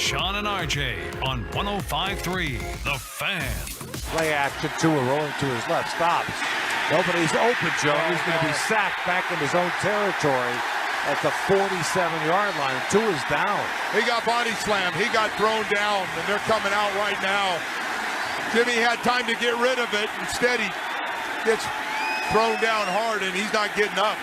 Sean and RJ on 105.3 The Fan. Play action, Tua rolling to his left, stops. Nobody's open, Joe. He's going to be sacked back in his own territory at the 47-yard line. Tua's down. He got body slammed. He got thrown down, and they're coming out right now. Jimmy had time to get rid of it. Instead, he gets thrown down hard, and he's not getting up.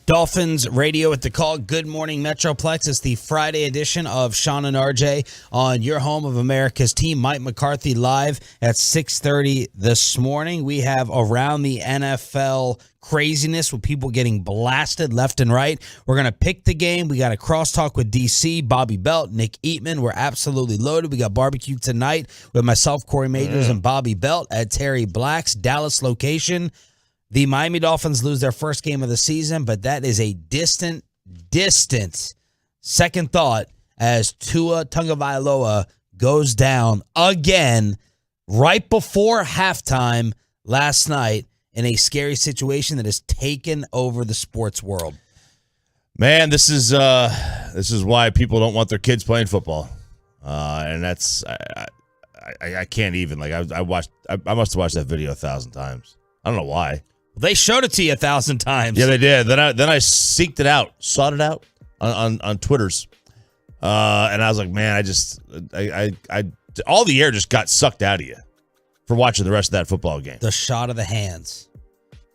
Dolphins radio at the call. Good morning, Metroplex. It's the Friday edition of Sean and RJ on your home of America's team. Mike McCarthy live at 6:30 this morning. We have around the NFL craziness with people getting blasted left and right. We're going to pick the game. We got a crosstalk with DC, Bobby Belt, Nick Eatman. We're absolutely loaded. We got barbecue tonight with myself, Corey Majors, and Bobby Belt at Terry Black's Dallas location. The Miami Dolphins lose their first game of the season, but that is a distant second thought as Tua Tagovailoa goes down again right before halftime last night in a scary situation that has taken over the sports world. Man, this is why people don't want their kids playing football, and that's I can't even I must have watched that video 1,000 times. I don't know why. They showed it to you 1,000 times. Yeah, they did. Then I sought it out on Twitter's, and I was like, man, I all the air just got sucked out of you for watching the rest of that football game. The shot of the hands,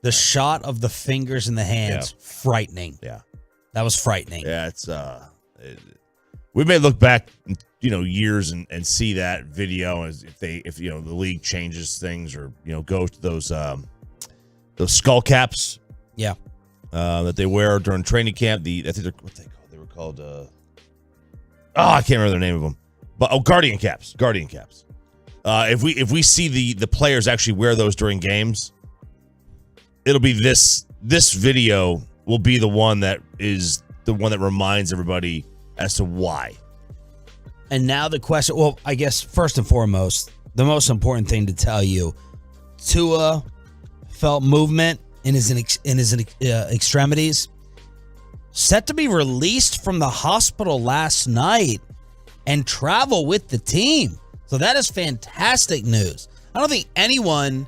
the shot of the fingers in the hands, frightening. Yeah, that was frightening. Yeah, it's we may look back, years and see that video as if the league changes things or go to those skull caps, that they wear during training camp. They were called. I can't remember the name of them, but Guardian caps. If we see the players actually wear those during games, it'll be this video will be the one that reminds everybody as to why. And now the question. Well, I guess first and foremost, the most important thing to tell you, Tua felt movement in his extremities, set to be released from the hospital last night and travel with the team. So that is fantastic news. I don't think anyone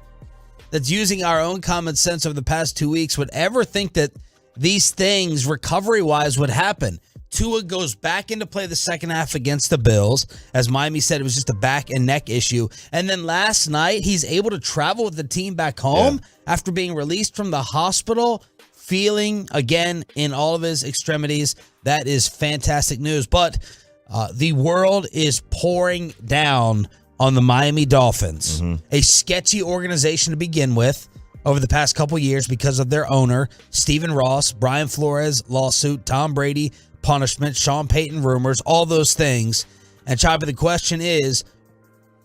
that's using our own common sense over the past 2 weeks would ever think that these things, recovery-wise, would happen. Tua goes back into play the second half against the Bills. As Miami said, it was just a back and neck issue. And then last night, he's able to travel with the team back home after being released from the hospital, feeling again in all of his extremities. That is fantastic news. But the world is pouring down on the Miami Dolphins, a sketchy organization to begin with over the past couple years because of their owner, Stephen Ross, Brian Flores lawsuit, Tom Brady punishment, Sean Payton rumors, all those things. And Choppy, the question is,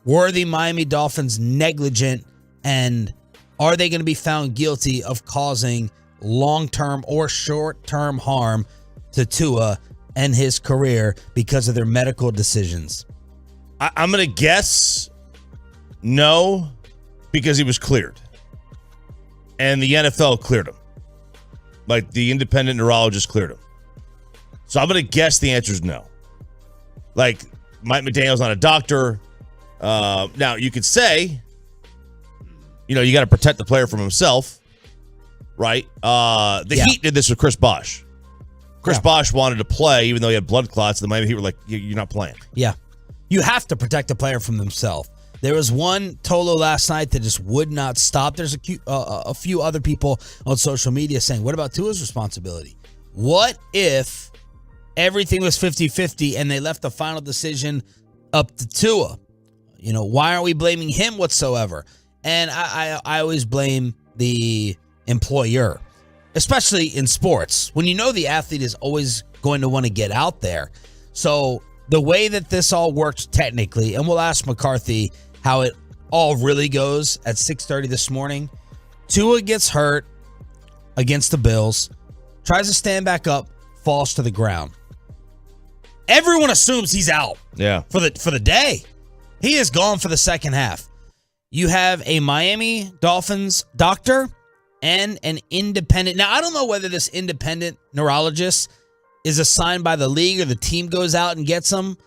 were the Miami Dolphins negligent, and are they going to be found guilty of causing long-term or short-term harm to Tua and his career because of their medical decisions? I'm going to guess no, because he was cleared. And the NFL cleared him. Like, the independent neurologist cleared him. So I'm going to guess the answer is no. Like, Mike McDaniel's not a doctor. Now, you could say, you got to protect the player from himself, right? The Heat did this with Chris Bosh. Chris Bosh wanted to play, even though he had blood clots. The Miami Heat were like, you're not playing. Yeah. You have to protect the player from themselves. There was one Tolo last night that just would not stop. There's a few other people on social media saying, what about Tua's responsibility? What if everything was 50-50 and they left the final decision up to Tua? Why aren't we blaming him whatsoever? And I always blame the employer, especially in sports, when the athlete is always going to want to get out there. So the way that this all worked technically, and we'll ask McCarthy how it all really goes at 6:30 this morning. Tua gets hurt against the Bills, tries to stand back up, falls to the ground. Everyone assumes he's out for the day. He is gone for the second half. You have a Miami Dolphins doctor and an independent. Now, I don't know whether this independent neurologist is assigned by the league or the team goes out and gets him.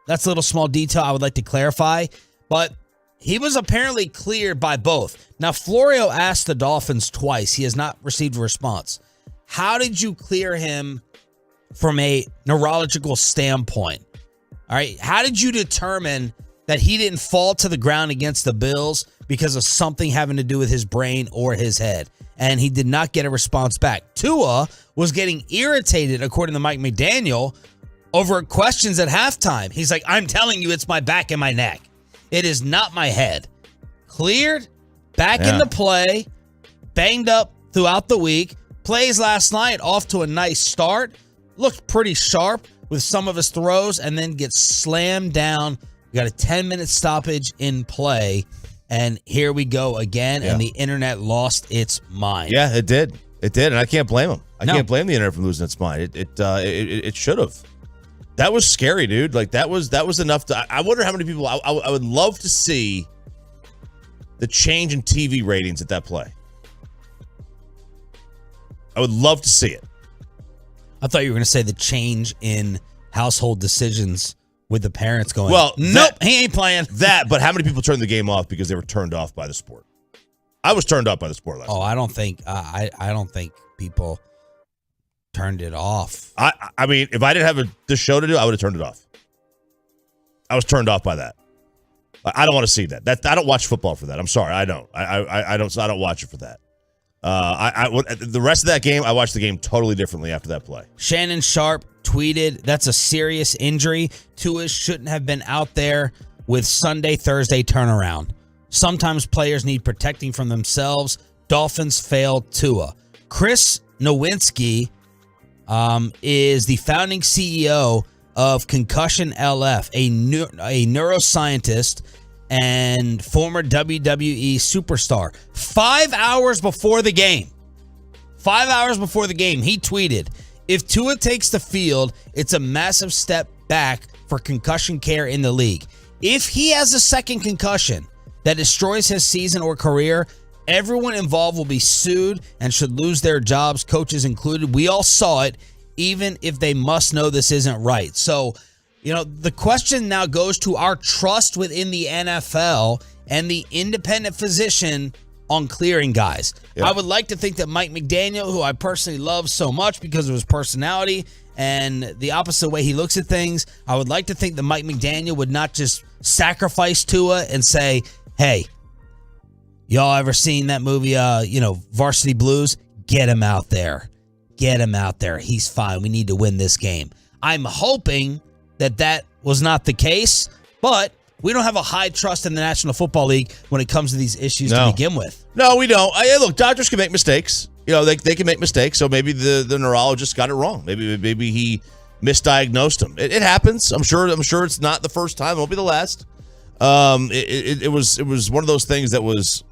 That's a little small detail I would like to clarify. But he was apparently cleared by both. Now, Florio asked the Dolphins twice. He has not received a response. How did you clear him from a neurological standpoint? All right. How did you determine that he didn't fall to the ground against the Bills because of something having to do with his brain or his head? And he did not get a response back. Tua was getting irritated, according to Mike McDaniel, over questions at halftime. He's like, I'm telling you, it's my back and my neck. It is not my head. Cleared, back into play, banged up throughout the week. Plays last night off to a nice start. Looked pretty sharp with some of his throws, and then gets slammed down. We got a 10-minute stoppage in play, and here we go again, and the internet lost its mind. Yeah, it did. It did, and I can't blame him. I can't blame the internet for losing its mind. It should have. That was scary, dude. Like, that was enough to. I wonder how many people. I would love to see the change in TV ratings at that play. I would love to see it. I thought you were going to say the change in household decisions with the parents going, well, nope, he ain't playing. That, but how many people turned the game off because they were turned off by the sport? I was turned off by the sport last night. I don't think I don't think people turned it off. I mean, if I didn't have this show to do, I would have turned it off. I was turned off by that. I don't want to see that. I don't watch football for that. I'm sorry, I don't. I don't watch it for that. The rest of that game, I watched the game totally differently after that play. Shannon Sharp tweeted, that's a serious injury. Tua shouldn't have been out there with Sunday-Thursday turnaround. Sometimes players need protecting from themselves. Dolphins failed Tua. Chris Nowinski is the founding CEO of Concussion LF, a neuroscientist and former WWE superstar. 5 hours before the game, he tweeted, if Tua takes the field, it's a massive step back for concussion care in the league. If he has a second concussion that destroys his season or career, everyone involved will be sued and should lose their jobs, coaches included. We all saw it, even if they must know this isn't right. So, The question now goes to our trust within the NFL and the independent physician on clearing guys. Yeah. I would like to think that Mike McDaniel, who I personally love so much because of his personality and the opposite way he looks at things, I would like to think that Mike McDaniel would not just sacrifice Tua and say, hey, y'all ever seen that movie, Varsity Blues? Get him out there. Get him out there. He's fine. We need to win this game. I'm hoping that was not the case, but we don't have a high trust in the National Football League when it comes to these issues to begin with. No, we don't. Look, doctors can make mistakes. They can make mistakes, so maybe the neurologist got it wrong. Maybe he misdiagnosed him. It happens. I'm sure it's not the first time. It won't be the last. It was one of those things that was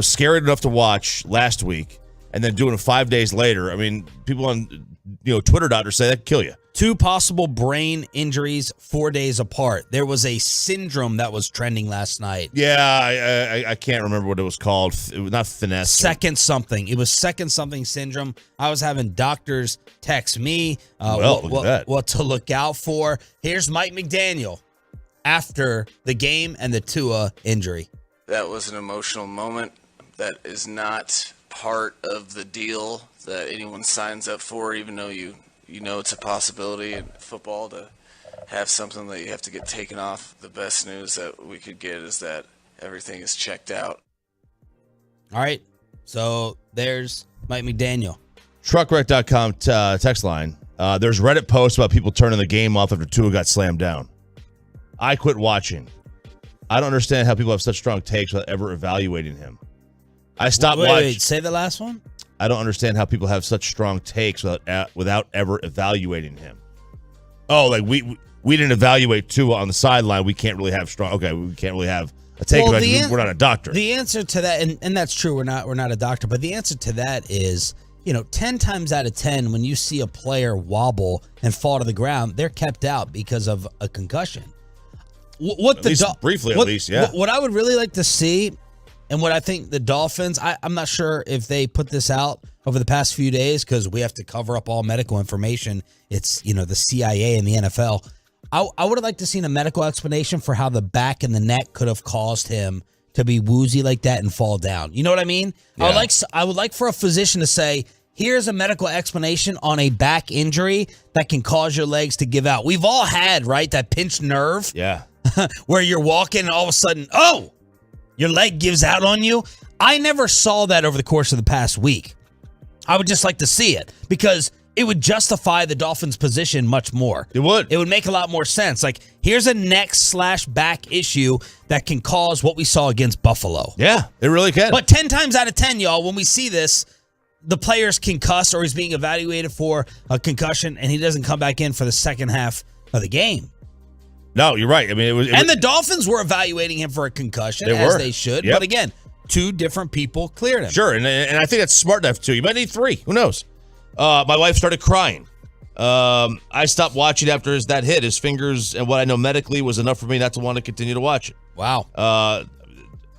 scary enough to watch last week, and then doing it 5 days later. I mean, people on Twitter doctors say that could kill you. 2 possible brain injuries 4 days apart. There was a syndrome that was trending last night. Yeah, I can't remember what it was called. It was not finesse. Second something. It was second something syndrome. I was having doctors text me what to look out for. Here's Mike McDaniel after the game and the Tua injury. That was an emotional moment. That is not part of the deal that anyone signs up for, even though you know it's a possibility in football to have something that you have to get taken off. The best news that we could get is that everything is checked out. All right, so there's Mike McDaniel. Truckwreck.com text line. There's Reddit posts about people turning the game off after Tua got slammed down. I quit watching. I don't understand how people have such strong takes without ever evaluating him. I stopped watching. Wait, say the last one? I don't understand how people have such strong takes without ever evaluating him. Oh, like we didn't evaluate Tua on the sideline. We can't really have strong. Okay, we can't really have a take about it. We're not a doctor. The answer to that, and that's true. We're not a doctor, but the answer to that is, 10 times out of 10, when you see a player wobble and fall to the ground, they're kept out because of a concussion. Briefly, at least, yeah. What I would really like to see. And what I think the Dolphins, I'm not sure if they put this out over the past few days because we have to cover up all medical information. It's, the CIA and the NFL. I would have liked to seen a medical explanation for how the back and the neck could have caused him to be woozy like that and fall down. You know what I mean? Yeah. I would like for a physician to say, here's a medical explanation on a back injury that can cause your legs to give out. We've all had, right, that pinched nerve. Yeah. Where you're walking and all of a sudden, your leg gives out on you. I never saw that over the course of the past week. I would just like to see it because it would justify the Dolphins' position much more. It would. It would make a lot more sense. Like, here's a neck/back issue that can cause what we saw against Buffalo. Yeah, it really can. But 10 times out of 10, y'all, when we see this, the player's concussed or he's being evaluated for a concussion and he doesn't come back in for the second half of the game. No, you're right. I mean, the Dolphins were evaluating him for a concussion, as they should. Yep. But again, 2 different people cleared him. Sure, and I think that's smart enough, too. You might need 3. Who knows? My wife started crying. I stopped watching after that hit. His fingers and what I know medically was enough for me not to want to continue to watch it. Wow.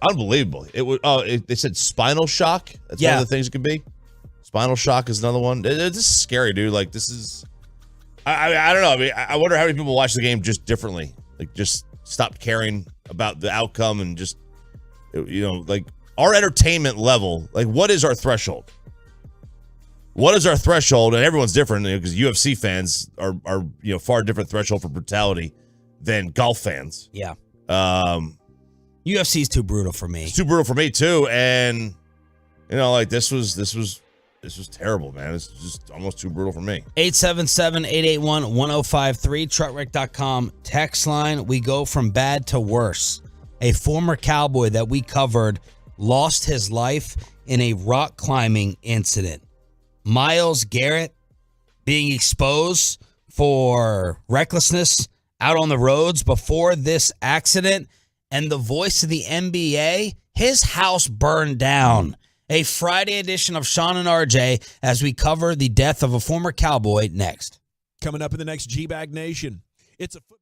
Unbelievable. They said spinal shock. That's one of the things it could be. Spinal shock is another one. This is scary, dude. Like, this is... I don't know. I mean, I wonder how many people watch the game just differently. Like, just stopped caring about the outcome and just, like our entertainment level. Like, what is our threshold? What is our threshold? And everyone's different because UFC fans are far different threshold for brutality than golf fans. Yeah. UFC is too brutal for me. It's too brutal for me too. And like this was terrible, man. It's just almost too brutal for me. 877-881-1053, truckwreck.com text line. We go from bad to worse. A former Cowboy that we covered lost his life in a rock climbing incident. Myles Garrett being exposed for recklessness out on the roads before this accident. And the voice of the NBA, his house burned down. A Friday edition of Sean and RJ as we cover the death of a former Cowboy next. Coming up in the next G-Bag Nation, it's a football.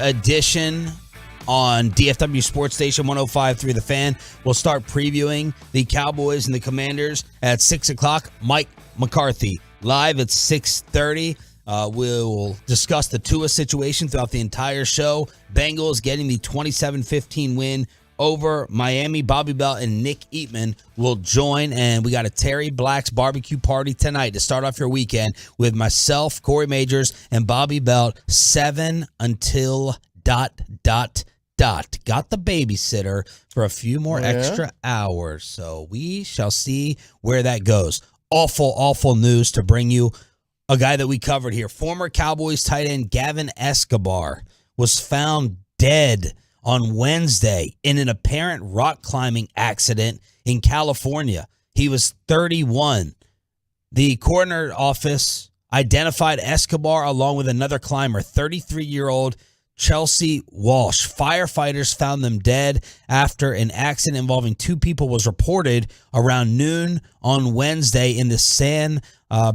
edition on DFW Sports Station 105.3 The Fan. We'll start previewing the Cowboys and the Commanders at 6 o'clock. Mike McCarthy live at 6:30. We'll discuss the Tua situation throughout the entire show. Bengals getting the 27-15 win over Miami. Bobby Bell and Nick Eatman will join, and we got a Terry Black's barbecue party tonight to start off your weekend with myself, Corey Majors, and Bobby Bell, 7 until ... Got the babysitter for a few more extra hours, so we shall see where that goes. Awful news to bring you. A guy that we covered here, former Cowboys tight end Gavin Escobar, was found dead on Wednesday in an apparent rock climbing accident in California. He was 31. The coroner office identified Escobar along with another climber, 33-year-old Chelsea Walsh. Firefighters found them dead after an accident involving 2 people was reported around noon on Wednesday in the San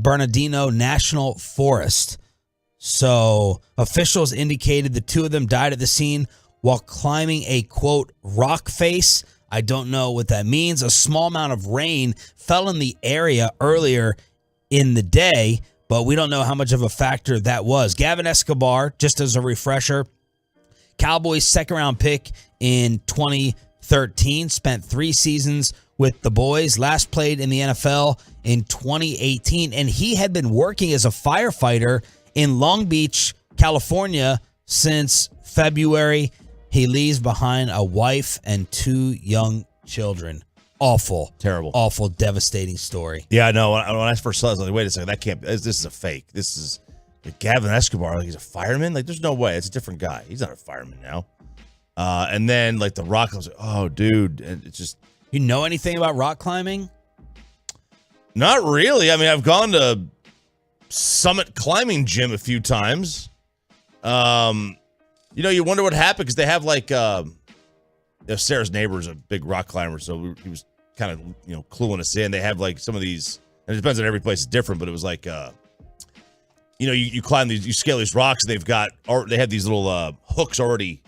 Bernardino National Forest. So officials indicated the 2 of them died at the scene while climbing a, quote, rock face. I don't know what that means. A small amount of rain fell in the area earlier in the day, but we don't know how much of a factor that was. Gavin Escobar, just as a refresher, Cowboys second-round pick in 2013, spent 3 seasons with the boys, last played in the NFL in 2018, and he had been working as a firefighter in Long Beach, California since February. He leaves behind a wife and 2 young children. Awful. Terrible. Awful, devastating story. Yeah, no, when I first saw it, I was like, wait a second, that can't be, this is a fake. This is Gavin Escobar, like he's a fireman? Like, there's no way. It's a different guy. He's not a fireman now. And then, like, the rock, I was like, oh, dude. And it's just. You know anything about rock climbing? Not really. I mean, I've gone to Summit Climbing Gym a few times. You know, you wonder what happened because they have, like, Sarah's neighbor is a big rock climber, so he was kind of, you know, cluing us in. They have, like, some of these, and it depends on every place, it's different, but it was like, you know, you climb these, you scale these rocks, and they have these little hooks already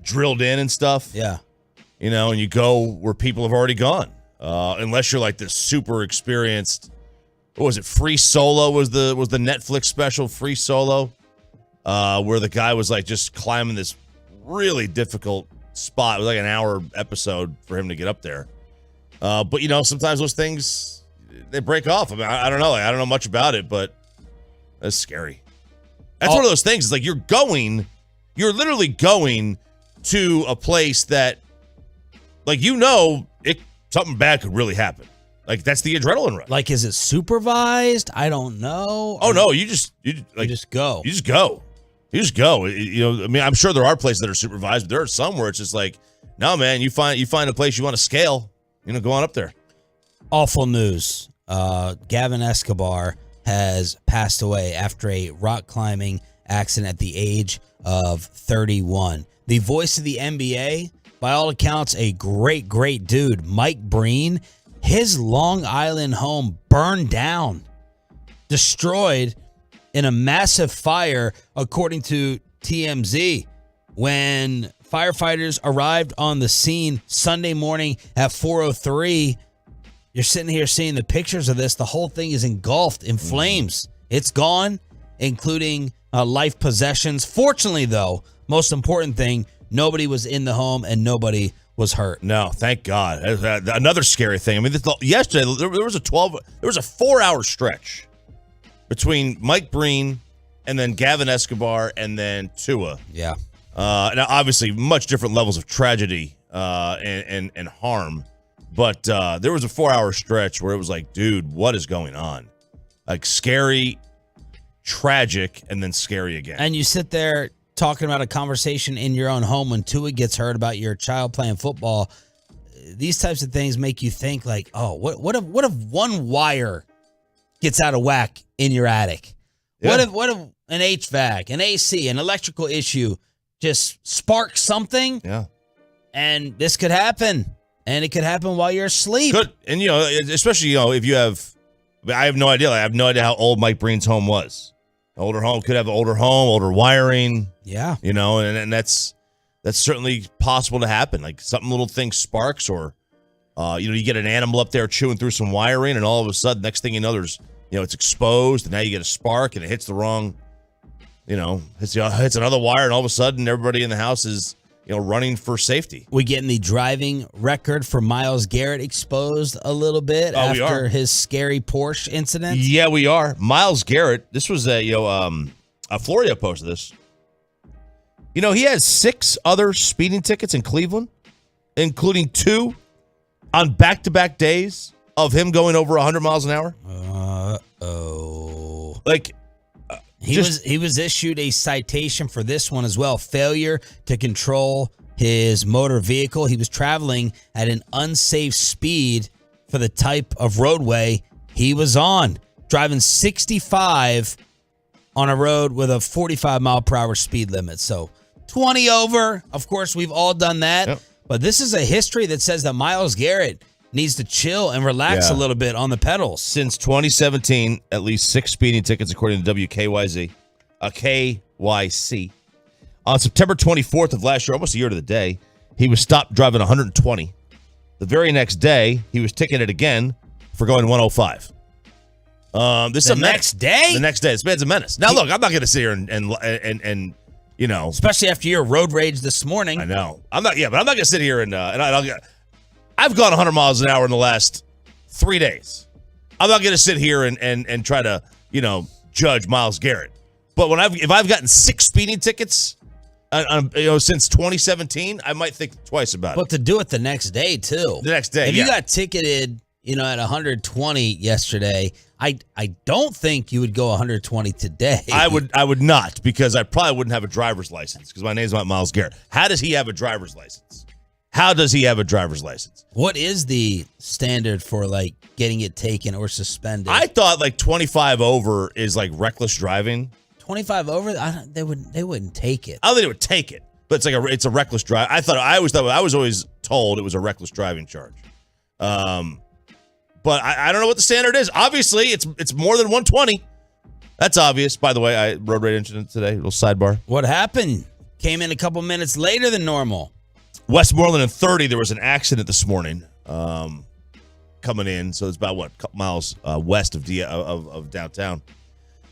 drilled in and stuff. Yeah. You know, and you go where people have already gone. Unless you're like this super experienced, what was it? Free Solo was the Netflix special, Free Solo, where the guy was like just climbing this really difficult spot. It was like an hour episode for him to get up there. But you know, sometimes those things, they break off. I mean, I don't know. I don't know much about it, but that's scary. That's one of those things. It's like you're literally going to a place that, like, you know, something bad could really happen. Like, that's the adrenaline rush. Like, is it supervised? I don't know. Oh, no, you just go. You just go. You just go. You know, I mean, I'm sure there are places that are supervised, but there are some where it's just like, no, man, you find a place you want to scale, you know, go on up there. Awful news. Gavin Escobar has passed away after a rock climbing accident at the age of 31. The voice of the NBA, by all accounts, a great, great dude, Mike Breen. His Long Island home burned down, destroyed in a massive fire, according to TMZ. When firefighters arrived on the scene Sunday morning at 4:03, you're sitting here seeing the pictures of this. The whole thing is engulfed in flames. It's gone, including life possessions. Fortunately, though, most important thing, nobody was in the home and nobody was hurt. No, thank God. Another scary thing. I mean, yesterday there was a 4-hour stretch between Mike Breen and then Gavin Escobar and then Tua. Yeah. Now, obviously, much different levels of tragedy and harm. But there was a 4-hour stretch where it was like, dude, what is going on? Like, scary, tragic, and then scary again. And you sit there talking about a conversation in your own home when Tua gets hurt about your child playing football. These types of things make you think like, oh, what if one wire gets out of whack in your attic? Yeah. What if an HVAC, an AC, an electrical issue just sparks something? Yeah. And this could happen. And it could happen while you're asleep. Could. And, especially, if you have, I have no idea. I have no idea how old Mike Breen's home was. Older home could have an older home, older wiring. Yeah. You know, and that's certainly possible to happen. Like something little thing sparks, or you get an animal up there chewing through some wiring, and all of a sudden, next thing you know, there's it's exposed, and now you get a spark, and it hits the wrong, hits another wire, and all of a sudden, everybody in the house is running for safety. We getting the driving record for Myles Garrett exposed a little bit after his scary Porsche incident. Yeah, we are. Myles Garrett. This was Florio posted this. He has 6 other speeding tickets in Cleveland, including 2 on back-to-back days of him going over 100 miles an hour. Like he was issued a citation for this one as well. Failure to control his motor vehicle. He was traveling at an unsafe speed for the type of roadway he was on, driving 65 on a road with a 45 mile per hour speed limit. So 20 over. Of course, we've all done that. Yep. But this is a history that says that Myles Garrett needs to chill and relax a little bit on the pedals. Since 2017, at least 6 speeding tickets, according to KYC. On September 24th of last year, almost a year to the day, he was stopped driving 120. The very next day, he was ticketed again for going 105. The next day? The next day. This man's a menace. Now, look, I'm not going to sit here and especially after your road rage this morning. I know. I'm not going to sit here I've gone 100 miles an hour in the last 3 days. I'm not going to sit here and try to, judge Myles Garrett. But if I've gotten 6 speeding tickets, since 2017, I might think twice about it. But to do it the next day too. The next day, if you got ticketed, at 120 yesterday, I don't think you would go 120 today. I would not, because I probably wouldn't have a driver's license, because my name's not Myles Garrett. How does he have a driver's license? What is the standard for getting it taken or suspended? I thought 25 over is reckless driving. 25 over, they wouldn't take it. I don't think they would take it, but it's a reckless drive. I was always told it was a reckless driving charge. But I don't know what the standard is. Obviously, it's more than 120. That's obvious. By the way, I road rage incident today. A little sidebar. What happened? Came in a couple minutes later than normal. Westmoreland and 30, there was an accident this morning coming in. So it's about, a couple miles west of downtown.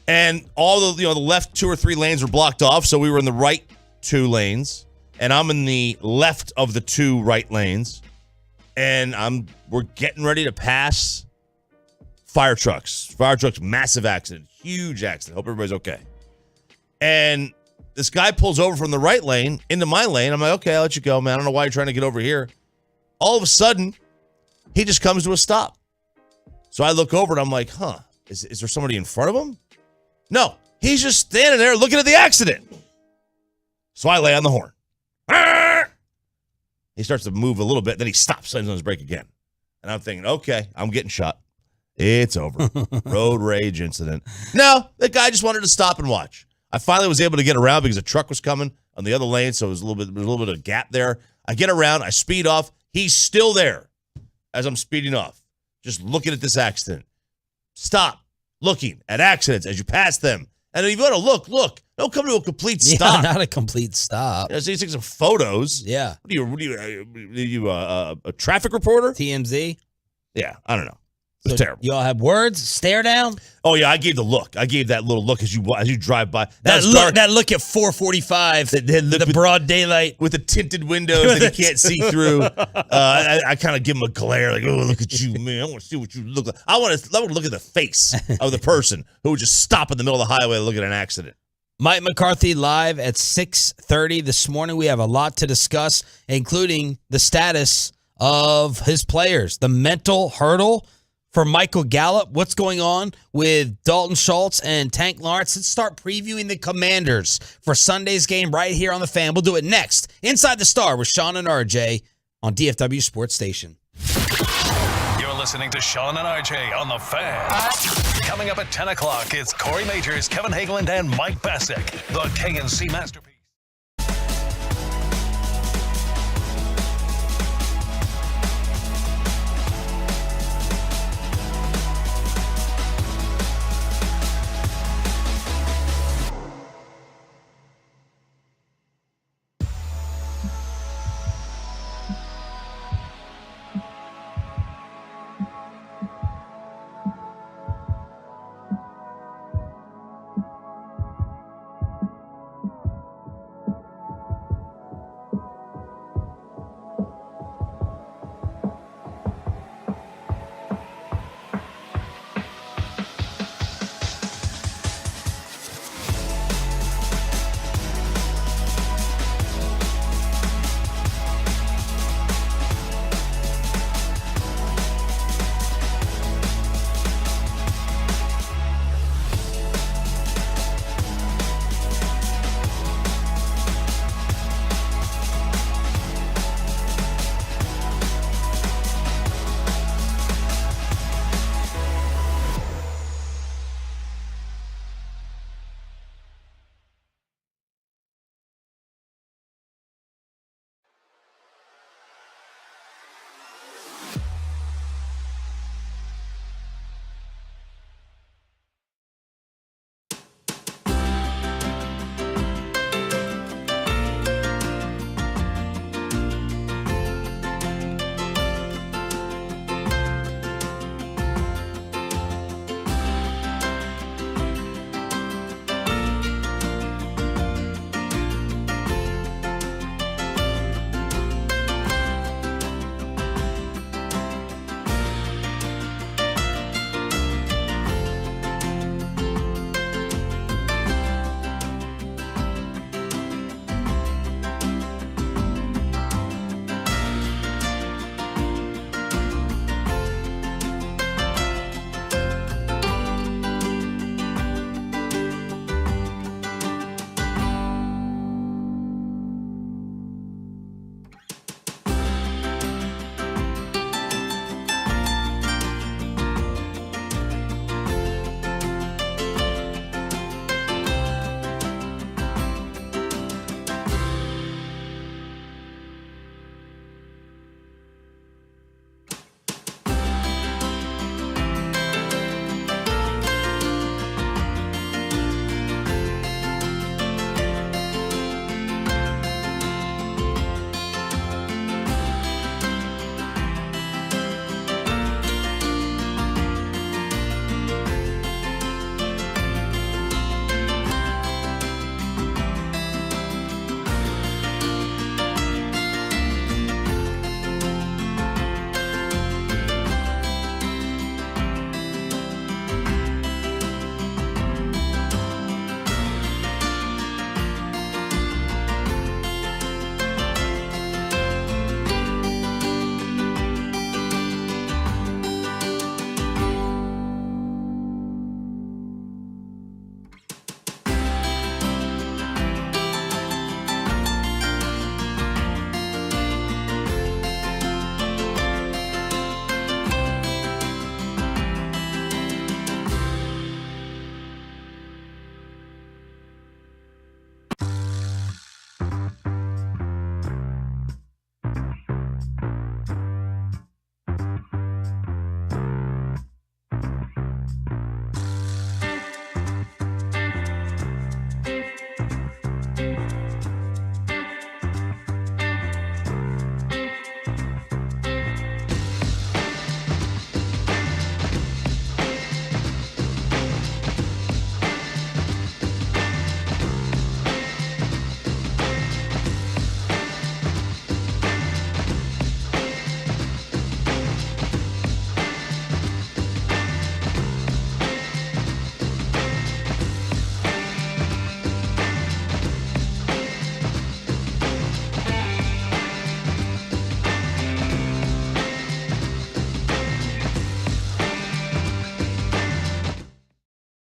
And all the left 2 or 3 lanes were blocked off. So we were in the right 2 lanes. And I'm in the left of the 2 right lanes. And we're getting ready to pass fire trucks. Fire trucks, massive accident. Huge accident. Hope everybody's okay. And this guy pulls over from the right lane into my lane. I'm like, okay, I'll let you go, man. I don't know why you're trying to get over here. All of a sudden, he just comes to a stop. So I look over and I'm like, is there somebody in front of him? No, he's just standing there looking at the accident. So I lay on the horn. He starts to move a little bit. Then he stops, slams on his brake again. And I'm thinking, okay, I'm getting shot. It's over. Road rage incident. No, the guy just wanted to stop and watch. I finally was able to get around because a truck was coming on the other lane, so there was a little bit of a gap there. I get around, I speed off. He's still there as I'm speeding off, just looking at this accident. Stop looking at accidents as you pass them. And then if you want to look. Don't come to a complete stop. Yeah, not a complete stop. So you take some photos. Yeah. What are you a traffic reporter? TMZ? Yeah, I don't know. It's terrible. You all have words? Stare down? Oh, yeah, I gave the look. I gave that little look as you drive by. That look at 4:45, the broad daylight. With the tinted windows that you can't see through. I kind of give him a glare, like, oh, look at you, man. I want to see what you look like. I want to look at the face of the person who would just stop in the middle of the highway to look at an accident. Mike McCarthy live at 6:30 this morning. We have a lot to discuss, including the status of his players, the mental hurdle for Michael Gallup. What's going on with Dalton Schultz and Tank Lawrence? Let's start previewing the Commanders for Sunday's game right here on the Fan. We'll do it next. Inside the Star with Sean and RJ on DFW Sports Station. You're listening to Sean and RJ on the Fan. Coming up at 10 o'clock, it's Corey Majors, Kevin Hageland, and Mike Bassick, the KNC Masterpiece.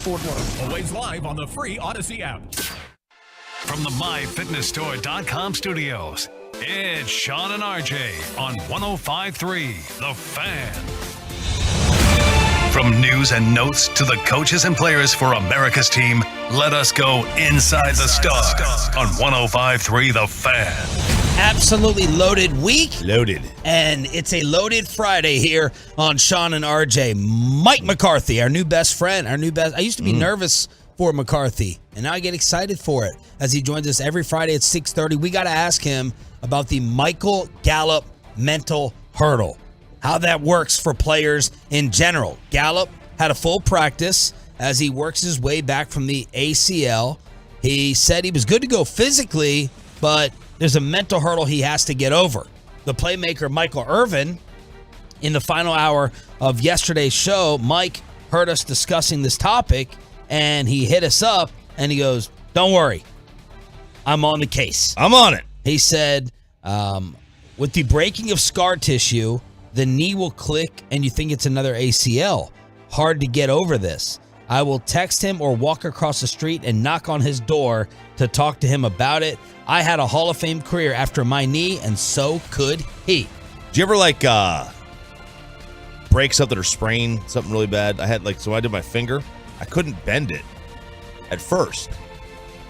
Fort Worth. Always live on the free Odyssey app. From the MyFitnessStore.com studios, it's Sean and RJ on 105.3 The Fan. From news and notes to the coaches and players for America's team, let us go inside the stars on 105.3 The Fan. Absolutely loaded week. Loaded. And it's a loaded Friday here on Sean and RJ. Mike McCarthy, our new best friend, I used to be nervous for McCarthy, and now I get excited for it as he joins us every Friday at 6:30. We got to ask him about the Michael Gallup mental hurdle, how that works for players in general. Gallup had a full practice as he works his way back from the ACL. He said he was good to go physically, but there's a mental hurdle he has to get over. The playmaker, Michael Irvin, in the final hour of yesterday's show, Mike heard us discussing this topic, and he hit us up, and he goes, don't worry, I'm on the case. I'm on it. He said, with the breaking of scar tissue, the knee will click, and you think it's another ACL. Hard to get over this. I will text him or walk across the street and knock on his door to talk to him about it. I had a Hall of Fame career after my knee, and so could he. Do you ever break something or sprain something really bad? I did my finger. I couldn't bend it at first.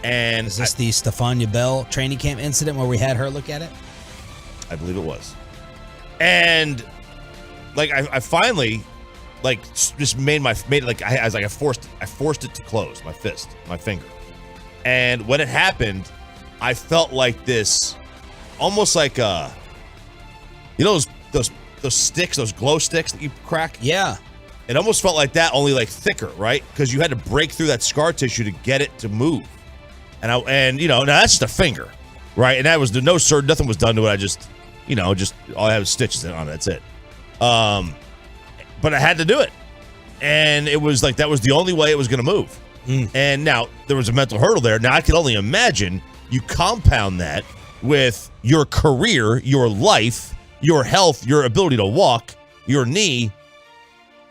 And is this the Stephania Bell training camp incident where we had her look at it? I believe it was. And I finally just I forced it to close my finger. And when it happened, I felt like this, almost like those sticks, those glow sticks that you crack. Yeah. It almost felt like that, only thicker, right? Because you had to break through that scar tissue to get it to move. Now that's just a finger, right? And that was nothing was done to it. I just all I have is stitches on it. That's it. But I had to do it, and it was that was the only way it was going to move. And now there was a mental hurdle there. Now I can only imagine you compound that with your career, your life, your health, your ability to walk, your knee.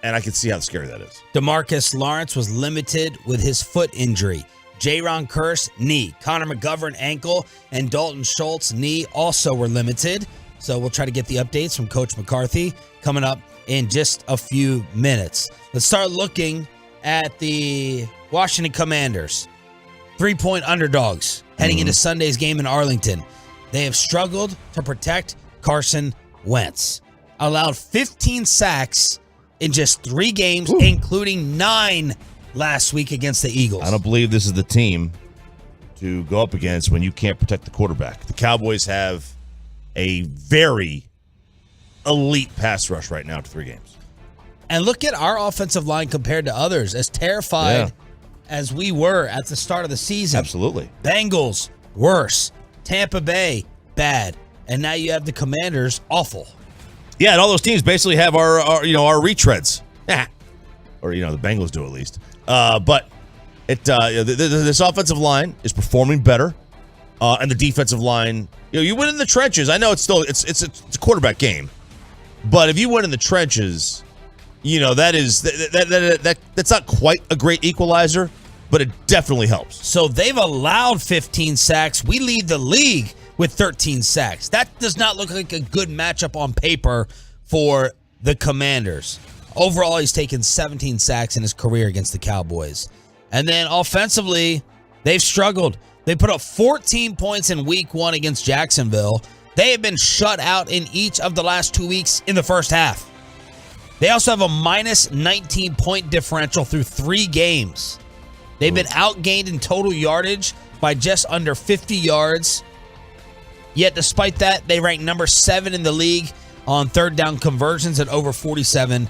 And I can see how scary that is. Demarcus Lawrence was limited with his foot injury. Jaron Kearse, knee. Connor McGovern, ankle. And Dalton Schultz, knee, also were limited. So we'll try to get the updates from Coach McCarthy coming up in just a few minutes. Let's start looking at the Washington Commanders. 3-point underdogs heading into Sunday's game in Arlington. They have struggled to protect Carson Wentz. Allowed 15 sacks in just 3 games, including 9 last week against the Eagles. I don't believe this is the team to go up against when you can't protect the quarterback. The Cowboys have a very elite pass rush right now to 3 games. And look at our offensive line compared to others, as terrified as we were at the start of the season. Absolutely. Bengals, worse. Tampa Bay, bad. And now you have the Commanders, awful. Yeah, and all those teams basically have our retreads. Or, the Bengals do at least. But this offensive line is performing better. And the defensive line, you win in the trenches. I know it's a quarterback game. But if you win in the trenches, that's not quite a great equalizer, but it definitely helps. So they've allowed 15 sacks. We lead the league with 13 sacks. That does not look like a good matchup on paper for the Commanders. Overall, he's taken 17 sacks in his career against the Cowboys. And then offensively, they've struggled. They put up 14 points in week 1 against Jacksonville. They have been shut out in each of the last 2 weeks in the first half. They also have a minus 19-point differential through 3 games. They've been outgained in total yardage by just under 50 yards. Yet despite that, they rank number 7 in the league on third down conversions at over 47%.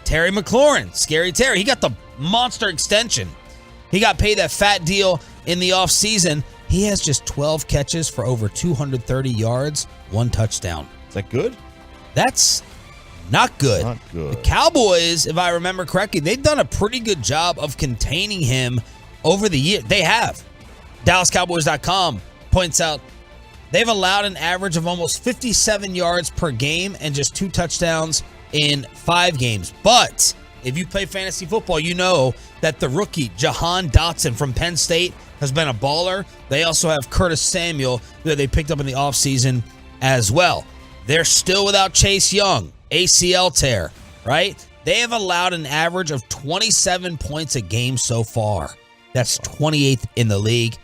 Terry McLaurin, Scary Terry, he got the monster extension. He got paid that fat deal in the offseason. He has just 12 catches for over 230 yards, 1 touchdown. Is that good? That's not good. Not good. The Cowboys, if I remember correctly, they've done a pretty good job of containing him over the year. They have. DallasCowboys.com points out they've allowed an average of almost 57 yards per game and just 2 touchdowns in 5 games. But If you play fantasy football, you know that the rookie, Jahan Dotson from Penn State, has been a baller. They also have Curtis Samuel that they picked up in the offseason as well. They're still without Chase Young, ACL tear, right? They have allowed an average of 27 points a game so far. That's 28th in the league.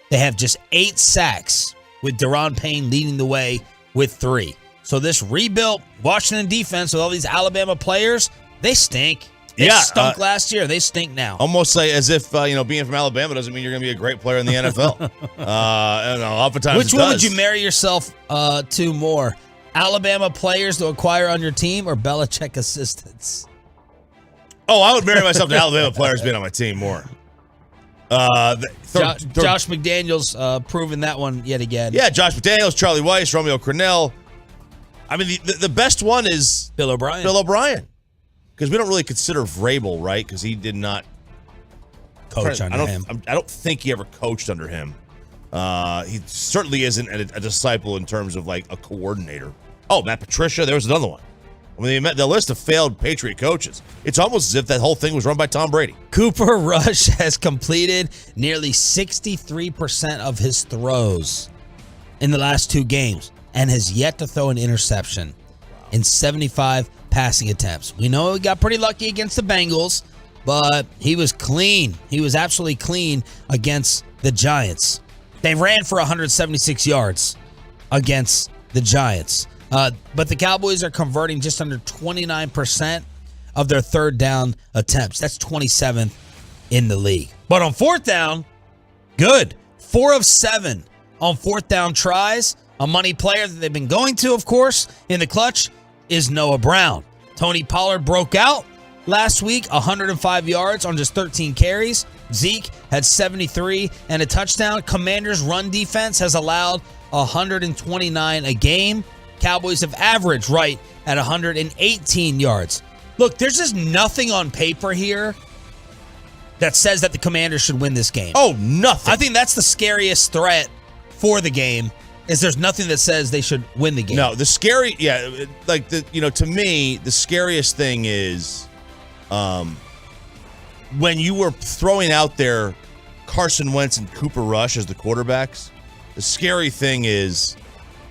They have just 8 sacks, with Deron Payne leading the way with 3. So this rebuilt Washington defense with all these Alabama players, they stink. They stunk last year. They stink now. Almost like as if being from Alabama doesn't mean you're going to be a great player in the NFL. Oftentimes, which one would you marry yourself to more? Alabama players to acquire on your team or Belichick assistants? Oh, I would marry myself to Alabama players being on my team more. Josh McDaniels proving that one yet again. Yeah, Josh McDaniels, Charlie Weiss, Romeo Crennel. I mean, the best one is Bill O'Brien. Because we don't really consider Vrabel, right? Because he did not coach under him. I don't think he ever coached under him. He certainly isn't a disciple in terms of like a coordinator. Oh, Matt Patricia, there was another one. I mean, the list of failed Patriot coaches. It's almost as if that whole thing was run by Tom Brady. Cooper Rush has completed nearly 63% of his throws in the last 2 games and has yet to throw an interception in 75 passing attempts. We know he got pretty lucky against the Bengals, but he was clean. He was absolutely clean against the Giants. They ran for 176 yards against the Giants. But the Cowboys are converting just under 29% of their third down attempts. That's 27th in the league. But on fourth down, good. 4 of 7 on fourth down tries. A money player that they've been going to, of course, in the clutch is Noah Brown. Tony Pollard broke out last week, 105 yards on just 13 carries. Zeke had 73 and a touchdown. Commanders' run defense has allowed 129 a game. Cowboys have averaged right at 118 yards. Look, there's just nothing on paper here that says that the Commanders should win this game. Oh, nothing. I think that's the scariest threat for the game, is there's nothing that says they should win the game. No, to me, the scariest thing is when you were throwing out there Carson Wentz and Cooper Rush as the quarterbacks, the scary thing is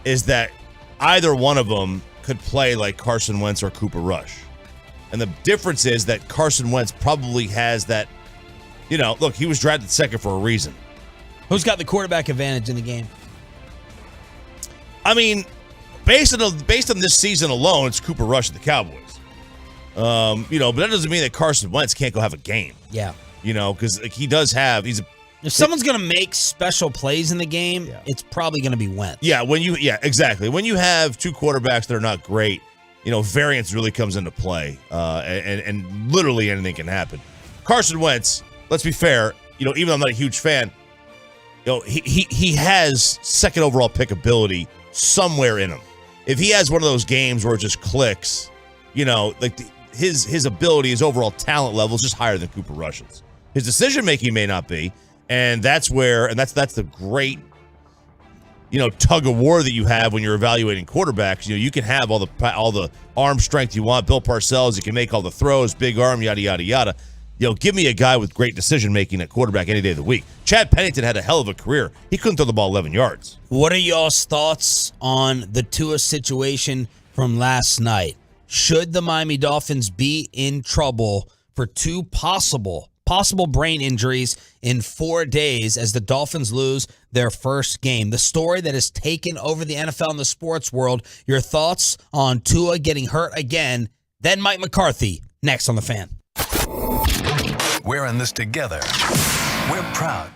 that either one of them could play like Carson Wentz or Cooper Rush. And the difference is that Carson Wentz probably has that, look, he was drafted second for a reason. Who's got the quarterback advantage in the game? I mean, based on this season alone, it's Cooper Rush and the Cowboys. But that doesn't mean that Carson Wentz can't go have a game. Yeah. Because he does have, if someone's going to make special plays in the game, it's probably going to be Wentz. Yeah, exactly. When you have 2 quarterbacks that are not great, variance really comes into play, and literally anything can happen. Carson Wentz, let's be fair, even though I'm not a huge fan, he has second overall pick ability somewhere in him. If he has one of those games where it just clicks, his ability, his overall talent level is just higher than Cooper Rush's. His decision making may not be. And that's the great, tug of war that you have when you're evaluating quarterbacks. You can have all the arm strength you want. Bill Parcells, you can make all the throws, big arm, yada yada yada. Give me a guy with great decision making at quarterback any day of the week. Chad Pennington had a hell of a career. He couldn't throw the ball 11 yards. What are y'all's thoughts on the Tua situation from last night? Should the Miami Dolphins be in trouble for 2 possible brain injuries in 4 days as the Dolphins lose their first game? The story that has taken over the NFL and the sports world. Your thoughts on Tua getting hurt again, then Mike McCarthy, next on The Fan. We're in this together. We're proud.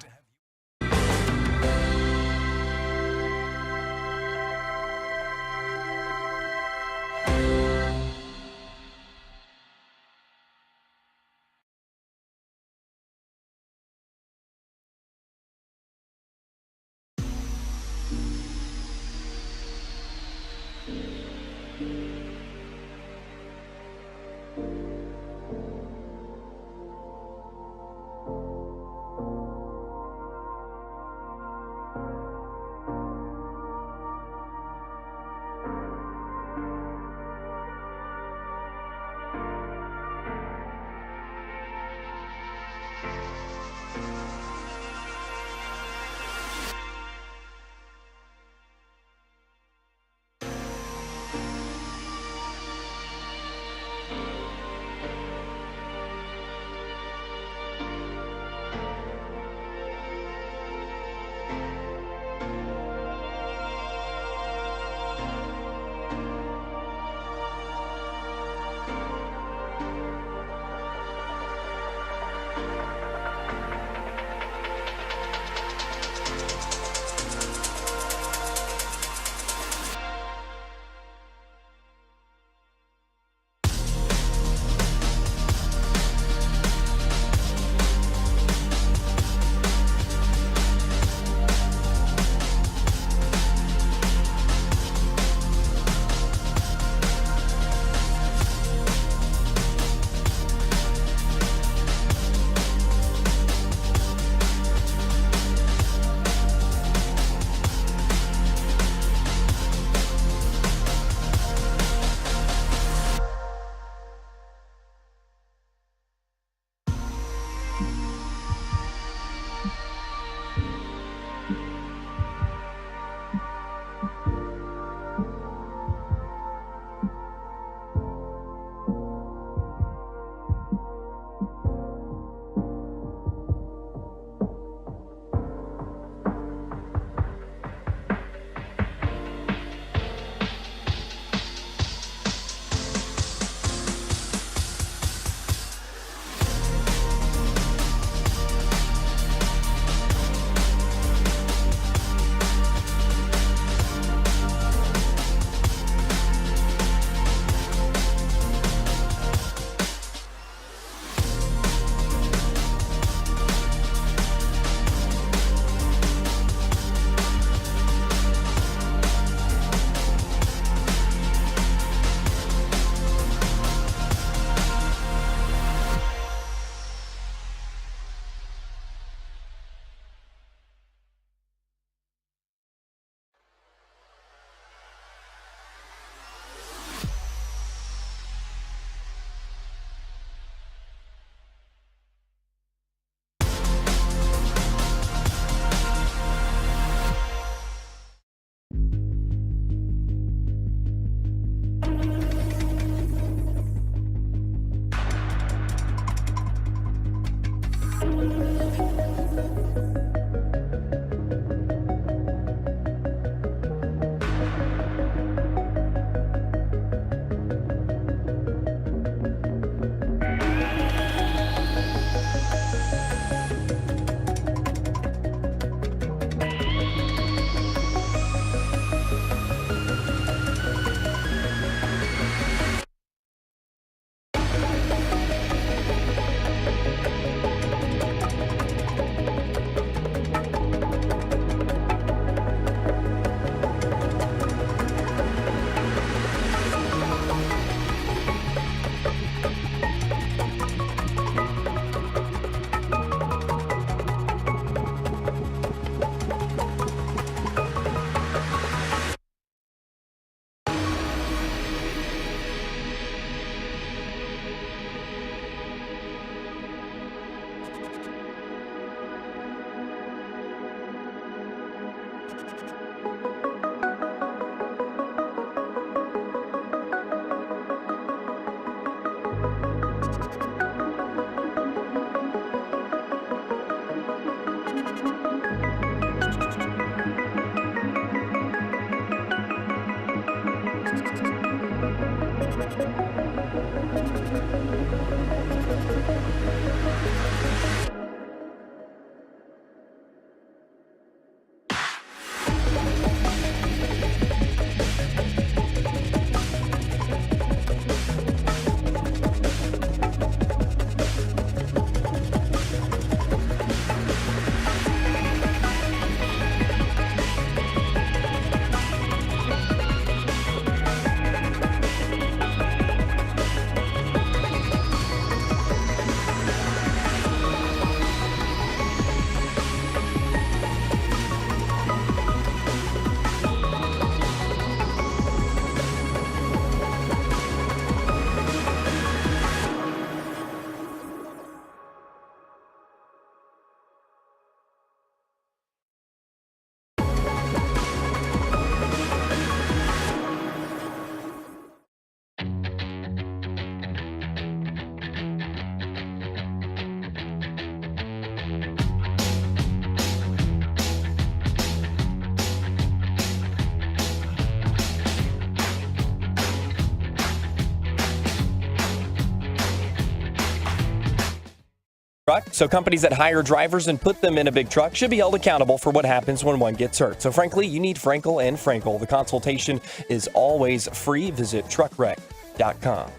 So companies that hire drivers and put them in a big truck should be held accountable for what happens when one gets hurt. So frankly, you need Frankel and Frankel. The consultation is always free. Visit truckwreck.com.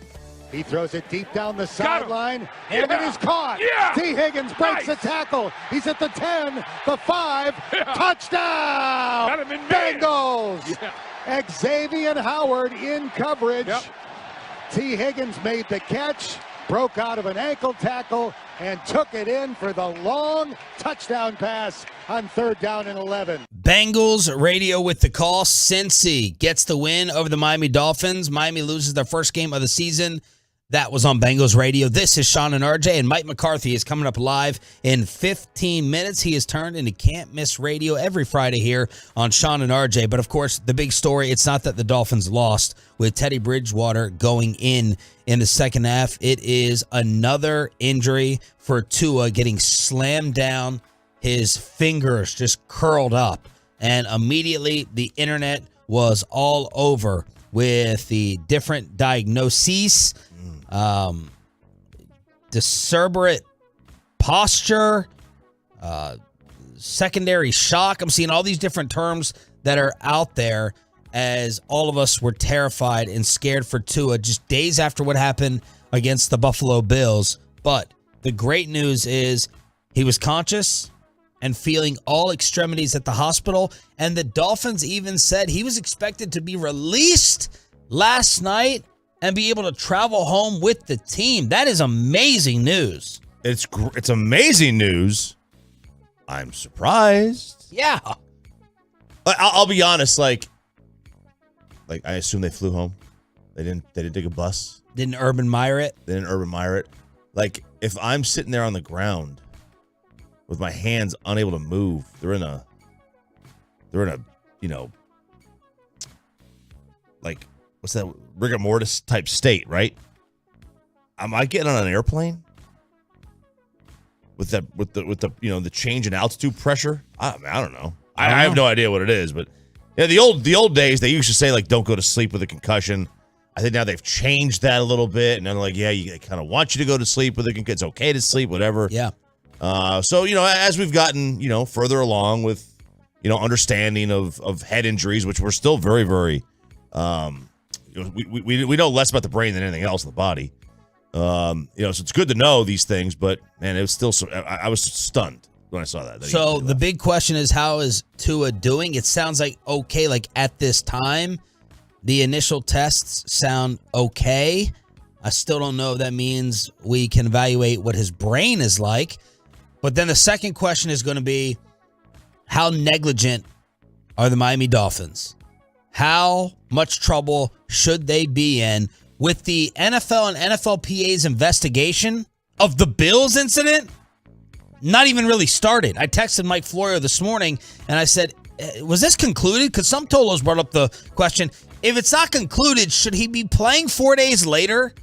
He throws it deep down the sideline, and it is caught. T. Higgins breaks the tackle. He's at the 10, the 5, touchdown! Bengals! Xavier Howard in coverage. T. Higgins made the catch, broke out of an ankle tackle, and took it in for the long touchdown pass on 3rd down and 11. Bengals radio with the call. Cincy gets the win over the Miami Dolphins. Miami loses their first game of the season. That was on Bengals radio. This is Sean and RJ, and Mike McCarthy is coming up live in 15 minutes. He is turned into Can't Miss Radio every Friday here on Sean and RJ. But, of course, the big story, it's not that the Dolphins lost with Teddy Bridgewater going in the second half. It is another injury for Tua getting slammed down, his fingers just curled up. And immediately the internet was all over with the different diagnoses. Decelerate posture, secondary shock. I'm seeing all these different terms that are out there as all of us were terrified and scared for Tua just days after what happened against the Buffalo Bills. But the great news is he was conscious and feeling all extremities at the hospital, and the Dolphins even said he was expected to be released last night and be able to travel home with the team. That is amazing news. It's amazing news. I'm surprised. Yeah. I'll be honest. Like I assume they flew home. They didn't take a bus. Didn't Urban Meyer it? They didn't Urban Meyer it. Like if I'm sitting there on the ground with my hands unable to move, they're in a like. What's that rigor mortis type state, right? Am I getting on an airplane with the the change in altitude pressure? I don't know. I have no idea what it is, but yeah, the old days they used to say like don't go to sleep with a concussion. I think now they've changed that a little bit, and they're like, yeah, they kind of want you to go to sleep with a concussion. It's okay to sleep, whatever. Yeah. So as we've gotten further along with understanding of head injuries, which we're still very very. We know less about the brain than anything else in the body. So it's good to know these things, but man, it was still I was stunned when I saw that. So the big question is, how is Tua doing? It sounds like okay, like at this time, the initial tests sound okay. I still don't know if that means we can evaluate what his brain is like. But then the second question is going to be, how negligent are the Miami Dolphins? How much trouble should they be in with the NFL and NFLPA's investigation of the Bills incident? Not even really started. I texted Mike Florio this morning and I said, was this concluded? Because some Tolos brought up the question, if it's not concluded, should he be playing 4 days later?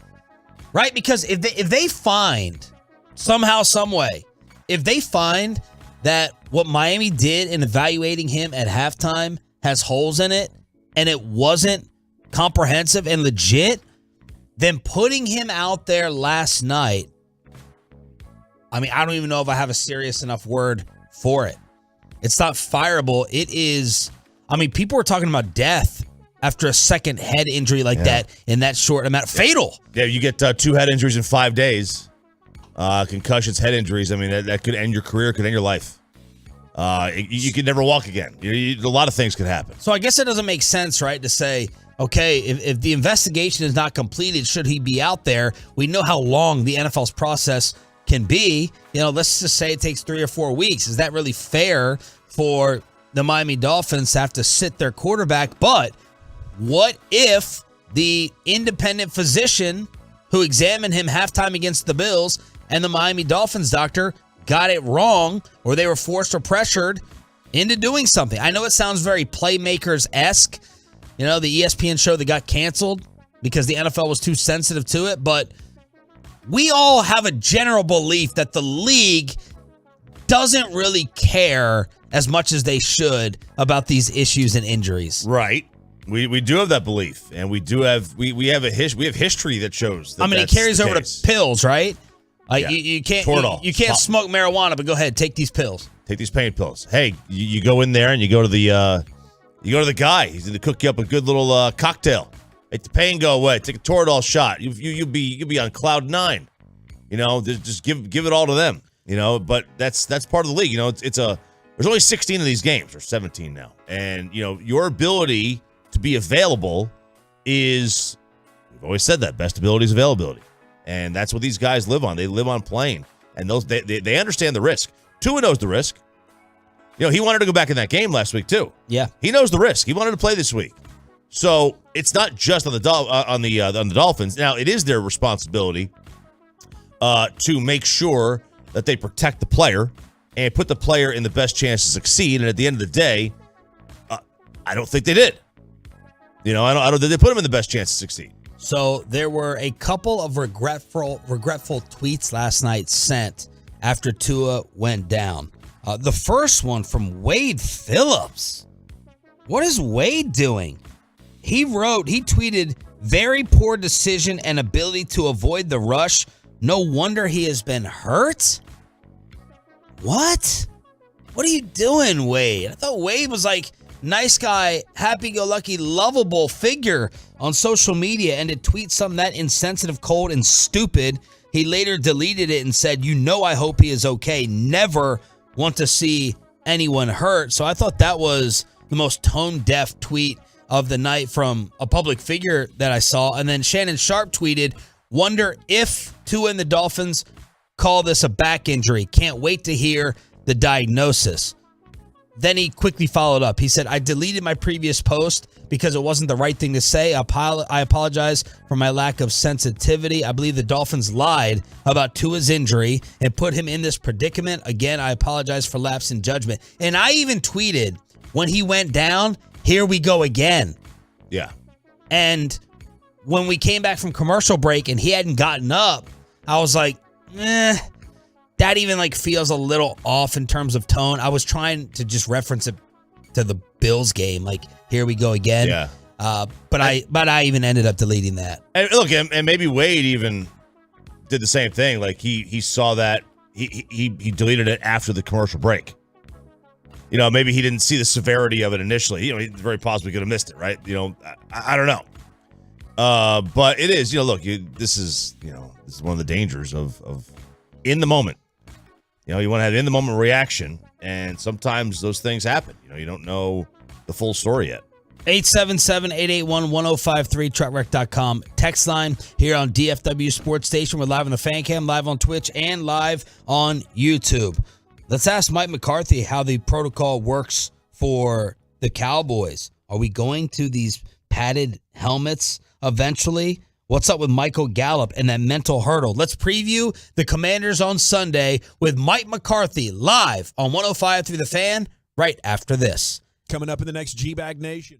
Right? Because if they find somehow, some way, if they find that what Miami did in evaluating him at halftime has holes in it, and it wasn't comprehensive and legit, then putting him out there last night, I mean, I don't even know if I have a serious enough word for it. It's not fireable. It is, I mean, people were talking about death after a second head injury like that in that short amount. Fatal. Yeah, you get 2 head injuries in 5 days. Concussions, head injuries. I mean, that could end your career, could end your life. You could never walk again. A lot of things could happen. So I guess it doesn't make sense, right, to say, okay, if the investigation is not completed, should he be out there? We know how long the NFL's process can be. You know, let's just say it takes 3 or 4 weeks. Is that really fair for the Miami Dolphins to have to sit their quarterback? But what if the independent physician who examined him halftime against the Bills and the Miami Dolphins doctor got it wrong, or they were forced or pressured into doing something? I know it sounds very Playmakers-esque, you know, the ESPN show that got canceled because the NFL was too sensitive to it, but we all have a general belief that the league doesn't really care as much as they should about these issues and injuries. Right. We do have that belief, and we do have we have history that shows that. I mean, it carries over to pills, right? You can't you can't smoke marijuana, but go ahead, take these pills. Take these pain pills. Hey, you go in there and you go to the guy. He's going to cook you up a good little cocktail. Make the pain go away. Take a Toradol shot. You'll be on cloud 9. You know, just give it all to them. You know, but that's part of the league. You know, there's only 16 of these games, or 17 now, and you know your ability to be available is, we've always said that, best ability is availability. And that's what these guys live on. They live on playing. And they understand the risk. Tua knows the risk. You know, he wanted to go back in that game last week too. Yeah. He knows the risk. He wanted to play this week. So it's not just on the Dolphins. Now, it is their responsibility to make sure that they protect the player and put the player in the best chance to succeed. And at the end of the day, I don't think they did. You know, I don't think they put him in the best chance to succeed. So there were a couple of regretful tweets last night sent after Tua went down. The first one from Wade Phillips. What is Wade doing? He tweeted, very poor decision and ability to avoid the rush. No wonder he has been hurt. What? What are you doing, Wade? I thought Wade was like nice guy, happy-go-lucky, lovable figure on social media, and to tweet something that insensitive, cold, and stupid, he later deleted it and said, I hope he is okay. Never want to see anyone hurt. So I thought that was the most tone-deaf tweet of the night from a public figure that I saw. And then Shannon Sharp tweeted, wonder if Tua and the Dolphins call this a back injury. Can't wait to hear the diagnosis. Then he quickly followed up. He said, I deleted my previous post because it wasn't the right thing to say. I apologize for my lack of sensitivity. I believe the Dolphins lied about Tua's injury and put him in this predicament. Again, I apologize for lapse in judgment. And I even tweeted when he went down, here we go again. Yeah. And when we came back from commercial break and he hadn't gotten up, I was like, that even feels a little off in terms of tone. I was trying to just reference it to the Bills game, here we go again. Yeah. But I even ended up deleting that. And look, and maybe Wade even did the same thing. He saw that he deleted it after the commercial break. You know, maybe he didn't see the severity of it initially. You know, he very possibly could have missed it, right? You know, I don't know. But it is, look, this is one of the dangers of in the moment. You know, you want to have in the moment reaction, and sometimes those things happen. You know, you don't know the full story yet. 877-881-1053, truckwreck.com. Text line here on DFW Sports Station. We're live on the Fan Cam, live on Twitch, and live on YouTube. Let's ask Mike McCarthy how the protocol works for the Cowboys. Are we going to these padded helmets eventually? What's up with Michael Gallup and that mental hurdle? Let's preview the Commanders on Sunday with Mike McCarthy live on 105.3 The Fan right after this. Coming up in the next G-Bag Nation.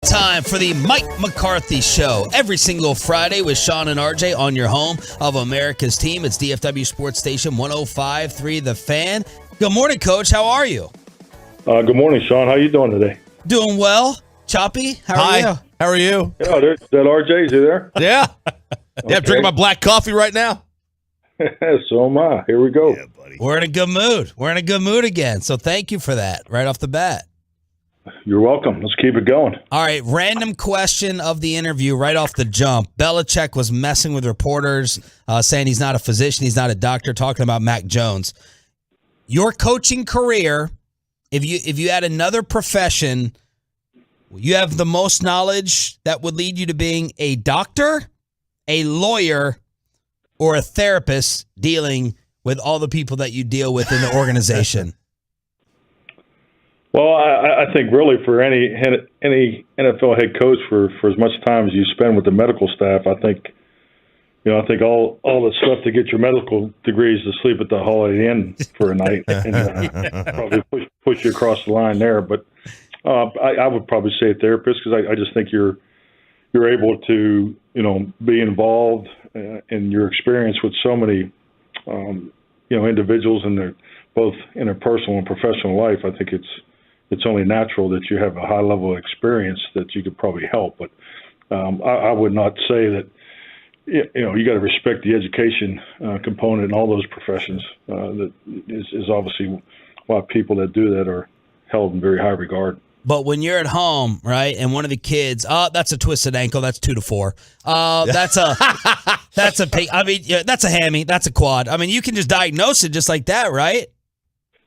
Time for the Mike McCarthy Show. Every single Friday with Sean and RJ on your home of America's team. It's DFW Sports Station 105.3 The Fan. Good morning, Coach. How are you? Good morning, Sean. How you doing today? Doing well. Choppy, how are you? How are you? Yeah, there's that RJ. Is he there? Yeah. Yeah, I'm drinking my black coffee right now. So am I. Here we go. Yeah, buddy. We're in a good mood. We're in a good mood again. So thank you for that right off the bat. You're welcome. Let's keep it going. All right, random question of the interview right off the jump. Belichick was messing with reporters, saying he's not a physician, he's not a doctor, talking about Mac Jones. Your coaching career, if you had another profession, you have the most knowledge that would lead you to being a doctor, a lawyer, or a therapist dealing with all the people that you deal with in the organization? Well, I think really for any NFL head coach, for as much time as you spend with the medical staff, I think all the stuff to get your medical degrees to sleep at the Holiday Inn for a night and probably push you across the line there. But I would probably say a therapist, because I just think you're able to be involved in your experience with so many individuals in their both interpersonal and professional life. I think it's only natural that you have a high level of experience that you could probably help. But I would not say that. You got to respect the education component in all those professions. That is obviously why people that do that are held in very high regard. But when you're at home, right, and one of the kids, that's a twisted ankle, that's 2 to 4. That's a that's a hammy, that's a quad. I mean, you can just diagnose it just like that, right?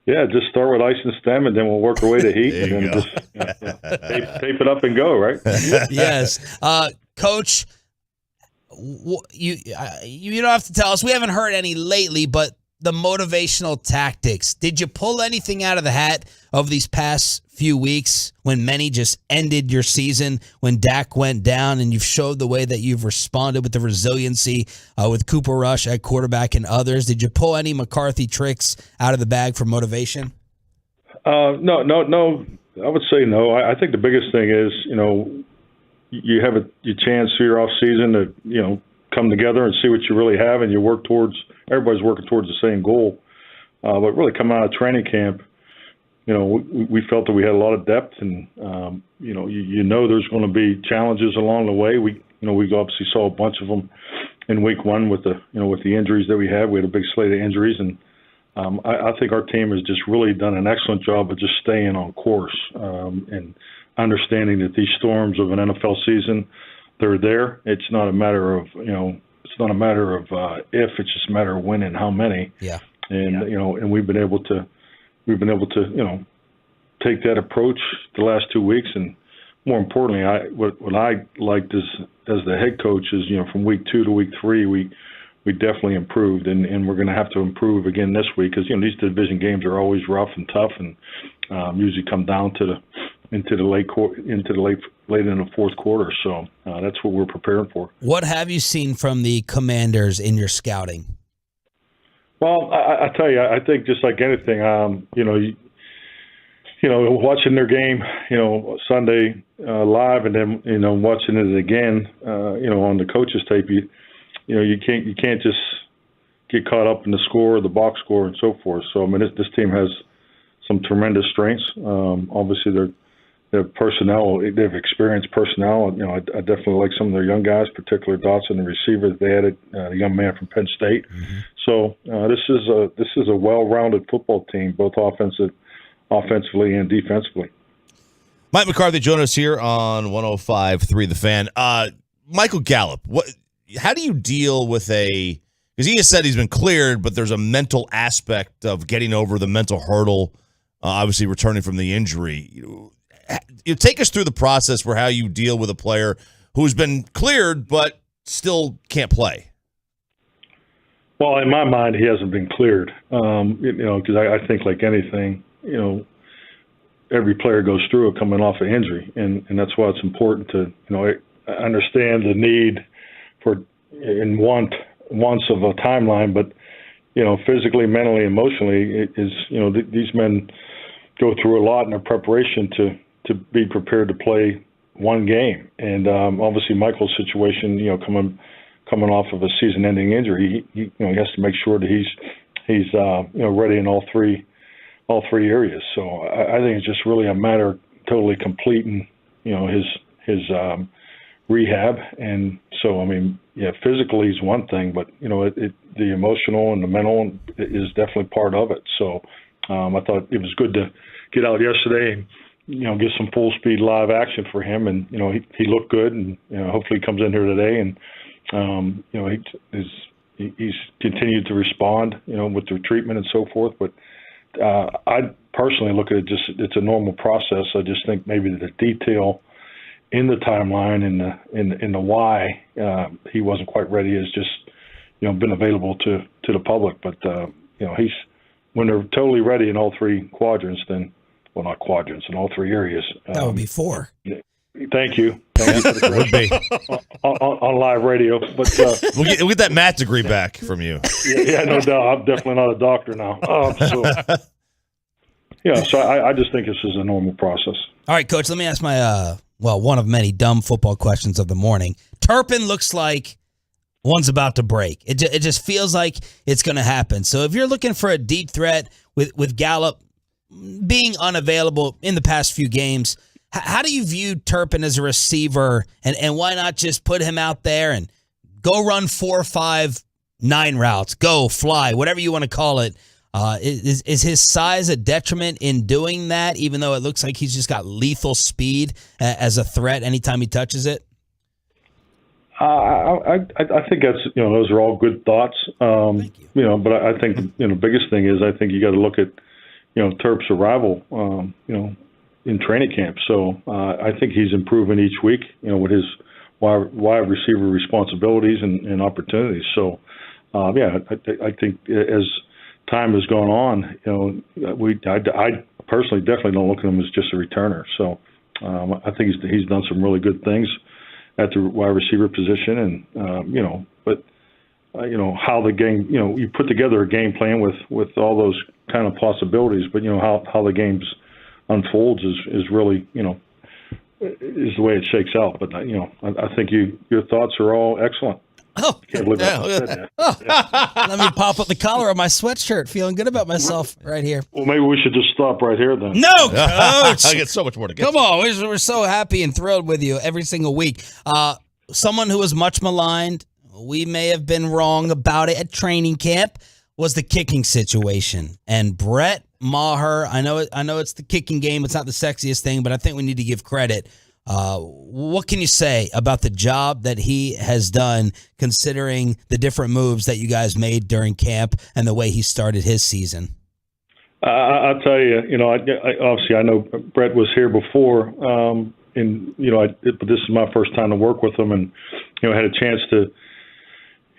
Yeah, just start with ice and stem, and then we'll work our way to heat, and then just tape it up and go, right? Yes, Coach. You don't have to tell us. We haven't heard any lately, but the motivational tactics. Did you pull anything out of the hat over these past few weeks when many just ended your season, when Dak went down, and you've showed the way that you've responded with the resiliency with Cooper Rush at quarterback and others? Did you pull any McCarthy tricks out of the bag for motivation? No. I would say no. I think the biggest thing is, you have your chance through your off season to come together and see what you really have, and you work towards. Everybody's working towards the same goal. But really, coming out of training camp, we felt that we had a lot of depth, and there's going to be challenges along the way. We obviously saw a bunch of them in week one with the injuries that we had. We had a big slate of injuries, and I think our team has just really done an excellent job of just staying on course and understanding that these storms of an NFL season, they're there. It's not a matter of if, it's just a matter of when and how many. Yeah. And and we've been able to take that approach the last 2 weeks, and more importantly, what I liked as the head coach is from week 2 to week 3 we definitely improved, and we're going to have to improve again this week, because these division games are always rough and tough, and usually come down to into the late in the fourth quarter. So that's what we're preparing for. What have you seen from the Commanders in your scouting? Well, I tell you, I think just like anything, watching their game, Sunday live, and then watching it again, on the coach's tape, you can't just get caught up in the score, the box score, and so forth. So I mean, this team has some tremendous strengths. Obviously, their personnel, they have experienced personnel. I definitely like some of their young guys, particularly Dotson, the receiver that they added, the young man from Penn State. Mm-hmm. So this is a well-rounded football team, both offensively and defensively. Mike McCarthy joining us here on 105.3 The Fan. Michael Gallup, how do you deal with because he has said he's been cleared, but there's a mental aspect of getting over the mental hurdle, obviously returning from the injury. You take us through the process for how you deal with a player who's been cleared but still can't play. Well, in my mind, he hasn't been cleared, because I think like anything, every player goes through it coming off an injury, and that's why it's important to understand the need for and wants of a timeline, but physically, mentally, emotionally, these men go through a lot in their preparation to be prepared to play one game. And obviously Michael's situation, coming off of a season-ending injury, he has to make sure that he's ready in all three areas. So I think it's just really a matter of totally completing his rehab. And so physically is one thing, but the emotional and the mental is definitely part of it. So I thought it was good to get out yesterday and get some full speed live action for him. And he looked good, and hopefully he comes in here today and he's continued to respond with the treatment and so forth. But I personally look at it it's a normal process. I just think maybe the detail in the timeline and the why he wasn't quite ready has just been available to the public. But he's, when they're totally ready in all three quadrants, then not quadrants, in all three areas. That would be four. Thank you. Thank you for the correction on live radio. But we'll get that math degree back from you. Yeah, no doubt. I'm definitely not a doctor now. So I just think this is a normal process. All right, Coach, let me ask my one of many dumb football questions of the morning. Turpin looks like one's about to break. It just feels like it's going to happen. So if you're looking for a deep threat with Gallup being unavailable in the past few games, how do you view Turpin as a receiver, and why not just put him out there and go run 4, 5, 9 routes, go fly, whatever you want to call it? Is his size a detriment in doing that, even though it looks like he's just got lethal speed as a threat anytime he touches it? I think that's those are all good thoughts. Thank you. But I think the biggest thing is I think you got to look at Terp's arrival in training camp. So I think he's improving each week with his wide receiver responsibilities and opportunities. So I think as time has gone on, I personally definitely don't look at him as just a returner. So I think he's done some really good things at the wide receiver position, and but how the game, you put together a game plan with all those kind of possibilities, but how the games unfolds is really is the way it shakes out. But I think your thoughts are all excellent. Oh, can't believe I said that. Yeah. Let me pop up the collar of my sweatshirt. Feeling good about myself right here. Well, maybe we should just stop right here then. No, Coach. I get so much more to get. Come on, we're so happy and thrilled with you every single week. Someone who was much maligned, we may have been wrong about it at training camp, was the kicking situation. And Brett Maher, I know it's the kicking game. It's not the sexiest thing, but I think we need to give credit. What can you say about the job that he has done, considering the different moves that you guys made during camp and the way he started his season? I'll tell you, obviously I know Brett was here before, but this is my first time to work with him, and I had a chance to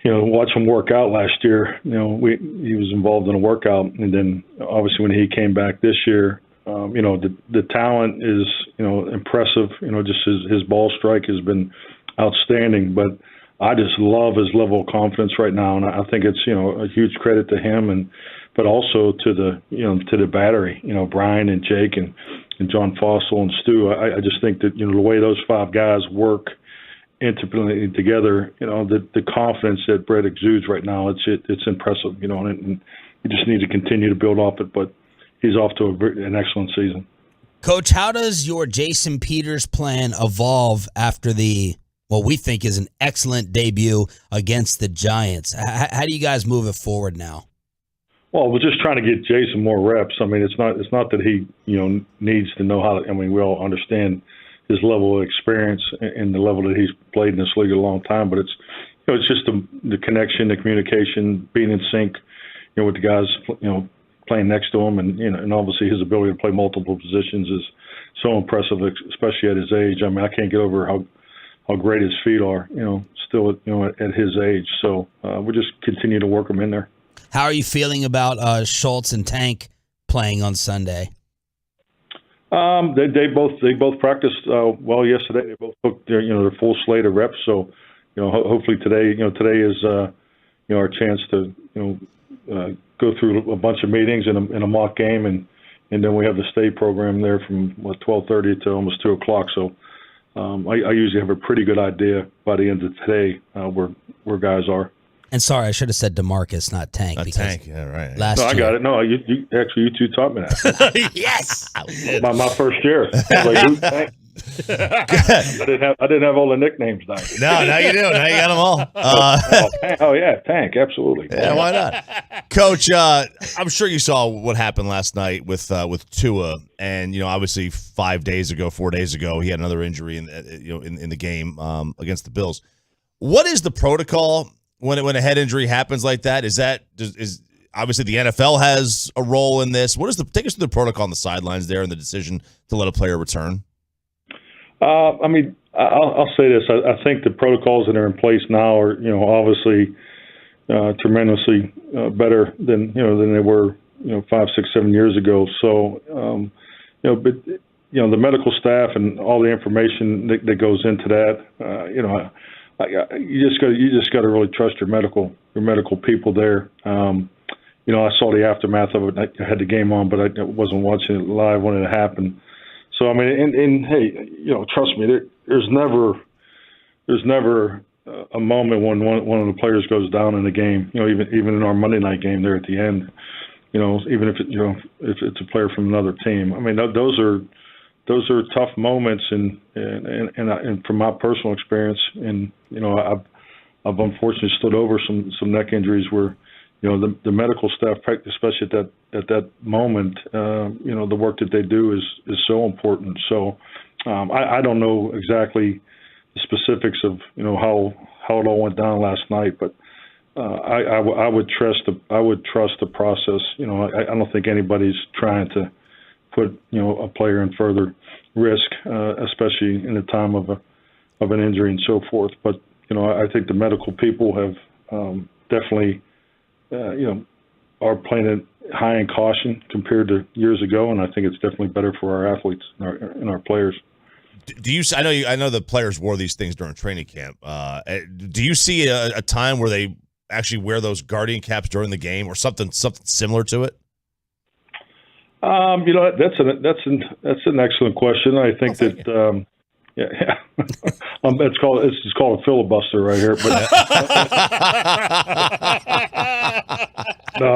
watch him work out last year. He was involved in a workout, and then obviously when he came back this year, the talent is, impressive. Just his ball strike has been outstanding, but I just love his level of confidence right now. And I think it's, a huge credit to him but also to the battery, Brian and Jake and John Fossil and Stu. I just think that, the way those 5 guys work intimately together, the confidence that Brett exudes right now, it's impressive, and you just need to continue to build off it, but he's off to an excellent season. Coach, how does your Jason Peters plan evolve after what we think is an excellent debut against the Giants? How do you guys move it forward now? Well, we're just trying to get Jason more reps. I mean, it's not that he, needs to know how to, we all understand his level of experience and the level that he's played in this league a long time, but it's just the connection, the communication, being in sync, with the guys, playing next to him, and obviously his ability to play multiple positions is so impressive, especially at his age. I mean, I can't get over how great his feet are, still at his age. So we just continue to work him in there. How are you feeling about Schultz and Tank playing on Sunday? They both practiced well yesterday. They both took their full slate of reps. So hopefully today is our chance to go through a bunch of meetings in a mock game, and then we have the state program there from 12:30 to almost 2:00. So I usually have a pretty good idea by the end of today where guys are. And sorry, I should have said Demarcus, not Tank. Tank, yeah, right. No, I got it. No, you two taught me that. Yes, my first year. I was like, who's Tank? I didn't have all the nicknames down. No, now you do. Now you got them all. Tank, absolutely. Yeah, why not, Coach? I'm sure you saw what happened last night with Tua, and obviously 4 days ago, he had another injury in the game against the Bills. What is the protocol when a head injury happens like that? Is obviously the NFL has a role in this? Take us through the protocol on the sidelines there and the decision to let a player return? I'll say this. I think the protocols that are in place now are, obviously tremendously better than they were, 5, 6, 7 years ago. So, but the medical staff and all the information that goes into that, you just got to really trust your medical people there. I saw the aftermath of it. I had the game on, but I wasn't watching it live when it happened. So and hey, trust me, there's never a moment when one of the players goes down in the game. Even in our Monday night game there at the end, even if it's a player from another team. Those are tough moments, and from my personal experience, and I've unfortunately stood over some neck injuries where the medical staff, especially at that moment, the work that they do is so important. So I don't know exactly the specifics of how it all went down last night, but I would trust the process. I don't think anybody's trying to put a player in further risk, especially in the time of an injury and so forth. But I think the medical people have definitely are playing it high in caution compared to years ago, and I think it's definitely better for our athletes and our players. Do you? I know the players wore these things during training camp. Do you see a time where they actually wear those guardian caps during the game, or something similar to it? That's an excellent question. I think that. It's called a filibuster right here. But no,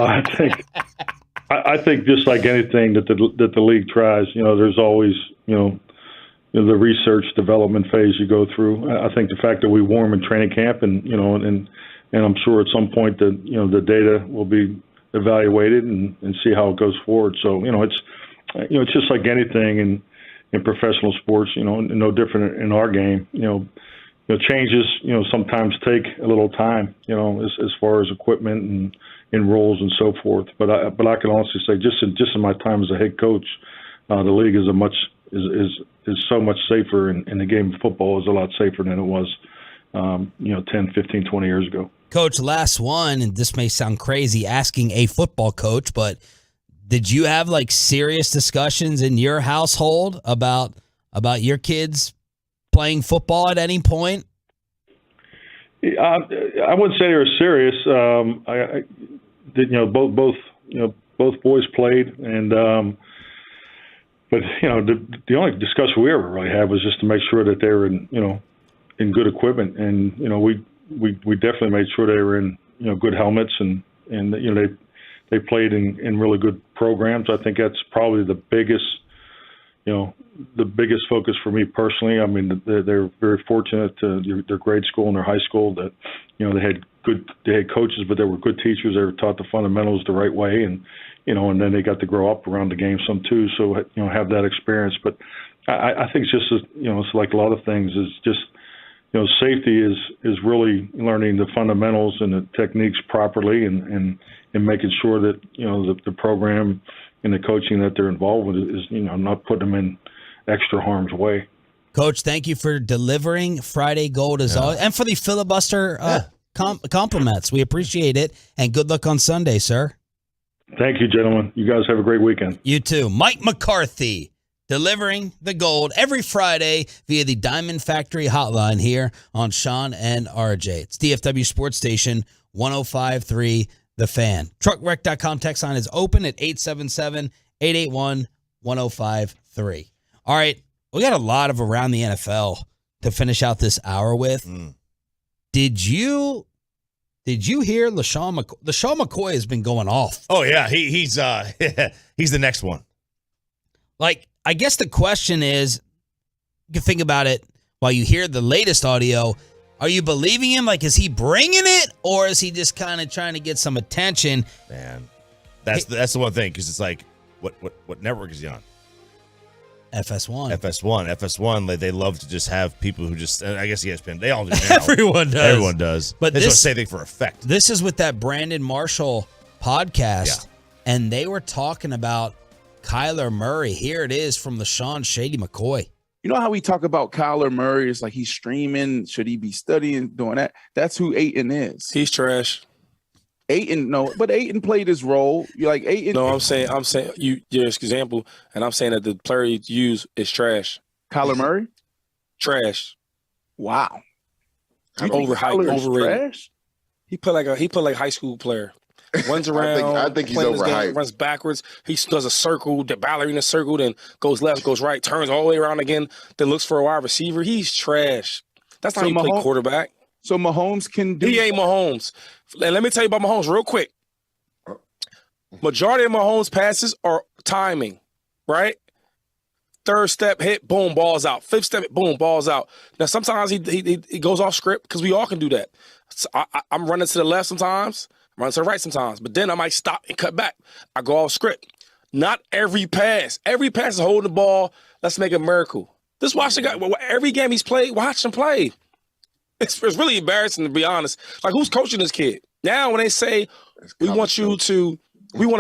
I think just like anything that the league tries, there's always the research development phase you go through. I think the fact that we wore them in training camp, and I'm sure at some point that the data will be evaluated and see how it goes forward. So it's just like anything in professional sports, no different in our game. Changes, sometimes take a little time, as far as equipment and roles and so forth. But I can honestly say, just in my time as a head coach, the league is so much safer, and the game of football is a lot safer than it was, 10, 15, 20 years ago. Coach, last one, and this may sound crazy asking a football coach, but did you have serious discussions in your household about your kids playing football at any point? I wouldn't say they were serious. Both boys played, and but the only discussion we ever really had was just to make sure that they were in good equipment, and we definitely made sure they were in good helmets, and they played in really good programs. I think that's probably the biggest focus for me personally. They're very fortunate to their grade school and their high school that they had coaches, but they were good teachers. They were taught the fundamentals the right way, and then they got to grow up around the game some too. So have that experience. But I think it's just it's like a lot of things. Is just safety is really learning the fundamentals and the techniques properly, and making sure that the program and the coaching that they're involved with is not putting them in extra harm's way. Coach, thank you for delivering Friday Gold as always, and for the filibuster compliments. We appreciate it, and good luck on Sunday, sir. Thank you, gentlemen. You guys have a great weekend. You too. Mike McCarthy, delivering the gold every Friday via the Diamond Factory hotline here on Sean and RJ. It's DFW Sports Station 105.3 The Fan. Truckwreck.com text line is open at 877-881-1053. All right, we got a lot of around the NFL to finish out this hour with. Did you hear LaShawn McCoy? LaShawn McCoy has been going off. Oh yeah, he's he's the next one. Like, I guess the question is, you can think about it while you hear the latest audio. Are you believing him? Like, is he bringing it, or is he just kind of trying to get some attention? Man, that's the one thing, because it's like, what network is he on? FS1. FS1. They love to just have people who just, I guess ESPN, they all do now. Everyone does. But this is the same thing for effect. This is with that Brandon Marshall podcast, and they were talking about Kyler Murray. Here it is from LaShawn Shady McCoy. You know how we talk about Kyler Murray? It's like he's streaming. Should he be studying, doing that? That's who Ayton is. He's trash. Ayton, no, but Ayton played his role. You're like Ayton. No, I'm saying your example, and I'm saying that the player you use is trash. Kyler Murray? Trash. Wow. Overhyped, overrated. Trash? He played like a high school player. Runs around. I think he's overhyped. Runs backwards. He does a circle, the ballerina circle, then goes left, goes right, turns all the way around again, then looks for a wide receiver. He's trash. That's not how you play quarterback. So Mahomes can do. He ain't Mahomes. And let me tell you about Mahomes real quick. Majority of Mahomes' passes are timing, right? Third step hit, boom, ball's out. Fifth step, boom, ball's out. Now, sometimes he goes off script because we all can do that. So I'm running to the left sometimes, I'm running to the right sometimes, but then I might stop and cut back. I go off script. Not every pass. Every pass is holding the ball. Let's make a miracle. Just watch the guy. Every game he's played, watch him play. It's really embarrassing, to be honest. Like, who's coaching this kid? Now, when they say, we want to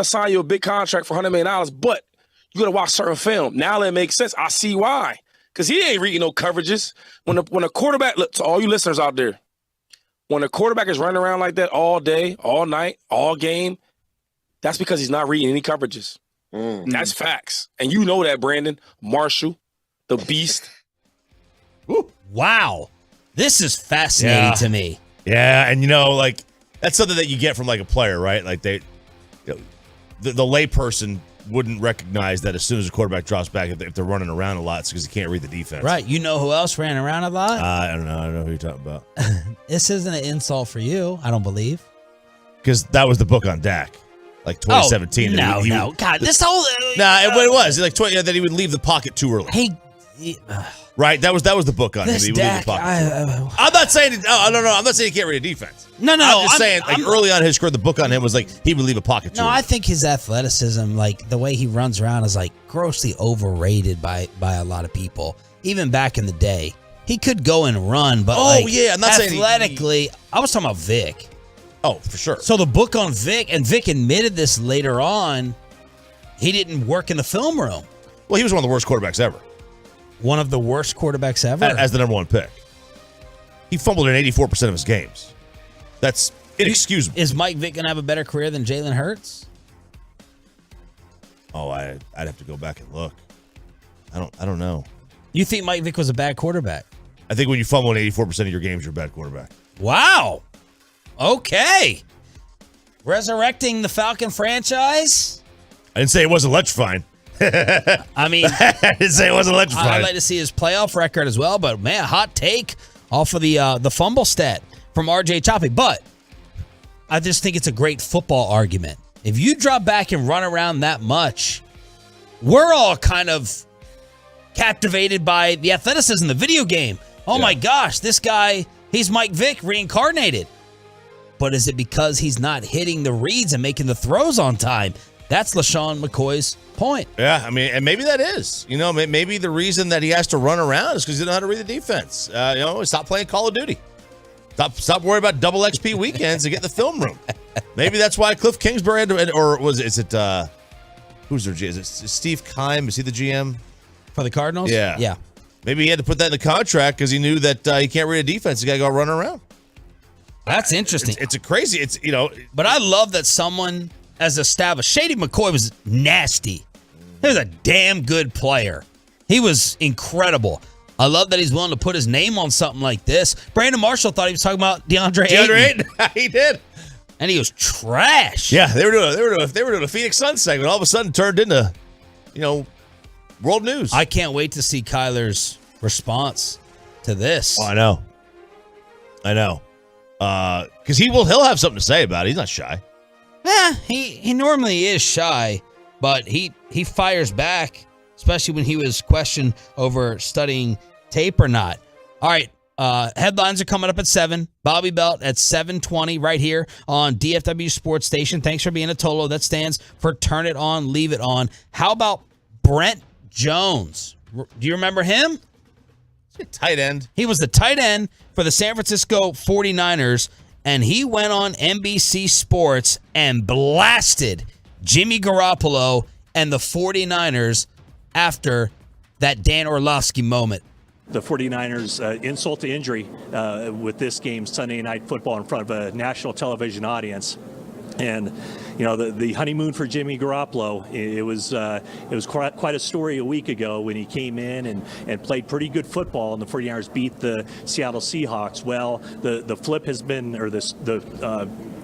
sign you a big contract for $100 million, but you got to watch certain film. Now that makes sense. I see why. Because he ain't reading no coverages. When a quarterback, look, to all you listeners out there, when a quarterback is running around like that all day, all night, all game, that's because he's not reading any coverages. That's facts. And you know that, Brandon Marshall, the beast. Wow. This is fascinating to me. Yeah, and like, that's something that you get from like a player, right? Like the layperson wouldn't recognize that as soon as a quarterback drops back, if they're running around a lot, it's because he can't read the defense. Right. You know who else ran around a lot? I don't know who you're talking about. This isn't an insult for you, I don't believe. Because that was the book on Dak, like 2017. No. God, this whole... it was. Like that he would leave the pocket too early. Right, that was the book on him. He would leave the pocket. I'm not saying I'm not saying he can't read a defense. No. I'm just saying, early on in his career, the book on him was like he would leave a pocket too early. I think his athleticism, like the way he runs around, is like grossly overrated by a lot of people. Even back in the day, he could go and run, but I'm not saying athletically. I was talking about Vic. Oh, for sure. So the book on Vic, and Vic admitted this later on, he didn't work in the film room. Well, he was one of the worst quarterbacks ever. One of the worst quarterbacks ever? As the number one pick. He fumbled in 84% of his games. That's inexcusable. Is Mike Vick going to have a better career than Jalen Hurts? Oh, I'd have to go back and look. I don't know. You think Mike Vick was a bad quarterback? I think when you fumble in 84% of your games, you're a bad quarterback. Wow. Okay. Resurrecting the Falcon franchise? I didn't say it wasn't electrifying. I mean, I didn't say it wasn't electrifying. I'd like to see his playoff record as well, but man, hot take off of the fumble stat from RJ Choppy. But I just think it's a great football argument. If you drop back and run around that much, we're all kind of captivated by the athleticism, the video game. Oh my gosh, this guy, he's Mike Vick reincarnated. But is it because he's not hitting the reads and making the throws on time? That's LaShawn McCoy's point. Yeah, I mean, and maybe that is. Maybe the reason that he has to run around is because he doesn't know how to read the defense. Stop playing Call of Duty. Stop worrying about double XP weekends and get in the film room. Maybe that's why Cliff Kingsbury had to, or who's their GM? Is it Steve Keim? Is he the GM? For the Cardinals? Yeah. Maybe he had to put that in the contract because he knew that he can't read a defense. He got to go run around. That's interesting. It's a crazy, But I love that someone as established. Shady McCoy was nasty. He was a damn good player. He was incredible. I love that he's willing to put his name on something like this. Brandon Marshall thought he was talking about DeAndre Ayton. He did. And he was trash. Yeah, they were doing a Phoenix Suns segment. All of a sudden turned into, world news. I can't wait to see Kyler's response to this. Oh, I know. Because he'll have something to say about it. He's not shy. Yeah, he normally is shy, but he fires back, especially when he was questioned over studying tape or not. All right, headlines are coming up at 7. Bobby Belt at 7:20 right here on DFW Sports Station. Thanks for being a Tolo. That stands for Turn It On, Leave It On. How about Brent Jones? Do you remember him? Tight end. He was the tight end for the San Francisco 49ers, and he went on NBC Sports and blasted Jimmy Garoppolo and the 49ers after that Dan Orlovsky moment. The 49ers insult to injury with this game, Sunday Night Football, in front of a national television audience. And, you know, the honeymoon for Jimmy Garoppolo, it was quite a story a week ago when he came in and played pretty good football, and the 49ers beat the Seattle Seahawks. Well, the flip has been, or the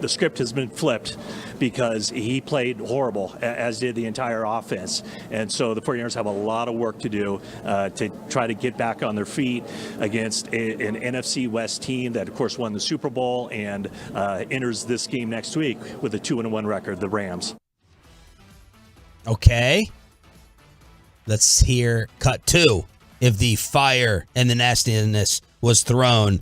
script has been flipped because he played horrible, as did the entire offense. And so the 49ers have a lot of work to do to try to get back on their feet against an NFC West team that, of course, won the Super Bowl and enters this game next week with a 2-1 record, the Rams. Okay. Let's hear cut 2 if the fire and the nastiness was thrown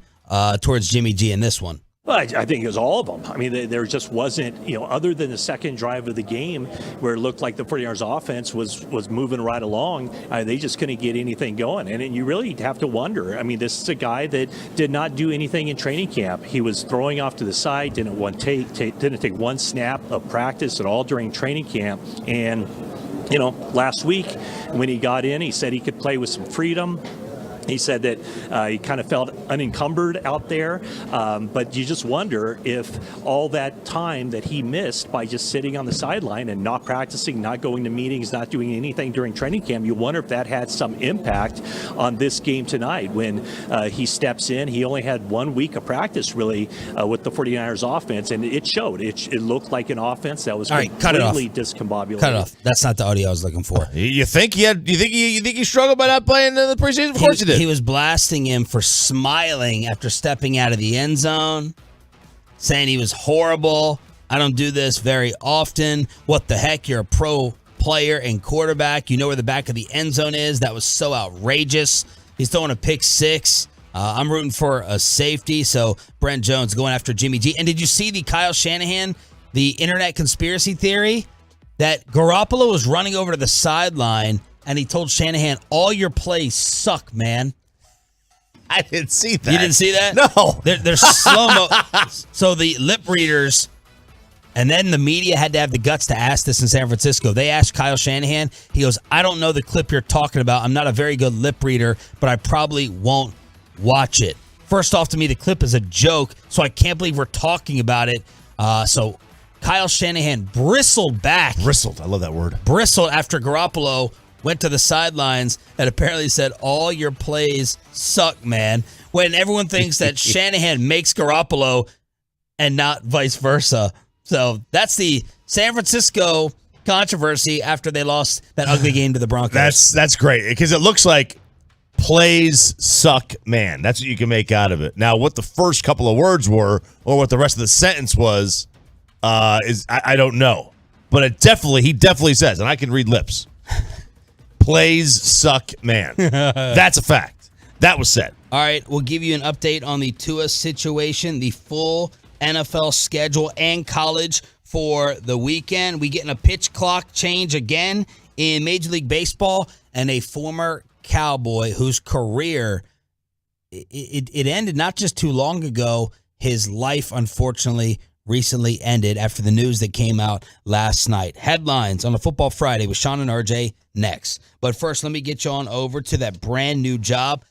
towards Jimmy G in this one. Well, I think it was all of them. I mean, there just wasn't, other than the second drive of the game where it looked like the 49ers offense was moving right along, they just couldn't get anything going. And you really have to wonder. I mean, this is a guy that did not do anything in training camp. He was throwing off to the side, didn't take one snap of practice at all during training camp. And, last week when he got in, he said he could play with some freedom. He said that he kind of felt unencumbered out there, but you just wonder if all that time that he missed by just sitting on the sideline and not practicing, not going to meetings, not doing anything during training camp, you wonder if that had some impact on this game tonight when he steps in. He only had 1 week of practice, really, with the 49ers offense, and it showed. It looked like an offense that was completely discombobulated. Cut it off. That's not the audio I was looking for. You think he struggled by not playing in the preseason? Of course he did. He was blasting him for smiling after stepping out of the end zone, saying he was horrible. I don't do this very often. What the heck? You're a pro player and quarterback. You know where the back of the end zone is. That was so outrageous. He's throwing a pick 6. I'm rooting for a safety. So Brent Jones going after Jimmy G. And did you see the Kyle Shanahan, the internet conspiracy theory that Garoppolo was running over to the sideline and he told Shanahan, all your plays suck, man. I didn't see that. You didn't see that? No. There's slow-mo. So the lip readers, and then the media had to have the guts to ask this in San Francisco. They asked Kyle Shanahan. He goes, I don't know the clip you're talking about. I'm not a very good lip reader, but I probably won't watch it. First off, to me, the clip is a joke, so I can't believe we're talking about it. So Kyle Shanahan bristled back. Bristled. I love that word. Bristled after Garoppolo went to the sidelines and apparently said, all your plays suck, man. When everyone thinks that Shanahan makes Garoppolo and not vice versa. So that's the San Francisco controversy after they lost that ugly game to the Broncos. That's great because it looks like plays suck, man. That's what you can make out of it. Now, what the first couple of words were or what the rest of the sentence was is I don't know. But he definitely says, and I can read lips. Plays suck, man. That's a fact. That was said. All right, we'll give you an update on the Tua situation, the full NFL schedule and college for the weekend. We getting a pitch clock change again in Major League Baseball, and a former Cowboy whose career, it ended not just too long ago. His life, unfortunately, recently ended after the news that came out last night. Headlines on a Football Friday with Sean and RJ next. But first, let me get you on over to that brand new job.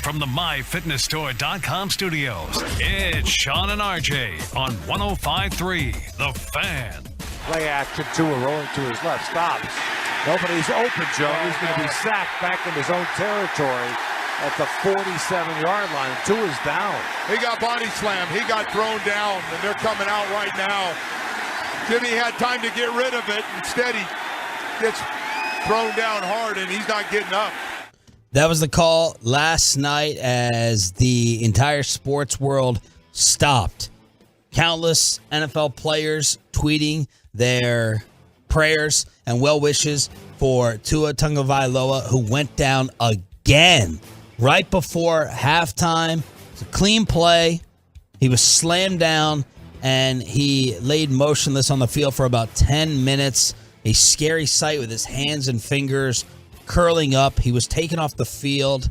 From the MyFitnessStore.com studios, it's Sean and RJ on 105.3 The Fan. Play action, Tua rolling to his left, stops. Nobody's open, Joe. He's going to be sacked back in his own territory at the 47-yard line. Tua's down. He got body slammed. He got thrown down, and they're coming out right now. Jimmy had time to get rid of it. Instead, he gets thrown down hard, and he's not getting up. That was the call last night as the entire sports world stopped. Countless NFL players tweeting their prayers and well wishes for Tua Tagovailoa, who went down again right before halftime. It's a clean play. He was slammed down, and he laid motionless on the field for about 10 minutes. A scary sight with his hands and fingers curling up. He was taken off the field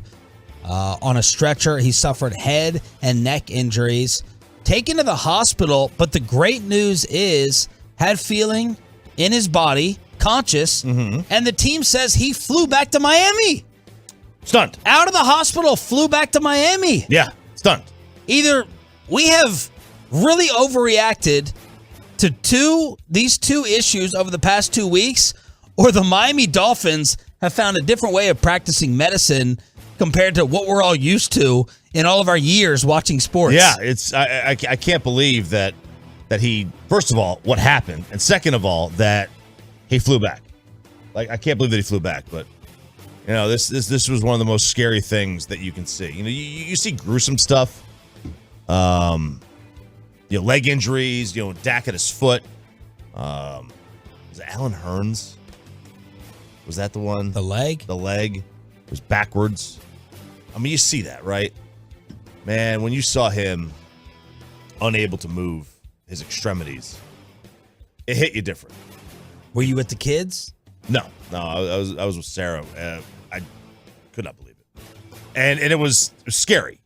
on a stretcher. He suffered head and neck injuries. Taken to the hospital, but the great news is had feeling in his body, conscious, and the team says he flew back to Miami. Stunned. Out of the hospital, flew back to Miami. Yeah, stunned. Either we have really overreacted to these two issues over the past 2 weeks, or the Miami Dolphins have found a different way of practicing medicine compared to what we're all used to in all of our years watching sports. Yeah, it's I can't believe that he, first of all, what happened, and second of all, that he flew back. Like, I can't believe that he flew back, but you know, this was one of the most scary things that you can see. You know, you see gruesome stuff. Leg injuries, Dak at his foot. Was it Alan Hearns? Was that the one? The leg? The leg was backwards. I mean, you see that, right? Man, when you saw him unable to move his extremities, it hit you different. Were you with the kids? No, I was with Sarah. I could not believe it, and it was scary.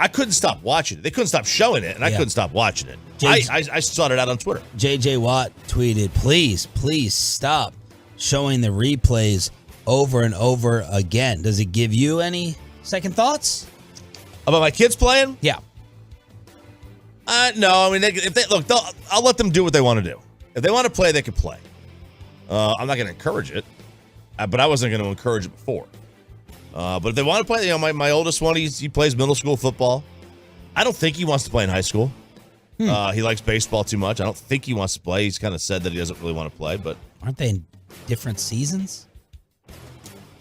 I couldn't stop watching it. They couldn't stop showing it, and I couldn't stop watching it. I sought it out on Twitter. JJ Watt tweeted, please stop showing the replays over and over again. Does it give you any second thoughts? About my kids playing? Yeah. No, I mean, if they look, I'll let them do what they want to do. If they want to play, they can play. I'm not going to encourage it, but I wasn't going to encourage it before. But if they want to play, my oldest one, he plays middle school football. I don't think he wants to play in high school. He likes baseball too much. I don't think he wants to play. He's kind of said that he doesn't really want to play, but aren't they in different seasons?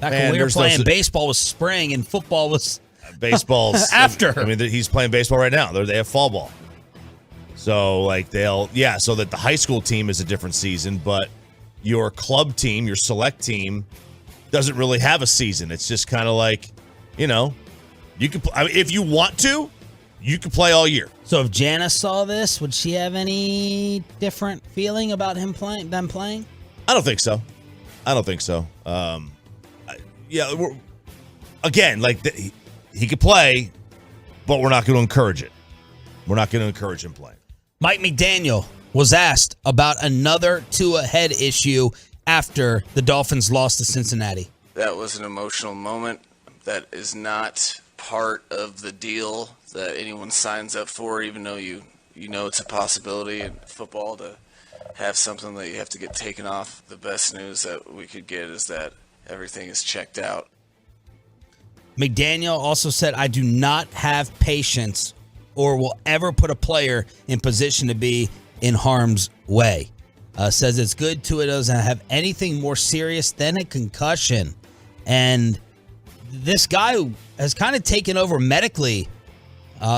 Back when we were playing, baseball was spring and football was baseball's after. I mean, he's playing baseball right now. They have fall ball. So so that the high school team is a different season, but your club team, your select team, doesn't really have a season. It's just kind of like, you can. If you want to, you can play all year. So if Janice saw this, would she have any different feeling about them playing? I don't think so. He could play, but we're not going to encourage it. We're not going to encourage him playing. Mike McDaniel was asked about another Tua head issue after the Dolphins lost to Cincinnati. That was an emotional moment. That is not part of the deal that anyone signs up for, even though you know it's a possibility in football to have something that you have to get taken off. The best news that we could get is that everything is checked out. McDaniel also said, I do not have patience or will ever put a player in position to be in harm's way. Says it's good Tua doesn't have anything more serious than a concussion. And this guy who has kind of taken over medically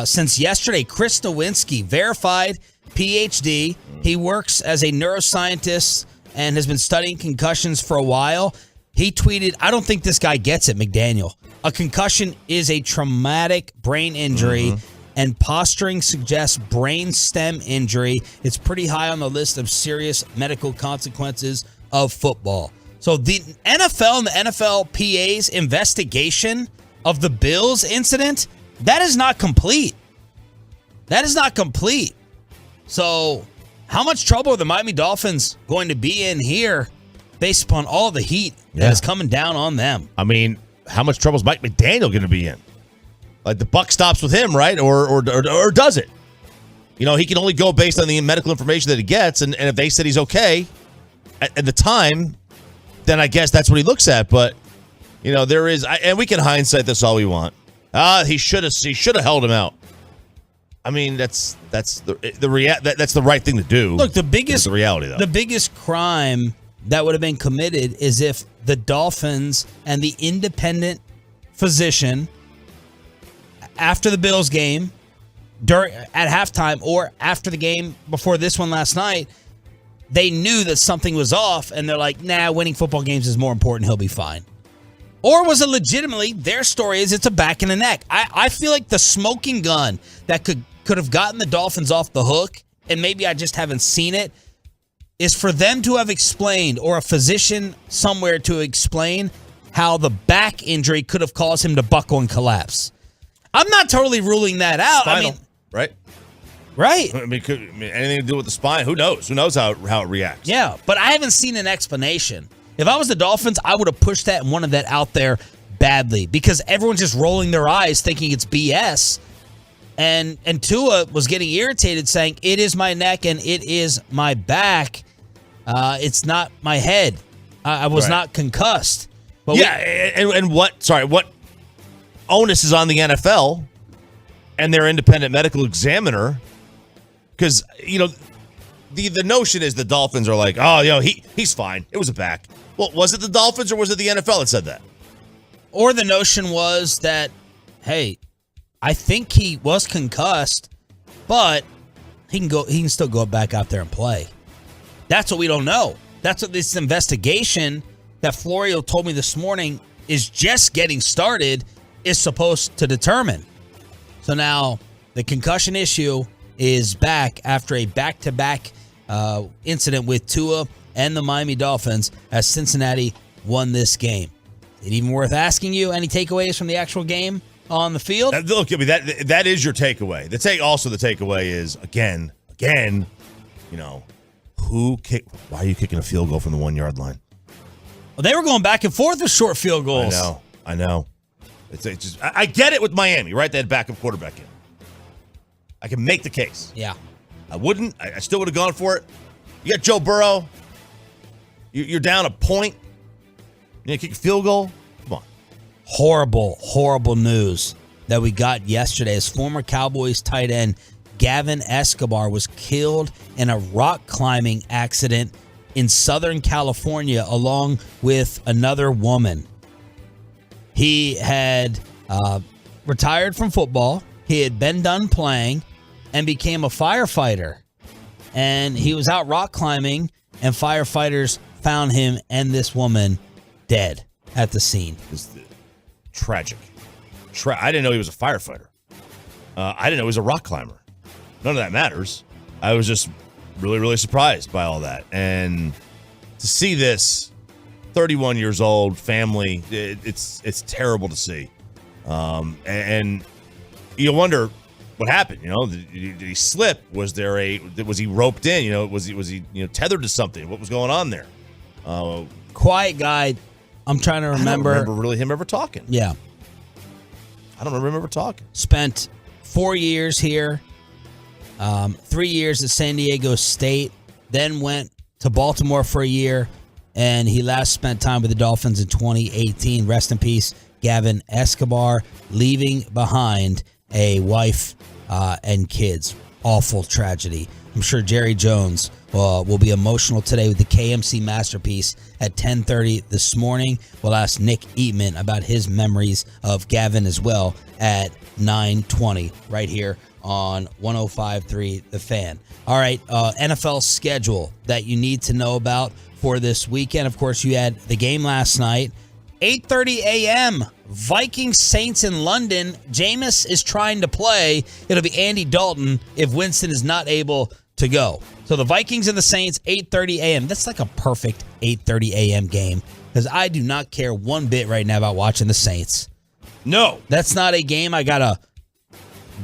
since yesterday, Chris Nowinski, verified PhD. He works as a neuroscientist and has been studying concussions for a while. He tweeted, I don't think this guy gets it, McDaniel. A concussion is a traumatic brain injury, and posturing suggests brain stem injury. It's pretty high on the list of serious medical consequences of football. So the NFL and the NFLPA's investigation of the Bills incident, that is not complete. So how much trouble are the Miami Dolphins going to be in here based upon all the heat that is coming down on them? I mean, how much trouble is Mike McDaniel going to be in? Like, the buck stops with him, right? Or does it? You know, he can only go based on the medical information that he gets, and if they said he's okay at the time, then I guess that's what he looks at. But, you know, there is, and we can hindsight this all we want. He should have held him out. I mean, that's the right thing to do. Look, the reality, though. The biggest crime that would have been committed is if the Dolphins and the independent physician after the Bills game, at halftime, or after the game before this one last night, they knew that something was off, and they're like, nah, winning football games is more important. He'll be fine. Or was it legitimately, their story is it's a back and a neck? I feel like the smoking gun that could have gotten the Dolphins off the hook, and maybe I just haven't seen it, is for them to have explained, or a physician somewhere to explain, how the back injury could have caused him to buckle and collapse. I'm not totally ruling that out. Spinal, I mean, right? Right. I mean, anything to do with the spine, who knows? Who knows how it reacts? Yeah, but I haven't seen an explanation. If I was the Dolphins, I would have pushed that and wanted that out there badly, because everyone's just rolling their eyes thinking it's BS. And Tua was getting irritated saying, it is my neck and it is my back. It's not my head. I was not concussed. But and what onus is on the NFL and their independent medical examiner? Because, you know, the notion is the Dolphins are like, oh, you know, he's fine. It was a back. Well, was it the Dolphins or was it the NFL that said that? Or the notion was that, hey, I think he was concussed, but he can still go back out there and play. That's what we don't know. That's what this investigation that Florio told me this morning is just getting started is supposed to determine. So now the concussion issue is back after a back-to-back incident with Tua and the Miami Dolphins as Cincinnati won this game. Is it even worth asking you any takeaways from the actual game on the field? Look, I mean, that is your takeaway. The takeaway is, again, you know, why are you kicking a field goal from the 1 yard line? Well, they were going back and forth with short field goals. I know. It's just, I get it with Miami, right? They had backup quarterback in. I can make the case. Yeah. I wouldn't. I still would have gone for it. You got Joe Burrow. You're down a point. You kick a field goal. Come on. Horrible news that we got yesterday as former Cowboys tight end Gavin Escobar was killed in a rock climbing accident in Southern California along with another woman. He had retired from football. He had been done playing and became a firefighter. And he was out rock climbing, and firefighters found him and this woman dead at the scene. It's tragic. I didn't know he was a firefighter. I didn't know he was a rock climber. None of that matters. I was just really, really surprised by all that. And to see this, 31 years old, family, it's terrible to see. And you wonder what happened. You know, did he slip? Was he roped in? You know, was he tethered to something? What was going on there? Quiet guy. I'm trying to remember. I don't remember really him ever talking. Yeah. I don't remember him ever talking. Spent 4 years here, 3 years at San Diego State, then went to Baltimore for a year, and he last spent time with the Dolphins in 2018. Rest in peace, Gavin Escobar, leaving behind a wife and kids. Awful tragedy. I'm sure Jerry Jones will be emotional today with the KMC Masterpiece at 10:30 this morning. We'll ask Nick Eatman about his memories of Gavin as well at 9:20 right here on 105.3 The Fan. All right, NFL schedule that you need to know about for this weekend. Of course, you had the game last night. 8:30 a.m. Vikings Saints in London. Jameis is trying to play. It'll be Andy Dalton if Winston is not able to go. So the Vikings and the Saints, 8:30 a.m. That's like a perfect 8:30 a.m. game because I do not care one bit right now about watching the Saints. No. That's not a game I got to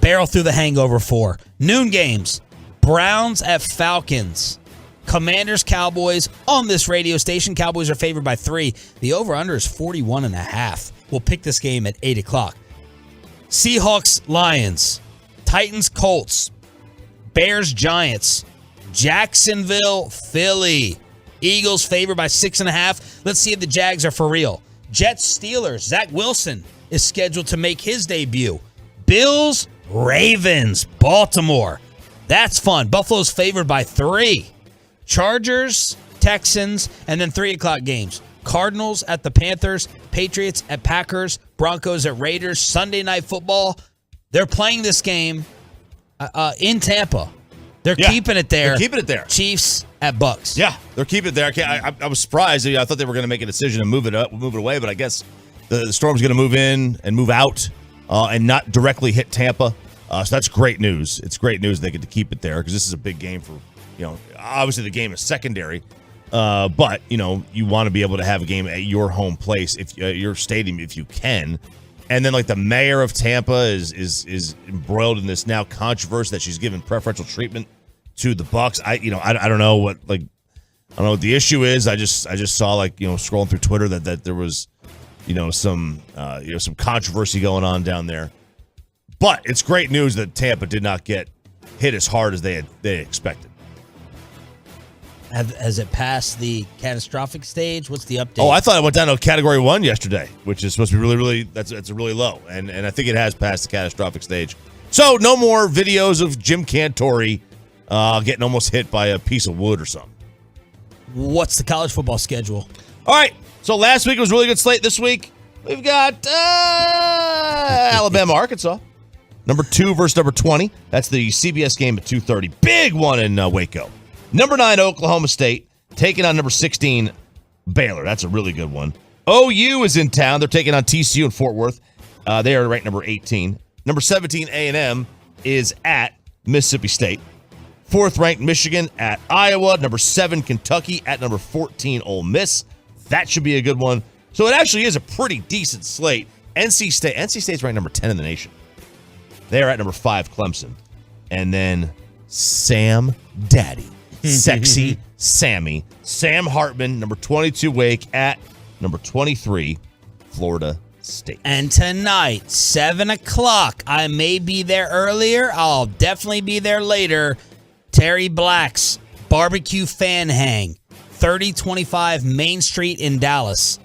barrel through the hangover for. Noon games. Browns at Falcons. Commanders, Cowboys on this radio station. Cowboys are favored by 3. The over-under is 41.5. We'll pick this game at 8 o'clock. Seahawks, Lions, Titans, Colts, Bears, Giants, Jacksonville, Philly, Eagles favored by 6.5. Let's see if the Jags are for real. Jets, Steelers, Zach Wilson is scheduled to make his debut. Bills, Ravens, Baltimore. That's fun. Buffalo's favored by 3. Chargers, Texans, and then 3 o'clock games. Cardinals at the Panthers, Patriots at Packers, Broncos at Raiders, Sunday Night Football. They're playing this game in Tampa. They're keeping it there. They're keeping it there. Chiefs at Bucks. Yeah, they're keeping it there. I was surprised. I thought they were going to make a decision and move it away, but I guess the Storm's going to move in and move out and not directly hit Tampa. So that's great news. It's great news they get to keep it there because this is a big game for, obviously the game is secondary. But, you want to be able to have a game at your home place, if your stadium, if you can. And then, the mayor of Tampa is embroiled in this now controversy that she's given preferential treatment to the Bucks. I don't know what the issue is. I just saw scrolling through Twitter that there was some controversy going on down there. But it's great news that Tampa did not get hit as hard as they expected. Has it passed the catastrophic stage? What's the update? Oh, I thought it went down to Category 1 yesterday, which is supposed to be really, that's really low. And I think it has passed the catastrophic stage. So no more videos of Jim Cantori getting almost hit by a piece of wood or something. What's the college football schedule? All right. So last week was a really good slate. This week, we've got Alabama, Arkansas. Number 2 versus number 20. That's the CBS game at 2:30. Big one in Waco. Number 9, Oklahoma State, taking on number 16, Baylor. That's a really good one. OU is in town. They're taking on TCU in Fort Worth. They are ranked number 18. Number 17, A&M, is at Mississippi State. 4th ranked Michigan at Iowa. Number 7, Kentucky at number 14, Ole Miss. That should be a good one. So it actually is a pretty decent slate. NC State's ranked number 10 in the nation. They are at number 5, Clemson. And then Sam Daddy. Sexy Sammy. Sam Hartman, number 22, Wake, at number 23, Florida State. And tonight, 7 o'clock, I may be there earlier. I'll definitely be there later. Terry Black's Barbecue Fan Hang, 3025 Main Street in Dallas.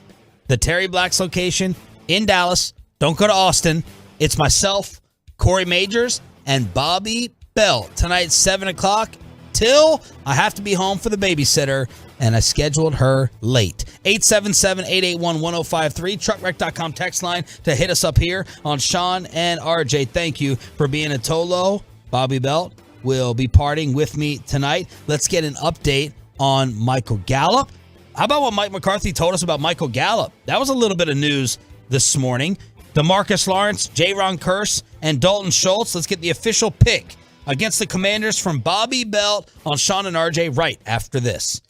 The Terry Black's location in Dallas. Don't go to Austin. It's myself, Corey Majors, and Bobby Bell. Tonight, 7 o'clock. Till I have to be home for the babysitter, and I scheduled her late. 877-881-1053, truckwreck.com text line to hit us up here on Sean and RJ. Thank you for being a Tolo. Bobby Belt will be partying with me tonight. Let's get an update on Michael Gallup. How about what Mike McCarthy told us about Michael Gallup? That was a little bit of news this morning. Demarcus Lawrence, J-Ron Kearse, and Dalton Schultz. Let's get the official pick against the Commanders from Bobby Belt on Sean and RJ right after this.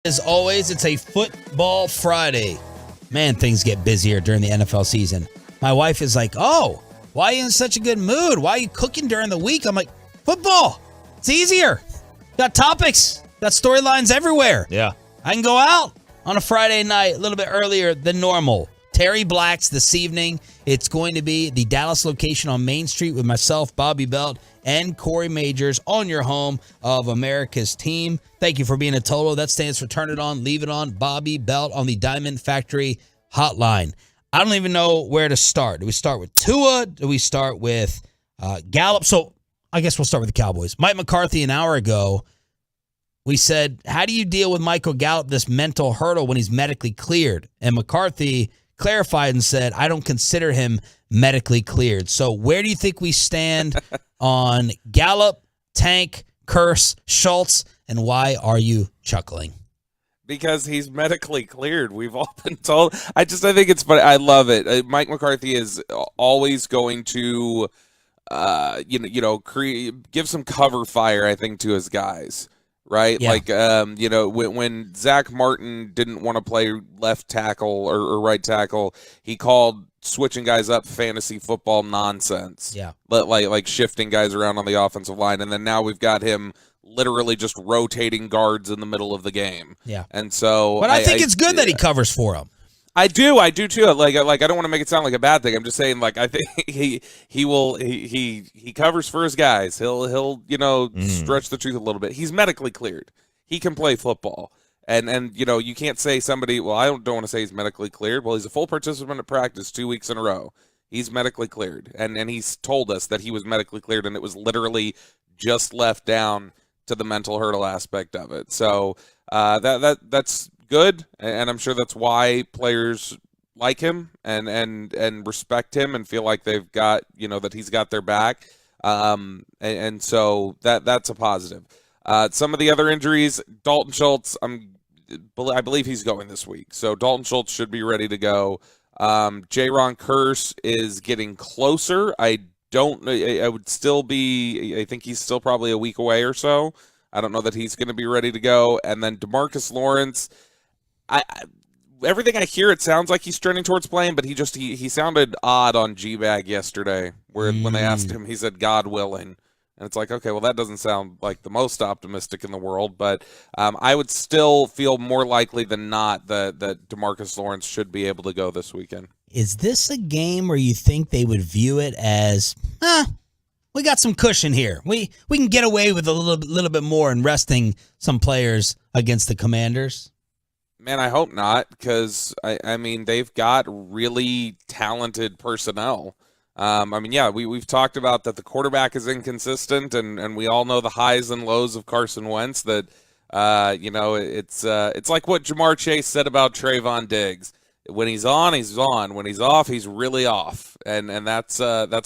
As always, it's a football Friday. Man, things get busier during the NFL season. My wife is like, oh, why are you in such a good mood? Why are you cooking during the week? I'm like, football. It's easier. Got topics. Got storylines everywhere. Yeah. I can go out on a Friday night a little bit earlier than normal. Terry Black's this evening. It's going to be the Dallas location on Main Street with myself, Bobby Belt, and Corey Majors on your home of America's team. Thank you for being a total. That stands for Turn It On, Leave It On. Bobby Belt on the Diamond Factory hotline. I don't even know where to start. Do we start with Tua? Do we start with Gallup? So I guess we'll start with the Cowboys. Mike McCarthy, an hour ago, we said, how do you deal with Michael Gallup, this mental hurdle, when he's medically cleared? And McCarthy clarified and said, I don't consider him medically cleared. So where do you think we stand on Gallup, Tank, Curse, Schultz, and why are you chuckling? Because he's medically cleared. We've all been told. I think it's funny. I love it. Mike McCarthy is always going to, give some cover fire, I think, to his guys. Right? Yeah. Like, when Zach Martin didn't want to play left tackle or right tackle, he called switching guys up fantasy football nonsense. Yeah. Like shifting guys around on the offensive line. And then now we've got him literally just rotating guards in the middle of the game. Yeah. And so. But I think it's good that he covers for him. I do too. Like I don't want to make it sound like a bad thing. I'm just saying, like, I think he covers for his guys. He'll stretch the truth a little bit. He's medically cleared. He can play football. And you can't say somebody, well, I don't want to say he's medically cleared. Well, he's a full participant at practice 2 weeks in a row. He's medically cleared. And he's told us that he was medically cleared, and it was literally just left down to the mental hurdle aspect of it. So that's good, and I'm sure that's why players like him and respect him and feel like they've got, that he's got their back. And so that's a positive. Some of the other injuries, Dalton Schultz, I believe he's going this week. So Dalton Schultz should be ready to go. J-Ron Curse is getting closer. I would still be, I think he's still probably a week away or so. I don't know that he's going to be ready to go. And then Demarcus Lawrence, everything I hear, it sounds like he's trending towards playing, but he sounded odd on G-Bag yesterday, when they asked him, he said, God willing. And it's like, okay, well, that doesn't sound like the most optimistic in the world, but I would still feel more likely than not that Demarcus Lawrence should be able to go this weekend. Is this a game where you think they would view it as, we got some cushion here. We can get away with a little bit more in resting some players against the Commanders? Man, I hope not, because, I mean, they've got really talented personnel. We've talked about that the quarterback is inconsistent, and we all know the highs and lows of Carson Wentz, that, it's like what Jamar Chase said about Trayvon Diggs. When he's on, he's on. When he's off, he's really off. And that's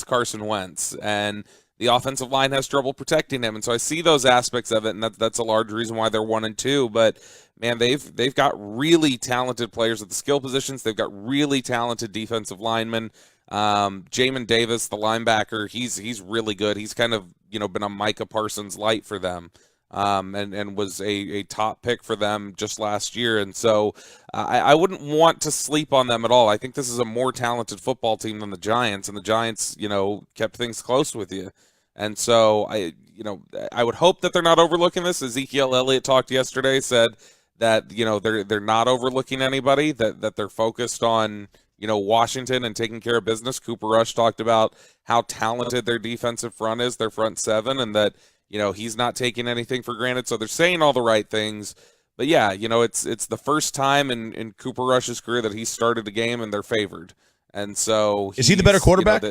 Carson Wentz. And, the offensive line has trouble protecting him. And so I see those aspects of it, and that's a large reason why they're 1-2. But man, they've got really talented players at the skill positions. They've got really talented defensive linemen. Jamin Davis, the linebacker, he's really good. He's kind of been a Micah Parsons light for them. And was a top pick for them just last year. And so I wouldn't want to sleep on them at all. I think this is a more talented football team than the Giants, and the Giants, kept things close with you. And so I would hope that they're not overlooking this. Ezekiel Elliott talked yesterday, said that, they're not overlooking anybody, that they're focused on, Washington and taking care of business. Cooper Rush talked about how talented their defensive front is, their front seven, and that, he's not taking anything for granted. So they're saying all the right things. But yeah, it's the first time in Cooper Rush's career that he started a game and they're favored. And so is he the better quarterback?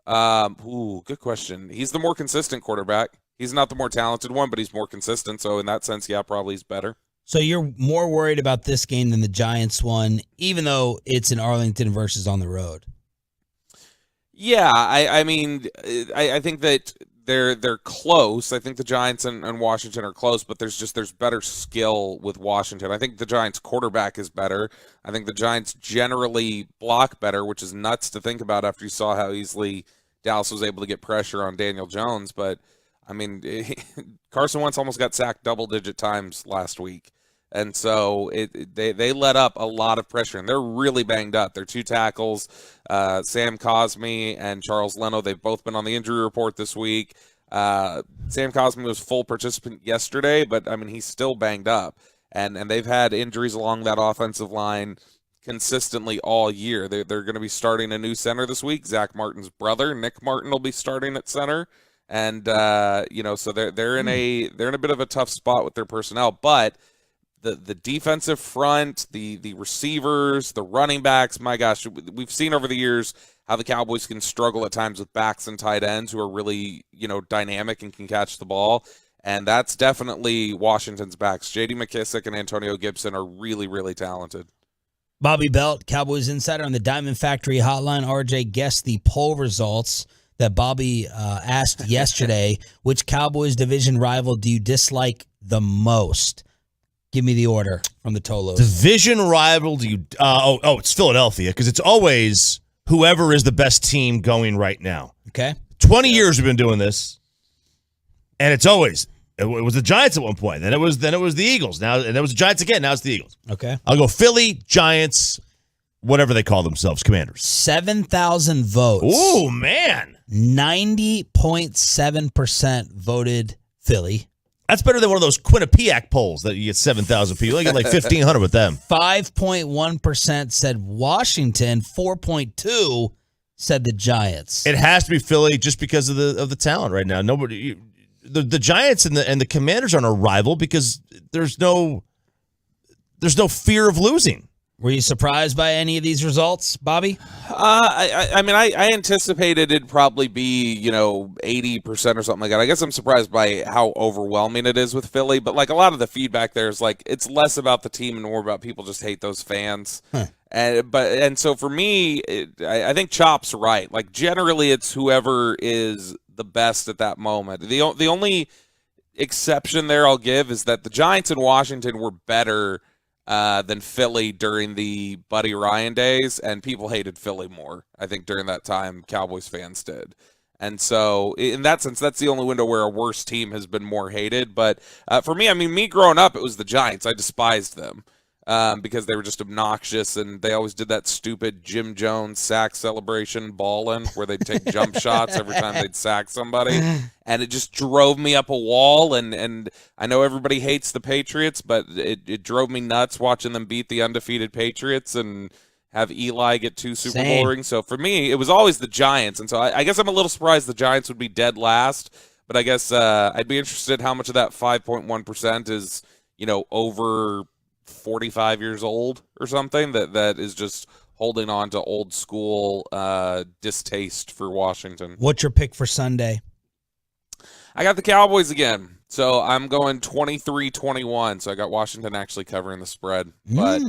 Good question. He's the more consistent quarterback. He's not the more talented one, but he's more consistent. So in that sense, yeah, probably he's better. So you're more worried about this game than the Giants one, even though it's in Arlington versus on the road. Yeah, I mean, I think that they're close. I think the Giants and Washington are close, but there's better skill with Washington. I think the Giants quarterback is better. I think the Giants generally block better, which is nuts to think about after you saw how easily Dallas was able to get pressure on Daniel Jones. But I mean, Carson Wentz almost got sacked double-digit times last week. And so they let up a lot of pressure, and they're really banged up. Their two tackles, Sam Cosmi and Charles Leno, they've both been on the injury report this week. Sam Cosmi was full participant yesterday, but, I mean, he's still banged up. And they've had injuries along that offensive line consistently all year. They're going to be starting a new center this week. Zach Martin's brother, Nick Martin, will be starting at center. And, so they're in a bit of a tough spot with their personnel. But the defensive front, the receivers, the running backs, my gosh, we've seen over the years how the Cowboys can struggle at times with backs and tight ends who are really, dynamic and can catch the ball. And that's definitely Washington's backs. J.D. McKissick and Antonio Gibson are really, really talented. Bobby Belt, Cowboys Insider on the Diamond Factory Hotline. RJ guessed the poll results that Bobby asked yesterday. Which Cowboys division rival do you dislike the most? Give me the order from the Tolos. Division rival, do you? It's Philadelphia, because it's always whoever is the best team going right now. Okay. 20 years we've been doing this, and it's always it was the Giants at one point. Then it was the Eagles. Now and it was the Giants again. Now it's the Eagles. Okay. I'll go Philly, Giants, whatever they call themselves, Commanders. 7,000 votes. Oh man, 90.7% voted Philly. That's better than one of those Quinnipiac polls that you get 7,000 people. You get like 1,500 with them. 5.1% said Washington. 4.2% said the Giants. It has to be Philly just because of the talent right now. Nobody, the Giants and the Commanders aren't a rival because there's no fear of losing. Were you surprised by any of these results, Bobby? I mean, I anticipated it'd probably be, 80% or something like that. I guess I'm surprised by how overwhelming it is with Philly, but like a lot of the feedback there is like, it's less about the team and more about people just hate those fans. Huh. And so for me, I think Chop's right. Like generally it's whoever is the best at that moment. The only exception there I'll give is that the Giants in Washington were better than Philly during the Buddy Ryan days, and people hated Philly more, I think, during that time. Cowboys fans did. And so, in that sense, that's the only window where a worse team has been more hated. But for me, I mean, me growing up, it was the Giants. I despised them because they were just obnoxious, and they always did that stupid Jim Jones sack celebration ballin' where they'd take jump shots every time they'd sack somebody. And it just drove me up a wall, and I know everybody hates the Patriots, but it drove me nuts watching them beat the undefeated Patriots and have Eli get 2 Super Bowl rings. So for me, it was always the Giants, and so I guess I'm a little surprised the Giants would be dead last, but I guess I'd be interested how much of that 5.1% is, over 45 years old or something that is just holding on to old school distaste for Washington. What's your pick for Sunday? I got the Cowboys again. So I'm going 23-21. So I got Washington actually covering the spread. But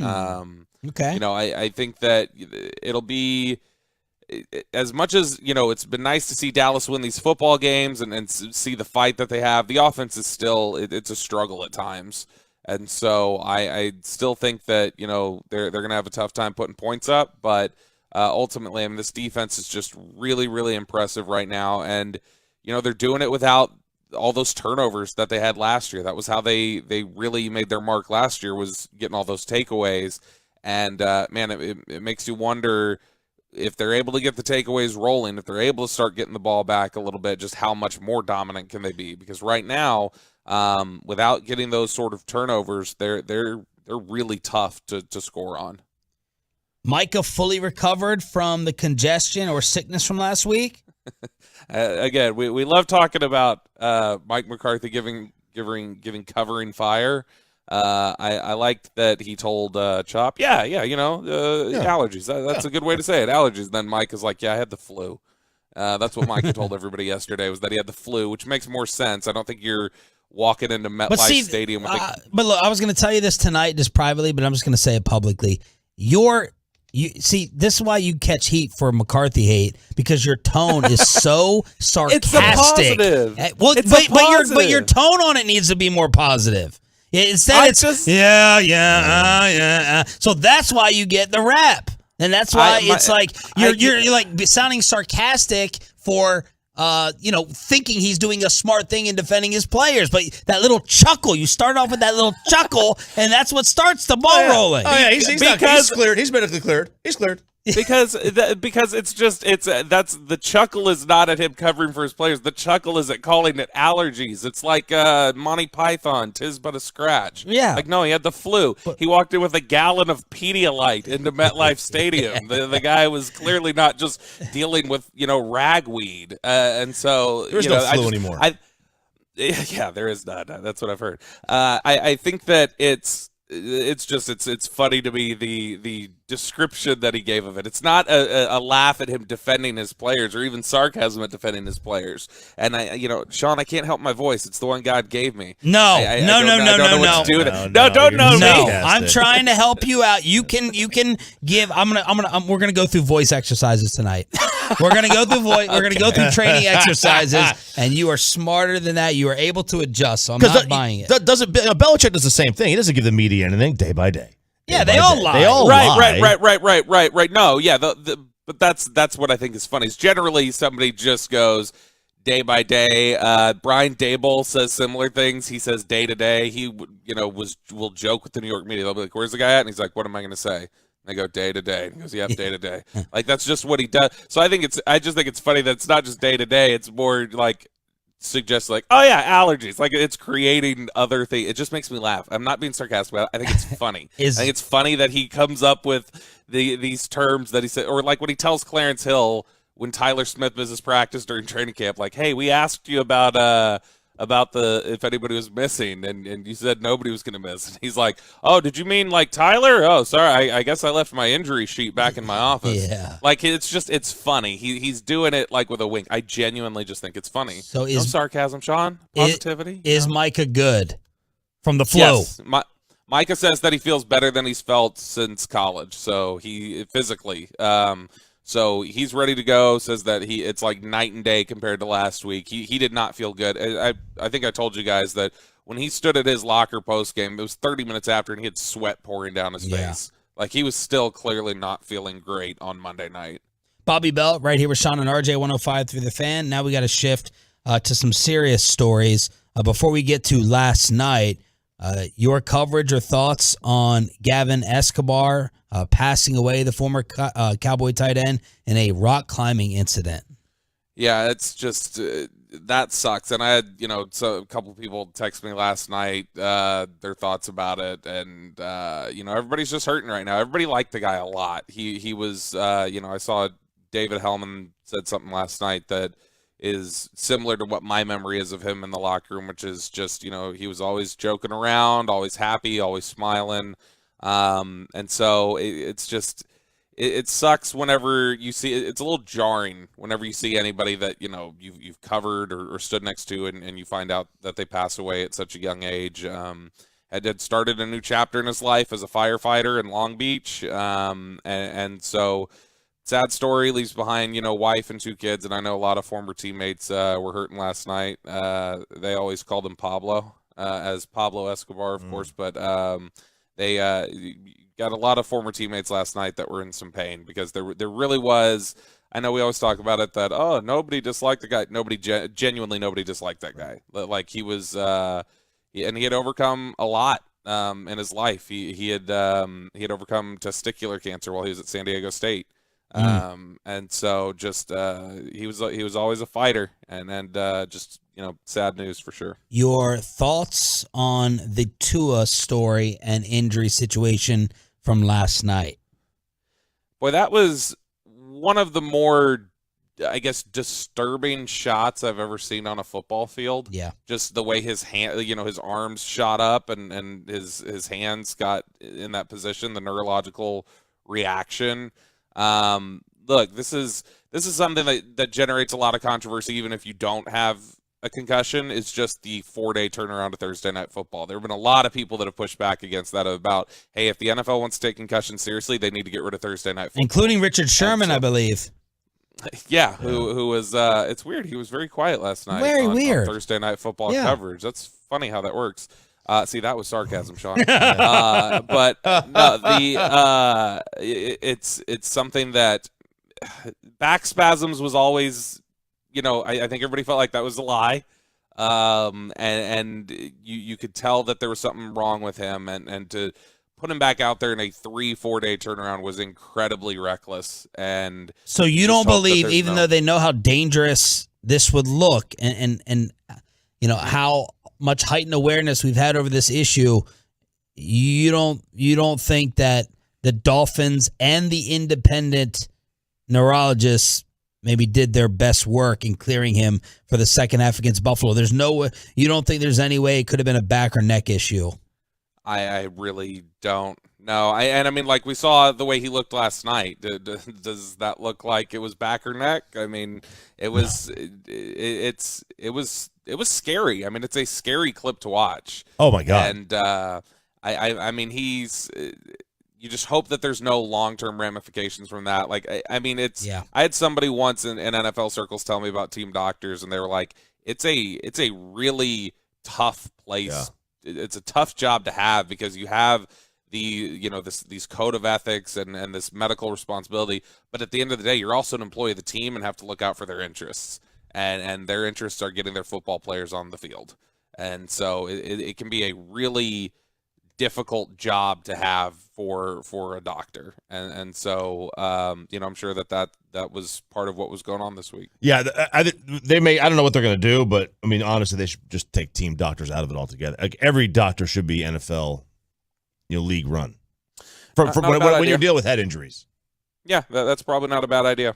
okay. I think that it'll be as much as, it's been nice to see Dallas win these football games and see the fight that they have, the offense is still, it's a struggle at times. And so I still think that, they're going to have a tough time putting points up. But ultimately, I mean, this defense is just really, really impressive right now. And, they're doing it without all those turnovers that they had last year. That was how they really made their mark last year, was getting all those takeaways. And, man, it makes you wonder if they're able to get the takeaways rolling, if they're able to start getting the ball back a little bit, just how much more dominant can they be? Because right now, without getting those sort of turnovers, they're really tough to score on. Micah fully recovered from the congestion or sickness from last week? Again, we love talking about Mike McCarthy giving covering fire. I liked that he told Chop, allergies. That's a good way to say it, allergies. Then Mike is like, I had the flu. That's what Mike told everybody yesterday, was that he had the flu, which makes more sense. I don't think you're walking into MetLife Stadium with but look, I was going to tell you this tonight just privately, but I'm just going to say it publicly. See, this is why you catch heat for McCarthy hate, because your tone is so sarcastic. It's a positive. But your tone on it needs to be more positive. Instead, So that's why you get the rap, and that's why you're like sounding sarcastic for thinking he's doing a smart thing in defending his players. But that little chuckle, you start off with that little chuckle, and that's what starts the ball rolling. Oh yeah, he's cleared. He's medically cleared. He's cleared. Because it's that's the chuckle is not at him covering for his players. The chuckle is at calling it allergies. It's like Monty Python, 'Tis But a Scratch. Yeah. Like, no, he had the flu. He walked in with a gallon of Pedialyte into MetLife Stadium. The guy was clearly not just dealing with ragweed, and so there's no flu anymore. Yeah, there is not. That's what I've heard. I think that it's funny to me, the description that he gave of it. It's not a laugh at him defending his players, or even sarcasm at defending his players. And Sean, I can't help my voice. It's the one God gave me. No. I'm trying to help you out. You can give. We're gonna go through voice exercises tonight. We're gonna go through We're gonna go through training exercises, and you are smarter than that. You are able to adjust. So I'm not buying it. Belichick does the same thing. He doesn't give the media anything day by day. Yeah, they all lie. They all lie. Right. No, yeah, but that's what I think is funny. Is generally somebody just goes day by day. Brian Daboll says similar things. He says day to day. He will joke with the New York media. They'll be like, "Where's the guy at?" And he's like, "What am I going to say?" And they go day to day. He goes, "Yeah, day to day." Like, that's just what he does. So I just think it's funny that it's not just day to day. It's more like suggests like, oh yeah, allergies. Like, it's creating other things. It just makes me laugh. I'm not being sarcastic about it. I think it's funny. I think it's funny that he comes up with these terms that he said, or like when he tells Clarence Hill when Tyler Smith misses practice during training camp, like, "Hey, we asked you about if anybody was missing, and you said nobody was going to miss." And he's like, "Oh, did you mean like Tyler? Oh, sorry, I guess I left my injury sheet back in my office." Yeah. Like, it's funny. He's doing it like with a wink. I genuinely just think it's funny. So no sarcasm, Sean. Positivity. Is Micah good from the flu? Yes. Micah says that he feels better than he's felt since college. So he physically. So he's ready to go, says that it's like night and day compared to last week. He did not feel good. I think I told you guys that when he stood at his locker post game, it was 30 minutes after, and he had sweat pouring down his face. Like, he was still clearly not feeling great on Monday night. Bobby Bell right here with Sean and RJ 105 through the Fan. Now we got to shift to some serious stories. Before we get to last night, your coverage or thoughts on Gavin Escobar passing away, the former Cowboy tight end, in a rock climbing incident. Yeah, it's just that sucks. And I had a couple people text me last night their thoughts about it, and everybody's just hurting right now. Everybody liked the guy a lot. He was I saw David Hellman said something last night that is similar to what my memory is of him in the locker room, which is just, he was always joking around, always happy, always smiling. And so it sucks whenever you see, it's a little jarring whenever you see anybody that, you've covered or stood next to, and you find out that they pass away at such a young age. Had started a new chapter in his life as a firefighter in Long Beach. And so sad story. Leaves behind, wife and 2 kids, and I know a lot of former teammates were hurting last night. They always called him Pablo, as Pablo Escobar, of course, but they got a lot of former teammates last night that were in some pain because there really was. I know we always talk about it that nobody disliked the guy. Genuinely nobody disliked that guy. Like he was, and he had overcome a lot in his life. He had overcome testicular cancer while he was at San Diego State. And so just he was always a fighter, and just sad news for sure. Your thoughts on the Tua story and injury situation from last night? Boy, that was one of the more, I guess, disturbing shots I've ever seen on a football field. Yeah, just the way his hand, his arms shot up and his hands got in that position, the neurological reaction. Look, this is something that generates a lot of controversy, even if you don't have a concussion. It's just the 4-day turnaround to Thursday Night Football. There have been a lot of people that have pushed back against that about, hey, if the NFL wants to take concussion seriously, they need to get rid of Thursday Night Football. Including Richard Sherman, I believe. Yeah, who was, it's weird. He was very quiet last night. Very weird. On Thursday Night Football coverage. That's funny how that works. See, that was sarcasm, Sean. But no, it's something that back spasms was always, I think everybody felt like that was a lie. And you could tell that there was something wrong with him, and to put him back out there in a 3-4 day turnaround was incredibly reckless. And so you don't believe, even though they know how dangerous this would look, and how much heightened awareness we've had over this issue, you don't think that the Dolphins and the independent neurologists maybe did their best work in clearing him for the second half against Buffalo? There's no way. You don't think there's any way it could have been a back or neck issue? I really don't. No, I mean, like we saw the way he looked last night. Does that look like it was back or neck? I mean, it was. It was scary. I mean, it's a scary clip to watch. Oh my God! And I mean, he's. You just hope that there's no long-term ramifications from that. Like, I mean, it's. Yeah. I had somebody once in NFL circles tell me about team doctors, and they were like, "It's a really tough place. Yeah. It's a tough job to have because you have these code of ethics and this medical responsibility, but at the end of the day, you're also an employee of the team and have to look out for their interests, and their interests are getting their football players on the field, and so it can be a really difficult job to have for a doctor, and so I'm sure that was part of what was going on this week. Yeah, they may. I don't know what they're going to do, but I mean, honestly, they should just take team doctors out of it altogether. Like every doctor should be NFL, league run. When you deal with head injuries. Yeah, that's probably not a bad idea.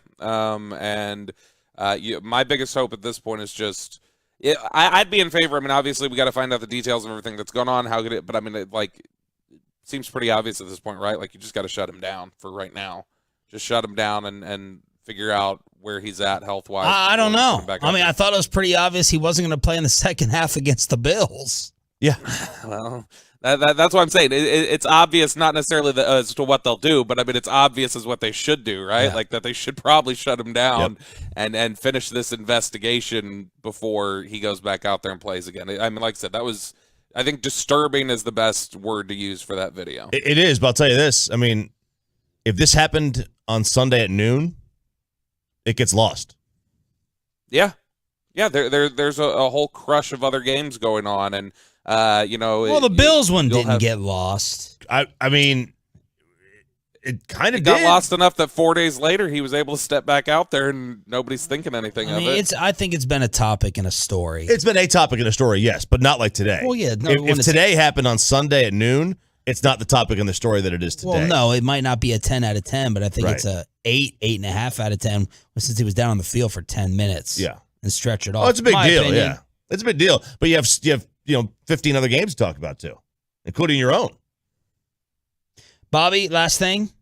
My biggest hope at this point is just. I'd be in favor. I mean, obviously, we got to find out the details of everything that's going on. How could it? But I mean, it seems pretty obvious at this point, right? Like, you just got to shut him down for right now. Just shut him down and figure out where he's at health-wise. I don't know. I mean, I thought it was pretty obvious he wasn't going to play in the second half against the Bills. Yeah. Well, that's what I'm saying. It's obvious, not necessarily as to what they'll do, but I mean, it's obvious as what they should do, right? Yeah. Like that they should probably shut him down and finish this investigation before he goes back out there and plays again. I mean, like I said, that was, I think, disturbing is the best word to use for that video. It is, but I'll tell you this. I mean, if this happened on Sunday at noon, it gets lost. Yeah. Yeah, there's a whole crush of other games going on, and well, the Bills one didn't get lost. I mean, it kind of got lost enough that 4 days later he was able to step back out there and nobody's thinking anything of it. I think it's been a topic in a story. It's been a topic in a story, yes, but not like today. Well, yeah. No, if today happened on Sunday at noon, it's not the topic in the story that it is today. Well, no, it might not be a 10 out of 10, but I think it's a 8.5 out of 10 since he was down on the field for 10 minutes. Yeah. And stretch it off. Oh, it's a big deal, yeah. It's a big deal. But you have 15 other games to talk about too, including your own. Bobby, last thing.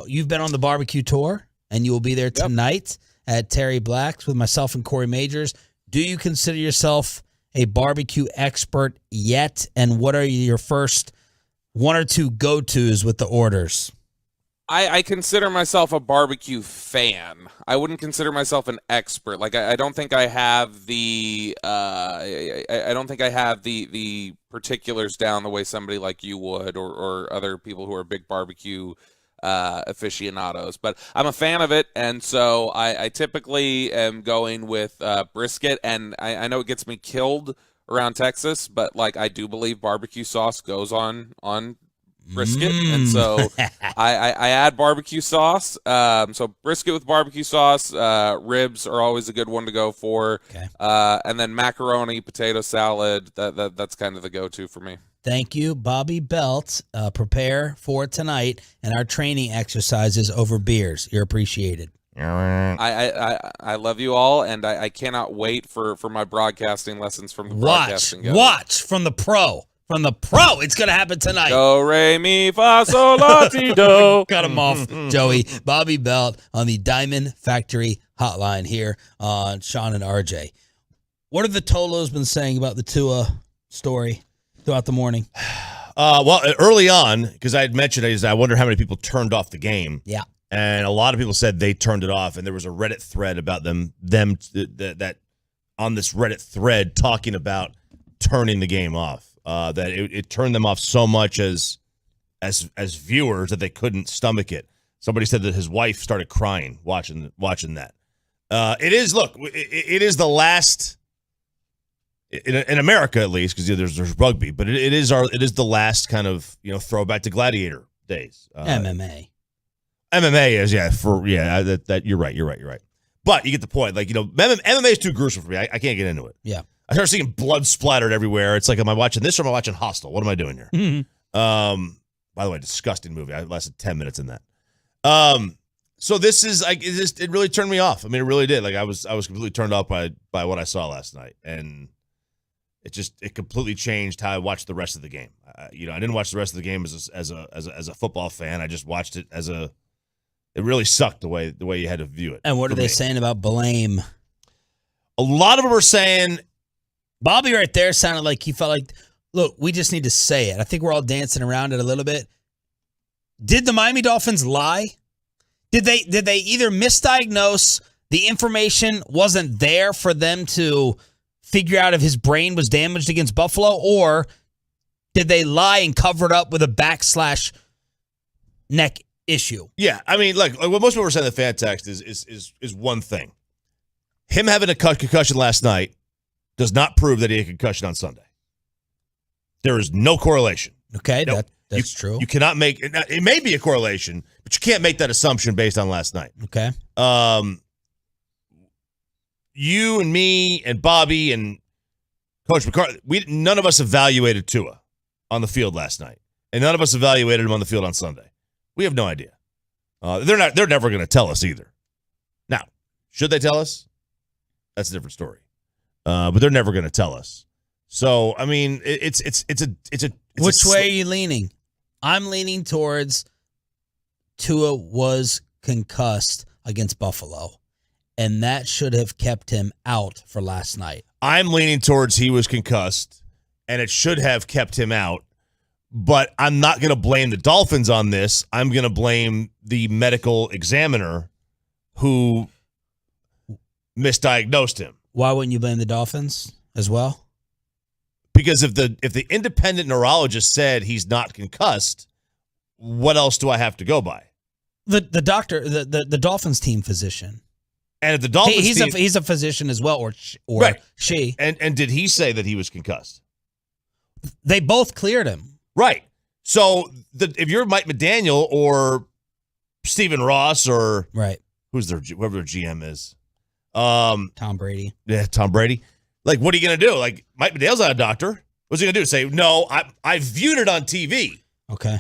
You've been on the barbecue tour, and you will be there tonight at Terry Black's with myself and Corey Majors. Do you consider yourself a barbecue expert yet? And what are your first one or two go-tos with the orders? I consider myself a barbecue fan. I wouldn't consider myself an expert. Like I don't think I have the I don't think I have the particulars down the way somebody like you would, or other people who are big barbecue aficionados. But I'm a fan of it, and so I typically am going with brisket. And I know it gets me killed around Texas, but like I do believe barbecue sauce goes on brisket, and so I add barbecue sauce. So brisket with barbecue sauce. Ribs are always a good one to go for. Okay. And then macaroni, potato salad. That's kind of the go-to for me. Thank you, Bobby Belt. Prepare for tonight and our training exercises over beers. You're appreciated. I love you all, and I cannot wait for my broadcasting lessons from the broadcasting guys. Watch from the pro. From the pro, it's going to happen tonight. Do, re, mi, fa, sol, la, ti, do. Cut him off, Joey. Bobby Belt on the Diamond Factory Hotline here on Sean and RJ. What have the Tolos been saying about the Tua story throughout the morning? Well, early on, because I had mentioned I wonder how many people turned off the game. Yeah. And a lot of people said they turned it off, and there was a Reddit thread about them that on this Reddit thread talking about turning the game off. That it turned them off so much as viewers that they couldn't stomach it. Somebody said that his wife started crying watching that. It is the last in America, at least, because there's rugby, but it is the last kind of throwback to gladiator days. MMA is that you're right. But you get the point. Like MMA is too gruesome for me. I can't get into it. Yeah. I started seeing blood splattered everywhere. It's like, am I watching this or am I watching Hostel? What am I doing here? Mm-hmm. By the way, disgusting movie. I lasted 10 minutes in that. So this is like it really turned me off. I mean, it really did. Like I was completely turned off by what I saw last night, and it completely changed how I watched the rest of the game. I didn't watch the rest of the game as a football fan. I just watched it it really sucked the way you had to view it. And what are they saying about blame? A lot of them are saying. Bobby right there sounded like he felt like, look, we just need to say it. I think we're all dancing around it a little bit. Did the Miami Dolphins lie? Did they either misdiagnose, the information wasn't there for them to figure out if his brain was damaged against Buffalo, or did they lie and cover it up with a /neck issue? Yeah, I mean, like what most people were saying in the fan text is one thing. Him having a concussion last night does not prove that he had a concussion on Sunday. There is no correlation. Okay, that's true. You cannot make it may be a correlation, but you can't make that assumption based on last night. Okay. You and me and Bobby and Coach Mccarthy, none of us evaluated Tua on the field last night, and none of us evaluated him on the field on Sunday. We have no idea. They're never going to tell us either. Now, should they tell us? That's a different story. But they're never going to tell us. So, I mean, it's Which way are you leaning? I'm leaning towards Tua was concussed against Buffalo, and that should have kept him out for last night. I'm leaning towards he was concussed, and it should have kept him out. But I'm not going to blame the Dolphins on this. I'm going to blame the medical examiner who misdiagnosed him. Why wouldn't you blame the Dolphins as well? Because if the independent neurologist said he's not concussed, what else do I have to go by? The doctor, the Dolphins team physician. And if the Dolphins he's a physician as well, or right. she. And did he say that he was concussed? They both cleared him. Right. So if you're Mike McDaniel or Stephen Ross or right, whoever their GM is. Tom Brady. Yeah, Tom Brady. Like, what are you going to do? Like, Mike McDaniel's not a doctor. What's he going to do? Say, no, I viewed it on TV. Okay.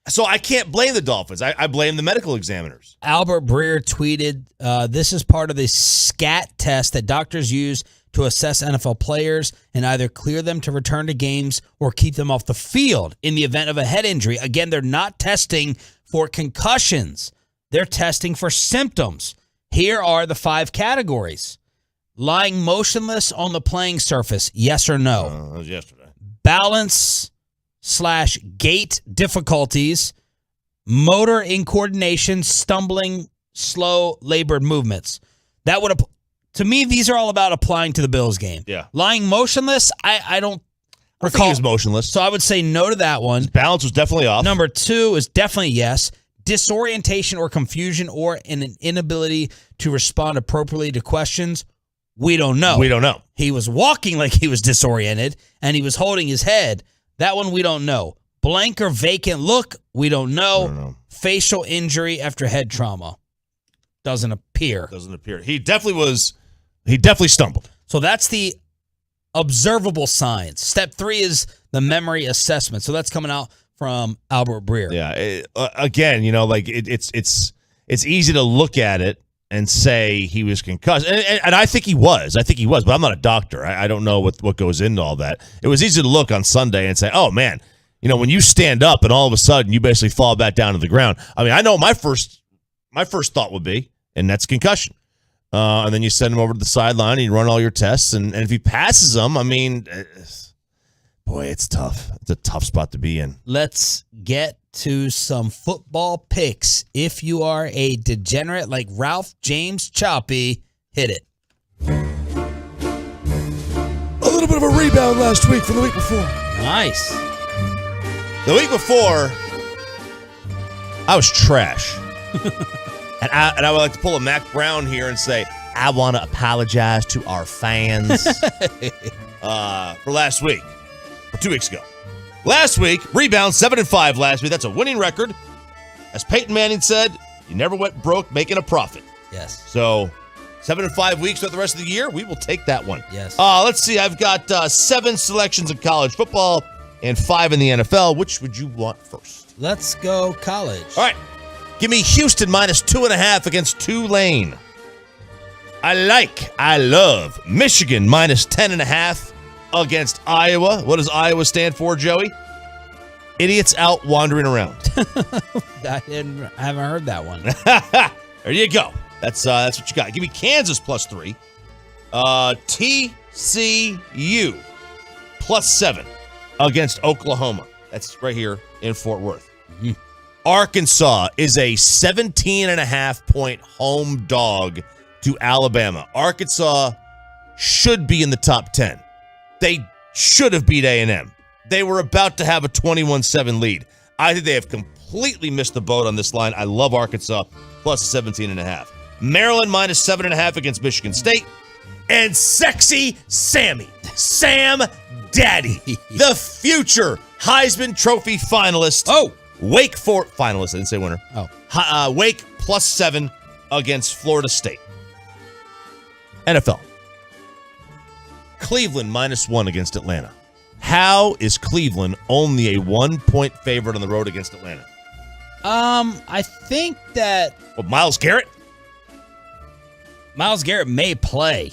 So I can't blame the Dolphins. I blame the medical examiners. Albert Breer tweeted, this is part of the SCAT test that doctors use to assess NFL players and either clear them to return to games or keep them off the field in the event of a head injury. Again, they're not testing for concussions. They're testing for symptoms. Here are the 5 categories. Lying motionless on the playing surface, yes or no? That was yesterday. Balance / gait difficulties, motor incoordination, stumbling, slow, labored movements. That would to me, these are all about applying to the Bills game. Yeah. Lying motionless, I don't I think recall. he was motionless. So I would say no to that one. His balance was definitely off. Number 2 is definitely yes. Disorientation or confusion or an inability to respond appropriately to questions. We don't know. We don't know. He was walking like he was disoriented, and he was holding his head. That one we don't know. Blank or vacant look, we don't know. Facial injury after head trauma. Doesn't appear. He definitely stumbled. So that's the observable signs. Step 3 is the memory assessment. So that's coming out from Albert Breer. Yeah. Again, it's easy to look at it and say he was concussed. And I think he was. But I'm not a doctor. I don't know what goes into all that. It was easy to look on Sunday and say, oh, man, when you stand up and all of a sudden you basically fall back down to the ground. I mean, I know my first thought would be, and that's concussion. And then you send him over to the sideline and you run all your tests. And if he passes them, I mean, boy, it's tough. It's a tough spot to be in. Let's get to some football picks. If you are a degenerate like Ralph James Choppy, hit it. A little bit of a rebound last week from the week before. Nice. The week before, I was trash. And I would like to pull a Mac Brown here and say, I want to apologize to our fans for last week, or 2 weeks ago. Last week, rebound 7-5 last week. That's a winning record. As Peyton Manning said, you never went broke making a profit. Yes. So 7-5 weeks throughout the rest of the year, we will take that one. Yes. Let's see. I've got 7 selections in college football and 5 in the NFL. Which would you want first? Let's go college. All right. Give me Houston minus 2.5 against Tulane. I love Michigan minus 10.5 against Iowa. What does Iowa stand for, Joey? Idiots out wandering around. I haven't heard that one. There you go. That's what you got. Give me Kansas plus 3. TCU plus 7 against Oklahoma. That's right here in Fort Worth. Mm-hmm. Arkansas is a 17.5-point home dog to Alabama. Arkansas should be in the top 10. They should have beat A&M. They were about to have a 21-7 lead. I think they have completely missed the boat on this line. I love Arkansas plus 17.5. Maryland minus 7.5 against Michigan State. And sexy Sammy, Sam Daddy, the future Heisman Trophy finalist. Oh, Wake Forest finalist. I didn't say winner. Oh, Wake plus 7 against Florida State. NFL. Cleveland minus 1 against Atlanta. How is Cleveland only a 1-point favorite on the road against Atlanta? I think that Myles Garrett may play.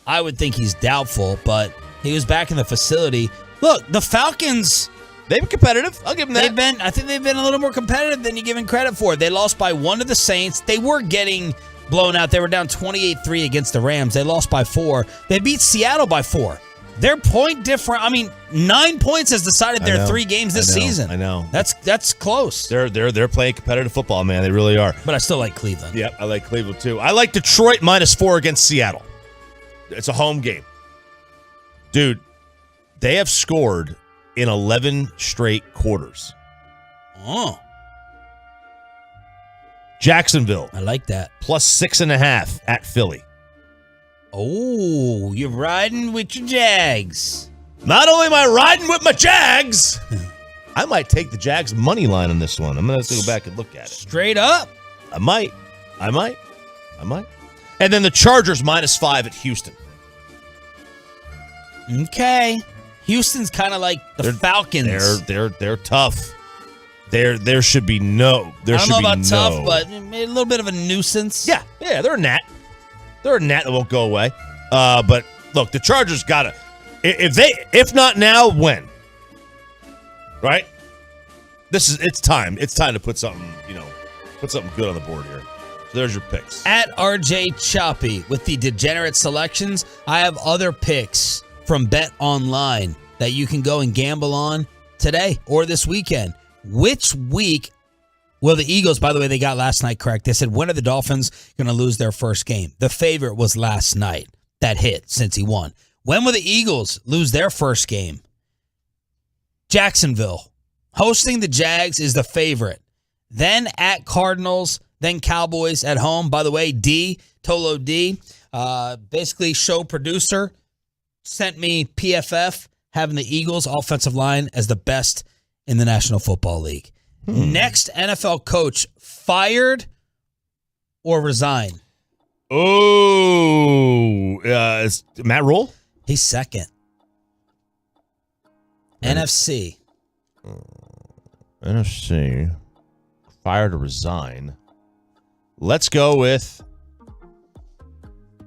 I would think he's doubtful, but he was back in the facility. Look, the Falcons, they've been competitive. I'll give them that. I think they've been a little more competitive than you give them credit for. They lost by 1 to the Saints. They were getting blown out. They were down 28-3 against the Rams. They lost by 4. They beat Seattle by 4. Their point difference, 9 points has decided their 3 games this season. I know. That's close. They're playing competitive football, man. They really are. But I still like Cleveland. Yep, I like Cleveland too. I like Detroit minus 4 against Seattle. It's a home game. Dude, they have scored in 11 straight quarters. Oh. Jacksonville. I like that. Plus 6.5 at Philly. Oh, you're riding with your Jags. Not only am I riding with my Jags, I might take the Jags money line on this one. I'm going to have to go back and look at it. Straight up. I might. And then the Chargers minus 5 at Houston. Okay. Houston's kind of like the Falcons. They're tough. There should be no. I don't know about tough, but a little bit of a nuisance. Yeah, they're a gnat. They're a gnat that won't go away. But look, the Chargers gotta. If not now, when? Right? It's time. It's time to put something good on the board here. So there's your picks. At RJ Choppy with the degenerate selections, I have other picks from Bet Online that you can go and gamble on today or this weekend. Which week Well, the Eagles, by the way, they got last night correct. They said, when are the Dolphins going to lose their first game? The favorite was last night. That hit since he won. When will the Eagles lose their first game? Jacksonville. Hosting the Jags is the favorite. Then at Cardinals, then Cowboys at home. By the way, Tolo D, basically show producer, sent me PFF having the Eagles offensive line as the best in the National Football League. Next NFL coach fired or resign? Oh, is Matt Rule? He's second. NFC. NFC. Fired or resign. Let's go with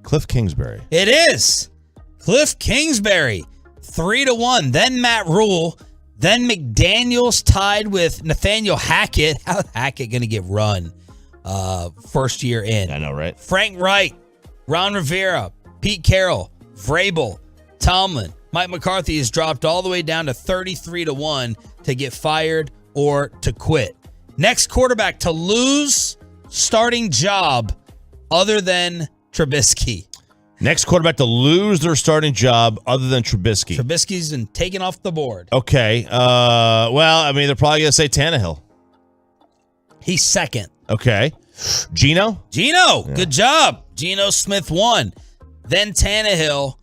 Cliff Kingsbury. It is Cliff Kingsbury, 3-1. Then Matt Rule. Then McDaniels tied with Nathaniel Hackett. How's Hackett going to get run first year in? I know, right? Frank Wright, Ron Rivera, Pete Carroll, Vrabel, Tomlin. Mike McCarthy has dropped all the way down to 33-1 to get fired or to quit. Next quarterback to lose starting job other than Trubisky. Next quarterback to lose their starting job other than Trubisky. Trubisky's been taken off the board. Okay. Well, I mean, they're probably going to say Tannehill. He's second. Okay. Geno? Yeah. Good job. Geno Smith won. Then Tannehill.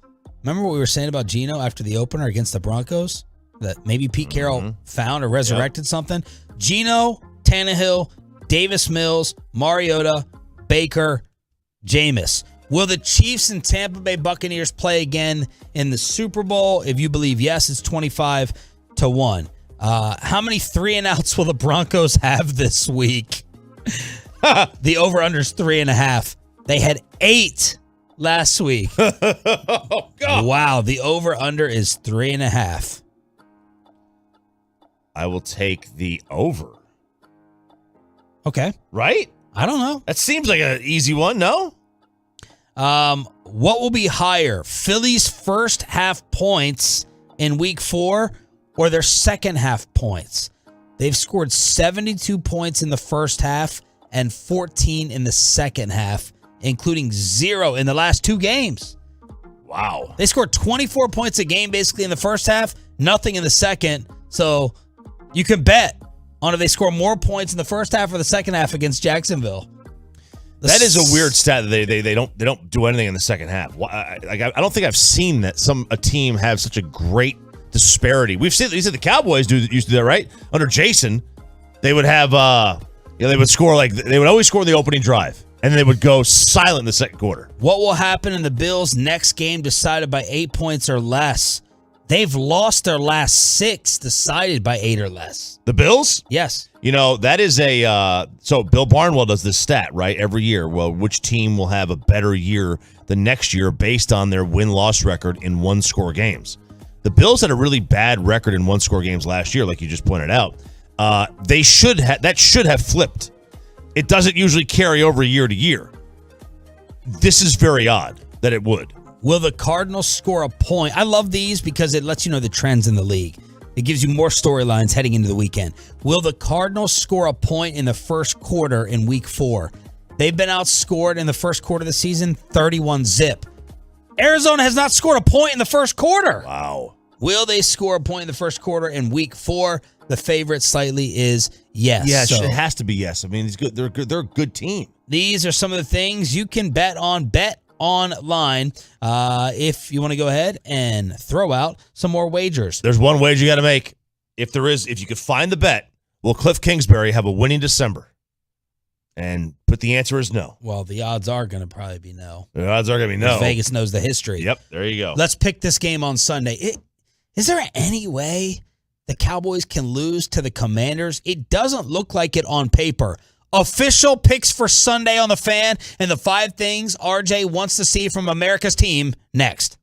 Remember what we were saying about Geno after the opener against the Broncos? That maybe Pete Carroll found or resurrected something? Geno, Tannehill, Davis Mills, Mariota, Baker, Jameis. Will the Chiefs and Tampa Bay Buccaneers play again in the Super Bowl? If you believe yes, it's 25-1. How many 3-and-outs will the Broncos have this week? The over-under is 3.5. They had 8 last week. Oh, God. Wow, the over-under is 3.5. I will take the over. Okay. Right? I don't know. That seems like an easy one, no? What will be higher? Philly's first half points in week 4 or their second half points? They've scored 72 points in the first half and 14 in the second half, including 0 in the last 2 games. Wow. They scored 24 points a game basically in the first half, nothing in the second. So you can bet on if they score more points in the first half or the second half against Jacksonville. That is a weird stat that they don't do anything in the second half. I don't think I've seen that a team have such a great disparity. We've seen the Cowboys used to do that, right? Under Jason, they would have they would score they would always score the opening drive, and then they would go silent in the second quarter. What will happen in the Bills' next game decided by 8 points or less? They've lost their last 6 decided by 8 or less. The Bills? Yes. You know, that is so Bill Barnwell does this stat, right, every year. Well, which team will have a better year the next year based on their win-loss record in one-score games. The Bills had a really bad record in one-score games last year, like you just pointed out. That should have flipped. It doesn't usually carry over year to year. This is very odd that it would. Will the Cardinals score a point? I love these because it lets you know the trends in the league. It gives you more storylines heading into the weekend. Will the Cardinals score a point in the first quarter in week 4? They've been outscored in the first quarter of the season, 31-0. Arizona has not scored a point in the first quarter. Wow. Will they score a point in the first quarter in week 4? The favorite slightly is yes. Yes, it has to be yes. I mean, it's good. They're good. They're a good team. These are some of the things you can bet on. Bet online if you want to go ahead and throw out some more wagers. There's one wager you got to make. If you could find the bet, will Cliff Kingsbury have a winning December? But the answer is no. Well, the odds are going to probably be no. The odds are going to be no. Vegas knows the history. Yep, there you go. Let's pick this game on Sunday. Is there any way the Cowboys can lose to the Commanders? It doesn't look like it on paper. Official picks for Sunday on The Fan and the 5 things RJ wants to see from America's team next.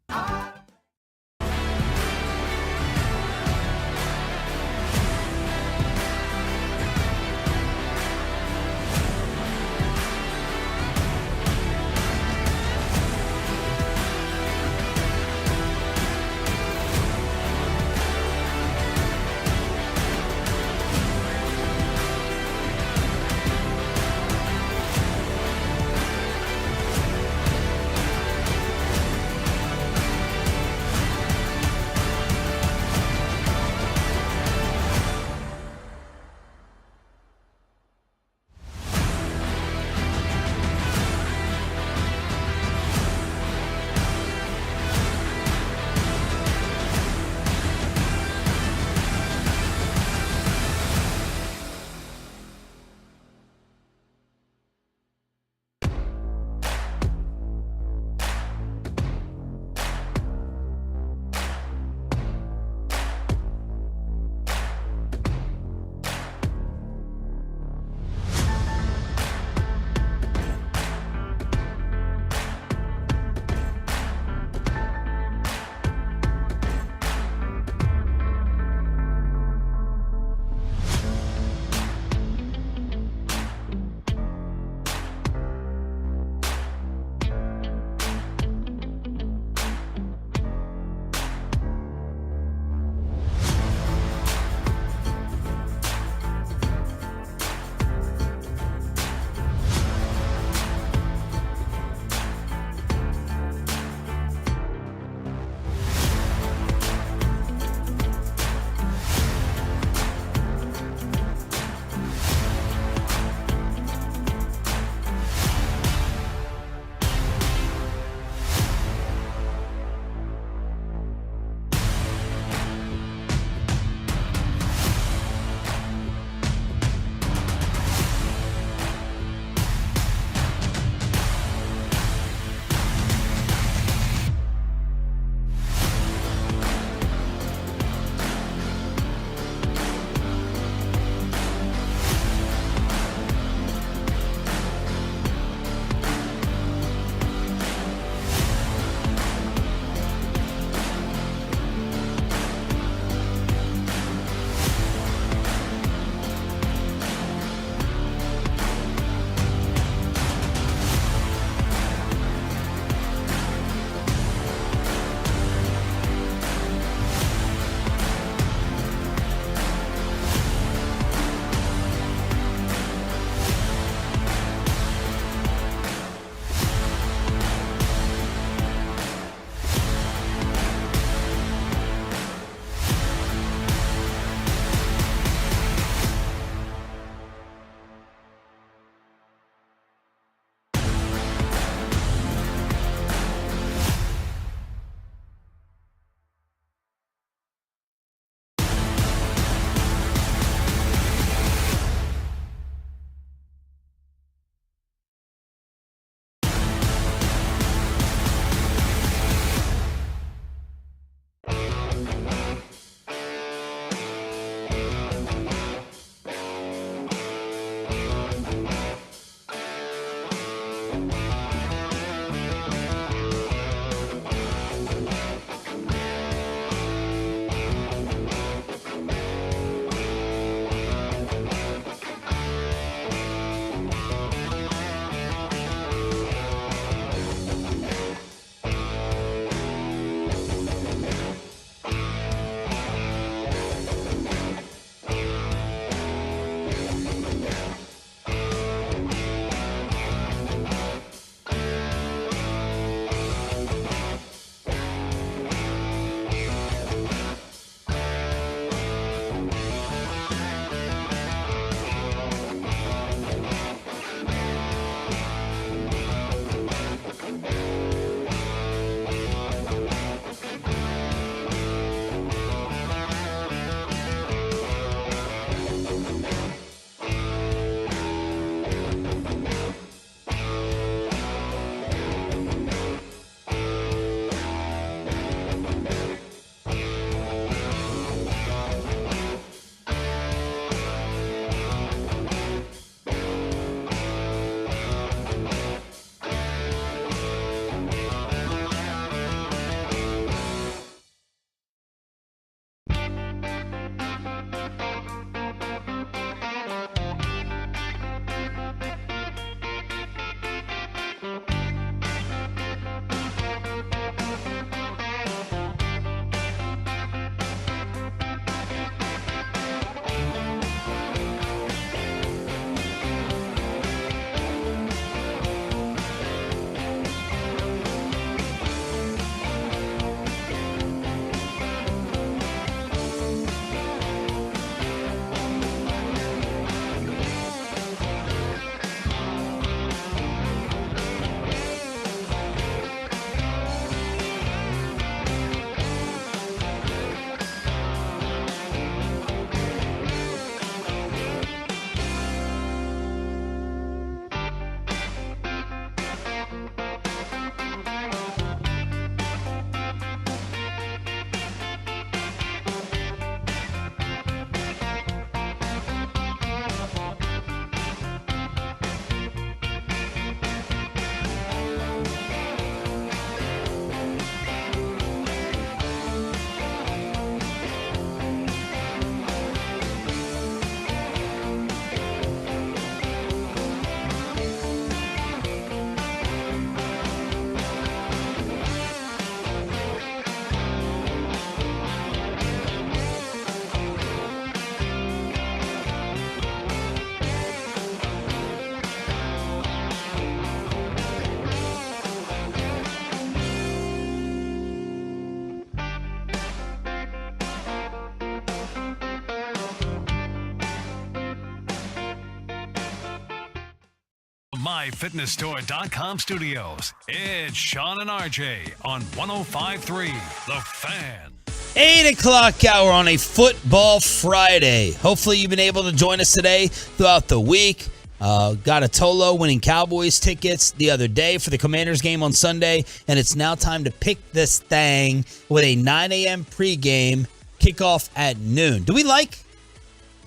MyFitnessStore.com studios, it's Sean and RJ on 105.3 The Fan. 8 o'clock hour on a football Friday. Hopefully you've been able to join us today throughout the week. Got a Tolo winning Cowboys tickets the other day for the Commanders game on Sunday, and it's now time to pick this thing with a 9 a.m. pregame, kickoff at noon. Do we like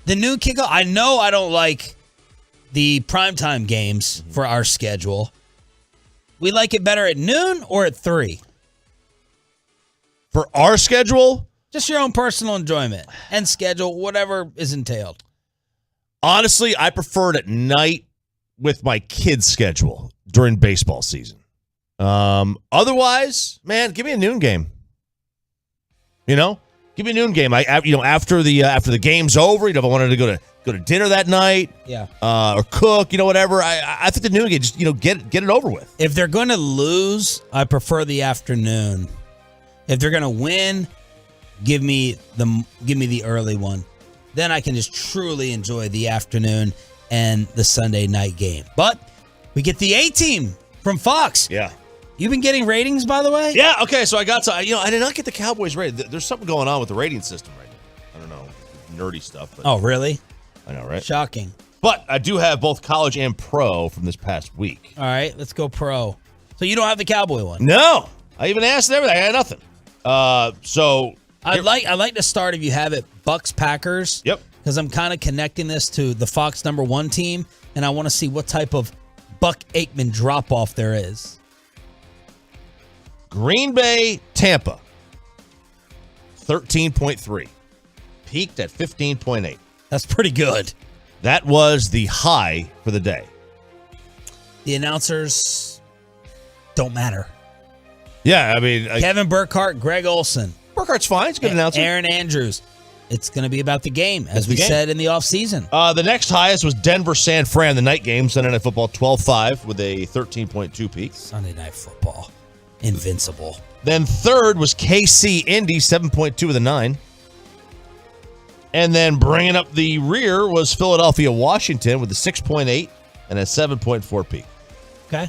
the noon kickoff? I know I don't like the primetime games for our schedule. We like it better at noon or at 3? For our schedule? Just your own personal enjoyment and schedule, whatever is entailed. Honestly, I prefer it at night with my kids' schedule during baseball season. Otherwise, man, give me a noon game. You know, give me a noon game. After the game's over, if I wanted to go to dinner that night, or cook, whatever. I think the noon game, just get it over with. If they're going to lose, I prefer the afternoon. If they're going to win, give me the early one. Then I can just truly enjoy the afternoon and the Sunday night game. But we get the A-team from Fox. Yeah. You've been getting ratings, by the way? Yeah, okay, so I did not get the Cowboys rating. There's something going on with the rating system right now. I don't know, nerdy stuff. But oh, really? I know, right? Shocking. But I do have both college and pro from this past week. All right, let's go pro. So you don't have the Cowboy one? No. I even asked everything. I had nothing. I'd like to start, if you have it, Bucks-Packers. Yep. Because I'm kind of connecting this to the Fox number 1 team, and I want to see what type of Buck Aikman drop-off there is. Green Bay, Tampa, 13.3. Peaked at 15.8. That's pretty good. That was the high for the day. The announcers don't matter. Yeah, I mean... Kevin Burkhardt, Greg Olson. Burkhardt's fine. It's a good announcer. Aaron Andrews. It's going to be about the game, as we said in the offseason. The next highest was Denver-San Fran, the night game, Sunday Night Football, 12.5 with a 13.2 peak. Sunday Night Football. Invincible. Then third was KC-Indy, 7.2 with a 9. And then bringing up the rear was Philadelphia-Washington with a 6.8 and a 7.4 peak. Okay.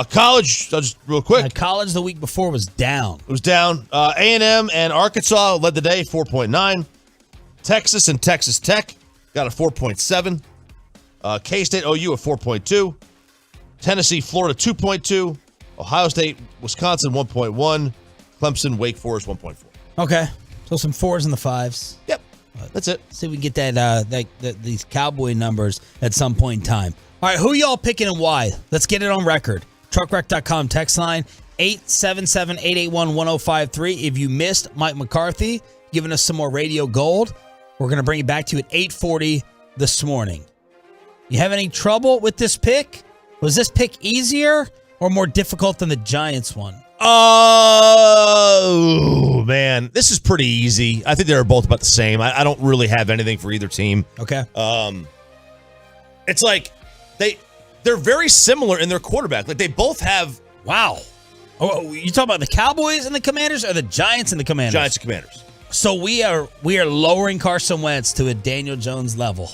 College, just real quick. College the week before was down. It was down. A&M and Arkansas led the day, 4.9. Texas and Texas Tech got a 4.7. K-State, OU, a 4.2. Tennessee, Florida, 2.2. Ohio State, Wisconsin, 1.1. Clemson, Wake Forest, 1.4. Okay. So some 4s and the 5s. Yep. That's it. See if we can get these Cowboy numbers at some point in time. All right, who y'all picking and why? Let's get it on record. Truckwreck.com text line 877-881-1053. If you missed Mike McCarthy giving us some more radio gold, we're going to bring it back to you at 8:40 this morning. You have any trouble with this pick? Was this pick easier or more difficult than the Giants one? Oh, man. This is pretty easy. I think they're both about the same. I don't really have anything for either team. Okay. It's like they're very similar in their quarterback. Like they both have... Wow. Oh, you talking about the Cowboys and the Commanders or the Giants and the Commanders? Giants and Commanders. So we are lowering Carson Wentz to a Daniel Jones level.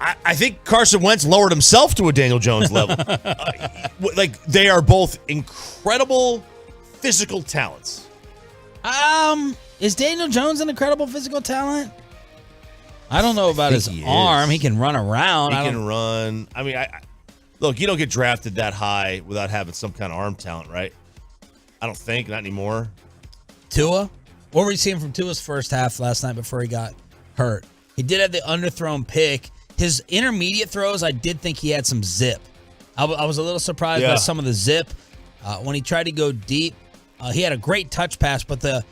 I think Carson Wentz lowered himself to a Daniel Jones level. Like they are both incredible physical talents. Is Daniel Jones an incredible physical talent? I don't know about his arm. He can run around. He can run. I mean, look, you don't get drafted that high without having some kind of arm talent, right? I don't think, not anymore. Tua? What were you seeing from Tua's first half last night before he got hurt? He did have the underthrown pick. His intermediate throws, I did think he had some zip. I was a little surprised by some of the zip. When he tried to go deep, he had a great touch pass, but the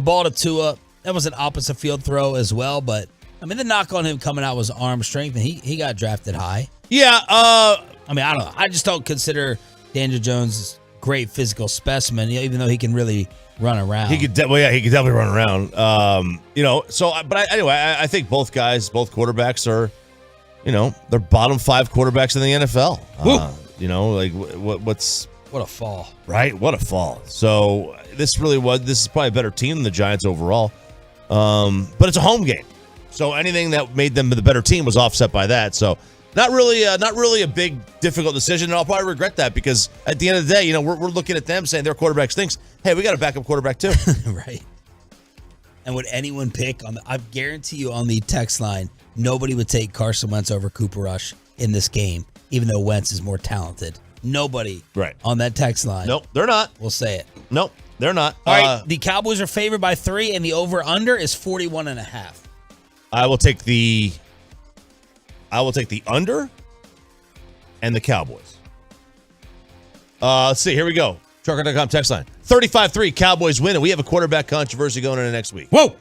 ball to Tua, that was an opposite field throw as well. But, I mean, the knock on him coming out was arm strength, and he got drafted high. Yeah. I mean, I don't know. I just don't consider Daniel Jones a great physical specimen, even though he can really run around. He could definitely run around. Anyway, I think both quarterbacks are, they're bottom 5 quarterbacks in the NFL. What a fall. Right? What a fall. So this is probably a better team than the Giants overall. But it's a home game. So anything that made them the better team was offset by that. So Not really a big, difficult decision, and I'll probably regret that because at the end of the day, we're looking at them saying their quarterback stinks. Hey, we got a backup quarterback too. Right. And would anyone pick I guarantee you on the text line, nobody would take Carson Wentz over Cooper Rush in this game, even though Wentz is more talented. Nobody on that text line. Nope, they're not. We'll say it. Nope, they're not. All right, the Cowboys are favored by 3, and the over-under is 41.5. I will take the under and the Cowboys. Let's see. Here we go. Trucker.com text line. 35-3 Cowboys win, and we have a quarterback controversy going into next week. Whoa!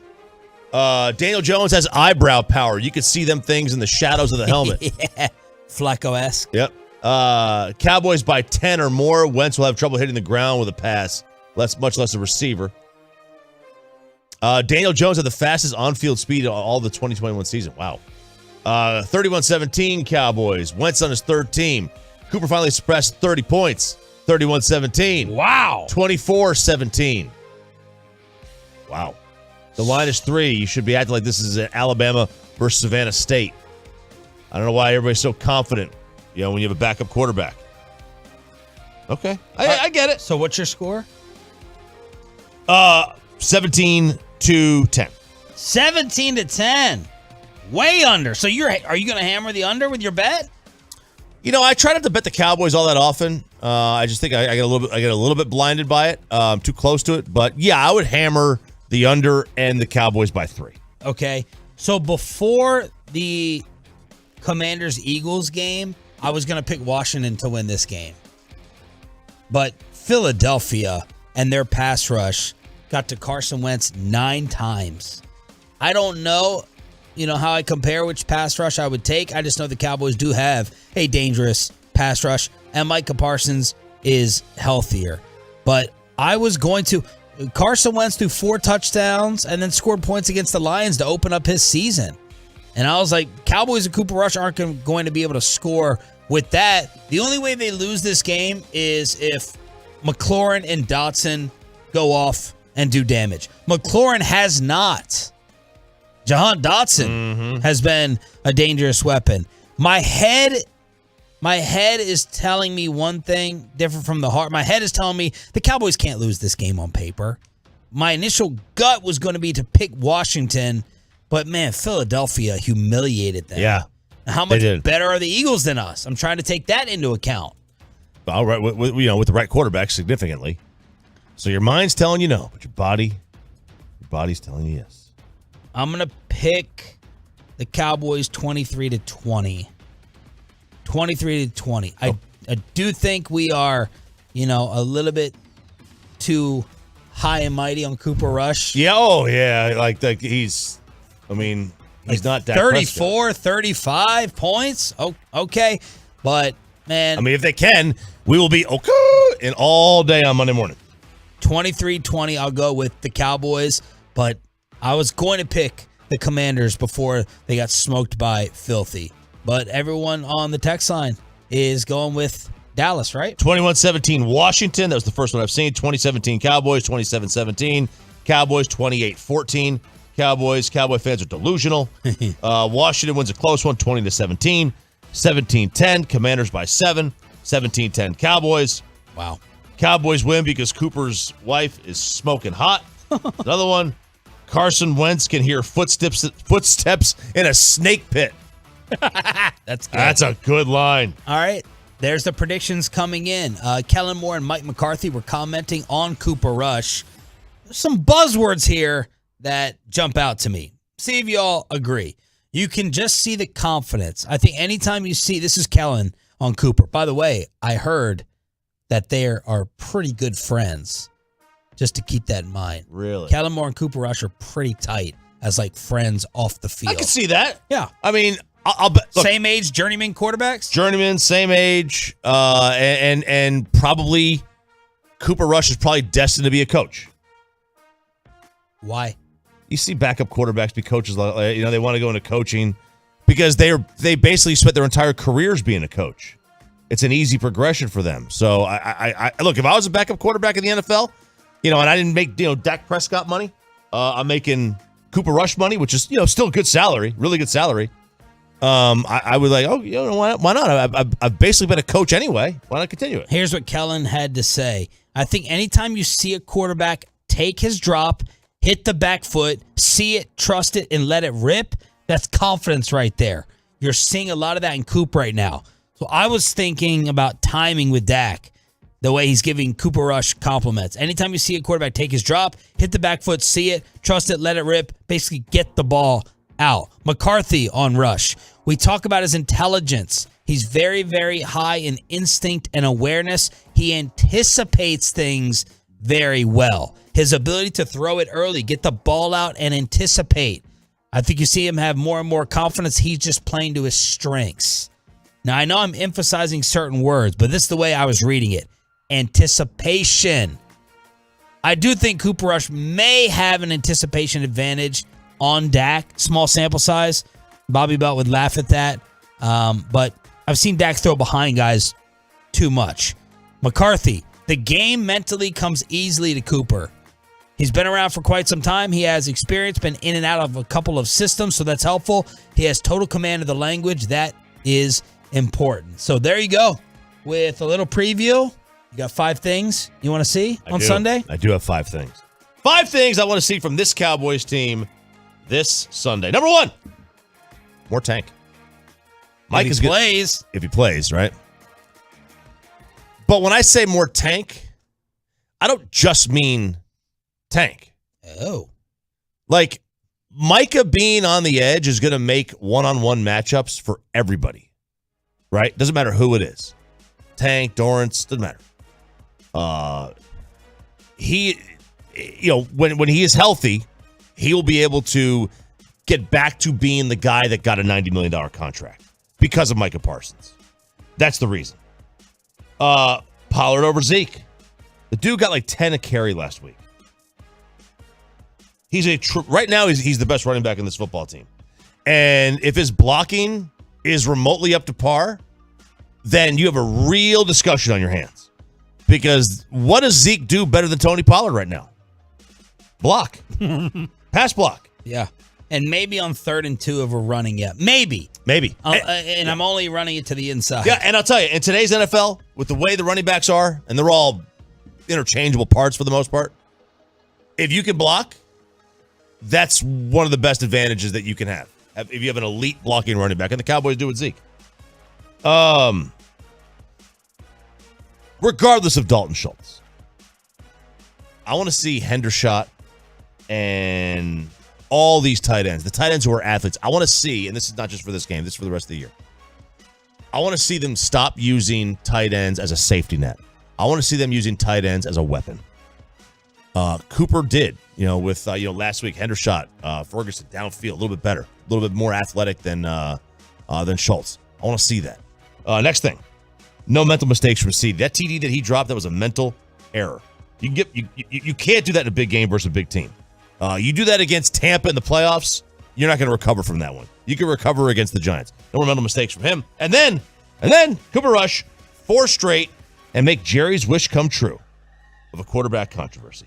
Daniel Jones has eyebrow power. You could see them things in the shadows of the helmet. Yeah. Flacco-esque. Yep. Cowboys by 10 or more. Wentz will have trouble hitting the ground with a pass. Much less a receiver. Daniel Jones had the fastest on-field speed in all the 2021 season. Wow. 31-17 Cowboys. Wentz on his third team. Cooper finally expressed 30 points. 31-17. Wow. 24-17. Wow. The line is 3. You should be acting like this is Alabama versus Savannah State. I don't know why everybody's so confident, when you have a backup quarterback. Okay. I get it. So what's your score? 17-10. 17-10. Way under. So are you going to hammer the under with your bet? I try not to bet the Cowboys all that often. I just think I get a little bit blinded by it. I'm too close to it. But yeah, I would hammer the under and the Cowboys by 3. Okay. So before the Commanders-Eagles game, I was going to pick Washington to win this game. But Philadelphia and their pass rush got to Carson Wentz 9 times. I don't know, how I compare which pass rush I would take. I just know the Cowboys do have a dangerous pass rush, and Micah Parsons is healthier. But I was going to... Carson Wentz threw 4 touchdowns and then scored points against the Lions to open up his season. And I was like, Cowboys and Cooper Rush aren't going to be able to score with that. The only way they lose this game is if McLaurin and Dotson go off and do damage. McLaurin has not. Jahan Dotson has been a dangerous weapon. My head is telling me one thing different from the heart. My head is telling me the Cowboys can't lose this game on paper. My initial gut was going to be to pick Washington, but man, Philadelphia humiliated them. Yeah. How much better are the Eagles than us? I'm trying to take that into account. All right, with the right quarterback, significantly. So your mind's telling you no, but your body's telling you yes. I'm gonna pick the Cowboys 23-20. 23-20. I do think we are, a little bit too high and mighty on Cooper Rush. Yeah. Oh yeah. Like he's not that 34, 35 points. Oh, okay. But man, if they can, we will be okay in all day on Monday morning. 23-20. I'll go with the Cowboys, but I was going to pick the Commanders before they got smoked by Filthy. But everyone on the text line is going with Dallas, right? 21-17 Washington. That was the first one I've seen. 2017 Cowboys. 27-17 Cowboys. 28-14 Cowboys. Cowboy fans are delusional. Washington wins a close one, 20-17. 17-10 Commanders by 7. 17-10 Cowboys. Wow. Cowboys win because Cooper's wife is smoking hot. Another one. Carson Wentz can hear footsteps in a snake pit. That's good. That's a good line. All right. There's the predictions coming in. Kellen Moore and Mike McCarthy were commenting on Cooper Rush. There's some buzzwords here that jump out to me. See if y'all agree. You can just see the confidence. I think anytime you see, this is Kellen on Cooper. By the way, I heard that they are pretty good friends. Just to keep that in mind. Really? Kellen Moore and Cooper Rush are pretty tight as friends off the field. I can see that. Yeah. I'll bet. Look, same age, journeyman quarterbacks? Journeyman, same age, and probably Cooper Rush is probably destined to be a coach. Why? You see backup quarterbacks be coaches, they want to go into coaching because they basically spent their entire careers being a coach. It's an easy progression for them. So I look, if I was a backup quarterback in the NFL, and I didn't make Dak Prescott money, I'm making Cooper Rush money, which is still a good salary, really good salary. I would like, why not? I've basically been a coach anyway. Why not continue it? Here's what Kellen had to say. I think anytime you see a quarterback take his drop, hit the back foot, see it, trust it, and let it rip, that's confidence right there. You're seeing a lot of that in Coop right now. So I was thinking about timing with Dak, the way he's giving Cooper Rush compliments. Anytime you see a quarterback take his drop, hit the back foot, see it, trust it, let it rip, basically get the ball out. McCarthy on Rush. We talk about his intelligence. He's very, very high in instinct and awareness. He anticipates things very well. His ability to throw it early, get the ball out, and anticipate. I think you see him have more and more confidence. He's just playing to his strengths. Now, I know I'm emphasizing certain words, but this is the way I was reading it. Anticipation. I do think Cooper Rush may have an anticipation advantage on Dak. Small sample size. Bobby Belt would laugh at that. But I've seen Dak throw behind guys too much. McCarthy. The game mentally comes easily to Cooper. He's been around for quite some time. He has experience, been in and out of a couple of systems, so that's helpful. He has total command of the language. That is important. So there you go. With a little preview, you got 5 things you want to see on Sunday? I do have 5 things. 5 things I want to see from this Cowboys team this Sunday. Number 1, more Tank. Mike is plays. If he plays, right? But when I say more Tank, I don't just mean Tank. Oh. Like, Micah being on the edge is going to make one-on-one matchups for everybody, right? Doesn't matter who it is. Tank, Dorrance, doesn't matter. When he is healthy, he will be able to get back to being the guy that got a $90 million contract because of Micah Parsons. That's the reason. Pollard over Zeke. The dude got like 10 a carry last week. Right now he's the best running back in this football team. And if his blocking is remotely up to par, then you have a real discussion on your hands. Because what does Zeke do better than Tony Pollard right now? Block. Pass block. Yeah. And maybe on 3rd and 2 if we're running yet. Maybe. And I'm only running it to the inside. Yeah, and I'll tell you, in today's NFL, with the way the running backs are, and they're all interchangeable parts for the most part, if you can block, that's one of the best advantages that you can have. If you have an elite blocking running back, and the Cowboys do with Zeke. Regardless of Dalton Schultz, I want to see Hendershot and all these tight ends, the tight ends who are athletes. I want to see, and this is not just for this game, this is for the rest of the year. I want to see them stop using tight ends as a safety net. I want to see them using tight ends as a weapon. Cooper did, with last week, Hendershot, Ferguson downfield, a little bit better, a little bit more athletic than Schultz. I want to see that. Next thing, no mental mistakes from CD. That TD that he dropped, that was a mental error. You can't do that in a big game versus a big team. You do that against Tampa in the playoffs, you're not going to recover from that one. You can recover against the Giants. No more mental mistakes from him. And then Cooper Rush, 4 straight, and make Jerry's wish come true of a quarterback controversy.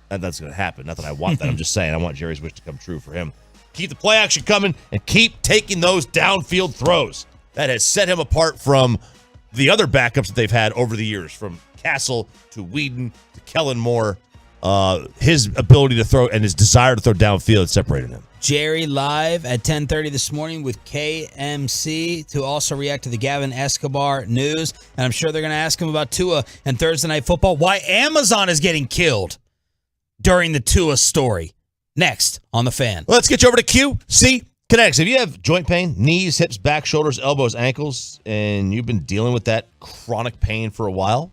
And that's going to happen. Not that I want that. I'm just saying I want Jerry's wish to come true for him. Keep the play action coming and keep taking those downfield throws. That has set him apart from the other backups that they've had over the years, from Castle to Whedon to Kellen Moore. His ability to throw and his desire to throw downfield separated him. Jerry live at 10:30 this morning with KMC to also react to the Gavin Escobar news. And I'm sure they're going to ask him about Tua and Thursday Night Football. Why Amazon is getting killed during the Tua story. Next on The Fan. Let's get you over to QC Connects. If you have joint pain, knees, hips, back, shoulders, elbows, ankles, and you've been dealing with that chronic pain for a while,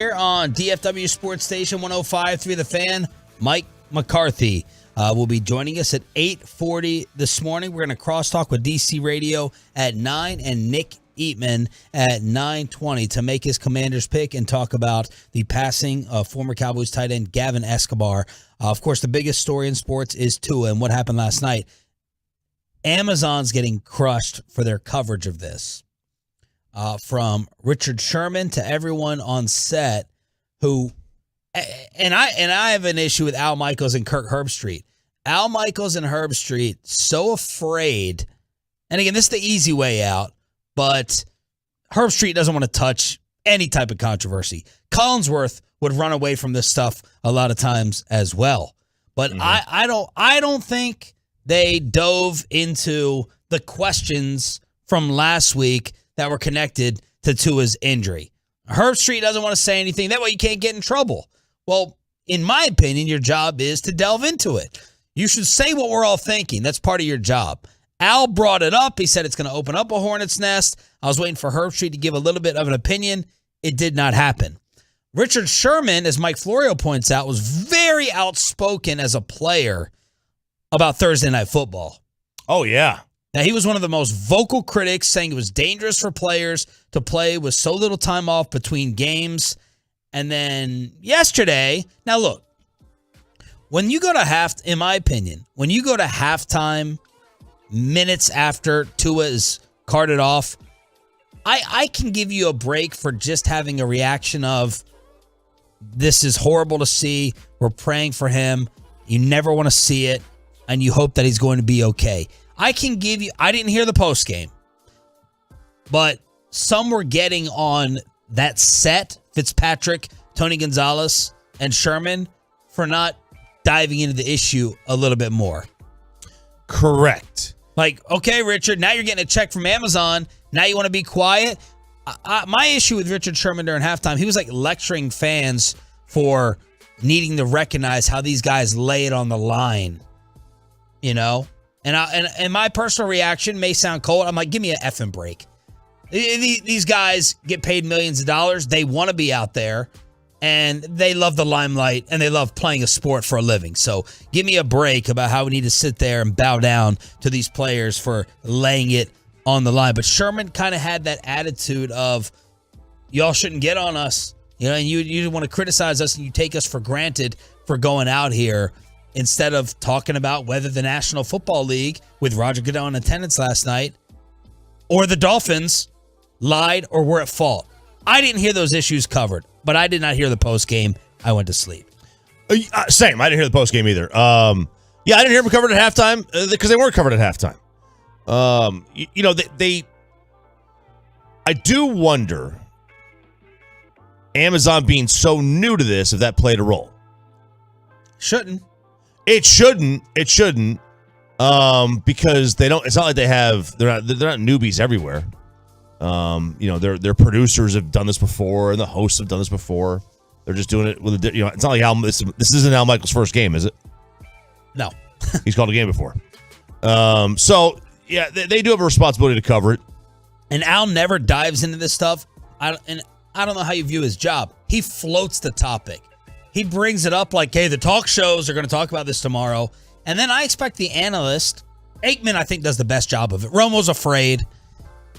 Here on DFW Sports Station 105.3 The Fan, Mike McCarthy will be joining us at 8:40 this morning. We're going to crosstalk with DC Radio at 9 and Nick Eatman at 9:20 to make his Commanders pick and talk about the passing of former Cowboys tight end Gavin Escobar. Of course, the biggest story in sports is Tua and what happened last night. Amazon's getting crushed for their coverage of this. From Richard Sherman to everyone on set who, and I have an issue with Al Michaels and Kirk Herbstreit. Al Michaels and Herbstreit so afraid, and again, this is the easy way out, but Herbstreit doesn't want to touch any type of controversy. Collinsworth would run away from this stuff a lot of times as well. But I don't think they dove into the questions from last week that were connected to Tua's injury. Herbstreit doesn't want to say anything. That way you can't get in trouble. Well, in my opinion, your job is to delve into it. You should say what we're all thinking. That's part of your job. Al brought it up. He said it's going to open up a hornet's nest. I was waiting for Herbstreit to give a little bit of an opinion. It did not happen. Richard Sherman, as Mike Florio points out, was very outspoken as a player about Thursday Night Football. Oh, yeah. Now, he was one of the most vocal critics, saying it was dangerous for players to play with so little time off between games. And then yesterday, now look, when you go to in my opinion, when you go to halftime minutes after Tua is carted off, I can give you a break for just having a reaction of, this is horrible to see. We're praying for him. You never want to see it, and you hope that he's going to be okay. I can give you, I didn't hear the post game, but some were getting on that set, Fitzpatrick, Tony Gonzalez, and Sherman, for not diving into the issue a little bit more. Correct. Like, okay, Richard, now you're getting a check from Amazon. Now you want to be quiet? My issue with Richard Sherman during halftime, he was like lecturing fans for needing to recognize how these guys lay it on the line, you know? And my personal reaction may sound cold. I'm like, give me an effing break. These guys get paid millions of dollars. They want to be out there, and they love the limelight, and they love playing a sport for a living. So give me a break about how we need to sit there and bow down to these players for laying it on the line. But Sherman kind of had that attitude of, y'all shouldn't get on us. You know, and you want to criticize us, and you take us for granted for going out here, instead of talking about whether the National Football League, with Roger Goodell in attendance last night, or the Dolphins lied or were at fault. I didn't hear those issues covered, but I did not hear the post game. I went to sleep. Same. I didn't hear the post game either. Yeah, I didn't hear them covered at halftime because they weren't covered at halftime. I do wonder, Amazon being so new to this, if that played a role. Shouldn't. It shouldn't. Because they don't. It's not like they're not newbies everywhere. Their producers have done this before, and the hosts have done this before. They're just doing it with it's not like this isn't Al Michaels' first game, is it? No. He's called a game before. So yeah, they do have a responsibility to cover it. And Al never dives into this stuff. I don't know how you view his job. He floats the topic. He brings it up like, hey, the talk shows are going to talk about this tomorrow. And then I expect the analyst, Aikman, I think, does the best job of it. Romo's afraid.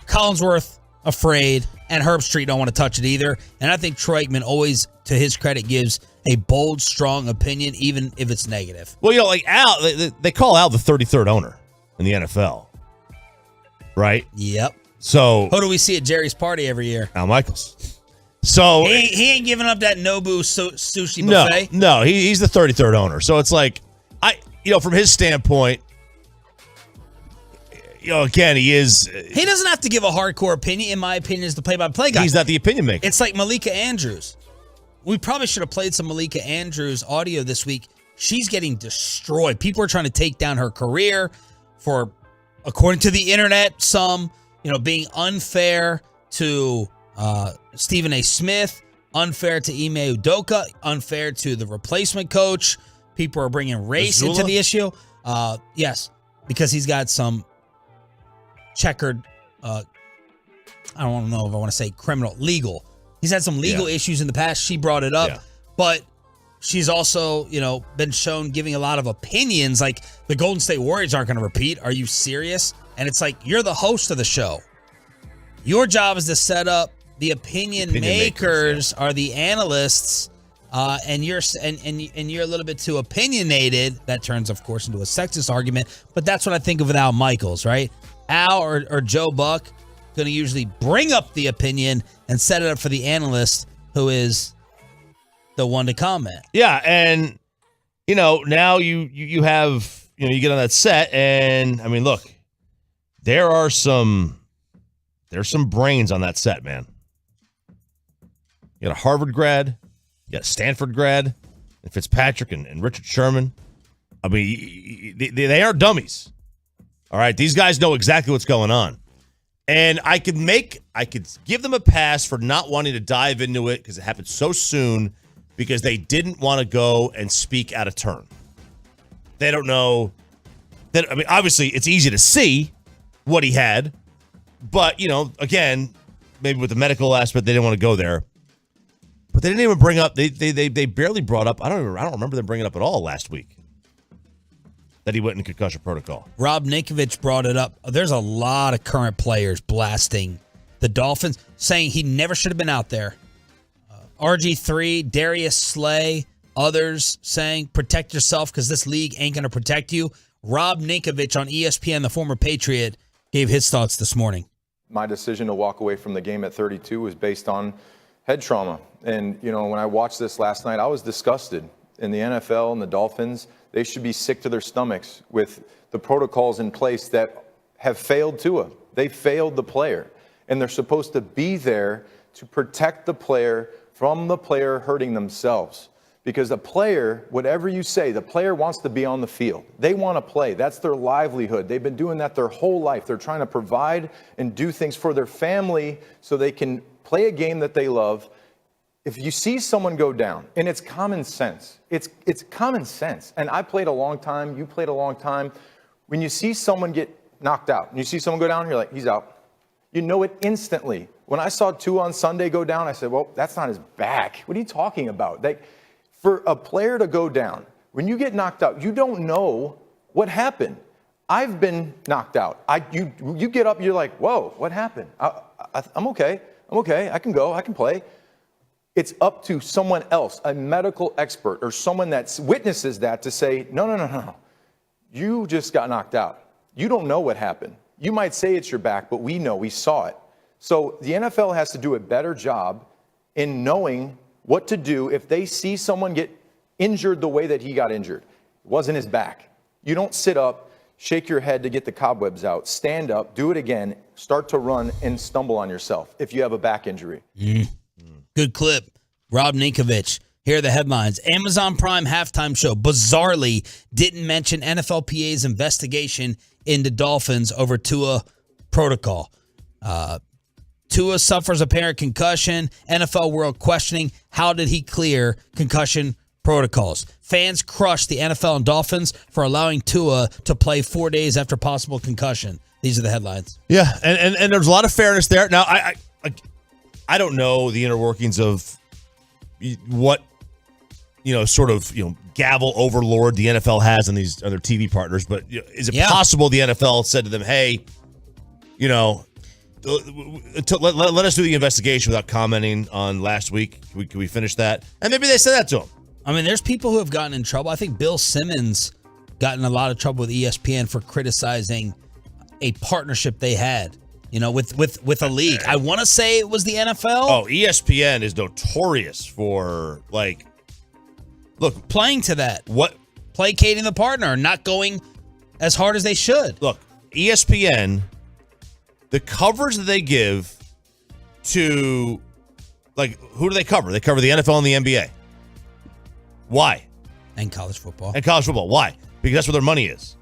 Collinsworth afraid. And Herbstreit don't want to touch it either. And I think Troy Aikman always, to his credit, gives a bold, strong opinion, even if it's negative. Well, like Al, they call Al the 33rd owner in the NFL. Right? Yep. So who do we see at Jerry's party every year? Al Michaels. So he ain't giving up that Nobu sushi buffet. No, he's the 33rd owner. So it's like, from his standpoint, again, he is. He doesn't have to give a hardcore opinion. In my opinion, as the play-by-play guy. He's not the opinion maker. It's like Malika Andrews. We probably should have played some Malika Andrews audio this week. She's getting destroyed. People are trying to take down her career for, according to the internet, some being unfair to Stephen A. Smith, unfair to Ime Udoka, unfair to the replacement coach. People are bringing race into the issue. Yes, because he's got some checkered, I don't know if I want to say legal He's had some legal issues in the past. She brought it up. Yeah. But she's also, been shown giving a lot of opinions. Like, the Golden State Warriors aren't going to repeat. Are you serious? And it's like, you're the host of the show. Your job is to set up the opinion makers are the analysts, and you're a little bit too opinionated. That turns, of course, into a sexist argument. But that's what I think of with Al Michaels, right? Al or Joe Buck going to usually bring up the opinion and set it up for the analyst, who is the one to comment. Yeah, and now you have you get on that set, and I mean, look, there's some brains on that set, man. You got a Harvard grad, you got a Stanford grad, and Fitzpatrick and Richard Sherman. I mean, they aren't dummies. All right, these guys know exactly what's going on. And I could give them a pass for not wanting to dive into it because it happened so soon, because they didn't want to go and speak out of turn. They don't know that. I mean, obviously it's easy to see what he had, but again, maybe with the medical aspect, they didn't want to go there. But they didn't even bring up. They barely brought up. I don't remember them bringing it up at all last week that he went in concussion protocol. Rob Ninkovich brought it up. There's a lot of current players blasting the Dolphins, saying he never should have been out there. RG3, Darius Slay, others saying protect yourself because this league ain't going to protect you. Rob Ninkovich on ESPN, the former Patriot, gave his thoughts this morning. My decision to walk away from the game at 32 was based on head trauma. And, when I watched this last night, I was disgusted. In the NFL and the Dolphins, they should be sick to their stomachs with the protocols in place that have failed Tua. They failed the player. And they're supposed to be there to protect the player from the player hurting themselves. Because the player, whatever you say, the player wants to be on the field. They want to play. That's their livelihood. They've been doing that their whole life. They're trying to provide and do things for their family so they can play a game that they love. If you see someone go down, and it's common sense. It's common sense. And I played a long time. You played a long time. When you see someone get knocked out, and you see someone go down, you're like, he's out. You know it instantly. When I saw Tua on Sunday go down, I said, well, that's not his back. What are you talking about? For a player to go down, when you get knocked out, you don't know what happened. I've been knocked out. You get up, you're like, whoa, what happened? I'm okay. I'm okay. I can go. I can play. It's up to someone else, a medical expert or someone that witnesses that, to say, no. You just got knocked out. You don't know what happened. You might say it's your back, but we know, we saw it. So the NFL has to do a better job in knowing what to do if they see someone get injured the way that he got injured. It wasn't his back. You don't sit up, shake your head to get the cobwebs out, stand up, do it again, start to run and stumble on yourself if you have a back injury. Good clip. Rob Ninkovich. Here are the headlines. Amazon Prime halftime show bizarrely didn't mention NFLPA's investigation into Dolphins over Tua protocol. Tua suffers apparent concussion. NFL world questioning how did he clear concussion protocols. Fans crushed the NFL and Dolphins for allowing Tua to play 4 days after possible concussion. These are the headlines. Yeah, and there's a lot of fairness there. Now, I don't know the inner workings of what gavel overlord the NFL has on these other TV partners, but is it possible the NFL said to them, hey, let us do the investigation without commenting on last week? Can we finish that? And maybe they said that to him. I mean, there's people who have gotten in trouble. I think Bill Simmons got in a lot of trouble with ESPN for criticizing a partnership they had, with a league. I want to say it was the NFL. Oh, ESPN is notorious for playing to that. Placating the partner, not going as hard as they should. Look, ESPN, the coverage that they give to, who do they cover? They cover the NFL and the NBA. Why? And college football. Why? Because that's where their money is.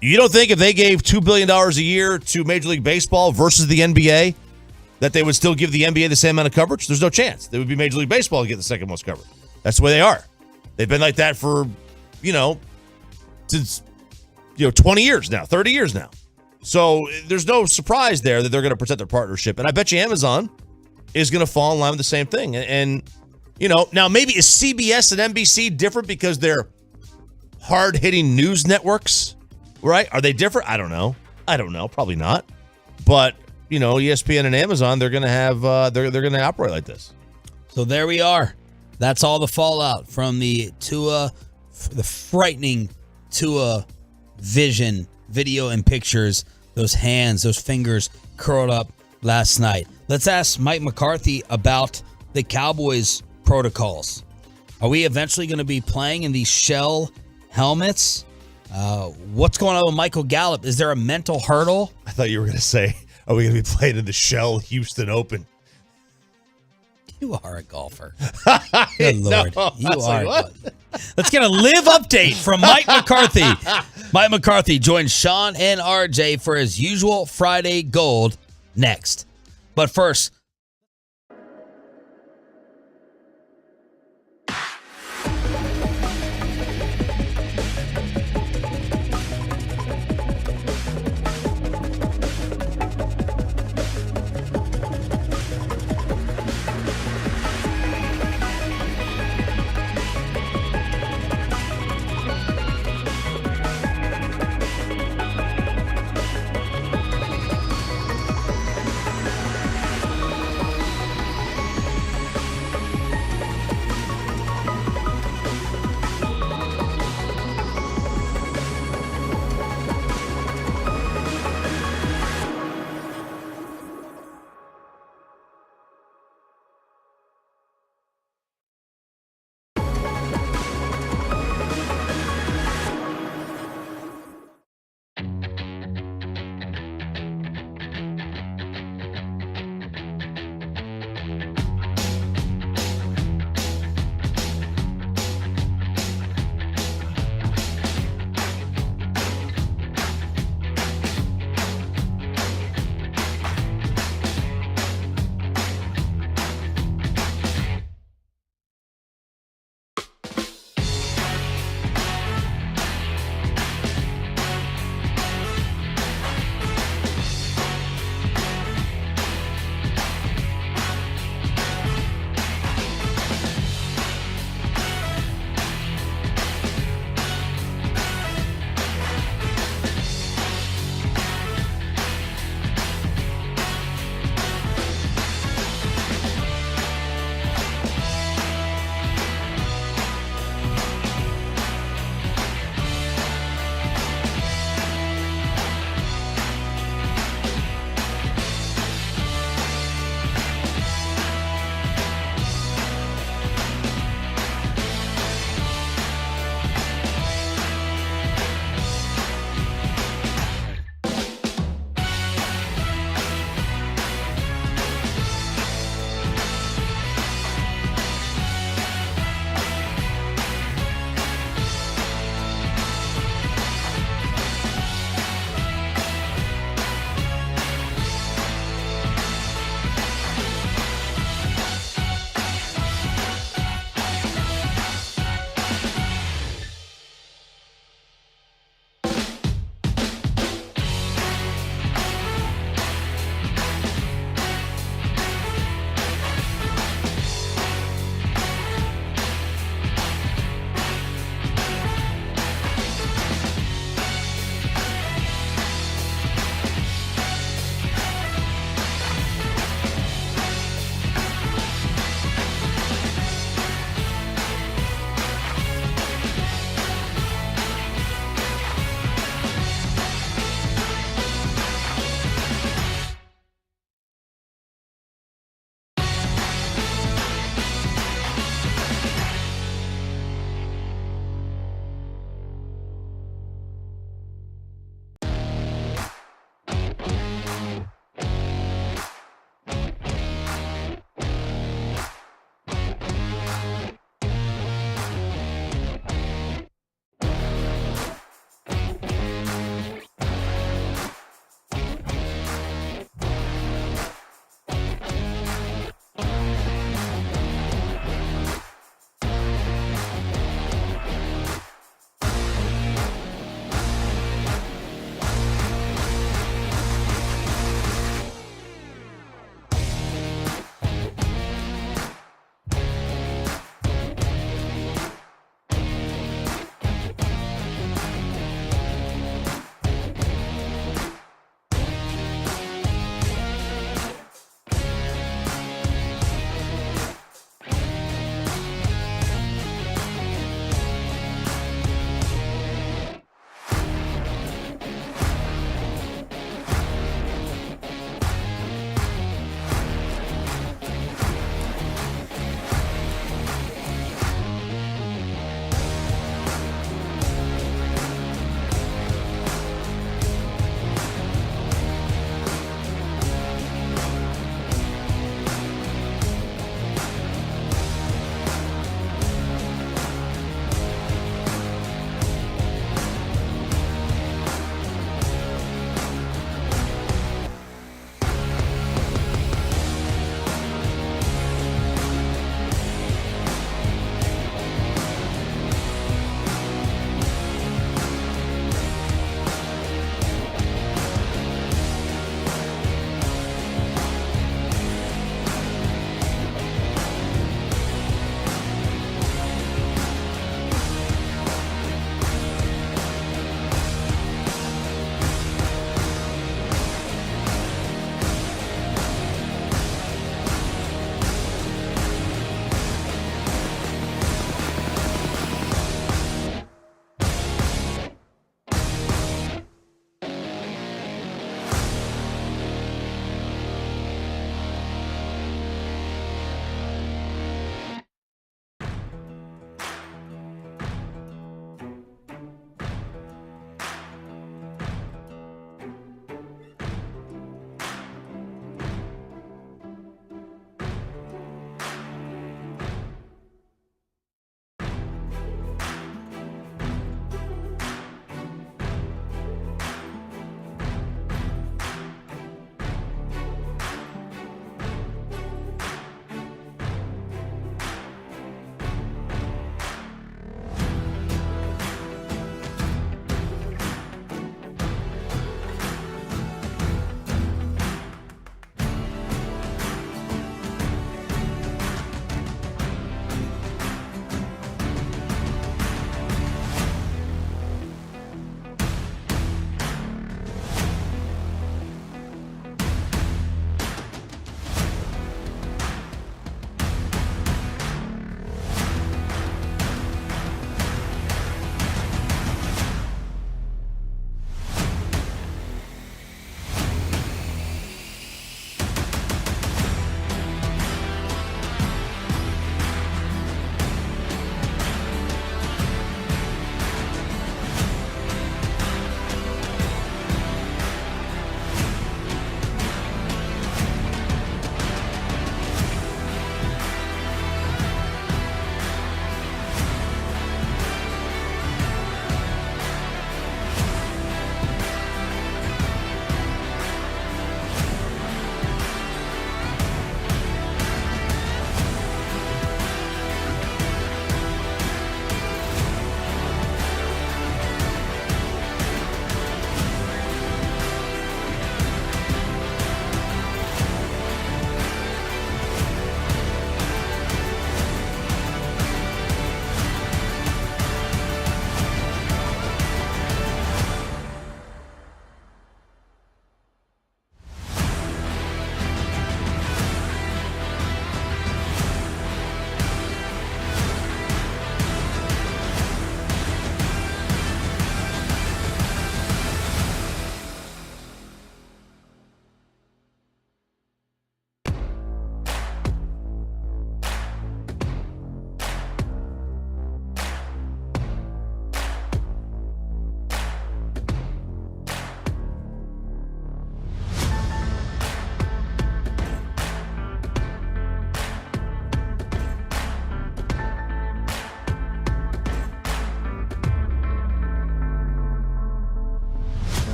You don't think if they gave $2 billion a year to Major League Baseball versus the NBA, that they would still give the NBA the same amount of coverage? There's no chance. It would be Major League Baseball to get the second most coverage. That's the way they are. They've been like that for, since, 20 years now, 30 years now. So there's no surprise there that they're going to protect their partnership. And I bet you Amazon is going to fall in line with the same thing. And, now maybe is CBS and NBC different because they're hard-hitting news networks, right? Are they different? I don't know. Probably not. But, ESPN and Amazon, they're going to have they're going to operate like this. So there we are. That's all the fallout from the frightening Tua vision, video and pictures, those hands, those fingers curled up last night. Let's ask Mike McCarthy about the Cowboys protocols. Are we eventually going to be playing in these shell helmets? What's going on with Michael Gallup? Is there a mental hurdle? I thought you were going to say, are we going to be playing in the Shell Houston Open? You are a golfer. Good Lord. No, You are. Let's get a live update from Mike McCarthy. Mike McCarthy joins Sean and RJ for his usual Friday Gold next. But first,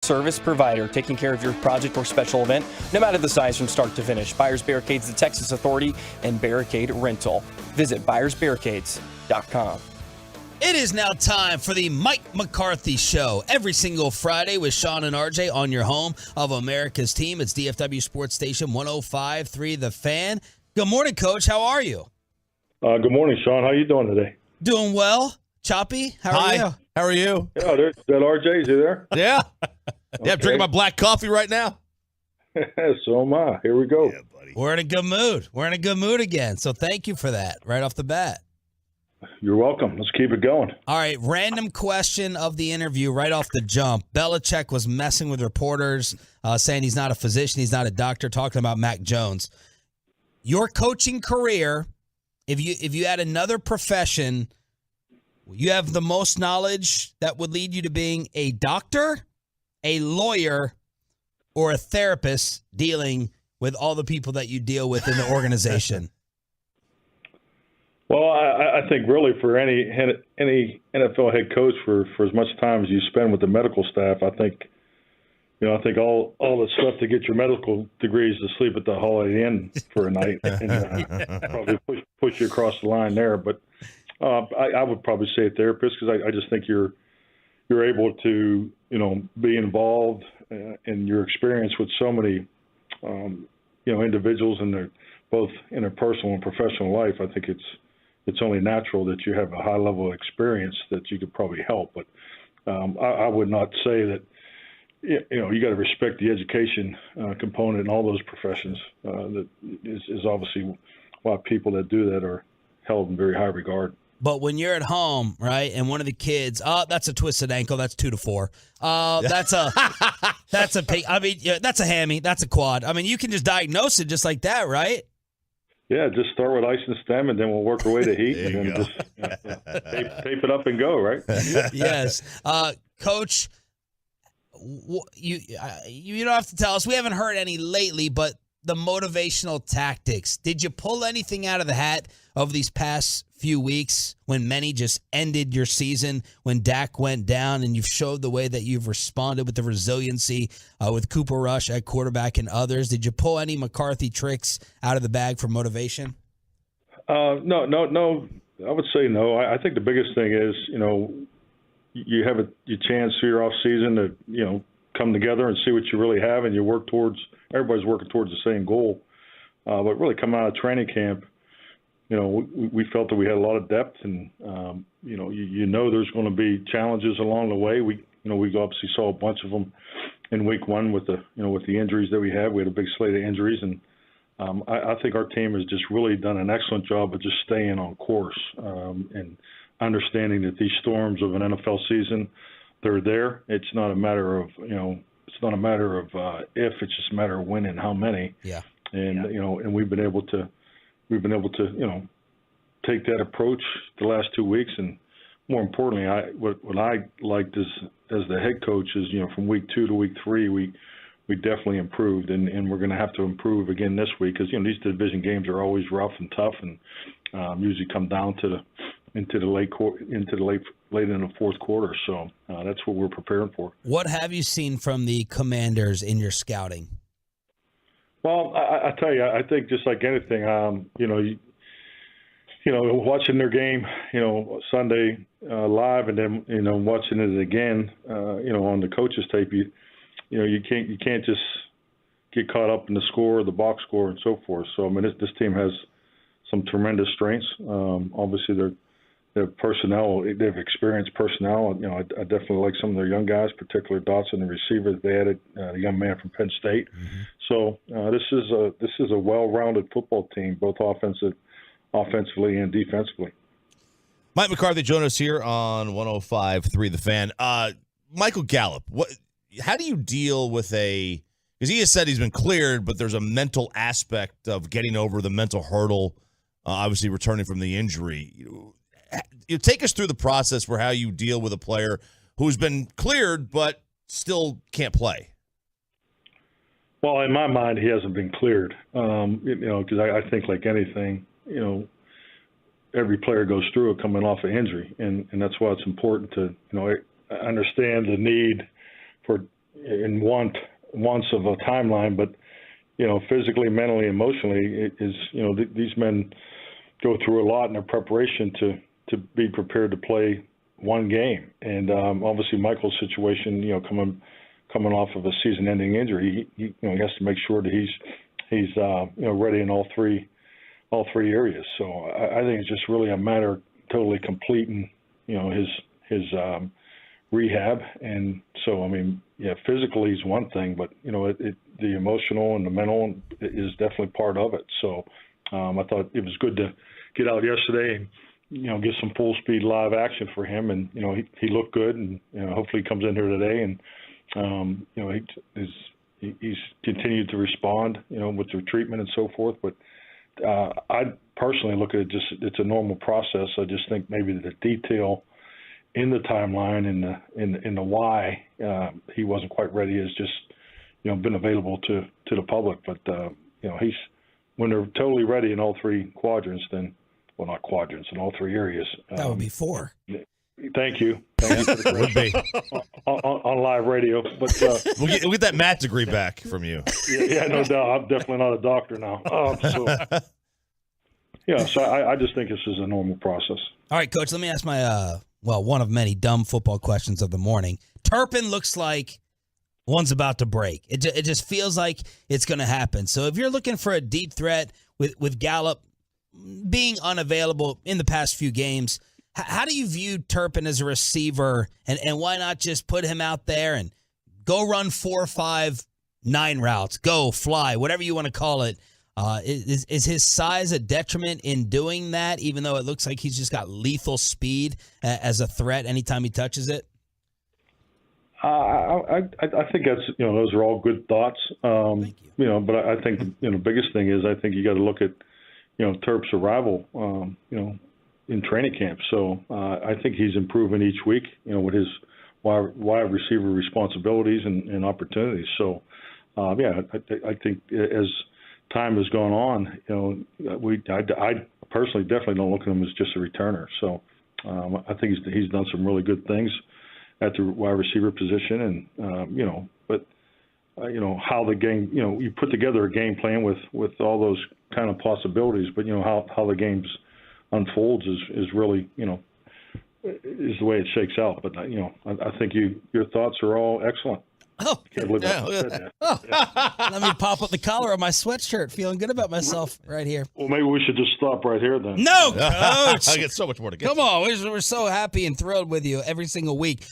service provider, taking care of your project or special event, no matter the size from start to finish. Buyers Barricades, the Texas Authority, and Barricade Rental. Visit buyersbarricades.com. It is now time for the Mike McCarthy Show. Every single Friday with Sean and RJ on your home of America's team. It's DFW Sports Station 105.3 The Fan. Good morning, Coach. How are you? Good morning, Sean. How you doing today? Doing well. Choppy, how are you? How are you? Yeah, there's that RJ. Is he there? Yeah. Okay. Yeah, I'm drinking my black coffee right now. So am I. Here we go. Yeah, buddy. We're in a good mood. We're in a good mood again. So thank you for that right off the bat. You're welcome. Let's keep it going. All right, random question of the interview right off the jump. Belichick was messing with reporters, saying he's not a physician, he's not a doctor, talking about Mac Jones. Your coaching career, if you had another profession, you have the most knowledge that would lead you to being a doctor, a lawyer, or a therapist dealing with all the people that you deal with in the organization? Well, I think really for any NFL head coach, for as much time as you spend with the medical staff, I think all the stuff to get your medical degrees to sleep at the Holiday Inn for a night and probably push you across the line there. But I would probably say a therapist, because I just think you're able to be involved in your experience with so many individuals in their both in their personal and professional life. I think it's only natural that you have a high level of experience that you could probably help. But I would not say that you got to respect the education component in all those professions. That is obviously why people that do that are held in very high regard. But when you're at home, right, and one of the kids, that's a twisted ankle, that's 2 to 4. That's a that's a hammy, that's a quad. I mean, you can just diagnose it just like that, right? Yeah, just start with ice and stem, and then we'll work our way to heat, and then just tape it up and go, right? Yes. Coach, you don't have to tell us. We haven't heard any lately, but the motivational tactics. Did you pull anything out of the hat over these past few weeks when many just ended your season, when Dak went down, and you've showed the way that you've responded with the resiliency with Cooper Rush at quarterback and others? Did you pull any McCarthy tricks out of the bag for motivation? No. I would say no. I think the biggest thing is, you have your chance through your off season to, come together and see what you really have, and you work towards. Everybody's working towards the same goal. But really, coming out of training camp, we felt that we had a lot of depth, and there's going to be challenges along the way. We obviously saw a bunch of them in week one with the injuries that we had. We had a big slate of injuries, and I think our team has just really done an excellent job of just staying on course and understanding that these storms of an NFL season, they're there. It's not a matter of it's not a matter of if, it's just a matter of when and how many. Yeah. And and we've been able to take that approach the last 2 weeks, and more importantly, what I liked as the head coach is from week 2 to week 3 we definitely improved, and we're going to have to improve again this week, because these division games are always rough and tough, and usually come down to into the late in the fourth quarter. So that's what we're preparing for. What have you seen from the Commanders in your scouting? Well, I tell you, I think just like anything, watching their game, Sunday live, and then watching it again, on the coach's tape, you can't just get caught up in the score, the box score, and so forth. So I mean, this team has some tremendous strengths. Obviously, their personnel, they have experienced personnel. I definitely like some of their young guys, particularly Dotson, the receiver. They added the young man from Penn State. Mm-hmm. So this is a well-rounded football team, both offensively and defensively. Mike McCarthy joining us here on 105.3 The Fan. Michael Gallup, how do you deal with because he has said he's been cleared, but there's a mental aspect of getting over the mental hurdle, obviously returning from the injury. You take us through the process for how you deal with a player who's been cleared but still can't play. Well, in my mind, he hasn't been cleared, because I think like anything, every player goes through it coming off an injury, and that's why it's important to understand the need for in wants of a timeline, but physically, mentally, emotionally, it is these men go through a lot in their preparation to be prepared to play one game, and obviously Michael's situation, coming off of a season-ending injury, he has to make sure that he's ready in all three areas. So I think it's just really a matter of totally completing his rehab, and so physically is one thing, but the emotional and the mental is definitely part of it. So I thought it was good to get out yesterday and get some full speed live action for him, and he looked good, and hopefully he comes in here today and he's continued to respond with the treatment and so forth. But I personally look at it it's a normal process. I just think maybe the detail in the timeline and in the why he wasn't quite ready has just been available to the public. But he's, when they're totally ready in all three quadrants, then not quadrants, in all three areas. That would be 4. Thank you. Thank you for the question. on live radio. But we'll get that math degree back from you. Yeah, no doubt. I'm definitely not a doctor now. So I just think this is a normal process. All right, Coach, let me ask my one of many dumb football questions of the morning. Turpin looks like one's about to break. It just feels like it's going to happen. So if you're looking for a deep threat with Gallup being unavailable in the past few games, how do you view Turpin as a receiver, and why not just put him out there and go run 4, 5, 9 routes, go fly, whatever you want to call it? Is his size a detriment in doing that, even though it looks like he's just got lethal speed as a threat anytime he touches it? I think that's those are all good thoughts. But I think the biggest thing is I think you got to look at Terp's arrival in training camp. So I think he's improving each week with his wide receiver responsibilities and opportunities. So I think as time has gone on, I personally definitely don't look at him as just a returner. So I think he's done some really good things at the wide receiver position, and but how the game, you put together a game plan with all those kind of possibilities, but how the games unfolds is really is the way it shakes out. But I think your thoughts are all excellent. Oh, can't believe I said that. Oh. Let me pop up the collar on my sweatshirt. Feeling good about myself right here. Well, maybe we should just stop right here then. No, Coach. I get so much more to get. Come on, we're so happy and thrilled with you every single week.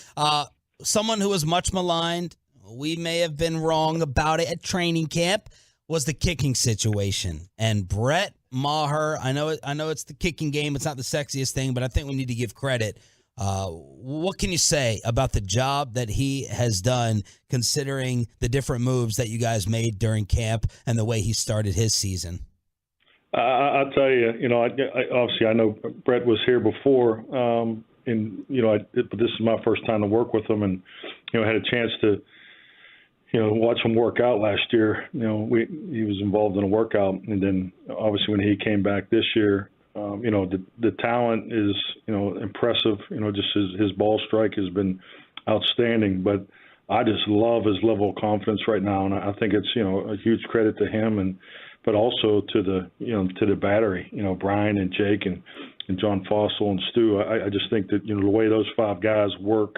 Someone who was much maligned, we may have been wrong about it at training camp, was the kicking situation. And Brett Maher, I know it's the kicking game. It's not the sexiest thing, but I think we need to give credit. What can you say about the job that he has done, considering the different moves that you guys made during camp and the way he started his season? I'll tell you, obviously I know Brett was here before, but this is my first time to work with him, and had a chance to watch him work out last year. He was involved in a workout, and then obviously when he came back this year, the talent is, impressive. Just his ball strike has been outstanding, but I just love his level of confidence right now. And I think it's, a huge credit to him but also to the battery, Brian and Jake and John Fossil and Stu. I just think that, the way those 5 guys work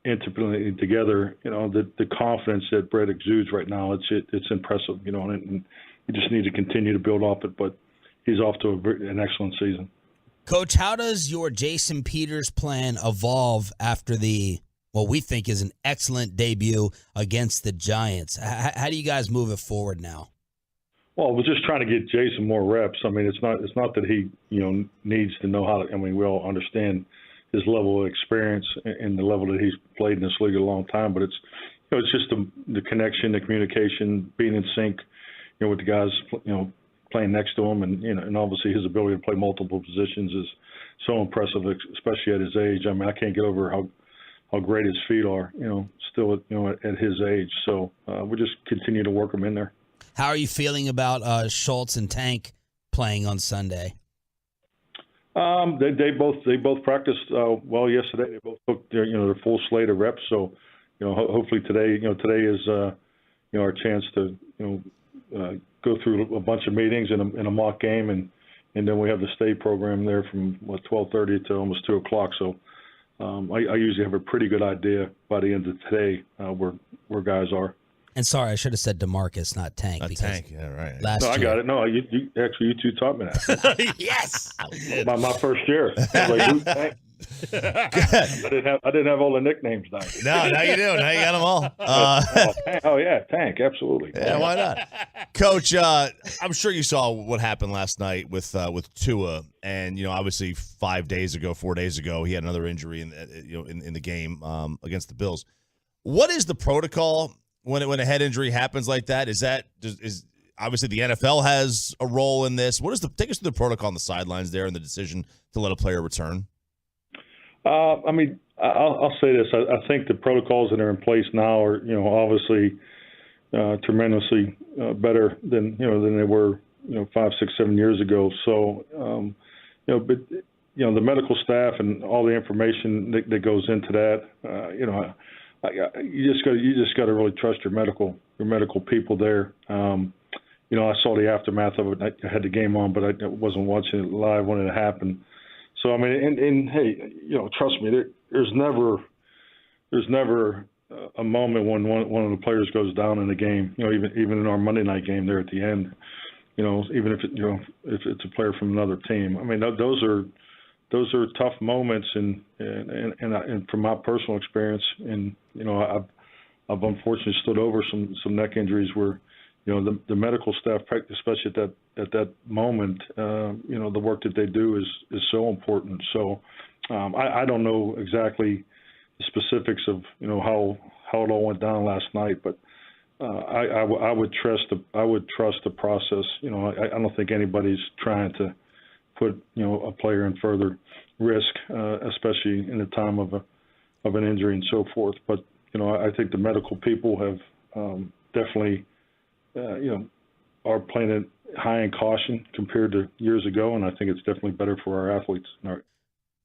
intimately together, the confidence that Brett exudes right now, it's impressive, and you just need to continue to build off it, but he's off to an excellent season. Coach, how does your Jason Peters plan evolve after what we think is an excellent debut against the Giants? How do you guys move it forward now? Well, we're just trying to get Jason more reps. I mean, it's not that he, needs to know how to. I mean, we all understand his level of experience and the level that he's played in this league a long time, but it's just the connection, the communication, being in sync, with the guys, playing next to him, and obviously his ability to play multiple positions is so impressive, especially at his age. I mean, I can't get over how great his feet are, still at his age. So we just continue to work him in there. How are you feeling about Schultz and Tank playing on Sunday? They both practiced well yesterday. They both took their full slate of reps. So hopefully today, today is our chance to go through a bunch of meetings in a mock game, and then we have the state program there from 12:30 to almost 2 o'clock. So I usually have a pretty good idea by the end of today where guys are. And sorry, I should have said Demarcus, not Tank. Tank, yeah, right. No, I got it. No, you two taught me that. Yes, my first year. I was like, who's Tank? I didn't have all the nicknames down. No, now you do. Now you got them all. Oh yeah, Tank, absolutely. Yeah, why not, Coach? I'm sure you saw what happened last night with Tua, and obviously 4 days ago, he had another injury in the game against the Bills. What is the protocol when a head injury happens like that? Is obviously the NFL has a role in this? Take us through the protocol on the sidelines there and the decision to let a player return? I'll say this. I think the protocols that are in place now are, obviously tremendously better than they were, 5, 6, 7 years ago. So, but the medical staff and all the information that goes into that, you just got to really trust your medical people there. I saw the aftermath of it. I had the game on, but I wasn't watching it live when it happened. So and hey, trust me, there's never a moment when one of the players goes down in the game. Even in our Monday night game there at the end, even if if it's a player from another team. Those are tough moments, and from my personal experience, and I've unfortunately stood over some neck injuries where the medical staff, especially at that moment, the work that they do is so important. So I don't know exactly the specifics of how it all went down last night, but I would trust the process. I don't think anybody's trying to put a player in further risk, especially in the time of an injury and so forth. But I think the medical people have definitely are playing it high in caution compared to years ago, and I think it's definitely better for our athletes.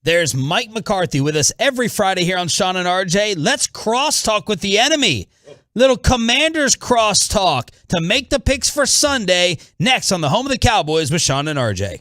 There's Mike McCarthy with us every Friday here on Sean and RJ. Let's crosstalk with the enemy. Little Commanders crosstalk to make the picks for Sunday. Next on the home of the Cowboys with Sean and RJ.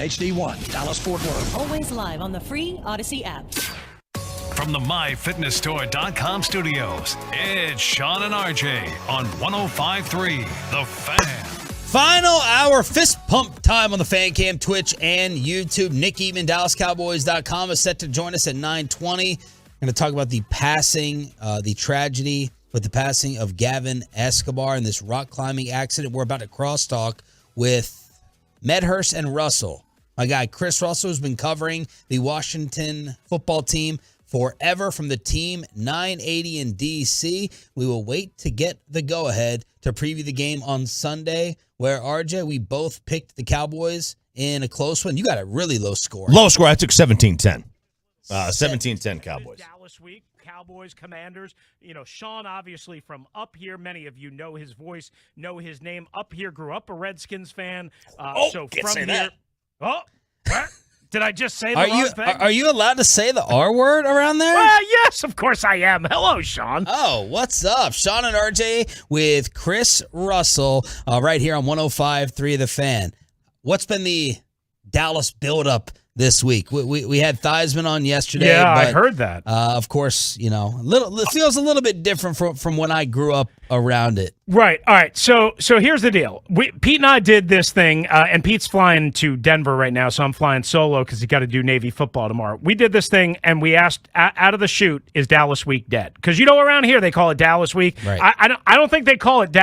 HD1, Dallas-Fort Worth. Always live on the free Odyssey app. From the MyFitnessStore.com studios, it's Sean and RJ on 105.3 The Fan. Final hour fist pump time on the Fan Cam, Twitch, and YouTube. Nick Eatman, DallasCowboys.com is set to join us at 9:20. We're going to talk about the passing, the tragedy with the passing of Gavin Escobar in this rock climbing accident. We're about to crosstalk with Medhurst and Russell. My guy Chris Russell has been covering the Washington football team forever from the team 980 in D.C. We will wait to get the go-ahead to preview the game on Sunday, where, RJ, we both picked the Cowboys in a close one. You got a really low score. Low score. I took 17-10. 17-10 Cowboys. Dallas week, Cowboys, Commanders. You know, Sean, obviously, from up here, many of you know his voice, know his name. Up here, grew up a Redskins fan. So can't from say here, that. Oh, what? Did I just say the wrong thing? Are you allowed to say the R word around there? Yes, of course I am. Hello, Sean. Oh, what's up? Sean and RJ with Chris Russell right here on 105.3 The Fan. What's been the Dallas buildup this week? We had Theismann on yesterday. Yeah, but, I heard that. Of course, you know, it feels a little bit different from when I grew up around it. Right. All right. So here's the deal. Pete and I did this thing, and Pete's flying to Denver right now, so I'm flying solo because he got to do Navy football tomorrow. We did this thing, and we asked out of the chute, is Dallas Week dead? Because around here they call it Dallas Week. Right. I don't think they call it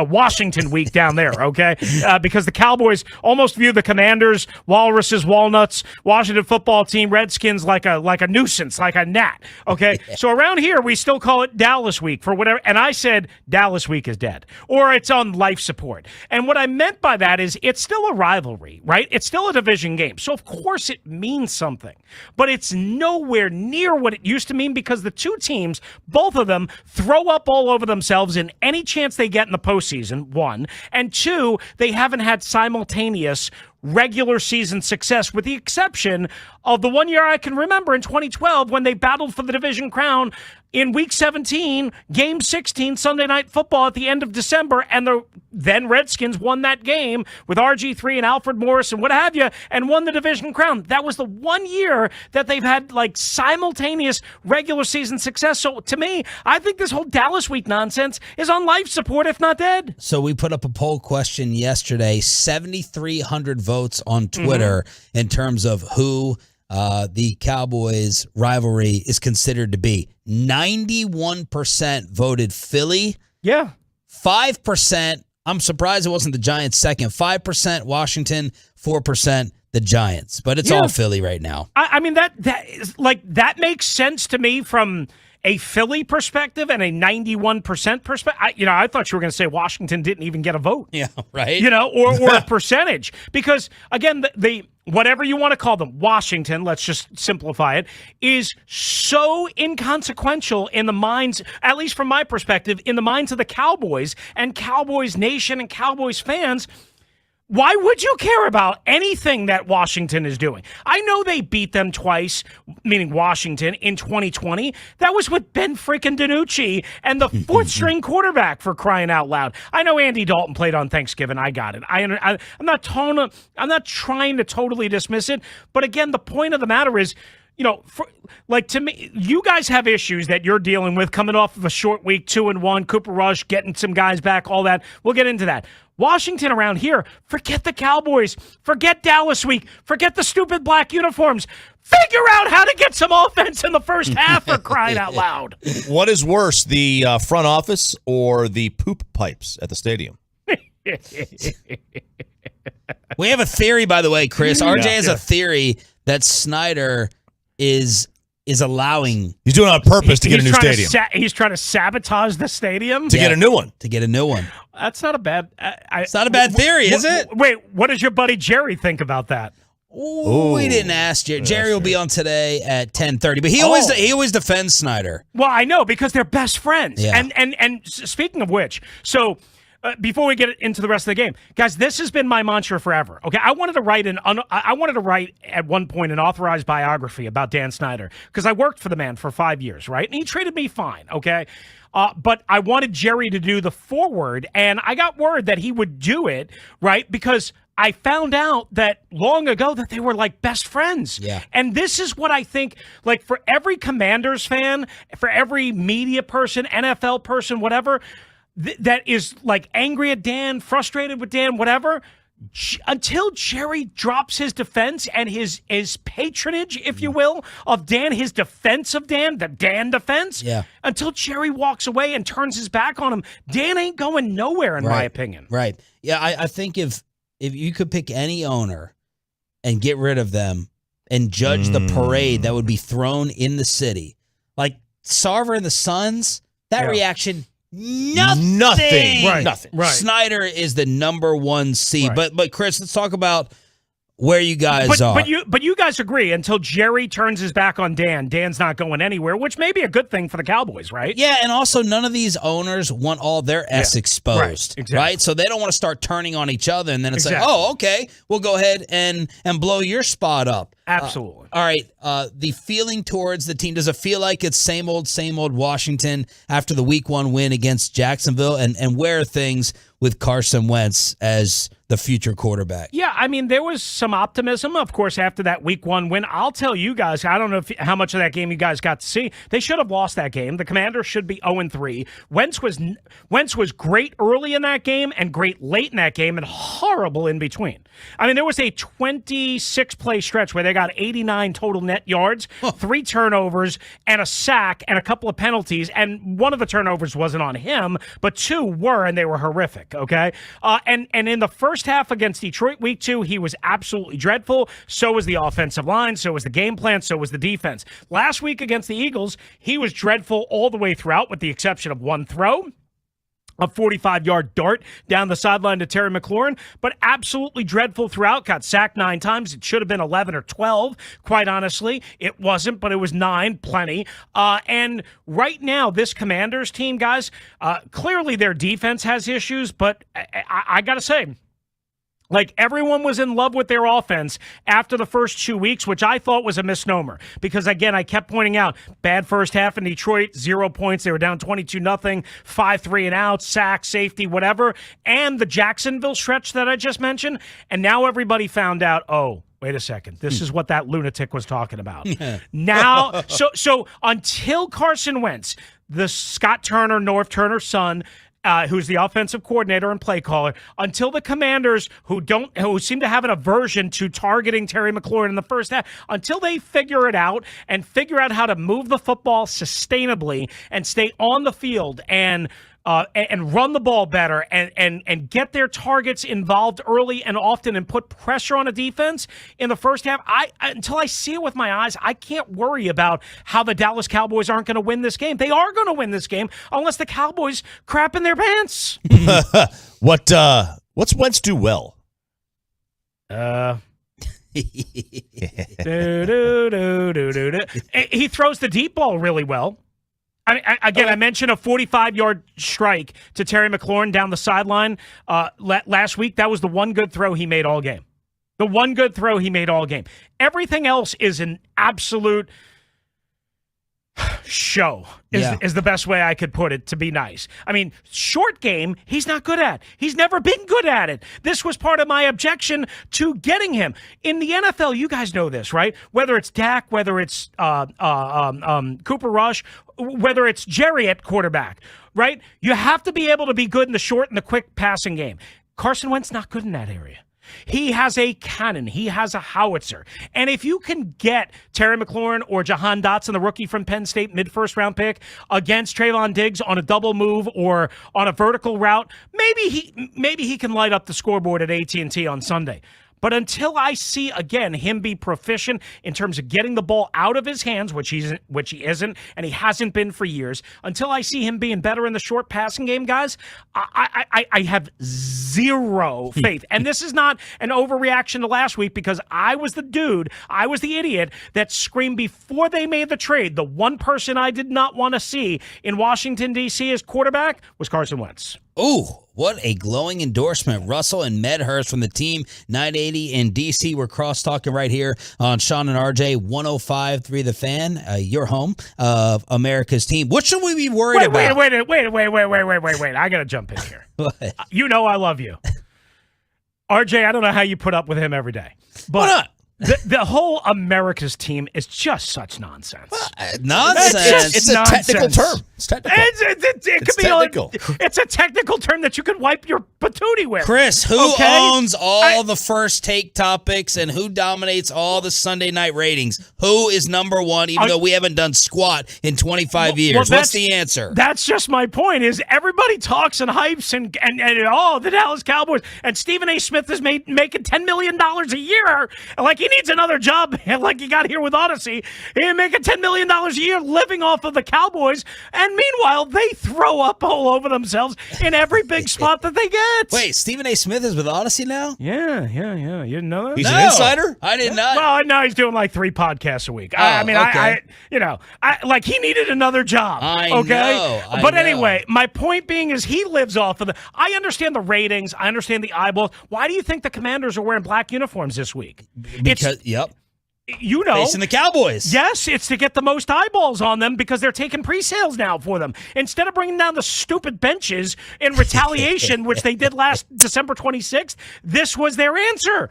Washington Week down there. Okay, because the Cowboys almost view the Commanders, Walruses, Walnuts, Washington football team, Redskins like a nuisance, like a gnat. Okay, so around here we still call it Dallas Week for whatever. And I said Dallas Week is dead, or it's on life support. And what I meant by that is it's still a rivalry, right? It's still a division game. So, of course, it means something. But it's nowhere near what it used to mean because the two teams, both of them, throw up all over themselves in any chance they get in the postseason, one. And two, they haven't had simultaneous regular season success, with the exception of the 1 year I can remember in 2012 when they battled for the division crown in Week 17, Game 16, Sunday Night Football at the end of December, and the then Redskins won that game with RG3 and Alfred Morris and what have you, and won the division crown. That was the 1 year that they've had simultaneous regular season success. So to me, I think this whole Dallas Week nonsense is on life support, if not dead. So we put up a poll question yesterday, 7,300 votes on Twitter in terms of who the Cowboys rivalry is considered to be. 91% voted Philly. Yeah. 5%, I'm surprised it wasn't the Giants second. 5% Washington, 4% the Giants. But it's all Philly right now. I mean, that makes sense to me from a Philly perspective and a 91% perspective. I thought you were going to say Washington didn't even get a vote. Yeah, right. Or a percentage. Because, again, the whatever you want to call them, Washington, let's just simplify it, is so inconsequential in the minds, at least from my perspective, in the minds of the Cowboys and Cowboys Nation and Cowboys fans. Why would you care about anything that Washington is doing? I know they beat them twice, meaning Washington, in 2020. That was with Ben freaking DiNucci and the fourth-string quarterback, for crying out loud. I know Andy Dalton played on Thanksgiving. I got it. I'm not trying to totally dismiss it. But again, the point of the matter is, to me, you guys have issues that you're dealing with coming off of a short week, 2-1, Cooper Rush, getting some guys back, all that. We'll get into that. Washington around here, forget the Cowboys, forget Dallas Week, forget the stupid black uniforms. Figure out how to get some offense in the first half, for crying out loud. What is worse, the front office or the poop pipes at the stadium? We have a theory, by the way, Chris. RJ has a theory that Snyder is allowing. He's doing it on purpose to get a new stadium. He's trying to sabotage the stadium to get a new one. To get a new one. That's not a bad. It's not a bad theory, is it? Wait, what does your buddy Jerry think about that? Ooh, we didn't ask Jerry. Jerry will be on today at 10:30, but he always defends Snyder. Well, I know, because they're best friends. Yeah. And speaking of which, so. Before we get into the rest of the game, guys, this has been my mantra forever. Okay, I wanted to write at one point an authorized biography about Dan Snyder because I worked for the man for 5 years, right? And he treated me fine. Okay, but I wanted Jerry to do the foreword, and I got word that he would do it, right? Because I found out that long ago that they were like best friends. Yeah. And this is what I think, like for every Commanders fan, for every media person, NFL person, whatever, that is like angry at Dan, frustrated with Dan, whatever, until Jerry drops his defense and his patronage, if you will, of Dan, his defense of Dan, the Dan defense, until Jerry walks away and turns his back on him, Dan ain't going nowhere, in my opinion. Right. Yeah, I think if you could pick any owner and get rid of them and judge the parade that would be thrown in the city, like Sarver and the Sons, that reaction... Nothing. Nothing. Right. Snyder is the number one seed. Right. But Chris, let's talk about where you guys are. But you guys agree until Jerry turns his back on Dan, Dan's not going anywhere, which may be a good thing for the Cowboys, right? Yeah, and also none of these owners want all their S exposed, right? Exactly. Right? So they don't want to start turning on each other, and then it's like, oh, okay, we'll go ahead and blow your spot up. Absolutely. All right, the feeling towards the team, does it feel like it's same old Washington after the Week 1 win against Jacksonville? And where are things with Carson Wentz as the future quarterback? Yeah, I mean, there was some optimism, of course, after that Week 1 win. I'll tell you guys, I don't know how much of that game you guys got to see. They should have lost that game. The Commanders should be 0-3. Wentz was great early in that game and great late in that game and horrible in between. I mean, there was a 26-play stretch where they got 89 total net yards, 3 turnovers, and a sack, and a couple of penalties. And one of the turnovers wasn't on him, but 2 were, and they were horrific, okay? And in the first half against Detroit Week 2, he was absolutely dreadful. So was the offensive line. So was the game plan. So was the defense. Last week against the Eagles, he was dreadful all the way throughout with the exception of one throw. A 45-yard dart down the sideline to Terry McLaurin, but absolutely dreadful throughout. Got sacked 9 times. It should have been 11 or 12, quite honestly. It wasn't, but it was 9, plenty. And right now, this Commanders team, guys, clearly their defense has issues, but I got to say, like, everyone was in love with their offense after the first 2 weeks, which I thought was a misnomer. Because, again, I kept pointing out, bad first half in Detroit, 0 points. They were down 22-0, 5-3 and out, sack, safety, whatever. And the Jacksonville stretch that I just mentioned. And now everybody found out, oh, wait a second. This is what that lunatic was talking about. Now, so until Carson Wentz, the Scott Turner, North Turner's son, who's the offensive coordinator and play caller, until the Commanders, who seem to have an aversion to targeting Terry McLaurin in the first half, until they figure it out and figure out how to move the football sustainably and stay on the field and run the ball better and get their targets involved early and often and put pressure on a defense in the first half, until I see it with my eyes, I can't worry about how the Dallas Cowboys aren't going to win this game. They are going to win this game unless the Cowboys crap in their pants. What's Wentz do well? He throws the deep ball really well. I mentioned a 45-yard strike to Terry McLaurin down the sideline last week. That was the one good throw he made all game. The one good throw he made all game. Everything else is an absolute show, is the best way I could put it, to be nice. I mean, short game, he's not good at. He's never been good at it. This was part of my objection to getting him. In the NFL, you guys know this, right? Whether it's Dak, whether it's Cooper Rush, whether it's Jerry at quarterback, right? You have to be able to be good in the short and the quick passing game. Carson Wentz not good in that area. He has a cannon. He has a howitzer. And if you can get Terry McLaurin or Jahan Dotson, the rookie from Penn State, mid-first round pick, against Trayvon Diggs on a double move or on a vertical route, maybe he can light up the scoreboard at AT&T on Sunday. But until I see, again, him be proficient in terms of getting the ball out of his hands, which he isn't, and he hasn't been for years, until I see him being better in the short passing game, guys, I have zero faith. And this is not an overreaction to last week, because I was the idiot that screamed before they made the trade. The one person I did not want to see in Washington, D.C. as quarterback was Carson Wentz. Ooh, what a glowing endorsement. Russell and Medhurst from the team 980 in D.C. We're cross-talking right here on Sean and RJ 105.3 The Fan, your home of America's team. What should we be worried about? Wait. I got to jump in here. You know I love you. RJ, I don't know how you put up with him every day. But Why not? The whole America's team is just such nonsense. Nonsense. It's a technical term. It's technical. It could be technical. It's a technical term that you could wipe your patootie with. Chris, who owns all the first take topics and who dominates all the Sunday night ratings? Who is number one, even though we haven't done squat in 25 years? What's the answer? That's just my point, is everybody talks and hypes and the Dallas Cowboys, and Stephen A. Smith is making $10 million a year. Like he needs another job like he got here with Odyssey. He's making $10 million a year living off of the Cowboys, and meanwhile, they throw up all over themselves in every big spot that they get. Wait, Stephen A. Smith is with Odyssey now? Yeah. You didn't know that? He's an insider? I did not. Well, now he's doing like 3 podcasts a week. Okay. Like he needed another job. I know. But anyway, my point being is he lives off of I understand the ratings. I understand the eyeballs. Why do you think the Commanders are wearing black uniforms this week? Yep. You know, facing the Cowboys. Yes, it's to get the most eyeballs on them because they're taking pre-sales now for them. Instead of bringing down the stupid benches in retaliation, which they did last December 26th, this was their answer.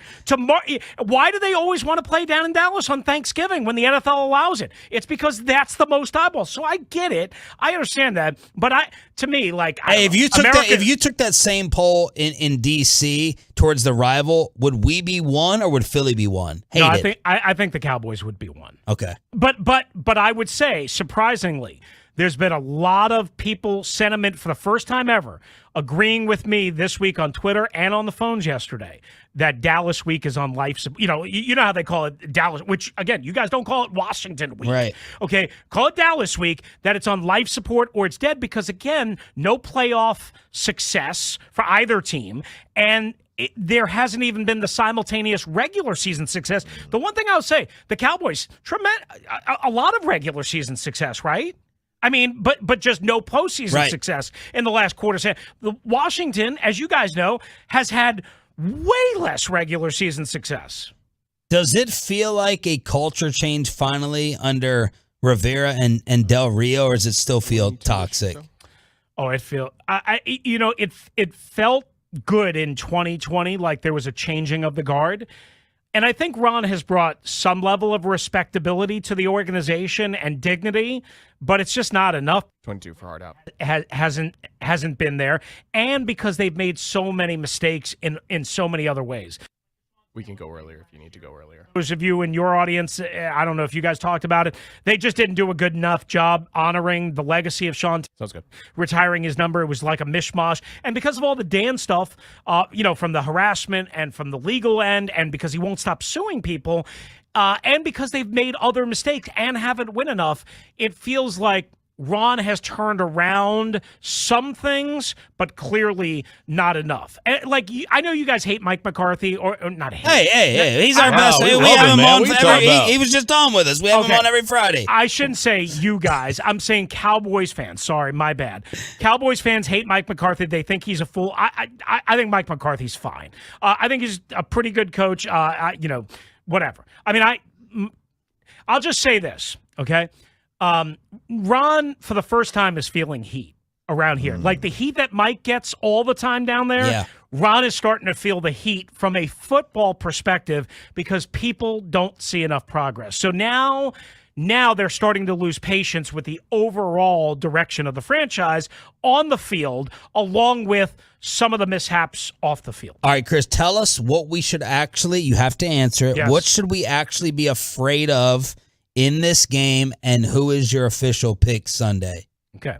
Why do they always want to play down in Dallas on Thanksgiving when the NFL allows it? It's because that's the most eyeballs. So I get it. I understand that. But if you took that same poll in D.C. towards the rival, would we be one or would Philly be one? I think the Cowboys would be one. Okay. But I would say, surprisingly, there's been a lot of people sentiment for the first time ever agreeing with me this week on Twitter and on the phones yesterday that Dallas week is on life. You know how they call it Dallas, which again, you guys don't call it Washington week. Right. Okay. Call it Dallas week, that it's on life support or it's dead because again, no playoff success for either team. And there hasn't even been the simultaneous regular season success. The one thing I would say, the Cowboys, a lot of regular season success, right? I mean, but just no postseason success in the last quarter. The Washington, as you guys know, has had way less regular season success. Does it feel like a culture change finally under Rivera and Del Rio, or does it still feel toxic? Oh, it felt good in 2020, like there was a changing of the guard. And I think Ron has brought some level of respectability to the organization and dignity, but it's just not enough. 22 for hard out. Hasn't been there. And because they've made so many mistakes in so many other ways. We can go earlier if you need to go earlier. Those of you in your audience, I don't know if you guys talked about it. They just didn't do a good enough job honoring the legacy of Sean. Sounds good. Retiring his number, it was like a mishmash. And because of all the Dan stuff, from the harassment and from the legal end, and because he won't stop suing people, and because they've made other mistakes and haven't win enough, it feels like Ron has turned around some things, but clearly not enough. And I know you guys hate Mike McCarthy, or not hate. Hey, he's our best. We have him on. He was just on with us. We have him on every Friday. I shouldn't say you guys. I'm saying Cowboys fans. Sorry, my bad. Cowboys fans hate Mike McCarthy. They think he's a fool. I think Mike McCarthy's fine. I think he's a pretty good coach. Whatever. I mean, I'll just say this, okay? Ron, for the first time, is feeling heat around here. Like the heat that Mike gets all the time down there, yeah. Ron is starting to feel the heat from a football perspective because people don't see enough progress. So now they're starting to lose patience with the overall direction of the franchise on the field, along with some of the mishaps off the field. All right, Chris, tell us what we should you have to answer. Yes. What should we actually be afraid of in this game, and who is your official pick Sunday? Okay.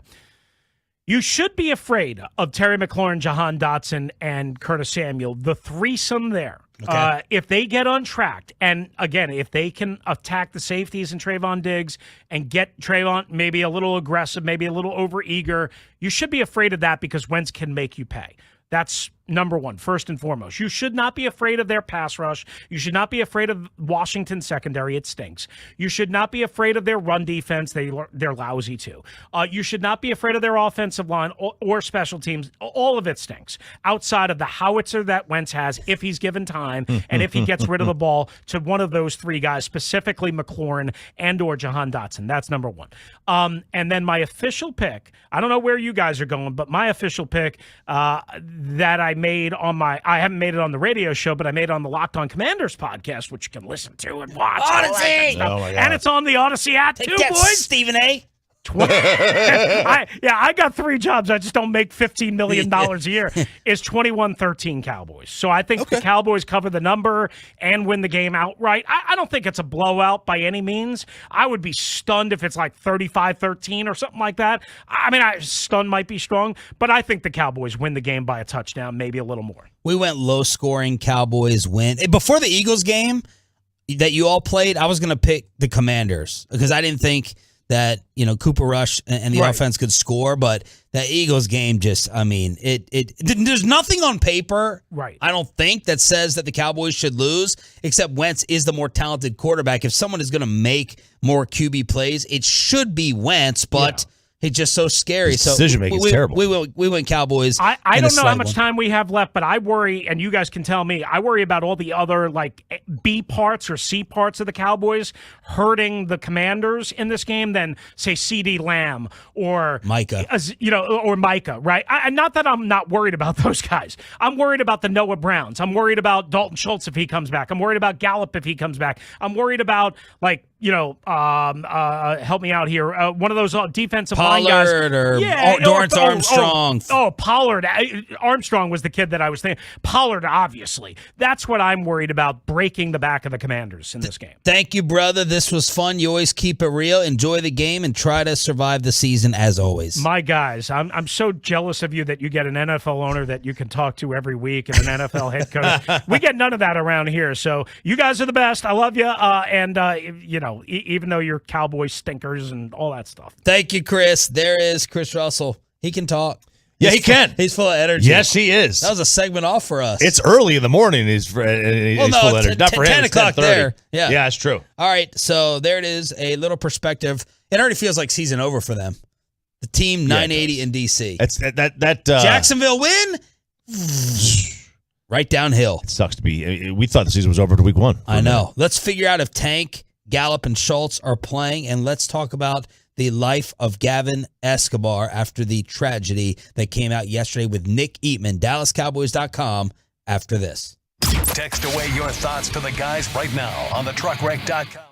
You should be afraid of Terry McLaurin, Jahan Dotson, and Curtis Samuel, the threesome there. Okay. If they get untracked, and again, if they can attack the safeties and Trayvon Diggs and get Trayvon maybe a little aggressive, maybe a little overeager, you should be afraid of that because Wentz can make you pay. That's number one, first and foremost. You should not be afraid of their pass rush. You should not be afraid of Washington's secondary. It stinks. You should not be afraid of their run defense. They're lousy too. You should not be afraid of their offensive line or special teams. All of it stinks. Outside of the howitzer that Wentz has, if he's given time, and if he gets rid of the ball to one of those three guys, specifically McLaurin and or Jahan Dotson. That's number one. And then my official pick, I don't know where you guys are going, but my official pick that I made on I haven't made it on the radio show, but I made it on the Locked On Commanders podcast, which you can listen to and watch. Odyssey! Oh my God. And it's on the Odyssey app too, boys. Stephen A. I got 3 jobs. I just don't make $15 million a year. It's 21-13 Cowboys. So I think the Cowboys cover the number and win the game outright. I don't think it's a blowout by any means. I would be stunned if it's like 35-13 or something like that. I mean, stunned might be strong, but I think the Cowboys win the game by a touchdown, maybe a little more. We went low-scoring, Cowboys win. Before the Eagles game that you all played, I was going to pick the Commanders because I didn't think that, Cooper Rush and the offense could score, but that Eagles game just, there's nothing on paper, I don't think, that says that the Cowboys should lose, except Wentz is the more talented quarterback. If someone is going to make more QB plays, it should be Wentz, but it's just so scary. His decision making is terrible. We went Cowboys. I don't know how much time we have left, but I worry, and you guys can tell me, I worry about all the other like B parts or C parts of the Cowboys hurting the Commanders in this game than, say, CeeDee Lamb or Micah. Or Micah, right? Not that I'm not worried about those guys. I'm worried about the Noah Browns. I'm worried about Dalton Schultz if he comes back. I'm worried about Gallup if he comes back. I'm worried about, like, help me out here. One of those defensive line guys. Pollard or Dorrance Armstrong. Pollard. Armstrong was the kid that I was thinking. Pollard, obviously. That's what I'm worried about, breaking the back of the Commanders in this game. Thank you, brother. This was fun. You always keep it real. Enjoy the game and try to survive the season as always. My guys, I'm so jealous of you that you get an NFL owner that you can talk to every week and an NFL head coach. We get none of that around here. So you guys are the best. I love you. Even though you're Cowboy stinkers and all that stuff. Thank you, Chris. There is Chris Russell. He can talk. Yeah, he can. He's full of energy. Yes, he is. That was a segment off for us. It's early in the morning. He's full of energy. Not for him. 10 o'clock there. Yeah, it's true. All right, so there it is. A little perspective. It already feels like season over for them. The team 980 in DC. That Jacksonville win. Right downhill. It sucks to be. We thought the season was over to week 1. I know. Let's figure out if Tank, Gallup, and Schultz are playing, and let's talk about the life of Gavin Escobar after the tragedy that came out yesterday with Nick Eatman. DallasCowboys.com after this. Text away your thoughts to the guys right now on thetruckwreck.com.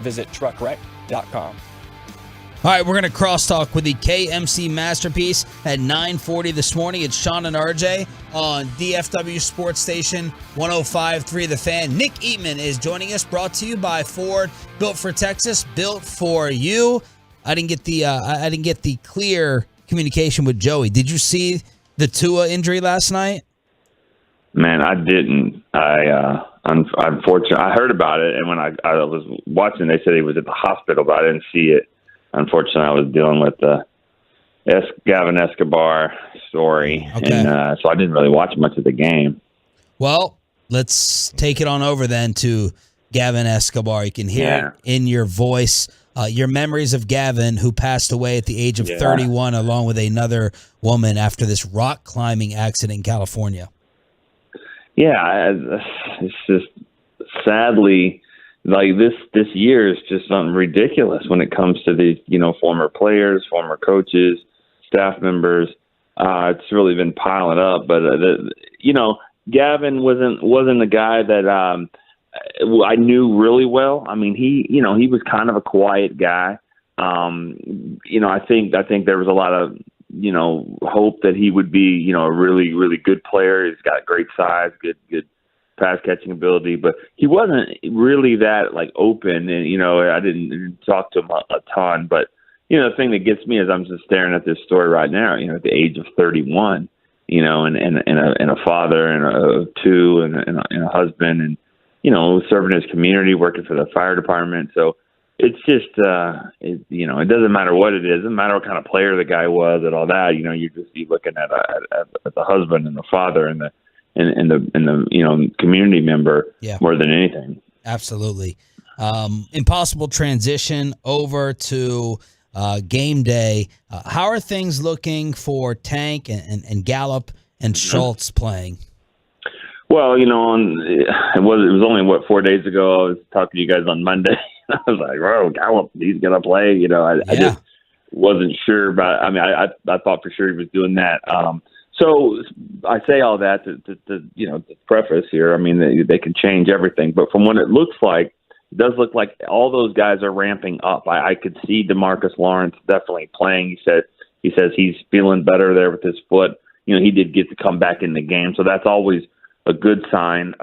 visit truckwreck.com. All right, we're going to crosstalk with the KMC Masterpiece at 9:40 this morning. It's Sean and RJ on DFW Sports Station 105.3 The Fan. Nick Eatman is joining us, brought to you by Ford. Built for Texas, built for you. I didn't get the clear communication with Joey. Did you see the Tua injury last night? Man, I didn't. Unfortunately, I heard about it, and when I was watching, they said he was at the hospital, but I didn't see it. Unfortunately, I was dealing with the Gavin Escobar story, and so I didn't really watch much of the game. Well, let's take it on over then to Gavin Escobar. You can hear it in your voice, your memories of Gavin, who passed away at the age of 31, along with another woman after this rock climbing accident in California. Yeah, it's just sadly, like this year is just something ridiculous when it comes to these, former players, former coaches, staff members. It's really been piling up. But Gavin wasn't a guy that I knew really well. I mean, he was kind of a quiet guy. I think there was a lot of hope that he would be a really, really good player. He's got great size, good pass catching ability, but he wasn't really that open, and I didn't talk to him a ton. But the thing that gets me is I'm just staring at this story right now. At the age of 31, and a father and a two and a husband, and serving his community, working for the fire department. So it's just it doesn't matter what it is. It doesn't matter what kind of player the guy was and all that. You're just looking at the husband and the father and the community member more than anything. Absolutely. Impossible transition over to game day. How are things looking for Tank and Gallup and Schultz playing? Well, it was only 4 days ago. I was talking to you guys on Monday. I was like, "Oh, Gallup, he's gonna play." I just wasn't sure about. I mean, I thought for sure he was doing that. So I say all that to preface here. I mean, they can change everything, but from what it looks like, it does look like all those guys are ramping up. I could see Demarcus Lawrence definitely playing. He says he's feeling better there with his foot. He did get to come back in the game, so that's always a good sign.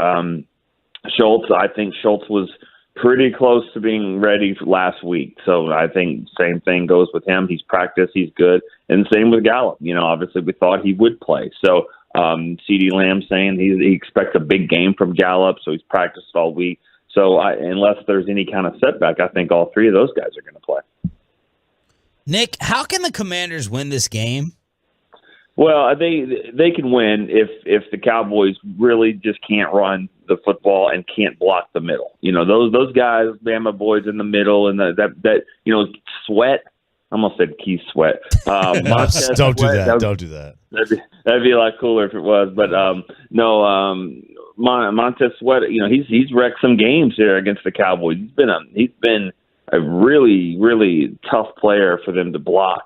Schultz, I think Schultz was pretty close to being ready for last week. So I think same thing goes with him. He's practiced. He's good. And same with Gallup. Obviously we thought he would play. So CeeDee Lamb saying he expects a big game from Gallup. So he's practiced all week. So unless there's any kind of setback, I think all three of those guys are going to play. Nick, how can the Commanders win this game? Well, they can win if the Cowboys really just can't run the football and can't block the middle. Those guys, Bama boys in the middle, and that Sweat. I almost said Keith Sweat. Don't do that. Don't do that. That'd be a lot cooler if it was. But Montez Sweat. He's wrecked some games here against the Cowboys. He's been a really, really tough player for them to block.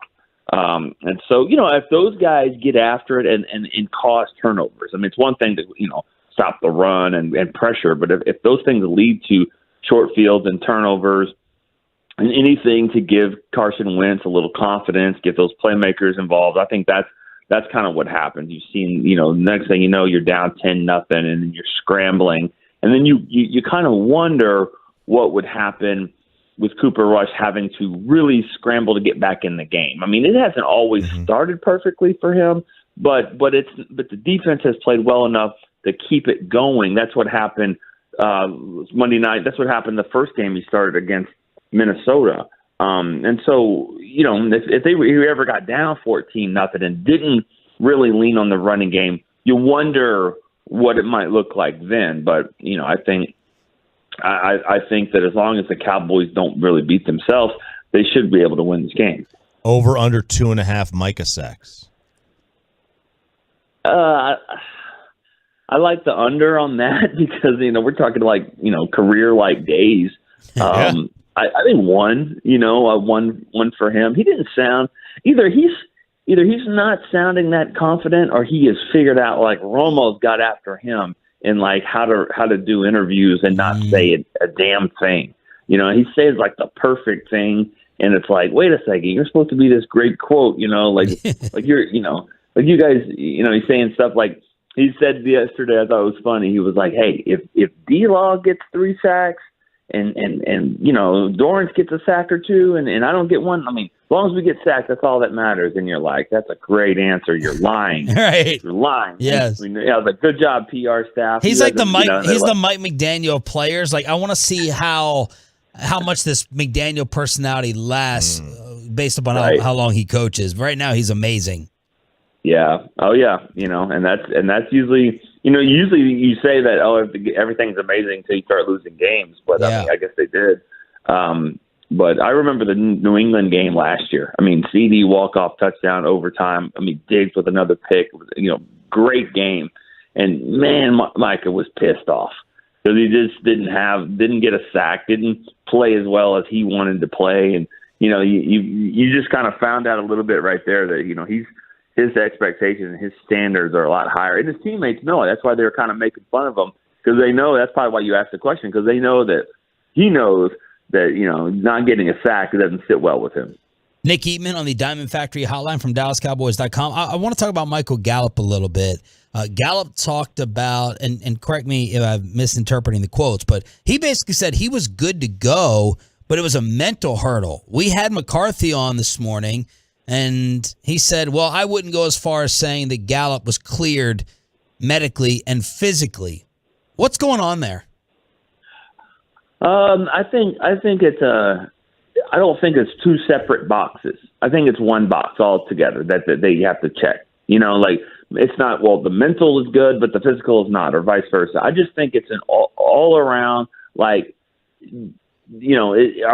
And so, if those guys get after it and cause turnovers, I mean, it's one thing to, stop the run and pressure, but if those things lead to short fields and turnovers and anything to give Carson Wentz a little confidence, get those playmakers involved, I think that's kind of what happens. You've seen, next thing you know, you're down 10-0 and then you're scrambling. And then you kind of wonder what would happen with Cooper Rush having to really scramble to get back in the game. I mean, it hasn't always started perfectly for him, but the defense has played well enough to keep it going. That's what happened Monday night. That's what happened the first game he started against Minnesota. And so, if they ever got down 14-0 and didn't really lean on the running game, you wonder what it might look like then. But, I think that as long as the Cowboys don't really beat themselves, they should be able to win this game. Over under 2.5 Micah sacks. I like the under on that because we're talking career days. I think one for him. He didn't sound either he's not sounding that confident or he has figured out Romo's got after him and how to do interviews and not say a damn thing. he says like the perfect thing, and it's like, wait a second, you're supposed to be this great quote, like you're, like you guys, he's saying stuff like he said yesterday. I thought it was funny. He was like, hey, if D-Law gets 3 sacks and Dorrance gets a sack or 2, and I don't get one, I mean, as long as we get sacked, that's all that matters. And you're like, that's a great answer. You're lying. Right. You're lying. Yes. But good job, PR staff. He's like the Mike. He's the Mike McDaniel of players. Like, I want to see how much this McDaniel personality lasts based upon how long he coaches. Right now, he's amazing. Yeah. Oh, yeah. And that's usually, usually you say that, everything's amazing until you start losing games. But I mean, I guess they did. But I remember the New England game last year. I mean, CD walk-off touchdown, overtime. I mean, Diggs with another pick. Great game. And, man, Micah was pissed off because he just didn't get a sack, didn't play as well as he wanted to play. And, you just kind of found out a little bit right there that, his expectations and his standards are a lot higher. And his teammates know it. That's why they were kind of making fun of him, because they know, that's probably why you asked the question, because they know that he knows that, not getting a sack doesn't sit well with him. Nick Eatman on the Diamond Factory hotline from DallasCowboys.com. I want to talk about Michael Gallup a little bit. Gallup talked about, and correct me if I'm misinterpreting the quotes, but he basically said he was good to go, but it was a mental hurdle. We had McCarthy on this morning, and he said, well, I wouldn't go as far as saying that Gallup was cleared medically and physically. What's going on there? I think it's I don't think it's 2 separate boxes. I think it's one box altogether that they have to check. It's not, well, the mental is good, but the physical is not, or vice versa. I just think it's an all around, are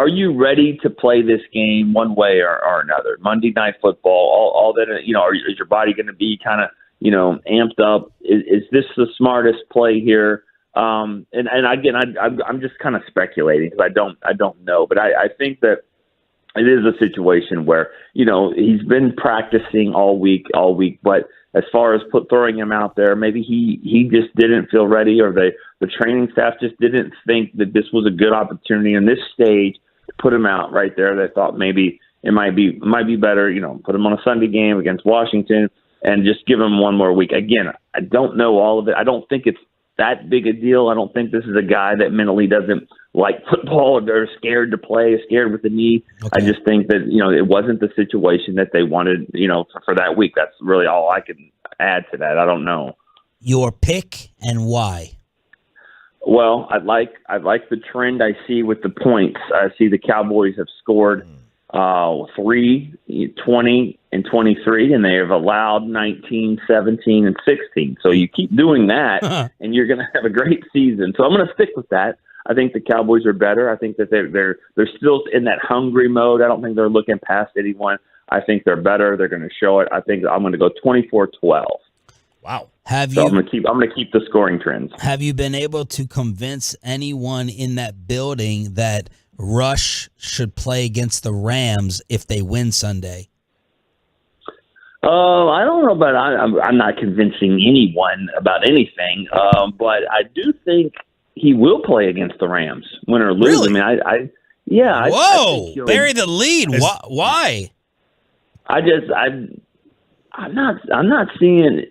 you ready to play this game one way or another? Monday Night Football, all that, is your body going to be kind of, amped up? Is this the smartest play here? And again, I'm just kind of speculating because I don't know, but I think that it is a situation where, he's been practicing all week, but as far as throwing him out there, maybe he just didn't feel ready, or the training staff just didn't think that this was a good opportunity in this stage to put him out right there. They thought maybe it might be better, put him on a Sunday game against Washington and just give him one more week. Again, I don't know all of it. I don't think it's that big a deal. I don't think this is a guy that mentally doesn't like football or scared to play, scared with the knee. Okay. I just think that, it wasn't the situation that they wanted, for that week. That's really all I can add to that. I don't know. Your pick and why? Well, I like the trend I see with the points. I see the Cowboys have scored 3, 20, and 23, and they have allowed 19, 17, and 16. So you keep doing that, and you're going to have a great season. So I'm going to stick with that. I think the Cowboys are better. I think that they're still in that hungry mode. I don't think they're looking past anyone. I think they're better. They're going to show it. I think I'm going to go 24-12. Wow. I'm going to keep the scoring trends. Have you been able to convince anyone in that building that Rush should play against the Rams if they win Sunday? I don't know about. I'm not convincing anyone about anything, but I do think he will play against the Rams, win or lose. Really? I mean, yeah. Whoa! Bury the lead. Why? I'm not seeing.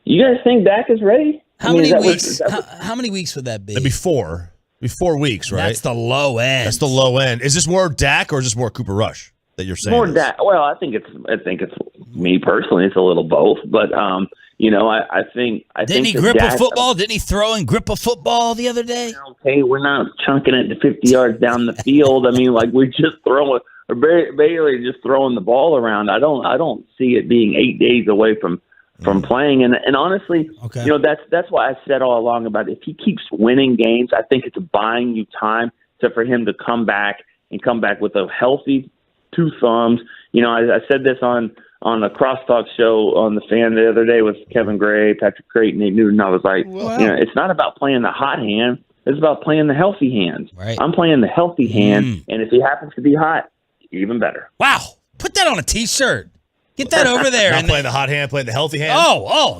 You guys think Dak is ready? How many weeks? How many weeks would that be? It'd be 4. 4 weeks, right? That's the low end. That's the low end. Is this more Dak or is this more Cooper Rush that you're saying? More Dak. Well, I think it's me personally. It's a little both, but I think. Didn't he grip a football? Didn't he throw and grip a football the other day? Okay, we're not chunking it to 50 yards down the field. I mean, we're just throwing, or barely just throwing the ball around. I don't see it being 8 days away from playing. And honestly, okay, that's why I said all along about if he keeps winning games, I think it's buying you time for him to come back with a healthy 2 thumbs. I said this on a crosstalk show on the Fan the other day with Kevin Gray, Patrick Creighton, Nate Newton. I was like, it's not about playing the hot hand. It's about playing the healthy hands. Right. I'm playing the healthy hand, and if he happens to be hot, even better. Wow. Put that on a T-shirt. Get that over there. Not and playing the hot hand, playing the healthy hand.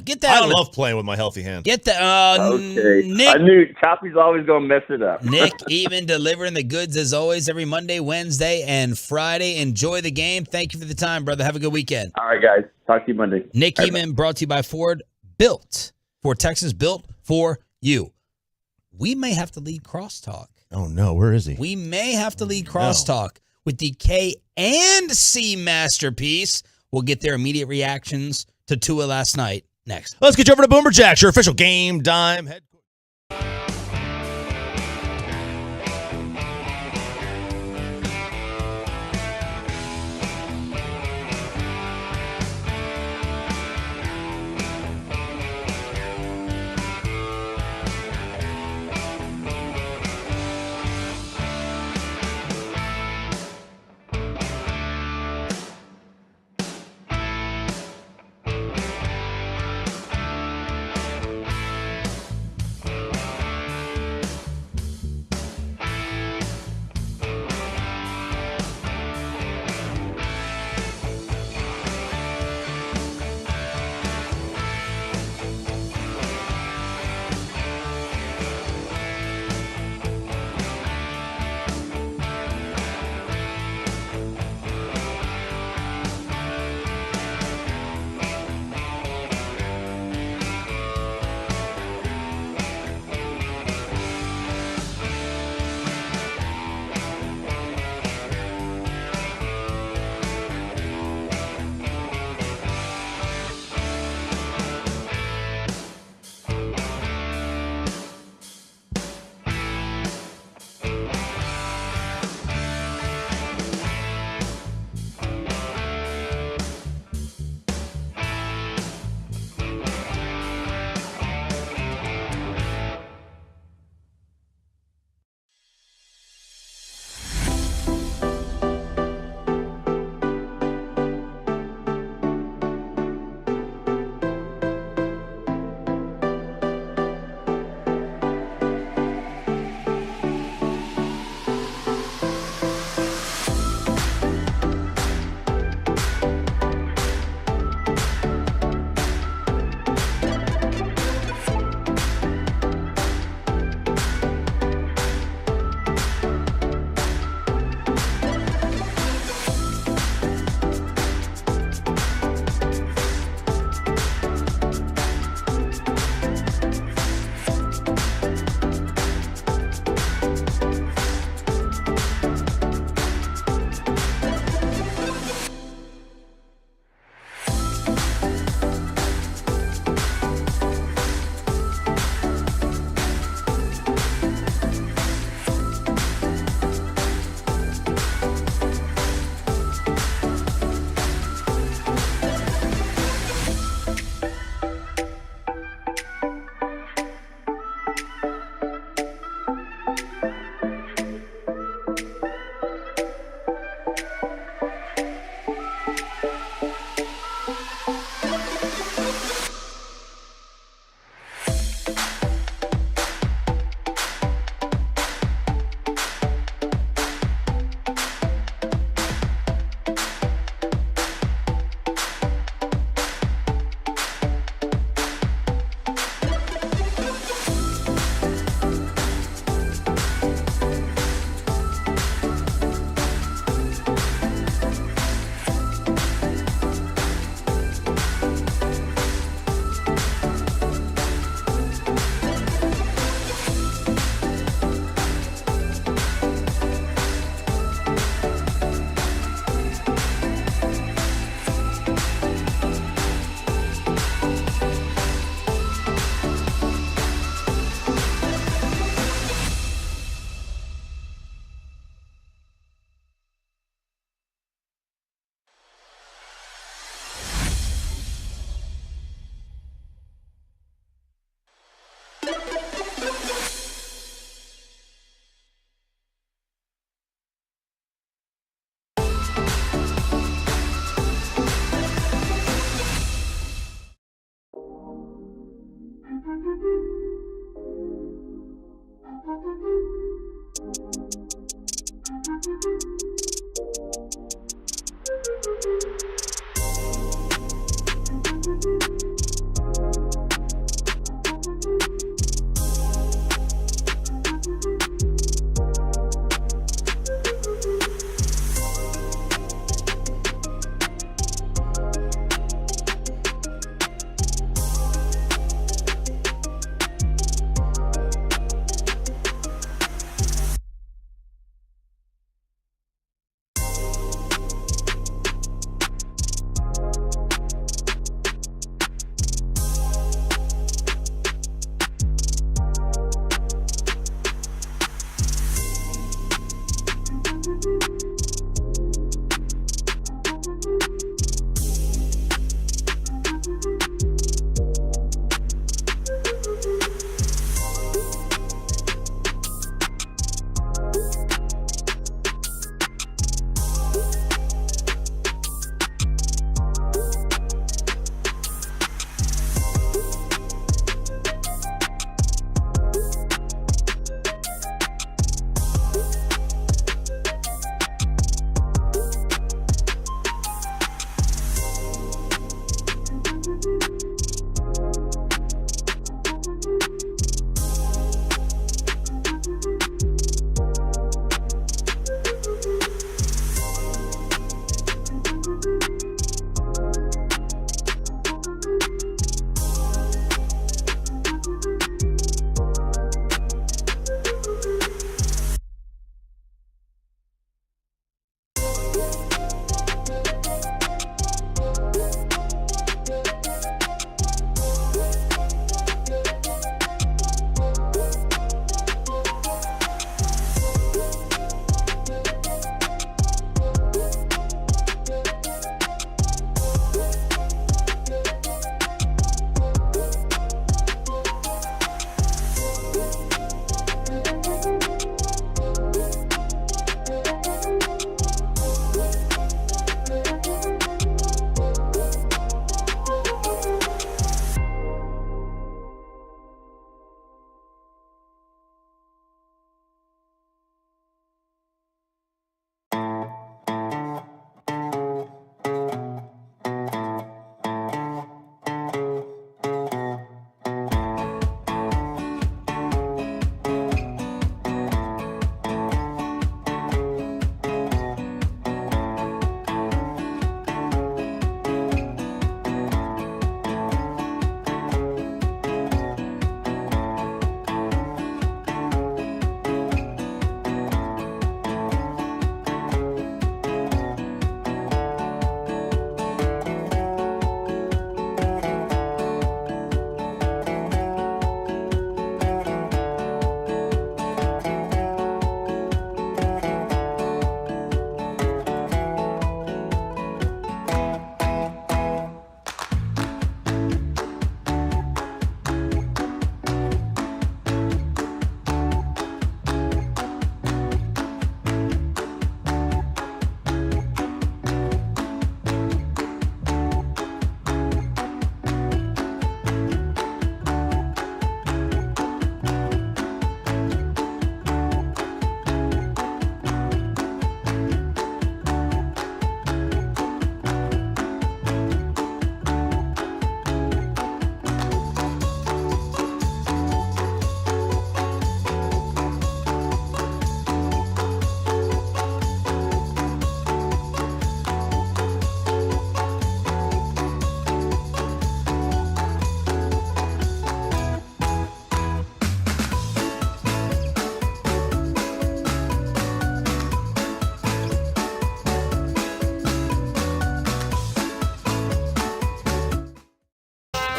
Get that. I love playing with my healthy hand. Get the. Okay. Nick. I knew Choppy's always going to mess it up. Nick Even delivering the goods as always every Monday, Wednesday, and Friday. Enjoy the game. Thank you for the time, brother. Have a good weekend. All right, guys. Talk to you Monday. Nick Even brought to you by Ford. Built for Texas. Built for you. We may have to lead crosstalk. Oh, no. Where is he? We may have to lead crosstalk with the K and C masterpiece. We'll get their immediate reactions to Tua last night next. Let's get you over to Boomer Jacks, your official Game Time head.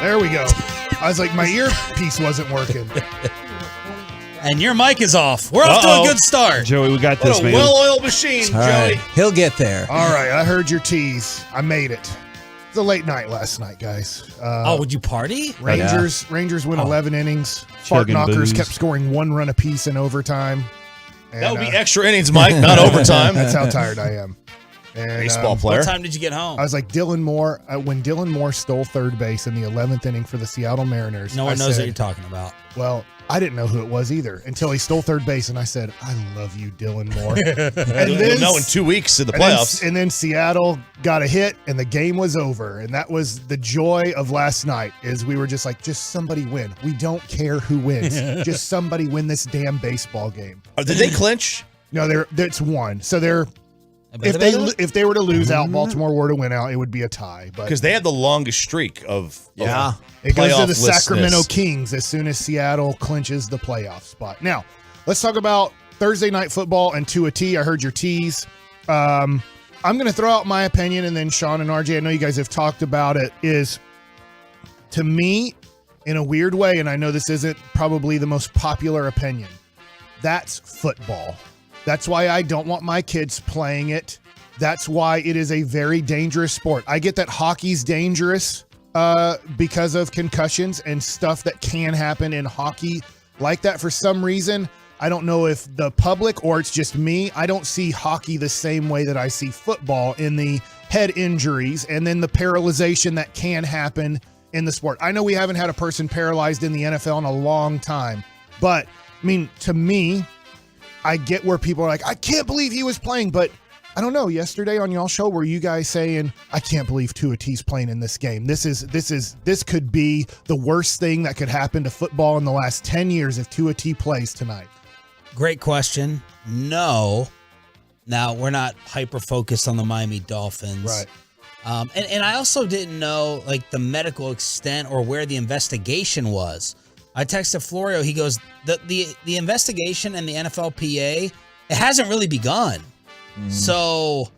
There we go. I was like, my earpiece wasn't working. And your mic is off. We're off to a good start. Joey, we got this, man. Well-oiled machine, All Joey. right. He'll get there. All right, I heard your tease. I made it. It's a late night last night, guys. Would you party? Rangers went 11 innings. Fart Chugging knockers booze. kept scoring 1 run apiece in overtime. And, That would be extra innings, Mike, not overtime. That's how tired I am. And, Baseball player. What time did you get home? I was like, Dylan Moore, when Dylan Moore stole third base in the 11th inning for the Seattle Mariners. No one I knows said, what you're talking about. Well, I didn't know who it was either until he stole third base, and I said, I love you, Dylan Moore. And then, no, in 2 weeks in the playoffs. And then Seattle got a hit, and the game was over. And that was the joy of last night, is we were just like, just somebody win. We don't care who wins. Just somebody win this damn baseball game. Did they clinch? No, it's one. So they're if they were to lose out, Baltimore were to win out, it would be a tie. But Because they had the longest streak of it goes to the playoff-lessness. Sacramento Kings as soon as Seattle clinches the playoff spot. Now, let's talk about Thursday Night Football and to a T. I heard your tease. I'm going to throw out my opinion, and then Sean and RJ, I know you guys have talked about it, is to me, in a weird way, and I know this isn't probably the most popular opinion, that's football. That's why I don't want my kids playing it. That's why it is a very dangerous sport. I get that hockey's dangerous because of concussions and stuff that can happen in hockey like that. For some reason, I don't know if the public or it's just me, I don't see hockey the same way that I see football in the head injuries and then the paralyzation that can happen in the sport. I know we haven't had a person paralyzed in the NFL in a long time, but I mean, to me, I get where people are like, I can't believe he was playing, but I don't know. Yesterday on y'all show, were you guys saying, I can't believe Tua T's playing in this game? This could be the worst thing that could happen to football in the last 10 years if Tua T plays tonight. Great question. No. Now, we're not hyper-focused on the Miami Dolphins. Right. And I also didn't know, like, the medical extent or where the investigation was. I texted Florio. He goes, the investigation and the NFLPA, it hasn't really begun. So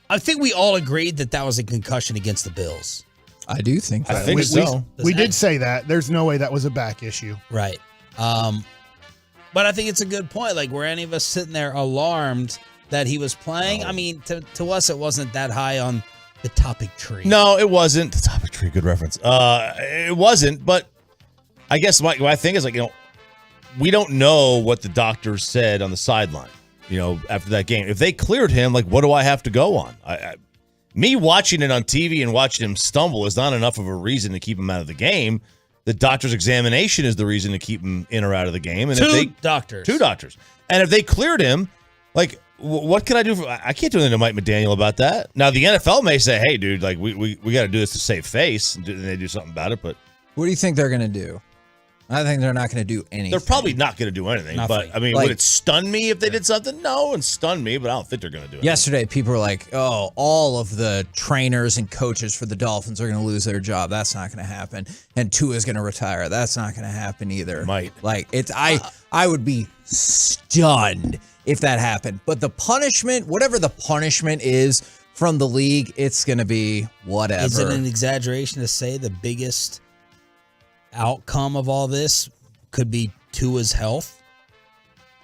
I think we all agreed that was a concussion against the Bills. I do think that. I think so. We did say that. There's no way that was a back issue. Right. But I think it's a good point. Like, were any of us sitting there alarmed that he was playing? I mean, to us, it wasn't that high on the topic tree. No, it wasn't. The topic tree, good reference. It wasn't, but I guess what I think is, like, we don't know what the doctors said on the sideline, after that game. If they cleared him, like, what do I have to go on? Me watching it on TV and watching him stumble is not enough of a reason to keep him out of the game. The doctor's examination is the reason to keep him in or out of the game. And Two doctors. And if they cleared him, like, what can I do? I can't do anything to Mike McDaniel about that. Now, the NFL may say, hey, dude, like, we got to do this to save face, and they do something about it, but what do you think they're going to do? I think they're not going to do anything. they're probably not going to do anything. Nothing. But, I mean, would it stun me if they did something? No, and stun me, but I don't think they're going to do it. Yesterday, people were like, oh, all of the trainers and coaches for the Dolphins are going to lose their job. That's not going to happen. And Tua's going to retire. That's not going to happen either. Might. Like, I would be stunned if that happened. But the punishment, whatever the punishment is from the league, it's going to be whatever. Is it an exaggeration to say the biggest outcome of all this could be Tua's health?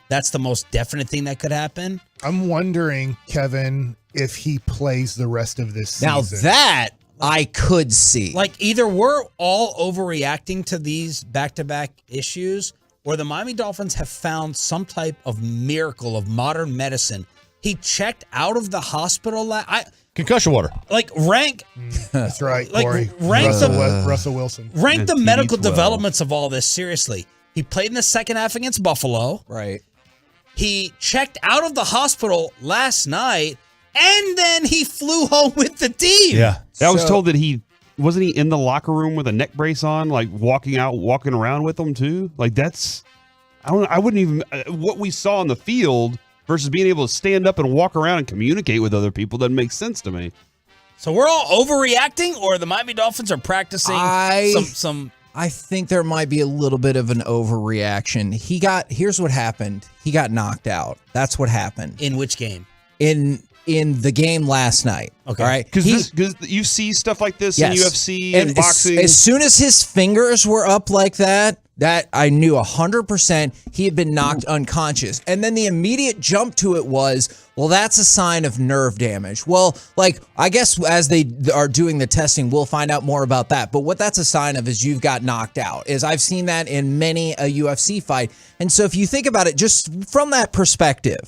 That's the most definite thing that could happen. I'm wondering, Kevin, if he plays the rest of this season. Now that I could see. Like, either we're all overreacting to these back-to-back issues, or the Miami Dolphins have found some type of miracle of modern medicine. He checked out of the hospital. Concussion water. Like, rank. That's right, Like, Corey. rank Russell Wilson. Rank the And medical TB12. developments of all this seriously. He played in the second half against Buffalo. Right. He checked out of the hospital last night, and then he flew home with the team. Yeah. I was told that wasn't he in the locker room with a neck brace on, like walking around with them too? Like, that's, I wouldn't even, what we saw on the field versus being able to stand up and walk around and communicate with other people doesn't make sense to me. So we're all overreacting, or the Miami Dolphins are practicing some. I think there might be a little bit of an overreaction. Here's what happened. He got knocked out. That's what happened. In which game? in the game last night. Okay. All right. Because you see stuff like this in UFC and boxing. As soon as his fingers were up like that I knew 100% he had been knocked unconscious. And then the immediate jump to it was, well, that's a sign of nerve damage. Well, like, I guess as they are doing the testing, we'll find out more about that. But what that's a sign of is you've got knocked out. I've seen that in many a UFC fight. And so if you think about it just from that perspective,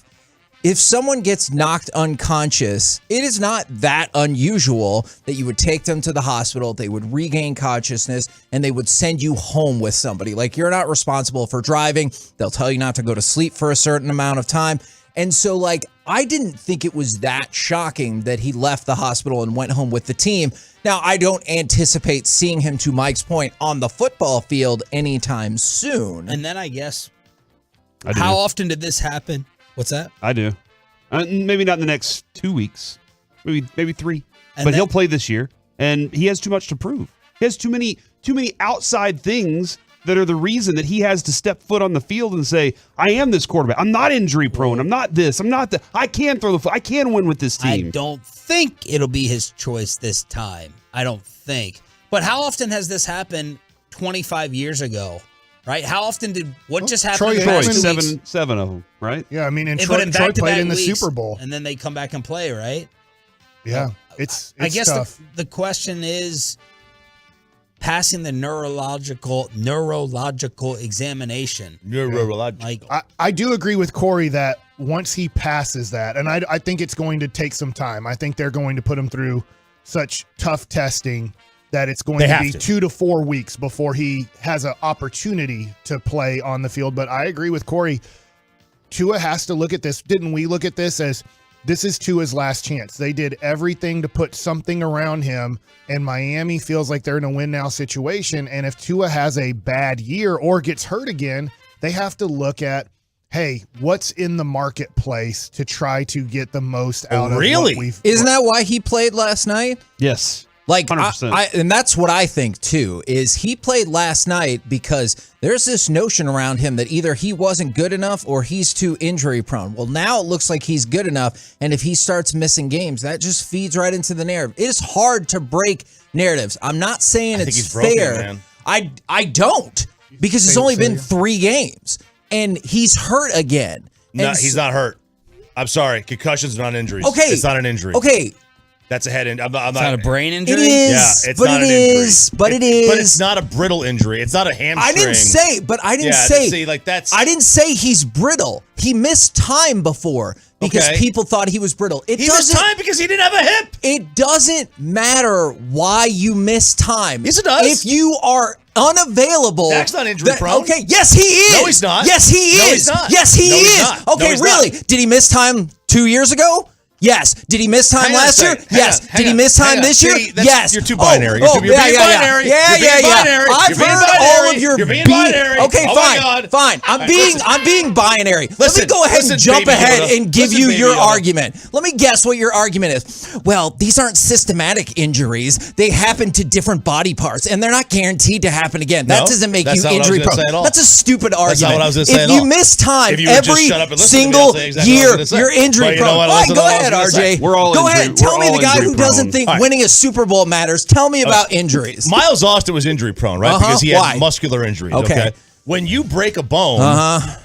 if someone gets knocked unconscious, it is not that unusual that you would take them to the hospital, they would regain consciousness, and they would send you home with somebody. Like, you're not responsible for driving. They'll tell you not to go to sleep for a certain amount of time. And so, like, I didn't think it was that shocking that he left the hospital and went home with the team. Now, I don't anticipate seeing him, to Mike's point, on the football field anytime soon. And then I guess, how often did this happen? What's that? I do. Maybe not in the next 2 weeks. Maybe 3. And but he'll play this year, and he has too much to prove. He has too many outside things that are the reason that he has to step foot on the field and say, I am this quarterback. I'm not injury prone. I'm not this. I'm not that. I can throw the foot. I can win with this team. I don't think it'll be his choice this time. I don't think. But how often has this happened 25 years ago? Right? How often what just happened? Troy, seven of them, right? Yeah, I mean, and Troy played in the Super Bowl. And then they come back and play, right? Yeah, it's I guess tough. the question is passing the neurological examination. I do agree with Corey that once he passes that, and I think it's going to take some time. I think they're going to put him through such tough testing that it's going to be 2 to 4 weeks before he has an opportunity to play on the field. But I agree with Corey. Tua has to look at this. Didn't we look at this as this is Tua's last chance? They did everything to put something around him, and Miami feels like they're in a win-now situation. And if Tua has a bad year or gets hurt again, they have to look at, hey, what's in the marketplace to try to get the most out of what we've... Isn't that why he played last night? Yes. Like, 100%. and that's what I think, too, is he played last night because there's this notion around him that either he wasn't good enough or he's too injury prone. Well, now it looks like he's good enough, and if he starts missing games, that just feeds right into the narrative. It is hard to break narratives. I'm not saying it's fair. I don't, because it's only been 3 games, and he's hurt again. No, he's not hurt. I'm sorry. Concussion's not injuries. Okay. It's not an injury. Okay. That's a head injury. It's not a brain injury? It is. Yeah, it's but not it an injury. is. But it is. But it's not a brittle injury. It's not a hamstring. I didn't say, I didn't say he's brittle. He missed time before because people thought he was brittle. He missed time because he didn't have a hip. It doesn't matter why you miss time. Yes, it does. If you are unavailable. Dak's not injury prone. Okay, yes, he is. No, he's not. Yes, he is. No, he's not. Yes, he No, he's is. not. No, Okay, he's really? not. Did he miss time 2 years ago? Yes. Did he miss time last year? Yes. Did he miss time this year? Yes. You're too binary. You're being binary. Yeah. I've heard all of your You're being binary. Okay, oh fine. I'm being binary. Let me go ahead and jump ahead and give you your argument. Let me guess what your argument is. Well, these aren't systematic injuries. They happen to different body parts, and they're not guaranteed to happen again. That doesn't make you injury prone. That's a stupid argument. That's not what I was going to say at all. If you miss time every single year, you're injury prone. All right, go ahead, RJ. Go ahead. Tell me the guy who doesn't think winning a Super Bowl matters. Tell me about injuries. Miles Austin was injury prone, right? Because he had muscular injuries. Okay. When you break a bone,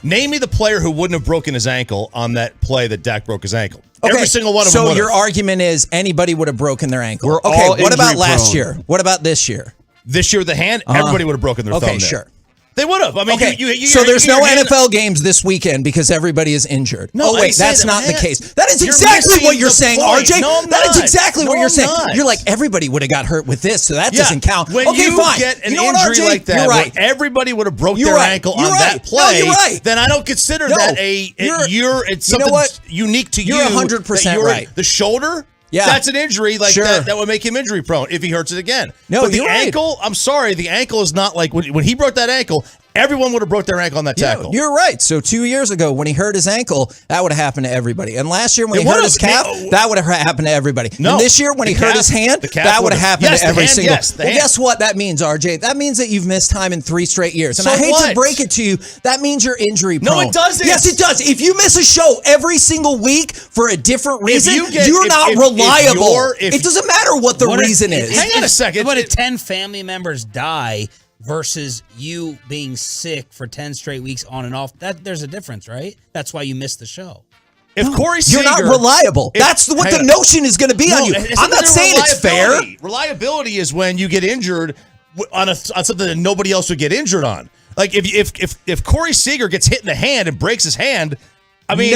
name me the player who wouldn't have broken his ankle on that play that Dak broke his ankle. Okay. Every single one of them. So your argument is anybody would have broken their ankle. We're all what about injury last prone. year? What about this year? This year with the hand, everybody would have broken their thumb. Okay, sure. They would have. I mean, so there's no NFL games this weekend because everybody is injured. No, wait, that's not the case. That is exactly what you're saying, RJ. No, I'm that is not. exactly what you're saying. Not. You're like, everybody would have got hurt with this, so that doesn't count. When you fine. get an you know injury what, RJ? like that, you're right. where everybody would have broke their ankle on that play, you're right. then I don't consider that it's something unique to you. You're 100% right. The shoulder. Yeah. That's an injury that would make him injury prone if he hurts it again. No, but the you're right. ankle, I'm sorry, the ankle is not like when he broke that ankle, Everyone would have broke their ankle on that tackle. You're right. So 2 years ago, when he hurt his ankle, that would have happened to everybody. And last year, when he hurt his calf, that would have happened to everybody. No. And this year, when he hurt his hand, that would have happened to every single. Well, guess what that means, RJ? That means that you've missed time in 3 straight years. And I hate to break it to you, that means you're injury prone. No, it doesn't. Yes, it does. If you miss a show every single week for a different reason, you're not reliable. It doesn't matter what the reason is. Hang on a second. What if 10 family members die versus you being sick for 10 straight weeks on and off? There's a difference, right? That's why you missed the show. If Corey Seager, you're not reliable. That's what the notion is going to be on you. I'm not saying it's fair. Reliability is when you get injured on something that nobody else would get injured on. Like if Corey Seager gets hit in the hand and breaks his hand, I mean,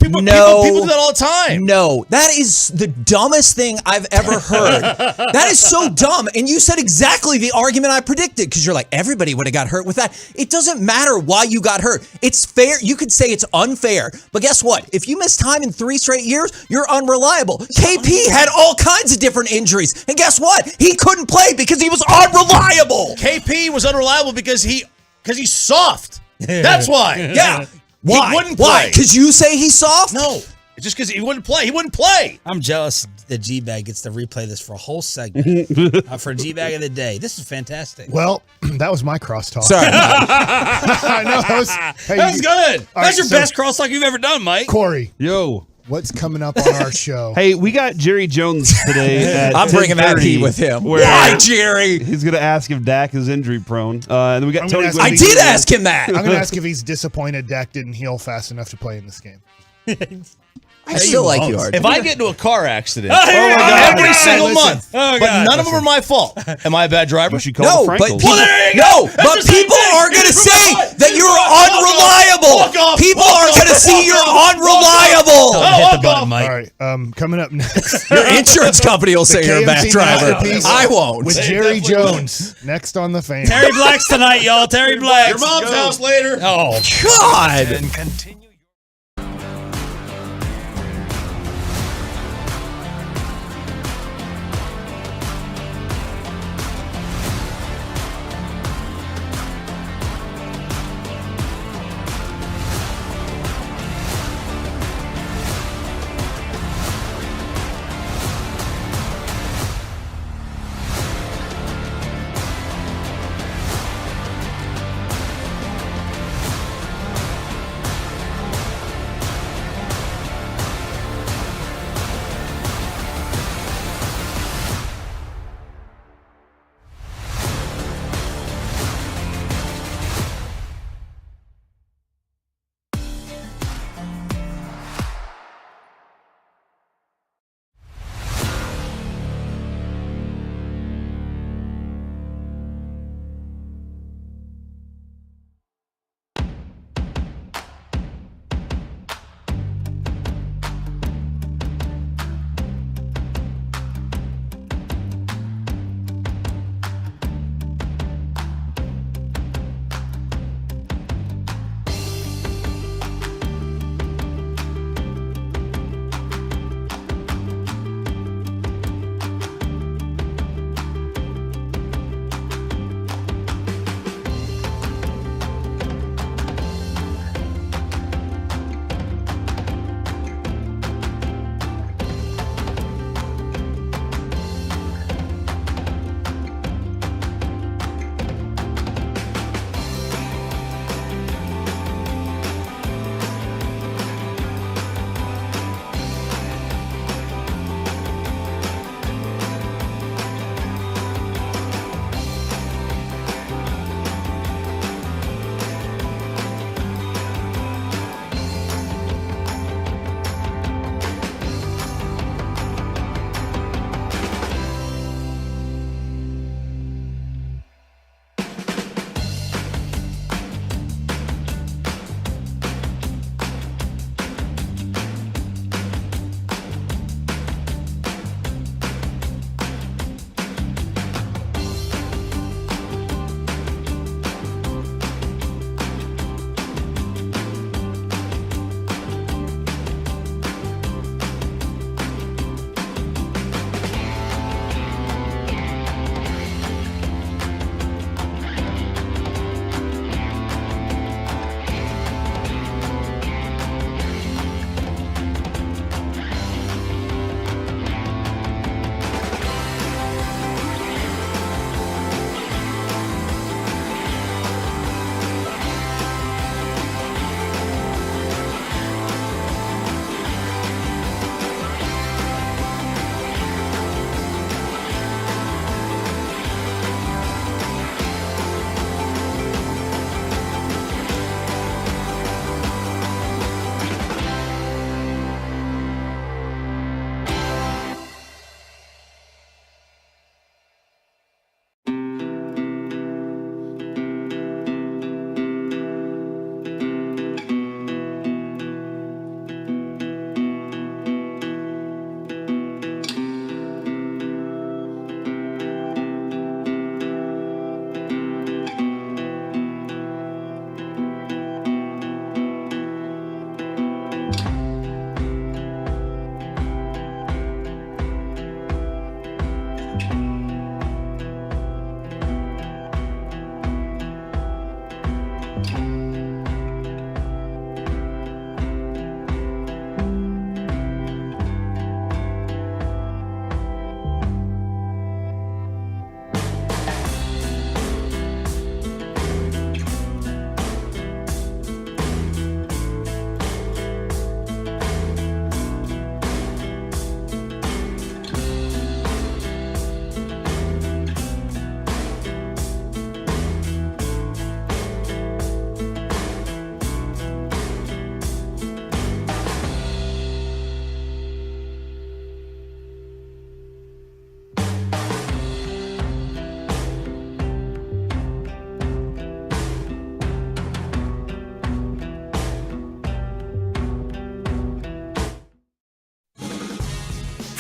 people do that all the time. No, that is the dumbest thing I've ever heard. That is so dumb. And you said exactly the argument I predicted because you're like, everybody would have got hurt with that. It doesn't matter why you got hurt. It's fair. You could say it's unfair. But guess what? If you miss time in 3 straight years, you're unreliable. KP had all kinds of different injuries. And guess what? He couldn't play because he was unreliable. KP was unreliable because he's soft. That's why. Yeah. Why? He wouldn't play. Why? Because you say he's soft? No. Just because he wouldn't play. He wouldn't play. I'm jealous that G-Bag gets to replay this for a whole segment for G-Bag of the day. This is fantastic. Well, that was my crosstalk. Sorry. I know. That was good. That's your best crosstalk you've ever done, Mike. Corey. Yo. What's coming up on our show? Hey, we got Jerry Jones today. I'm bringing that heat with him. Why, Jerry? He's going to ask if Dak is injury prone. And then we got Tony. I did ask him that. I'm going to ask if he's disappointed Dak didn't heal fast enough to play in this game. I still like you, RJ. If I get into a car accident every single month, but none of them are my fault. Am I a bad driver? We should call but Frankel. people, people are going to say that you're unreliable. People are going to see you're unreliable. Hit the button, Mike. All right, coming up next. Your insurance company will say you're a bad KMT driver. masterpiece I won't. With Jerry Jones next on the Fan. Terry Black's tonight, y'all. Terry Black. Your mom's house later. Oh, God. And continue.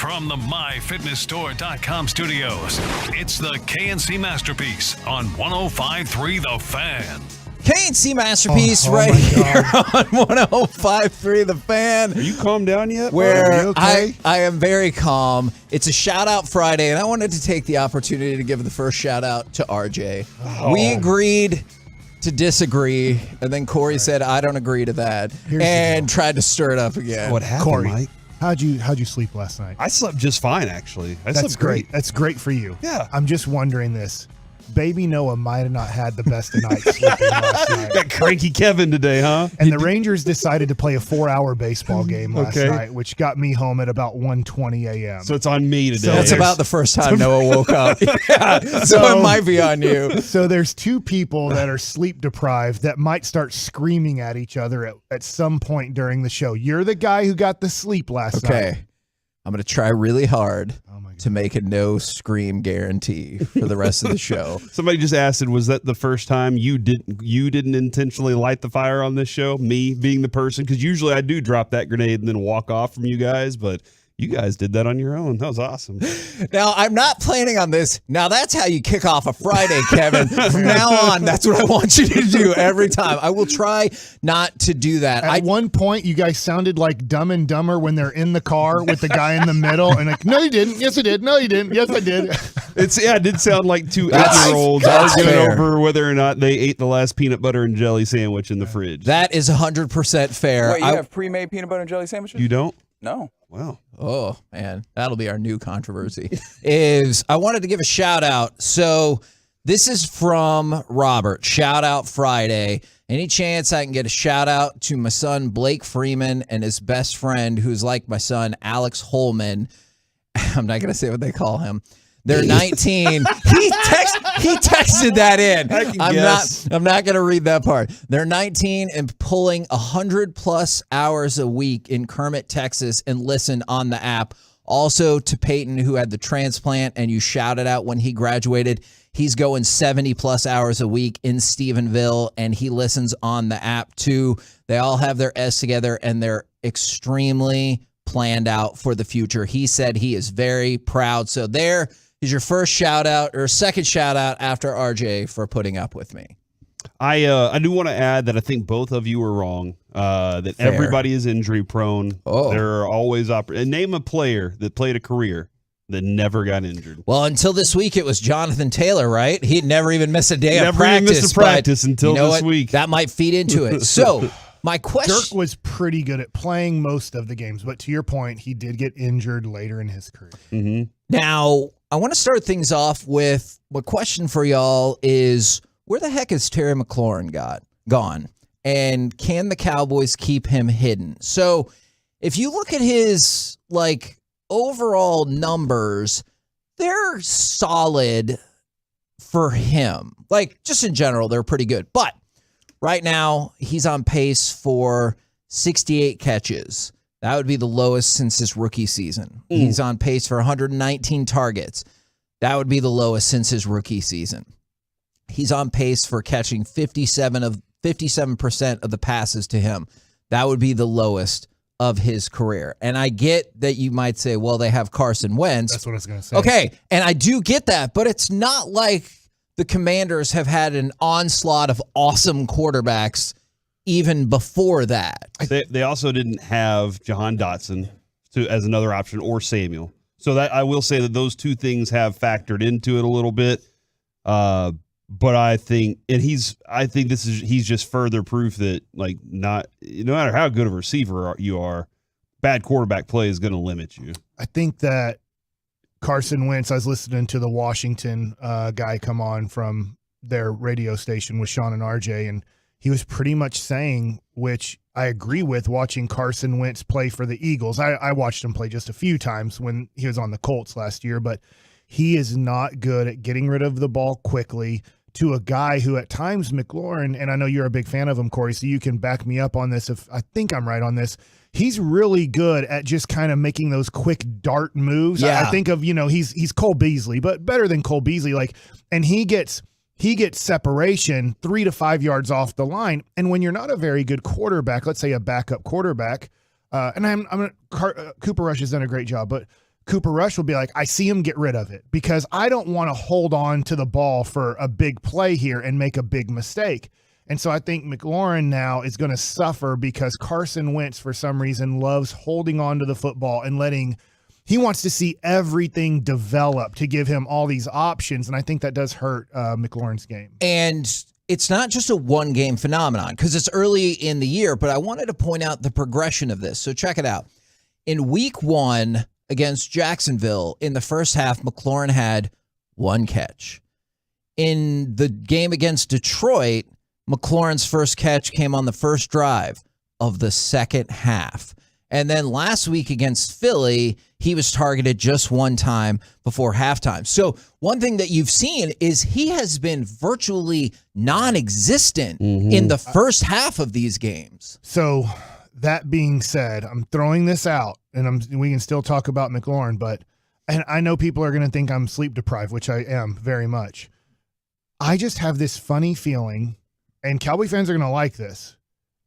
From the MyFitnessStore.com studios, it's the KNC Masterpiece on 105.3 The Fan. KNC Masterpiece right here on 105.3 The Fan. Are you calmed down yet? Where Are you okay? I am very calm. It's a shout out Friday, and I wanted to take the opportunity to give the first shout out to RJ. We agreed to disagree, and then Corey said, I don't agree to that, and tried to stir it up again. What happened, Corey, Mike? How'd you sleep last night? I slept just fine, actually. I That's slept great. That's great for you. Yeah. I'm just wondering this. Baby Noah might have not had the best of nights sleeping last night. Got cranky Kevin today, huh? And the Rangers decided to play a 4-hour baseball game last Okay. night, which got me home at about 1:20 a.m. So it's on me today. That's about the first time Noah woke up. Yeah, so it might be on you. So there's two people that are sleep deprived that might start screaming at each other at some point during the show. You're the guy who got the sleep last night. Okay. I'm going to try really hard to make a no scream guarantee for the rest of the show. Somebody just asked, was that the first time you didn't intentionally light the fire on this show? Me being the person, because usually I do drop that grenade and then walk off from you guys, but you guys did that on your own. That was awesome. Now, I'm not planning on this. Now, that's how you kick off a Friday, Kevin. From now on, that's what I want you to do every time. I will try not to do that. At one point, you guys sounded like Dumb and Dumber when they're in the car with the guy in the middle, and like, no, you didn't. Yes, I did. No, you didn't. Yes, I did. It did sound like two That's 8-year-olds fair. arguing over whether or not they ate the last peanut butter and jelly sandwich in the fridge. That is 100% fair. Wait, you have pre-made peanut butter and jelly sandwiches? You don't? No. Wow. Oh, man. That'll be our new controversy. I wanted to give a shout out. So this is from Robert. Shout out Friday. Any chance I can get a shout out to my son, Blake Freeman, and his best friend, who's like my son, Alex Holman. I'm not going to say what they call him. They're 19. He texted that in. I'm not going to read that part. They're 19 and pulling 100+ hours a week in Kermit, Texas, and listen on the app. Also to Peyton, who had the transplant, and you shouted out when he graduated. He's going 70+ hours a week in Stephenville, and he listens on the app too. They all have their S together, and they're extremely planned out for the future. He said he is very proud. So there is your first shout out, or second shout out after RJ for putting up with me. I do want to add that I think both of you were wrong. That Fair. Everybody is injury prone. Oh. There are always name a player that played a career that never got injured. Well, until this week, it was Jonathan Taylor, right? He'd never even missed a day of Never even practice. missed a practice but until you know this what? week. That might feed into it. So my question. Dirk was pretty good at playing most of the games, but to your point, he did get injured later in his career. Mm-hmm. Now, I want to start things off with my question for y'all is, where the heck is Terry McLaurin gone? And can the Cowboys keep him hidden? So if you look at his overall numbers, they're solid for him. Just in general, they're pretty good. But right now, he's on pace for 68 catches. That would be the lowest since his rookie season. He's on pace for 119 targets. That would be the lowest since his rookie season. He's on pace for catching 57% of the passes to him. That would be the lowest of his career. And I get that you might say, well, they have Carson Wentz. That's what I was going to say. Okay, and I do get that, but it's not like the Commanders have had an onslaught of awesome quarterbacks even before that. They also didn't have Jahan Dotson as another option, or Samuel. So that I will say that those two things have factored into it a little bit. But I think he's just further proof that no matter how good of a receiver you are, bad quarterback play is going to limit you. I think that Carson Wentz, I was listening to the Washington guy come on from their radio station with Sean and RJ, and he was pretty much saying, which I agree with, watching Carson Wentz play for the Eagles. I watched him play just a few times when he was on the Colts last year, but he is not good at getting rid of the ball quickly to a guy who at times Mclaurin, and I know you're a big fan of him, Corey, so you can back me up on this if I think I'm right on this. He's really good at just kind of making those quick dart moves. Yeah. I think of, he's Cole Beasley, but better than Cole Beasley. And he gets separation 3 to 5 yards off the line. And when you're not a very good quarterback, let's say a backup quarterback, and Cooper Rush has done a great job, but Cooper Rush will be like, I see him get rid of it because I don't want to hold on to the ball for a big play here and make a big mistake. And so I think Mclaren now is going to suffer because Carson Wentz, for some reason, loves holding on to the football and he wants to see everything develop to give him all these options. And I think that does hurt McLaurin's game. And it's not just a one-game phenomenon because it's early in the year, but I wanted to point out the progression of this. So check it out. In week 1 against Jacksonville, in the first half, McLaurin had 1 catch. In the game against Detroit, McLaurin's first catch came on the first drive of the second half. And then last week against Philly, he was targeted just 1 time before halftime. So one thing that you've seen is he has been virtually non-existent in the first half of these games. So that being said, I'm throwing this out, and we can still talk about McLaurin, and I know people are going to think I'm sleep deprived, which I am very much. I just have this funny feeling, and Cowboy fans are going to like this.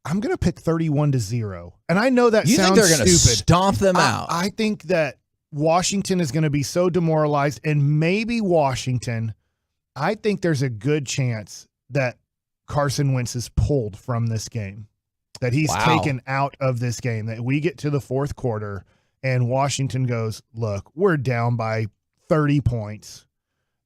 I'm going to pick 31-0. And I know that sounds stupid. You think they're going to stomp them out? I think that Washington is going to be so demoralized, and maybe Washington, I think there's a good chance that Carson Wentz is pulled from this game, that he's taken out of this game, that we get to the fourth quarter and Washington goes, look, we're down by 30 points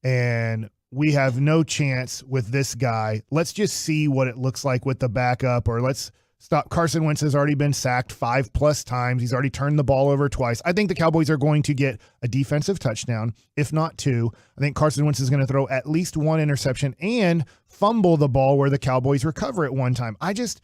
and we have no chance with this guy. Let's just see what it looks like with the backup, or let's stop. Carson Wentz has already been sacked 5+ times. He's already turned the ball over twice. I think the Cowboys are going to get a defensive touchdown, if not 2. I think Carson Wentz is going to throw at least 1 interception and fumble the ball where the Cowboys recover it 1 time. I don't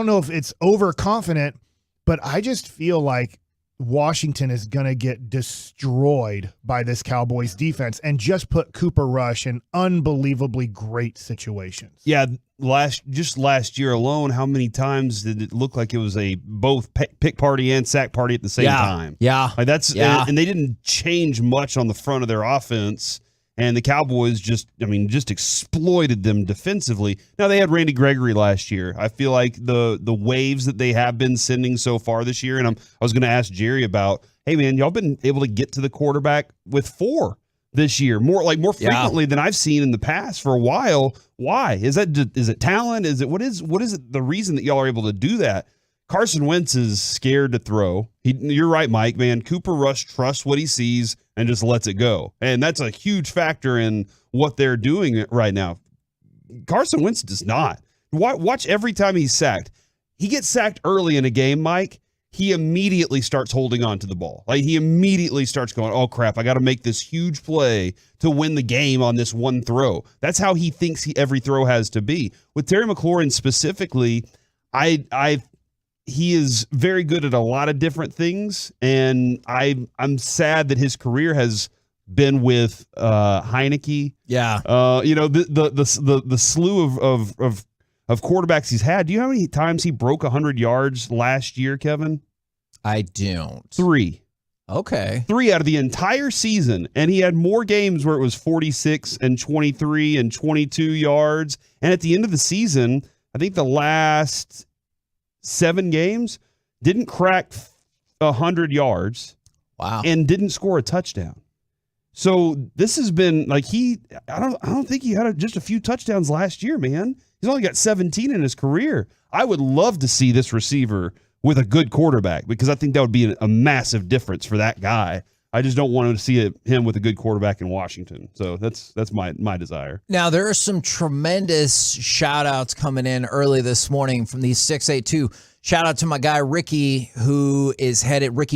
know if it's overconfident, but I just feel like Washington is going to get destroyed by this Cowboys defense and just put Cooper Rush in unbelievably great situations. Yeah, last year alone, how many times did it look like it was a both pick party and sack party at the same time? Yeah. Like and they didn't change much on the front of their offense. And the Cowboys just exploited them defensively. Now, they had Randy Gregory last year. I feel like the waves that they have been sending so far this year, and I was going to ask Jerry about, hey, man, y'all been able to get to the quarterback with 4 this year, more frequently than I've seen in the past for a while. Why? Is it talent? What is it the reason that y'all are able to do that? Carson Wentz is scared to throw. You're right, Mike, man. Cooper Rush trusts what he sees and just lets it go. And that's a huge factor in what they're doing right now. Carson Wentz does not. Watch every time he's sacked. He gets sacked early in a game, Mike. He immediately starts holding on to the ball. Like, he immediately starts going, oh, crap, I got to make this huge play to win the game on this one throw. That's how he thinks every throw has to be. With Terry McLaurin specifically, he is very good at a lot of different things, and I'm sad that his career has been with Heineke. Yeah, the slew of quarterbacks he's had. Do you know how many times he broke 100 yards last year, Kevin? I don't. 3. Okay. 3 out of the entire season, and he had more games where it was 46 and 23 and 22 yards. And at the end of the season, I think the last 7 games, didn't crack 100 yards. Wow. And didn't score a touchdown. So this has been like I don't think he had just a few touchdowns last year, man. He's only got 17 in his career. I would love to see this receiver with a good quarterback because I think that would be a massive difference for that guy. I just don't want to see him with a good quarterback in Washington. So that's my desire. Now, there are some tremendous shout-outs coming in early this morning from these 682. Shout out to my guy Ricky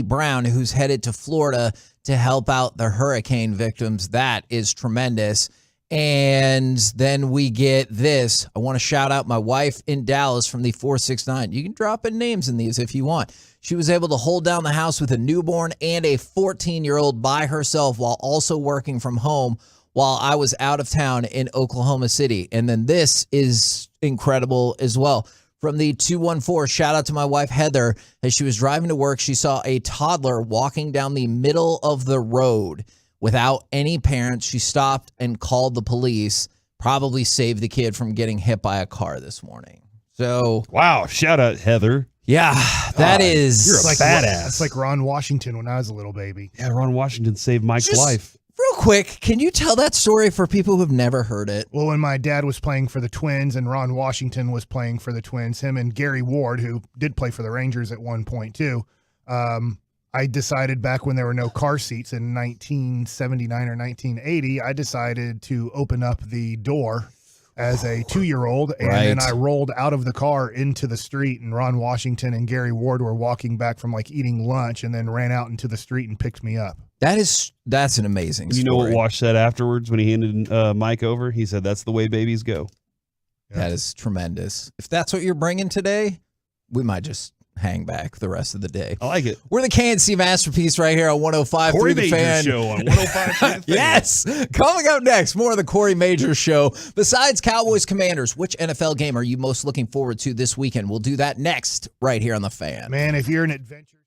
Brown, who's headed to Florida to help out the hurricane victims. That is tremendous. And then we get this. I want to shout out my wife in Dallas from the 469. You can drop in names in these if you want. She was able to hold down the house with a newborn and a 14-year-old by herself while also working from home while I was out of town in Oklahoma City. And then this is incredible as well. From the 214, shout out to my wife, Heather. As she was driving to work, she saw a toddler walking down the middle of the road without any parents. She stopped and called the police, probably saved the kid from getting hit by a car this morning. So, wow, shout out, Heather. Yeah, that is. You're a like badass. It's like Ron Washington when I was a little baby. Yeah, Ron Washington saved Mike's life. Real quick, can you tell that story for people who've never heard it? Well, when my dad was playing for the Twins and Ron Washington was playing for the Twins, him and Gary Ward, who did play for the Rangers at one point too, I decided back when there were no car seats in 1979 or 1980, I decided to open up the door as a 2-year-old, and then I rolled out of the car into the street, and Ron Washington and Gary Ward were walking back from like eating lunch and then ran out into the street and picked me up. That's an amazing story. You know what Wash said afterwards when he handed Mike over? He said, "That's the way babies go." Yeah. That is tremendous. If that's what you're bringing today, we might just hang back the rest of the day. I like it. We're the KNC Masterpiece right here on 105.3 The Fan. Show on 105.3 The Fan. Yes. Coming up next, more of the Corey Majors Show. Besides Cowboys Commanders, which NFL game are you most looking forward to this weekend? We'll do that next right here on The Fan. Man, if you're an adventure.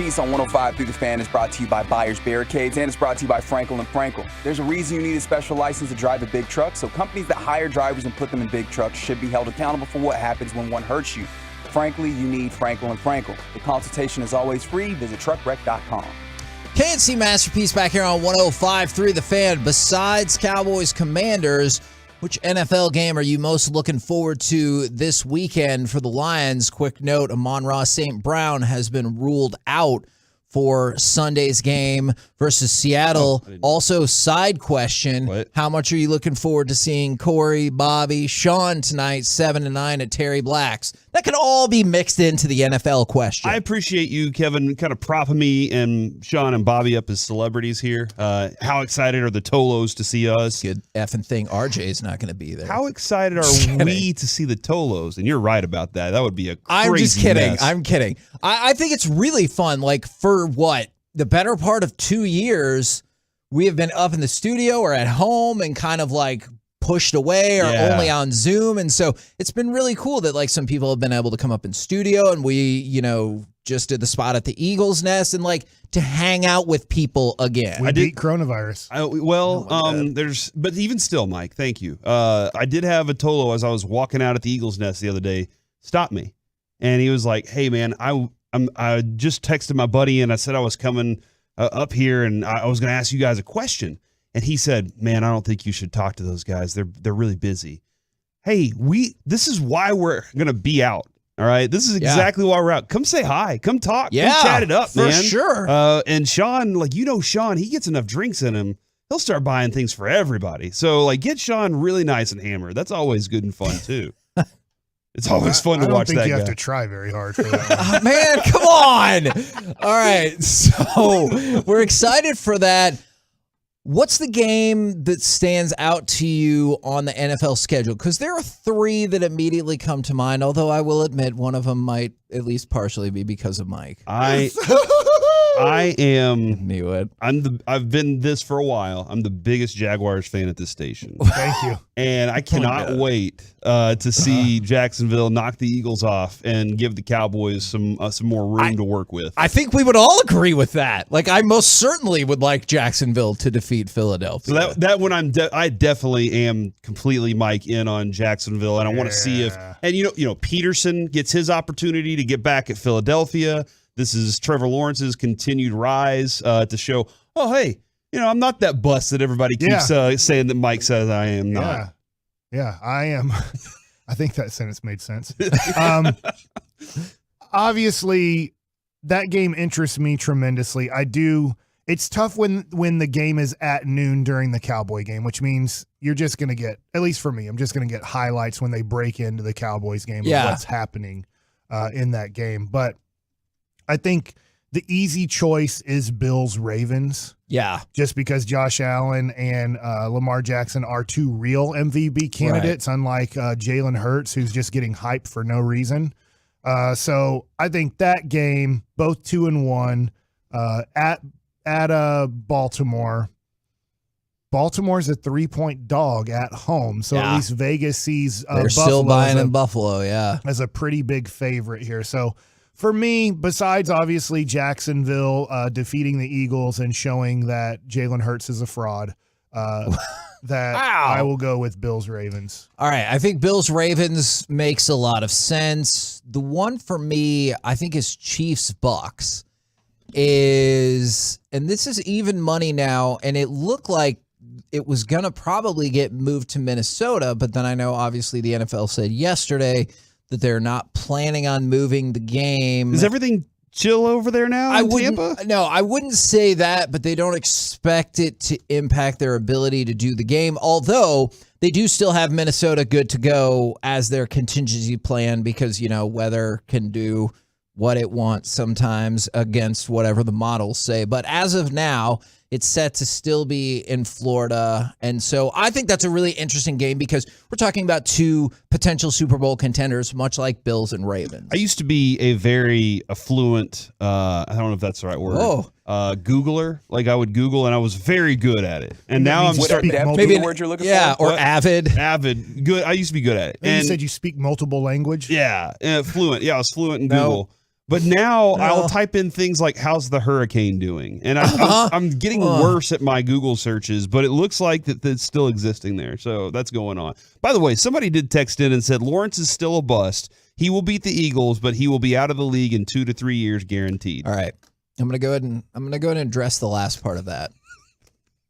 Piece on 105 through the Fan is brought to you by Buyers Barricades, and it's brought to you by Frankel & Frankel. There's a reason you need a special license to drive a big truck, so companies that hire drivers and put them in big trucks should be held accountable for what happens when one hurts you. Frankly, you need Frankel & Frankel. The consultation is always free. Visit truckwreck.com. KNC Masterpiece back here on 105.3 The Fan. Besides Cowboys Commanders, which NFL game are you most looking forward to this weekend for the Lions? Quick note, Amon-Ra St. Brown has been ruled out for Sunday's game versus Seattle. Also, side question, how much are you looking forward to seeing Corey, Bobby, Sean tonight, 7 and 9 at Terry Black's? That could all be mixed into the NFL question. I appreciate you, Kevin, kind of propping me and Sean and Bobby up as celebrities here. How excited are the Tolos to see us? Good effing thing. RJ's not going to be there. How excited are we to see the Tolos? And you're right about that. That would be a crazy I'm just kidding. mess. I'm kidding. I think it's really fun. Like, for what? The better part of 2 years, we have been up in the studio or at home and kind of like pushed away or only on Zoom. And so it's been really cool that like some people have been able to come up in studio, and we, just did the spot at the Eagles Nest and like to hang out with people again. We beat coronavirus. But even still, Mike, thank you. I did have a Tolo as I was walking out at the Eagles Nest the other day, stop me. And he was like, hey man, I just texted my buddy and I said I was coming up here and I was going to ask you guys a question. And he said, man, I don't think you should talk to those guys. They're really busy. Hey, this is why we're going to be out. All right. This is exactly why we're out. Come say hi. Come talk. Yeah, come chat it up, for man. sure. And Sean, Sean, he gets enough drinks in him. He'll start buying things for everybody. So get Sean really nice and hammered. That's always good and fun too. It's always fun to watch that guy. I don't think you have to try very hard for that. Man, come on. All right. So we're excited for that. What's the game that stands out to you on the NFL schedule? Because there are three that immediately come to mind, although I will admit one of them might at least partially be because of Mike. I am. Knew it. I've been this for a while. I'm the biggest Jaguars fan at this station. Thank you. And I cannot wait to see Jacksonville knock the Eagles off and give the Cowboys some more room to work with. I think we would all agree with that. Like, I most certainly would like Jacksonville to defeat Philadelphia. So that one I definitely am completely Mike in on Jacksonville, and I want to see if Peterson gets his opportunity to get back at Philadelphia. This is Trevor Lawrence's continued rise to show, oh, hey, I'm not that bust that everybody keeps saying that Mike says I am not. Yeah, I am. I think that sentence made sense. Obviously, that game interests me tremendously. I do. It's tough when the game is at noon during the Cowboy game, which means you're just going to get, at least for me, I'm just going to get highlights when they break into the Cowboys game of what's happening in that game. But I think the easy choice is Bills-Ravens. Yeah. Just because Josh Allen and Lamar Jackson are two real MVP candidates, unlike Jalen Hurts, who's just getting hyped for no reason. So I think that game, both 2-1, at Baltimore. Baltimore's a 3-point dog at home, so at least Vegas sees they're still buying in Buffalo, as a pretty big favorite here. So for me, besides obviously Jacksonville defeating the Eagles and showing that Jalen Hurts is a fraud, I will go with Bills-Ravens. All right, I think Bills-Ravens makes a lot of sense. The one for me, I think, is Chiefs-Bucks. And this is even money now, and it looked like it was going to probably get moved to Minnesota, but then I know obviously the NFL said yesterday that they're not planning on moving the game. Is everything chill over there now in Tampa? No, I wouldn't say that, but they don't expect it to impact their ability to do the game, although they do still have Minnesota good to go as their contingency plan because, weather can do what it wants sometimes against whatever the models say. But as of now, it's set to still be in Florida. And so I think that's a really interesting game because we're talking about two potential Super Bowl contenders, much like Bills and Ravens. I used to be a very affluent, I don't know if that's the right word, Googler. Like I would Google and I was very good at it. And now I'm starting to maybe the word you're looking for. Yeah, or avid. Avid. Good. I used to be good at it. And you said you speak multiple language? Yeah. Fluent. Yeah, I was fluent in Google. But now I'll type in things like, how's the hurricane doing? And I'm getting worse at my Google searches, but it looks like that it's still existing there. So that's going on. By the way, somebody did text in and said, Lawrence is still a bust. He will beat the Eagles, but he will be out of the league in 2 to 3 years guaranteed. All right. I'm going to go ahead and address the last part of that.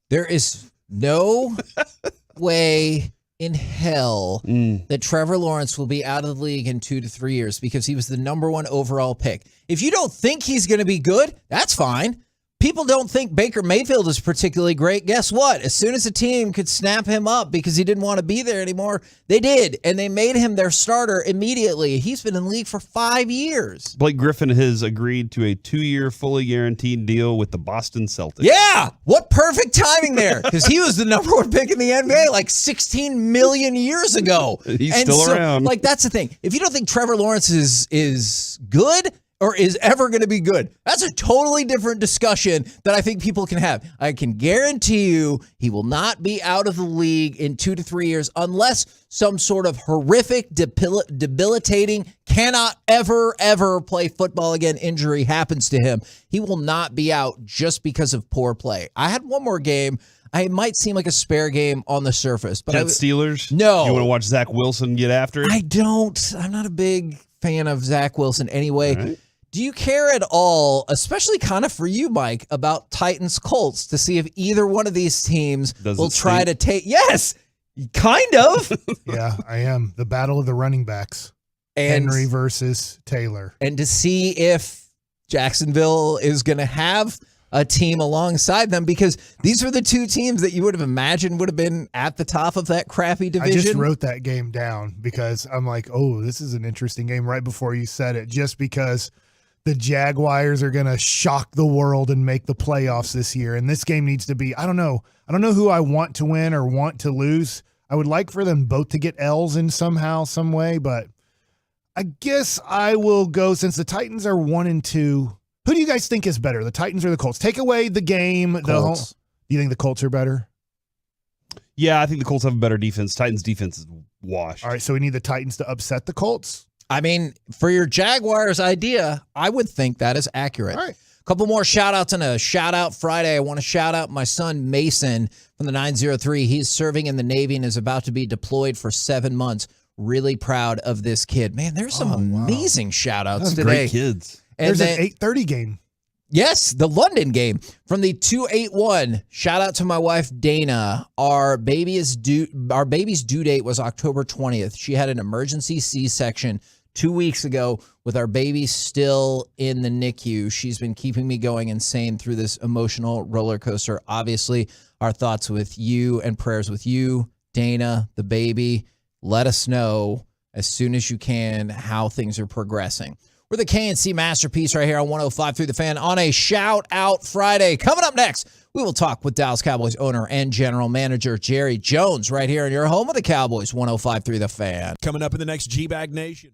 There is no way in hell that Trevor Lawrence will be out of the league in 2 to 3 years because he was the number 1 overall pick. If you don't think he's going to be good, that's fine. People don't think Baker Mayfield is particularly great. Guess what? As soon as a team could snap him up because he didn't want to be there anymore, they did, and they made him their starter immediately. He's been in the league for 5 years. Blake Griffin has agreed to a 2-year fully guaranteed deal with the Boston Celtics. Yeah, what perfect timing there, because he was the number 1 pick in the NBA like 16 million years ago. He's still around. Like, that's the thing. If you don't think Trevor Lawrence is good or is ever going to be good, that's a totally different discussion that I think people can have. I can guarantee you he will not be out of the league in 2 to 3 years unless some sort of horrific, debilitating, cannot ever play football again injury happens to him. He will not be out just because of poor play. I had one more game. I might seem like a spare game on the surface, but Jets Steelers? No. You want to watch Zach Wilson get after it? I don't. I'm not a big fan of Zach Wilson anyway. All right. Do you care at all, especially kind of for you, Mike, about Titans Colts to see if either one of these teams will try to take? Yes, kind of. Yeah, I am. The battle of the running backs. And Henry versus Taylor. And to see if Jacksonville is going to have a team alongside them, because these are the two teams that you would have imagined would have been at the top of that crappy division. I just wrote that game down because I'm like, oh, this is an interesting game right before you said it, just because the Jaguars are going to shock the world and make the playoffs this year. And this game needs to be, I don't know who I want to win or want to lose. I would like for them both to get L's in somehow, some way, but I guess I will go, since the Titans are 1-2. Who do you guys think is better, the Titans or the Colts? Take away the game. Colts. Do you think the Colts are better? Yeah, I think the Colts have a better defense. Titans' defense is washed. All right, so we need the Titans to upset the Colts? I mean, for your Jaguars idea, I would think that is accurate. All right. A couple more shout-outs on a shout-out Friday. I want to shout out my son, Mason, from the 903. He's serving in the Navy and is about to be deployed for 7 months. Really proud of this kid. Man, there's some amazing shout-outs today. Great kids. And there's then, an 8:30 game. Yes, the London game from the 281. Shout out to my wife Dana. Our baby's due date was October 20th. She had an emergency C-section 2 weeks ago with our baby still in the NICU. She's been keeping me going insane through this emotional roller coaster. Obviously, our thoughts with you and prayers with you, Dana, the baby. Let us know as soon as you can how things are progressing. We're the KNC Masterpiece right here on 105 Through the Fan on a Shout Out Friday. Coming up next, we will talk with Dallas Cowboys owner and general manager Jerry Jones right here in your home of the Cowboys, 105 Through the Fan. Coming up in the next G-Bag Nation.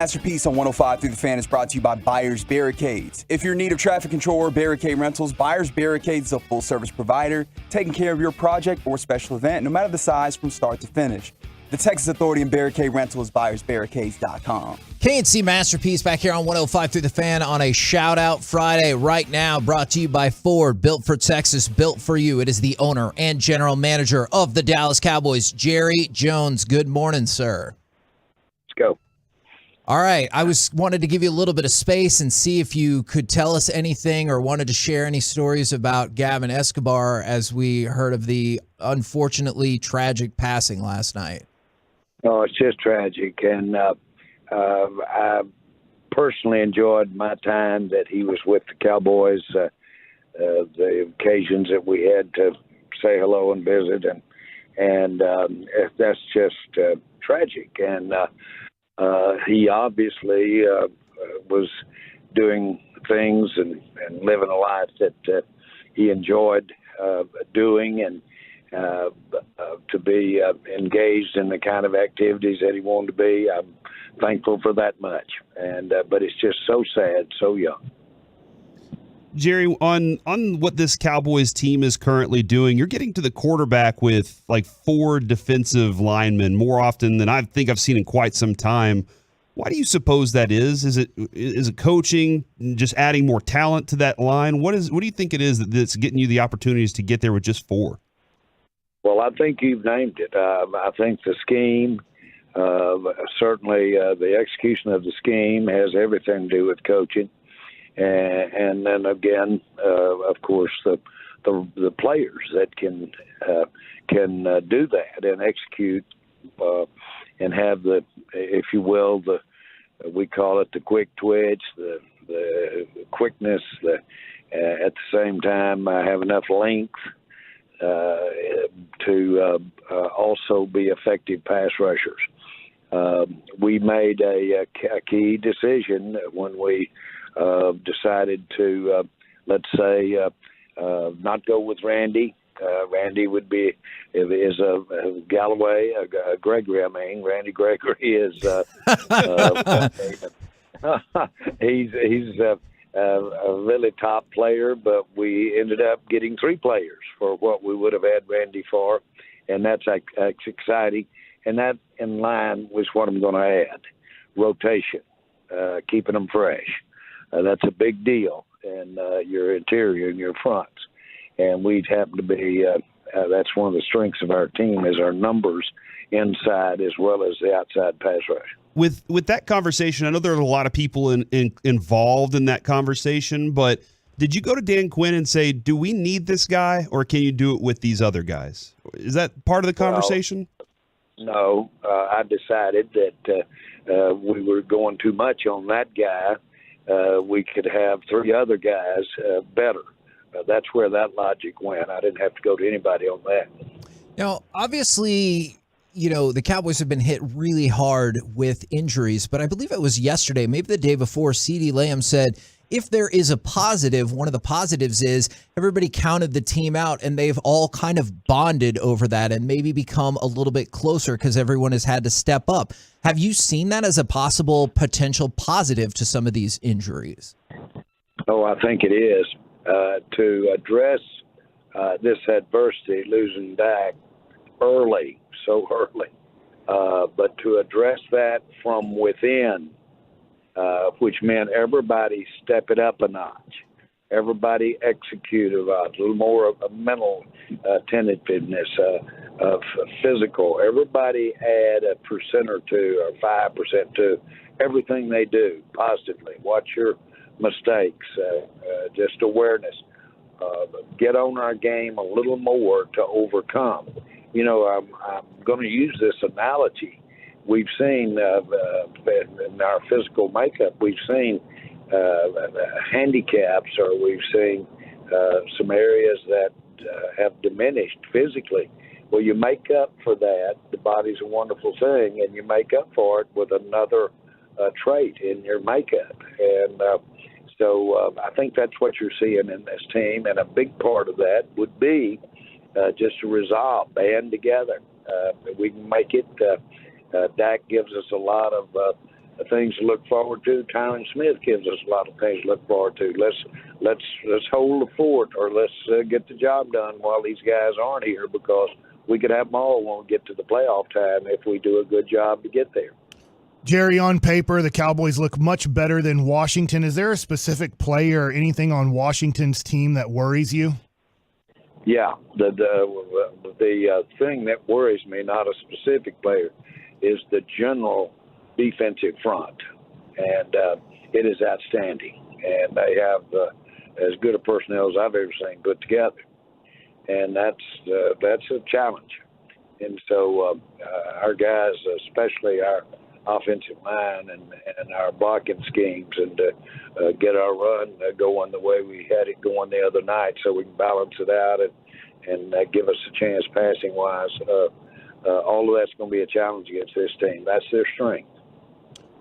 Masterpiece on 105 through the Fan is brought to you by Buyers Barricades. If you're in need of traffic control or barricade rentals, Buyers Barricades is a full-service provider taking care of your project or special event, no matter the size, from start to finish. The Texas Authority and Barricade Rental is buyersbarricades.com. K&C Masterpiece back here on 105 through the Fan on a shout-out Friday right now, brought to you by Ford, built for Texas, built for you. It is the owner and general manager of the Dallas Cowboys, Jerry Jones. Good morning, sir. Let's go. All right, I wanted to give you a little bit of space and see if you could tell us anything or wanted to share any stories about Gavin Escobar as we heard of the unfortunately tragic passing last night. Oh, it's just tragic, and I personally enjoyed my time that he was with the Cowboys, the occasions that we had to say hello and visit, and that's just tragic. And he obviously was doing things and living a life that he enjoyed doing, and to be engaged in the kind of activities that he wanted to be. I'm thankful for that much, and but it's just so sad, so young. Jerry, on what this Cowboys team is currently doing, you're getting to the quarterback with like 4 defensive linemen more often than I think I've seen in quite some time. Why do you suppose that is? Is it coaching, just adding more talent to that line? What do you think it is that's getting you the opportunities to get there with just 4? Well, I think you've named it. I think the scheme, certainly the execution of the scheme has everything to do with coaching. And then again, of course, the players that can do that and execute and have the, if you will, we call it the quick twitch, the quickness, at the same time have enough length to also be effective pass rushers. We made a key decision when we decided to, let's say, not go with Randy. Randy would be, is a Galloway, Gregory. Randy Gregory is. He's a really top player, but we ended up getting 3 players for what we would have had Randy for, and that's exciting. And that in line was what I'm going to add: rotation, keeping them fresh. That's a big deal in your interior and your fronts. And we happen to be, that's one of the strengths of our team is our numbers inside as well as the outside pass rush. With that conversation, I know there are a lot of people involved in that conversation, but did you go to Dan Quinn and say, do we need this guy, or can you do it with these other guys? Is that part of the conversation? No, I decided that we were going too much on that guy. We could have 3 other guys better. That's where that logic went. I didn't have to go to anybody on that. Now, obviously, the Cowboys have been hit really hard with injuries, but I believe it was yesterday, maybe the day before, CeeDee Lamb said, if there is a positive, one of the positives is everybody counted the team out and they've all kind of bonded over that and maybe become a little bit closer because everyone has had to step up. Have you seen that as a possible potential positive to some of these injuries? Oh, I think it is. To address this adversity, losing Dak so early, but to address that from within, which meant everybody step it up a notch. Everybody execute a little more of a mental attentiveness, of physical. Everybody add 1% or 2 or 5% to everything they do positively. Watch your mistakes, just awareness. Get on our game a little more to overcome. I'm going to use this analogy. We've seen in our physical makeup, we've seen handicaps, or we've seen some areas that have diminished physically. Well, you make up for that. The body's a wonderful thing, and you make up for it with another trait in your makeup. And so I think that's what you're seeing in this team, and a big part of that would be just a resolve, band together. We can make it. Dak gives us a lot of things to look forward to. Tyron Smith gives us a lot of things to look forward to. Let's hold the fort, or let's get the job done while these guys aren't here, because we could have them all when we get to the playoff time if we do a good job to get there. Jerry, on paper, the Cowboys look much better than Washington. Is there a specific player or anything on Washington's team that worries you? Yeah, the thing that worries me, not a specific player, is the general defensive front, and it is outstanding. And they have as good a personnel as I've ever seen put together, and that's a challenge. And so our guys, especially our offensive line and our blocking schemes, and get our run going the way we had it going the other night, so we can balance it out and give us a chance passing wise. All of that's going to be a challenge against this team. That's their strength.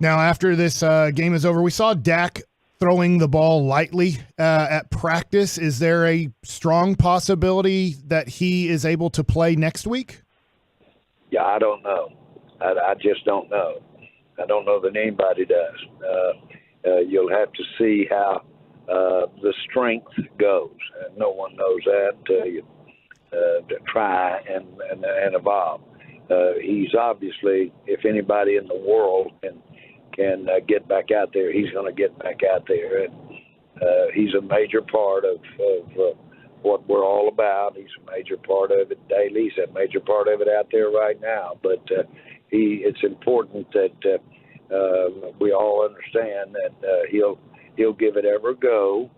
Now, after this game is over, we saw Dak throwing the ball lightly at practice. Is there a strong possibility that he is able to play next week? Yeah, I don't know. I just don't know. I don't know that anybody does. You'll have to see how the strength goes. No one knows that until you try and evolve. He's obviously, if anybody in the world can get back out there, he's going to get back out there. And he's a major part of what we're all about. He's a major part of it daily. He's a major part of it out there right now. But it's important that we all understand that he'll give it every go.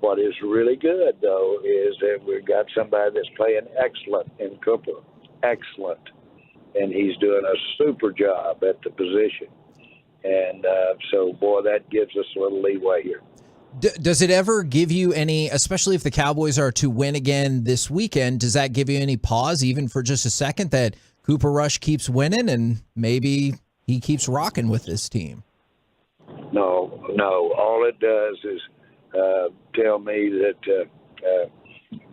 What is really good, though, is that we've got somebody that's playing excellent in Cooper. Excellent. And he's doing a super job at the position. And so, boy, that gives us a little leeway here. Does it ever give you any, especially if the Cowboys are to win again this weekend, does that give you any pause, even for just a second, that Cooper Rush keeps winning and maybe he keeps rocking with this team? No. All it does is tell me that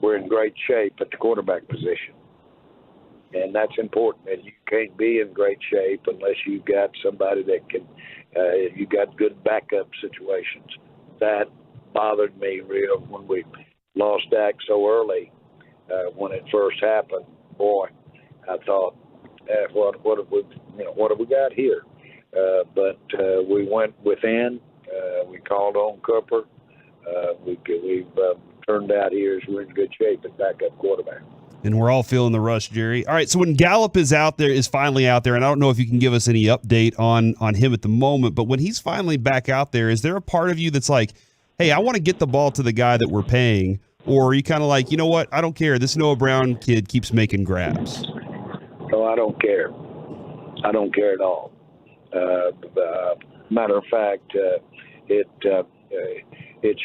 we're in great shape at the quarterback position. And that's important. And you can't be in great shape unless you've got somebody that can, you've got good backup situations. That bothered me real when we lost Dak so early when it first happened. Boy, I thought, what have we got here? But we went within. We called on Cooper. We've turned out here as we're in good shape at backup quarterback. And we're all feeling the rush, Jerry. All right, so when Gallup is finally out there, and I don't know if you can give us any update on him at the moment, but when he's finally back out there, is there a part of you that's like, hey, I want to get the ball to the guy that we're paying? Or are you kind of like, you know what, I don't care. This Noah Brown kid keeps making grabs. No, I don't care. I don't care at all. Matter of fact, it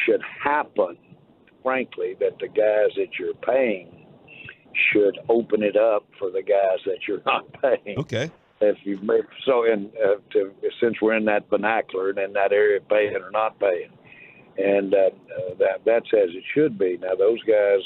should happen, frankly, that the guys that you're paying should open it up for the guys that you're not paying. Okay. Since we're in that vernacular and in that area, paying or not paying, and that's as it should be. Now those guys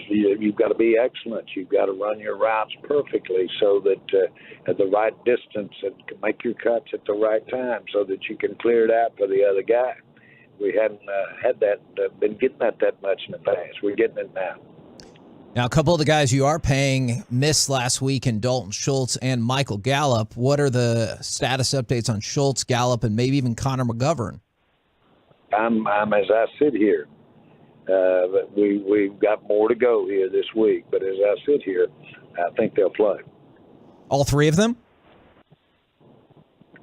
you've got to be excellent. You've got to run your routes perfectly so that at the right distance and can make your cuts at the right time so that you can clear it out for the other guy. We hadn't been getting that much in the past. We're getting it now. Now, a couple of the guys you are paying missed last week in Dalton Schultz and Michael Gallup. What are the status updates on Schultz, Gallup, and maybe even Connor McGovern? I'm as I sit here. We've got more to go here this week, but as I sit here, I think they'll play. All three of them?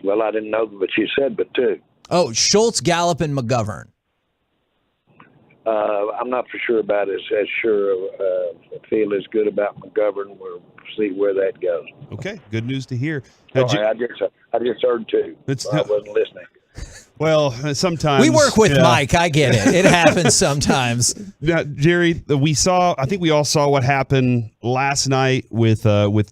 Well, I didn't know what you said, but two. Oh, Schultz, Gallup, and McGovern. I'm not for sure about as sure feel as good about McGovern. We'll see where that goes. Okay, good news to hear. Sorry, I just heard two. I wasn't listening. Well, sometimes we work with Mike. I get it. It happens sometimes. Now, Jerry, I think we all saw what happened last night with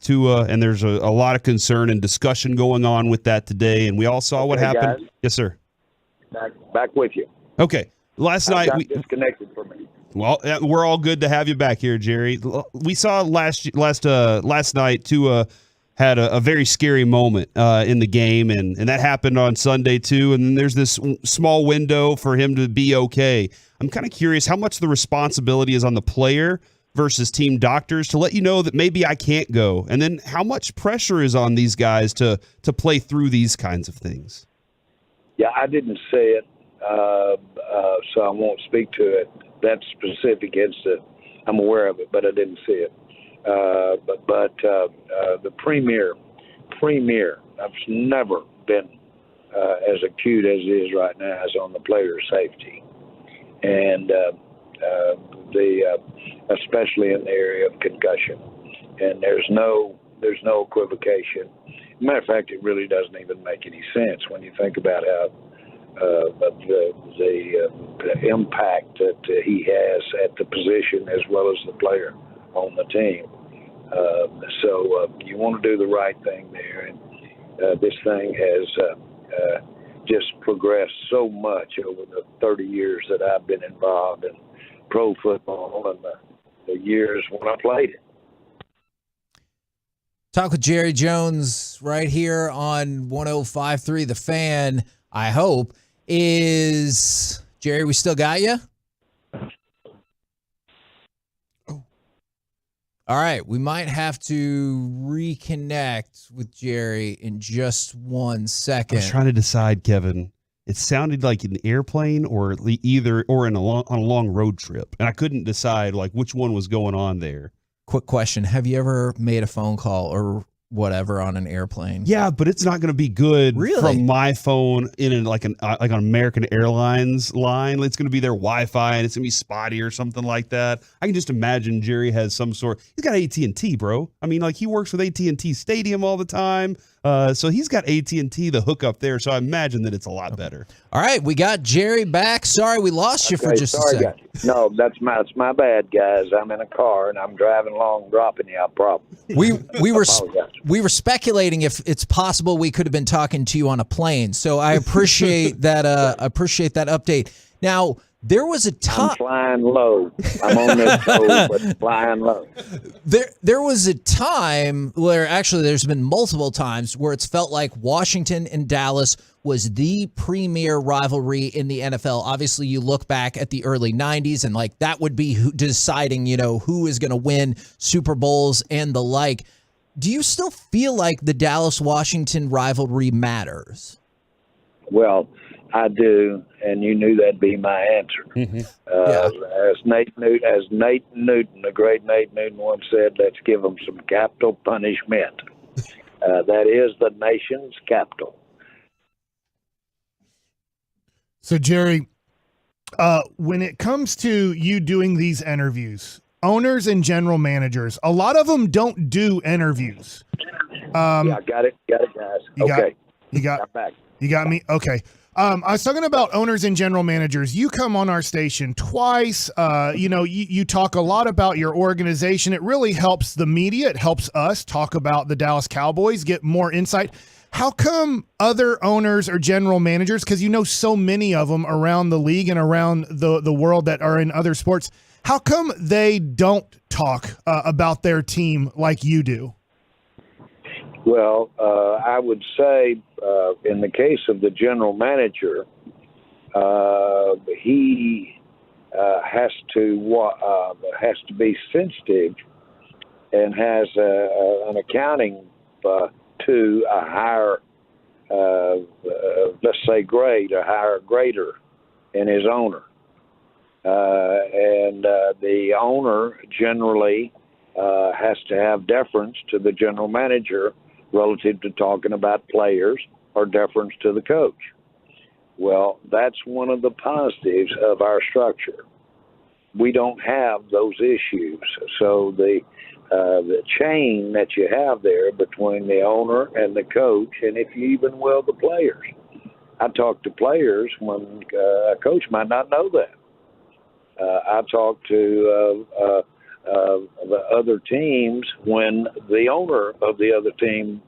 Tua, and there's a lot of concern and discussion going on with that today. And we all saw what happened. Guys, yes, sir. Back with you. Okay. Last night we disconnected from me. Well, we're all good to have you back here, Jerry. We saw last night Tua had a very scary moment in the game, and that happened on Sunday too. And then there's this small window for him to be okay. I'm kind of curious how much the responsibility is on the player versus team doctors to let you know that maybe I can't go, and then how much pressure is on these guys to play through these kinds of things. Yeah, I didn't say it, so I won't speak to it. That specific incident, I'm aware of it, but I didn't see it. But the premier, I've never been as acute as it is right now as on the player safety, and especially in the area of concussion. And there's no equivocation. Matter of fact, it really doesn't even make any sense when you think about how the impact that he has at the position as well as the player on the team. So you want to do the right thing there, and this thing has just progressed so much over the 30 years that I've been involved in pro football and the years when I played it. Talk with Jerry Jones right here on 105.3 The Fan, I hope. Is Jerry, we still got you? All right, we might have to reconnect with Jerry in just 1 second. I was trying to decide, Kevin. It sounded like an airplane or on a long road trip, and I couldn't decide like which one was going on there. Quick question: have you ever made a phone call or whatever on an airplane? Yeah, but it's not going to be good Really? from my phone in like an American Airlines line. It's going to be their Wi-Fi and it's going to be spotty or something like that. I can just imagine Jerry has some sort. He's got AT&T, bro. I mean, like he works with AT&T Stadium all the time. So he's got AT&T, the hookup there. So I imagine that it's a lot better. All right, we got Jerry back. Sorry we lost you for just a second. Guys. No, that's my bad, guys. I'm in a car and I'm driving along, dropping you out. Problem. We were speculating if it's possible we could have been talking to you on a plane. So I appreciate that. Appreciate that update. Now there was a time. I'm flying low. I'm on this road, but flying low. There was a time where actually there's been multiple times where it's felt like Washington and Dallas was the premier rivalry in the NFL. Obviously, you look back at the early 90s and like that would be deciding, who is going to win Super Bowls and the like. Do you still feel like the Dallas-Washington rivalry matters? Well, I do, and you knew that'd be my answer. Mm-hmm. As Nate Newton, the great Nate Newton once said, let's give them some capital punishment. That is the nation's capital. So, Jerry, when it comes to you doing these interviews, owners and general managers, a lot of them don't do interviews. Yeah, got it, guys. You got me? Okay. I was talking about owners and general managers. You come on our station twice. You talk a lot about your organization. It really helps the media. It helps us talk about the Dallas Cowboys, get more insight. How come other owners or general managers, because you know so many of them around the league and around the world that are in other sports, how come they don't talk about their team like you do? Well, I would say in the case of the general manager, he has to be sensitive and has an accounting to a higher, let's say, grade, a higher grader in his owner. And the owner generally has to have deference to the general manager relative to talking about players or deference to the coach. Well, that's one of the positives of our structure. We don't have those issues. So the chain that you have there between the owner and the coach, and if you even will, the players. I talk to players when a coach might not know that. I talk to the other teams when the owner of the other team,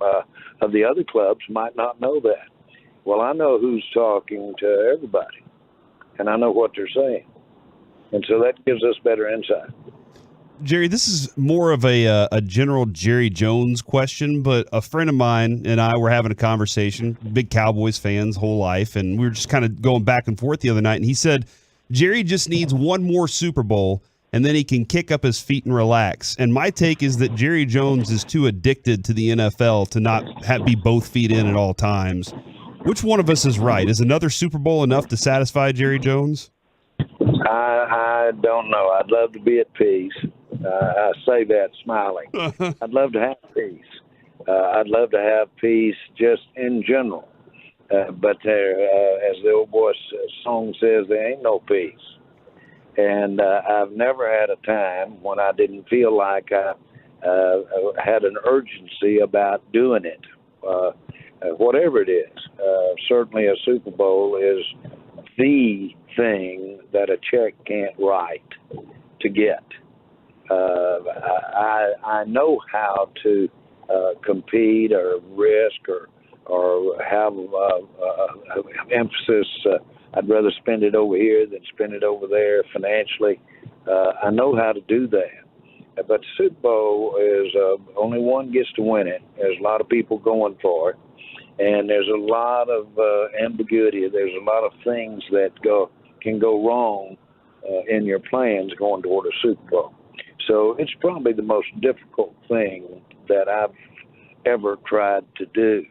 of the other clubs, might not know that. Well, I know who's talking to everybody, and I know what they're saying. And so that gives us better insight. Jerry, this is more of a general Jerry Jones question, but a friend of mine and I were having a conversation, big Cowboys fans whole life, and we were just kind of going back and forth the other night, and he said, Jerry just needs one more Super Bowl, and then he can kick up his feet and relax. And my take is that Jerry Jones is too addicted to the NFL to not be both feet in at all times. Which one of us is right? Is another Super Bowl enough to satisfy Jerry Jones? I don't know. I'd love to be at peace. I say that smiling. I'd love to have peace. I'd love to have peace just in general. But there, as the old boy song says, there ain't no peace. And I've never had a time when I didn't feel like I had an urgency about doing it, whatever it is. Certainly a Super Bowl is the thing that a check can't write to get. I know how to compete or risk or have emphasis. I'd rather spend it over here than spend it over there financially. I know how to do that. But Super Bowl is only one gets to win it. There's a lot of people going for it. And there's a lot of ambiguity. There's a lot of things that can go wrong in your plans going toward a Super Bowl. So it's probably the most difficult thing that I've ever tried to do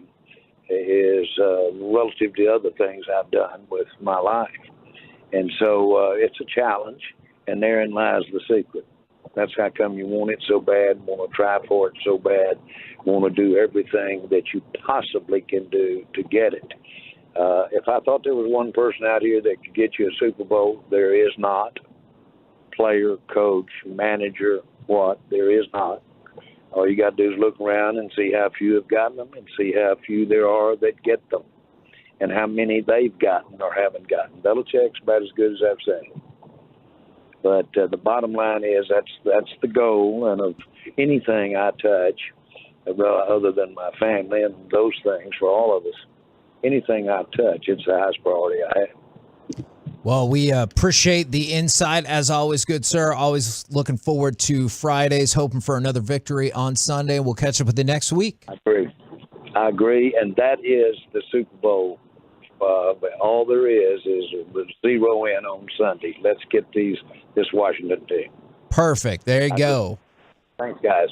is relative to other things I've done with my life. And so it's a challenge, and therein lies the secret. That's how come you want it so bad, want to try for it so bad, want to do everything that you possibly can do to get it. If I thought there was one person out here that could get you a Super Bowl, there is not. Player, coach, manager, what? There is not. All you got to do is look around and see how few have gotten them and see how few there are that get them and how many they've gotten or haven't gotten. Belichick's about as good as I've seen. But the bottom line is that's the goal, and of anything I touch, other than my family and those things for all of us, anything I touch, it's the highest priority I have. Well, we appreciate the insight, as always, good sir. Always looking forward to Fridays, hoping for another victory on Sunday. We'll catch up with you next week. I agree, and that is the Super Bowl. All there is 0 in on Sunday. Let's get this Washington team. Perfect. There you go. Thanks, guys.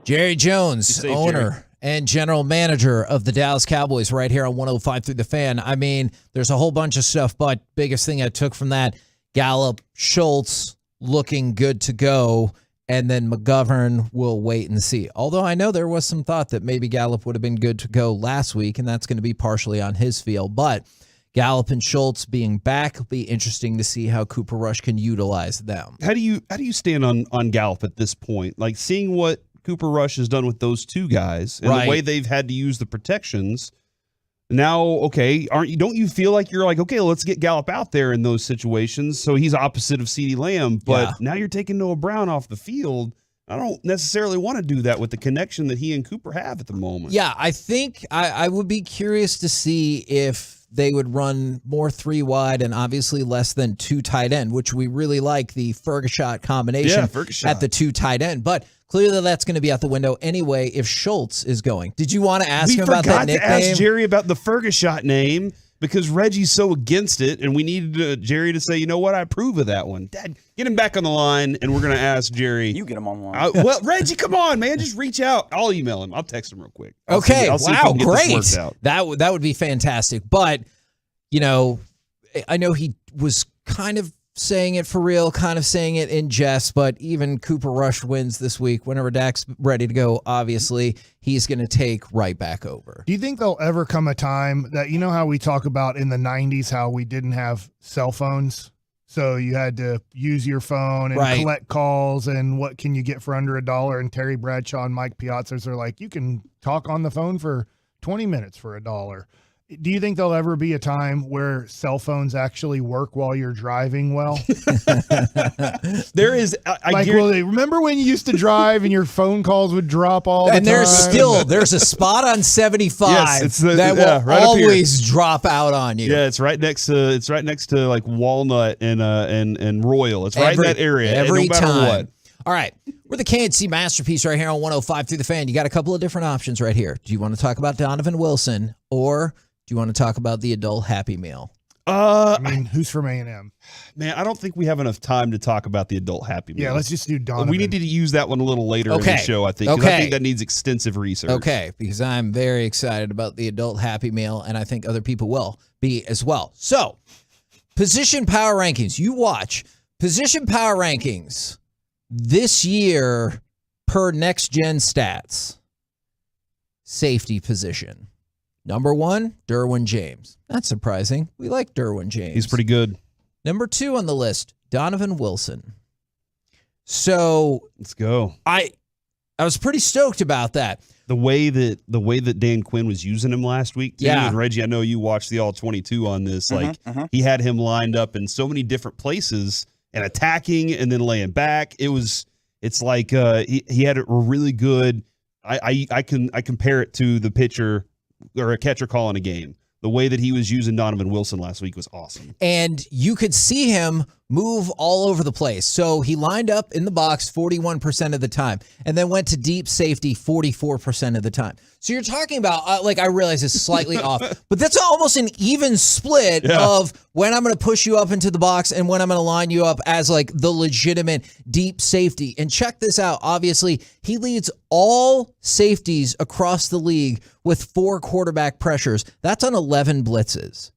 Jerry Jones, owner Jerry. And general manager of the Dallas Cowboys right here on 105 through the Fan. I mean, there's a whole bunch of stuff, but biggest thing I took from that, Gallup, Schultz looking good to go, and then McGovern will wait and see. Although I know there was some thought that maybe Gallup would have been good to go last week, and that's going to be partially on his field. But Gallup and Schultz being back will be interesting to see how Cooper Rush can utilize them. How do you stand on Gallup at this point? Like seeing what Cooper Rush has done with those two guys and the way they've had to use the protections. Now, okay, don't you feel like you're like, okay, let's get Gallup out there in those situations so he's opposite of CeeDee Lamb, but now you're taking Noah Brown off the field. I don't necessarily want to do that with the connection that he and Cooper have at the moment. Yeah, I think I would be curious to see if they would run more 3 wide and obviously less than 2 tight end, which we really like the Ferguson combination at the 2 tight end. But clearly that's going to be out the window anyway if Schultz is going. Did you want to ask him about that nickname? We forgot to ask Jerry about the Ferguson name because Reggie's so against it, and we needed Jerry to say, you know what, I approve of that one. Dad, get him back on the line, and we're going to ask Jerry. You get him on the line. Well, Reggie, come on, man. Just reach out. I'll email him. I'll text him real quick. I'll see if I can get this great. worked out. That would be fantastic. But, you know, I know he was kind of saying it for real, kind of saying it in jest, but even Cooper Rush wins this week. Whenever Dak's ready to go, obviously, he's going to take right back over. Do you think there'll ever come a time that, you know how we talk about in the 90s how we didn't have cell phones? So you had to use your phone and collect calls and what can you get for under $1? And Terry Bradshaw and Mike Piazzas are like, you can talk on the phone for 20 minutes for $1. Do you think there'll ever be a time where cell phones actually work while you're driving well? There is. Remember when you used to drive and your phone calls would drop all the time? And there's a spot on 75 yes, that will always drop out on you. Yeah, it's right next to like Walnut and Royal. It's right in that area. Every no matter time. what. All right. We're the KNC Masterpiece right here on 105 through the Fan. You got a couple of different options right here. Do you want to talk about Donovan Wilson, or do you want to talk about the adult Happy Meal? I mean, who's from A&M? Man, I don't think we have enough time to talk about the adult Happy Meal. Yeah, let's just do Donovan. We need to use that one a little later in the show, I think. 'Cause I think that needs extensive research. Okay, because I'm very excited about the adult Happy Meal, and I think other people will be as well. So, position power rankings. You watch. Position power rankings this year per Next Gen Stats. Safety position. Number 1, Derwin James. Not surprising. We like Derwin James. He's pretty good. Number 2 on the list, Donovan Wilson. So let's go. I was pretty stoked about that. The way that Dan Quinn was using him last week, too. Yeah. And Reggie, I know you watched the All-22 on this. He had him lined up in so many different places and attacking and then laying back. It's like he had a really good. I compare it to the pitcher or a catcher calling a game. The way that he was using Donovan Wilson last week was awesome. And you could see him move all over the place. So he lined up in the box 41% of the time and then went to deep safety 44% of the time. So you're talking about, I realize it's slightly off, but that's almost an even split of when I'm going to push you up into the box and when I'm going to line you up as like the legitimate deep safety. And check this out. Obviously, he leads all safeties across the league with 4 quarterback pressures. That's on 11 blitzes.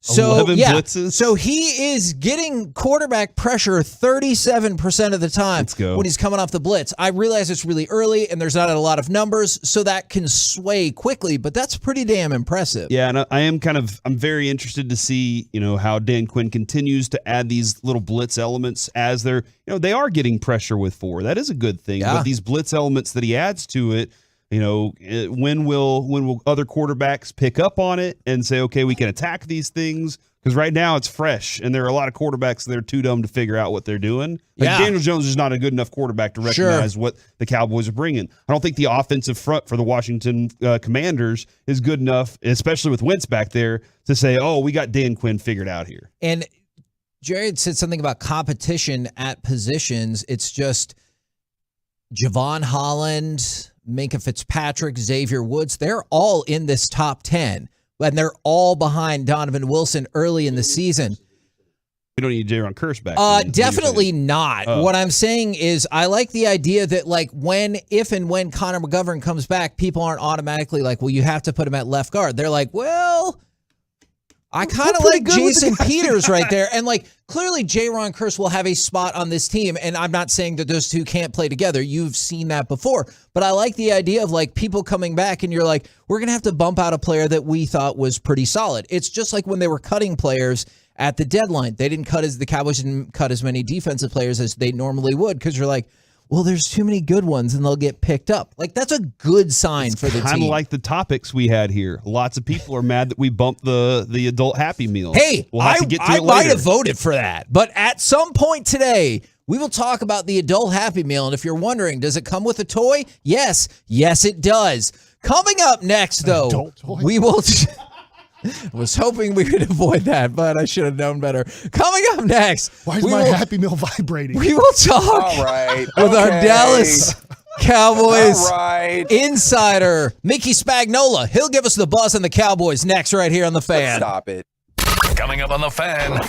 So 11 blitzes? So he is getting quarterback pressure 37% of the time when he's coming off the blitz. I realize it's really early and there's not a lot of numbers, so that can sway quickly, but that's pretty damn impressive. Yeah, and I'm very interested to see, how Dan Quinn continues to add these little blitz elements as they are getting pressure with 4. That is a good thing. Yeah. But these blitz elements that he adds to it, when will other quarterbacks pick up on it and say, okay, we can attack these things? Because right now it's fresh, and there are a lot of quarterbacks that are too dumb to figure out what they're doing. Daniel Jones is not a good enough quarterback to recognize what the Cowboys are bringing. I don't think the offensive front for the Washington Commanders is good enough, especially with Wentz back there, to say, oh, we got Dan Quinn figured out here. And Jared said something about competition at positions. It's just Javon Holland, Minka Fitzpatrick, Xavier Woods, they're all in this top 10, and they're all behind Donovan Wilson early in the season. We don't need Jaron Kearse back. Definitely not. What I'm saying is I like the idea that if and when Connor McGovern comes back, people aren't automatically like, well, you have to put him at left guard. They're like, well, I kind of like Jason Peters right there. And clearly Jaron Kearse will have a spot on this team. And I'm not saying that those two can't play together. You've seen that before. But I like the idea of people coming back and you're like, we're going to have to bump out a player that we thought was pretty solid. It's just like when they were cutting players at the deadline. The Cowboys didn't cut as many defensive players as they normally would because you're like, well, there's too many good ones and they'll get picked up. That's a good sign for the team. Kind of like the topics we had here. Lots of people are mad that we bumped the adult Happy Meal. Hey, we'll have to get to I it might later. have voted for that. But at some point today, we will talk about the adult Happy Meal. And if you're wondering, does it come with a toy? Yes. Yes, it does. Coming up next, though, we will... I was hoping we could avoid that, but I should have known better. Coming up next. Why is my Happy Meal vibrating? We will talk with our Dallas Cowboys insider, Mickey Spagnola. He'll give us the buzz on the Cowboys next right here on The Fan. Stop it. Coming up on The Fan.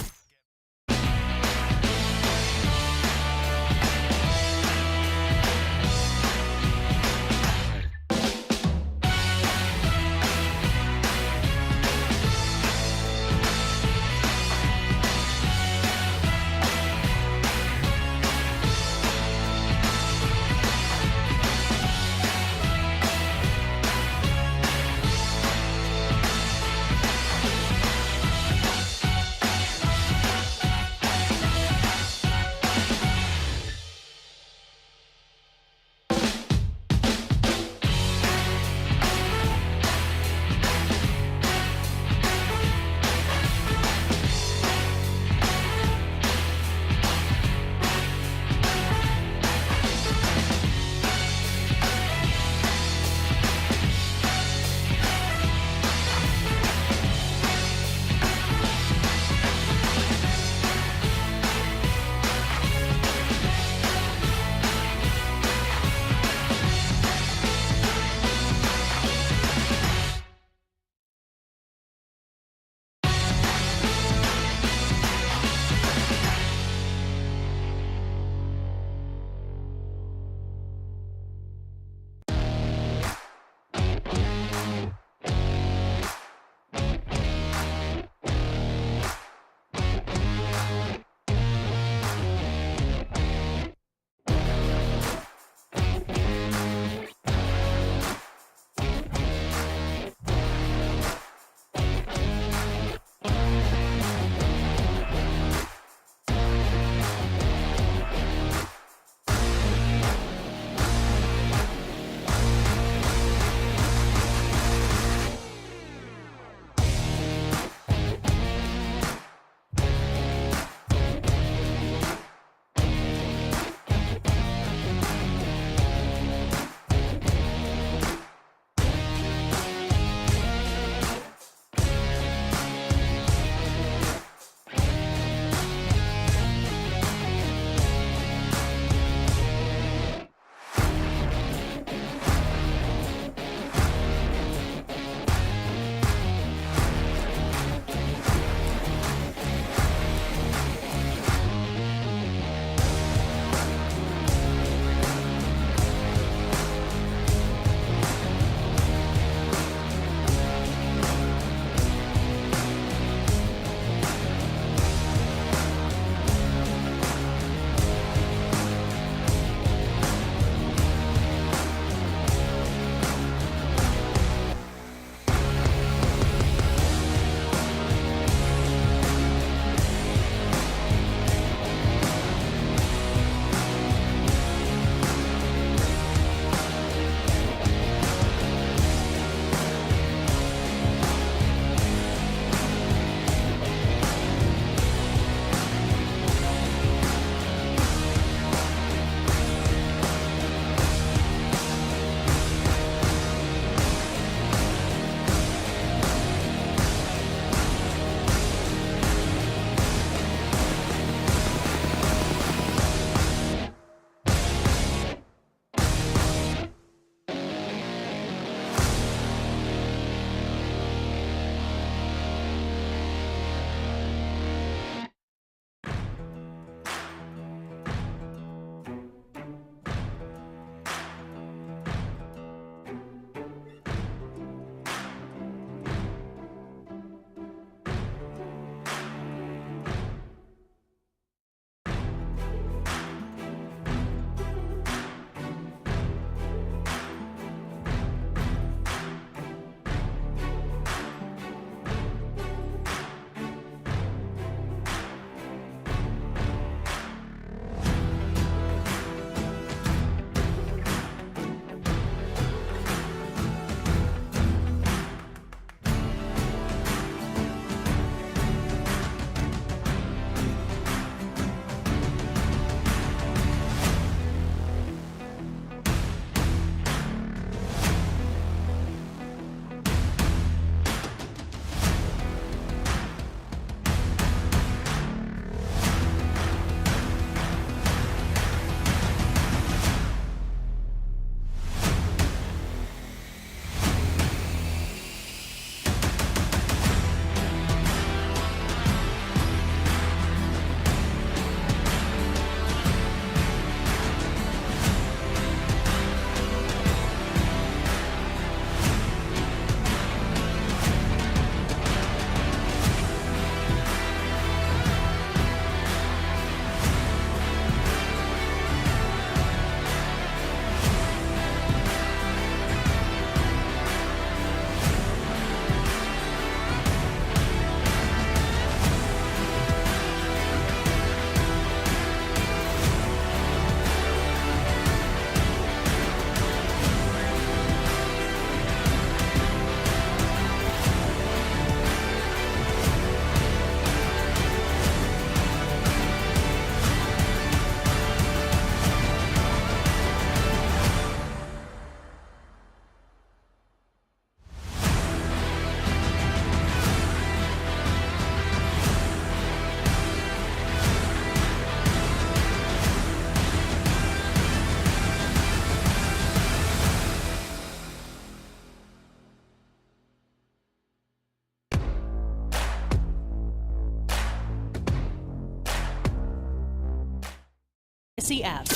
Odyssey app.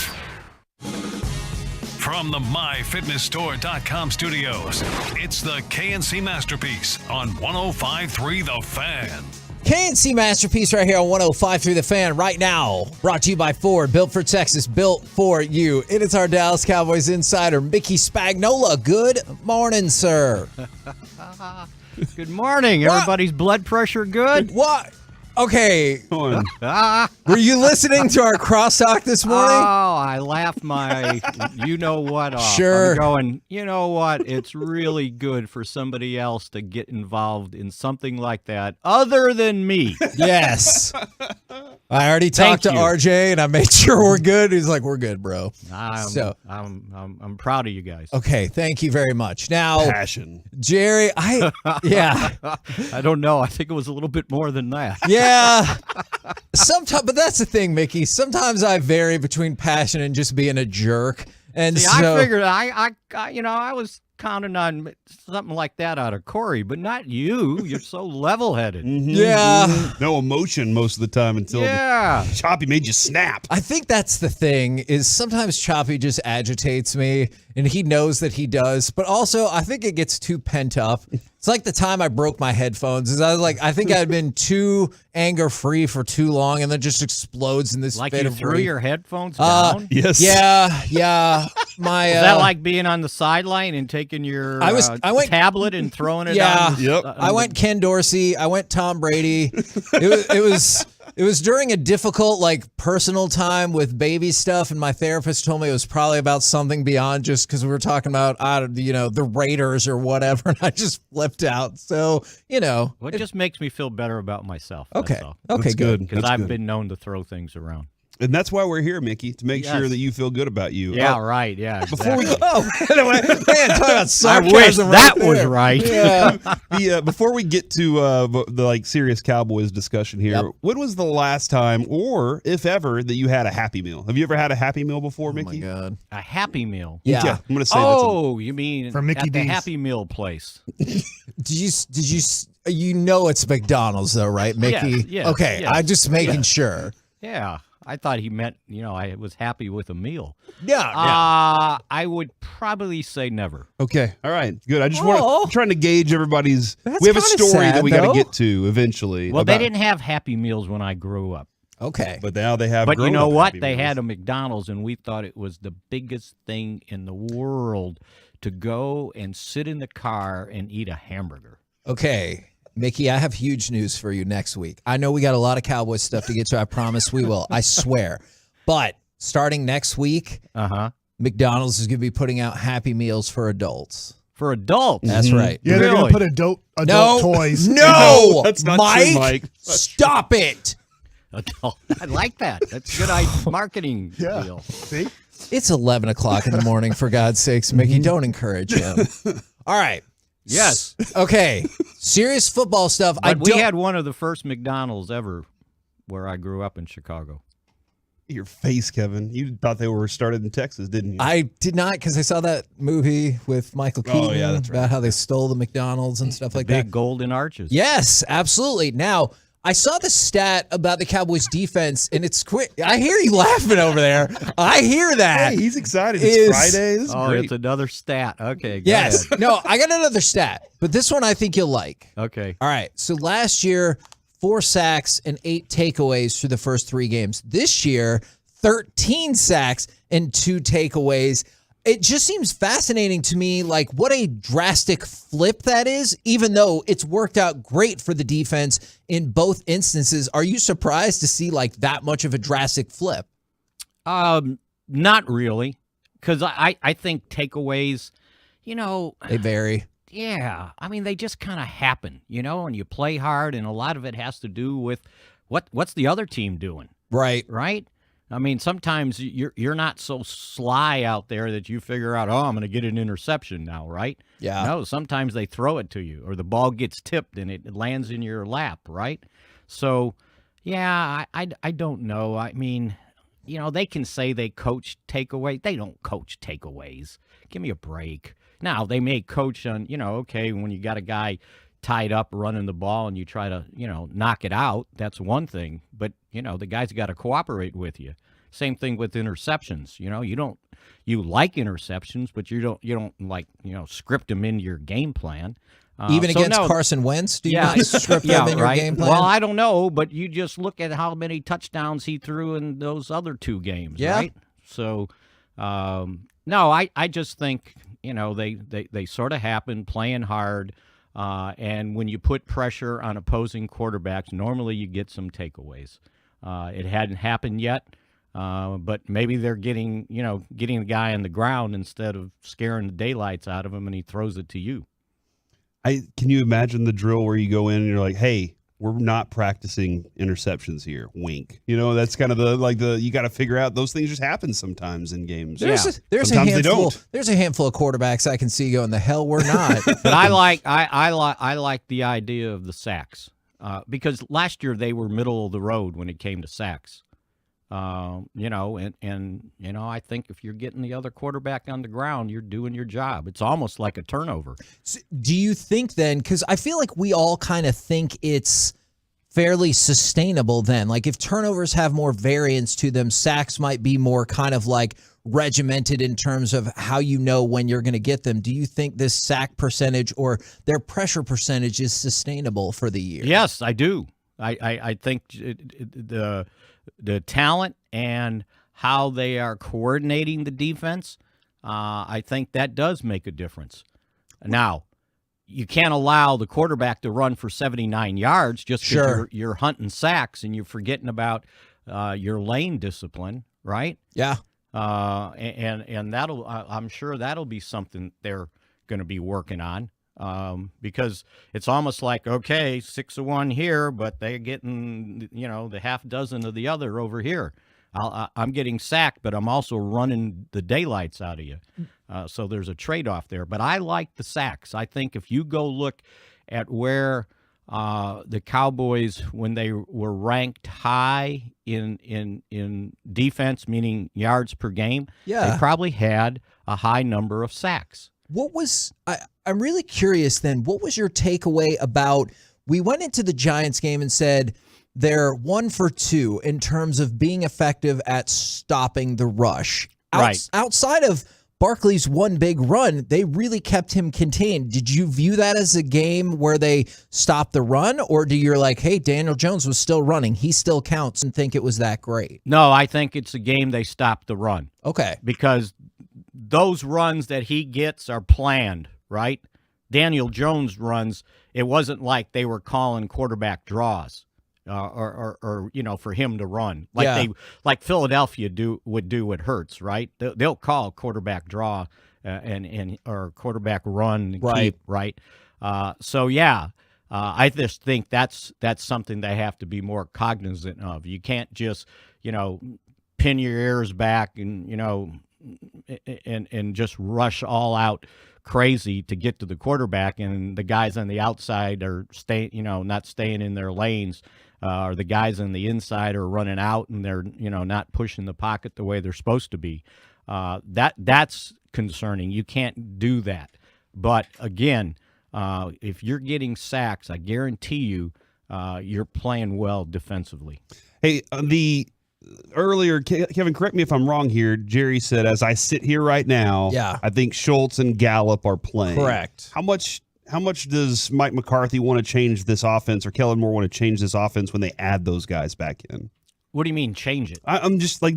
From the MyFitnessStore.com studios, it's the KNC Masterpiece on 105.3 The Fan. KNC Masterpiece right here on 105.3 The Fan right now. Brought to you by Ford. Built for Texas. Built for you. It is our Dallas Cowboys insider, Mickey Spagnola. Good morning, sir. Good morning. Everybody's blood pressure good? What? Okay. Were you listening to our crosstalk this morning? Oh, I laughed my you-know-what off. Sure. I'm going, you know what? It's really good for somebody else to get involved in something like that other than me. Yes. I already talked to RJ, and I made sure we're good. He's like, we're good, bro. I'm proud of you guys. Okay, thank you very much. Now, passion. Jerry, I don't know. I think it was a little bit more than that. Yeah. Sometimes, but that's the thing, Mickey. Sometimes I vary between passion and just being a jerk. And See, so I figured I was counting on something like that out of Corey, but not you. You're so level-headed. Yeah. No emotion most of the time until Choppy made you snap. I think that's the thing is sometimes Choppy just agitates me, and he knows that he does. But also, I think it gets too pent up. It's like the time I broke my headphones. Is I was like, I think I'd been too anger-free for too long, and then just explodes in this Like fit you of threw rage. your headphones down? Yes. Yeah. My Is that like being on the sideline and taking your I went tablet and throwing it Yeah. on? I went Ken Dorsey. I went Tom Brady. It was during a difficult, personal time with baby stuff, and my therapist told me it was probably about something beyond just because we were talking about, the Raiders or whatever, and I just flipped out. So, Well, it just makes me feel better about myself. Okay. That's all. Okay, That's good. Because That's I've good. been known to throw things around. And that's why we're here, Mickey, to make Yes. sure that you feel good about you. Yeah, right. Yeah. Before we exactly. man, talk about sarcasm. I wish that right was there. right. Yeah. Before we get to the serious Cowboys discussion here, when was the last time, or if ever, that you had a Happy Meal? Have you ever had a Happy Meal before, Mickey? Oh my God. A Happy Meal. Yeah. I'm going to say Oh, you mean From Mickey at the D's. Happy Meal place? Did you it's McDonald's though, right, Mickey? Yes, okay, yes. I'm just making sure. Yeah. I thought he meant, I was happy with a meal. Yeah. I would probably say never. Okay. All right. Good. I just I'm trying to gauge everybody's. That's We have a kinda story sad, that we got though. to get to eventually. Well, they about- didn't have Happy Meals when I grew up. Okay. But now they have. But you know grown-up what? Happy They Meals. had a McDonald's, and we thought it was the biggest thing in the world to go and sit in the car and eat a hamburger. Okay, Mickey, I have huge news for you next week. I know we got a lot of Cowboys stuff to get to. I promise we will. I swear. But starting next week, McDonald's is going to be putting out Happy Meals for adults. For adults? That's right. Yeah, they're going to put adult toys. No, That's not Mike, true, Mike. Stop it. Adult. I like that. That's good marketing deal. See? It's 11 o'clock in the morning, for God's sakes, Mickey. Don't encourage him. All right. Yes. Okay. Serious football stuff. But we had one of the first McDonald's ever where I grew up in Chicago. Your face, Kevin. You thought they were started in Texas, didn't you? I did not, because I saw that movie with Michael Keaton that's right. about how they stole the McDonald's and stuff like Big that. golden arches. Yes, absolutely. Now, I saw the stat about the Cowboys defense, and it's quick. I hear you laughing over there. I hear that. Hey, he's excited. It's Friday. This is great. It's another stat. Okay. Go Yes. ahead. No, I got another stat, but this one I think you'll like. Okay. All right. So last year, 4 sacks and 8 takeaways through the first 3 games. This year, 13 sacks and 2 takeaways. It just seems fascinating to me, what a drastic flip that is, even though it's worked out great for the defense in both instances. Are you surprised to see that much of a drastic flip? Not really, because I think takeaways, They vary. Yeah, I mean they just kind of happen, and you play hard, and a lot of it has to do with what's the other team doing, Right. right? I mean, sometimes you're not so sly out there that you figure out, I'm going to get an interception now, right? Yeah. No, sometimes they throw it to you, or the ball gets tipped and it lands in your lap, right? So, yeah, I don't know. I mean, they can say they coach takeaway. They don't coach takeaways. Give me a break. Now, they may coach on, okay, when you got a guy tied up running the ball and you try to, knock it out, that's one thing. But, the guy's got to cooperate with you. Same thing with interceptions. You like interceptions, but you don't like script them into your game plan. Even against Carson Wentz, do you not script them in your game plan? Well, I don't know, but you just look at how many touchdowns he threw in those other 2 games, right? So, no, I just think they sort of happen playing hard, and when you put pressure on opposing quarterbacks, normally you get some takeaways. It hadn't happened yet. But maybe they're getting the guy on the ground instead of scaring the daylights out of him, and he throws it to you. Can you imagine the drill where you go in and you're like, hey, we're not practicing interceptions here. Wink. That's kind of you got to figure out those things just happen sometimes in games. There's a handful. There's a handful of quarterbacks I can see going, the hell we're not. But I like the idea of the sacks because last year they were middle of the road when it came to sacks. I think if you're getting the other quarterback on the ground, you're doing your job. It's almost like a turnover. So do you think then, because I feel like we all kind of think it's fairly sustainable then, like if turnovers have more variance to them, sacks might be more kind of like regimented in terms of how when you're going to get them. Do you think this sack percentage or their pressure percentage is sustainable for the year? Yes, I do. I think the talent and how they are coordinating the defense, I think that does make a difference. Now, you can't allow the quarterback to run for 79 yards just because you're hunting sacks and you're forgetting about your lane discipline, right? Yeah. And I'm sure that'll be something they're going to be working on. Because it's almost like, okay, 6 of one here, but they're getting, the half dozen of the other over here. I'm getting sacked, but I'm also running the daylights out of you. So there's a trade-off there. But I like the sacks. I think if you go look at where the Cowboys, when they were ranked high in defense, meaning yards per game, they probably had a high number of sacks. I'm really curious then, what was your takeaway about, we went into the Giants game and said they're 1 for 2 in terms of being effective at stopping the rush. Right. Outside of Barkley's one big run, they really kept him contained. Did you view that as a game where they stopped the run, or do you like, hey, Daniel Jones was still running, he still counts, and think it was that great? No, I think it's a game they stopped the run. Okay. Because those runs that he gets are planned, right? Daniel Jones runs, it wasn't like they were calling quarterback draws or for him to run. Like Philadelphia would do with Hurts, right? They'll call quarterback draw or quarterback run and keep, right? I just think that's something they have to be more cognizant of. You can't just, pin your ears back and just rush all out crazy to get to the quarterback, and the guys on the outside are not staying in their lanes, or the guys on the inside are running out and they're not pushing the pocket the way they're supposed to be. That's concerning. You can't do that. But again, if you're getting sacks, I guarantee you, you're playing well defensively. Hey, earlier, Kevin, correct me if I'm wrong here. Jerry said, as I sit here right now, I think Schultz and Gallup are playing. Correct. How much does Mike McCarthy want to change this offense, or Kellen Moore want to change this offense when they add those guys back in? What do you mean change it? I'm just like,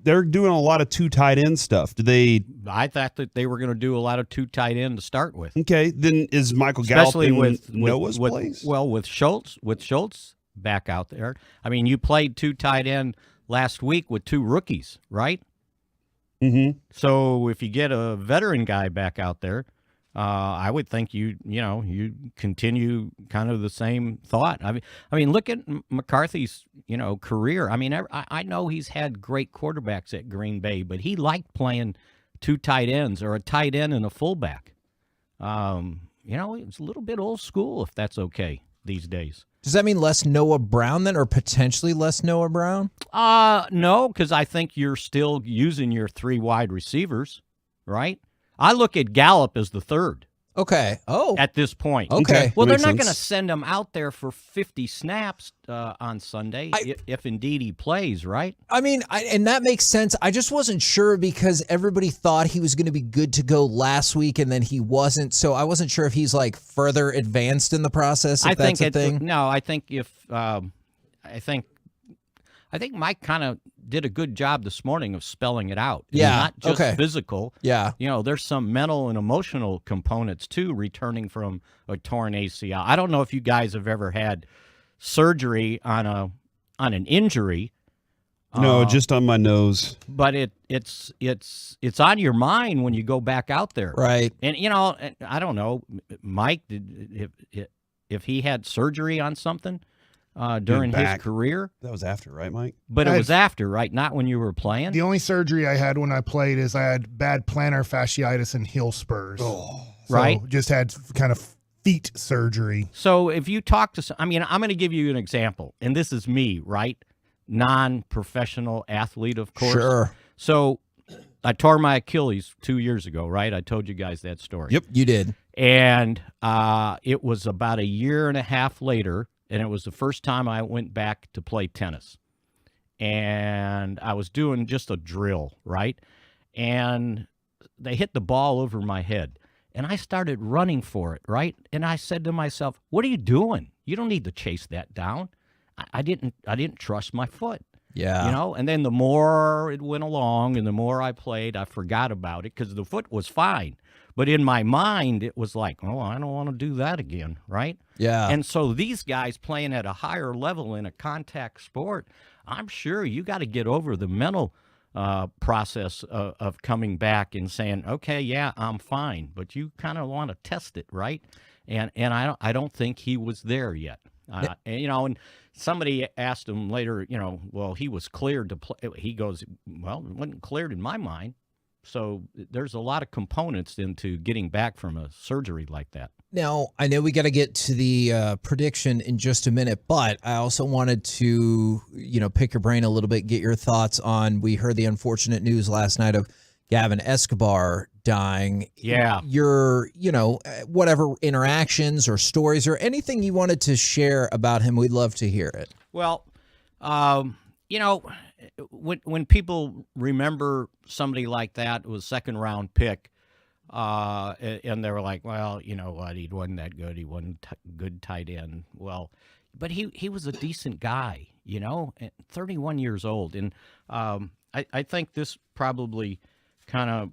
they're doing a lot of 2 tight end stuff. I thought that they were going to do a lot of 2 tight end to start with. Okay, then is Michael Gallup with Noah's place? Well, with Schultz back out there. I mean, you played 2 tight end last week with 2 rookies, right? Mm-hmm. So if you get a veteran guy back out there, I would think you continue kind of the same thought. I mean, look at McCarthy's career. I mean, I know he's had great quarterbacks at Green Bay, but he liked playing 2 tight ends or a tight end and a fullback. It's a little bit old school, if that's okay these days. Does that mean less Noah Brown then, or potentially less Noah Brown? No, because I think you're still using your 3 wide receivers, right? I look at Gallup as the third. Okay. Oh. At this point. Okay. Well, That they're makes not going to sense. send him out there for 50 snaps on Sunday if indeed he plays, right? I mean, and that makes sense. I just wasn't sure because everybody thought he was going to be good to go last week, and then he wasn't. So I wasn't sure if he's like further advanced in the process. If that's a thing. No, I think I think Mike kind of did a good job this morning of spelling it out. It's Yeah, not just okay. physical. Yeah. There's some mental and emotional components too, returning from a torn ACL. I don't know if you guys have ever had surgery on an injury. No, just on my nose. But it's on your mind when you go back out there. Right. And I don't know, Mike, if he had surgery on something during his back. career. That was after, right, Mike? But it was after, right? Not when you were playing? The only surgery I had when I played is I had bad plantar fasciitis and heel spurs. So Right. just had kind of feet surgery. So if you talk to I'm going to give you an example, and this is me, right? Non-professional athlete, of course. Sure. So I tore my Achilles 2 years ago, right? I told you guys that story. Yep, you did. And it was about a year and a half later, and it was the first time I went back to play tennis. And I was doing just a drill, right? And they hit the ball over my head. And I started running for it, right? And I said to myself, what are you doing? You don't need to chase that down. I didn't trust my foot. Yeah. And then the more it went along and the more I played, I forgot about it because the foot was fine. But in my mind, it was like, oh, I don't want to do that again, right? Yeah. And so these guys playing at a higher level in a contact sport, I'm sure you got to get over the mental process of coming back and saying, okay, yeah, I'm fine. But you kind of want to test it, right? And I don't think he was there yet. And somebody asked him later, well, he was cleared to play. He goes, well, it wasn't cleared in my mind. So there's a lot of components into getting back from a surgery like that. Now, I know we got to get to the prediction in just a minute, but I also wanted to, pick your brain a little bit, get your thoughts on, we heard the unfortunate news last night of Gavin Escobar dying. Yeah. Your, whatever interactions or stories or anything you wanted to share about him, we'd love to hear it. Well, when people remember somebody like that, it was a second-round pick, and they were like, well, you know what, he wasn't that good. He wasn't good tight end. Well, but he was a decent guy, 31 years old. And I think this probably kind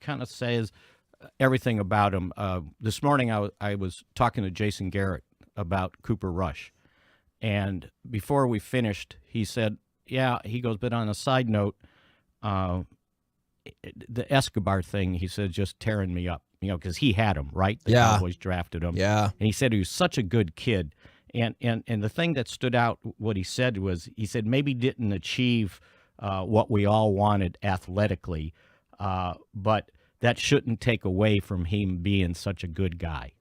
of says everything about him. This morning I was talking to Jason Garrett about Cooper Rush. And before we finished, he said, yeah, he goes, but on a side note, the Escobar thing, he said, just tearing me up, because he had him, right? The Cowboys drafted him. Yeah. And he said he was such a good kid. And the thing that stood out, what he said was, he said maybe didn't achieve what we all wanted athletically, but that shouldn't take away from him being such a good guy.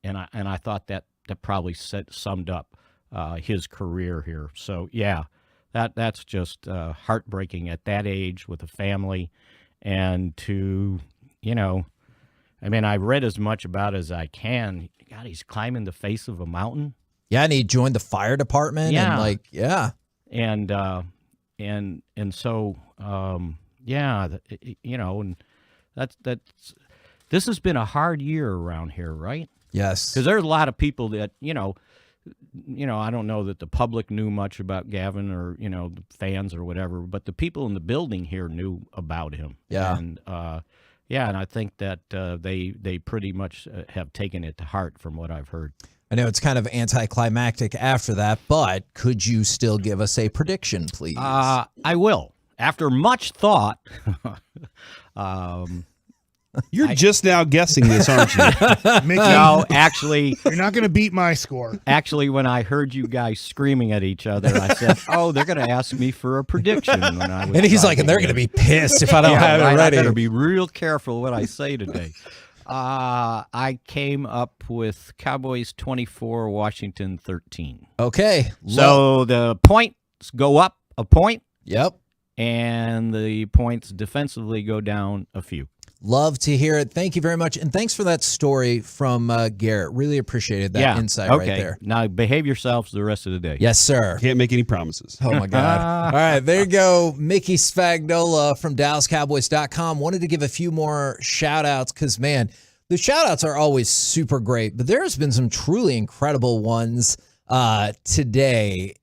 And I thought that probably summed up his career here. So yeah, that's just heartbreaking at that age with a family, and to I read as much about as I can. God, he's climbing the face of a mountain. Yeah, and he joined the fire department. Yeah. And and so and that's this has been a hard year around here, right? Yes, because there's a lot of people that I don't know that the public knew much about Gavin or, the fans or whatever, but the people in the building here knew about him. Yeah. And, and I think that they pretty much have taken it to heart from what I've heard. I know it's kind of anticlimactic after that, but could you still give us a prediction, please? I will. After much thought, You're just now guessing this, aren't you? Mickey, no, actually, you're not going to beat my score. Actually, when I heard you guys screaming at each other, I said, "Oh, they're going to ask me for a prediction." When I was and he's like, "And they're going to be pissed if I don't have it ready." I better be real careful what I say today. I came up with Cowboys 24, Washington 13. Okay, so the points go up a point. Yep, and the points defensively go down a few. Love to hear it. Thank you very much. And thanks for that story from Garrett. Really appreciated that insight right there. Now behave yourselves the rest of the day. Yes, sir. Can't make any promises. Oh, my God. All right, there you go. Mickey Spagnola from DallasCowboys.com. Wanted to give a few more shout-outs because, man, the shout-outs are always super great, but there's been some truly incredible ones today.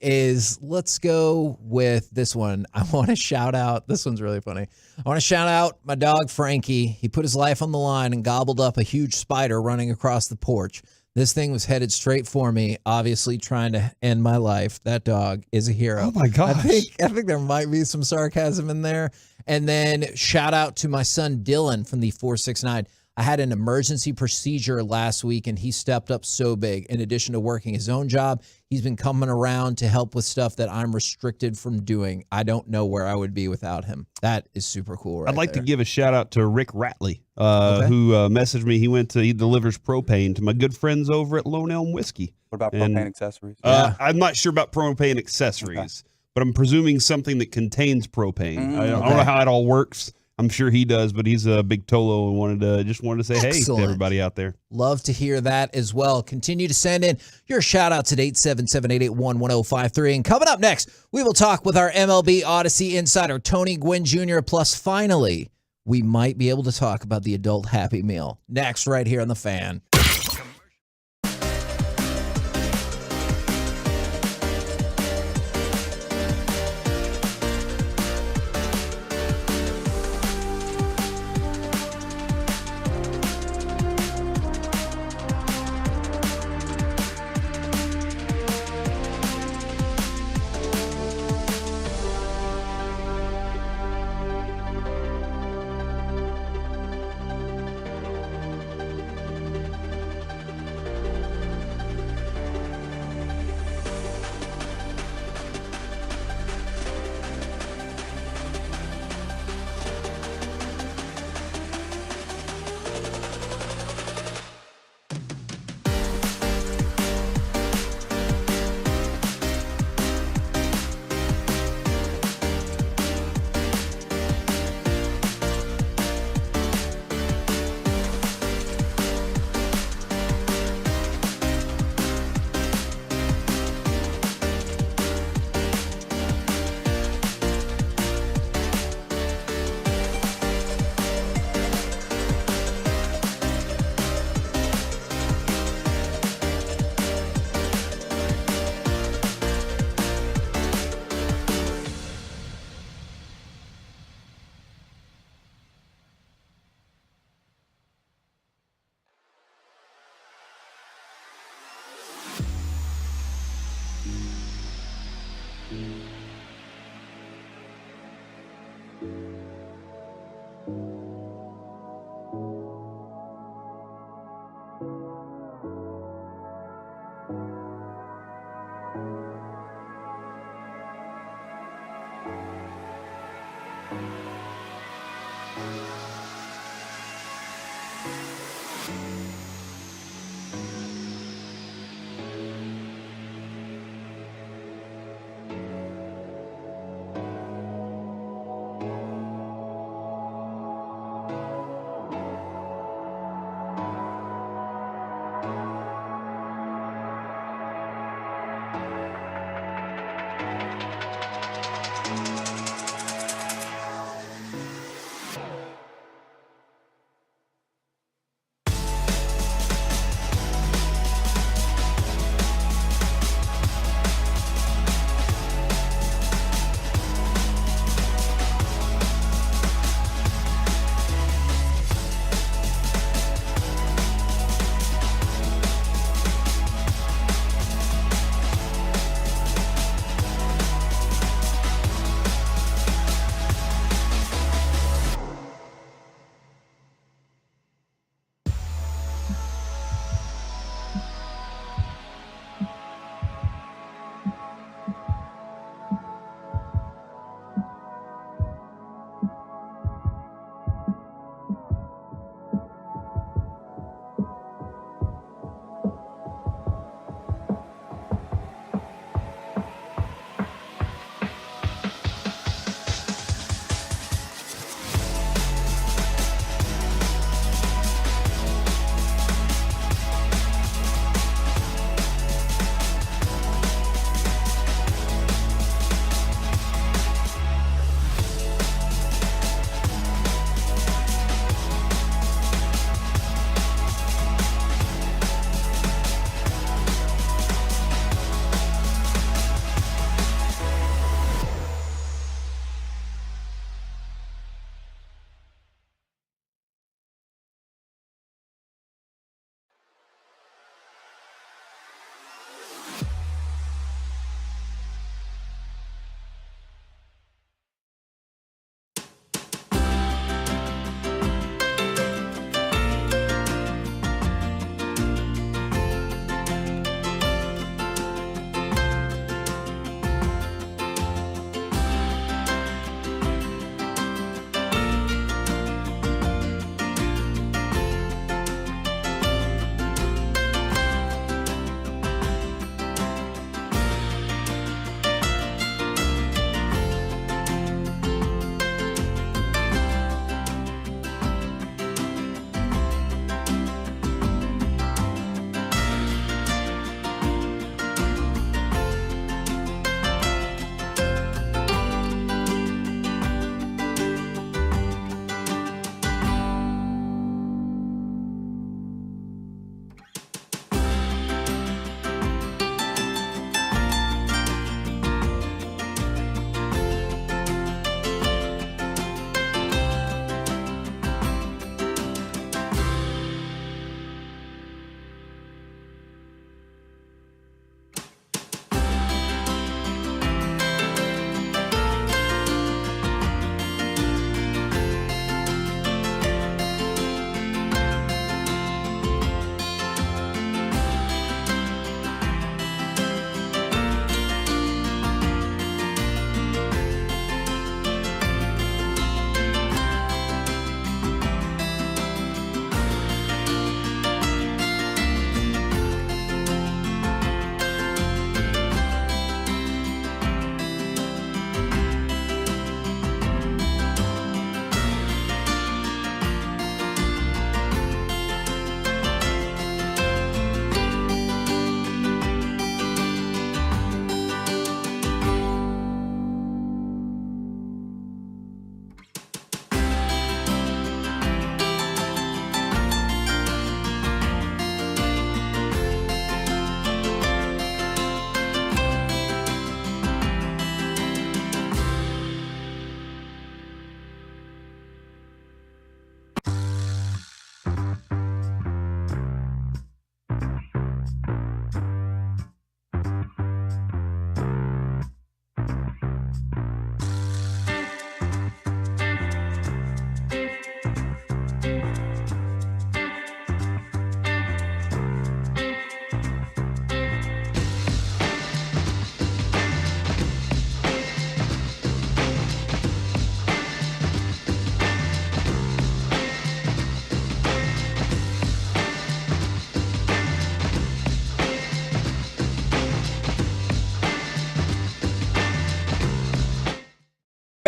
Let's go with this one. I want to shout out. This one's really funny. I want to shout out my dog, Frankie. He put his life on the line and gobbled up a huge spider running across the porch. This thing was headed straight for me, obviously trying to end my life. That dog is a hero. Oh, my gosh. I think there might be some sarcasm in there. And then shout out to my son, Dylan, from the 469. I had an emergency procedure last week, and he stepped up so big. In addition to working his own job, he's been coming around to help with stuff that I'm restricted from doing. I don't know where I would be without him. That is super cool right I'd like there. to give a shout-out to Rick Ratley, who messaged me. He delivers propane to my good friends over at Lone Elm Whiskey. What about propane accessories? I'm not sure about propane accessories, but I'm presuming something that contains propane. I don't know how it all works. I'm sure he does, but he's a big Tolo and wanted to say hey to everybody out there. Love to hear that as well. Continue to send in your shout-outs at 877-881-1053. And coming up next, we will talk with our MLB Odyssey insider, Tony Gwynn Jr. Plus, finally, we might be able to talk about the adult Happy Meal. Next, right here on The Fan.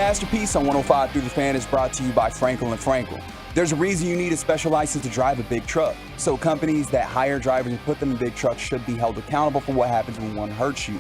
Masterpiece on 105 Through the Fan is brought to you by Frankel & Frankel. There's a reason you need a special license to drive a big truck. So companies that hire drivers and put them in big trucks should be held accountable for what happens when one hurts you.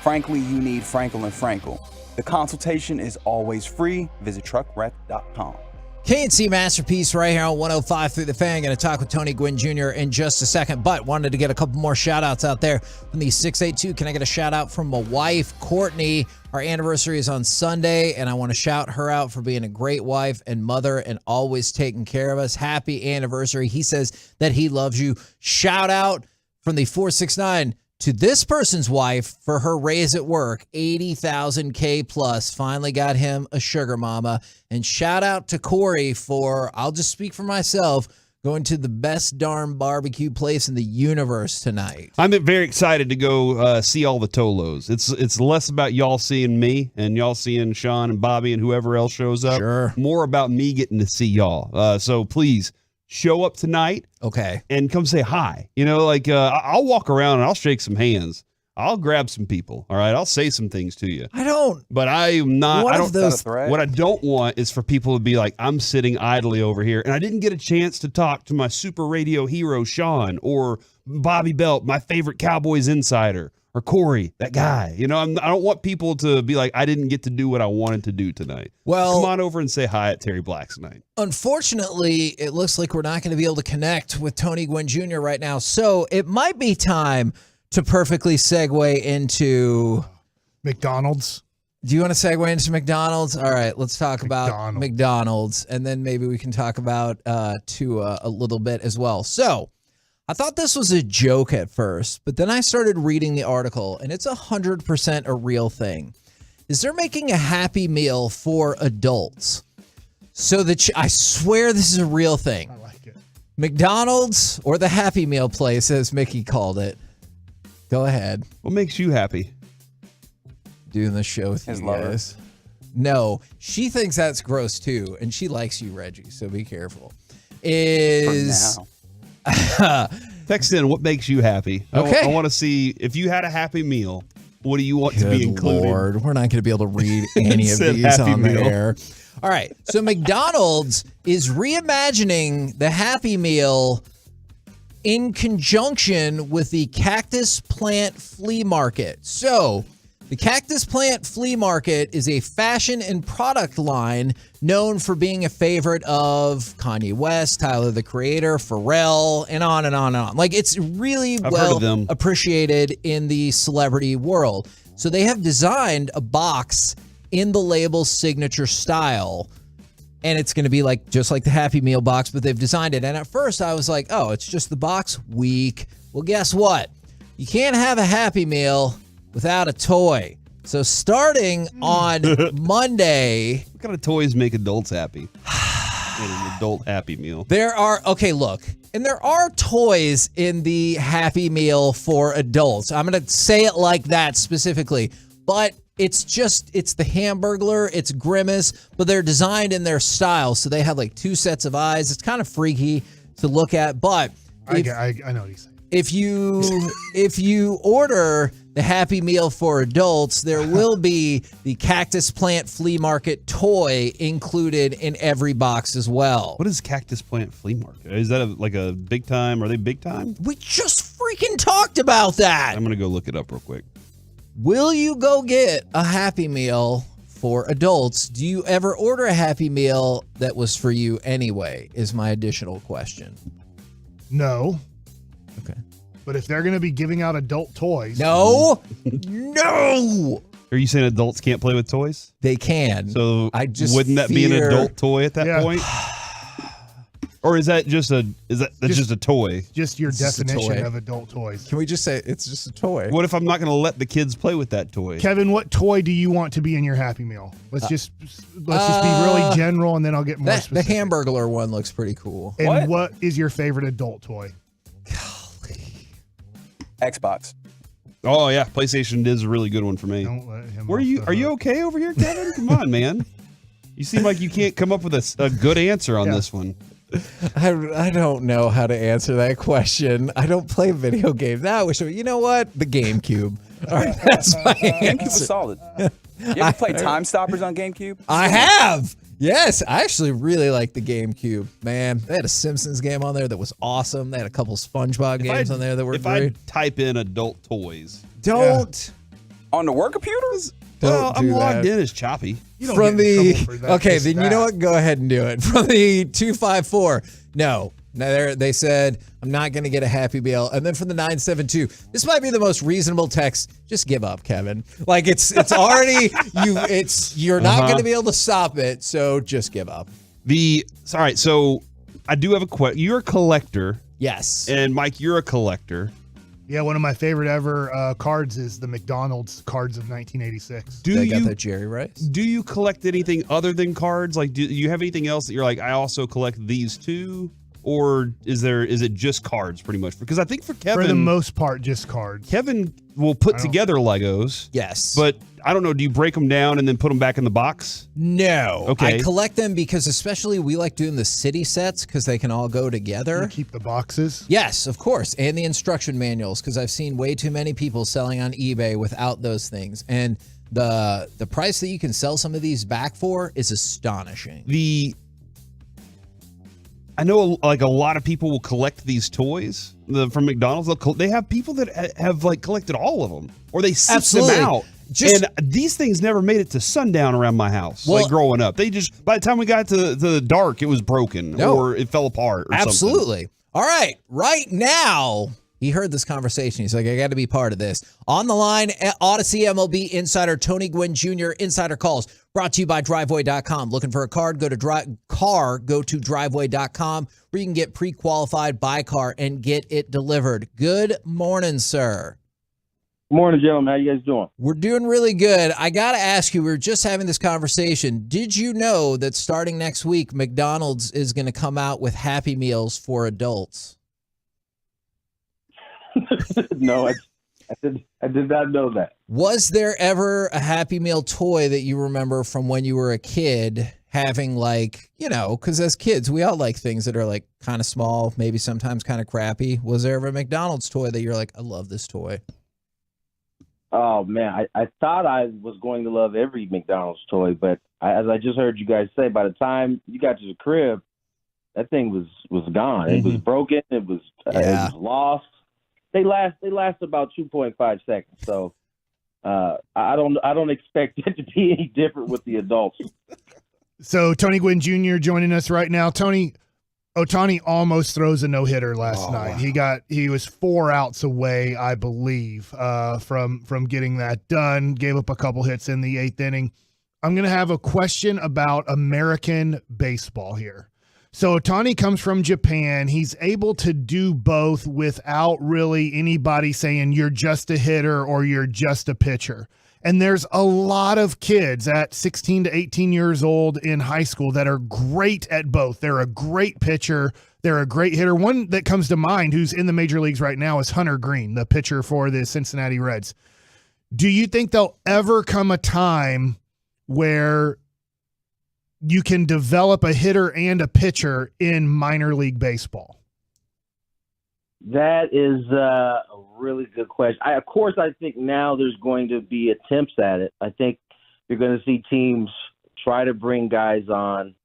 Frankly, you need Frankel & Frankel. The consultation is always free. Visit truckwreck.com. KNC Masterpiece right here on 105 Through the Fan. Going to talk with Tony Gwynn Jr. in just a second, but wanted to get a couple more shout-outs out there from the 682. Can I get a shout-out from my wife, Courtney? Our anniversary is on Sunday, and I want to shout her out for being a great wife and mother and always taking care of us. Happy anniversary. He says that he loves you. Shout-out from the 469 to this person's wife for her raise at work, 80,000 K plus. Finally got him a sugar mama. And shout out to Corey for, I'll just speak for myself, going to the best darn barbecue place in the universe tonight. I'm very excited to go see all the Tolos. It's less about y'all seeing me and y'all seeing Sean and Bobby and whoever else shows up. Sure. More about me getting to see y'all. So please show up tonight. Okay. And come say hi. You know, like I'll walk around and I'll shake some hands. I'll grab some people. All right. I'll say some things to you. But I am not. What I of don't. those- What I don't want is for people to be like, I'm sitting idly over here, and I didn't get a chance to talk to my super radio hero Sean or Bobby Belt, my favorite Cowboys insider, or Corey, that guy. You know, I don't want people to be like, I didn't get to do what I wanted to do tonight. Well, come on over and say hi at Terry Black's night. Unfortunately, it looks like we're not going to be able to connect with Tony Gwynn Jr. right now. So it might be time to perfectly segue into McDonald's. Do you want to segue into McDonald's? All right, let's talk about McDonald's, and then maybe we can talk about a little bit as well. So I thought this was a joke at first, but then I started reading the article, and it's 100% a real thing. Is they're making a Happy Meal for adults. So I swear this is a real thing. I like it. McDonald's, or the Happy Meal place, as Mickey called it. Go ahead. What makes you happy? Doing the show with His you lover. guys. No, she thinks that's gross too, and she likes you, Reggie. So be careful. Text in what makes you happy. Okay. I want to see if you had a Happy Meal. What do you want to be included? Lord, we're not going to be able to read any of Said these Happy on the Meal. air. All right. So McDonald's is reimagining the Happy Meal in conjunction with the Cactus Plant Flea Market. So the Cactus Plant Flea Market is a fashion and product line known for being a favorite of Kanye West, Tyler, the Creator, Pharrell, and on and on and on. Like, it's really I've heard well of them. appreciated in the celebrity world. So they have designed a box in the label's signature style. And it's going to be like just like the Happy Meal box, but they've designed it. And at first I was like, oh, it's just the box? Weak. Well, guess what? You can't have a Happy Meal without a toy. So starting on Monday. What kind of toys make adults happy? An adult Happy Meal. There are toys in the Happy Meal for adults. I'm going to say it like that specifically, but it's the Hamburglar, it's Grimace, but they're designed in their style. So they have like two sets of eyes. It's kind of freaky to look at, but I know what he's saying. if you order the Happy Meal for adults, there will be the Cactus Plant Flea Market toy included in every box as well. What is Cactus Plant Flea Market? Is that like a big time? Are they big time? We just freaking talked about that. I'm going to go look it up real quick. Will you go get a Happy Meal for adults? Do you ever order a Happy Meal that was for you anyway, is my additional question. No. Okay. But if they're going to be giving out adult toys. No. Are you saying adults can't play with toys? They can. So just wouldn't that be an fear- adult toy at that point? Or is that just a toy? Just your It's just a definition toy. of adult toys. Can we just say it's just a toy? What if I'm not going to let the kids play with that toy? Kevin, what toy do you want to be in your Happy Meal? Let's just be really general, and then I'll get more The specific. Hamburglar one looks pretty cool. And what is your favorite adult toy? Xbox. Oh yeah, PlayStation is a really good one for me. Don't let him. Are you okay over here, Kevin? Come on, man. You seem like you can't come up with a good answer on this one. I don't know how to answer that question. I don't play video games. Now, you know what? The GameCube. All right, that's my GameCube was answer. solid. You ever play Time Stoppers on GameCube? I have. Yes, I actually really like the GameCube. Man, they had a Simpsons game on there that was awesome. They had a couple SpongeBob games on there that were great. If I type in adult toys, Don't. On the work computers? well, Don't I'm do logged that. in as Choppy. From okay, then you know what? Go ahead and do it. From the 254, no, they said I'm not going to get a Happy Meal, and then from the 972, this might be the most reasonable text. Just give up, Kevin. Like it's already you're not going to be able to stop it, so just give up. All right, so I do have a question. You're a collector, yes, and Mike, you're a collector. Yeah, one of my favorite ever cards is the McDonald's cards of 1986. Got that Jerry Rice? Do you collect anything other than cards? Like, do you have anything else that you're like, I also collect these too? Or is it just cards pretty much? Because I think for Kevin, for the most part, just cards. Kevin will put together Legos. Yes. But I don't know, do you break them down and then put them back in the box? No. Okay. I collect them because especially we like doing the city sets because they can all go together. You keep the boxes? Yes, of course. And the instruction manuals because I've seen way too many people selling on eBay without those things. And the price that you can sell some of these back for is astonishing. I know like a lot of people will collect these toys from McDonald's. They have people that have like collected all of them or they seek them out. And these things never made it to sundown around my house, like growing up. They just, by the time we got to the dark, it was broken or it fell apart or something. All right now, he heard this conversation. He's like, I got to be part of this. On the line, Odyssey MLB insider Tony Gwynn Jr. Insider Calls, brought to you by Driveway.com. Looking for a car? Go to Driveway.com, where you can get pre-qualified, buy car, and get it delivered. Good morning, sir. Morning, gentlemen. How you guys doing? We're doing really good. I got to ask you, we were just having this conversation. Did you know that starting next week, McDonald's is going to come out with Happy Meals for adults? No, I did not know that. Was there ever a Happy Meal toy that you remember from when you were a kid having like, because as kids, we all like things that are like kind of small, maybe sometimes kind of crappy. Was there ever a McDonald's toy that you're like, I love this toy? Oh, man, I thought I was going to love every McDonald's toy, but as I just heard you guys say, by the time you got to the crib, that thing was gone. It was broken. It was lost. They last about 2.5 seconds. So I don't expect it to be any different with the adults. So Tony Gwynn Jr. joining us right now. Tony, Ohtani almost throws a no-hitter last night. Wow. He was 4 outs away, I believe, from getting that done. Gave up a couple hits in the 8th inning. I'm going to have a question about American baseball here. So Ohtani comes from Japan. He's able to do both without really anybody saying you're just a hitter or you're just a pitcher. And there's a lot of kids at 16 to 18 years old in high school that are great at both. They're a great pitcher. They're a great hitter. One that comes to mind who's in the major leagues right now is Hunter Green, the pitcher for the Cincinnati Reds. Do you think there'll ever come a time where you can develop a hitter and a pitcher in minor league baseball? That is a really good question. I think now there's going to be attempts at it. I think you're going to see teams try to bring guys on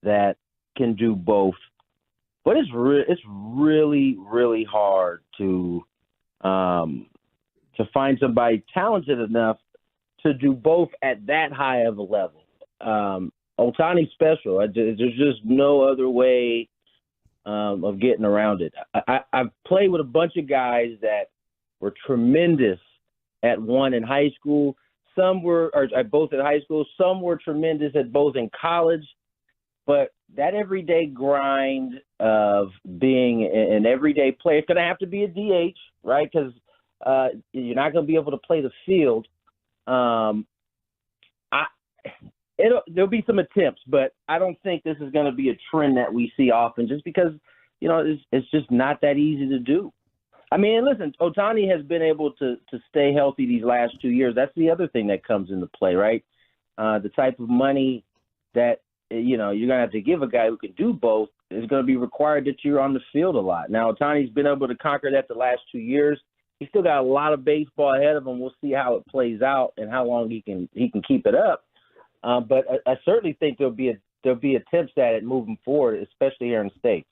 that can do both. But it's really, really hard to find somebody talented enough to do both at that high of a level. Ohtani's special. There's just no other way of getting around it. I've played with a bunch of guys that were tremendous at one in high school. Some were at both in high school. Some were tremendous at both in college. But that everyday grind of being an everyday player, it's going to have to be a DH, right? Because you're not going to be able to play the field. There'll be some attempts, but I don't think this is going to be a trend that we see often just because, it's just not that easy to do. I mean, listen, Ohtani has been able to stay healthy these last 2 years. That's the other thing that comes into play, right? The type of money that, you're going to have to give a guy who can do both is going to be required that you're on the field a lot. Now, Ohtani's been able to conquer that the last 2 years. He's still got a lot of baseball ahead of him. We'll see how it plays out and how long he can keep it up. But I certainly think there'll be attempts at it moving forward, especially here in the States.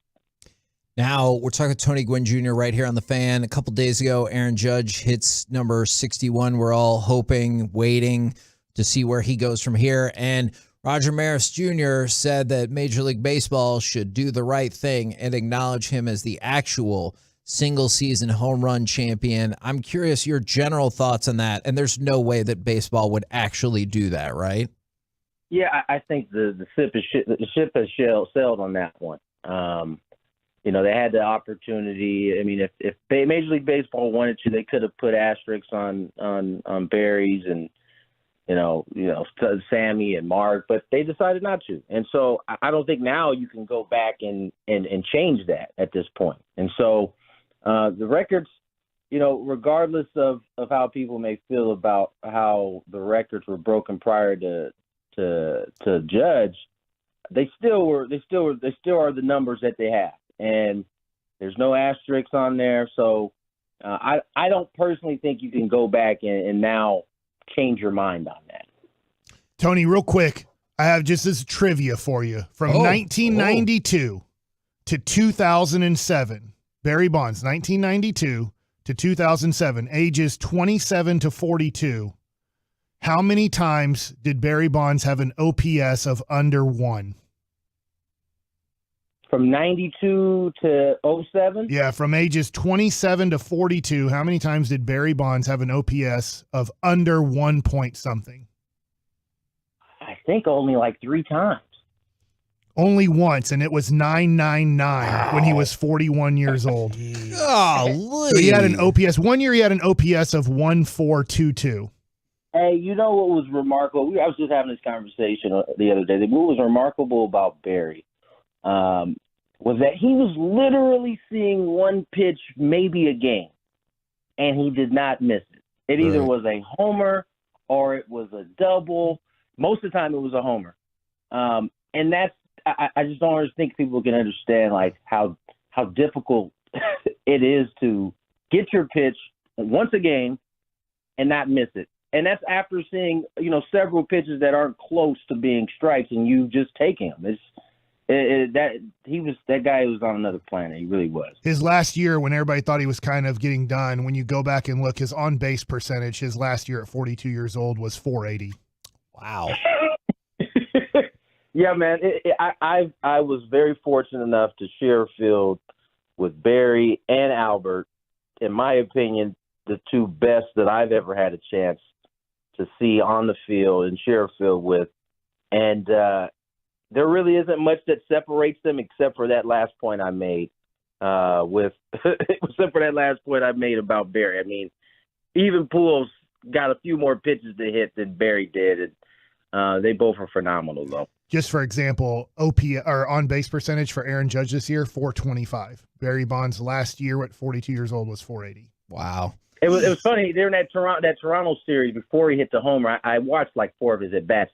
Now, we're talking Tony Gwynn Jr. right here on The Fan. A couple days ago, Aaron Judge hits number 61. We're all hoping, waiting to see where he goes from here. And Roger Maris Jr. said that Major League Baseball should do the right thing and acknowledge him as the actual single-season home run champion. I'm curious your general thoughts on that. And there's no way that baseball would actually do that, right? Yeah, I think the ship has sailed on that one. They had the opportunity. I mean, if Major League Baseball wanted to, they could have put asterisks on Barry's and Sammy and Mark, but they decided not to. And so I don't think now you can go back and change that at this point. And so the records, regardless of how people may feel about how the records were broken prior to Judge, they still are the numbers that they have. And there's no asterisks on there. So I don't personally think you can go back and now change your mind on that. Tony, real quick, I have just this trivia for you. From 1992 to 2007, Barry Bonds, 1992 to 2007, ages 27 to 42. How many times did Barry Bonds have an OPS of under 1? From 92 to 07? Yeah, from ages 27 to 42, how many times did Barry Bonds have an OPS of under 1 point something? I think only like 3 times. Only once, and it was 999 when he was 41 years old. Golly. So he had an OPS. One year he had an OPS of 1422. Hey, you know what was remarkable? I was just having this conversation the other day. What was remarkable about Barry was that he was literally seeing one pitch, maybe a game, and he did not miss it. It either was a homer or it was a double. Most of the time it was a homer. And that's, I just don't think people can understand like how difficult it is to get your pitch once a game and not miss it. And that's after seeing, several pitches that aren't close to being strikes and you just taking them. That guy was on another planet. He really was. His last year, when everybody thought he was kind of getting done, when you go back and look, his on-base percentage, his last year at 42 years old was .480. Wow. Yeah, man. I was very fortunate enough to share a field with Barry and Albert. In my opinion, the two best that I've ever had a chance to see on the field and share a field with. And there really isn't much that separates them except for that last point I made except for that last point I made about Barry. I mean, even Pujols got a few more pitches to hit than Barry did. And they both are phenomenal, though. Just for example, on base percentage for Aaron Judge this year, .425. Barry Bonds last year at 42 years old was .480. Wow. It was funny. During that Toronto series, before he hit the homer, I watched like 4 of his at-bats,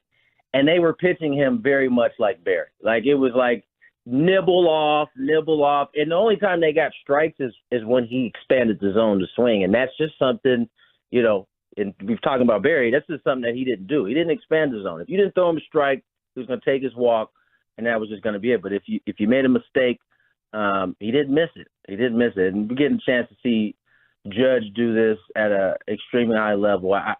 and they were pitching him very much like Barry. Like, it was like nibble off. And the only time they got strikes is when he expanded the zone to swing. And that's just something, and we've talking about Barry, that's just something that he didn't do. He didn't expand the zone. If you didn't throw him a strike, he was going to take his walk, and that was just going to be it. But if you made a mistake, he didn't miss it. And we're getting a chance to see Judge do this at an extremely high level. I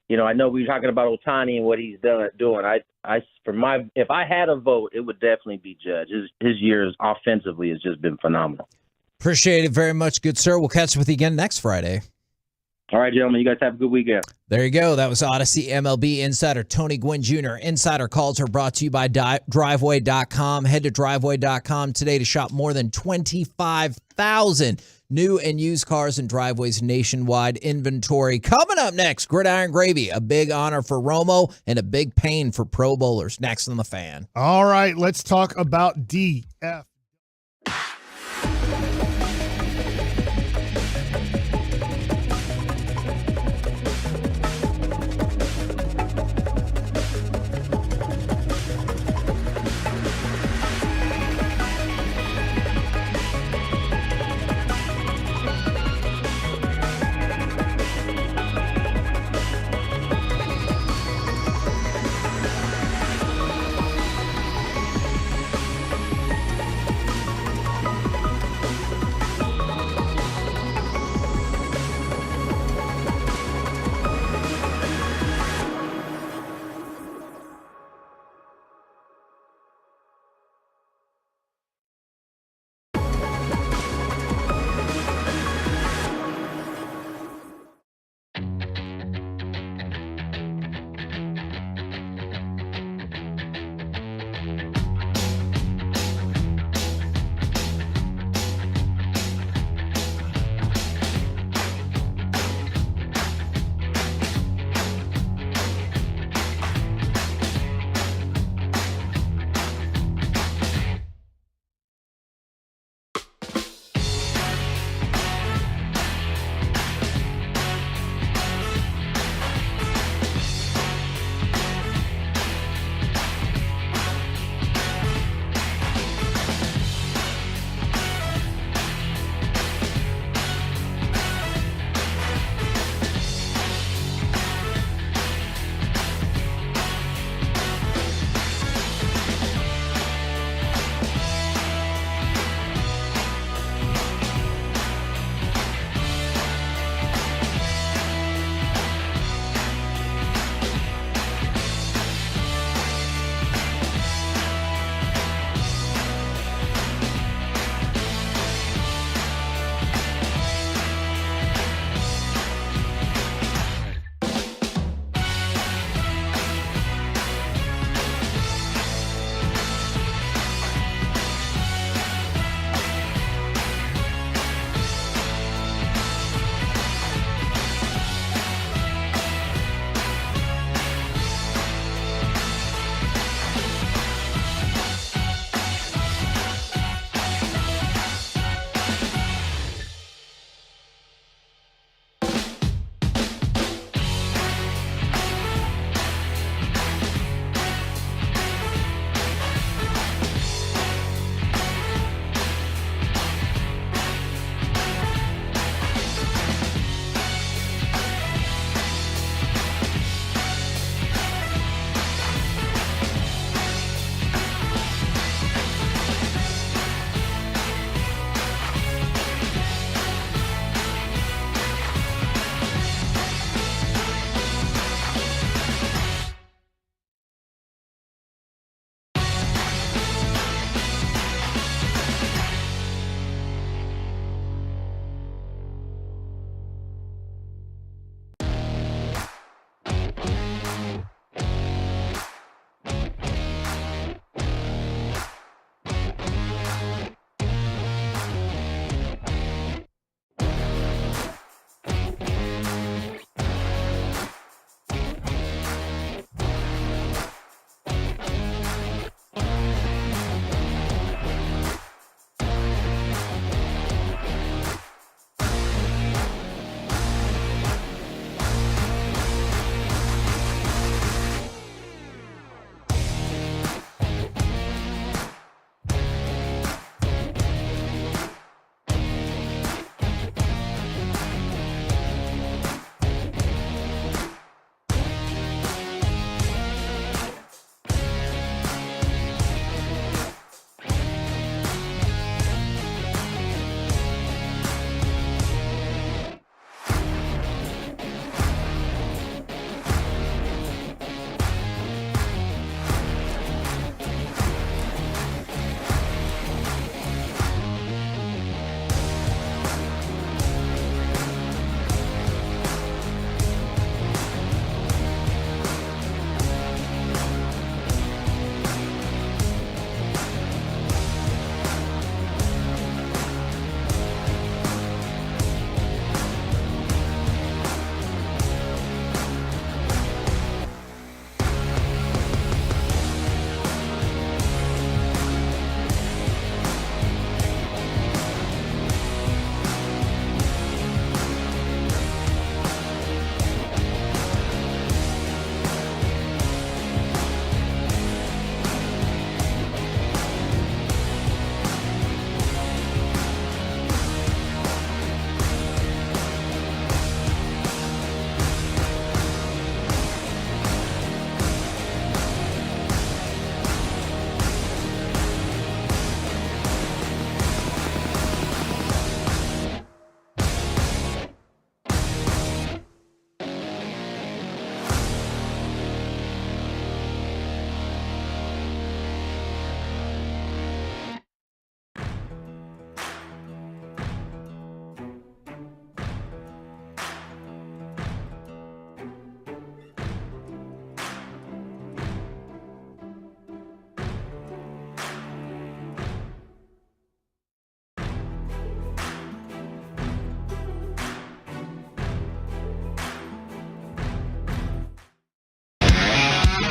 know we were talking about Ohtani and what he's doing. If I had a vote, it would definitely be Judge. His years offensively has just been phenomenal. Appreciate it very much, good sir. We'll catch up with you again next Friday. All right, gentlemen. You guys have a good weekend. There you go. That was Odyssey MLB insider Tony Gwynn Jr. Insider calls are brought to you by Driveway.com. Head to Driveway.com today to shop more than 25,000 new and used cars and driveways nationwide inventory. Coming up next, Gridiron Gravy, a big honor for Romo and a big pain for Pro Bowlers. Next on The Fan. All right, let's talk about DF.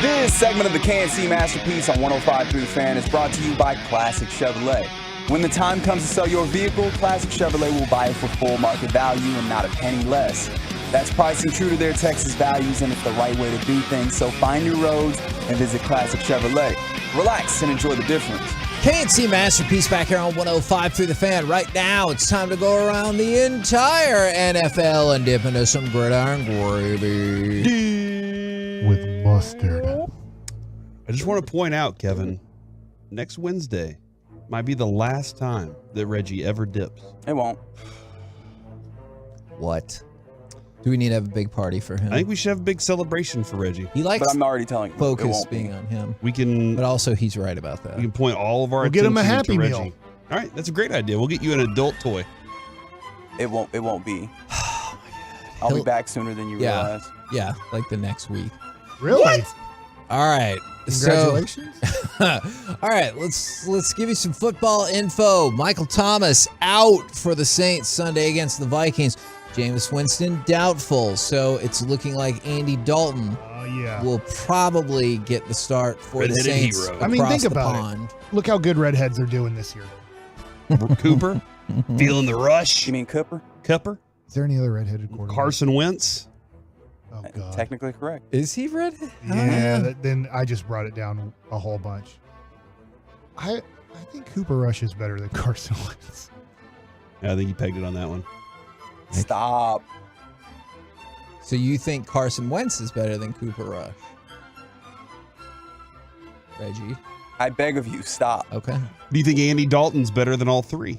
This segment of the KNC Masterpiece on 105.3 The Fan is brought to you by Classic Chevrolet. When the time comes to sell your vehicle, Classic Chevrolet will buy it for full market value and not a penny less. That's pricing true to their Texas values, and it's the right way to do things. So find new roads and visit Classic Chevrolet. Relax and enjoy the difference. KNC Masterpiece back here on 105.3 The Fan. Right now, it's time to go around the entire NFL and dip into some gridiron gravy. With mustard. I just want to point out, Kevin, next Wednesday might be the last time that Reggie ever dips. It won't. What? Do we need to have a big party for him? I think we should have a big celebration for Reggie. He likes But I'm already telling you, it focus won't being be. on him. We can, But also, he's right about that. we can point all of our We'll get him a attention Happy to Meal. Reggie. All right, that's a great idea. We'll get you an adult toy. It won't be. I'll be back sooner than you realize. Yeah, like the next week. Really? All right. Congratulations. So, all right, let's give you some football info. Michael Thomas out for the Saints Sunday against the Vikings. Jameis Winston doubtful, so it's looking like Andy Dalton will probably get the start for the Saints. I mean, think the about pond. it. Look how good Redheads are doing this year. Cooper, feeling the rush. You mean Cooper? Cooper? Is there any other redheaded quarterback? Carson Wentz. Oh, God. Technically correct. Is he red? Yeah, then I just brought it down a whole bunch. I think Cooper Rush is better than Carson Wentz. Yeah, I think you pegged it on that one. Stop. So you think Carson Wentz is better than Cooper Rush? Reggie? I beg of you, stop. Okay. Do you think Andy Dalton's better than all three?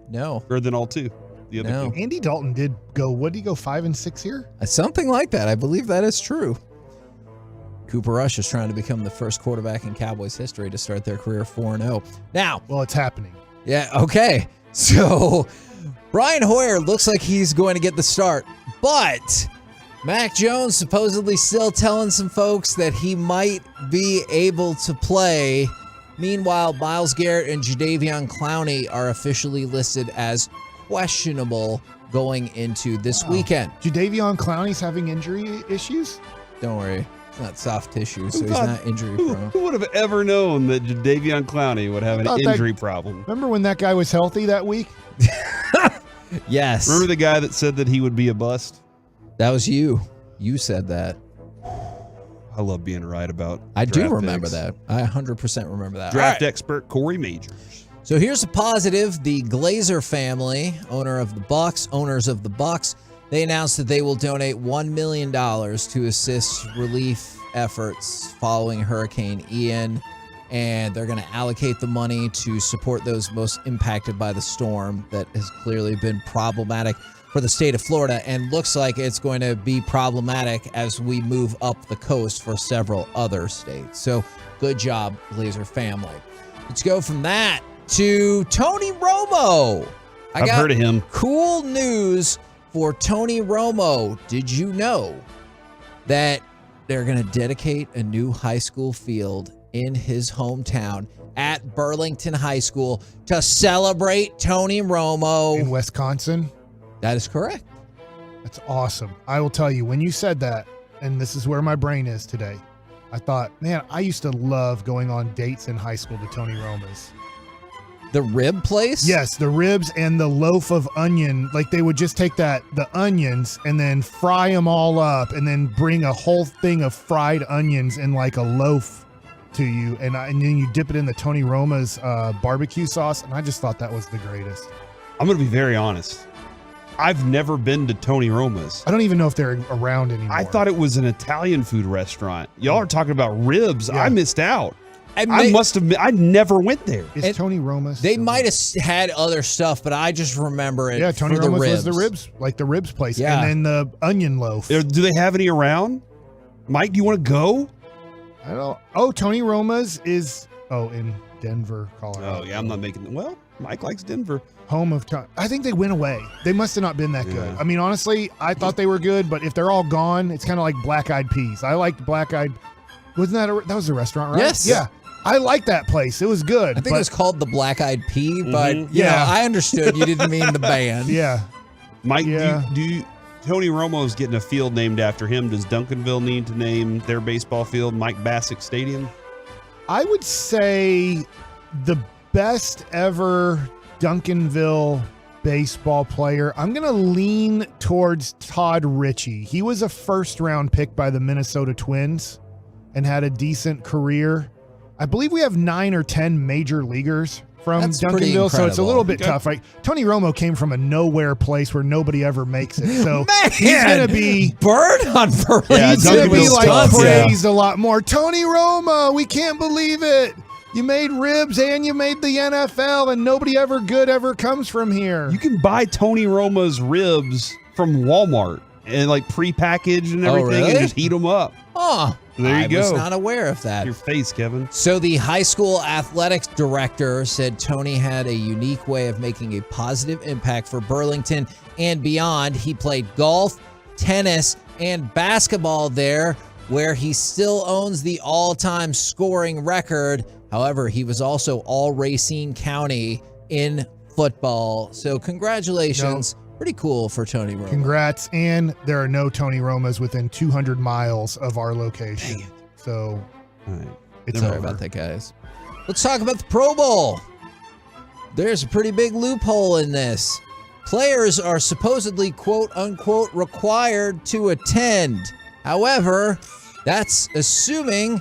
No. Or than all two? The other two? Andy Dalton did go, what did he go, 5 and 6 here? Something like that. I believe that is true. Cooper Rush is trying to become the first quarterback in Cowboys history to start their career 4-0. Now. Well, it's happening. Yeah, okay. So, Brian Hoyer looks like he's going to get the start, but Mac Jones supposedly still telling some folks that he might be able to play. Meanwhile, Myles Garrett and Jadeveon Clowney are officially listed as questionable going into this weekend. Jadeveon Clowney's having injury issues? Don't worry. It's not soft tissue, so he's not injury prone. Who would have ever known that Jadeveon Clowney would have an injury problem? Remember when that guy was healthy that week? Yes. Remember the guy that said that he would be a bust? That was you. You said that. I love being right about I do draft remember picks. that. I 100% remember that. Draft All right. expert Corey Majors. So here's a positive. The Glazer family, owners of the Bucs, they announced that they will donate $1 million to assist relief efforts following Hurricane Ian, and they're going to allocate the money to support those most impacted by the storm that has clearly been problematic for the state of Florida, and looks like it's going to be problematic as we move up the coast for several other states. So good job, Glazer family. Let's go from that to Tony Romo. I've heard of him. Cool news for Tony Romo. Did you know that they're going to dedicate a new high school field in his hometown at Burlington High School to celebrate Tony Romo? In Wisconsin? That is correct. That's awesome. I will tell you, when you said that, and this is where my brain is today, I thought, man, I used to love going on dates in high school to Tony Roma's. The rib place? Yes, the ribs and the loaf of onion. Like they would just take the onions and then fry them all up and then bring a whole thing of fried onions in like a loaf to you. And then you dip it in the Tony Roma's barbecue sauce. And I just thought that was the greatest. I'm going to be very honest. I've never been to Tony Roma's. I don't even know if they're around anymore. I thought it was an Italian food restaurant. Y'all are talking about ribs. Yeah. I missed out. I never went there. Is Tony Roma's? They might have had other stuff, but I just remember it. Yeah, Tony for the Roma's ribs. was the ribs, like the ribs place. Yeah. And then the onion loaf. Do they have any around? Mike, do you want to go? I don't. Oh, Tony Roma's is in Denver, Colorado. Oh, yeah, I'm not making. Well, Mike likes Denver. Home of Tony. I think they went away. They must have not been that good. I mean, honestly, I thought they were good, but if they're all gone, it's kind of like Black Eyed Peas. I liked Black Eyed. Wasn't that was a restaurant, right? Yes. Yeah. I liked that place. It was good. I think it was called the Black Eyed Pea, but you know, I understood you didn't mean the band. Yeah. Mike, Yeah. do Tony Romo's getting a field named after him. Does Duncanville need to name their baseball field Mike Bassett Stadium? I would say the best ever Duncanville baseball player, I'm going to lean towards Todd Ritchie. He was a first-round pick by the Minnesota Twins and had a decent career. I believe we have 9 or 10 major leaguers from That's pretty Duncanville, so it's a incredible. little bit tough. Right? Tony Romo came from a nowhere place where nobody ever makes it, so Man, he's going to be bird on Burlington. Yeah, he's going to be like Tough, praised a lot more. Tony Romo, we can't believe it. You made ribs and you made the NFL, and nobody ever good ever comes from here. You can buy Tony Romo's ribs from Walmart and like prepackaged and everything really? and just heat them up. Oh, There you go. I was not aware of that. Your face, Kevin. So the high school athletics director said Tony had a unique way of making a positive impact for Burlington and beyond. He played golf, tennis, and basketball there, where he still owns the all-time scoring record. However, he was also all Racine County in football. So congratulations. Pretty cool for Tony Romo. Congrats, and there are no Tony Romas within 200 miles of our location. So it's Sorry over. about that, guys. Let's talk about the Pro Bowl. There's a pretty big loophole in this. Players are supposedly, quote unquote, required to attend. However, that's assuming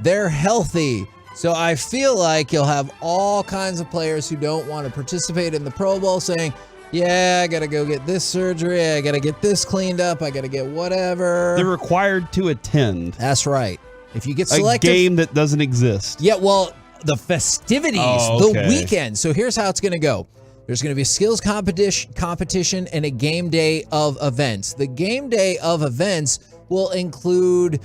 they're healthy. So I feel like you'll have all kinds of players who don't want to participate in the Pro Bowl saying, yeah, I got to go get this surgery. I got to get this cleaned up. I got to get whatever. They're required to attend. That's right. If you get A selected. game that doesn't exist. Yeah, well, the festivities, Oh, the okay. weekend. So here's how it's going to go. There's going to be a skills competition and a game day of events. The game day of events will include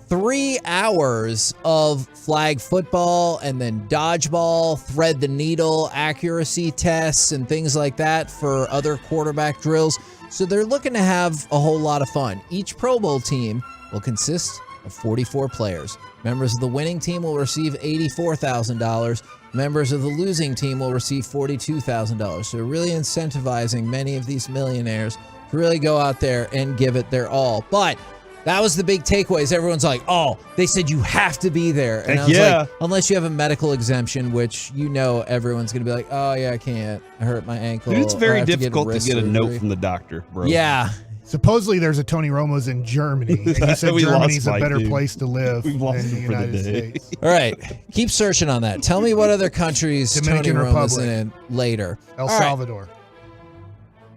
3 hours of flag football and then dodgeball, thread the needle, accuracy tests, and things like that for other quarterback drills. So they're looking to have a whole lot of fun. Each Pro Bowl team will consist of 44 players. Members of the winning team will receive $84,000. Members of the losing team will receive $42,000. So really incentivizing many of these millionaires to really go out there and give it their all. But that was the big takeaways. Everyone's like, oh, they said you have to be there. And I was like, unless you have a medical exemption, which everyone's going to be like, oh, yeah, I can't. I hurt my ankle. Dude, it's or I very have difficult to wrist get a note surgery." from the doctor, bro. Yeah. Supposedly there's a Tony Romo's in Germany. And you said We Germany's lost a Mike, better dude. place to live We lost than the him for the United day. States. All right. Keep searching on that. Tell me what other countries Dominican Tony Romo's Republic. in later. El All right. Salvador.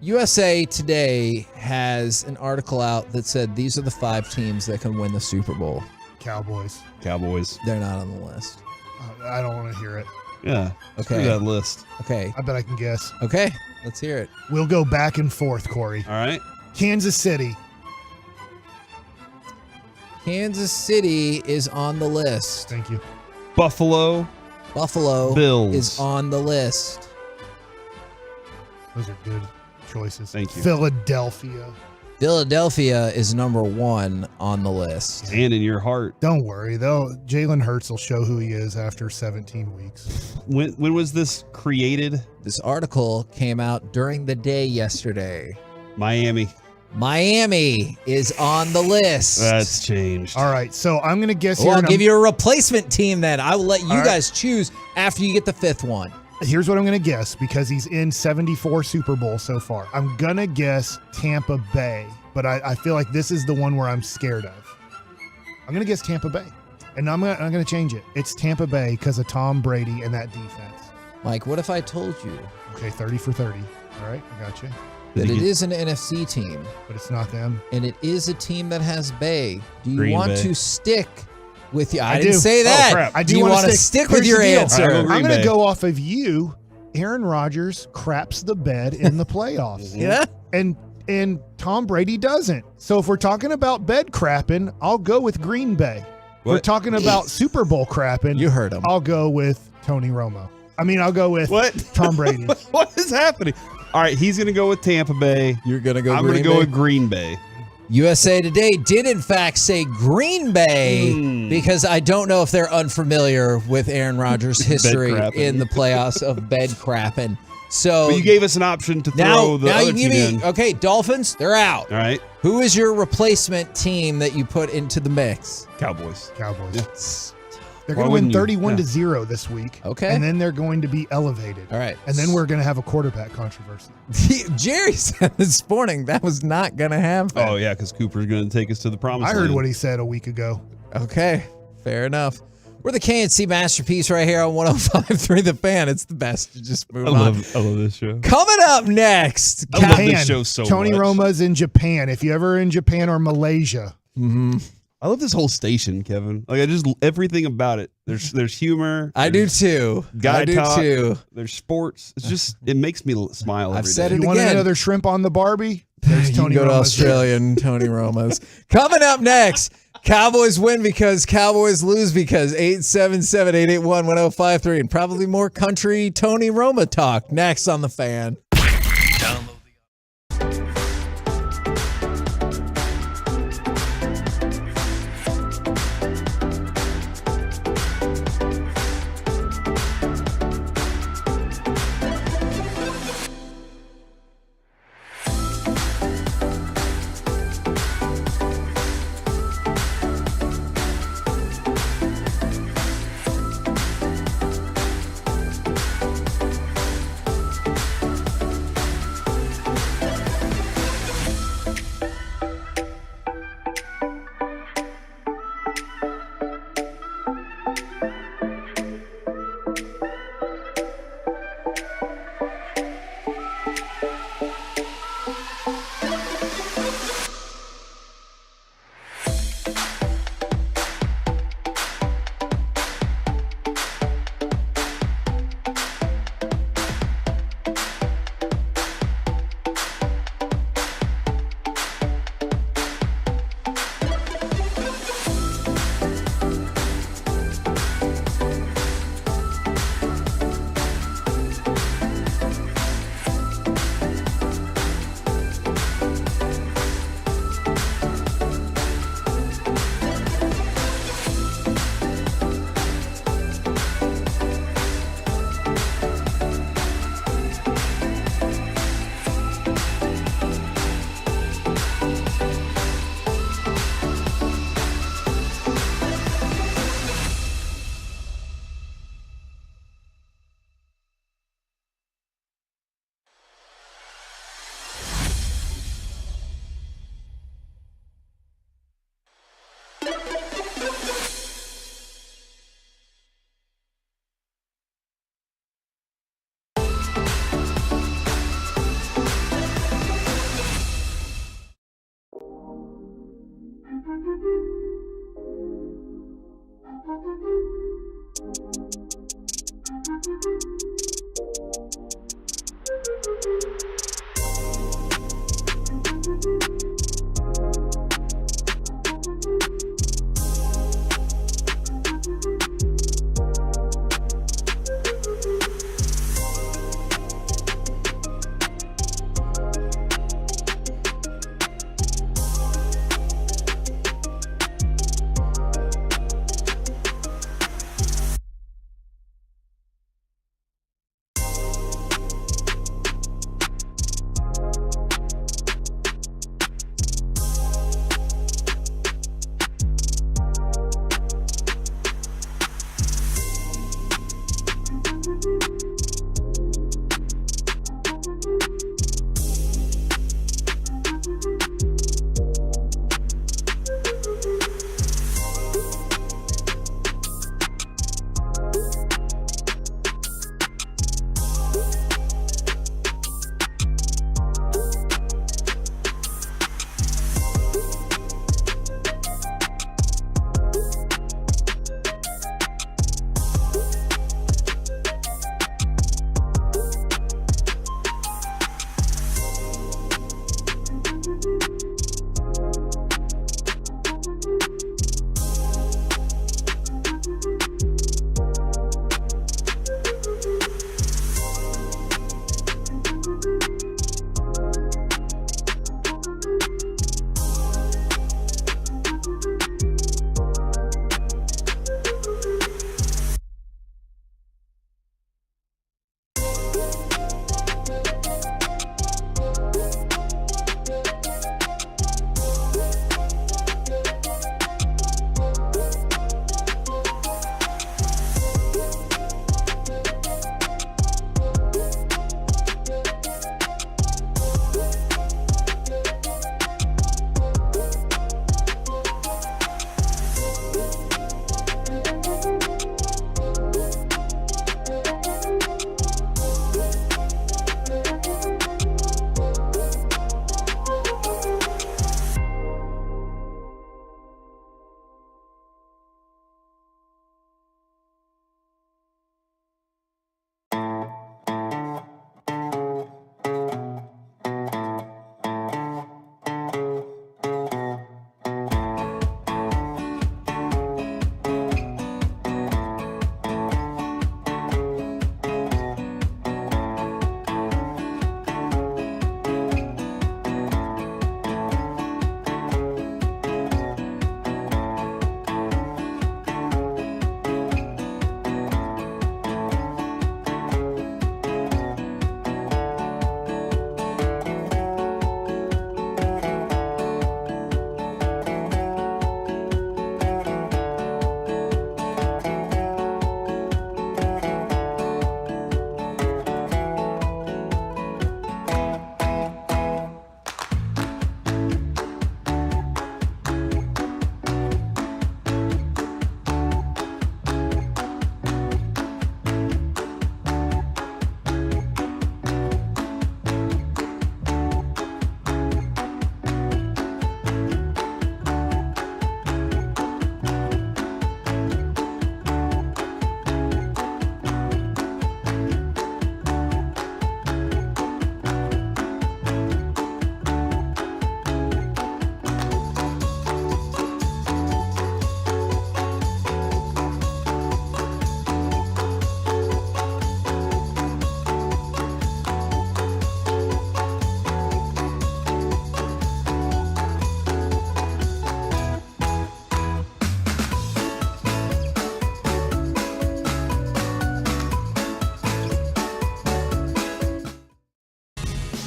USA Today has an article out that said these are the 5 teams that can win the Super Bowl. Cowboys. Cowboys. They're not on the list. I don't want to hear it. Yeah. Okay. Screw that list. Okay. I bet I can guess. Okay. Let's hear it. We'll go back and forth, Corey. All right. Kansas City. Kansas City is on the list. Thank you. Buffalo. Bills. is on the list. Those are good choices. Thank you. Philadelphia. Philadelphia is number 1 on the list. And in your heart. Don't worry, though. Jalen Hurts will show who he is after 17 weeks. When was this created? This article came out during the day yesterday. Miami. Miami is on the list. That's changed. All right, so I'm going to guess Well, here. I'll and give you a replacement team then. I will let you All right. guys choose after you get the 5th one. Here's what I'm going to guess because he's in 74 Super Bowls so far. I'm going to guess Tampa Bay, but I feel like this is the one where I'm scared of. I'm going to guess Tampa Bay, and I'm going to change it. It's Tampa Bay because of Tom Brady and that defense. Mike, what if I told you Okay, 30 for 30. All right, I got you. that it is an NFC team, But it's not them. and it is a team that has Bay? Do you Green want Bay. to stick with you? I I didn't do. say Oh, that. crap. I do you wanna want to stick. stick with Here's your the deal. answer? All right, I'm Green going to Bay. go off of you. Aaron Rodgers craps the bed in the playoffs. Yeah. And Tom Brady doesn't. So if we're talking about bed crapping, I'll go with Green Bay. If we're What? talking about Super Bowl crapping, You heard him. I'll go with Tony Romo. I'll go with What? Tom Brady. What is happening? All right, he's going to go with Tampa Bay. You're going to go I'm going Green to go Bay? with Green Bay. USA Today did in fact say Green Bay because I don't know if they're unfamiliar with Aaron Rodgers' history crapping. in the playoffs of bed crapping. So But you gave us an option to now, throw the now other you give team me in. okay. Dolphins, they're out. All right. Who is your replacement team that you put into the mix? Cowboys. They're Why going to win wouldn't you? 31-0 this week. Okay. And then they're going to be elevated. All right. And then we're going to have a quarterback controversy. Jerry said this morning that was not going to happen. Oh, yeah, because Cooper's going to take us to the promised I heard land. what he said a week ago. Okay, fair enough. We're the KNC masterpiece right here on 105.3 The Fan. It's the best. Just move I on. love this show. Coming up next, I love this show so Tony much. Roma's in Japan. If you're ever in Japan or Malaysia. I love this whole station, Kevin. Like, I just everything about it. There's humor. I do too. Guy I do talk. too. There's sports. It's just it makes me smile. I've every said day. it You want again. another shrimp on the Barbie? There's You Tony can go to Roma's. Australia and Tony Roma's. Coming up next, Cowboys win because Cowboys lose because 877-881-1053 and probably more country Tony Roma talk next on The Fan.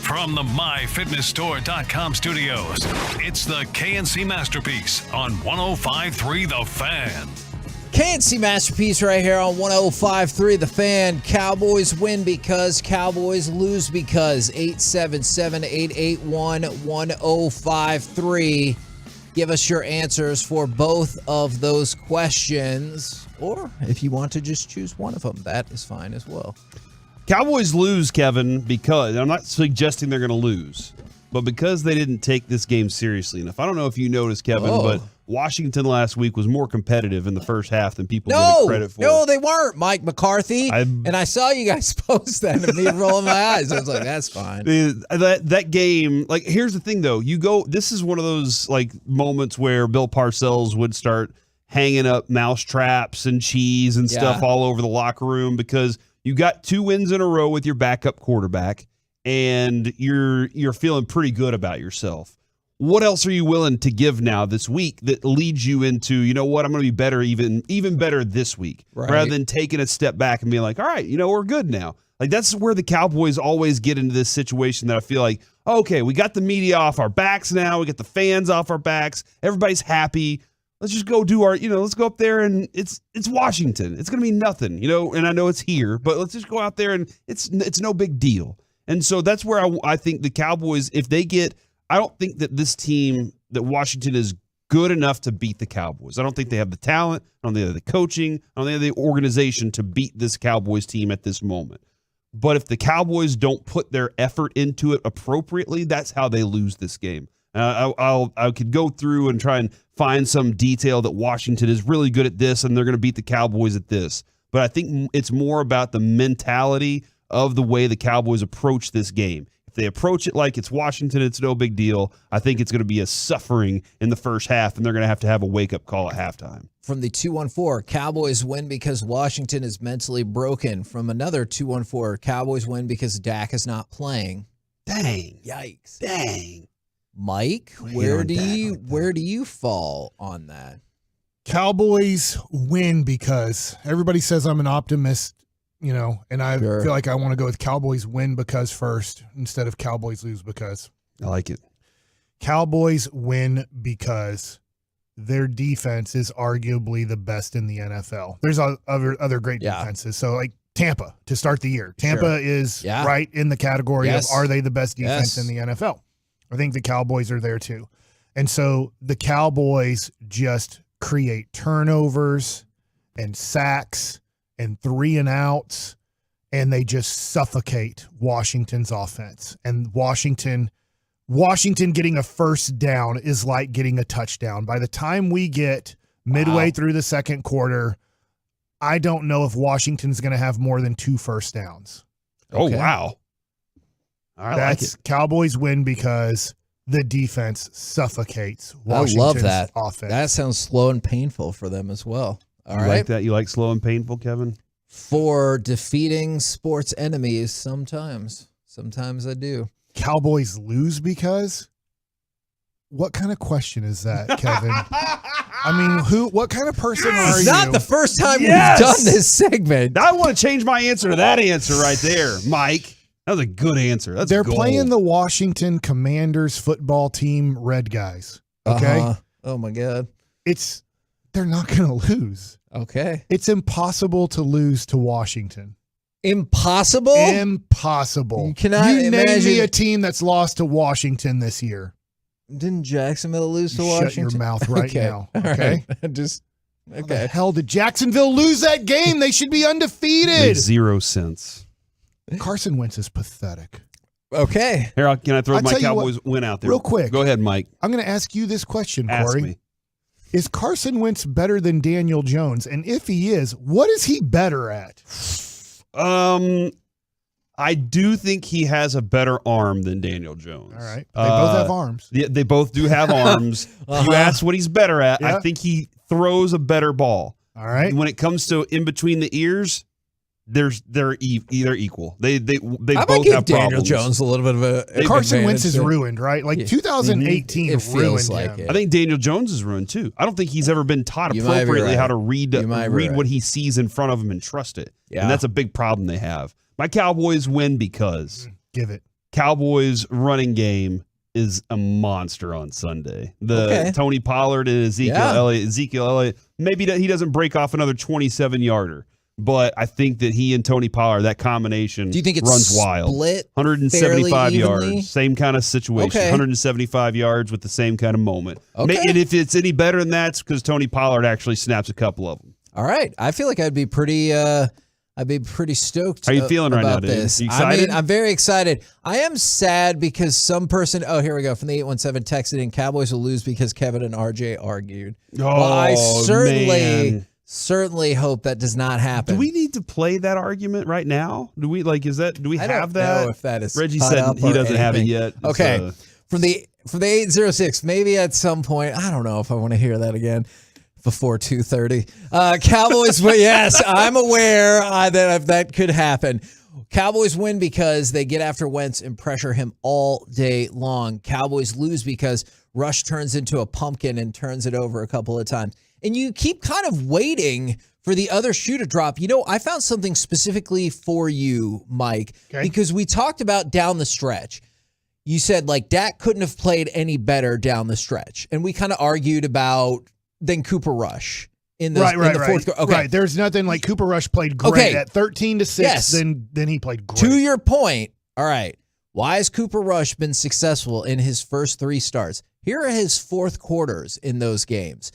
From the MyFitnessStore.com studios, it's the KNC Masterpiece on 105.3 The Fan. KNC Masterpiece right here on 105.3 The Fan. Cowboys win because, Cowboys lose because. 877-881-1053. Give us your answers for both of those questions. Or if you want to just choose one of them, that is fine as well. Cowboys lose, Kevin, because I'm not suggesting they're going to lose, but because they didn't take this game seriously enough. I don't know if you noticed, Kevin, but Washington last week was more competitive in the first half than people give it credit for. No, they weren't, Mike McCarthy. And I saw you guys post that and me rolling my eyes. I was like, that's fine. That game, like, here's the thing, though. This is one of those, like, moments where Bill Parcells would start hanging up mouse traps and cheese and stuff all over the locker room because you got 2 wins in a row with your backup quarterback, and you're feeling pretty good about yourself. What else are you willing to give now this week that leads you into, you know what, I'm going to be better, even better this week, rather than taking a step back and being like, all right, we're good now. Like, that's where the Cowboys always get into this situation that I feel like, okay, we got the media off our backs now, we got the fans off our backs, everybody's happy. Let's just go do our, let's go up there and it's Washington. It's going to be nothing, and I know it's here, but let's just go out there and it's no big deal. And so that's where I think the Cowboys, if they get, I don't think that this team, that Washington is good enough to beat the Cowboys. I don't think they have the talent. I don't think they have the coaching. I don't think they have the organization to beat this Cowboys team at this moment. But if the Cowboys don't put their effort into it appropriately, that's how they lose this game. I could go through and try and find some detail that Washington is really good at this and they're going to beat the Cowboys at this. But I think it's more about the mentality of the way the Cowboys approach this game. If they approach it like it's Washington, it's no big deal. I think it's going to be a suffering in the first half, and they're going to have a wake-up call at halftime. From the 214, Cowboys win because Washington is mentally broken. From another 214, Cowboys win because Dak is not playing. Dang. Yikes. Dang. Mike, where do you fall on that? Cowboys win because everybody says I'm an optimist, and I feel like I want to go with Cowboys win because first instead of Cowboys lose because. I like it. Cowboys win because their defense is arguably the best in the NFL. There's other great defenses. So like Tampa to start the year. Tampa is right in the category of are they the best defense in the NFL? I think the Cowboys are there too. And so the Cowboys just create turnovers and sacks and 3-and-outs, and they just suffocate Washington's offense. And Washington getting a first down is like getting a touchdown. By the time we get midway through the second quarter, I don't know if Washington's going to have more than 2 first downs. Okay? Oh, wow. That's Cowboys win because the defense suffocates Washington's I love that offense. That sounds slow and painful for them as well. All right. Like that? You like slow and painful, Kevin? For defeating sports enemies, sometimes I do. Cowboys lose because? What kind of question is that, Kevin? I mean, what kind of person are you? It's not the first time we've done this segment. I want to change my answer to that answer right there, Mike. That was a good answer. They're playing the Washington Commanders football team Red Guys. Okay? Oh, my God. They're not going to lose. Okay. It's impossible to lose to Washington. Impossible? Impossible. You name me a team that's lost to Washington this year. Didn't Jacksonville lose to Washington? Shut your mouth right now. Okay? Right. How the hell did Jacksonville lose that game? They should be undefeated. Makes 0 sense. Carson Wentz is pathetic. Okay. Here, can I throw my Cowboys win out there? Real quick. Go ahead, Mike. I'm going to ask you this question, Ask Corey. me. Is Carson Wentz better than Daniel Jones? And if he is, what is he better at? I do think he has a better arm than Daniel Jones. All right. They both have arms. Yeah, they both do have arms. If you ask what he's better at, I think he throws a better ball. All right. When it comes to in between the ears, they're equal. They both have Daniel problems. Jones a little bit of a Carson Wentz is ruined, right? Like 2018 it feels ruined like him. it. I think Daniel Jones is ruined too. I don't think he's ever been taught appropriately how to read what he sees in front of him and trust it. Yeah. And that's a big problem they have. My Cowboys win because Give it. Cowboys running game is a monster on Sunday. Tony Pollard and Ezekiel Elliott, maybe he doesn't break off another 27-yarder. But I think that he and Tony Pollard, that combination, do you think it's runs wild. Split 175 evenly? yards, same kind of situation. 175 yards with the same kind of moment. Okay. And if it's any better than that, it's because Tony Pollard actually snaps a couple of them. All right, I feel like I'd be pretty stoked. How are you feeling right now, dude? This. You excited? I mean, I'm very excited. I am sad because some person. Oh, here we go from the 817 texted in. Cowboys will lose because Kevin and RJ argued. Well, I certainly hope that does not happen. Do we need to play that argument right now? Do we Do we have that? I don't know if that is. Reggie said he doesn't have it yet. Okay, from the 806, maybe at some point. I don't know if I want to hear that again before 2:30. Cowboys, but yes, I'm aware that could happen. Cowboys win because they get after Wentz and pressure him all day long. Cowboys lose because Rush turns into a pumpkin and turns it over a couple of times. And you keep kind of waiting for the other shoe to drop. You know, I found something specifically for you, Mike, because we talked about down the stretch. You said, like, Dak couldn't have played any better down the stretch. And we kind of argued about then Cooper Rush in the fourth quarter. Okay. Right. There's nothing like Cooper Rush played great at 13-6. Yes. Then he played great. To your point, all right, why has Cooper Rush been successful in his first 3 starts? Here are his fourth quarters in those games.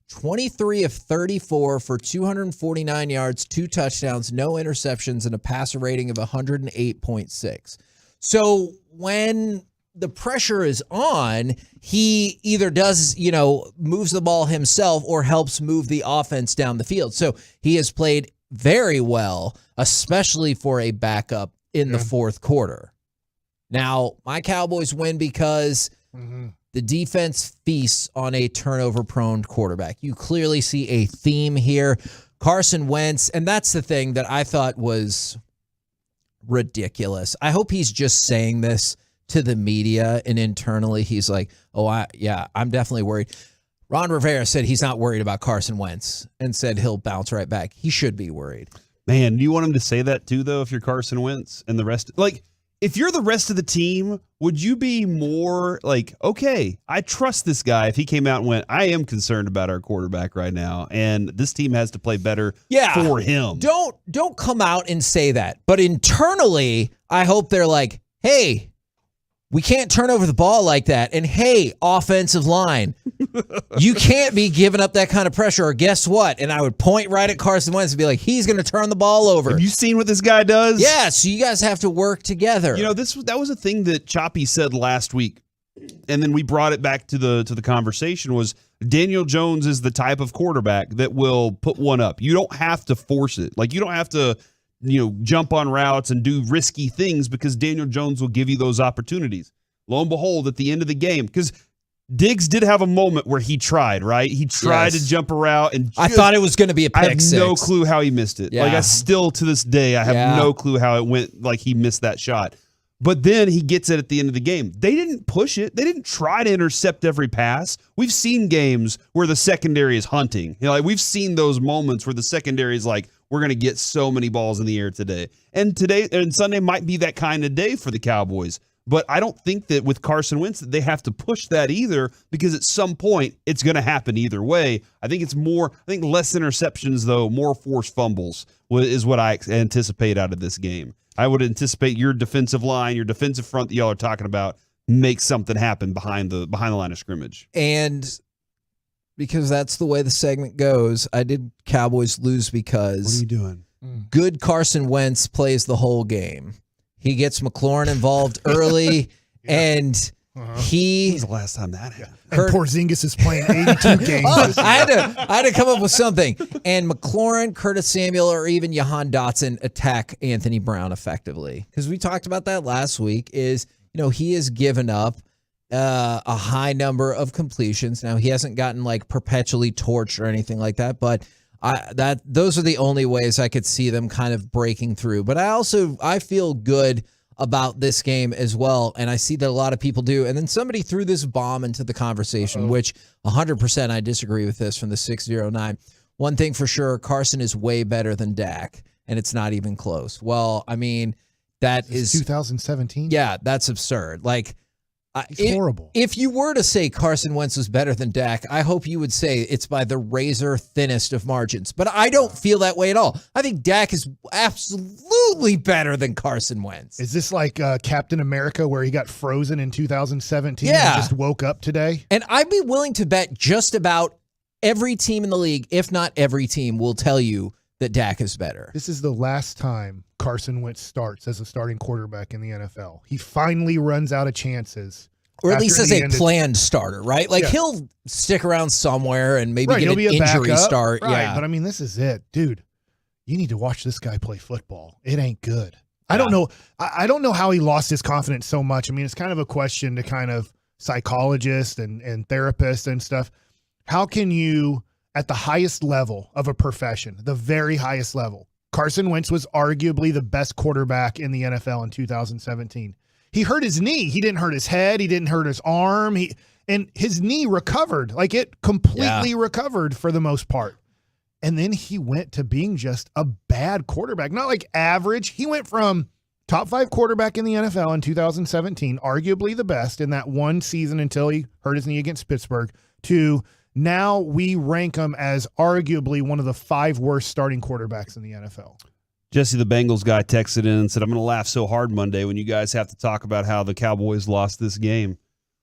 23 of 34 for 249 yards, 2 touchdowns, no interceptions, and a passer rating of 108.6. So when the pressure is on, he either does, moves the ball himself or helps move the offense down the field. So he has played very well, especially for a backup in the fourth quarter. Now, my Cowboys win because the defense feasts on a turnover-prone quarterback. You clearly see a theme here. Carson Wentz, and that's the thing that I thought was ridiculous. I hope he's just saying this to the media, and internally he's like, I'm definitely worried. Ron Rivera said he's not worried about Carson Wentz and said he'll bounce right back. He should be worried. Man, do you want him to say that too, though, if you're Carson Wentz and the rest? Like, if you're the rest of the team, would you be more like, okay, I trust this guy if he came out and went, I am concerned about our quarterback right now, and this team has to play better for him. Don't come out and say that. But internally, I hope they're like, hey, we can't turn over the ball like that. And hey, offensive line, you can't be giving up that kind of pressure. Or guess what? And I would point right at Carson Wentz and be like, he's going to turn the ball over. Have you seen what this guy does? Yeah, so you guys have to work together. That was a thing that Choppy said last week. And then we brought it back to the conversation was Daniel Jones is the type of quarterback that will put one up. You don't have to force it. Like, you don't have to jump on routes and do risky things because Daniel Jones will give you those opportunities. Lo and behold, at the end of the game, because Diggs did have a moment where he tried, right? He tried to jump a route, and I thought it was going to be a pick six. I have no clue how he missed it. Yeah. Like, I still, to this day, I have no clue how it went, like he missed that shot. But then he gets it at the end of the game. They didn't push it. They didn't try to intercept every pass. We've seen games where the secondary is hunting. We've seen those moments where the secondary is like, we're going to get so many balls in the air today. And Sunday might be that kind of day for the Cowboys. But I don't think that with Carson Wentz that they have to push that either, because at some point it's going to happen either way. I think less interceptions, though, more forced fumbles is what I anticipate out of this game. I would anticipate your defensive line, your defensive front that y'all are talking about, make something happen behind the line of scrimmage. And because that's the way the segment goes, I did Cowboys lose because what are you doing? Good Carson Wentz plays the whole game. He gets Mclaren involved early, and When was the last time that happened? And Porzingis is playing 82 games. I had to come up with something. And Mclaren, Curtis Samuel, or even Jahan Dotson attack Anthony Brown effectively. Because we talked about that last week, he has given up a high number of completions. Now, he hasn't gotten perpetually torched or anything like that, but those are the only ways I could see them kind of breaking through. But I feel good about this game as well, and I see that a lot of people do. And then somebody threw this bomb into the conversation, which 100% I disagree with this from the 609. One thing for sure, Carson is way better than Dak, and it's not even close. Well, I mean, That is 2017. Yeah, that's absurd. Like, it's horrible. If you were to say Carson Wentz was better than Dak, I hope you would say it's by the razor thinnest of margins. But I don't feel that way at all. I think Dak is absolutely better than Carson Wentz. Is this like Captain America where he got frozen in 2017 Yeah. and just woke up today? And I'd be willing to bet just about every team in the league, if not every team, will tell you that Dak is better. This is the last time Carson Wentz starts as a starting quarterback in the NFL. He finally runs out of chances. Or at after least as he a ended- planned starter, right? Like, Yeah. he'll stick around somewhere and maybe Right, get he'll an be a injury backup. start. Right, Yeah. but I mean, this is it. Dude, you need to watch this guy play football. It ain't good. I don't know. I don't know how he lost his confidence so much. I mean, it's kind of a question to kind of psychologists and therapists and stuff. How can you, at the highest level of a profession, the very highest level, Carson Wentz was arguably the best quarterback in the NFL in 2017. He hurt his knee. He didn't hurt his head. He didn't hurt his arm. And his knee recovered. Like, it completely recovered for the most part. And then he went to being just a bad quarterback, not like average. He went from top 5 quarterback in the NFL in 2017, arguably the best in that one season until he hurt his knee against Pittsburgh, to now we rank him as arguably one of the 5 worst starting quarterbacks in the NFL. Jesse, the Bengals guy, texted in and said, I'm going to laugh so hard Monday when you guys have to talk about how the Cowboys lost this game.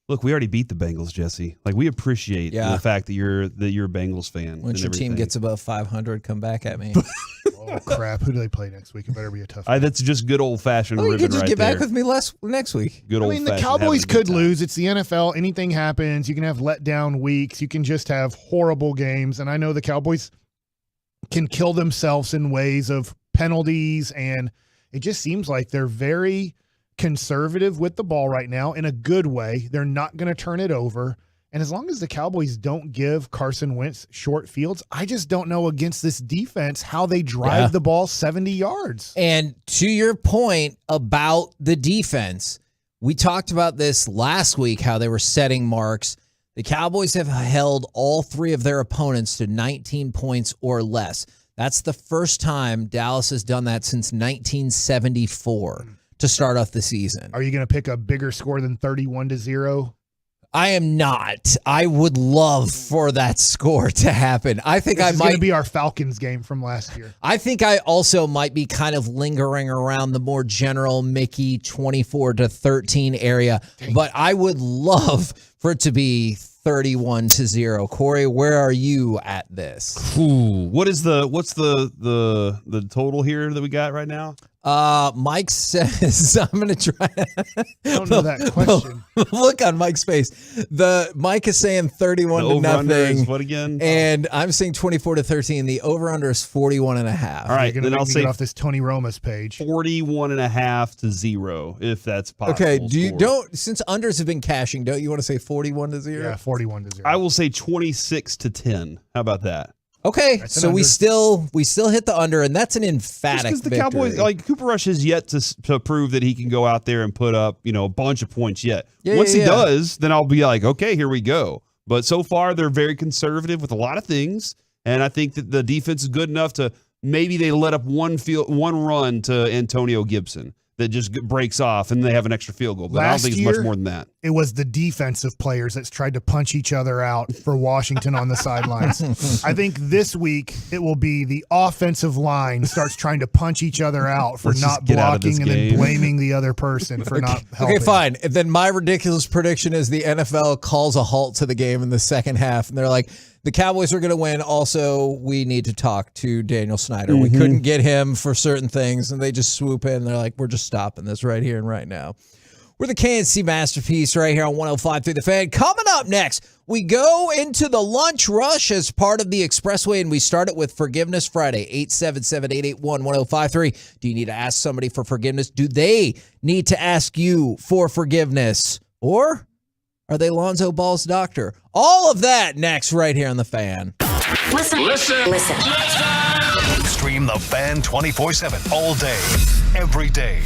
Look, we already beat the Bengals, Jesse. Like, we appreciate the fact that you're a Bengals fan. Once your team gets above 500, come back at me. Oh, crap. Who do they play next week? It better be a tough That's just good old-fashioned you ribbon could just right get back there. with me next week. Good I mean, the Cowboys could lose. It's the NFL. Anything happens. You can have letdown weeks. You can just have horrible games. And I know the Cowboys can kill themselves in ways of penalties, and it just seems like they're very conservative with the ball right now in a good way. They're not going to turn it over. And as long as the Cowboys don't give Carson Wentz short fields, I just don't know against this defense how they drive the ball 70 yards. And to your point about the defense, we talked about this last week, how they were setting marks. The Cowboys have held all 3 of their opponents to 19 points or less. That's the first time Dallas has done that since 1974 to start off the season. Are you going to pick a bigger score than 31-0? I am not. I would love for that score to happen. I think This I is might going to be our Falcons game from last year. I think I also might be kind of lingering around the more general Mickey 24-13 area, but I would love for it to be 31-0. Corey, where are you at this? What's the total here that we got right now? Mike says, I'm going to try. I don't know that question. Look on Mike's face. Mike is saying 31-0. What again? And I'm saying 24-13. The over-under is 41.5. All right, then I'll say get off this Tony Roma's page. 41.5-0, if that's possible. Okay, since unders have been cashing, don't you want to say 41-0? Yeah, 41-0. I will say 26-10. How about that? Okay, so we still hit the under, and that's an emphatic because the victory. Cowboys, like Cooper Rush, has yet to prove that he can go out there and put up a bunch of points yet. Once he does, then I'll be like, okay, here we go. But so far, they're very conservative with a lot of things, and I think that the defense is good enough to maybe they let up one run to Antonio Gibson that just breaks off, and they have an extra field goal. But I don't think it's much more than that. It was the defensive players that's tried to punch each other out for Washington on the sidelines. I think this week it will be the offensive line starts trying to punch each other out for not blocking and then blaming the other person for not helping. Okay, fine. And then my ridiculous prediction is the NFL calls a halt to the game in the second half, and they're like, the Cowboys are going to win. Also, we need to talk to Daniel Snyder. We couldn't get him for certain things, and they just swoop in. And they're like, we're just stopping this right here and right now. We're the KNC Masterpiece right here on 105.3 The Fan. Coming up next, we go into the lunch rush as part of the Expressway, and we start it with Forgiveness Friday, 877-881-1053. Do you need to ask somebody for forgiveness? Do they need to ask you for forgiveness? Or are they Lonzo Ball's doctor? All of that next right here on The Fan. Listen. Stream The Fan 24/7 all day, every day.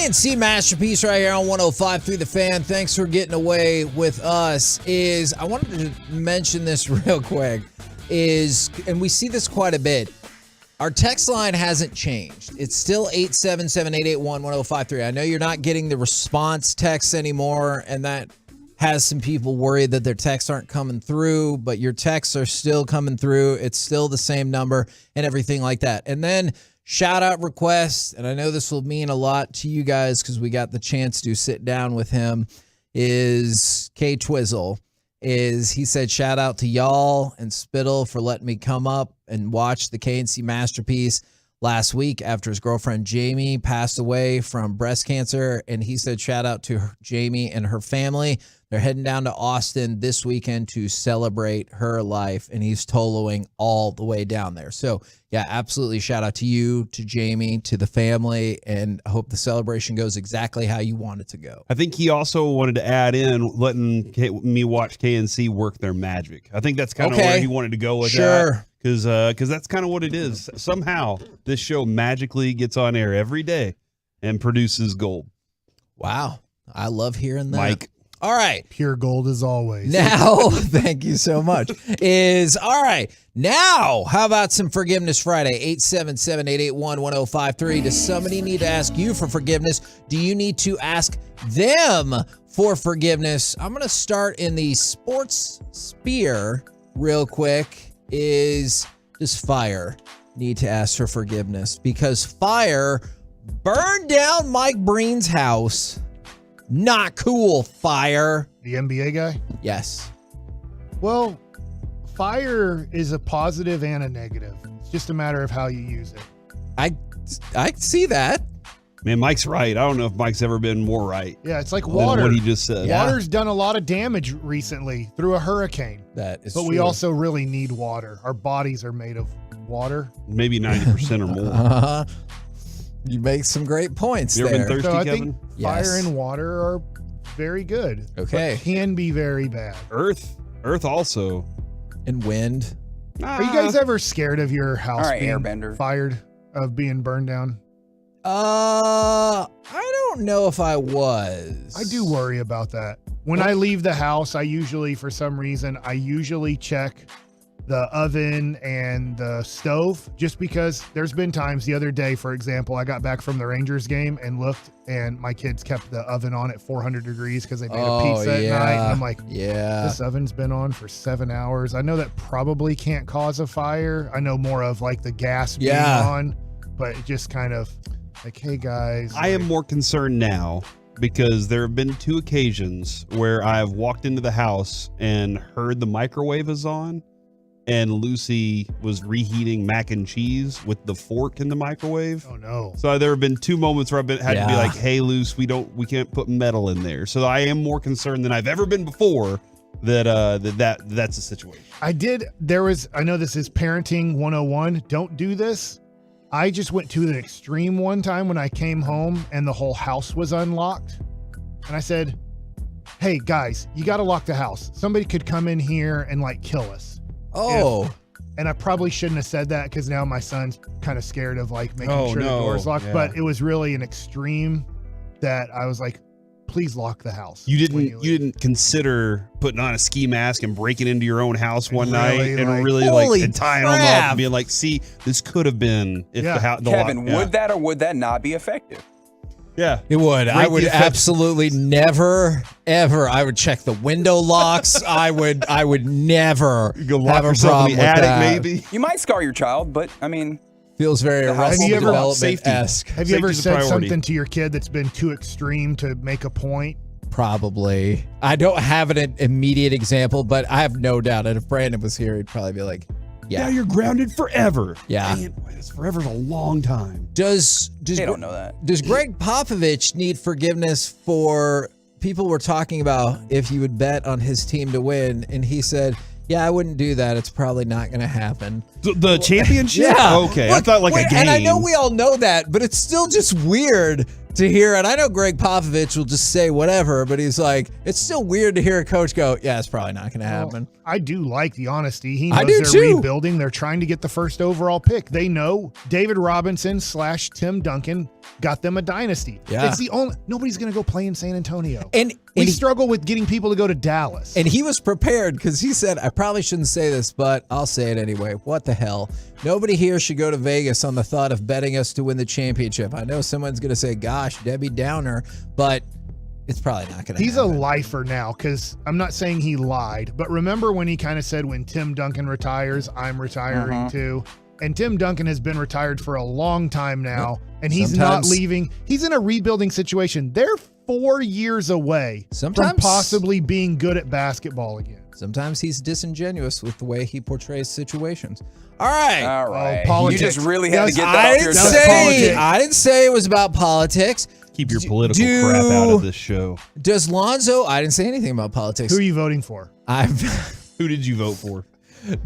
KNC Masterpiece right here on 105.3 The Fan. Thanks for getting away with us. I wanted to mention this real quick, and we see this quite a bit. Our text line hasn't changed. It's still 877-881-1053. I know you're not getting the response texts anymore, and that has some people worried that their texts aren't coming through, but your texts are still coming through. It's still the same number and everything like that. And then shout out requests, and I know this will mean a lot to you guys because we got the chance to sit down with him, is K Twizzle. He said, shout out to y'all and Spittle for letting me come up and watch the KNC Masterpiece last week after his girlfriend Jamie passed away from breast cancer. And he said, shout out to Jamie and her family. They're heading down to Austin this weekend to celebrate her life, and he's toloing all the way down there. So, yeah, absolutely shout out to you, to Jamie, to the family, and I hope the celebration goes exactly how you want it to go. I think he also wanted to add in letting me watch KNC work their magic. I think that's kind of where he wanted to go with that. Because that's kind of what it is. Somehow, this show magically gets on air every day and produces gold. Wow. I love hearing that. Mike. All right. Pure gold as always. Now, thank you so much. All right. Now, how about some Forgiveness Friday? 877-881-1053. Does somebody need to ask you for forgiveness? Do you need to ask them for forgiveness? I'm going to start in the sports sphere real quick. Does Fire need to ask for forgiveness? Because Fire burned down Mike Breen's house. Not cool, Fire. The NBA guy? Yes. Well, Fire is a positive and a negative. It's just a matter of how you use it. I see that. Man, Mike's right. I don't know if Mike's ever been more right. Yeah, it's like water. What he just said. Water's done a lot of damage recently through a hurricane. That is But true. we also really need water. Our bodies are made of water. Maybe 90% or more. You make some great points You ever there. been thirsty, So I Kevin? think fire and water are very good. Okay. But can be very bad. Earth also. And wind. Are you guys ever scared of your house being airbender. fired, of being burned down? I don't know if I was. I do worry about that. When I leave the house, I usually check the oven and the stove, just because there's been times the other day, for example, I got back from the Rangers game and looked, and my kids kept the oven on at 400 degrees because they made a pizza at night. And I'm like, this oven's been on for 7 hours. I know that probably can't cause a fire. I know more of like the gas being on, but it just kind of like, hey guys. I am more concerned now because there have been 2 occasions where I've walked into the house and heard the microwave is on, and Lucy was reheating mac and cheese with the fork in the microwave. Oh no. So there have been 2 moments where I've had to be like, hey, Luce, we can't put metal in there. So I am more concerned than I've ever been before that's a situation. I know this is parenting 101. Don't do this. I just went to the extreme one time when I came home and the whole house was unlocked. And I said, hey guys, you got to lock the house. Somebody could come in here and like kill us. And I probably shouldn't have said that because now my son's kind of scared of like making sure the door's locked. But it was really an extreme that I was like, please lock the house. You didn't consider putting on a ski mask and breaking into your own house one night and and tying them up and being like, see, this could have been if the house. Kevin, would that or would that not be effective? Yeah. It would. I Rate would the effect. absolutely never, ever. I would check the window locks. I would never go lock have a yourself problem in the with attic, that. maybe. You might scar your child, but I mean, Feels very The house Arrested will develop Development-esque. Have you ever Safety's a said priority. something to your kid that's been too extreme to make a point? Probably. I don't have an immediate example, but I have no doubt that if Brandon was here, he'd probably be like, Now you're grounded forever. Yeah. Dang it, forever's a long time. Does they don't know that. Does Greg Popovich need forgiveness for people were talking about if you would bet on his team to win, and he said, "Yeah, I wouldn't do that. It's probably not going to happen." The championship? Yeah. Okay, I thought like a game. And I know we all know that, but it's still just weird to hear. And I know Greg Popovich will just say whatever, but he's like, it's still weird to hear a coach go, "Yeah, it's probably not going to happen." I do like the honesty. He I knows do they're too. rebuilding. They're trying to get the first overall pick. They know David Robinson / Tim Duncan got them a dynasty. Yeah. It's the only nobody's going to go play in San Antonio. And we he- struggle with getting people to go to Dallas. And he was prepared because he said, I probably shouldn't say this, but I'll say it anyway. What the hell? Nobody here should go to Vegas on the thought of betting us to win the championship. I know someone's going to say, gosh, Debbie Downer, but it's probably not going to He's happen. a lifer now because I'm not saying he lied, but remember when he kind of said, when Tim Duncan retires, I'm retiring too. And Tim Duncan has been retired for a long time now, and he's Sometimes- not leaving. He's in a rebuilding situation. They're 4 years away from Sometimes- possibly being good at basketball again. Sometimes he's disingenuous with the way he portrays situations. All right. All right. politics. You just really had to Yes, get that I off your didn't chest. say I didn't say it was about politics. Keep your political crap out of this show. Does Lonzo? I didn't say anything about politics. Who are you voting for? Who did you vote for?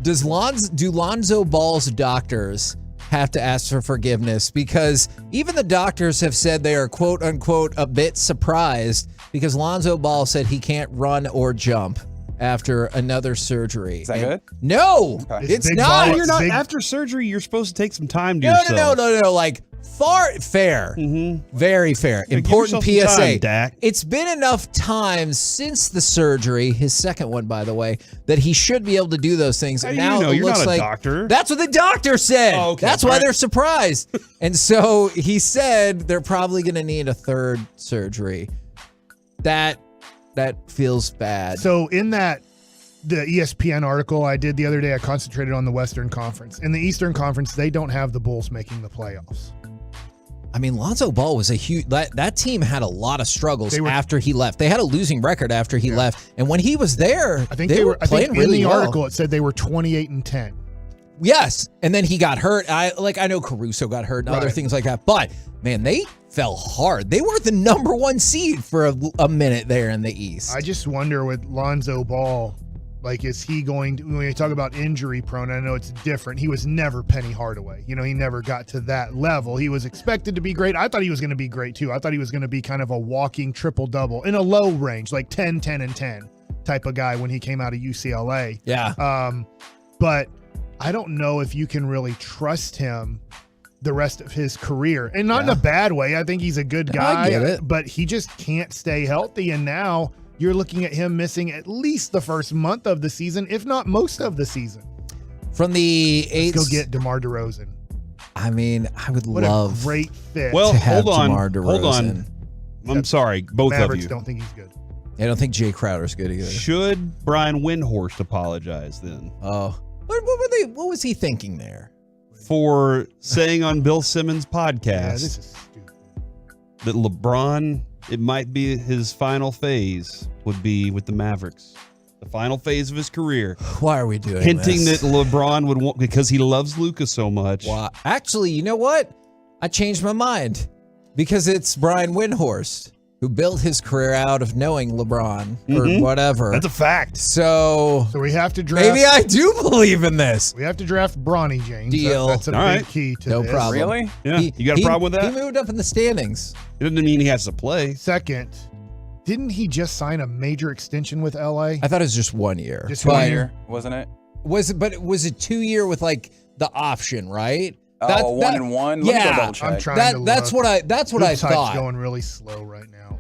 Do Lonzo Ball's doctors have to ask for forgiveness? Because even the doctors have said they are quote unquote a bit surprised because Lonzo Ball said he can't run or jump after another surgery. Is that good? No, It's it's big not. ball- You're not big- after surgery. You're supposed to take some time to No, yourself. no. Like fair, very fair. Give Important yourself some PSA. time, Dak. It's been enough time since the surgery, his second one, by the way, that he should be able to do those things. How And do you now know? it You're looks not a like doctor. that's what the doctor said. Oh, okay. That's why All right. they're surprised. And so he said they're probably going to need a third surgery. That feels bad. So in the ESPN article I did the other day, I concentrated on the Western Conference. In the Eastern Conference, they don't have the Bulls making the playoffs. I mean, Lonzo Ball was a huge. That team had a lot of struggles They were- after he left. They had a losing record after he left, and when he was there, I think they were. I playing think in really the well. article it said they were 28-10. Yes, and then he got hurt. I know Caruso got hurt and other Right. things like that, but man, they fell hard. They were the number one seed for a minute there in the East. I just wonder with Lonzo Ball, like, is he going to, when you talk about injury prone, I know it's different. He was never Penny Hardaway. You know, he never got to that level. He was expected to be great. I thought he was going to be great too. I thought he was going to be kind of a walking triple-double in a low range, like 10, 10, and 10 type of guy when he came out of UCLA. Yeah. But I don't know if you can really trust him the rest of his career. And not in a bad way. I think he's a good guy. I get it. But he just can't stay healthy. And now you're looking at him missing at least the first month of the season, if not most of the season. From the eighth, Let's go get DeMar DeRozan. I mean, I would What love a great fit. Well, to have hold on. DeMar Hold on. DeRozan. I'm sorry, both Mavericks of you. don't think he's good. I don't think Jay Crowder's good either. Should Brian Windhorst apologize then Oh, what was he thinking there? for saying on Bill Simmons' podcast Yeah, this is stupid. that LeBron, it might be his final phase would be with the Mavericks, the final phase of his career, Why are we doing hinting this? that LeBron would want because he loves Luka so much. Why? Actually, you know what? I changed my mind because it's Brian Windhorst who built his career out of knowing LeBron or whatever. That's a fact. So we have to draft. maybe I do believe in this. We have to draft Bronny James. Deal. That's a All big right. key to No this. problem. Really? Yeah, you got a problem with that? He moved up in the standings. It doesn't mean he has to play. Second, didn't he just sign a major extension with LA? I thought it was just 1 year. Just But 1 year, wasn't it? Was it? But was it 2 year with like the option, right? Oh, 1 and 1. Let me go Yeah, double check. I'm trying to that's look. what I Hoops Hype's thought. going really slow right now.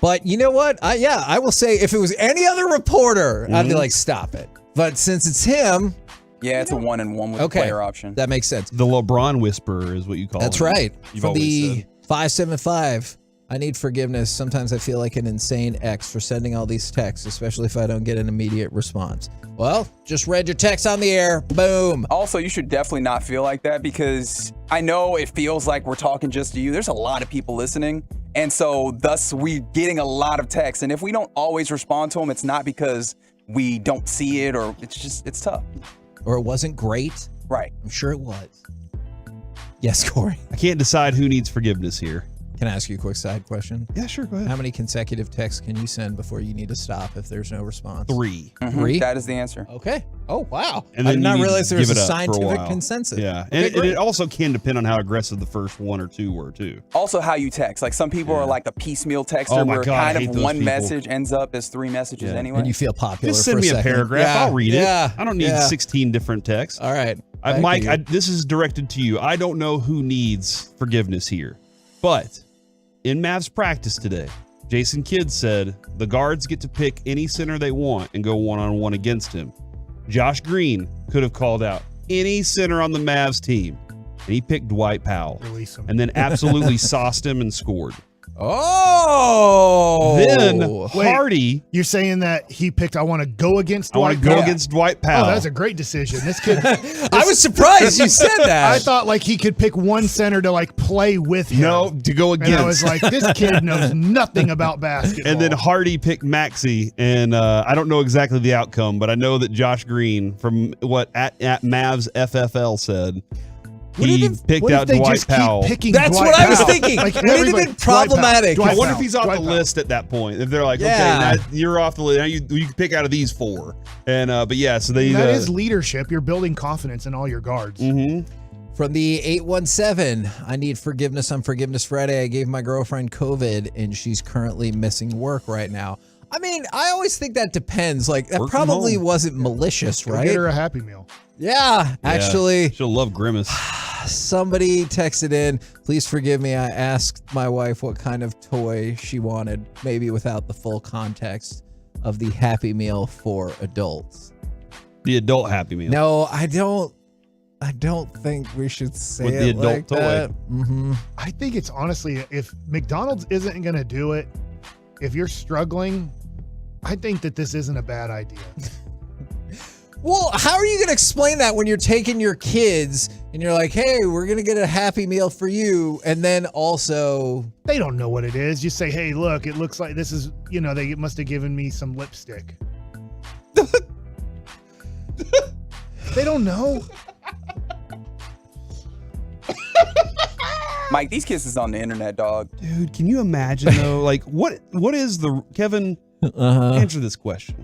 But you know what? I will say if it was any other reporter, I'd be like, stop it. But since it's him, Yeah, it's a 1 and 1 with okay, the player option. that makes sense. The LeBron whisperer is what you call That's him. right. You've From always the said. 575 I need forgiveness. Sometimes I feel like an insane ex for sending all these texts, especially if I don't get an immediate response. Well, just read your text on the air. Boom. Also, you should definitely not feel like that because I know it feels like we're talking just to you. There's a lot of people listening. And so thus we getting a lot of texts. And if we don't always respond to them, it's not because we don't see it or it's tough. Or it wasn't great. Right. I'm sure it was. Yes, Corey. I can't decide who needs forgiveness here. Can I ask you a quick side question? Yeah, sure. Go ahead. How many consecutive texts can you send before you need to stop if there's no response? 3. Mm-hmm. 3? That is the answer. Okay. Oh, wow. And I then did not you realize there give was a it up for scientific while. consensus. Yeah. Okay, And great. it also can depend on how aggressive the first 1 or 2 were, too. Also how you text. Like some people are like a piecemeal texter Oh my where God, I kind hate of those one people. message ends up as 3 messages anyway. And you feel popular Just send for me a a second. paragraph. Yeah. I'll read it. Yeah. I don't need 16 different texts. All right. Mike, this is directed to you. I don't know who needs forgiveness here. But in Mavs practice today, Jason Kidd said the guards get to pick any center they want and go one-on-one against him. Josh Green could have called out any center on the Mavs team, and he picked Dwight Powell. Release him. And then absolutely sauced him and scored. Oh! Then Hardy. You're saying that he picked, I want to go against Dwight I want to go Powell. against Dwight Powell. Oh, that's a great decision. This kid. I was surprised you said that. I thought like he could pick one center to like play with him. No, to go against. And I was like, this kid knows nothing about basketball. And then Hardy picked Maxey, and I don't know exactly the outcome, but I know that Josh Green from what at Mavs FFL said, he picked out Dwight Powell. That's what I was thinking. Like, Would it have been problematic? I wonder if he's off the list at that point. If they're like, okay, now you're off the list. Now you can pick out of these 4. And but yeah, so they that is leadership. You're building confidence in all your guards. Mm-hmm. From the 817, I need forgiveness on Forgiveness Friday. I gave my girlfriend COVID, and she's currently missing work right now. I mean, I always think that depends. Like, that probably wasn't malicious, Go right? Get her a Happy Meal. Yeah, actually. She'll love Grimace. Somebody texted in, please forgive me. I asked my wife what kind of toy she wanted, maybe without the full context of the Happy Meal for adults. The adult Happy Meal. No, I don't think we should say With it the adult like toy. that. Mm-hmm. I think it's honestly, if McDonald's isn't going to do it, if you're struggling, I think that this isn't a bad idea. Well, how are you going to explain that when you're taking your kids and you're like, hey, we're going to get a Happy Meal for you, and then also... They don't know what it is. You say, hey, look, it looks like this is, they must have given me some lipstick. They don't know. Mike, these kisses on the internet, dog. Dude, can you imagine though? Like, what is the Kevin? Answer this question.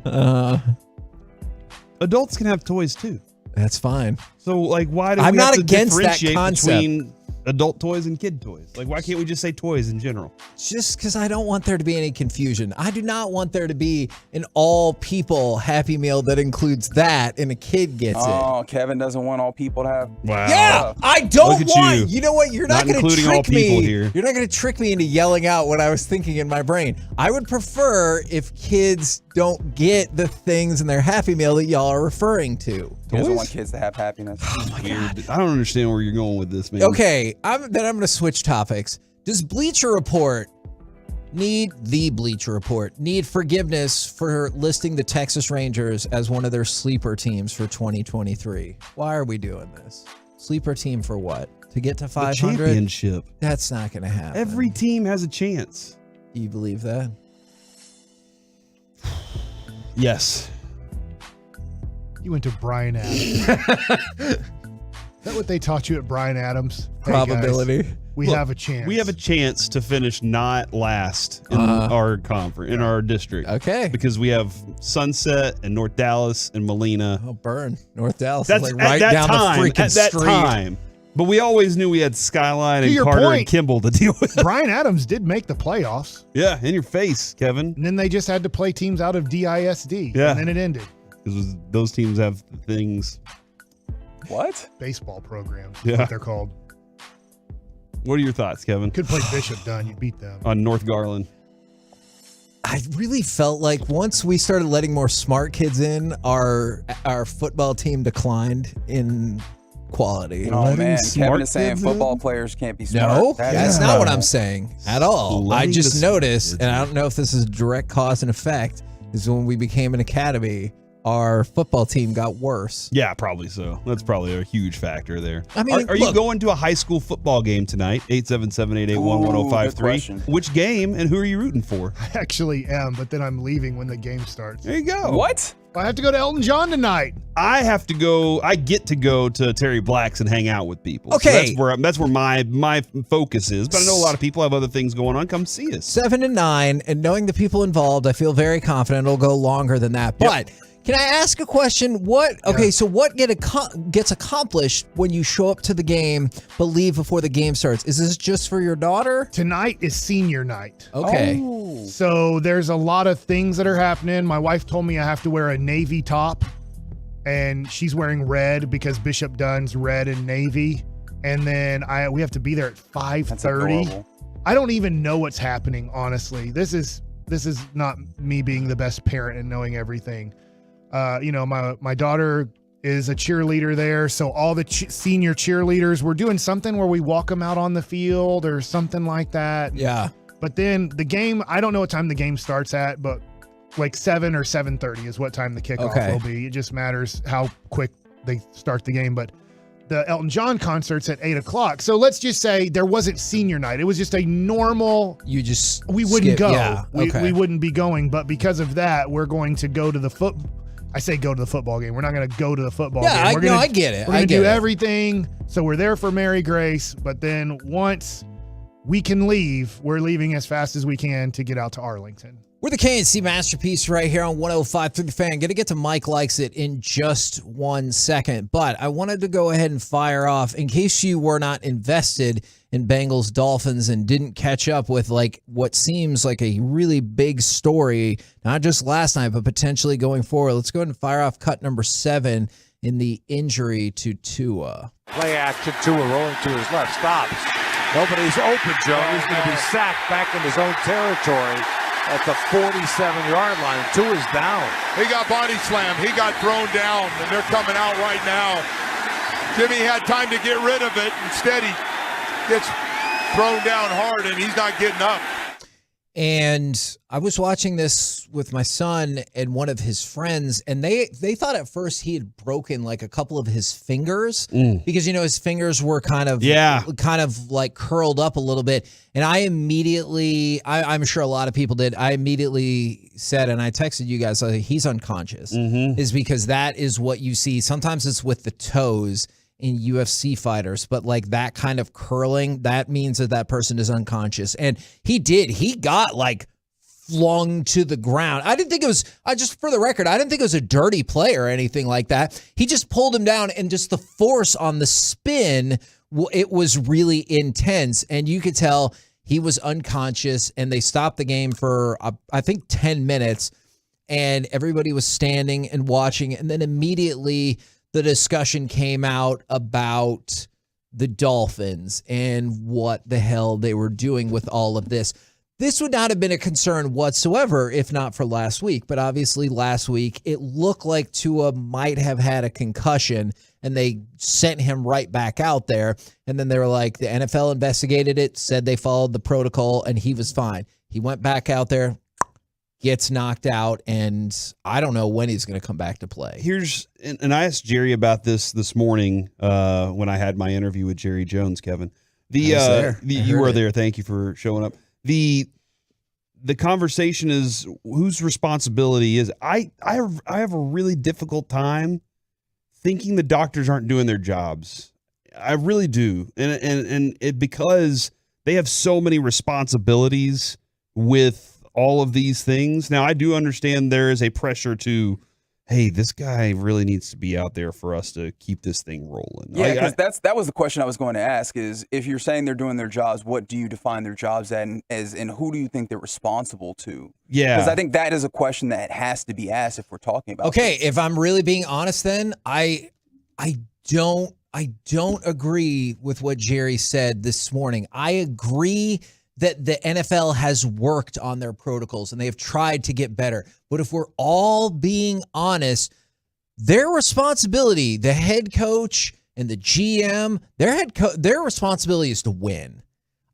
Adults can have toys too. That's fine. So, like, why do I'm we not have to against that differentiate concept. between adult toys and kid toys? Like, why can't we just say toys in general? Just because I don't want there to be any confusion. I do not want there to be an all people Happy Meal that includes that and a kid gets it. Oh, Kevin doesn't want all people to have. Wow. Yeah, I don't Look at want. you. You know what? You're not going to including all trick people me. here. You're not going to trick me into yelling out what I was thinking in my brain. I would prefer if kids don't get the things in their Happy Meal that y'all are referring to. He doesn't want kids to have happiness. Weird. I don't understand where you're going with this, man. Okay, I'm going to switch topics. Does Bleacher Report need forgiveness for listing the Texas Rangers as one of their sleeper teams for 2023? Why are we doing this? Sleeper team for what? To get to 500? The championship. That's not going to happen. Every team has a chance. You believe that? Yes. You went to Brian Adams. Is that what they taught you at Brian Adams? Hey, Probability. guys, we Look, have a chance. We have a chance to finish not last in our conference, in our district. Okay. Because we have Sunset and North Dallas and Molina. Oh, burn. North Dallas That's is like at right that down time, the freaking at that street. time. But we always knew we had Skyline To and your Carter point, and Kimball to deal with. Brian Adams did make the playoffs. Yeah, in your face, Kevin. And then they just had to play teams out of DISD. Yeah. And then it ended. Because those teams have things. What? Baseball programs. Yeah. What they're called. What are your thoughts, Kevin? Could play Bishop Dunn. You beat them. On North Garland. I really felt like once we started letting more smart kids in, our football team declined in quality. Oh, man. Kevin is saying football players can't be smart. No, that's not what I'm saying at all. I just noticed, and I don't know if this is direct cause and effect, is when we became an academy, our football team got worse. Yeah, probably so. That's probably a huge factor there. I mean, are you look- going to a high school football game tonight? 877-881-1053. Which game and who are you rooting for? I actually am, but then I'm leaving when the game starts. There you go. What? I have to go to Elton John tonight. I get to go to Terry Black's and hang out with people. Okay. So that's where my focus is. But I know a lot of people have other things going on. Come see us. 7 and 9, and knowing the people involved, I feel very confident it'll go longer than that. But can I ask a question? So what gets accomplished when you show up to the game but leave before the game starts? Is this just for your daughter? Tonight is senior night. Okay. Oh. So there's a lot of things that are happening. My wife told me I have to wear a navy top, and she's wearing red because Bishop Dunn's red and navy. And then we have to be there at 5:30. I don't even know what's happening, honestly. This is not me being the best parent and knowing everything. My daughter is a cheerleader there, so all the senior cheerleaders, we're doing something where we walk them out on the field or something like that. Yeah. But then the game, I don't know what time the game starts at, but like 7 or 7:30 is what time the kickoff will be. It just matters how quick they start the game. But the Elton John concert's at 8 o'clock. So let's just say there wasn't senior night. It was just a normal. We wouldn't go. Yeah. We wouldn't be going. But because of that, we're going to go to the I say go to the football game. We're not going to go to the football game. I get it. We're going to do everything. So we're there for Mary Grace. But then once we can leave, we're leaving as fast as we can to get out to Arlington. We're the KNC Masterpiece right here on 105.3 The Fan. Going to get to Mike Likes It in just 1 second. But I wanted to go ahead and fire off, in case you were not invested in Bengals Dolphins and didn't catch up with like what seems like a really big story, not just last night, but potentially going forward. Let's go ahead and fire off cut number 7 in the injury to Tua. Play action, Tua rolling to his left, stops. Nobody's open, Joe. He's going to be sacked back in his own territory at the 47-yard line. Tua's down. He got body slammed. He got thrown down, and they're coming out right now. Jimmy had time to get rid of it. Instead, he gets thrown down hard, and he's not getting up. And I was watching this with my son and one of his friends, and they thought at first he had broken like a couple of his fingers because, his fingers were kind of like curled up a little bit. And I immediately, I'm sure a lot of people did, I immediately said, and I texted you guys, he's unconscious, is because that is what you see. Sometimes it's with the toes in UFC fighters, but like that kind of curling, that means that person is unconscious. And he got like flung to the ground. I didn't think it was, just for the record, I didn't think it was a dirty play or anything like that. He just pulled him down, and just the force on the spin, it was really intense. And you could tell he was unconscious, and they stopped the game for, I think, 10 minutes, and everybody was standing and watching. And then immediately the discussion came out about the Dolphins and what the hell they were doing with all of this. This would not have been a concern whatsoever if not for last week. But obviously last week, it looked like Tua might have had a concussion, and they sent him right back out there. And then they were like, the NFL investigated it, said they followed the protocol, and he was fine. He went back out there, gets knocked out, and I don't know when he's going to come back to play. And I asked Jerry about this morning when I had my interview with Jerry Jones, Kevin. You were there. Thank you for showing up. The conversation is whose responsibility is. I have a really difficult time thinking the doctors aren't doing their jobs. I really do, and it because they have so many responsibilities with all of these things. Now, I do understand there is a pressure to, hey, this guy really needs to be out there for us to keep this thing rolling. Yeah, because that was the question I was going to ask is, if you're saying they're doing their jobs, what do you define their jobs as, and who do you think they're responsible to? Yeah. Because I think that is a question that has to be asked if we're talking about this. If I'm really being honest, then I don't agree with what Jerry said this morning. I agree that the NFL has worked on their protocols and they have tried to get better. But if we're all being honest, their responsibility, the head coach and the GM, their responsibility is to win.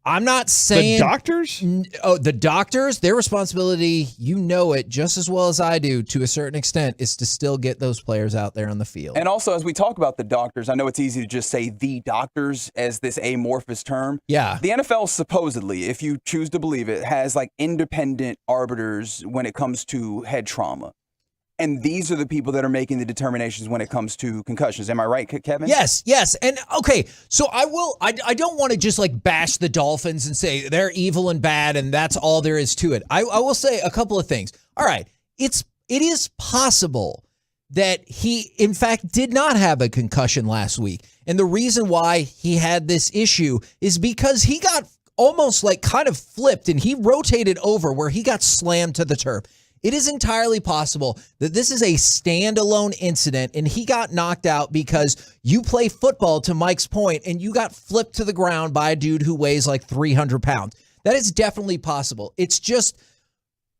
I'm not saying the doctors. The doctors, their responsibility, you know it just as well as I do, to a certain extent, is to still get those players out there on the field. And also, as we talk about the doctors, I know it's easy to just say the doctors as this amorphous term. Yeah. The NFL supposedly, if you choose to believe it, has like independent arbiters when it comes to head trauma. And these are the people that are making the determinations when it comes to concussions. Am I right, Kevin? Yes. And okay, so I don't want to just like bash the Dolphins and say they're evil and bad and that's all there is to it. I will say a couple of things. All right, it is possible that he, in fact, did not have a concussion last week. And the reason why he had this issue is because he got almost like kind of flipped and he rotated over where he got slammed to the turf. It is entirely possible that this is a standalone incident and he got knocked out because you play football, to Mike's point, and you got flipped to the ground by a dude who weighs like 300 pounds. That is definitely possible. It's just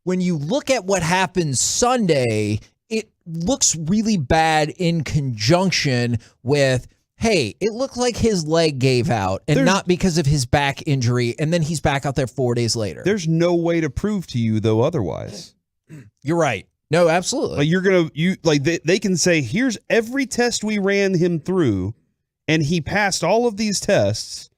when you look at what happened Sunday, it looks really bad in conjunction with, hey, it looked like his leg gave out and not because of his back injury, and then he's back out there 4 days later. There's no way to prove to you, though, otherwise. You're right. No, absolutely. Like they can say, here's every test we ran him through, and he passed all of these tests.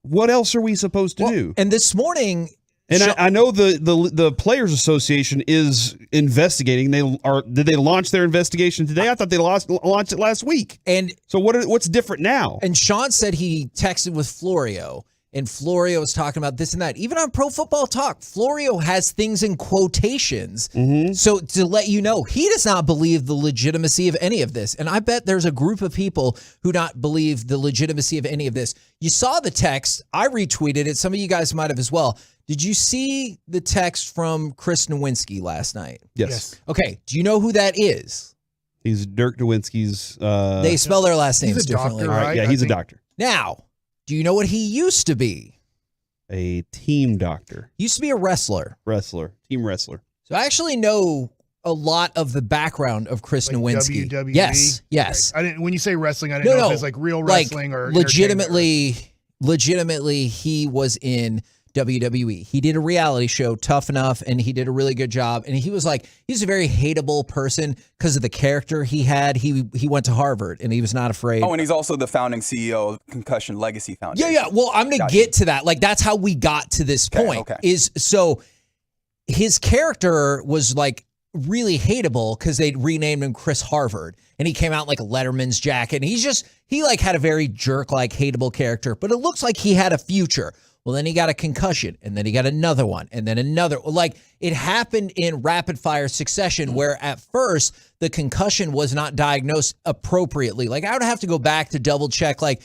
What else are we supposed to do? And this morning, and I know the Players Association is investigating. Did they launch their investigation today? I thought they launched it last week. And so what's different now? And Sean said he texted with Florio. And Florio was talking about this and that. Even on Pro Football Talk, Florio has things in quotations. Mm-hmm. So to let you know, he does not believe the legitimacy of any of this. And I bet there's a group of people who not believe the legitimacy of any of this. You saw the text. I retweeted it. Some of you guys might have as well. Did you see the text from Chris Nowinski last night? Yes. Okay. Do you know who that is? He's Dirk Nowinski's. They spell their last names differently. Doctor, right? Yeah, he's a doctor. Now, do you know what he used to be? A team doctor. He used to be a wrestler. Team wrestler. So I actually know a lot of the background of Chris Nowinski. WWE? Yes. I didn't. When you say wrestling, I didn't know if it's like real wrestling or legitimately, he was in WWE. He did a reality show, Tough Enough, and he did a really good job. And he's a very hateable person because of the character he had. He went to Harvard and he was not afraid. Oh, and he's also the founding CEO of Concussion Legacy Foundation. Yeah. Well, I'm going to get to that. Like, that's how we got to this point. Okay. So his character was like really hateable because they'd renamed him Chris Harvard. And he came out in like a Letterman's jacket. And he like had a very jerk-like hateable character. But it looks like he had a future. Well, then he got a concussion, and then he got another one, and then another. Like, it happened in rapid-fire succession, where at first the concussion was not diagnosed appropriately. Like, I would have to go back to double-check, like,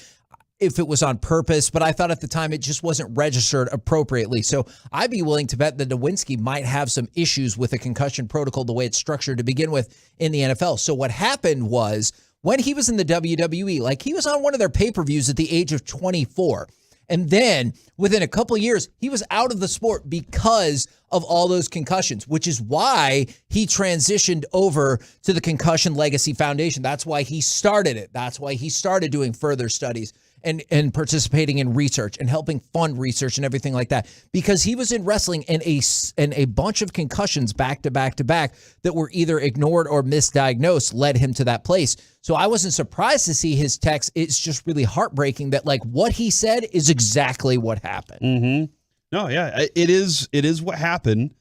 if it was on purpose, but I thought at the time it just wasn't registered appropriately. So I'd be willing to bet that Nowinski might have some issues with the concussion protocol, the way it's structured to begin with in the NFL. So what happened was, when he was in the WWE, like, he was on one of their pay-per-views at the age of 24. And then within a couple of years, he was out of the sport because of all those concussions, which is why he transitioned over to the Concussion Legacy Foundation. That's why he started it. That's why he started doing further studies and participating in research and helping fund research and everything like that, because he was in wrestling and a bunch of concussions back to back to back that were either ignored or misdiagnosed led him to that place. So I wasn't surprised to see his text. It's just really heartbreaking that like what he said is exactly what happened. Mm-hmm. No, yeah, it is what happened.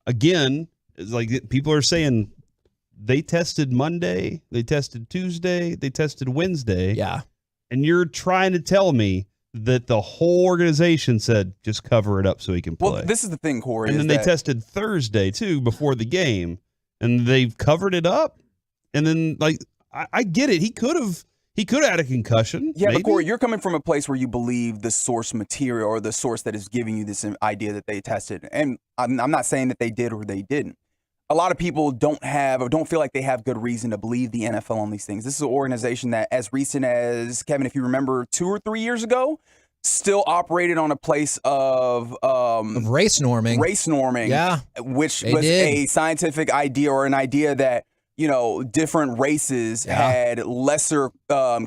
Again, it's like people are saying they tested Monday, they tested Tuesday, they tested Wednesday. Yeah. And you're trying to tell me that the whole organization said, just cover it up so he can play. Well, this is the thing, Corey. And then they tested Thursday, too, before the game. And they've covered it up. And then, like, I get it. He could have had a concussion. Yeah, maybe. But Corey, you're coming from a place where you believe the source material or the source that is giving you this idea that they tested. And I'm not saying that they did or they didn't. A lot of people don't have or don't feel like they have good reason to believe the NFL on these things. This is an organization that, as recent as, Kevin, if you remember 2 or 3 years ago, still operated on a place of race norming. Race norming, yeah, which was a scientific idea or an idea that different races had lesser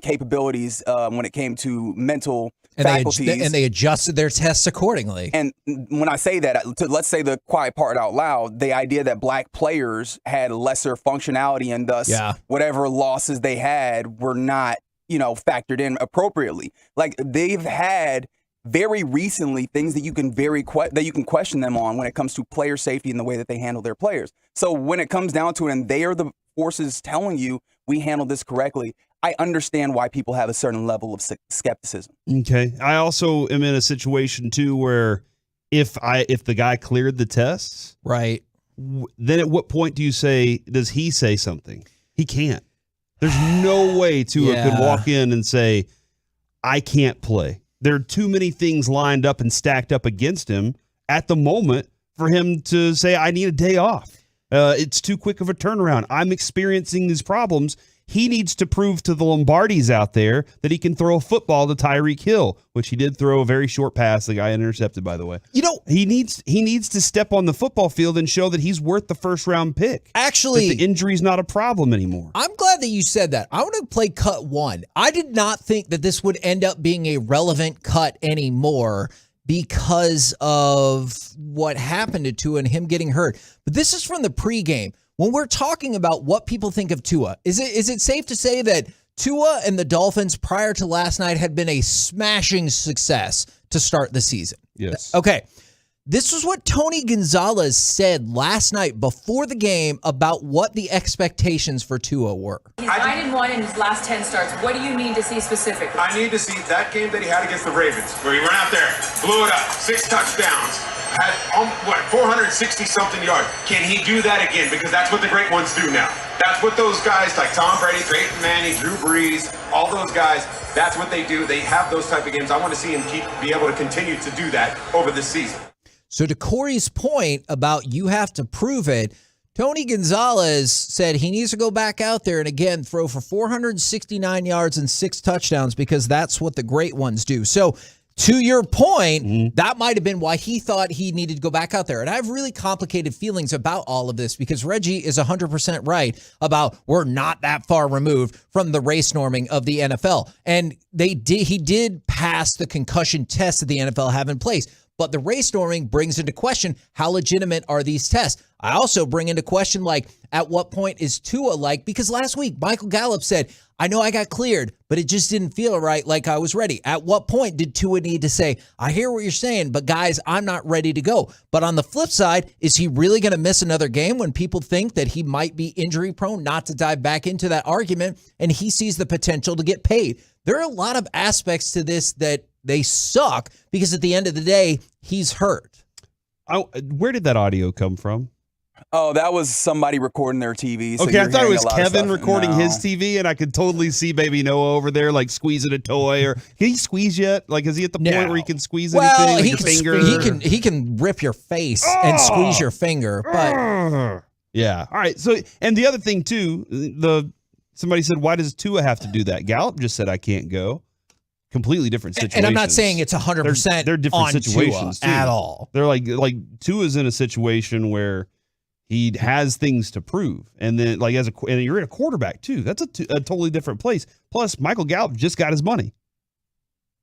capabilities when it came to mental faculties. And they adjusted their tests accordingly. And when I say that, let's say the quiet part out loud, the idea that black players had lesser functionality and thus whatever losses they had were not, factored in appropriately. Like they've had very recently things that you can that you can question them on when it comes to player safety and the way that they handle their players. So when it comes down to it, and they are the forces telling you we handle this correctly, I understand why people have a certain level of skepticism. Okay. I also am in a situation too where if the guy cleared the tests, right, then at what point does he say something? He can't. There's no way Tua could walk in and say, I can't play. There are too many things lined up and stacked up against him at the moment for him to say, I need a day off. It's too quick of a turnaround. I'm experiencing these problems. He needs to prove to the Lombardis out there that he can throw a football to Tyreek Hill, which he did throw a very short pass. The guy intercepted, by the way. He needs to step on the football field and show that he's worth the first-round pick. Actually, that the injury's not a problem anymore. I'm glad that you said that. I want to play cut one. I did not think that this would end up being a relevant cut anymore because of what happened to Tua and him getting hurt. But this is from the pregame. When we're talking about what people think of Tua, is it safe to say that Tua and the Dolphins prior to last night had been a smashing success to start the season? Yes. Okay. This was what Tony Gonzalez said last night before the game about what the expectations for Tua were. He's 9-1 in his last 10 starts. What do you need to see specifically? I need to see that game that he had against the Ravens, where he went out there, blew it up, 6 touchdowns, had 460-something yards. Can he do that again? Because that's what the great ones do now. That's what those guys like Tom Brady, Peyton Manning, Drew Brees, all those guys, that's what they do. They have those type of games. I want to see him be able to continue to do that over the season. So to Corey's point about you have to prove it, Tony Gonzalez said he needs to go back out there and again throw for 469 yards and 6 touchdowns because that's what the great ones do. So to your point, that might have been why he thought he needed to go back out there. And I have really complicated feelings about all of this because Reggie is 100% right about we're not that far removed from the race norming of the NFL. And he did pass the concussion test that the NFL have in place. But the race norming brings into question how legitimate are these tests. I also bring into question, at what point is Tua because last week, Michael Gallup said, I know I got cleared, but it just didn't feel right like I was ready. At what point did Tua need to say, I hear what you're saying, but guys, I'm not ready to go. But on the flip side, is he really going to miss another game when people think that he might be injury prone, not to dive back into that argument, and he sees the potential to get paid? There are a lot of aspects to this that they suck because at the end of the day, he's hurt. Where did that audio come from? Oh, that was somebody recording their TV. So okay, I thought it was Kevin recording his TV, and I could totally see baby Noah over there, squeezing a toy. Or can he squeeze yet? Is he at the point where he can squeeze anything? Your finger? He can rip your face and squeeze your finger. But yeah, all right. So, and the other thing too, somebody said, why does Tua have to do that? Gallup just said I can't go. Completely different situations. And I'm not saying it's 100% they're different situations Tua at all. They're like Tua's in a situation where he has things to prove, and then and you're in a quarterback too. That's a totally different place. Plus, Michael Gallup just got his money.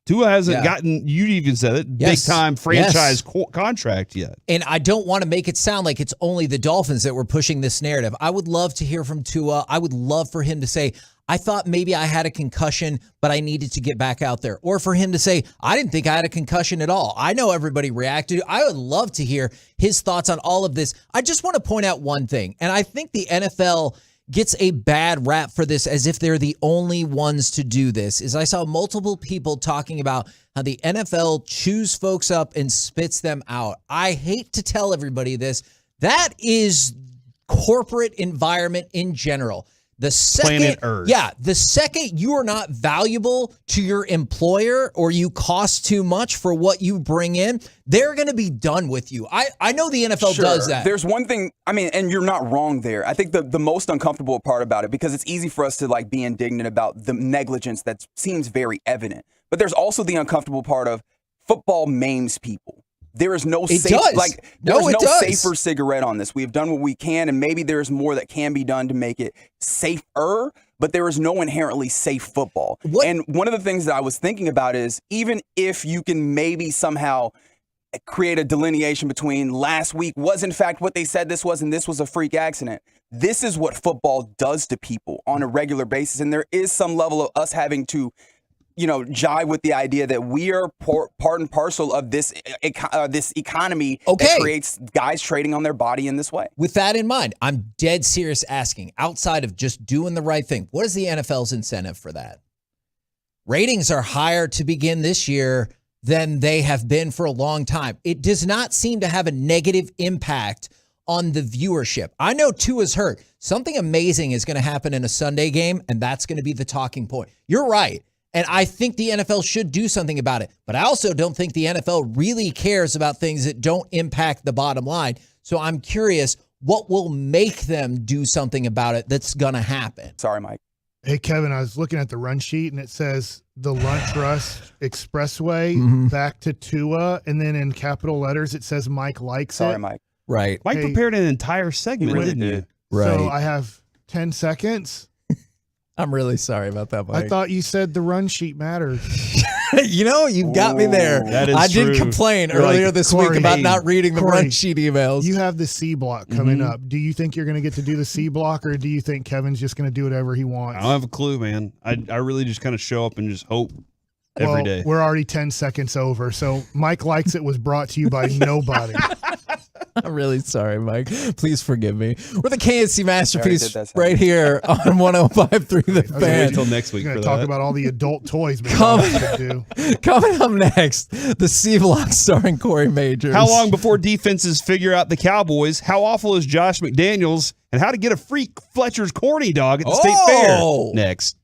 Tua hasn't gotten, you even said it, big time franchise contract yet. And I don't want to make it sound like it's only the Dolphins that were pushing this narrative. I would love to hear from Tua. I would love for him to say, I thought maybe I had a concussion, but I needed to get back out there. Or for him to say, I didn't think I had a concussion at all. I know everybody reacted. I would love to hear his thoughts on all of this. I just want to point out one thing, and I think the NFL gets a bad rap for this as if they're the only ones to do this, is I saw multiple people talking about how the NFL chews folks up and spits them out. I hate to tell everybody this. That is corporate environment in general. The second you are not valuable to your employer or you cost too much for what you bring in, they're going to be done with you. I know the NFL does that. There's one thing, and you're not wrong there. I think the most uncomfortable part about it, because it's easy for us to be indignant about the negligence that seems very evident. But there's also the uncomfortable part of football maims people. there is no It safe, does. like No, there's it no does. safer cigarette on this. We've done what we can, and maybe there's more that can be done to make it safer, but there is no inherently safe football. And one of the things that I was thinking about is, even if you can maybe somehow create a delineation between last week was in fact what they said this was and this was a freak accident. This is what football does to people on a regular basis, and there is some level of us having to jive with the idea that we are part and parcel of this economy that creates guys trading on their body in this way. With that in mind, I'm dead serious asking, outside of just doing the right thing, what is the NFL's incentive for that? Ratings are higher to begin this year than they have been for a long time. It does not seem to have a negative impact on the viewership. I know Tua's hurt. Something amazing is going to happen in a Sunday game, and that's going to be the talking point. You're right. And I think the NFL should do something about it. But I also don't think the NFL really cares about things that don't impact the bottom line. So I'm curious, what will make them do something about it that's going to happen? Sorry, Mike. Hey, Kevin, I was looking at the run sheet, and it says the Lunch Rush Expressway back to Tua, and then in capital letters it says Mike likes it. Sorry, Mike. Right. Mike prepared an entire segment, didn't you? Right. So I have 10 seconds. I'm really sorry about that, Mike. I thought you said the run sheet mattered. You got me there. That is I true. did complain You're earlier like, this week Corey, about not reading the Corey, run sheet emails. You have the C block coming up. Do you think you're going to get to do the C block, or do you think Kevin's just going to do whatever he wants? I don't have a clue, man. I really just kind of show up and just hope every day. We're already 10 seconds over. So Mike Likes It was brought to you by nobody. I'm really sorry, Mike. Please forgive me. We're the KNC Masterpiece that right here on 105.3 The Fan. Wait until next week We're for going to talk that. about all the adult toys McDonald's could do. Coming up next, the C Block starring Corey Majors. How long before defenses figure out the Cowboys? How awful is Josh McDaniels? And how to get a free Fletcher's corny dog at the State Fair? Next.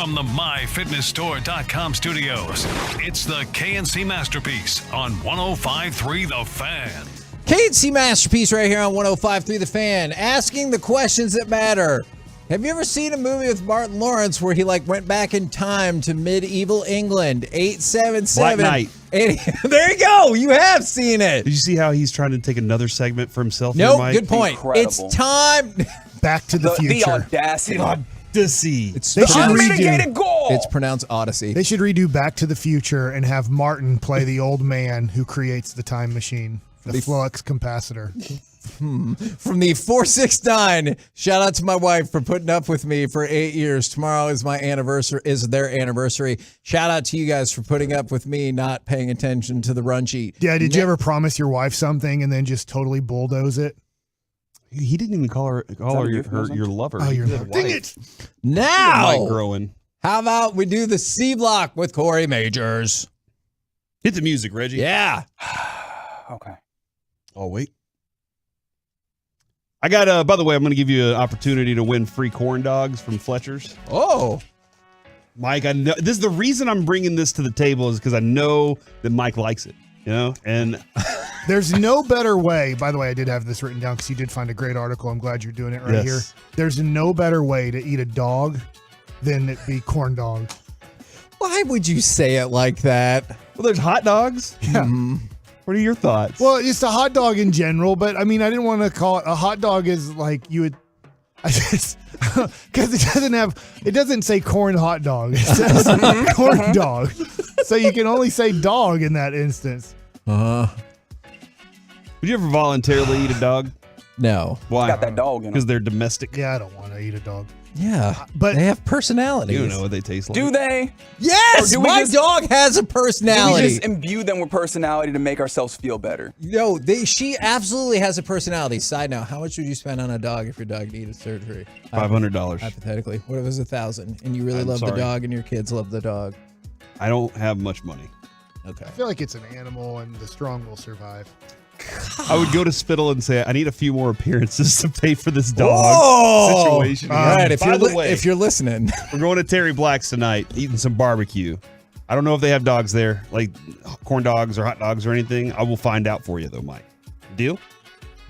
From the MyFitnessStore.com studios, it's the KNC Masterpiece on 105.3 The Fan. KNC Masterpiece right here on 105.3 The Fan, asking the questions that matter. Have you ever seen a movie with Martin Lawrence where he went back in time to medieval England? 877. Black Knight. There you go. You have seen it. Did you see how he's trying to take another segment for himself? Nope, Mike? good point. Incredible. It's time. Back to the future. The audacity. It's They should unmitigated goal. It's pronounced Odyssey. They should redo Back to the Future and have Martin play the old man who creates the time machine, the flux capacitor. From the 469, shout out to my wife for putting up with me for 8 years. Tomorrow is their anniversary. Shout out to you guys for putting up with me not paying attention to the run sheet. Yeah, did you ever promise your wife something and then just totally bulldoze it? He didn't even call her your lover. Oh, your He lover. said Dang wife. it! Now, Mike growing. how about we do the C block with Corey Majors? Hit the music, Reggie. Yeah. Okay. Oh, wait. I got, by the way, I'm going to give you an opportunity to win free corn dogs from Fletcher's. Oh. Mike, I know this is the reason I'm bringing this to the table is because I know that Mike likes it, and There's no better way. By the way, I did have this written down because you did find a great article. I'm glad you're doing it right here. There's no better way to eat a dog than it be corn dog. Why would you say it like that? Well, there's hot dogs. Yeah. What are your thoughts? Well, it's a hot dog in general, but I mean, I didn't want to call it a hot dog. Is like you would, because it doesn't say corn hot dog. It says corn dog. So you can only say dog in that instance. Would you ever voluntarily eat a dog? No. Why? Got that dog in Because him. they're domestic. Yeah, I don't want to eat a dog. Yeah, but they have personalities. You don't know what they taste like. Do they? Yes, Or do we my just- dog has a Do we personality. just imbue them with personality to make ourselves feel better? No, she absolutely has a personality. Side note, how much would you spend on a dog if your dog needed surgery? $500. Hypothetically. What if it was $1,000 and you really I'm love the sorry. dog and your kids love the dog? I don't have much money. Okay. I feel like it's an animal, and the strong will survive. I would go to Spittle and say, I need a few more appearances to pay for this dog Whoa! situation. All right, if By the way, if you're listening. we're going to Terry Black's tonight, eating some barbecue. I don't know if they have dogs there, like corn dogs or hot dogs or anything. I will find out for you, though, Mike. Deal?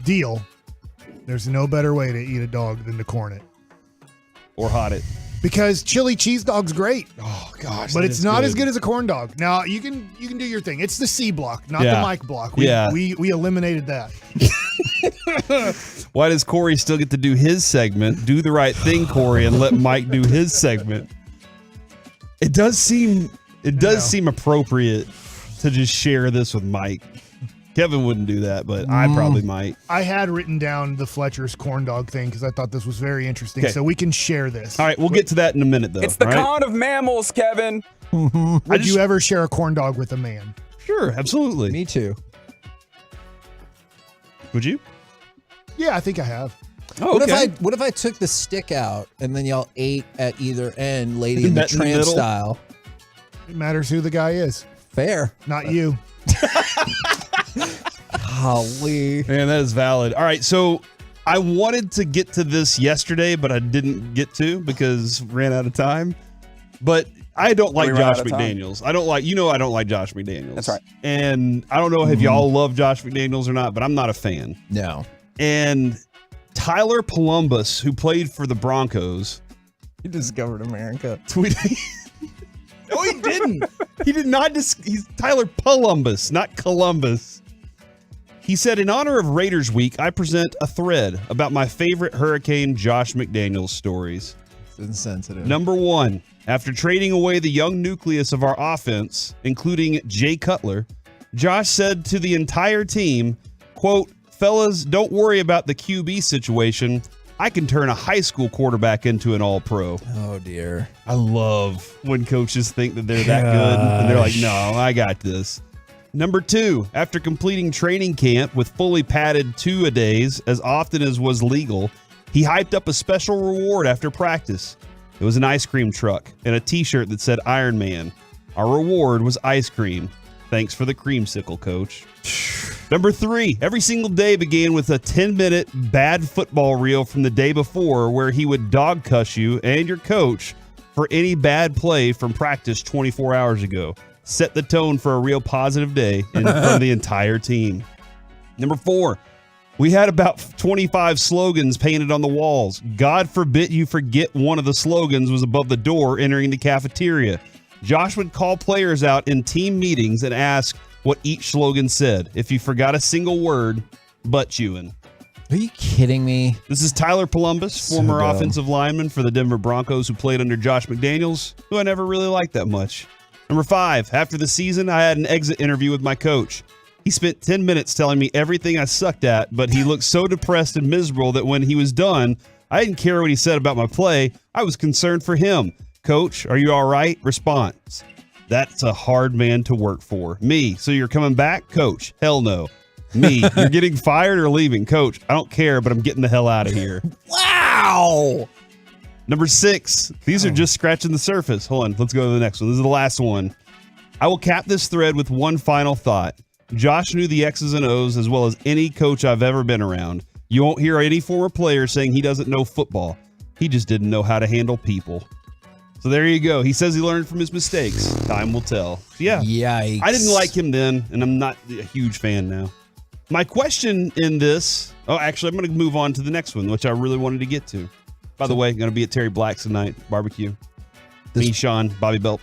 Deal. There's no better way to eat a dog than to corn it. Or hot it. Because chili cheese dog's great. Oh, gosh. But that it's is not good. as good as a corn dog. Now you can do your thing. It's the C block, not Yeah. the Mike block. Yeah. We eliminated that. Why does Corey still get to do his segment? Do the right thing, Corey, and let Mike do his segment. It does seem appropriate to just share this with Mike. Kevin wouldn't do that, but I probably might. I had written down the Fletcher's corn dog thing because I thought this was very interesting. Okay. So we can share this. All right, we'll get to that in a minute, though. It's the all right? con of mammals, Kevin. Would you ever share a corn dog with a man? Sure, absolutely. Me too. Would you? Yeah, I think I have. Oh, okay. What if I took the stick out and then y'all ate at either end, Lady in the Met in the Tramp middle? style? It matters who the guy is. Fair. Not you. Holly. Man, that is valid. All right, so I wanted to get to this yesterday, but I didn't get to because ran out of time. But I don't like We ran out Josh of time. McDaniels. I don't like Josh McDaniels. That's right. And I don't know if y'all love Josh McDaniels or not, but I'm not a fan. No. And Tyler Columbus, who played for the Broncos, He discovered America. tweeted. No, he didn't. He did not. He's Tyler Columbus, not Columbus. He said, in honor of Raiders Week, I present a thread about my favorite Hurricane Josh McDaniels stories. It's insensitive. Number 1, after trading away the young nucleus of our offense, including Jay Cutler, Josh said to the entire team, quote, fellas, don't worry about the QB situation. I can turn a high school quarterback into an all-pro. Oh, dear. I love when coaches think that they're that good, and they're like, no, I got this. Number 2, after completing training camp with fully padded two-a-days as often as was legal, he hyped up a special reward after practice. It was an ice cream truck and a t-shirt that said Iron Man. Our reward was ice cream. Thanks for the creamsicle, coach. Number 3, every single day began with a 10-minute bad football reel from the day before where he would dog cuss you and your coach for any bad play from practice 24 hours ago. Set the tone for a real positive day from the entire team. Number 4, we had about 25 slogans painted on the walls. God forbid you forget one of the slogans was above the door entering the cafeteria. Josh would call players out in team meetings and ask what each slogan said. If you forgot a single word, butt chewing. Are you kidding me? This is Tyler Columbus, former dumb. offensive lineman for the Denver Broncos who played under Josh McDaniels, who I never really liked that much. Number 5, after the season, I had an exit interview with my coach. He spent 10 minutes telling me everything I sucked at, but he looked so depressed and miserable that when he was done, I didn't care what he said about my play. I was concerned for him. Coach, are you all right? Response. That's a hard man to work for. Me, so you're coming back? Coach, hell no. Me, you're getting fired or leaving? Coach, I don't care, but I'm getting the hell out of here. Wow. Number 6, these are just scratching the surface. Hold on, let's go to the next one. This is the last one. I will cap this thread with one final thought. Josh knew the X's and O's as well as any coach I've ever been around. You won't hear any former player saying he doesn't know football. He just didn't know how to handle people. So there you go. He says he learned from his mistakes. Time will tell. Yeah. Yikes. I didn't like him then, and I'm not a huge fan now. My question in this, actually, I'm going to move on to the next one, which I really wanted to get to. By the way, going to be at Terry Black's tonight, barbecue. Me, Sean, Bobby Belt.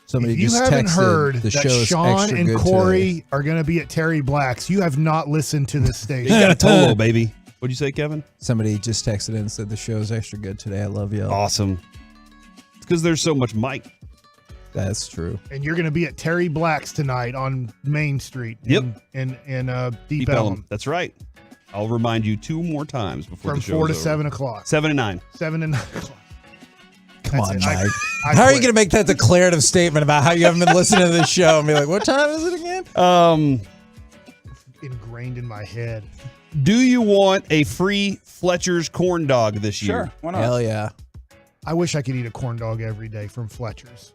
Somebody if you just haven't texted heard the that show's Sean extra and good Corey today. are going to be at Terry Black's, you have not listened to this station. You got a Tolo, baby. What'd you say, Kevin? Somebody just texted in and said the show's extra good today. I love y'all. Awesome. It's because there's so much Mike. That's true. And you're going to be at Terry Black's tonight on Main Street. In Deep Ellum. That's right. I'll remind you 2 more times before From the show's 4 to over. 7 o'clock. 7 to 9. 7 to 9 o'clock. Come on, That's Mike. it. I How are you quit. going to make that declarative statement about how you haven't been listening to this show and be like, what time is it again? Ingrained in my head. Do you want a free Fletcher's corn dog this year? Sure, why not? Hell yeah. I wish I could eat a corn dog every day from Fletcher's.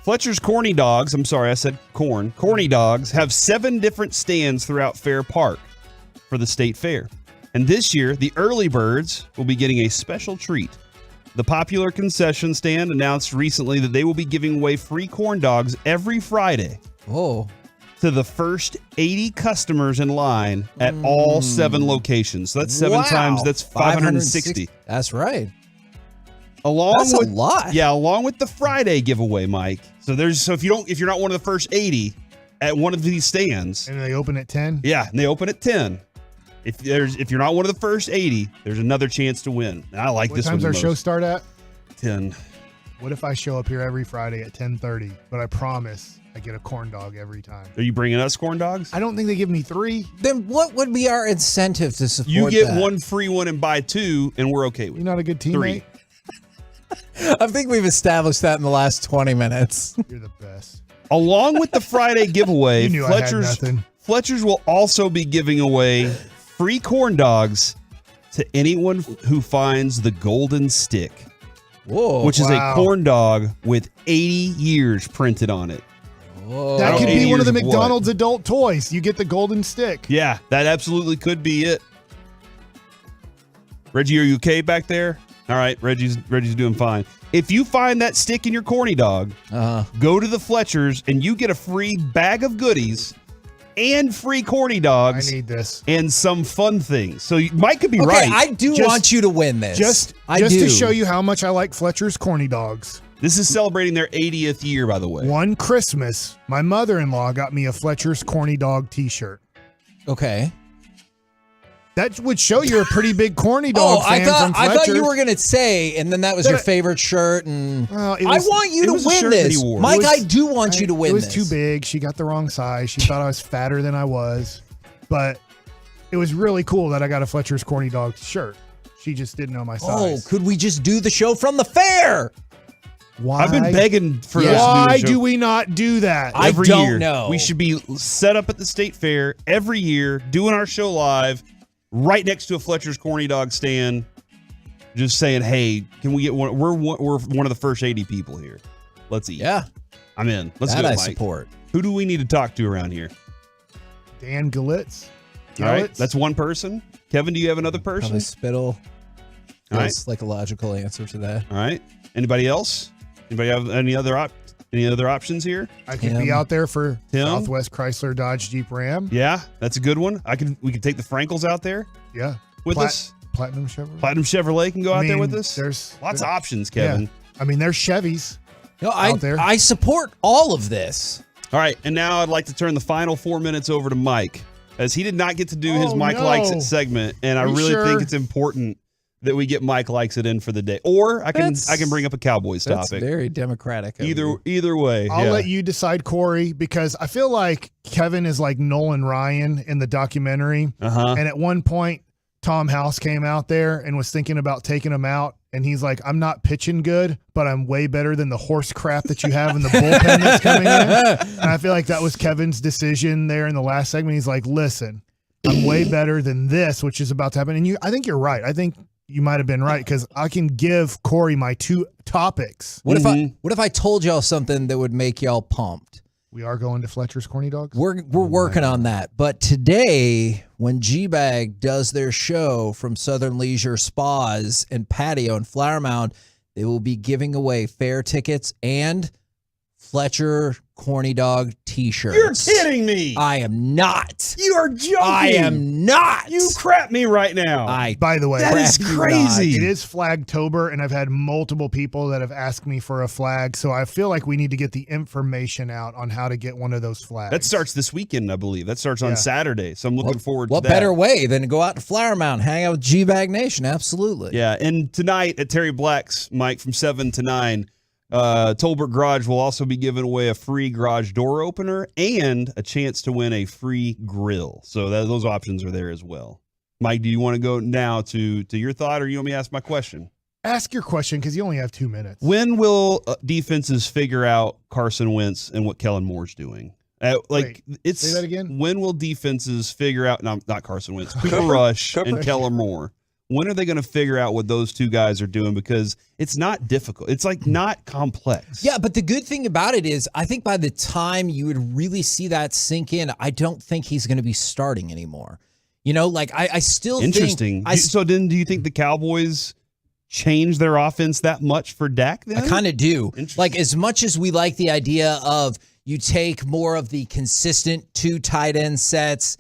Fletcher's Corny Dogs, I'm sorry, I said corn. Corny Dogs have 7 different stands throughout Fair Park for the state fair. And this year, the early birds will be getting a special treat. The popular concession stand announced recently that they will be giving away free corn dogs every Friday. Oh. To the first 80 customers in line at all 7 locations. So that's 7 times, that's 560. That's right. Along That's with a lot. Yeah, along with the Friday giveaway, Mike. So if you're not one of the first 80 at one of these stands. And they open at 10? Yeah, and they open at 10. If you're not one of the first 80, there's another chance to win. And I like What this one time's the our show most. start at? 10. What if I show up here every Friday at 10:30, but I promise I get a corn dog every time? Are you bringing us corn dogs? I don't think they give me 3. Then what would be our incentive to support You get that? 1 free one and buy 2, and we're okay with it. You're not a good teammate? 3. I think we've established that in the last 20 minutes. You're the best. Along with the Friday giveaway, You knew I had nothing. Fletcher's will also be giving away free corn dogs to anyone who finds the golden stick. Whoa. Which is a Wow. corn dog with 80 years printed on it. Whoa. That could 80 be one of the years of what? McDonald's adult toys. You get the golden stick. Yeah, that absolutely could be it. Reggie, are you okay back there? All right, Reggie's doing fine. If you find that stick in your corny dog, go to the Fletcher's and you get a free bag of goodies and free corny dogs. I need this. And some fun things. So Mike could be Okay, right. I do want you to win this. Just to show you how much I like Fletcher's corny dogs. This is celebrating their 80th year, by the way. One Christmas, my mother-in-law got me a Fletcher's corny dog t-shirt. Okay. That would show you're a pretty big corny dog fan from Fletcher's. I thought you were going to say, and then that was your favorite shirt. And Well, I want you to win this. Mike, I do want you to win It was this. too big. She got the wrong size. She thought I was fatter than I was. But it was really cool that I got a Fletcher's corny dog shirt. She just didn't know my Oh, size. could we just do the show from the fair? Why? I've been begging for this. Why show. do we not do that? Every don't year. know. We should be set up at the state fair every year, doing our show live, right next to a Fletcher's corny dog stand, just saying, "Hey, can we get one? We're one of the first 80 people here. Let's eat." Yeah, I'm in. Let's that go, I Mike. support. Who do we need to talk to around here? Dan Galitz. All right, that's one person. Kevin, do you have another person? Probably Spittle. All right. That's like a logical answer to that. All right. Anybody else? Anybody have any other options here? I could be out there for Tim? Southwest Chrysler Dodge Jeep Ram. Yeah, that's a good one. We could take the Frankels out there. Yeah. With us. Platinum Chevrolet. Platinum Chevrolet can go out there with us. There's lots of options, Kevin. Yeah. I mean, there's Chevys out there. I support all of this. All right, and now I'd like to turn the final 4 minutes over to Mike, as he did not get to do his Mike Likes It segment, and I really think it's important that we get Mike Likes It in for the day. Or I can bring up a Cowboys That's topic. very democratic. Either way. I'll let you decide, Corey, because I feel like Kevin is like Nolan Ryan in the documentary. And at one point, Tom House came out there and was thinking about taking him out. And he's like, I'm not pitching good, but I'm way better than the horse crap that you have in the bullpen that's coming in. And I feel like that was Kevin's decision there in the last segment. He's like, listen, I'm way better than this, which is about to happen. And I think you're right. I think you might have been right, because I can give Corey my 2 topics. What if I told y'all something that would make y'all pumped? We are going to Fletcher's Corny Dogs? We're working on that. But today, when G-Bag does their show from Southern Leisure Spas and Patio in Flower Mound, they will be giving away fair tickets and Fletcher Corny Dog t-shirts. You're kidding me. I am not. You are joking. I am not. You crap me right now. By the way, that is crazy. It is Flagtober, and I've had multiple people that have asked me for a flag, so I feel like we need to get the information out on how to get one of those flags. That starts this weekend, I believe. That starts on Saturday, so I'm looking forward to that. What better way than to go out to Flower Mound, hang out with G-Bag Nation? Absolutely. Yeah, and tonight at Terry Black's, Mike, from 7 to 9, Tolbert Garage will also be giving away a free garage door opener and a chance to win a free grill. So those options are there as well. Mike, do you want to go now to your thought, or you want me to ask my question? Ask your question, because you only have 2 minutes. When will defenses figure out Carson Wentz and what Kellen Moore's doing? Say that again? When will defenses figure out, not Carson Wentz, Cooper Rush and Kellen Moore? When are they going to figure out what those two guys are doing? Because it's not difficult. It's like not complex. Yeah, but the good thing about it is I think by the time you would really see that sink in, I don't think he's going to be starting anymore. You know, like I still Interesting. think... So then do you think the Cowboys change their offense that much for Dak then? I kind of do. Like, as much as we like the idea of you take more of the consistent 2 tight end sets,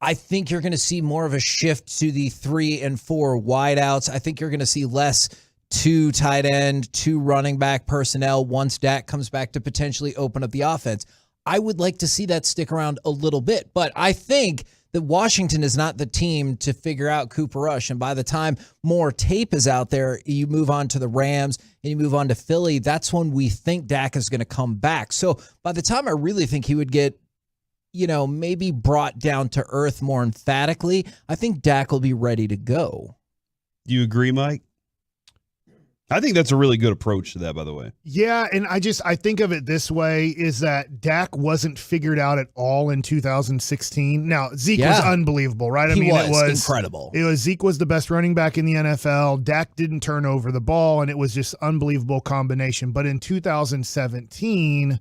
I think you're going to see more of a shift to the 3 and 4 wideouts. I think you're going to see less 2 tight end, 2 running back personnel once Dak comes back to potentially open up the offense. I would like to see that stick around a little bit, but I think that Washington is not the team to figure out Cooper Rush. And by the time more tape is out there, you move on to the Rams and you move on to Philly. That's when we think Dak is going to come back. So by the time I really think he would get, maybe brought down to earth more emphatically, I think Dak will be ready to go. Do you agree, Mike? I think that's a really good approach to that, by the way. Yeah, and I think of it this way, is that Dak wasn't figured out at all in 2016. Now, Zeke was unbelievable, right? It was incredible. Zeke was the best running back in the NFL. Dak didn't turn over the ball, and it was just unbelievable combination. But in 2017,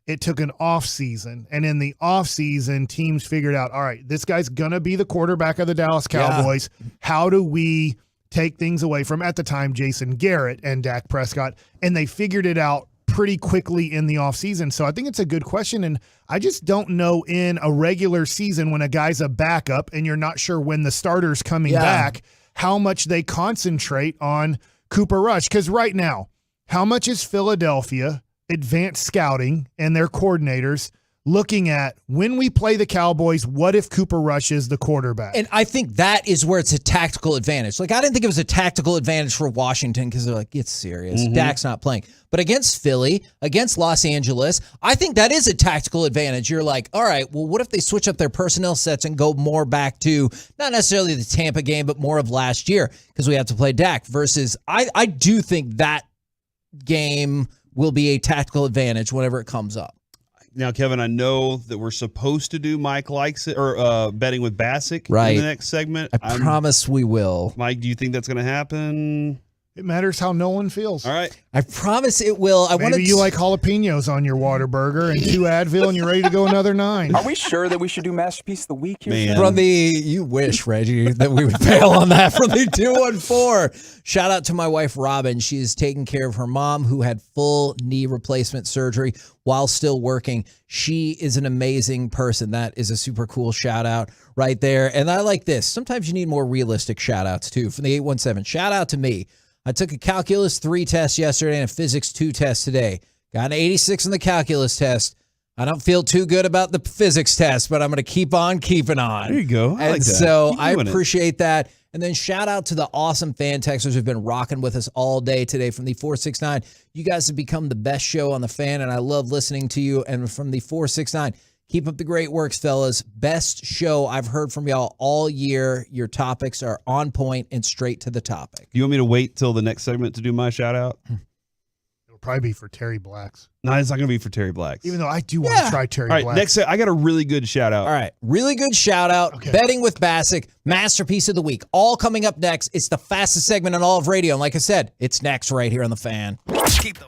it took an off season, and in the off season, teams figured out, all right, this guy's going to be the quarterback of the Dallas Cowboys. Yeah. How do we take things away from, at the time, Jason Garrett and Dak Prescott? And they figured it out pretty quickly in the offseason. So I think it's a good question, and I just don't know in a regular season when a guy's a backup and you're not sure when the starter's coming back, how much they concentrate on Cooper Rush. Because right now, how much is Philadelphia advanced scouting and their coordinators looking at, when we play the Cowboys, what if Cooper Rush is the quarterback? And I think that is where it's a tactical advantage. Like, I didn't think it was a tactical advantage for Washington because they're like, it's serious. Mm-hmm. Dak's not playing. But against Philly, against Los Angeles, I think that is a tactical advantage. You're like, all right, well, what if they switch up their personnel sets and go more back to not necessarily the Tampa game, but more of last year because we have to play Dak versus I do think that game will be a tactical advantage whenever it comes up. Now, Kevin, I know that we're supposed to do Mike Likes It or betting with Bassick in the next segment. I promise we will. Mike, do you think that's going to happen? It matters how no one feels. All right. I promise it will. Maybe you like jalapenos on your Whataburger and 2 Advil and you're ready to go another 9. Are we sure that we should do Masterpiece of the Week here? Man. From you wish, Reggie, that we would fail on that from the 214. Shout out to my wife, Robin. She is taking care of her mom who had full knee replacement surgery while still working. She is an amazing person. That is a super cool shout out right there. And I like this. Sometimes you need more realistic shout outs too. From the 817, shout out to me. I took a Calculus 3 test yesterday and a Physics 2 test today. Got an 86 on the Calculus test. I don't feel too good about the Physics test, but I'm going to keep on keeping on. There you go. I like that. So Keep I doing it. appreciate that. And then shout out to the awesome fan texters who've been rocking with us all day today from the 469. You guys have become the best show on the Fan, and I love listening to you. And from the 469, keep up the great works, fellas. Best show I've heard from y'all all year. Your topics are on point and straight to the topic. You want me to wait till the next segment to do my shout out? It'll probably be for Terry Blacks. No, it's not going to be for Terry Blacks. Even though I do want to try Terry All right, Blacks. next, I got a really good shout out. All right, really good shout out. Okay. Betting with Bassick, Masterpiece of the Week. All coming up next. It's the fastest segment on all of radio. And like I said, it's next right here on the Fan. Keep the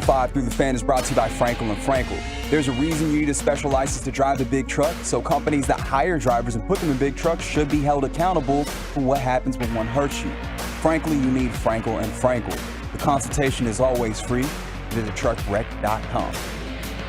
105 through the Fan is brought to you by Frankel and Frankel. There's a reason you need a special license to drive a big truck, so companies that hire drivers and put them in big trucks should be held accountable for what happens when one hurts you. Frankly, you need Frankel and Frankel. The consultation is always free. Visit truckwreck.com.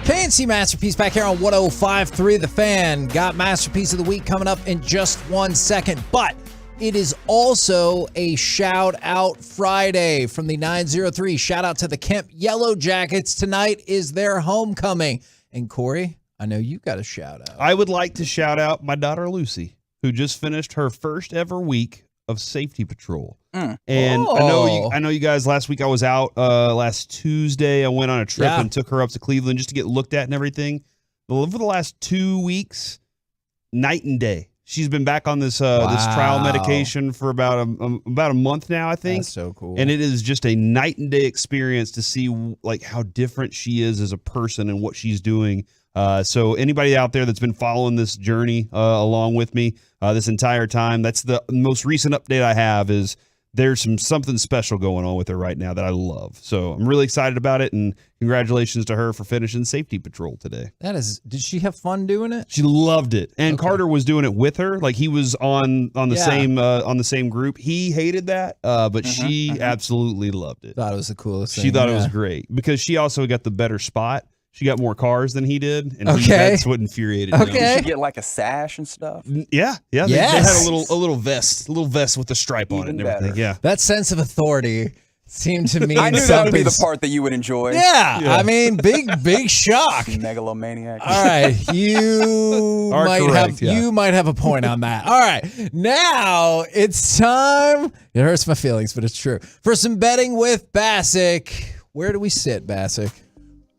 KNC Masterpiece back here on 105.3 The Fan. Got Masterpiece of the Week coming up in just 1 second, but it is also a shout-out Friday from the 903. Shout-out to the Kemp Yellow Jackets. Tonight is their homecoming. And Corey, I know you got a shout-out. I would like to shout out my daughter Lucy, who just finished her first ever week of safety patrol. And I know you guys, last week I was out last Tuesday. I went on a trip and took her up to Cleveland just to get looked at and everything. But over the last 2 weeks, night and day. She's been back on this this trial medication for about a month now, I think. That's so cool. And it is just a night and day experience to see like how different she is as a person and what she's doing. So anybody out there that's been following this journey along with me this entire time, that's the most recent update I have is there's something special going on with her right now that I love. So I'm really excited about it, and congratulations to her for finishing safety patrol today. Did she have fun doing it? She loved it. And Carter was doing it with her. Like he was on the same group. He hated that, but she absolutely loved it. Thought it was the coolest thing. She thought it was great because she also got the better spot. She got more cars than he did, and that's what infuriated him. Did she get like a sash and stuff? Yeah. They had a little vest with a stripe on it and everything. Better. Yeah, that sense of authority seemed to me. I knew that would be the part that you would enjoy. Yeah. I mean, big shock. Megalomaniac. All right, you might have a point on that. All right, now it's time. It hurts my feelings, but it's true. For some betting with Bassick. Where do we sit, Bassick?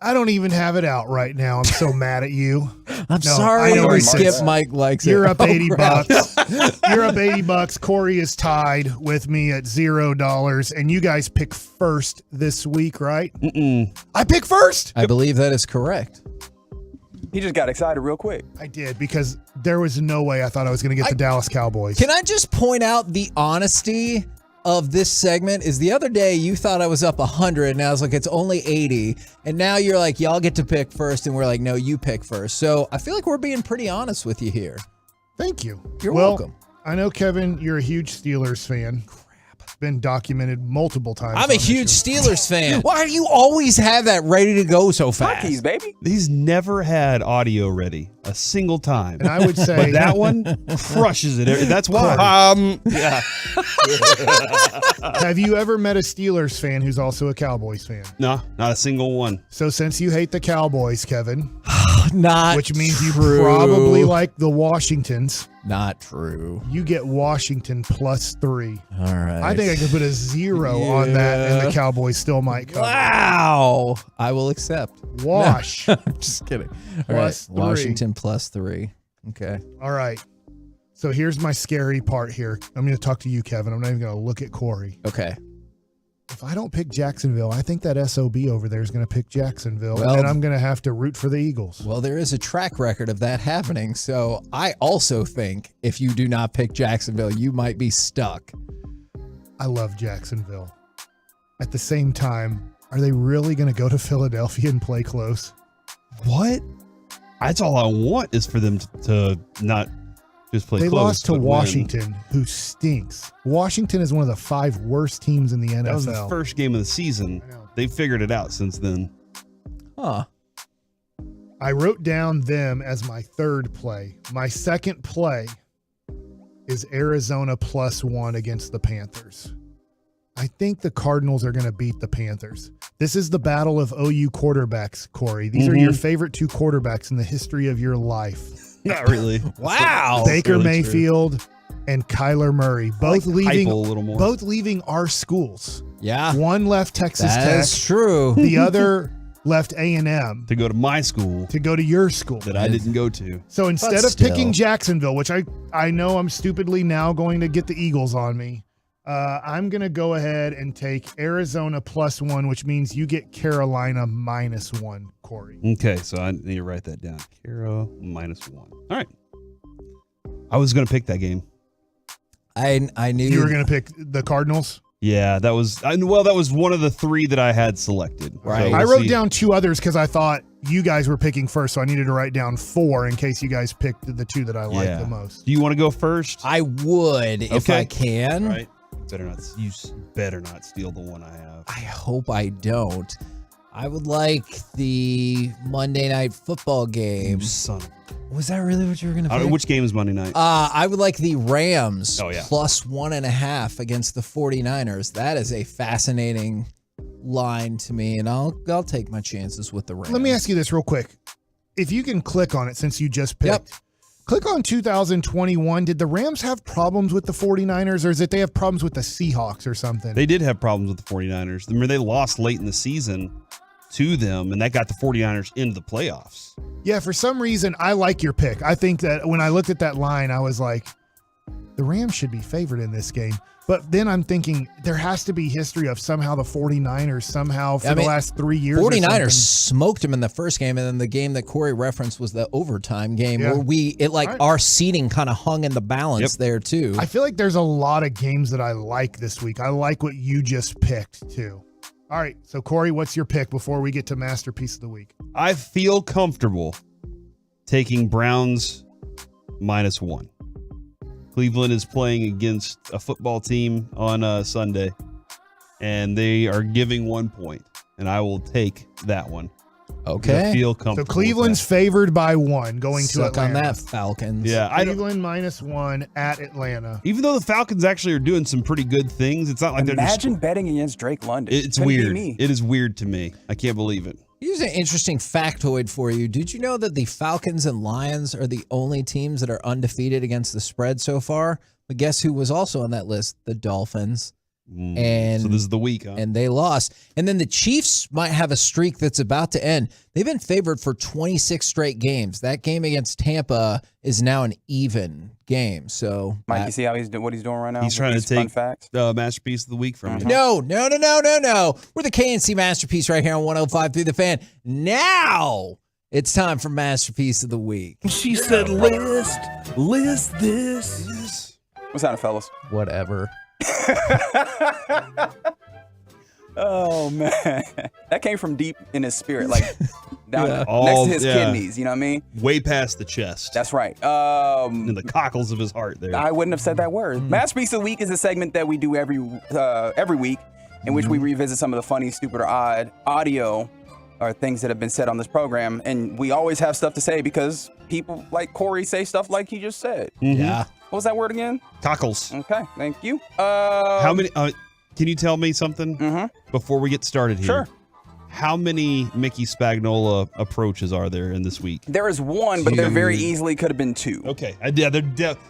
I don't even have it out right now. I'm so mad at you. I'm sorry. I know we skip Mike likes You're it. up $80. You're up $80. Corey is tied with me at $0, and you guys pick first this week, right? I pick first. I believe that is correct. He just got excited real quick. I did because there was no way I thought I was going to get the Dallas Cowboys. Can I just point out the honesty of this segment is the other day you thought I was up 100 and I was like, it's only 80. And now you're like, y'all get to pick first. And we're like, no, you pick first. So I feel like we're being pretty honest with you here. Thank you. You're welcome. I know, Kevin, you're a huge Steelers fan. It's been documented multiple times. I'm a huge Steelers fan. Why do you always have that ready to go so fast? Monkeys, baby. He's never had audio ready a single time. And I would say but that one crushes it. That's why. Yeah. Have you ever met a Steelers fan who's also a Cowboys fan? No, not a single one. So since you hate the Cowboys, Kevin, which means you probably like the Washingtons. Not true. You get Washington +3. All right. I think I could put a 0 on that, and the Cowboys still might cover. Wow. I will accept. Wash. No, I'm just kidding. All right. +3. Washington +3. Okay. All right. So here's my scary part here. I'm going to talk to you, Kevin. I'm not even going to look at Corey. Okay. If I don't pick Jacksonville, I think that SOB over there is going to pick Jacksonville, Well, and I'm going to have to root for the Eagles. Well, there is a track record of that happening. So I also think if you do not pick Jacksonville, you might be stuck. I love Jacksonville. At the same time, are they really going to go to Philadelphia and play close? What? That's all I want is for them to not just play they close. They lost to Washington, who stinks. Washington is one of the 5 worst teams in the NFL. That was the first game of the season. They figured it out since then. Huh. I wrote down them as my third play. My second play is Arizona +1 against the Panthers. I think the Cardinals are going to beat the Panthers. This is the battle of OU quarterbacks, Corey. These are your favorite 2 quarterbacks in the history of your life. Not really. Wow. Baker really Mayfield and Kyler Murray, both leaving both leaving our schools. Yeah. One left Texas Tech. That's true. The other left A&M to go to my school. To go to your school. That I didn't go to. So instead of picking Jacksonville, which I know I'm stupidly now going to get the Eagles on me, I'm going to go ahead and take Arizona +1, which means you get Carolina -1, Corey. Okay, so I need to write that down. Caro -1. All right. I was going to pick that game. I knew you were going to pick the Cardinals. Yeah, that was one of the 3 that I had selected. Right. So I we'll wrote see. down 2 others because I thought you guys were picking first, so I needed to write down 4 in case you guys picked the 2 that I liked the most. Do you want to go first? I would if I can. All right. You better not steal the one I have. I hope I don't. I would like the Monday Night Football game. Son. Was that really what you were going to pick? Which game is Monday night? I would like the Rams Oh, yeah. plus 1.5 against the 49ers. That is a fascinating line to me, and I'll take my chances with the Rams. Let me ask you this real quick. If you can click on it since you just picked, click on 2021. Did the Rams have problems with the 49ers, or is it they have problems with the Seahawks or something? They did have problems with the 49ers. Remember, they lost late in the season to them, and that got the 49ers into the playoffs. Yeah, for some reason, I like your pick. I think that when I looked at that line, I was like, the Rams should be favored in this game. But then I'm thinking there has to be history of somehow the 49ers somehow for the last 3 years. 49ers smoked him in the first game, and then the game that Corey referenced was the overtime game where our seeding kind of hung in the balance there too. I feel like there's a lot of games that I like this week. I like what you just picked too. All right, so Corey, what's your pick before we get to Masterpiece of the Week? I feel comfortable taking Browns -1. Cleveland is playing against a football team on Sunday, and they are giving 1 point, and I will take that one. Okay. I feel comfortable. So Cleveland's favored by 1 going to Suck Atlanta. on that, Falcons. Yeah, Cleveland -1 at Atlanta. Even though the Falcons actually are doing some pretty good things, it's not like they're just. Imagine betting against Drake London. It's Couldn't be weird. me. It is weird to me. I can't believe it. Here's an interesting factoid for you. Did you know that the Falcons and Lions are the only teams that are undefeated against the spread so far? But guess who was also on that list? The Dolphins. And so this is the week, huh? And they lost. And then the Chiefs might have a streak that's about to end. They've been favored for 26 straight games. That game against Tampa is now an even game. So, Mike, you see how what he's doing right now? He's trying to fun take facts? Masterpiece of the Week from you. No. We're the KNC Masterpiece right here on 105.3 The Fan. Now it's time for Masterpiece of the Week. She said, list this. What's happening, fellas? Whatever. Oh man, that came from deep in his spirit, like down next All- to his yeah. kidneys. You know what I mean? Way past the chest. That's right. In the cockles of his heart there. I wouldn't have said that word. Masterpiece of the Week is a segment that we do every week, in which we revisit some of the funny, stupid, or odd audio or things that have been said on this program, and we always have stuff to say because people like Corey say stuff like he just said. Yeah. What was that word again? Cockles. Okay, thank you. How many? Can you tell me something before we get started here? Sure. How many Mickey Spagnola approaches are there in this week? There is one, but there very easily could have been 2. Okay.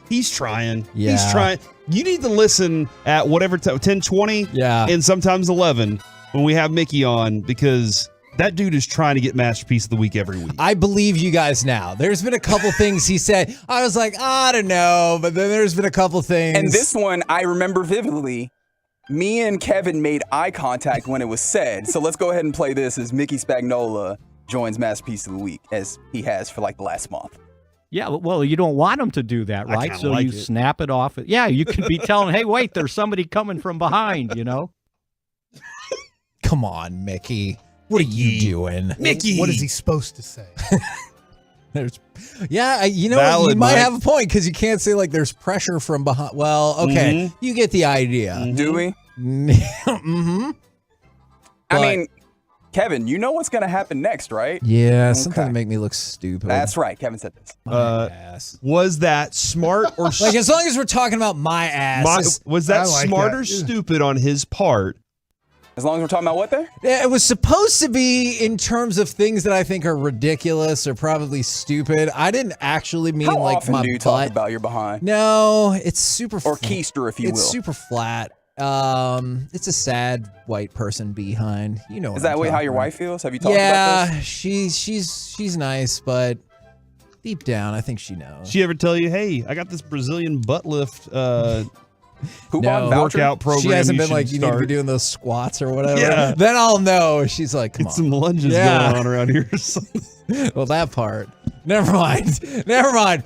He's trying. Yeah. He's trying. You need to listen at whatever 10, 20, and sometimes 11 when we have Mickey on, because that dude is trying to get Masterpiece of the Week every week. I believe you guys now. There's been a couple things he said. I was like, I don't know, but then there's been a couple things. And this one, I remember vividly. Me and Kevin made eye contact when it was said. So let's go ahead and play this as Mickey Spagnola joins Masterpiece of the Week, as he has for like the last month. Yeah, well, you don't want him to do that, I right? kinda So like you it. snap it off. Yeah, you could be telling, hey, wait, there's somebody coming from behind, you know? Come on, Mickey. What are you doing? Mickey. What is he supposed to say? You know, Valid, you might Mike. have a point because you can't say like there's pressure from behind. Well, okay, you get the idea. Do we? Mm-hmm. I mean, Kevin, you know what's going to happen next, right? Yeah, something to make me look stupid. That's right. Kevin said this. ass. Was that smart or Like as long as we're talking about my ass, was that I like smart that. or stupid on his part? As long as we're talking about what there? it was supposed to be in terms of things that I think are ridiculous or probably stupid. I didn't actually mean How like often my do you butt. talk about your behind? No, it's super. Or keister, if you it's will. super flat. It's a sad white person behind. You know. Is what that I'm way how talking your about. wife feels? Have you talked about this? she's nice, but deep down, I think she knows. She ever tell you, hey, I got this Brazilian butt lift Coupon voucher? workout program? She hasn't been should like, you need to be start." doing those squats or whatever. Yeah. Then I'll know. She's like, come Get on. some lunges Yeah. going on around here. Well, that part. Never mind.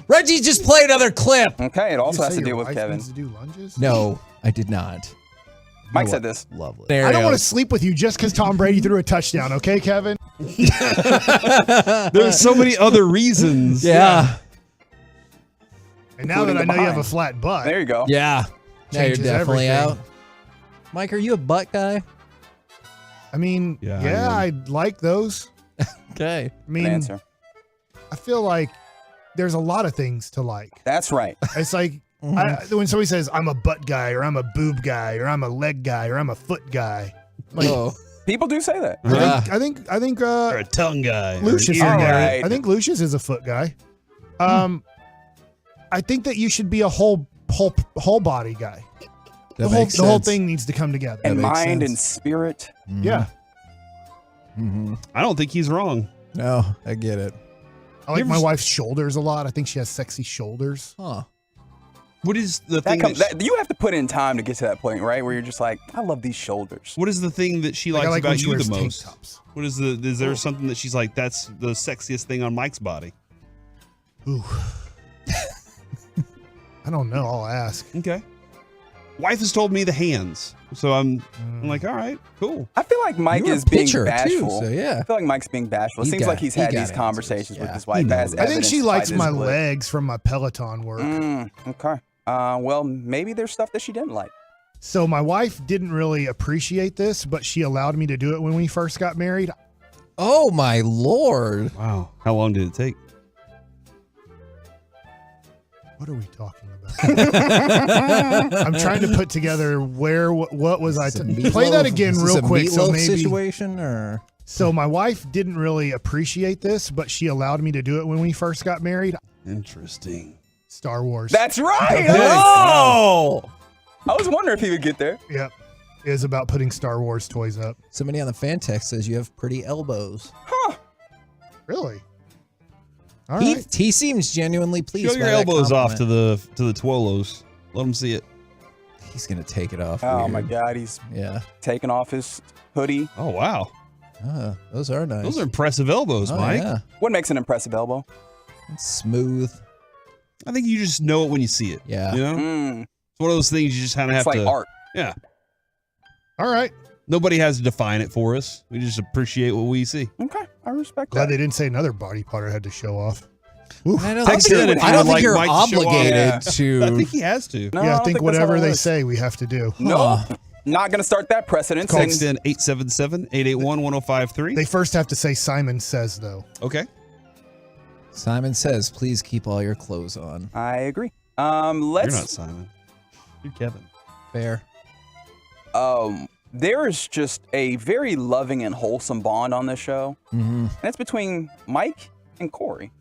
Reggie just played another clip. Okay, it also You has say to your deal with wife Kevin. needs to do lunges? No, I did not. Mike said this. Lovely. I don't want to sleep with you just because Tom Brady threw a touchdown, okay, Kevin? There's so many other reasons. Yeah. And now that I know you have a flat butt. There you go. Yeah. Now you're Changes definitely everything. out. Mike, are you a butt guy? I mean, Yeah, I like those. Okay. I mean, Good answer. I feel like there's a lot of things to like. That's right. It's like when somebody says, I'm a butt guy, or I'm a boob guy, or I'm a leg guy, or I'm a foot guy. Like, People do say that. I think Or a tongue guy. Lucius. Or an ear guy. Right. I think Lucius is a foot guy. I think that you should be a whole body guy. The whole thing needs to come together. And mind and spirit. Yeah. I don't think he's wrong. No, I get it. I like my wife's shoulders a lot. I think she has sexy shoulders. Huh. What is the That thing? you have to put in time to get to that point, right? Where you're just like, I love these shoulders. What is the thing that she Like, I likes like when about she you wears the tank most? tops. What is is there something that she's like, that's the sexiest thing on Mike's body? Ooh. I don't know. I'll ask. Okay. Wife has told me the hands. So I'm like, all right, cool. I feel like Mike You're a is being pitcher, too, bashful. so yeah. I feel like Mike's being bashful. It He seems got- like he's he had got these answers, conversations with yeah. his wife. He As knows. I think evidenced she by likes this my clip. legs from my Peloton work. Okay. Well, maybe there's stuff that she didn't like. So my wife didn't really appreciate this, but she allowed me to do it when we first got married. Oh my Lord. Wow. How long did it take? What are we talking about? I'm trying to put together what was I? Play that again Is this real a quick. So meatloaf maybe. situation or So my wife didn't really appreciate this, but she allowed me to do it when we first got married. Interesting. Star Wars. That's right. Okay. Oh! I was wondering if he would get there. Yep. It is about putting Star Wars toys up. somebody on the fan text says you have pretty elbows. Really? All right. He seems genuinely pleased. Show your by that elbows off to compliment. the Twolos. Let them see it. He's gonna take it off. Oh weird. my God, he's Yeah. taking off his hoodie. Oh wow. Those are nice. Those are impressive elbows, Oh, Mike. yeah. What makes an impressive elbow? It's smooth. I think you just know it when you see it. Yeah. You know? It's one of those things you just kind of have It's like to. art. Yeah. All right. Nobody has to define it for us. We just appreciate what we see. Okay, I respect Glad that. they didn't say another body part I had to show off. I don't Text think, in you're, if I you don't would think like you're Mike to show off. obligated to. I think he has to. No, Yeah, I don't think that's whatever how it they works. say, we have to do. No, not going to start that precedent. Text in 877-881-1053. They first have to say Simon says, though. Okay. Simon says, "Please keep all your clothes on." I agree. You're Let's. not Simon. You're Kevin. Fair. There is just a very loving and wholesome bond on this show, and it's between Mike and Corey.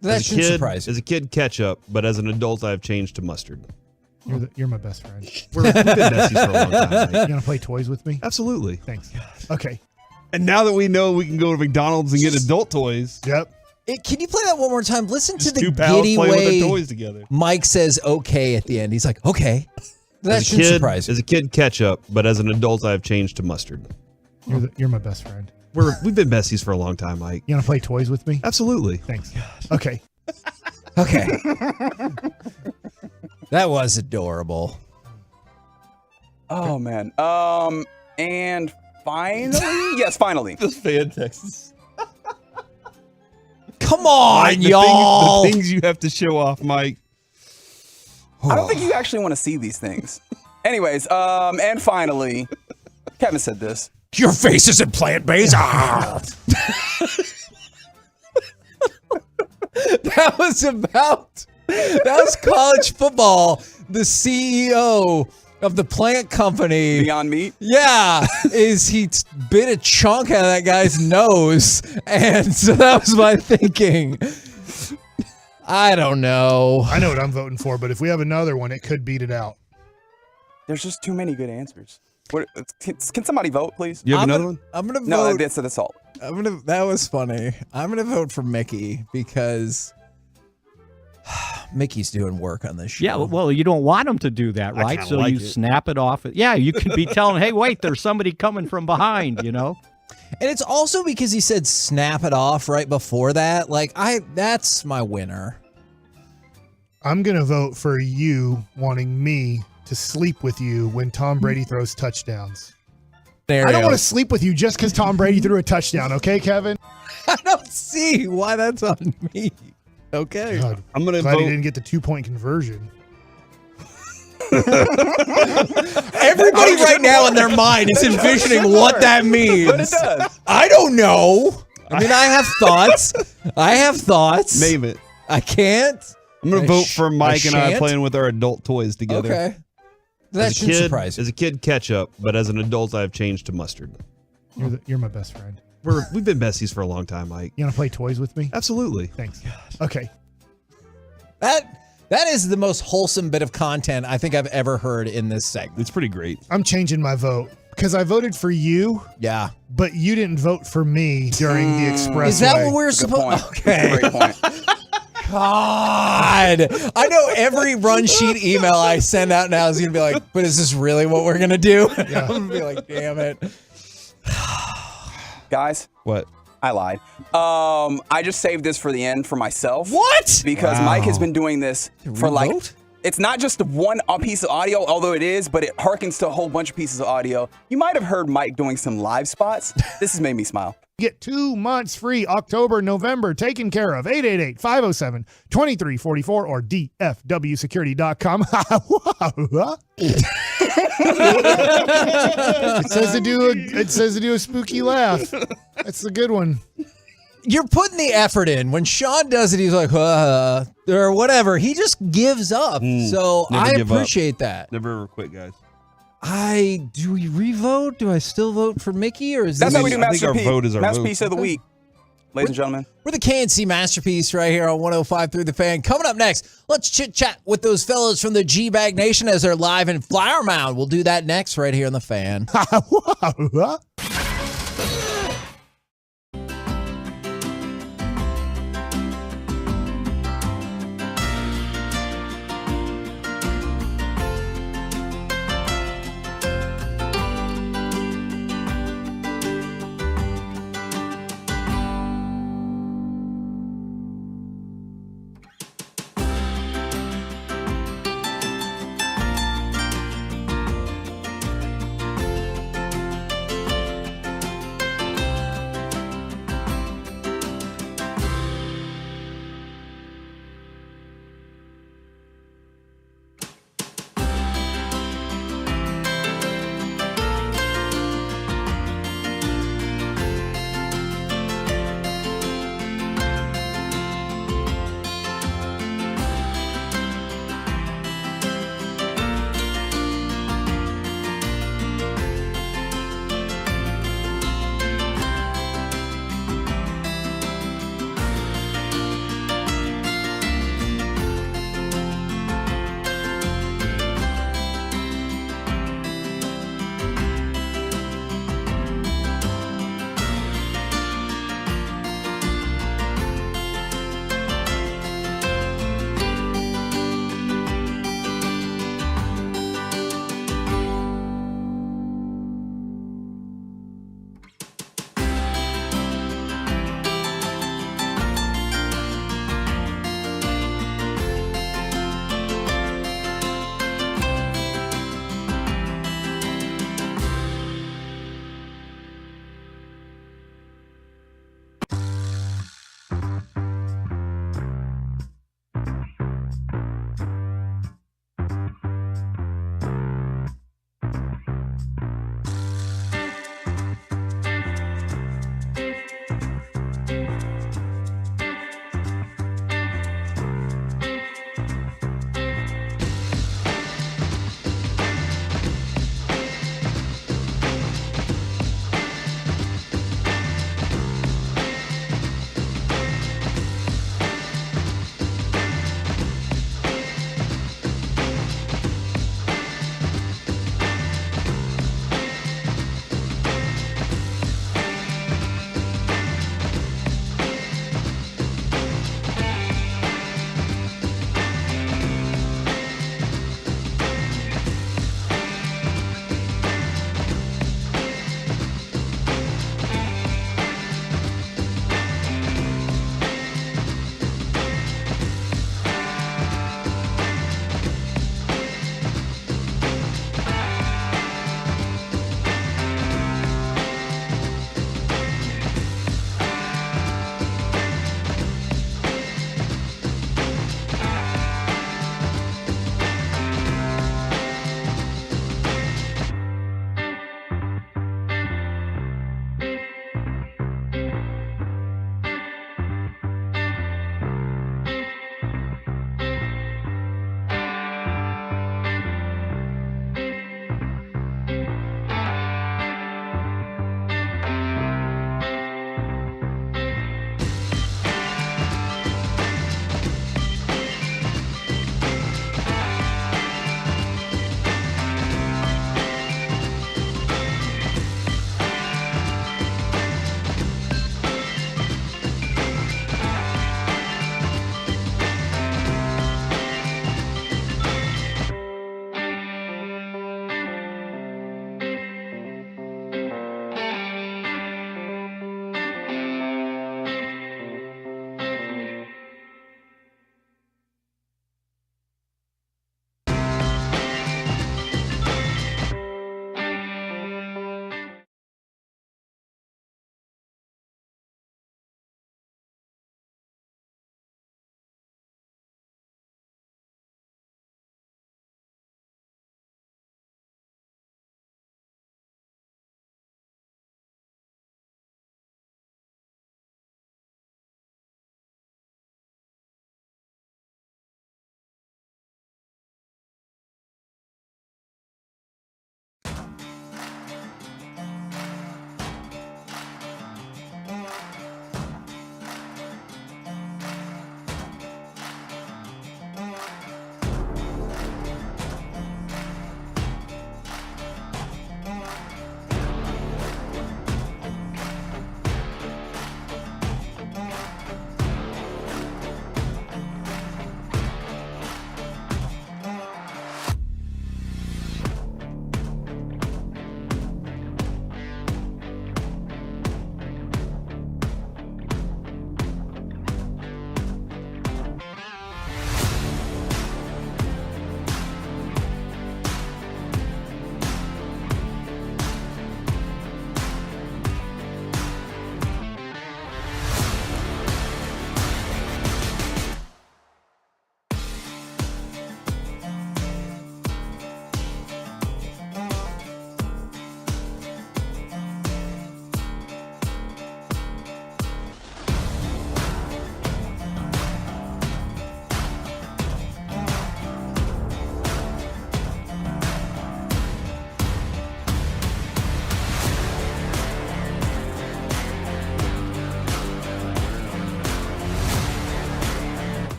That As a shouldn't kid, surprise you. as a kid, ketchup, but as an adult, I've changed to mustard. You're my best friend. We've been besties for a long time. You Mike. gonna play toys with me? Absolutely. Thanks. Okay. And now that we know we can go to McDonald's and get adult toys, Yep. Can you play that one more time? Listen to just the two pals giddy playing with way their toys together. Mike says "okay" at the end. He's like, "Okay." That As a shouldn't kid, surprise you. as a kid, ketchup, but as an adult, I've changed to mustard. You're my best friend. We've been besties for a long time, Mike. You gonna play toys with me? Absolutely. Thanks. Okay. Okay. That was adorable. Oh man. And finally, yes, finally. This fan texts. Come on, Mike, y'all. The things you have to show off, Mike. I don't think you actually want to see these things. Anyways, and finally, Kevin said this. Your face isn't plant-based. Ah. That was college football. The CEO of the plant company, Beyond Meat. yeah, bit a chunk out of that guy's nose, and so that was my thinking. I don't know. I know what I'm voting for, but if we have another one, it could beat it out. There's just too many good answers. Can somebody vote, please? You have another one? I'm gonna vote. No, that's all. That was funny. I'm gonna vote for Mickey because Mickey's doing work on this show. Yeah, well, you don't want him to do that, I right? kinda So like you it. snap it off. Yeah, you could be telling, hey, wait, there's somebody coming from behind, you know? And it's also because he said snap it off right before that. Like, that's my winner. I'm gonna vote for you wanting me to sleep with you when Tom Brady throws touchdowns. There I you don't go. want to sleep with you just because Tom Brady threw a touchdown, okay, Kevin? I don't see why that's on me. Okay. God, I'm going to glad he vote. didn't get the 2-point conversion. Everybody right now in their mind is envisioning what that means. But it does. I don't know. I mean, I have thoughts. Name it. I can't. I'm going to vote for Mike and I shan't? playing with our adult toys together. Okay. That shouldn't surprise you. As a kid, ketchup, but as an adult, I've changed to mustard. You're my best friend. We've been besties for a long time, Mike. You want to play toys with me? Absolutely. Thanks. Okay. That is the most wholesome bit of content I think I've ever heard in this segment. It's pretty great. I'm changing my vote because I voted for you. Yeah. But you didn't vote for me during the expressway. Is that what we're supposed to? Okay. Great point. God. I know every run sheet email I send out now is going to be like, but is this really what we're going to do? Yeah. I'm going to be like, damn it. Guys, What? I lied. I just saved this for the end for myself. What? Because Mike has been doing this for like, Remote? it's not just one piece of audio, although it is, but it harkens to a whole bunch of pieces of audio. You might have heard Mike doing some live spots. This has made me smile. Get 2 months free, October, November, taken care of. 888-507-2344 or dfwsecurity.com. It says to do a spooky laugh. That's a good one. You're putting the effort in. When Sean does it, he's like, or whatever. He just gives up. So Never I give up. appreciate that. Never ever quit, guys. Do we re-vote? Do I still vote for Mickey, or is That's this? how we do I think our Masterpiece. vote is our Masterpiece vote. of the week, ladies and gentlemen. We're the KNC Masterpiece right here on 105 through the Fan. Coming up next, let's chit-chat with those fellas from the G-Bag Nation as they're live in Flower Mound. We'll do that next right here on the Fan.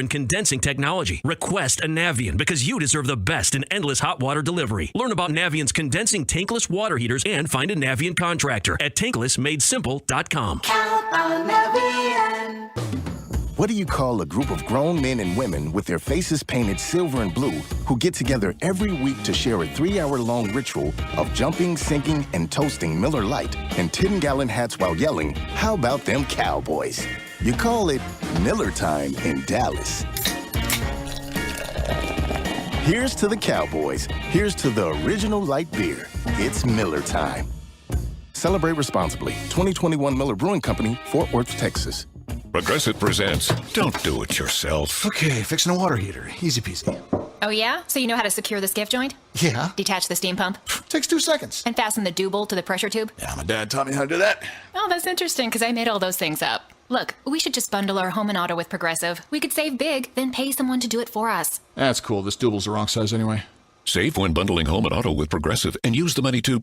and condensing technology. Request a Navien because you deserve the best in endless hot water delivery. Learn about Navien's condensing tankless water heaters and find a Navien contractor at tanklessmadesimple.com. Count on Navien. What do you call a group of grown men and women with their faces painted silver and blue who get together every week to share a 3-hour-long ritual of jumping, sinking, and toasting Miller Lite in 10-gallon hats while yelling, "How about them Cowboys?" You call it Miller Time in Dallas. Here's to the Cowboys. Here's to the original light beer. It's Miller Time. Celebrate responsibly. 2021 Miller Brewing Company, Fort Worth, Texas. Progressive presents Don't Do It Yourself. Okay, fixing a water heater. Easy peasy. Oh, yeah? So you know how to secure the skiff joint? Yeah. Detach the steam pump? Takes 2 seconds. And fasten the double to the pressure tube? Yeah, my dad taught me how to do that. Oh, that's interesting, because I made all those things up. Look, we should just bundle our home and auto with Progressive. We could save big, then pay someone to do it for us. That's cool. This double's the wrong size anyway. Save when bundling home and auto with Progressive and use the money to,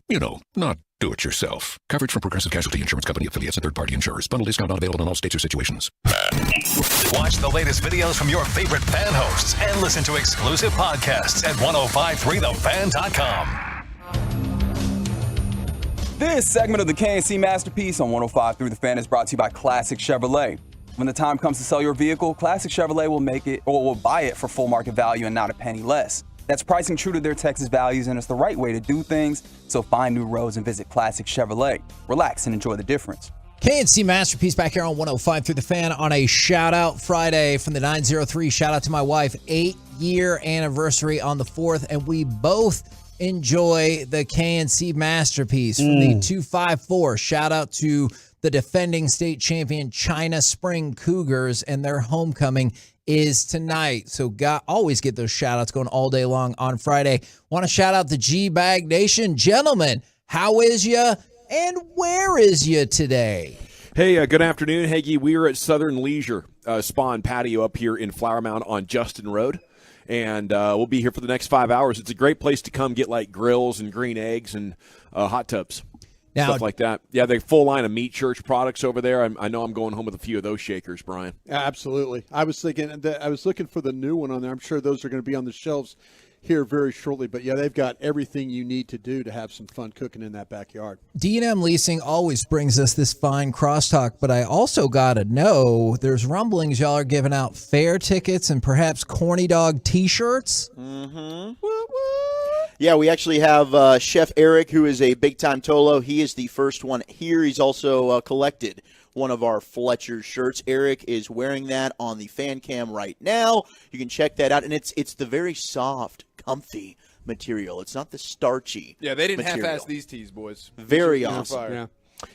not do it yourself. Coverage from Progressive Casualty Insurance Company affiliates and third-party insurers. Bundle discount not available in all states or situations. Watch the latest videos from your favorite fan hosts and listen to exclusive podcasts at 1053thefan.com. This segment of the KNC Masterpiece on 105.3 The Fan is brought to you by Classic Chevrolet. When the time comes to sell your vehicle, Classic Chevrolet will buy it for full market value and not a penny less. That's pricing true to their Texas values, and it's the right way to do things. So find new roads and visit Classic Chevrolet. Relax and enjoy the difference. KNC Masterpiece back here on 105 through the Fan on a shout-out Friday from the 903. Shout-out to my wife. 8-year anniversary on the 4th, and we both enjoy the KNC Masterpiece from the 254. Shout-out to the defending state champion China Spring Cougars, and their homecoming is tonight. So always get those shout-outs going all day long on Friday. Want to shout out the G-Bag Nation. Gentlemen, how is ya? And where is you today? Hey, good afternoon, Hagee. We are at Southern Leisure Spa and Patio up here in Flower Mound on Justin Road. And we'll be here for the next 5 hours. It's a great place to come get like grills and green eggs and hot tubs. Now, stuff like that. Yeah, they full line of meat church products over there. I know I'm going home with a few of those shakers, Brian. Absolutely. I was thinking that I was looking for the new one on there. I'm sure those are going to be on the shelves here very shortly. But, yeah, they've got everything you need to do to have some fun cooking in that backyard. D&M Leasing always brings us this fine crosstalk, but I also got to know there's rumblings y'all are giving out fair tickets and perhaps corny dog T-shirts. Mm-hmm. Yeah, we actually have Chef Eric, who is a big-time Tolo. He is the first one here. He's also collected one of our Fletcher shirts. Eric is wearing that on the fan cam right now. You can check that out, and it's the very soft, comfy material. It's not the starchy Yeah, they didn't material. half-ass these tees, boys. Very These are awesome. fire. Yeah.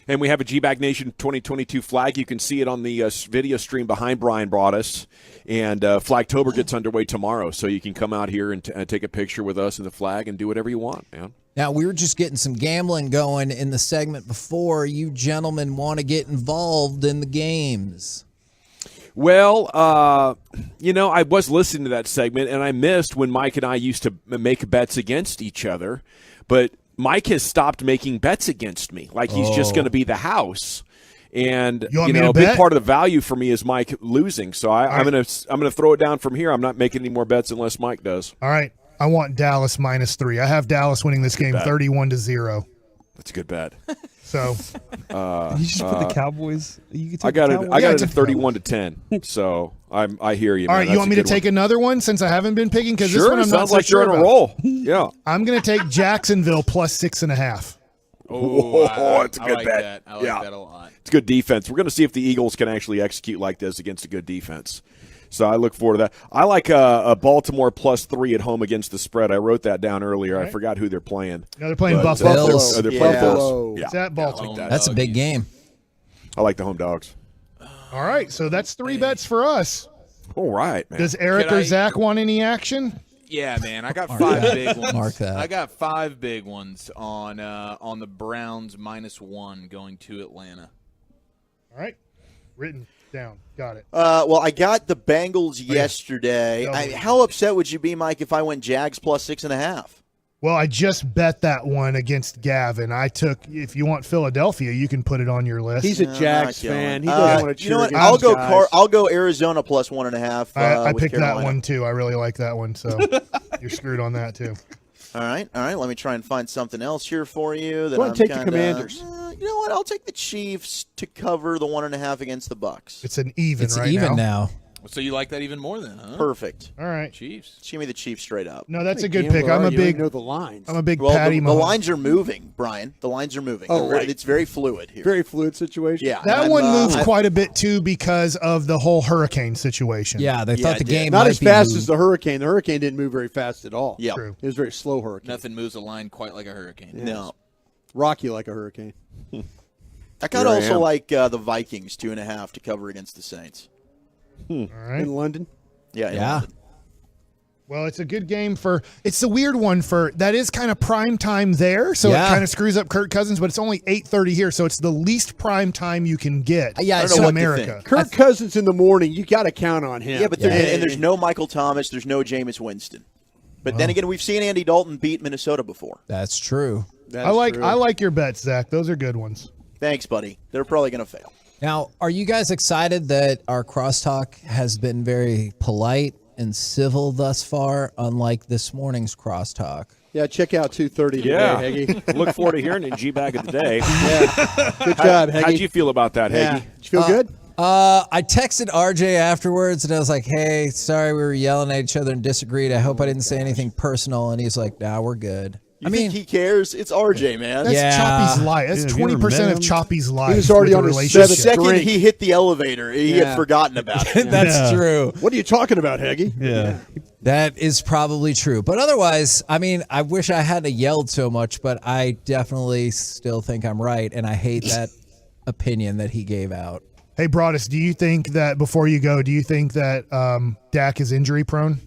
And we have a G-Bag Nation 2022 flag. You can see it on the video stream behind Brian brought us. And Flagtober gets underway tomorrow, so you can come out here and take a picture with us and the flag and do whatever you want, man. Now, we were just getting some gambling going in the segment before. You gentlemen want to get involved in the games. Well, I was listening to that segment, and I missed when Mike and I used to make bets against each other. But Mike has stopped making bets against me. Like he's just going to be the house. And a big part of the value for me is Mike losing. So I'm gonna throw it down from here. I'm not making any more bets unless Mike does. All right. I want Dallas -3. I have Dallas winning this game 31-0. That's a good bet. So you just put the Cowboys. I got it. I got it at 31-10. So I hear you. All man. right, That's you want me a to good take another one since I haven't been picking? Because this Sure, one I'm not sounds so like sure you're on a about. roll. Yeah. I'm going to take Jacksonville +6.5. Oh, it's a good like bet. that. I like that a lot. It's good defense. We're going to see if the Eagles can actually execute like this against a good defense. So I look forward to that. I like a Baltimore +3 at home against the spread. I wrote that down earlier. I forgot who they're playing. No, they're playing But, Buffalo. Bills. They're playing Buffalo. Bills. Yeah. It's at Baltimore. That's a big game. I like the home dogs. All right, so that's 3 bets for us. All right, man. Does Eric Can or I- Zach want any action? Yeah, man, I got Mark 5 that. big ones. Mark that. I got 5 big ones on the Browns -1 going to Atlanta. All right, written down. Got it. Well, I got the Bengals yesterday. Yeah. How upset would you be, Mike, if I went Jags +6.5? Well, I just bet that one against Gavin. I took, if you want Philadelphia, you can put it on your list. He's a Jags fan. He doesn't want to cheer. You know what? against I'll go Arizona plus 1.5. I with picked Carolina. that one too. I really like that one. So you're screwed on that too. All right. Let me try and find something else here for you. That Go ahead and take the Commanders. You know what? I'll take the Chiefs to cover the 1.5 against the Bucks. It's an even It's right even now. So you like that even more then, huh? Perfect. All right. Chiefs. Give me the Chiefs straight up. No, that's a good pick. I'm a big. know the lines. I'm a big Well, Patty the Mahomes. lines are moving, Brian. The lines are moving. Oh, right. It's very fluid here. Very fluid situation. Yeah. That one moves quite a bit too because of the whole hurricane situation. Yeah, they thought the game not might as be fast moved. as the hurricane. The hurricane didn't move very fast at all. Yeah. It was a very slow hurricane. Nothing moves a line quite like a hurricane. Yes. No. Rocky like a hurricane. I kind of also like the Vikings 2.5 to cover against the Saints. All right. In London? Yeah. in Yeah. London. Well, it's a good game for. It's the weird one for that is kind of prime time there, so Yeah. it kind of screws up Kirk Cousins. But it's only 8:30 here, so it's the least prime time you can get. Yeah, I don't know in what to America. think. Kirk Cousins in the morning, you got to count on him. Yeah, but and there's no Michael Thomas. There's no Jameis Winston. But then again, we've seen Andy Dalton beat Minnesota before. That's true. I like your bets, Zach. Those are good ones. Thanks, buddy. They're probably going to fail. Now, are you guys excited that our crosstalk has been very polite and civil thus far, unlike this morning's crosstalk? Yeah, check out 2:30 today, Yeah. Heggie. Look forward to hearing it. G-Bag of the day. Yeah. Good job, Heggie. How'd you feel about that, Yeah. Heggie? Did you feel good? I texted RJ afterwards, and I was like, hey, sorry we were yelling at each other and disagreed. I hope I didn't say anything personal. And he's like, nah, we're good. You think he cares? It's RJ, man. That's Choppy's life. That's Yeah, have you ever 20% met of him? Choppy's life. He was already with on the his relationship. The second drink. he hit the elevator, he had forgotten about it. That's true. What are you talking about, Heggie? Yeah. That is probably true. But otherwise, I mean, I wish I hadn't yelled so much, but I definitely still think I'm right, and I hate that opinion that he gave out. Hey, Broadus, do you think that before you go, do you think that Dak is injury prone?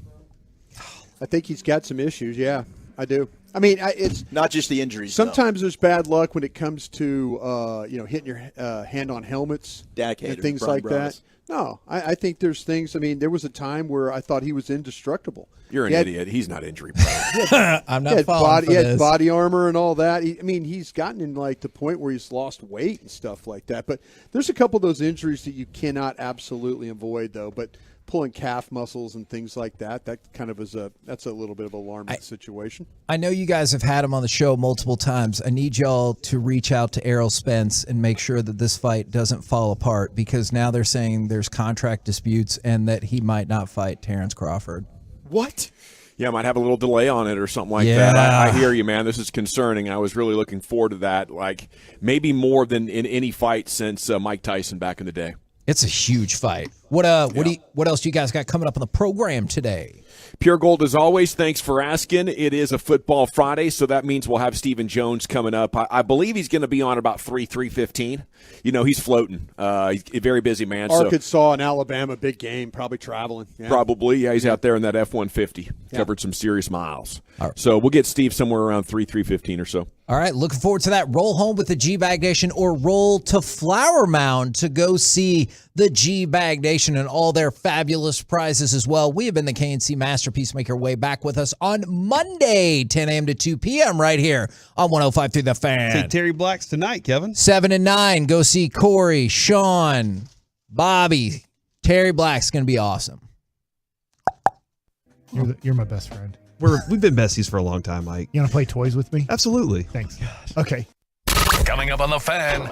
I think he's got some issues. Yeah, I do. I mean, it's not just the injuries. Sometimes there's bad luck when it comes to hitting your hand on helmets Dak and haters, things Brian like Broadus. that. No, I think there's things. I mean, there was a time where I thought he was indestructible. You're an idiot. He's not injury prone. I'm not falling for He had this. body armor and all that. I mean, he's gotten in like the point where he's lost weight and stuff like that. But there's a couple of those injuries that you cannot absolutely avoid, though. But pulling calf muscles and things like that kind of that's a little bit of an alarming situation. I know you guys have had him on the show multiple times. I need y'all to reach out to Errol Spence and make sure that this fight doesn't fall apart, because now they're saying there's contract disputes and that he might not fight Terrence Crawford. What? Yeah, might have a little delay on it or something like Yeah. that. I hear you, man. This is concerning. I was really looking forward to that, like maybe more than in any fight since Mike Tyson back in the day. It's a huge fight. What else you guys got coming up on the program today? Pure Gold, as always, thanks for asking. It is a Football Friday, so that means we'll have Stephen Jones coming up. I believe he's going to be on about 3:15. You know, he's floating. He's a very busy man. Arkansas and Alabama, big game, probably traveling. Yeah. Probably, yeah. He's out there in that F-150. Covered some serious miles. So we'll get Steve somewhere around 3:15 or so. All right, looking forward to that. Roll home with the G-Bag Nation or roll to Flower Mound to go see the G-Bag Nation and all their fabulous prizes as well. We have been the KNC Masterpiece. Make your way back with us on Monday, 10 a.m. to 2 p.m. right here on 105.3 The Fan. Say Terry Black's tonight, Kevin. 7 and 9, go see Corey, Sean, Bobby. Terry Black's going to be awesome. You're my best friend. We've been besties for a long time, Mike. You want to play toys with me? Absolutely. Thanks. Okay. Coming up on The Fan.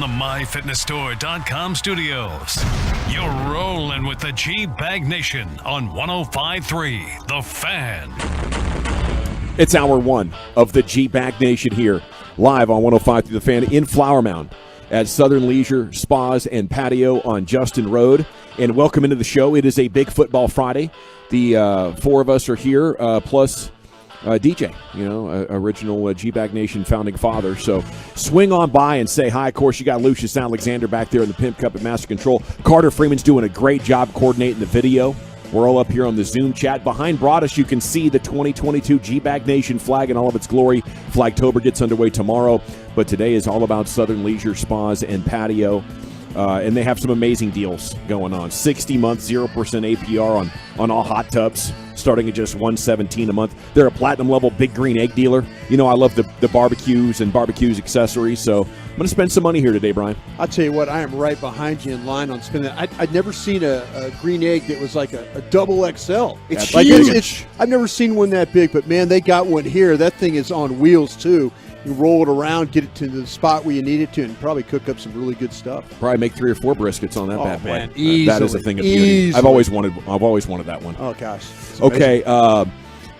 from the MyFitnessStore.com studios. You're rolling with the G-Bag Nation on 105.3 The Fan. It's hour one of the G-Bag Nation here, live on 105.3 The Fan in Flower Mound at Southern Leisure Spas and Patio on Justin Road. And welcome into the show. It is a big football Friday. The four of us are here, plus DJ, original G-Bag Nation founding father. So swing on by and say hi. Of course, you got Lucius Alexander back there in the Pimp Cup at Master Control. Carter Freeman's doing a great job coordinating the video. We're all up here on the Zoom chat. Behind Broadus, you can see the 2022 G-Bag Nation flag in all of its glory. Flagtober gets underway tomorrow, but today is all about Southern Leisure Spas and Patio. And they have some amazing deals going on. 60-month, 0% APR on all hot tubs, starting at just $117 a month. They're a platinum-level Big Green Egg dealer. You know I love the barbecues and barbecues accessories, so I'm going to spend some money here today, Brian. I'll tell you what, I am right behind you in line on spending that. I'd never seen a green egg that was like a double XL. It's huge. I've never seen one that big, but, man, they got one here. That thing is on wheels, too. You roll it around, get it to the spot where you need it to, and probably cook up some really good stuff. Probably make 3 or 4 briskets on that bad boy. Man, easily, that is a thing of beauty. I've always wanted that one. Oh gosh. Okay. A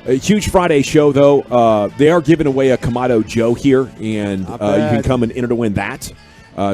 huge Friday show though. They are giving away a Kamado Joe here, and you can come and enter to win that.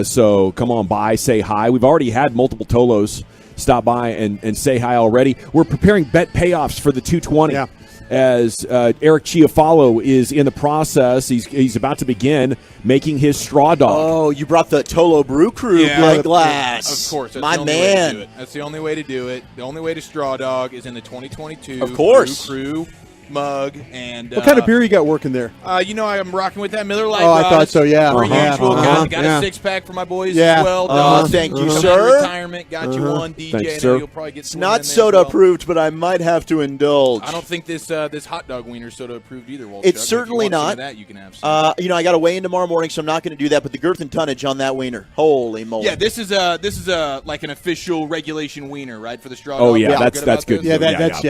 So come on by, say hi. We've already had multiple Tolos stop by and say hi already. We're preparing bet payoffs for the 220. Yeah. As Eric Chiafalo is in the process. He's about to begin making his straw dog. Oh, you brought the Tolo Brew Crew blood glass. Of course. That's my the only man. Way to do it. That's the only way to do it. The only way to straw dog is in the 2022 of course. Brew Crew mug. And what kind of beer you got working there? I'm rocking with that Miller Lite. Oh, I thought so, yeah. Got a 6-pack for my boys as well. Thank you, sir. Retirement, got you one. DJ, thanks, I know you'll probably get some. Not soda approved, but I might have to indulge. I don't think this hot dog wiener soda approved either, Walter. It's certainly not. That you can have some. I got to weigh in tomorrow morning, so I'm not going to do that, but the girth and tonnage on that wiener. Holy moly. Yeah, this is like an official regulation wiener, right, for the straw dog? Oh, yeah, that's good. Yeah, that's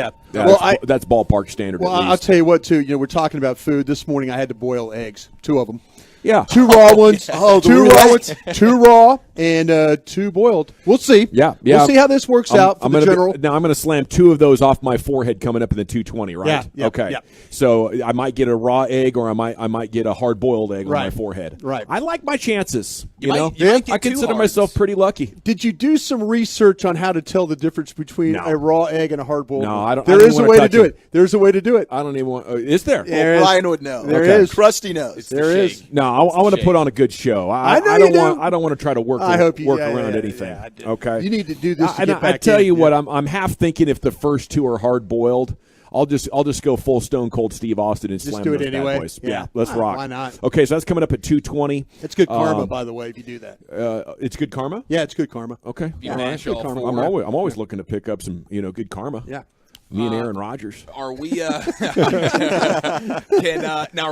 that's ballpark standard. Well, I'll tell you what, too. We're talking about food. This morning I had to boil eggs, 2 of them. Yeah. 2 raw ones. 2 raw ones. 2 raw and 2 boiled. We'll see. Yeah. We'll see how this works out for the general. Now I'm going to slam 2 of those off my forehead coming up in the 220, right? Yeah. Okay. Yeah. So I might get a raw egg, or I might get a hard boiled egg on my forehead. Right. I like my chances. You might I consider myself pretty lucky. Did you do some research on how to tell the difference between a raw egg and a hard boiled? No, I don't. There is a way to do it. There's a way to do it. I don't even want. Is there? Well, Brian would know. There is. Krusty knows. There is. No, I want to put on a good show. I don't want to try to work around anything. Yeah, okay. You need to do this. I tell you what, I'm half thinking if the first 2 are hard boiled, I'll just go full Stone Cold Steve Austin and slam do it those anyway. bad boys. Yeah, let's rock. Why not? Okay, so that's coming up at 2:20. It's good karma, by the way, if you do that. It's good karma. Yeah, it's good karma. Okay, mash good all karma. 4. I'm always looking to pick up some good karma. Yeah. Me and Aaron Rodgers. Are we? Are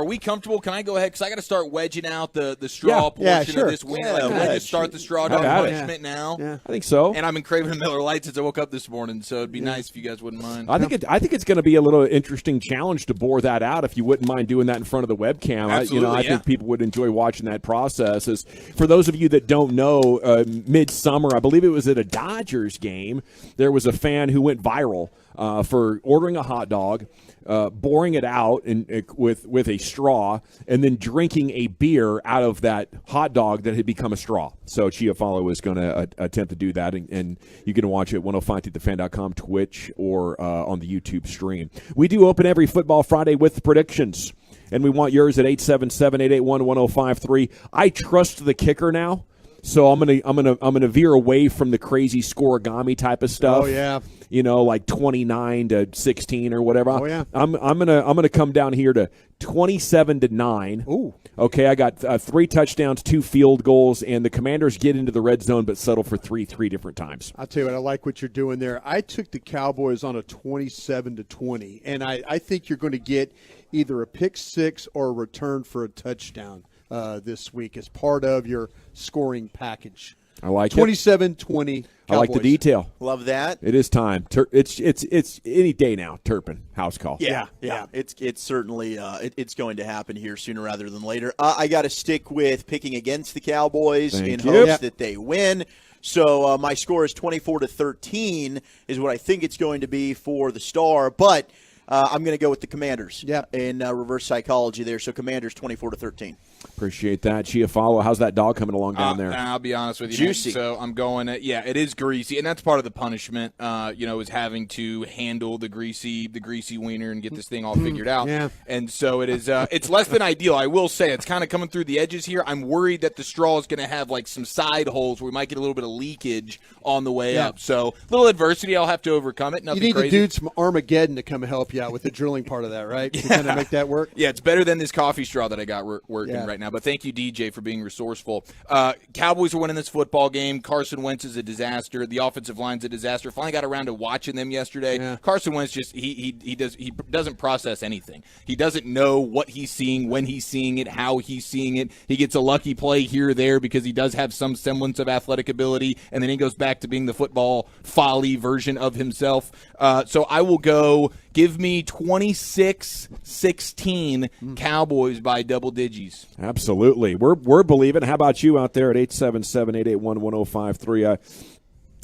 we comfortable? Can I go ahead? Because I got to start wedging out the straw portion of this wiener. Can I just start the straw dog punishment now? Yeah. I think so. And I've been craving a Miller Lite since I woke up this morning, so it'd be nice if you guys wouldn't mind. I think it's going to be a little interesting challenge to bore that out. If you wouldn't mind doing that in front of the webcam, Absolutely, I think people would enjoy watching that process. As for those of you that don't know, midsummer, I believe it was at a Dodgers game, there was a fan who went viral for ordering a hot dog, boring it out with a straw, and then drinking a beer out of that hot dog that had become a straw. So Chiafalo is going to attempt to do that, and you can watch it at 105thefan.com, Twitch, or on the YouTube stream. We do open every Football Friday with predictions, and we want yours at 877-881-1053. I trust the kicker now. So I'm gonna veer away from the crazy scoregami type of stuff. Oh yeah, like 29-16 or whatever. Oh yeah. I'm gonna come down here to 27-9. Ooh. Okay, I got 3 touchdowns, 2 field goals, and the Commanders get into the red zone but settle for 3 different times. I'll tell you what, I like what you're doing there. I took the Cowboys on a 27-20, and I think you're going to get either a pick 6 or a return for a touchdown this week as part of your scoring package. I like 27-20. I like the detail. Love that. It is time. It's any day now. Turpin house call. Yeah. It's certainly it's going to happen here sooner rather than later. I got to stick with picking against the Cowboys in hopes that they win. So my score is 24-13 is what I think it's going to be for the Star, but I'm going to go with the Commanders. In reverse psychology there. So Commanders 24-13. Appreciate that. Chiafalo, how's that dog coming along down there? I'll be honest with you. Juicy. So I'm going it is greasy, and that's part of the punishment, is having to handle the greasy wiener and get this thing all figured out. Yeah. And so it is, it's less than ideal. I will say it's kind of coming through the edges here. I'm worried that the straw is going to have like some side holes where we might get a little bit of leakage on the way up. So a little adversity, I'll have to overcome it. Nothing you need crazy. the dudes from Armageddon to come and help you out with the drilling part of that, right? To kind of make that work. Yeah, it's better than this coffee straw that I got working right now. But thank you, DJ, for being resourceful. Cowboys are winning this football game. Carson Wentz is a disaster. The offensive line's a disaster. Finally got around to watching them yesterday. Yeah. Carson Wentz just he doesn't process anything. He doesn't know what he's seeing, when he's seeing it, how he's seeing it. He gets a lucky play here or there because he does have some semblance of athletic ability, and then he goes back to being the football folly version of himself. So I will go. Give me 26-16 Cowboys by double digits. Absolutely. We're believing. How about you out there at 877-881-1053?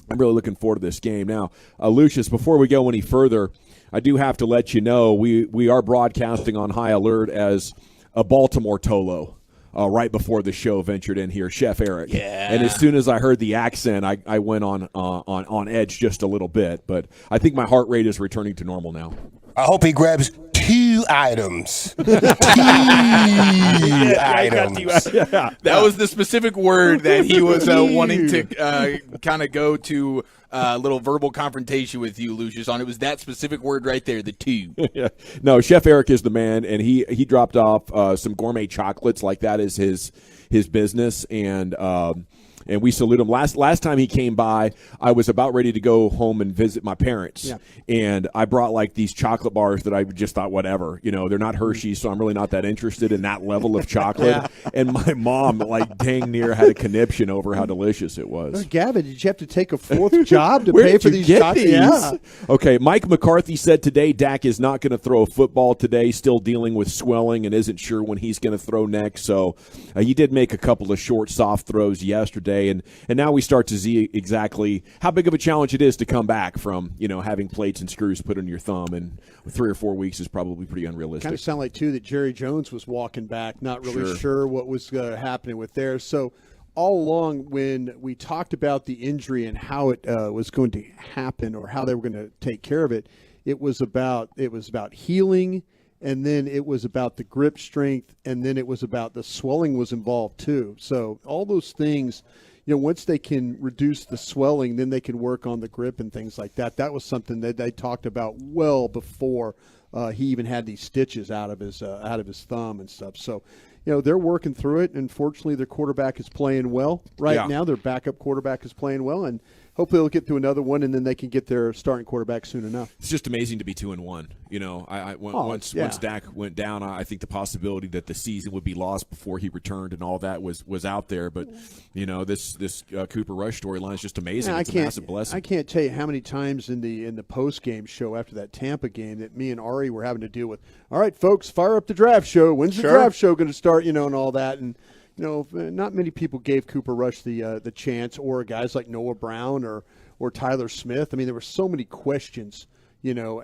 I'm really looking forward to this game. Now, Lucius, before we go any further, I do have to let you know we are broadcasting on high alert as a Baltimore Tolo. Right before the show ventured in here, Chef Eric. Yeah. And as soon as I heard the accent, I went on edge just a little bit. But I think my heart rate is returning to normal now. I hope he grabs 2 items. That was the specific word that he was wanting to kind of go to a little verbal confrontation with you, Lucius, on. It was that specific word right there, the 2. Yeah. No, Chef Eric is the man, and he dropped off some gourmet chocolates. Like that is his business, and we salute him. Last time he came by, I was about ready to go home and visit my parents, and I brought like these chocolate bars that I just thought, whatever, they're not Hershey's, so I'm really not that interested in that level of chocolate. And my mom, like, dang near had a conniption over how delicious it was. Oh, Gavin, did you have to take a 4th job to pay for these chocolates? Yeah. Okay, Mike McCarthy said today Dak is not going to throw a football today, still dealing with swelling and isn't sure when he's going to throw next. So he did make a couple of short, soft throws yesterday. And now we start to see exactly how big of a challenge it is to come back from, having plates and screws put on your thumb. And 3 or 4 weeks is probably pretty unrealistic. Kind of sound like, too, that Jerry Jones was walking back, not really sure what was happening with there. So all along when we talked about the injury and how it was going to happen or how they were going to take care of it, it was about healing. And then it was about the grip strength, and then it was about the swelling was involved too. So all those things, once they can reduce the swelling, then they can work on the grip and things like that. That was something that they talked about well before he even had these stitches out of his thumb and stuff. So, they're working through it. And fortunately, their quarterback is playing well right now. Their backup quarterback is playing well, and hopefully they'll get through another one, and then they can get their starting quarterback soon enough. It's just amazing to be 2-1. Once Dak went down, I think the possibility that the season would be lost before he returned and all that was out there. But this Cooper Rush storyline is just amazing. It's a massive blessing. I can't tell you how many times in the post game show after that Tampa game that me and Ari were having to deal with. All right, folks, fire up the draft show. When's the draft show going to start? And all that and. Not many people gave Cooper Rush the chance, or guys like Noah Brown or Tyler Smith. I mean, there were so many questions,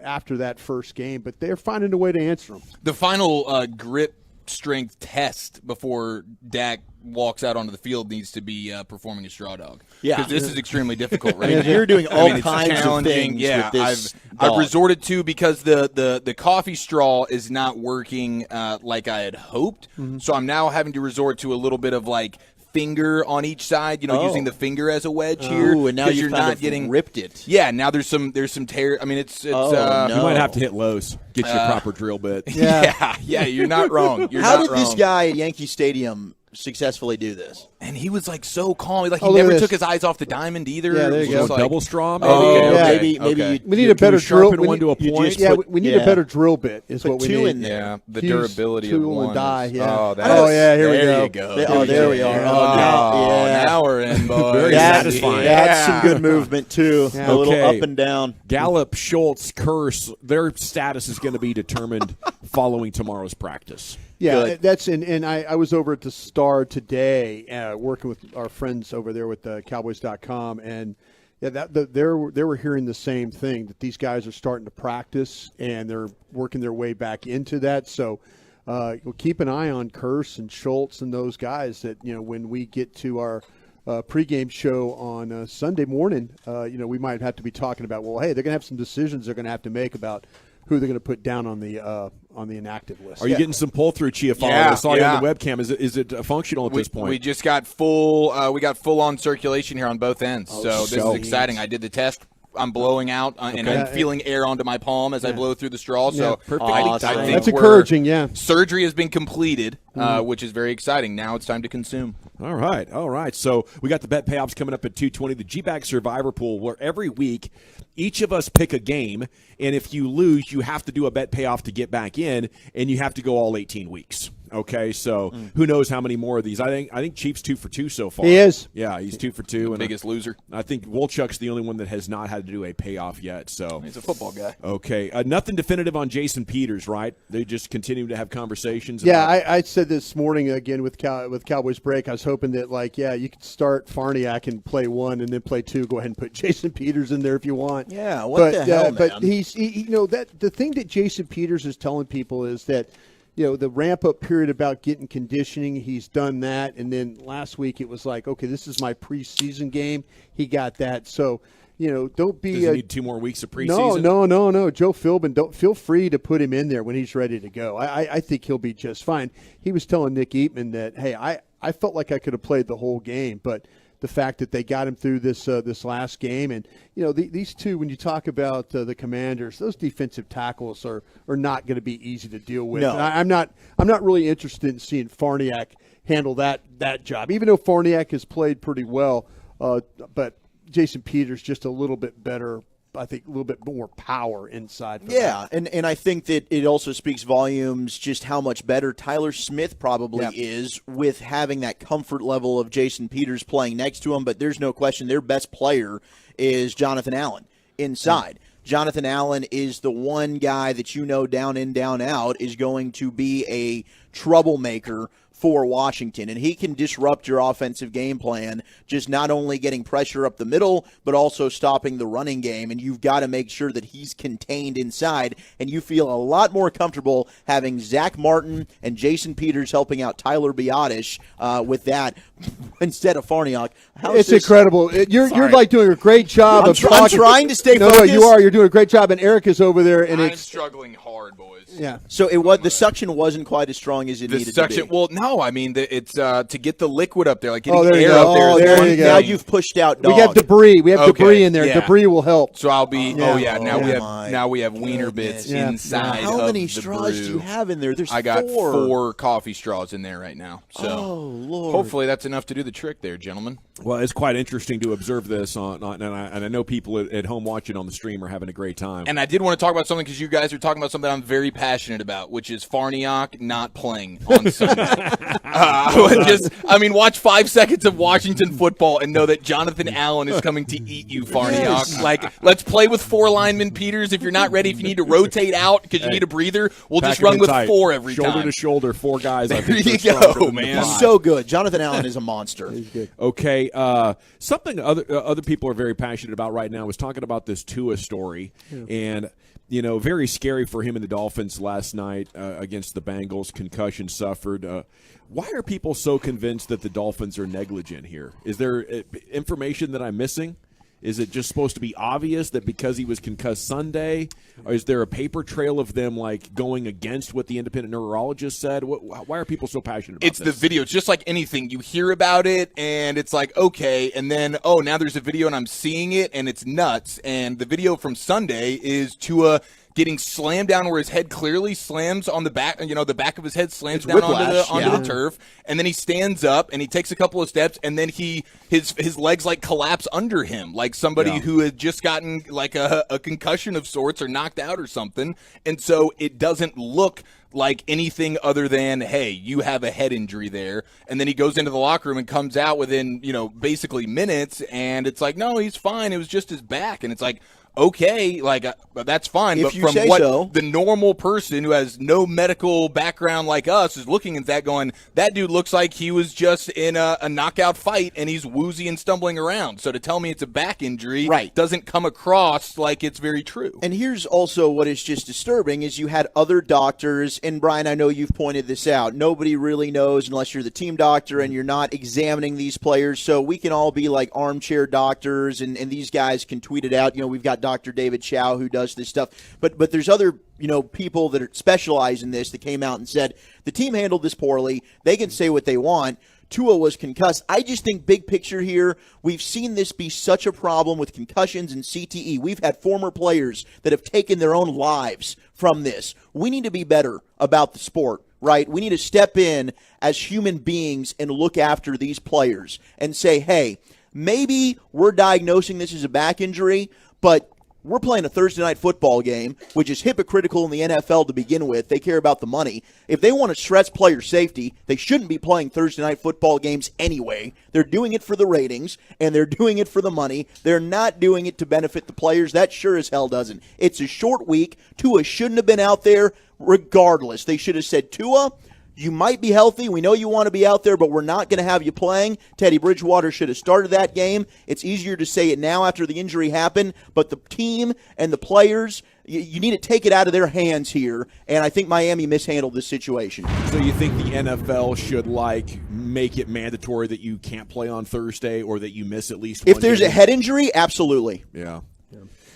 after that first game, but they're finding a way to answer them. The final grip strength test before Dak walks out onto the field needs to be performing a straw dog. Yeah, because this is extremely difficult, right? You're doing all kinds of things. Yeah, with this I've resorted to because the coffee straw is not working like I had hoped. Mm-hmm. So I'm now having to resort to a little bit of like finger on each side, using the finger as a wedge here. And now you're not getting ripped it. Yeah, now there's some tear. I mean, it's you might have to hit Lowe's, get you a proper drill bit. Yeah, you're not wrong. How did this guy at Yankee Stadium successfully do this. And he was like so calm. Like he look at never this. took his eyes off the diamond either. Yeah, there It you was go. just Double straw, maybe. Maybe we need a better drill. one to a point. We need a better drill bit. Is put what we two need. in there. Yeah, the Fuse, durability of tool, one. and die. Yeah. Oh, Here we there go. you go. There we are. Now we're in, boys. Very satisfying. That's some good movement too. Yeah. A little Okay. up and down. Gallup, Schultz, Curse, their status is going to be determined following tomorrow's practice. Yeah, Good. that's and I was over at the Star today, working with our friends over there with Cowboys.com, and they were hearing the same thing, that these guys are starting to practice and they're working their way back into that. So we'll keep an eye on Curse and Schultz and those guys. That when we get to our pregame show on Sunday morning, we might have to be talking about, well, hey, they're going to have some decisions they're going to have to make about who they're going to put down on the inactive list. Are you getting some pull through, Chiafalo? Yeah, I saw you on the webcam. Is it functional at this point? We just got full on circulation here on both ends. So this is exciting. I did the test. I'm blowing out and I'm feeling air onto my palm as I blow through the straw. So perfect. I think that's encouraging. Yeah, surgery has been completed, which is very exciting. Now it's time to consume. All right. So we got the bet payoffs coming up at 2:20. The G-Bag Survivor Pool, where every week each of us pick a game, and if you lose, you have to do a bet payoff to get back in, and you have to go all 18 weeks. Okay, so who knows how many more of these? I think Chief's 2 for 2 so far. He is. Yeah, he's 2 for 2. And biggest loser. I think Wolchuk's the only one that has not had to do a payoff yet. So he's a football guy. Okay, nothing definitive on Jason Peters, right? They just continue to have conversations. Yeah, I said this morning again with Cowboys Break. I was hoping that you could start Farniak and play 1 and then play 2. Go ahead and put Jason Peters in there if you want. Yeah, the hell, man? But that the thing that Jason Peters is telling people is that, the ramp-up period about getting conditioning, he's done that. And then last week it was like, okay, this is my preseason game. He got that. So, don't be – Does he need 2 more weeks of preseason? No. Joe Philbin, don't feel free to put him in there when he's ready to go. I think he'll be just fine. He was telling Nick Eatman that, hey, I felt like I could have played the whole game, but – the fact that they got him through this last game, and these two, when you talk about the Commanders, those defensive tackles are not going to be easy to deal with. No. And I'm not really interested in seeing Farniak handle that job, even though Farniak has played pretty well. But Jason Peters just a little bit better. I think a little bit more power inside. And I think that it also speaks volumes just how much better Tyler Smith probably is with having that comfort level of Jason Peters playing next to him. But there's no question their best player is Jonathan Allen inside. Jonathan Allen is the one guy that down in, down out is going to be a troublemaker for Washington, and he can disrupt your offensive game plan, just not only getting pressure up the middle, but also stopping the running game, and you've got to make sure that he's contained inside, and you feel a lot more comfortable having Zach Martin and Jason Peters helping out Tyler Biadasz with that instead of Farniak. It's incredible. You're like doing a great job I'm trying to stay focused. No, you are. You're doing a great job, and Eric is over there, and I'm struggling hard, boys. Yeah. So the suction wasn't quite as strong as it needed to be. Well, no, I mean it's to get the liquid up there, like getting there air you go. up there. Oh, there you go. Now you've pushed out dog. We have debris. We have debris in there. Yeah. Debris will help. So I'll be. Yeah. Now we have wiener bits inside. How of many the straws brew. do you have in there? I got 4. 4 coffee straws in there right now. So Lord. hopefully that's enough to do the trick there, gentlemen. Well, it's quite interesting to observe this and I know people at home watching on the stream are having a great time. And I did want to talk about something because you guys are talking about something I'm very passionate about, which is Farniak not playing on Sunday. Watch 5 seconds of Washington football and know that Jonathan Allen is coming to eat you, Farniak. Yes. Let's play with 4 linemen, Peters. If you're not ready, if you need to rotate out because you need a breather, we'll just run with tight. 4 every shoulder time. to shoulder, 4 guys. I There think you go, man. He's so good. Jonathan Allen is a monster. He's good. Okay, something other people are very passionate about right now is talking about this Tua story, and very scary for him and the Dolphins last night against the Bengals. Concussion suffered. Why are people so convinced that the Dolphins are negligent here? Is there information that I'm missing? Is it just supposed to be obvious that because he was concussed Sunday? Or is there a paper trail of them going against what the independent neurologist said? Why are people so passionate about this? It's the video. It's just like anything. You hear about it, and it's like, okay, and then, now there's a video, and I'm seeing it, and it's nuts. And the video from Sunday is Tua getting slammed down where his head clearly slams on the back, the back of his head slams It's down whiplash, onto the turf, and then he stands up and he takes a couple of steps, and then his legs like collapse under him, like somebody who had just gotten like a concussion of sorts or knocked out or something. And so it doesn't look like anything other than, hey, you have a head injury there. And then he goes into the locker room and comes out within, basically minutes, and it's like, no, he's fine. It was just his back. And it's like, okay, like that's fine. But from what the normal person who has no medical background like us is looking at that going, that dude looks like he was just in a knockout fight and he's woozy and stumbling around. So to tell me it's a back injury doesn't come across like it's very true. And here's also what is just disturbing is you had other doctors, and Brian, I know you've pointed this out. Nobody really knows unless you're the team doctor and you're not examining these players. So we can all be like armchair doctors, and these guys can tweet it out. We've got Dr. David Chow who does this stuff, but there's other people that are specialized in this that came out and said the team handled this poorly. They can say what they want. Tua was concussed. I just think big picture here, we've seen this be such a problem with concussions and CTE. We've had former players that have taken their own lives from this. We need to be better about the sport, right? We need to step in as human beings and look after these players and say, hey, maybe we're diagnosing this as a back injury, but we're playing a Thursday night football game, which is hypocritical in the NFL to begin with. They care about the money. If they want to stress player safety, they shouldn't be playing Thursday night football games anyway. They're doing it for the ratings, and they're doing it for the money. They're not doing it to benefit the players. That sure as hell doesn't. It's a short week. Tua shouldn't have been out there regardless. They should have said, Tua, you might be healthy. We know you want to be out there, but we're not going to have you playing. Teddy Bridgewater should have started that game. It's easier to say it now after the injury happened, but the team and the players, you need to take it out of their hands here, and I think Miami mishandled this situation. So you think the NFL should, make it mandatory that you can't play on Thursday or that you miss at least one If there's game? a head injury, absolutely. Yeah.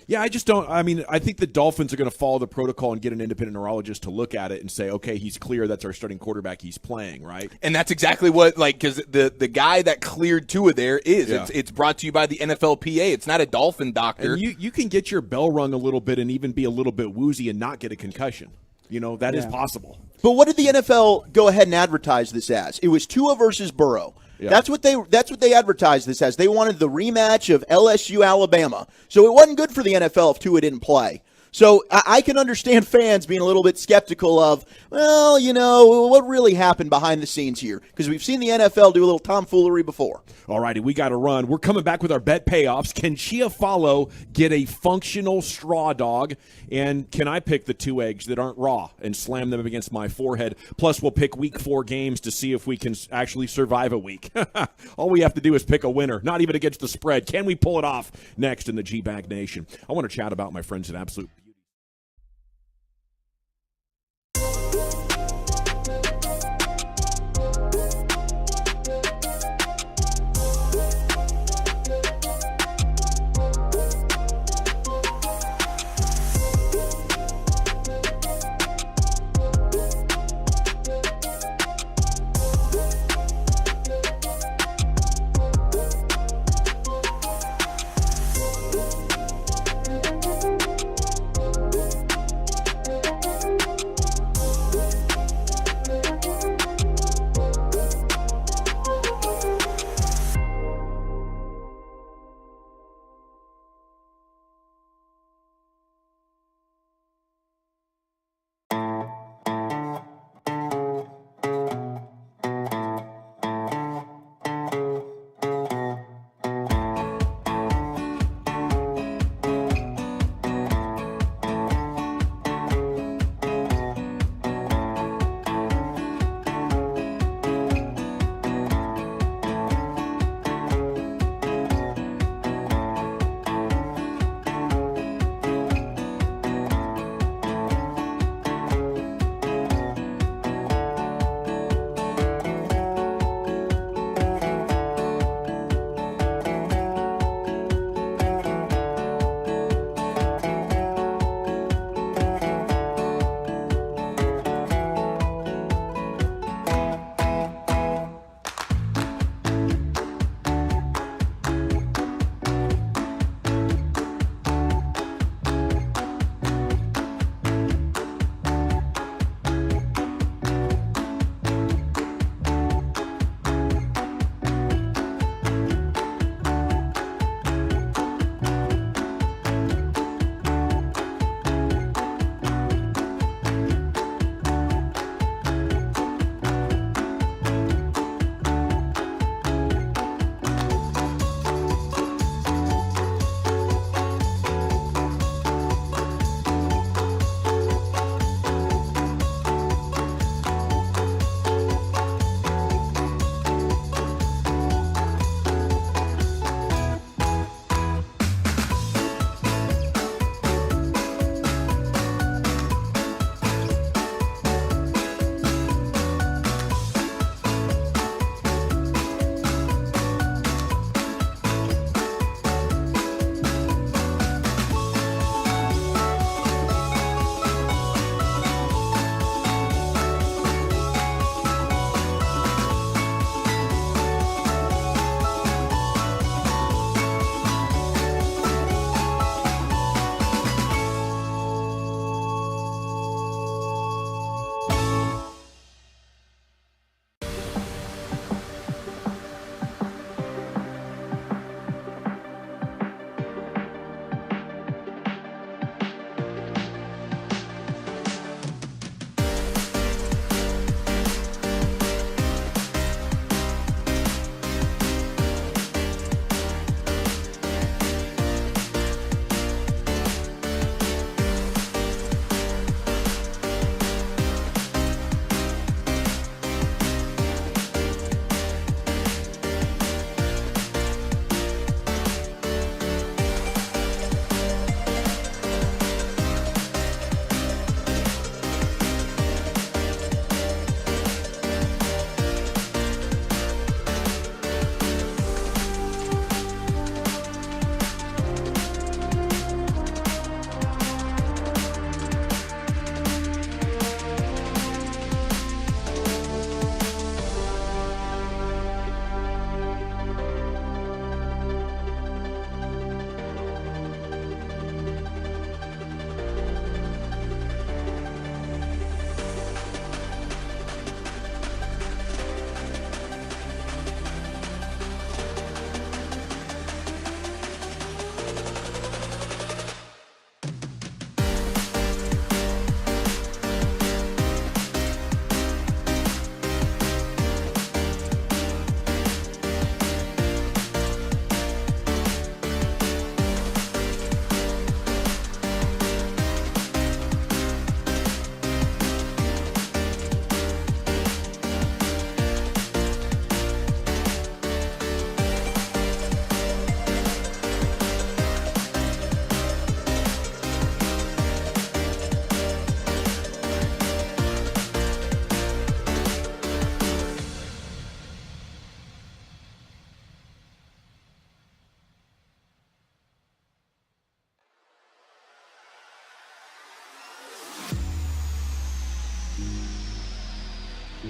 Yeah, I just don't. I mean, I think the Dolphins are going to follow the protocol and get an independent neurologist to look at it and say, okay, he's clear. That's our starting quarterback. He's playing, right? And that's exactly what, because the guy that cleared Tua there is. Yeah. It's brought to you by the NFLPA. It's not a Dolphin doctor. And you can get your bell rung a little bit and even be a little bit woozy and not get a concussion. That is possible. But what did the NFL go ahead and advertise this as? It was Tua versus Burrow. Yeah. That's what they advertised this as. They wanted the rematch of LSU Alabama. So it wasn't good for the NFL if Tua didn't play. So I can understand fans being a little bit skeptical of, what really happened behind the scenes here? Because we've seen the NFL do a little tomfoolery before. All righty, we got to run. We're coming back with our bet payoffs. Can Chiafalo get a functional straw dog? And can I pick the 2 eggs that aren't raw and slam them against my forehead? Plus, we'll pick Week 4 games to see if we can actually survive a week. All we have to do is pick a winner, not even against the spread. Can we pull it off? Next in the G-Bag Nation. I want to chat about my friends at Absolute. On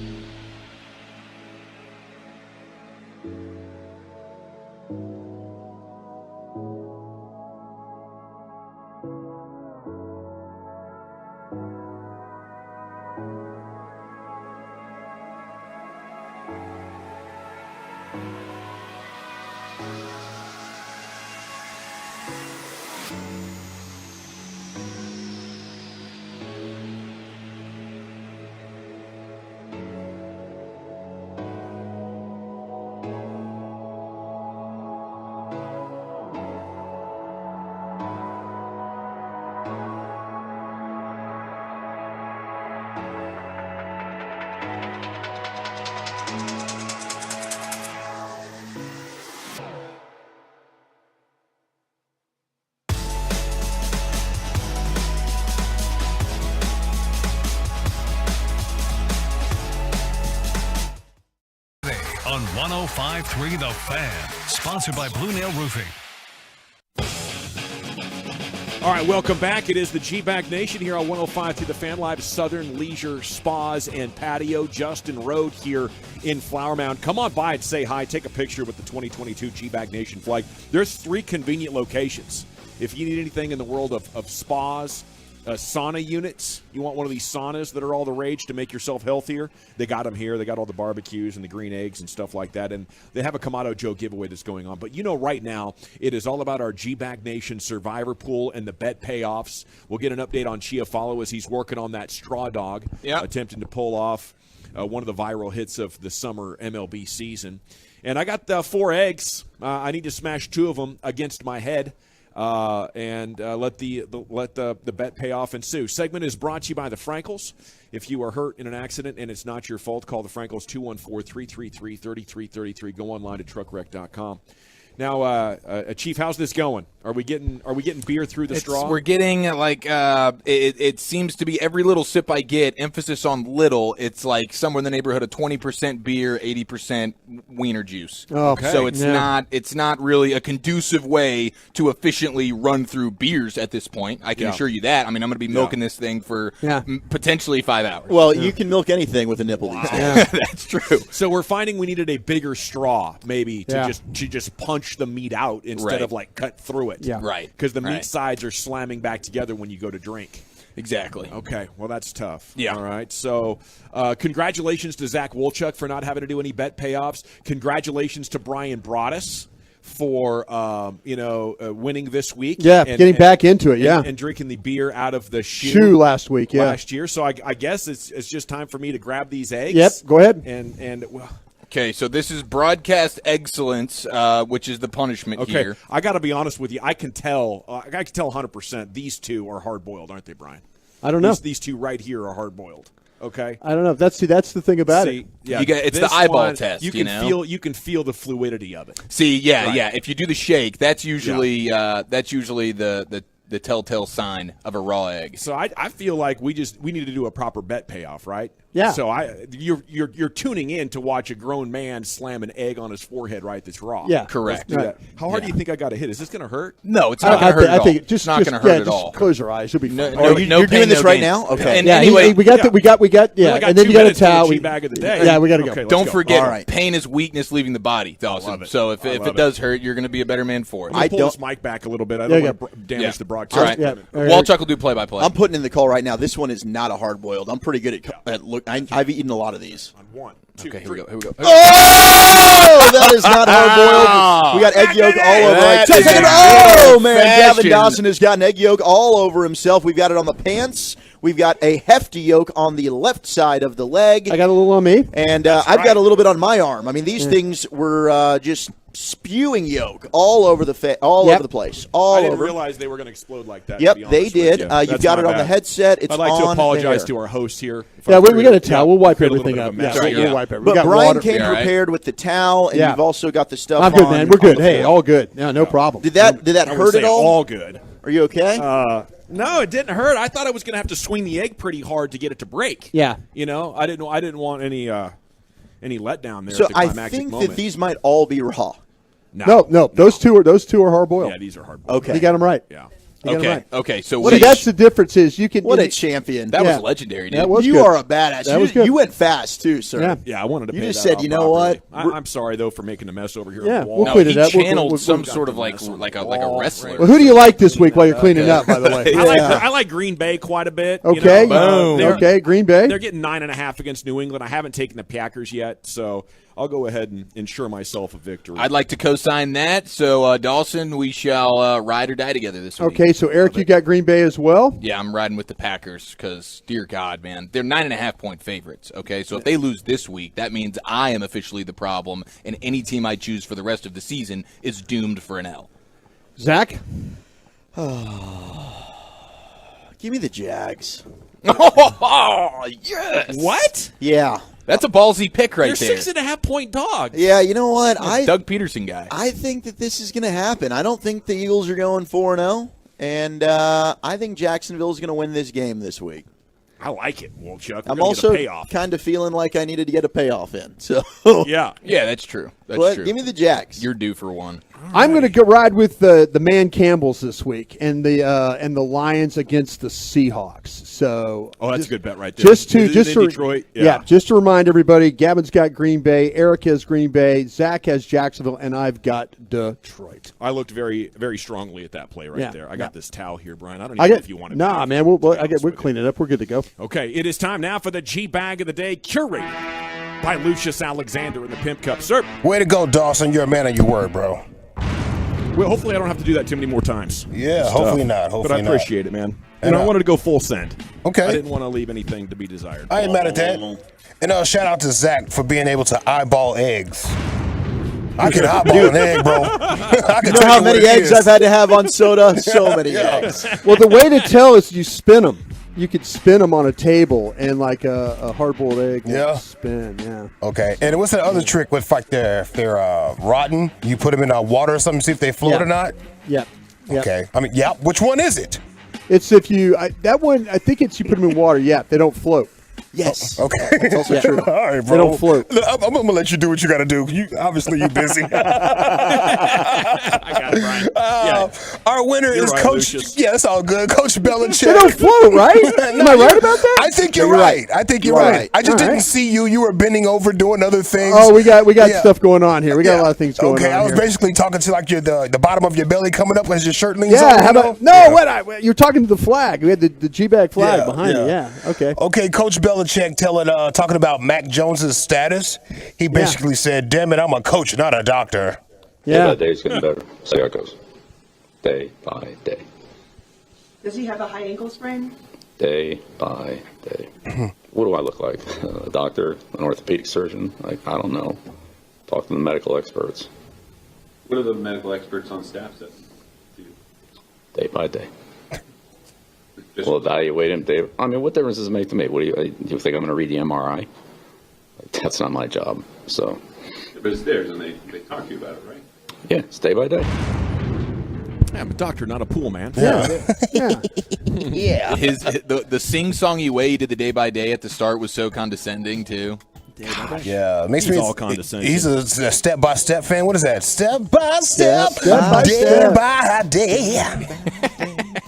105.3 The Fan, sponsored by Blue Nail Roofing. All right, welcome back. It is the G-Bag Nation here on 105 through the Fan Live Southern Leisure Spas and Patio. Justin Road here in Flower Mound. Come on by and say hi. Take a picture with the 2022 G-Bag Nation flag. There's 3 convenient locations. If you need anything in the world of spas, sauna units, you want one of these saunas that are all the rage to make yourself healthier, they got them here. They got all the barbecues and the green eggs and stuff like that, and they have a Kamado Joe giveaway that's going on. But right now it is all about our G-Bag Nation Survivor Pool and the bet payoffs. We'll get an update on Chiafalo as he's working on that straw dog, attempting to pull off one of the viral hits of the summer MLB season. And I got 4 eggs. I need to smash 2 of them against my head. And let the bet pay off ensue. Segment is brought to you by the Frankels. If you are hurt in an accident and it's not your fault, call the Frankels 214-333-3333. Go online to truckwreck.com. Now, Chief, how's this going? Are we getting beer through the straw? We're getting it seems to be every little sip I get, emphasis on little. It's like somewhere in the neighborhood of 20% beer, 80% wiener juice. Okay. So it's not really a conducive way to efficiently run through beers at this point. I can assure you that. I mean, I'm going to be milking this thing for potentially 5 hours. Well, you can milk anything with a nipple these days. That's true. So we're finding we needed a bigger straw, maybe to just punch the meat out instead of cut through it. Yeah. Right. Because the meat sides are slamming back together when you go to drink. Exactly. Okay. Well, that's tough. Yeah. All right. So, congratulations to Zach Wolchuk for not having to do any bet payoffs. Congratulations to Brian Broaddus for winning this week. Yeah, getting back into it. And drinking the beer out of the shoe last week. Yeah. Last year. So I guess it's just time for me to grab these eggs. Yep. Go ahead. And well. Okay, so this is broadcast excellence, which is the punishment here. I got to be honest with you. I can tell 100% these 2 are hard-boiled, aren't they, Brian? I don't know. These 2 right here are hard-boiled. Okay. I don't know. That's the thing about it. Yeah, it's the eyeball test. You can feel the fluidity of it. See, if you do the shake, that's usually the telltale sign of a raw egg. So I feel like we need to do a proper bet payoff, right? Yeah. So you're tuning in to watch a grown man slam an egg on his forehead right that's raw. Yeah. Correct. Do that. How hard do you think I got to hit? Is this going to hurt? No, it's not going to hurt at all. I think it's not going to hurt at all. Close your eyes. You'll be fine. You're doing this right now? Okay. And anyway, we got and then you got a towel. Bag of the day. Yeah, we got to go. Okay, Don't forget, right. Pain is weakness leaving the body. Awesome. So if it does hurt, you're going to be a better man for it. I pull this mic back a little bit. I don't want to damage the broadcast. All right. Walchuk will do play-by-play. I'm putting in the call right now. This one is not a hard-boiled. I'm pretty good at look. I've eaten a lot of these. On 1, 2, Okay, 3. here we go. Oh, that is not hard-boiled. We got egg yolk all over. Oh, man. Gavin Dawson has got an egg yolk all over himself. We've got it on the pants. We've got a hefty yolk on the left side of the leg. I got a little on me. And I've got a little bit on my arm. I mean, these things were just spewing yolk all over the over the place. I didn't realize they were going to explode like that. Yep, they did. You've got it on the headset. It's I'd like on to apologize there. to our host here. Yeah, we got a towel. We'll wipe everything up. We'll wipe everything. But Brian came prepared with the towel, and you've also got the stuff. I'm good, man. We're good. Hey, all good. Yeah, no problem. Did that hurt at all? All good. Are you okay? No, it didn't hurt. I thought I was going to have to swing the egg pretty hard to get it to break. Yeah. I didn't want any letdown there. So at the I climactic think moment. that these might all be raw. No. Those two are hard boiled. Yeah, these are hard boiled. Okay, you got them right. Yeah. You got him right. Okay. So that's the difference is you can. What a champion! That was legendary, dude. That was you good. are a badass. That was good. You went fast too, sir. Yeah, I wanted to. You pay just that said, off you know properly. what? I'm sorry though for making a mess over here. Yeah, on the wall. we'll No, clean he it up. channeled We'll some sort of like a wrestler. Well, who do you like this week while you're cleaning up? By the way, I like Green Bay quite a bit. Okay, you know, okay, Green Bay. They're getting 9.5 against New England. I haven't taken the Packers yet, so I'll go ahead and ensure myself a victory. I'd like to co-sign that. So, Dawson, we shall ride or die together this week. Okay, so Eric, you got Green Bay as well? Yeah, I'm riding with the Packers because, dear God, man, they're 9.5-point favorites. Okay, so if they lose this week, that means I am officially the problem, and any team I choose for the rest of the season is doomed for an L. Zach? Give me the Jags. Oh, yes. What? Yeah. That's a ballsy pick right You're there. 6.5-point dogs. Yeah, you know what? Doug Peterson guy. I think that this is going to happen. I don't think the Eagles are going 4-0, and I think Jacksonville is going to win this game this week. I like it, Wolchuk. I'm also kind of feeling like I needed to get a payoff in. So yeah, that's true. But true. Give me the Jacks. You're due for one. I'm going to go ride with the man Campbells this week and the Lions against the Seahawks. So that's a good bet right there. Just to Detroit. Just to remind everybody, Gavin's got Green Bay, Eric has Green Bay, Zach has Jacksonville, and I've got Detroit. I looked very, very strongly at that play right there. I got this towel here, Brian. I don't even know if you want to. Nah, man, we'll clean it up. We're good to go. Okay, it is time now for the G Bag of the Day, curated by Lucius Alexander in the Pimp Cup. Sir. Way to go, Dawson. You're a man of your word, bro. Well, hopefully I don't have to do that too many more times. Yeah, hopefully not. Hopefully but I appreciate it, man. And I wanted to go full send. Okay. I didn't want to leave anything to be desired. I ain't mad at that. And shout out to Zach for being able to eyeball eggs. I can eyeball an egg, bro. You know how many eggs I've had to have on soda? So many eggs. Well, the way to tell is you spin them. You could spin them on a table and like a hard-boiled egg. Yeah. Spin, yeah. Okay. And what's that other trick with like if they're rotten? You put them in water or something, see if they float or not? Yep. Okay. I mean, which one is it? It's if you that one. I think it's you put them in water. Yeah, they don't float. Yes. Okay. That's also true. All right, bro. They don't float. I'm going to let you do what you got to do. Obviously, you're busy. I got it, Brian. Our winner is right, Coach. Lucius. Yeah, it's all good. Coach Belichick. They don't float, right? Am I right about that? I think you're right. I think you're right. I just didn't see you. You were bending over doing other things. Oh, we got stuff going on here. We got a lot of things going on. Okay, I was here. basically talking to like the bottom of your belly coming up as your shirt leans Yeah, over. how about what? You're talking to the flag. We had the G-bag flag behind it. Yeah. Okay. Okay, Coach Belichick talking about Mac Jones's status. He basically said, "Damn it, I'm a coach, not a doctor." Yeah. Day by day, it's getting better. See how it goes. Day by day. Does he have a high ankle sprain? Day by day. What do I look like? A doctor? An orthopedic surgeon? I don't know. Talk to the medical experts. What are the medical experts on staff say? Day by day. We'll evaluate him. I mean, what difference does it make to me? What do you think I'm going to read the MRI? That's not my job. So. But it's theirs, and they talk to you about it, right? Yeah, it's day by day. Yeah, I'm a doctor, not a pool man. Yeah. Yeah. The sing-songy way he did the day by day at the start was so condescending too. Yeah, makes me all condescending. He's a step-by-step fan. What is that? Step-by-step, Step-by-step. day by day.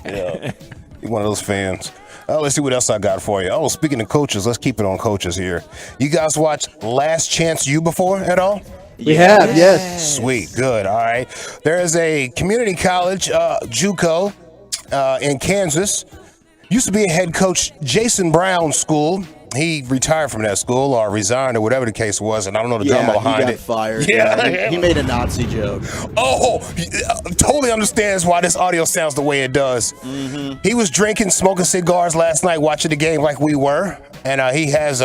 Yeah, he's one of those fans. Let's see what else I got for you. Oh, speaking of coaches, let's keep it on coaches here. You guys watch Last Chance U before at all? We have, yes. Sweet, good, all right. There is a community college, JUCO, in Kansas. Used to be a head coach, Jason Brown's school. He retired from that school or resigned or whatever the case was, and I don't know the drama behind he it. got fired. Yeah. He made a Nazi joke. Oh, totally understands why this audio sounds the way it does. Mm-hmm. He was drinking, smoking cigars last night, watching the game like we were, and he has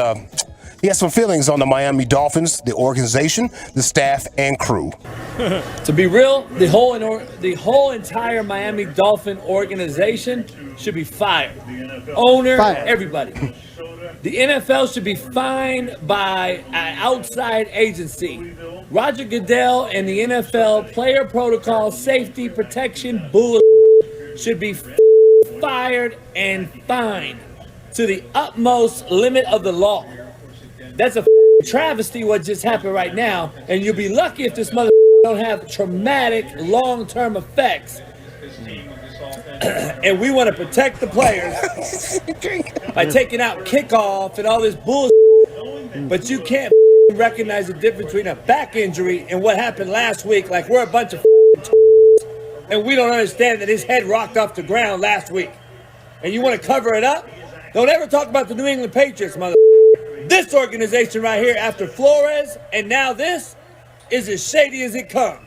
some feelings on the Miami Dolphins, the organization, the staff, and crew. To be real, the whole entire Miami Dolphin organization should be fired. Owner, everybody. The NFL should be fined by an outside agency. Roger Goodell and the NFL player protocol safety protection bull should be fired and fined to the utmost limit of the law. That's a travesty what just happened right now, and you'll be lucky if this mother don't have traumatic long-term effects. And we want to protect the players by taking out kickoff and all this bullshit. But you can't recognize the difference between a back injury and what happened last week. Like we're a bunch of and we don't understand that his head rocked off the ground last week. And you want to cover it up? Don't ever talk about the New England Patriots, mother. This organization right here, after Flores and now this, is as shady as it comes.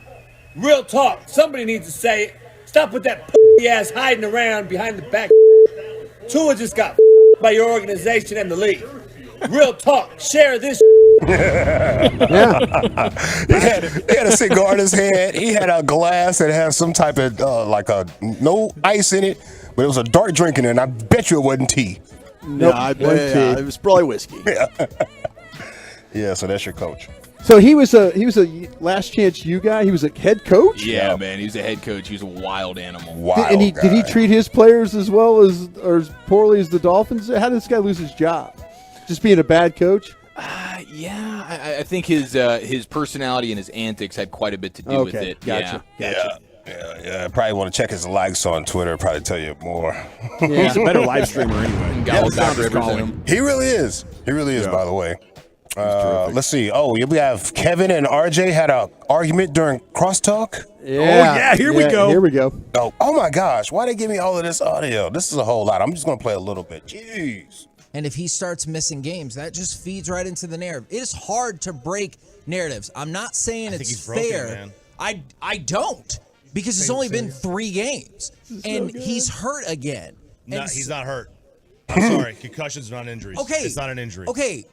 Real talk. Somebody needs to say it. Stop with that ass hiding around behind the back. Tua just got by your organization and the league. Real talk. Share this. He had a cigar in his head. He had a glass that had some type of no ice in it, but it was a dark drink in it, and I bet you it wasn't tea. No, I bet it was probably whiskey. Yeah, so that's your coach. So he was a last chance you guy. He was a head coach. Yeah, man, he was a head coach. He was a wild animal. Did he treat his players as well as or as poorly as the Dolphins? How did this guy lose his job? Just being a bad coach? Yeah, I think his personality and his antics had quite a bit to do with it. Gotcha. Yeah. Probably want to check his likes on Twitter. Probably tell you more. Yeah. He's a better live streamer anyway. He really is. By the way. Let's see. Oh, we have Kevin and RJ had an argument during crosstalk. Here we go. Here we go. Oh my gosh! Why they give me all of this audio? This is a whole lot. I'm just gonna play a little bit. Jeez. And if he starts missing games, that just feeds right into the narrative. It is hard to break narratives. I'm not saying it's fair. I don't, because it's only been 3 games, and he's hurt again. He's not hurt. I'm sorry. Concussions are not injuries. Okay. It's not an injury. Okay.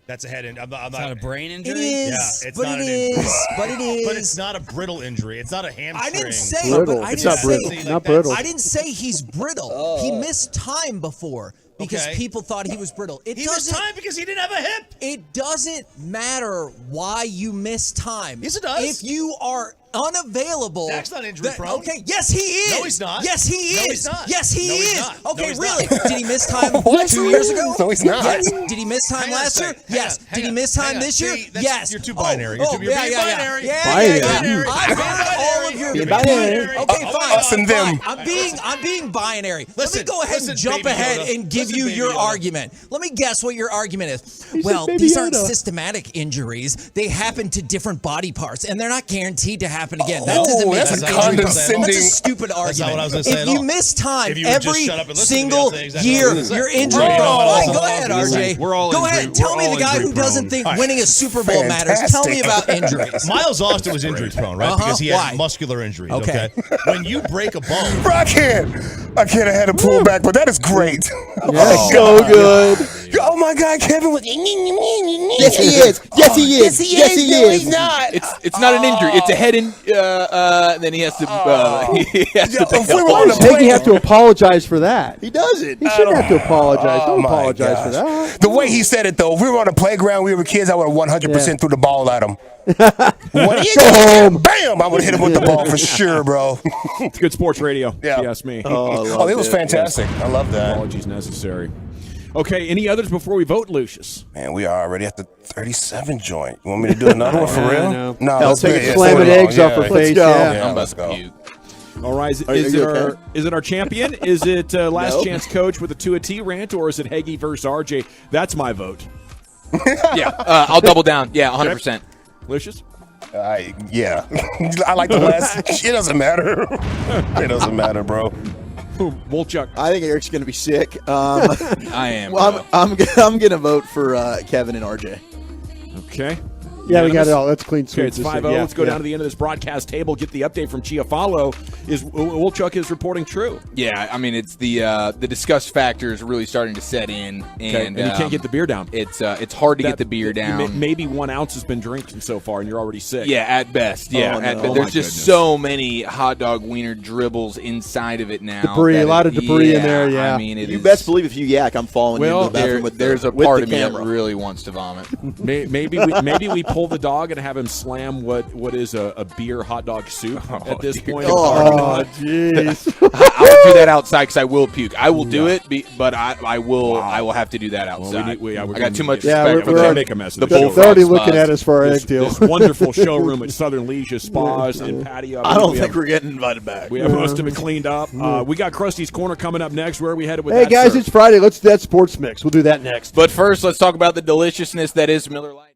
That's a head injury. It's not a brain injury? It is, yeah, it's but not it an injury. is, but it is. But it's not a brittle injury. It's not a hamstring. I didn't say brittle. But It's not brittle. Not brittle. I didn't say he's brittle. He missed time before because people thought he was brittle. He missed time because he didn't have a hip. It doesn't matter why you miss time. Yes, it does. If you are unavailable. Zach's not injury prone. Okay, yes, he is. No, he's not. Yes, he is. No, he's not. Yes, he No, he's is. not. Okay, No, he's really? not. Did he miss time 2 years ago? No, he's not. Yes. Did he miss time last year? Yes. Did he miss time this year? Yes. You're too binary. You're being binary. Yeah. I've heard all of your binary. Okay, fine. Us and them. I'm being binary. Let me go ahead Listen, and jump Baby ahead Yoda. and give Listen, you Baby your Yoda. argument. Let me guess what your argument is. He Well, said Baby these aren't Yoda. systematic injuries. They happen to different body parts, and they're not guaranteed to happen again. That Oh, doesn't make that's an a injury. condescending- That's a stupid That's not argument. what I was gonna say If at you all. miss time If you would just every shut up and listen to me, single I'll say exactly year, what I was gonna you're say. injured. Right. Fine, go We're ahead, all RJ. We're all Go injury- ahead. Tell we're me all the guy who injury doesn't prone. think winning a Super Bowl matters. Tell me about injuries. Miles Austin was injury prone, right? Uh-huh. Because he had Why? muscular injuries. Okay. When you break a bone, Bro, I can't have had to pull back, but that is great. Yeah, so good. Oh my God, Kevin was. Yes, he is. Yes, he is. Yes, he No, is. he's not. It's not an injury. It's a head in. Then he has to. He has to If we bail. were Why on does the Peggy plane, have to apologize for that? He doesn't. He shouldn't have to apologize. Don't my apologize for gosh. that. The way he said it, though, if we were on a playground, we were kids, I would have 100% threw the ball at him. What Go home. Bam! I would hit him with the ball for sure, bro. It's good sports radio, Yeah. if you ask me. Oh, it was fantastic. I love that. Apologies necessary. Okay, any others before we vote, Lucius? Man, we are already at the 37 joint. You want me to do another one for real? no. No, I'll let's take do it. it. Slamming eggs off her Let's face. go. Yeah. Yeah, I'm let's about to go. puke. All right, Are is you it okay? our champion? Is it last No. chance coach with a 2-T rant, or is it Heggie versus RJ? That's my vote. Yeah, I'll double down. Yeah, 100%. Lucius? Yeah. I like the last. It doesn't matter. It doesn't matter, bro. Wolchuk. I think Eric's going to be sick. I am. Well, I'm going to vote for Kevin and RJ. Okay. Yeah, we got it all. Let's clean sweep. Okay, it's 5-0. Yeah, Let's go down to the end of this broadcast table, get the update from Chiafalo. Is Wolchuk is reporting true? Yeah, I mean, it's the disgust factor is really starting to set in, and you can't get the beer down. It's hard to get the beer down. Maybe 1 ounce has been drinking so far, and you're already sick. Yeah, at best. Yeah, Oh, at no. best. Oh, There's my just goodness. so many hot dog wiener dribbles inside of it now. Debris, that a lot of debris in there, yeah. I mean, it You is- best believe if you yak, I'm falling Well, into the bathroom with there's a with part the of me camera. that really wants to vomit. Maybe we pull the dog and have him slam what is a beer hot dog soup at this point. Oh, jeez. I'll do that outside because I will puke. I will do it, but I will have to do that outside. Well, I got too much Yeah, respect we're for make a mess of the the show. They're already bullfrog looking spas. at us for our egg deal. This wonderful showroom at Southern Leisure Spas and Patio. I don't think we're getting invited back. We have most of it cleaned up. We got Krusty's Corner coming up next. Where are we headed with Hey, that, guys, sir? it's Friday. Let's do that sports mix. We'll do that next. But first, let's talk about the deliciousness that is Miller Lite.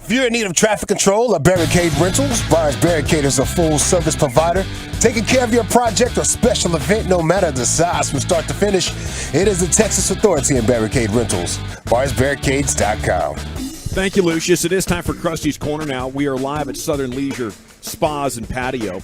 If you're in need of traffic control or barricade rentals, Brian's Barricade is a full-service provider, taking care of your project or special event, no matter the size, from start to finish. It is the Texas Authority in barricade rentals. BriansBarricades.com. Thank you, Lucius. It is time for Krusty's Corner now. We are live at Southern Leisure Spas and Patio.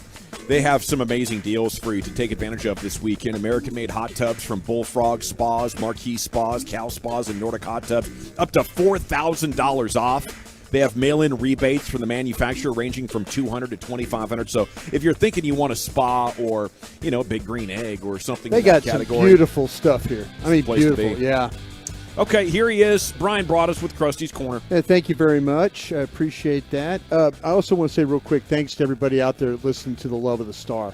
They have some amazing deals for you to take advantage of this weekend. American-made hot tubs from Bullfrog Spas, Marquis Spas, Cal Spas, and Nordic Hot Tubs, up to $4,000 off. They have mail-in rebates from the manufacturer ranging from $200 to $2,500. So if you're thinking you want a spa or, a big green egg or something they in that got category, some beautiful stuff here. I mean, beautiful, yeah. Okay, here he is. Brian brought us with Krusty's Corner. Yeah, thank you very much. I appreciate that. I also want to say real quick, thanks to everybody out there listening to the Love of the Star.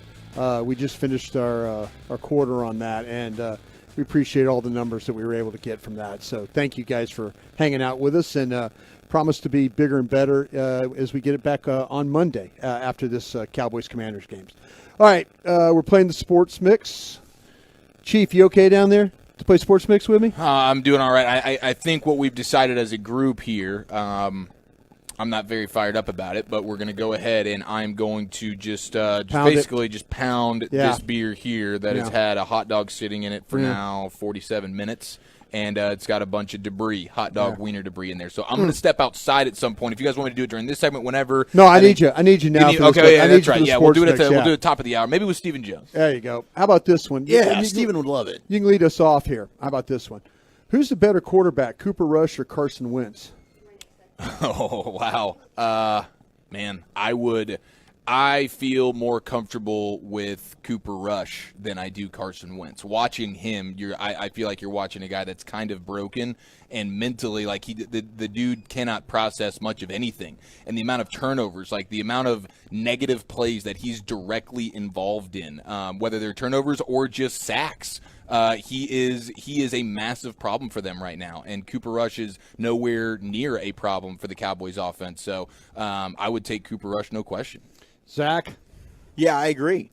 We just finished our quarter on that, and we appreciate all the numbers that we were able to get from that. So thank you guys for hanging out with us, and promise to be bigger and better as we get it back on Monday after this Cowboys-Commanders games. All right, we're playing the Sports Mix. Chief, you okay down there to play Sports Mix with me? I'm doing all right. I think what we've decided as a group here, I'm not very fired up about it, but we're going to go ahead and I'm going to just pound this beer here that has had a hot dog sitting in it for now 47 minutes. And it's got a bunch of debris, hot dog wiener debris in there. So I'm going to step outside at some point. If you guys want me to do it during this segment, whenever. No, I need you. I need you now. Okay, that's right. Yeah, we'll do it we'll do it top of the hour. Maybe with Stephen Jones. There you go. How about this one? Yeah, Stephen would love it. You can lead us off here. How about this one? Who's the better quarterback, Cooper Rush or Carson Wentz? Oh, wow. Man, I feel more comfortable with Cooper Rush than I do Carson Wentz. Watching him, I feel like you're watching a guy that's kind of broken and mentally, like the dude cannot process much of anything. And the amount of turnovers, like the amount of negative plays that he's directly involved in, whether they're turnovers or just sacks. He is a massive problem for them right now, and Cooper Rush is nowhere near a problem for the Cowboys offense. So I would take Cooper Rush, no question. Zach? Yeah, I agree.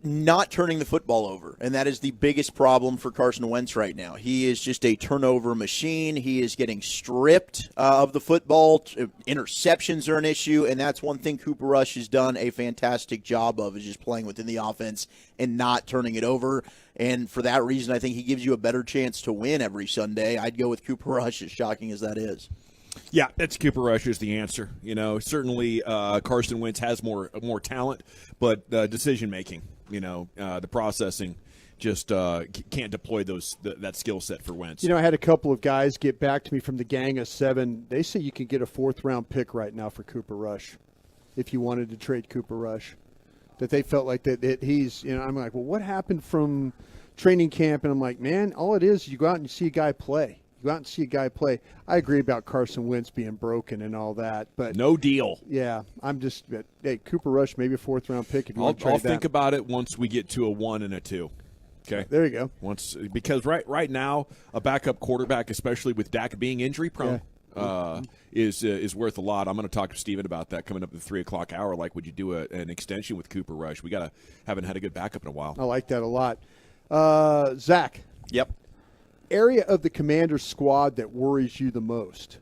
Not turning the football over, and that is the biggest problem for Carson Wentz right now. He is just a turnover machine. He is getting stripped of the football. Interceptions are an issue, and that's one thing Cooper Rush has done a fantastic job of, is just playing within the offense and not turning it over. And for that reason, I think he gives you a better chance to win every Sunday. I'd go with Cooper Rush, as shocking as that is. Yeah, that's Cooper Rush is the answer. Certainly Carson Wentz has more talent, but decision making, the processing, just can't deploy that skill set for Wentz. I had a couple of guys get back to me from the gang of 7. They say you can get a 4th-round pick right now for Cooper Rush if you wanted to trade Cooper Rush. That they felt like that he's, I'm like, well, what happened from training camp? And I'm like, man, all it is you go out and you see a guy play. I agree about Carson Wentz being broken and all that, but no deal. Yeah, I'm just Cooper Rush, maybe a 4th-round pick. If you want to trade I'll think about it once we get to a 1 and a 2. Okay, there you go. Because right now a backup quarterback, especially with Dak being injury prone, is worth a lot. I'm going to talk to Steven about that coming up at the 3 o'clock hour. Like, would you do an extension with Cooper Rush? We haven't had a good backup in a while. I like that a lot. Zach. Yep. Area of the Commanders squad that worries you the most?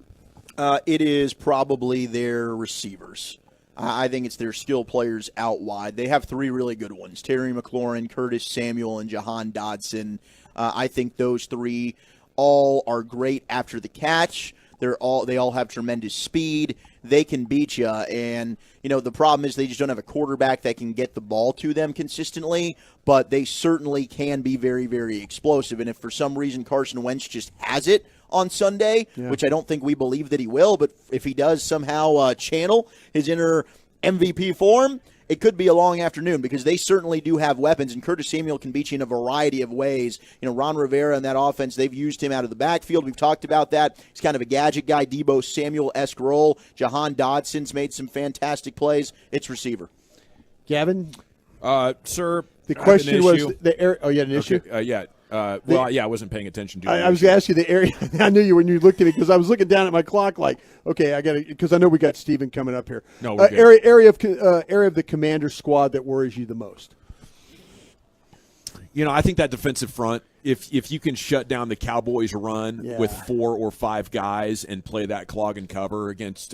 It is probably their receivers. I think it's their skill players out wide. They have 3 really good ones: Terry McLaurin, Curtis Samuel, and Jahan Dodson. I think those 3 all are great after the catch. They all have tremendous speed. They can beat you. And, the problem is they just don't have a quarterback that can get the ball to them consistently, but they certainly can be very, very explosive. And if for some reason Carson Wentz just has it on Sunday, which I don't think we believe that he will, but if he does somehow channel his inner MVP form, it could be a long afternoon because they certainly do have weapons, and Curtis Samuel can beat you in a variety of ways. Ron Rivera and that offense, they've used him out of the backfield. We've talked about that. He's kind of a gadget guy, Deebo Samuel-esque role. Jahan Dodson's made some fantastic plays. It's receiver. Gavin? Sir, the question was the area. Oh, you had an issue? Yeah. I wasn't paying attention. I was going to ask you the area. I knew you when you looked at it because I was looking down at my clock like, okay, I got to, because I know we got Steven coming up here. No, we're good. Area of the Commander squad that worries you the most? I think that defensive front, if you can shut down the Cowboys' run with 4 or 5 guys and play that clog and cover against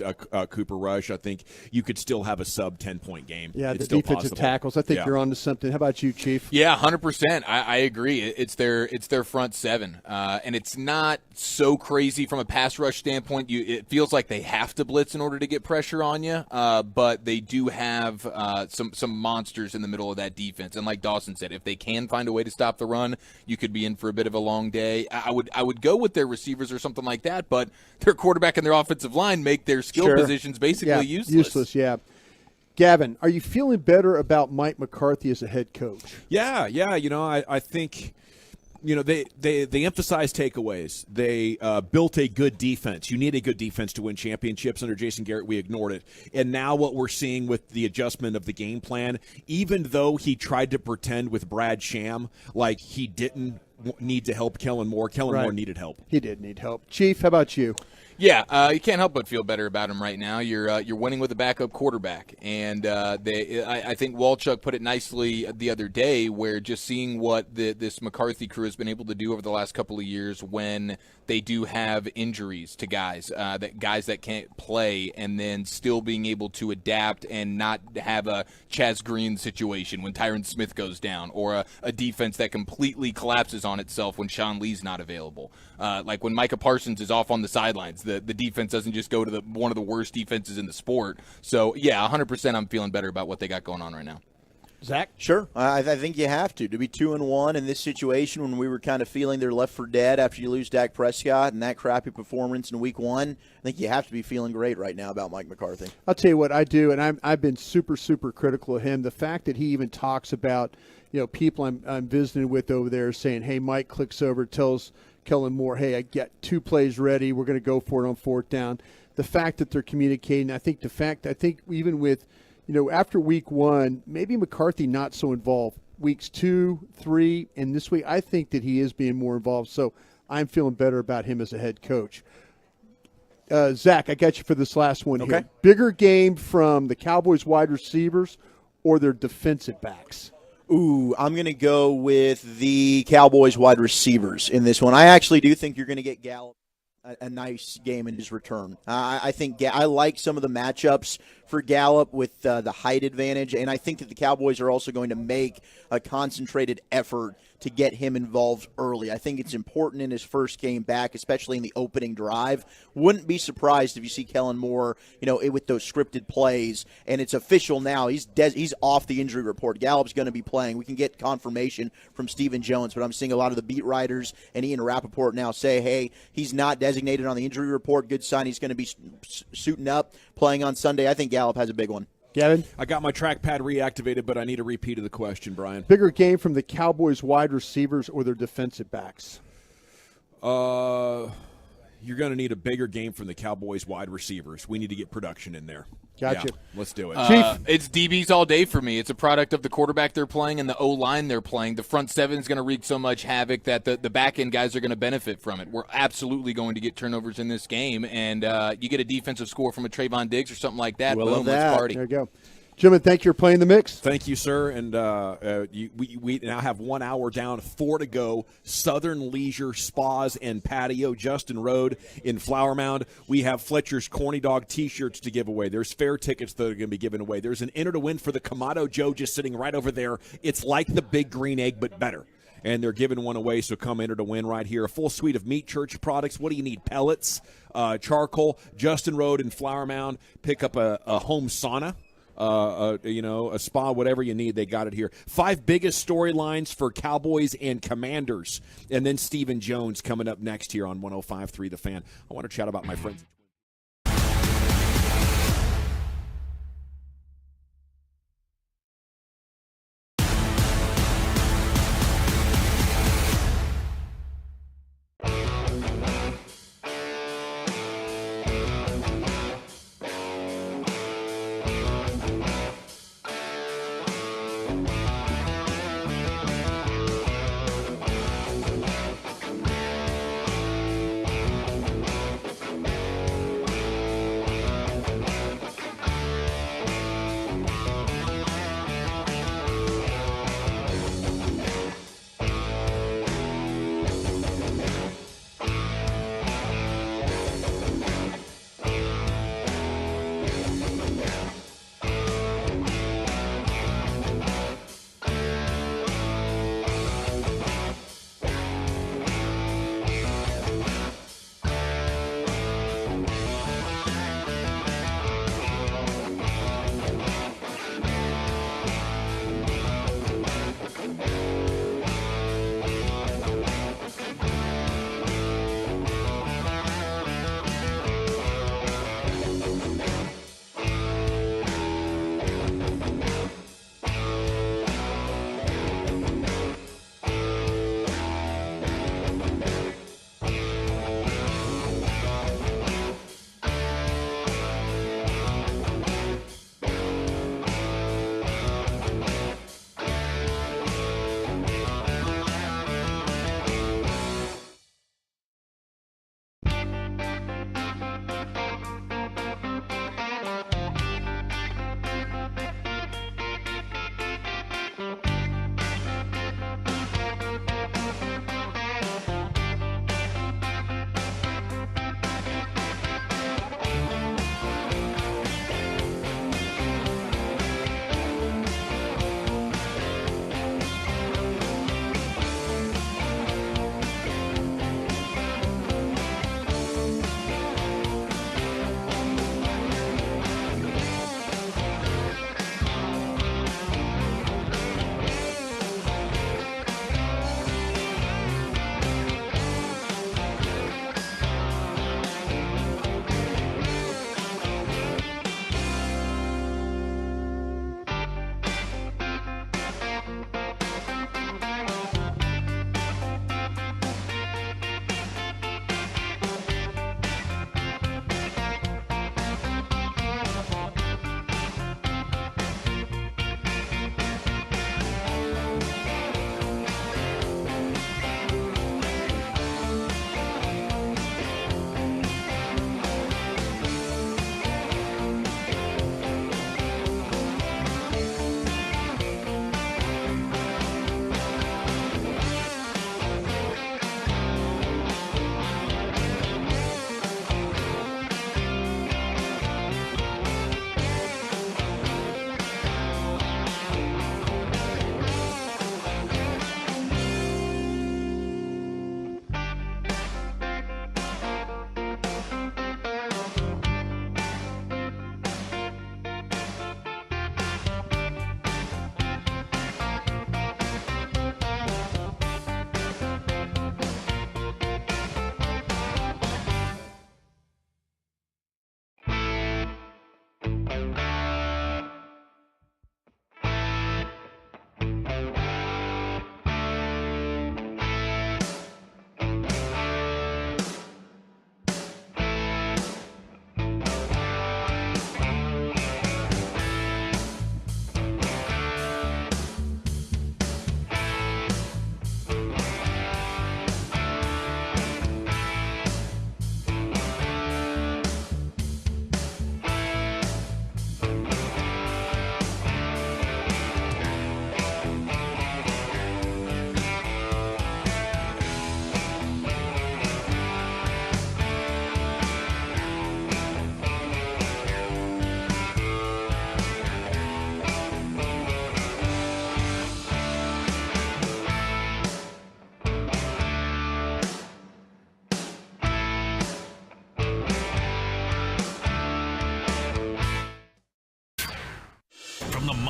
Cooper Rush, I think you could still have a sub 10-point game. Yeah, it's the defensive tackles. I think you're on to something. How about you, Chief? Yeah, 100%. I agree. It's their front 7, and it's not so crazy from a pass rush standpoint. It feels like they have to blitz in order to get pressure on you, but they do have some monsters in the middle of that defense. And like Dawson said, if they can find a way to stop the run, you could be in for a bit of a long day. I would go with their receivers or something like that, but their quarterback and their offensive line make their skill positions basically useless. Useless, yeah. Gavin, are you feeling better about Mike McCarthy as a head coach? Yeah. I think they emphasize takeaways. They built a good defense. You need a good defense to win championships. Under Jason Garrett, we ignored it. And now what we're seeing with the adjustment of the game plan, even though he tried to pretend with Brad Sham like he didn't need to help Kellen Moore, Moore needed help. He did need help. Chief, how about you? Yeah, you can't help but feel better about him right now. You're winning with a backup quarterback, and I think Walchuk put it nicely the other day, where just seeing what this McCarthy crew has been able to do over the last couple of years when they do have injuries to guys that can't play, and then still being able to adapt and not have a Chaz Green situation when Tyron Smith goes down, or a defense that completely collapses on itself when Sean Lee's not available. Like when Micah Parsons is off on the sidelines, the defense doesn't just go to one of the worst defenses in the sport. So, yeah, 100% I'm feeling better about what they got going on right now. Zach? Sure. I think you have to be 2-1 in this situation when we were kind of feeling they're left for dead after you lose Dak Prescott and that crappy performance in week 1. I think you have to be feeling great right now about Mike McCarthy. I'll tell you what I do, and I've been super, super critical of him. The fact that he even talks about, people I'm visiting with over there saying, hey, Mike clicks over, tells Kellen Moore, hey, I got 2 plays ready. We're going to go for it on 4th down. The fact that they're communicating, I think even with, after week 1, maybe McCarthy not so involved. Weeks 2, 3, and this week, I think that he is being more involved. So I'm feeling better about him as a head coach. Zach, I got you for this last one here. Bigger game from the Cowboys wide receivers or their defensive backs? Ooh, I'm going to go with the Cowboys wide receivers in this one. I actually do think you're going to get Gallup a nice game in his return. I think I like some of the matchups for Gallup with the height advantage, and I think that the Cowboys are also going to make a concentrated effort to get him involved early. I think it's important in his first game back, especially in the opening drive. Wouldn't be surprised if you see Kellen Moore, with those scripted plays, and it's official now. He's off the injury report. Gallup's going to be playing. We can get confirmation from Stephen Jones, but I'm seeing a lot of the beat writers and Ian Rappaport now say, hey, he's not designated on the injury report. Good sign he's going to be suiting up, playing on Sunday. I think Gallup has a big one. Gavin? I got my trackpad reactivated, but I need a repeat of the question, Brian. Bigger game from the Cowboys wide receivers or their defensive backs? you're going to need a bigger game from the Cowboys wide receivers. We need to get production in there. Gotcha. Yeah, let's do it. It's DBs all day for me. It's a product of the quarterback they're playing and the O-line they're playing. The front seven is going to wreak so much havoc that the back-end guys are going to benefit from it. We're absolutely going to get turnovers in this game, and you get a defensive score from a Trayvon Diggs or something like that. Boom, let's party. There you go. Gentlemen, thank you for playing the mix. Thank you, sir. And we now have 1 hour down, 4 to go. Southern Leisure Spas and Patio, Justin Road in Flower Mound. We have Fletcher's Corny Dog T-shirts to give away. There's fair tickets that are going to be given away. There's an enter to win for the Kamado Joe just sitting right over there. It's like the Big Green Egg, but better. And they're giving one away, so come enter to win right here. A full suite of Meat Church products. What do you need? Pellets, charcoal, Justin Road in Flower Mound. Pick up a home sauna. A spa, whatever you need, they got it here. 5 biggest storylines for Cowboys and Commanders. And then Stephen Jones coming up next here on 105.3 The Fan. I want to chat about my friends.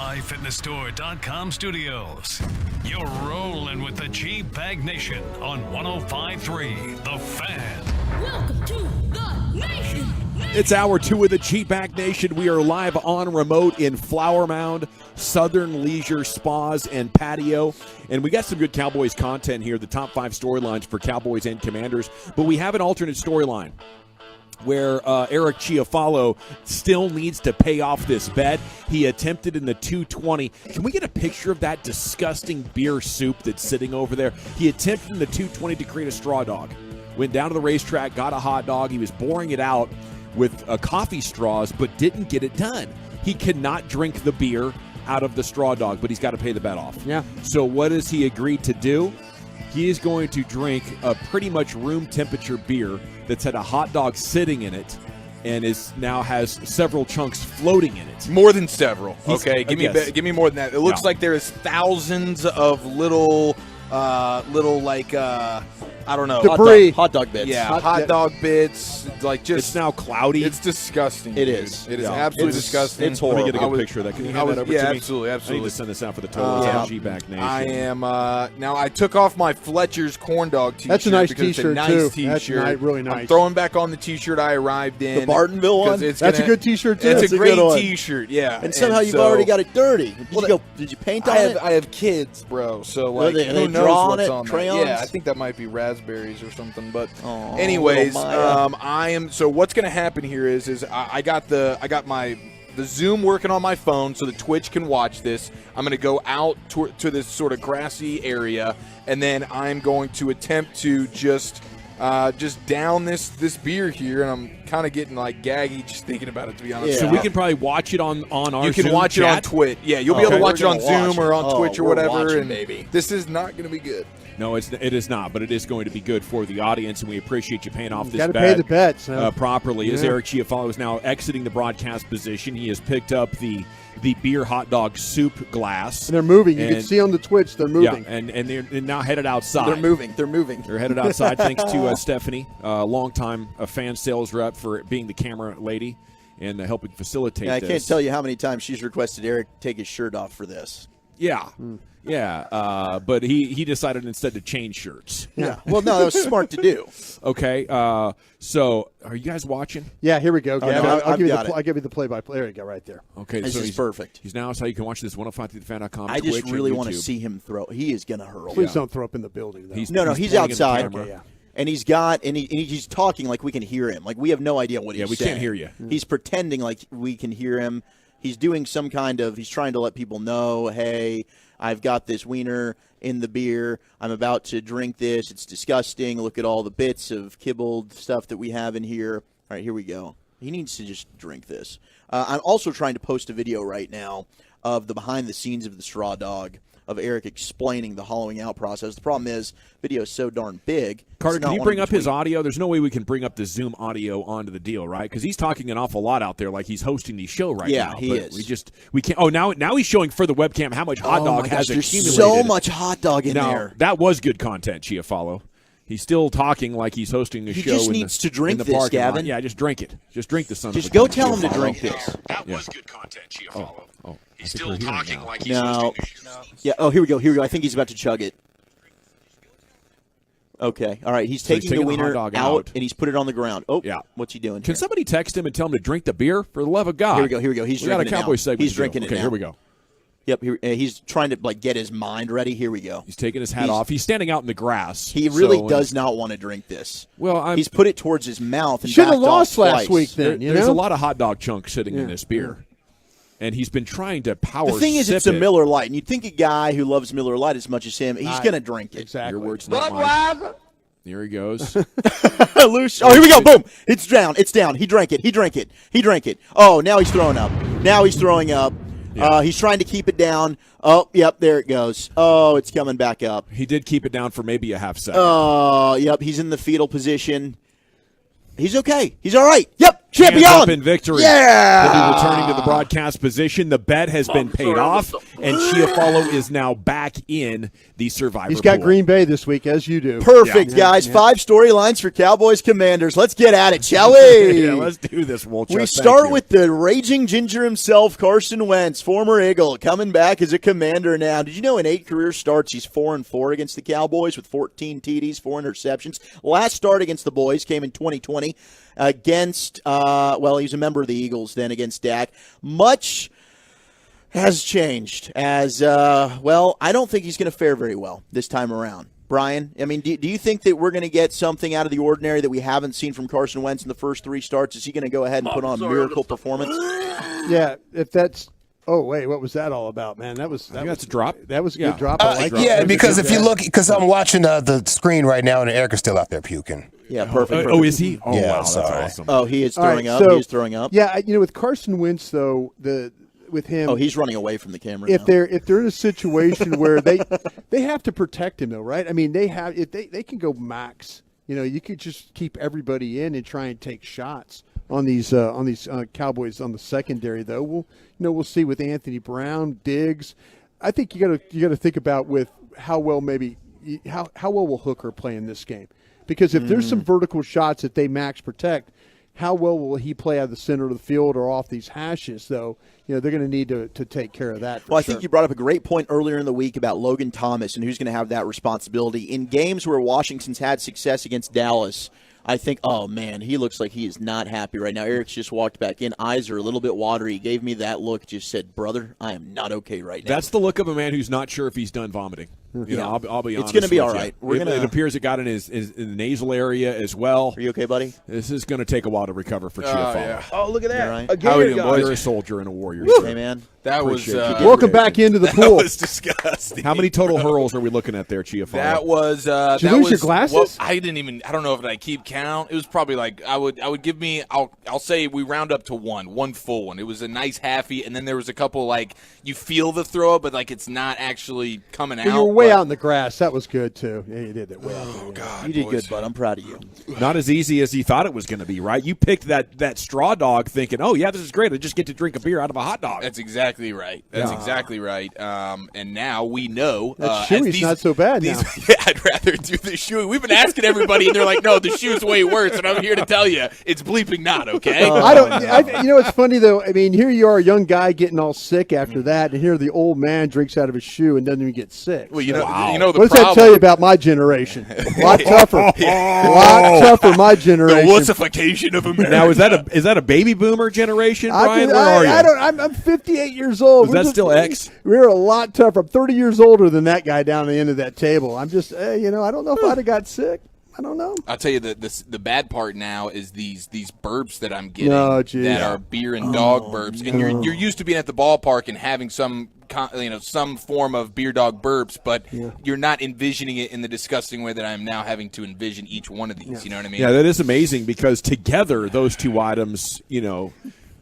MyFitnessStore.com studios. You're rolling with the G-Bag Nation on 105.3 The Fan. Welcome to the Nation. It's hour 2 of the G-Bag Nation. We are live on remote in Flower Mound, Southern Leisure Spas and Patio. And we got some good Cowboys content here, the top 5 storylines for Cowboys and Commanders. But we have an alternate storyline where Eric Chiafalo still needs to pay off this bet. He attempted in the 220. Can we get a picture of that disgusting beer soup that's sitting over there? He attempted in the 220 to create a straw dog. Went down to the racetrack, got a hot dog. He was pouring it out with coffee straws, but didn't get it done. He cannot drink the beer out of the straw dog, but he's got to pay the bet off. Yeah. So what has he agreed to do? He is going to drink a pretty much room temperature beer that's had a hot dog sitting in it and now has several chunks floating in it. More than several. Okay, give me more than that. It looks like there is thousands of little I don't know. Debris. Hot dog bits. Yeah, hot dog bits. Like just it's now cloudy. It's disgusting. It is. It is absolutely disgusting. It's horrible. Let me get a good picture of that. Can you hand that over to me? Absolutely. I need to send this out for the total G-Bag Nation. I am now. I took off my Fletcher's corn dog T-shirt. That's a nice because T-shirt it's a nice too. T-shirt. That's really nice. I'm throwing back on the T-shirt I arrived in. The Bartonville one. That's a good T-shirt too. It's a great good one. T-shirt. Yeah. And somehow you've already got it dirty. Did you paint on it? I have kids, bro. So like, they who knows draw on what's it? on Crayons? that? Yeah, I think that might be raspberries or something. But Aww, anyways, little Maya. I am. So what's going to happen here is I got the Zoom working on my phone so the Twitch can watch this. I'm going to go out to this sort of grassy area, and then I'm going to attempt to just down this beer here, and I'm kind of getting like gaggy just thinking about it, to be honest. So we can probably watch it on our You can Zoom watch chat? it on Twitch. Yeah, you'll be able to watch it on Zoom or on Twitch or we're whatever. watching, and baby. This is not going to be good. No, it is not, but it is going to be good for the audience, and we appreciate you paying off this Got to bet pay the bets properly. As Yeah. Eric Chiafalo is now exiting the broadcast position, he has picked up the beer hot dog soup glass. And they're moving. You can see on the Twitch they're moving. Yeah, and they're now headed outside. They're moving. They're headed outside thanks to Stephanie, longtime fan sales rep, for being the camera lady and helping facilitate Yeah, I this. can't tell you how many times she's requested Eric take his shirt off for this. Yeah. Yeah, but he decided instead to change shirts. Yeah. Well, no, that was smart to do. Okay, so are you guys watching? Yeah, here we go, Gavin. no, I'll I've give you the play-by-play. There you go, right there. Okay, This so is he's perfect. He's now, so you can watch this 105thefan.com. I just Twitch, really and want to YouTube. see him throw. He is going to hurl. Please don't throw up in the building, though. He's playing in the outside. camera. Okay, yeah. And he's talking like we can hear him. Like we have no idea what he's saying. we can't hear you. He's pretending like we can hear him. He's doing some kind of. He's trying to let people know, hey, I've got this wiener in the beer. I'm about to drink this. It's disgusting. Look at all the bits of kibbled stuff that we have in here. All right, here we go. He needs to just drink this. I'm also trying to post a video right now of the behind the scenes of the straw dog, of Eric explaining the hollowing out process. The problem is, video is so darn big. Carter, it's not can you one bring of up the his audio? There's no way we can bring up the Zoom audio onto the deal, right? Because he's talking an awful lot out there, like he's hosting the show right now. Yeah, he but is. We can't. Oh, now he's showing for the webcam how much hot dog my has gosh, there's accumulated. so much hot dog in now, there. That was good content, Chiafalo. He's still talking like he's hosting a He show. just in needs the, to drink in the this, parking lot. Gavin. Yeah, just drink it. Just drink the son of a Just go gun, tell him to Chiafalo. drink this. That was good content, Chiafalo. Oh, he's still talking like he's No. hosting a show. Yeah. Oh, here we go. I think he's about to chug it. Okay. All right. He's So he's taking the taking the wiener hot dog out out. and he's put it on the ground. Oh, Yeah. What's he doing? Can here? somebody text him and tell him to drink the beer? For the love of God. Here we go. He's we got a drinking it Cowboys now. segment. He's to do. drinking it Okay, now. here we go. Yep. He's trying to get his mind ready. Here we go. He's taking his hat off. He's standing out in the grass. He really So, does not want to drink this. Well, he's put it towards his mouth and Should have backed lost off last twice. week then. There's a lot of hot dog chunks sitting in this beer. And he's been trying to power The thing is, sip it's a it. Miller Lite, and you'd think a guy who loves Miller Lite as much as him, he's going to drink it. Exactly. Your words, not mine. Here he goes. Loose. Oh, here we go. Boom. It's down. He drank it. Oh, now he's throwing up. Yeah. He's trying to keep it down. Oh, yep, there it goes. Oh, it's coming back up. He did keep it down for maybe a half second. Oh, yep, he's in the fetal position. He's okay. He's all right. Yep. Champion! Hands up in victory. Yeah! He'll be returning to the broadcast position. The bet has been paid off, and Chiafalo is now back in the Survivor He's got pool. Green Bay this week, as you do. Perfect, guys. 5 storylines for Cowboys Commanders. Let's get at it, shall we? Yeah, let's do this, Wolchuk. We start with the raging ginger himself, Carson Wentz, former Eagle, coming back as a Commander now. Did you know in 8 career starts, he's 4-4 against the Cowboys with 14 TDs, 4 interceptions. Last start against the boys came in 2020 against, he was a member of the Eagles then against Dak. Much has changed as, I don't think he's going to fare very well this time around. Brian, I mean, do you think that we're going to get something out of the ordinary that we haven't seen from Carson Wentz in the first 3 starts? Is he going to go ahead and put on a miracle performance? Yeah, if that's – oh, wait, what was that all about, man? That's a drop. That was a good drop. Because if you look, because I'm watching the screen right now, and Eric is still out there puking. Yeah, perfect. Oh, is he? Oh, yeah, wow, that's sorry. awesome. Oh, he is throwing up. So, he is throwing up. Yeah, with Carson Wentz, though, with him. Oh, he's running away from the camera. If now. they're in a situation where they have to protect him, though, right? I mean, they can go max. You could just keep everybody in and try and take shots on these Cowboys on the secondary, though. We'll see with Anthony Brown, Diggs. I think you got to think about with how well will Hooker play in this game, because if there's some vertical shots that they max protect, how well will he play out of the center of the field or off these hashes, though? They're going to need to take care of that. I think you brought up a great point earlier in the week about Logan Thomas and who's going to have that responsibility. In games where Washington's had success against Dallas, I think, oh, man, he looks like he is not happy right now. Eric's just walked back in. Eyes are a little bit watery. He gave me that look, just said, brother, I am not okay right now. That's the look of a man who's not sure if he's done vomiting. I'll be honest. It's going to be all right. It appears it got in his in the nasal area as well. Are you okay, buddy? This is going to take a while to recover for Chiafalo. Yeah. Oh, look at that. Right. How are we doing, boys? You're a soldier and a warrior. Hey, man. That was welcome back into the pool. That was disgusting. How many total hurls are we looking at there, Chiafalo? That was. Did you lose your glasses? Well, I don't know if I keep count. It was probably like I would give me. I'll say we round up to one full one. It was a nice halfie, and then there was a couple like you feel the throw, but like it's not actually coming out. You were way out in the grass. That was good too. Yeah, you did it way out. Oh God, you did good, bud. I'm proud of you. Not as easy as you thought it was going to be, right? You picked that straw dog, thinking, "Oh yeah, this is great. I just get to drink a beer out of a hot dog." That's exactly right. That's exactly right. And now we know that shoey's not so bad now. Yeah, I'd rather do the shoey. We've been asking everybody, and they're like, "No, the shoe's way worse." And I'm here to tell you, it's bleeping not okay. I don't. It's funny though. I mean, here you are, a young guy getting all sick after that, and here the old man drinks out of his shoe and doesn't even get sick. Well, you so. know the what does that tell you about my generation? A lot tougher. A lot tougher. My generation. The wussification of America. Now, is that a baby boomer generation, Brian? Where are you? I'm 58 years old. Is that still X? We're a lot tougher. I'm 30 years older than that guy down at the end of that table. I'm just, I don't know if I'd have got sick. I don't know. I'll tell you the bad part now is these burps that I'm getting that are beer and dog burps, and you're used to being at the ballpark and having some form of beer dog burps, but you're not envisioning it in the disgusting way that I'm now having to envision each one of these. Yeah. You know what I mean? Yeah, that is amazing because together those two items,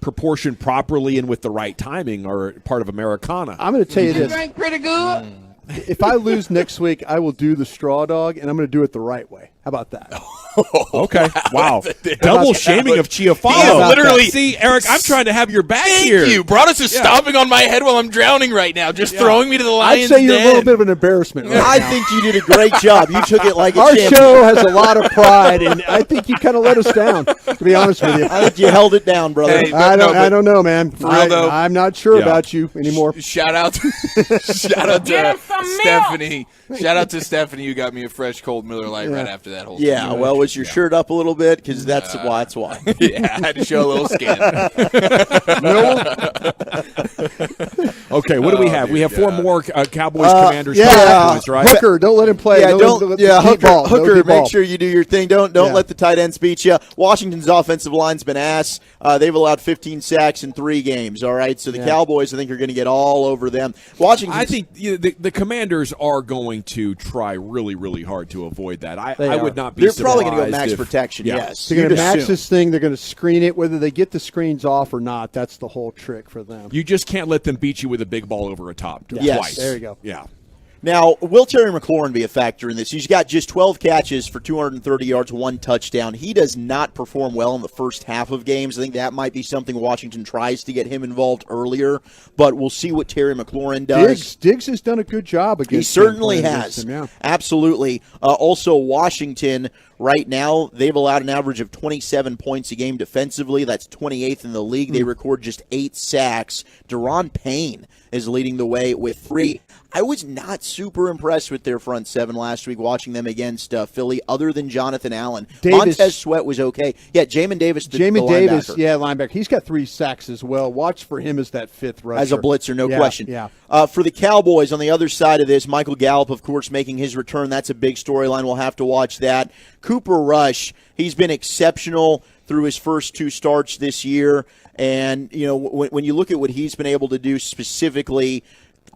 proportioned properly and with the right timing are part of Americana. I'm going to tell you this. Drank pretty good. If I lose next week, I will do the straw dog, and I'm going to do it the right way. How about that? Okay. Wow. Double shaming of Chiafalo. Literally. See, Eric, I'm trying to have your back here. Thank you. Broadus is stomping on my head while I'm drowning right now, just throwing me to the lion's I'd say you're den. a little bit of an embarrassment right now. I think you did a great job. You took it like a Our champion. show has a lot of pride, and I think you kind of let us down, to be honest with you. I think you held it down, brother. Hey, I don't know, man. For real, though. I'm not sure about you anymore. Shout out to Stephanie. Shout out to Stephanie who got me a fresh cold Miller Lite right after that whole Yeah, thing. well, was your shirt up a little bit? Because that's why. Yeah, I had to show a little skin. Okay, what do we have? We have four more Cowboys Commanders. Cowboys, right? Hooker, don't let him play. Hooker, make sure you do your thing. Don't let the tight ends beat you. Washington's offensive line's been ass. They've allowed 15 sacks in 3 games. All right, so the Cowboys, I think, are going to get all over them. I think the Commanders are going to try really, really hard to avoid that. I would not be. They're surprised probably going to go max if, protection. Yes, they're going to max this thing. They're going to screen it, whether they get the screens off or not. That's the whole trick for them. You just can't let them beat you with a big ball over a top twice. There you go. Yeah. Now, will Terry McLaurin be a factor in this? He's got just 12 catches for 230 yards, 1 touchdown. He does not perform well in the first half of games. I think that might be something Washington tries to get him involved earlier, but we'll see what Terry McLaurin does. Diggs has done a good job against him. He certainly has. Him, yeah. Absolutely. Also, Washington, right now, they've allowed an average of 27 points a game defensively. That's 28th in the league. They record just 8 sacks. Deron Payne is leading the way with 3. I was not super impressed with their front 7 last week watching them against Philly, other than Jonathan Allen. Montez Sweat was okay. Yeah, Jamin Davis, the linebacker. Linebacker. He's got 3 sacks as well. Watch for him as that 5th rusher. As a blitzer, no question. Yeah. For the Cowboys, on the other side of this, Michael Gallup, of course, making his return. That's a big storyline. We'll have to watch that. Cooper Rush, he's been exceptional through his first 2 starts this year. And, you know, when you look at what he's been able to do specifically,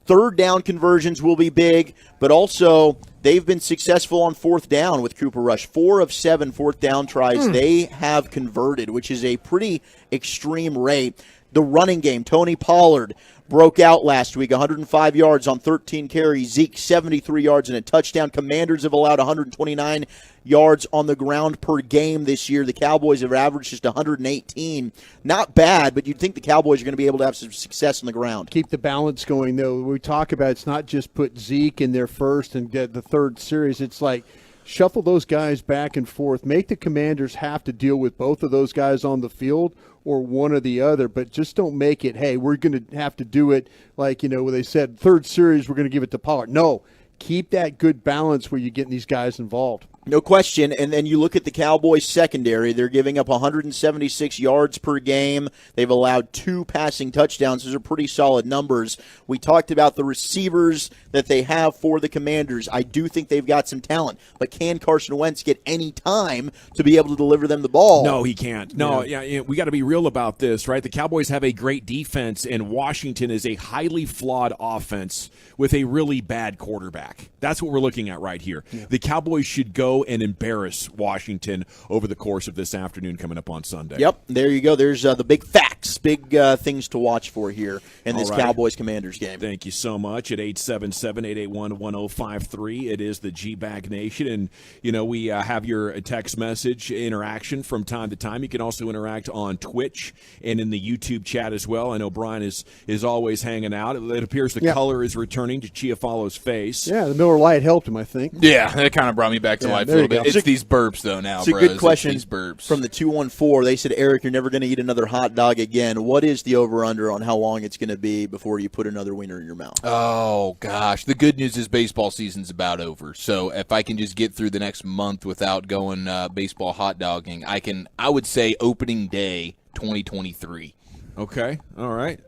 third down conversions will be big, but also they've been successful on 4th down with Cooper Rush. 4 of 7 4th down tries they have converted, which is a pretty extreme rate. The running game, Tony Pollard broke out last week, 105 yards on 13 carries. Zeke, 73 yards and a touchdown. Commanders have allowed 129 yards on the ground per game this year. The Cowboys have averaged just 118. Not bad, but you'd think the Cowboys are going to be able to have some success on the ground. Keep the balance going, though. We talk about it's not just put Zeke in there first and get the third series. It's like shuffle those guys back and forth. Make the Commanders have to deal with both of those guys on the field or one or the other, but just don't make it, hey, we're going to have to do it like, you know, where they said third series, we're going to give it to Pollard. No, keep that good balance where you're getting these guys involved. No question. And then you look at the Cowboys secondary. They're giving up 176 yards per game. They've allowed 2 passing touchdowns. Those are pretty solid numbers. We talked about the receivers that they have for the Commanders. I do think they've got some talent. But can Carson Wentz get any time to be able to deliver them the ball? No, he can't. No, we got to be real about this, right? The Cowboys have a great defense, and Washington is a highly flawed offense with a really bad quarterback. That's what we're looking at right here. Yeah. The Cowboys should go and embarrass Washington over the course of this afternoon coming up on Sunday. Yep, there you go. There's the big facts, big things to watch for here in this Cowboys-Commanders game. Thank you so much. At 877-881-1053, it is the G-Bag Nation. And, you know, we have your text message interaction from time to time. You can also interact on Twitch and in the YouTube chat as well. I know Brian is always hanging out. It appears the color is returning to Chiafalo's face. Yeah, the Miller Lite helped him, I think. Yeah, that kind of brought me back to life a little bit. It's these burps, though, now, It's a good question from the 214. They said, Eric, you're never going to eat another hot dog again. What is the over-under on how long it's going to be before you put another wiener in your mouth? Oh, gosh. The good news is baseball season's about over. So if I can just get through the next month without going baseball hot dogging, I would say opening day 2023. Okay. All right.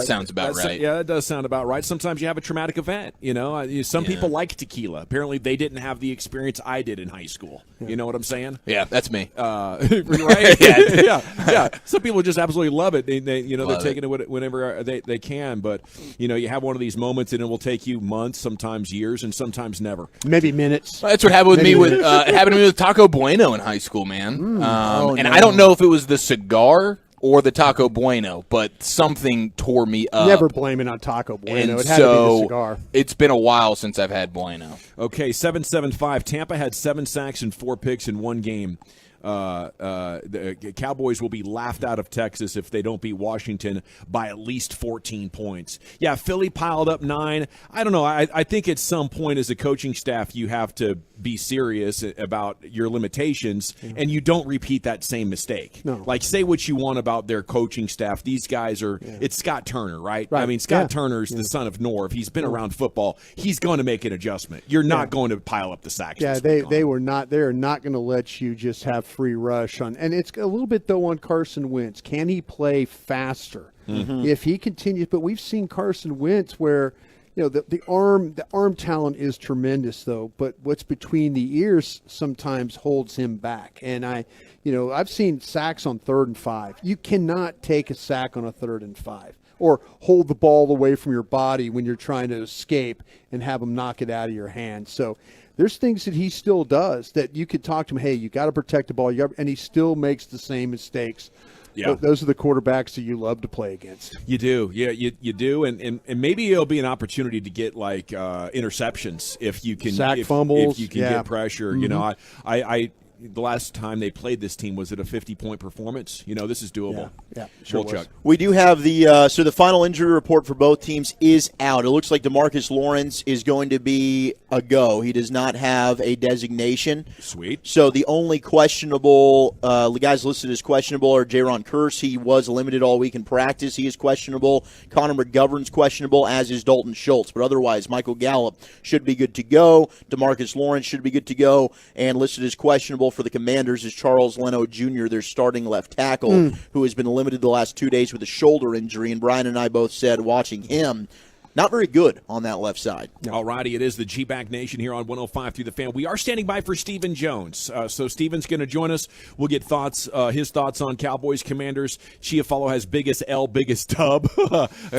Sounds about right. Yeah, that does sound about right. Sometimes you have a traumatic event. You know, some people like tequila. Apparently, they didn't have the experience I did in high school. You know what I'm saying? Yeah, that's me. Right? yeah. Some people just absolutely love it. They're taking it whenever they can. But you know, you have one of these moments, and it will take you months, sometimes years, and sometimes never. Maybe minutes. That's what happened with me with happened to me with Taco Bueno in high school, man. I don't know if it was the cigar or the Taco Bueno, but something tore me up. Never blame it on Taco Bueno. And it had to be the cigar. It's been a while since I've had Bueno. Okay, 775. Tampa had 7 sacks and 4 picks in one game. The Cowboys will be laughed out of Texas if they don't beat Washington by at least 14 points. Yeah, Philly piled up 9. I don't know. I think at some point as a coaching staff you have to be serious about your limitations, and you don't repeat that same mistake. No. Like, say what you want about their coaching staff. These guys are it's Scott Turner, right? I mean, Scott Turner's the son of Norv. He's been around football. He's going to make an adjustment. You're not going to pile up the sacks. Yeah, they were not. They're not going to let you just have free rush on. And it's a little bit though on Carson Wentz. Can he play faster if he continues? But we've seen Carson Wentz where, you know, the arm talent is tremendous though, but what's between the ears sometimes holds him back. And I've seen sacks on 3rd and 5. You cannot take a sack on a 3rd and 5 or hold the ball away from your body when you're trying to escape and have them knock it out of your hand. So there's things that he still does that you could talk to him, hey, you got to protect the ball, and he still makes the same mistakes Yeah. Those are the quarterbacks that you love to play against. You do. Yeah, you do. And maybe it'll be an opportunity to get like interceptions if you can sack fumbles. If you can get pressure. You know, I the last time they played this team, was it a 50-point performance? You know, this is doable. Yeah, sure was. We do have the so the final injury report for both teams is out. It looks like Demarcus Lawrence is going to be a go. He does not have a designation. Sweet. So the only questionable, the guys listed as questionable are Jaron Kearse. He was limited all week in practice. He is questionable. Connor McGovern's questionable, as is Dalton Schultz. But otherwise, Michael Gallup should be good to go. Demarcus Lawrence should be good to go. And listed as questionable for the Commanders is Charles Leno Jr., their starting left tackle, who has been limited the last 2 days with a shoulder injury. And Brian and I both said, watching him, not very good on that left side. All righty, it is the G-Back Nation here on 105 through the Fan. We are standing by for Stephen Jones. So Stephen's going to join us. We'll get his thoughts on Cowboys, Commanders. Chiafalo has biggest L, biggest tub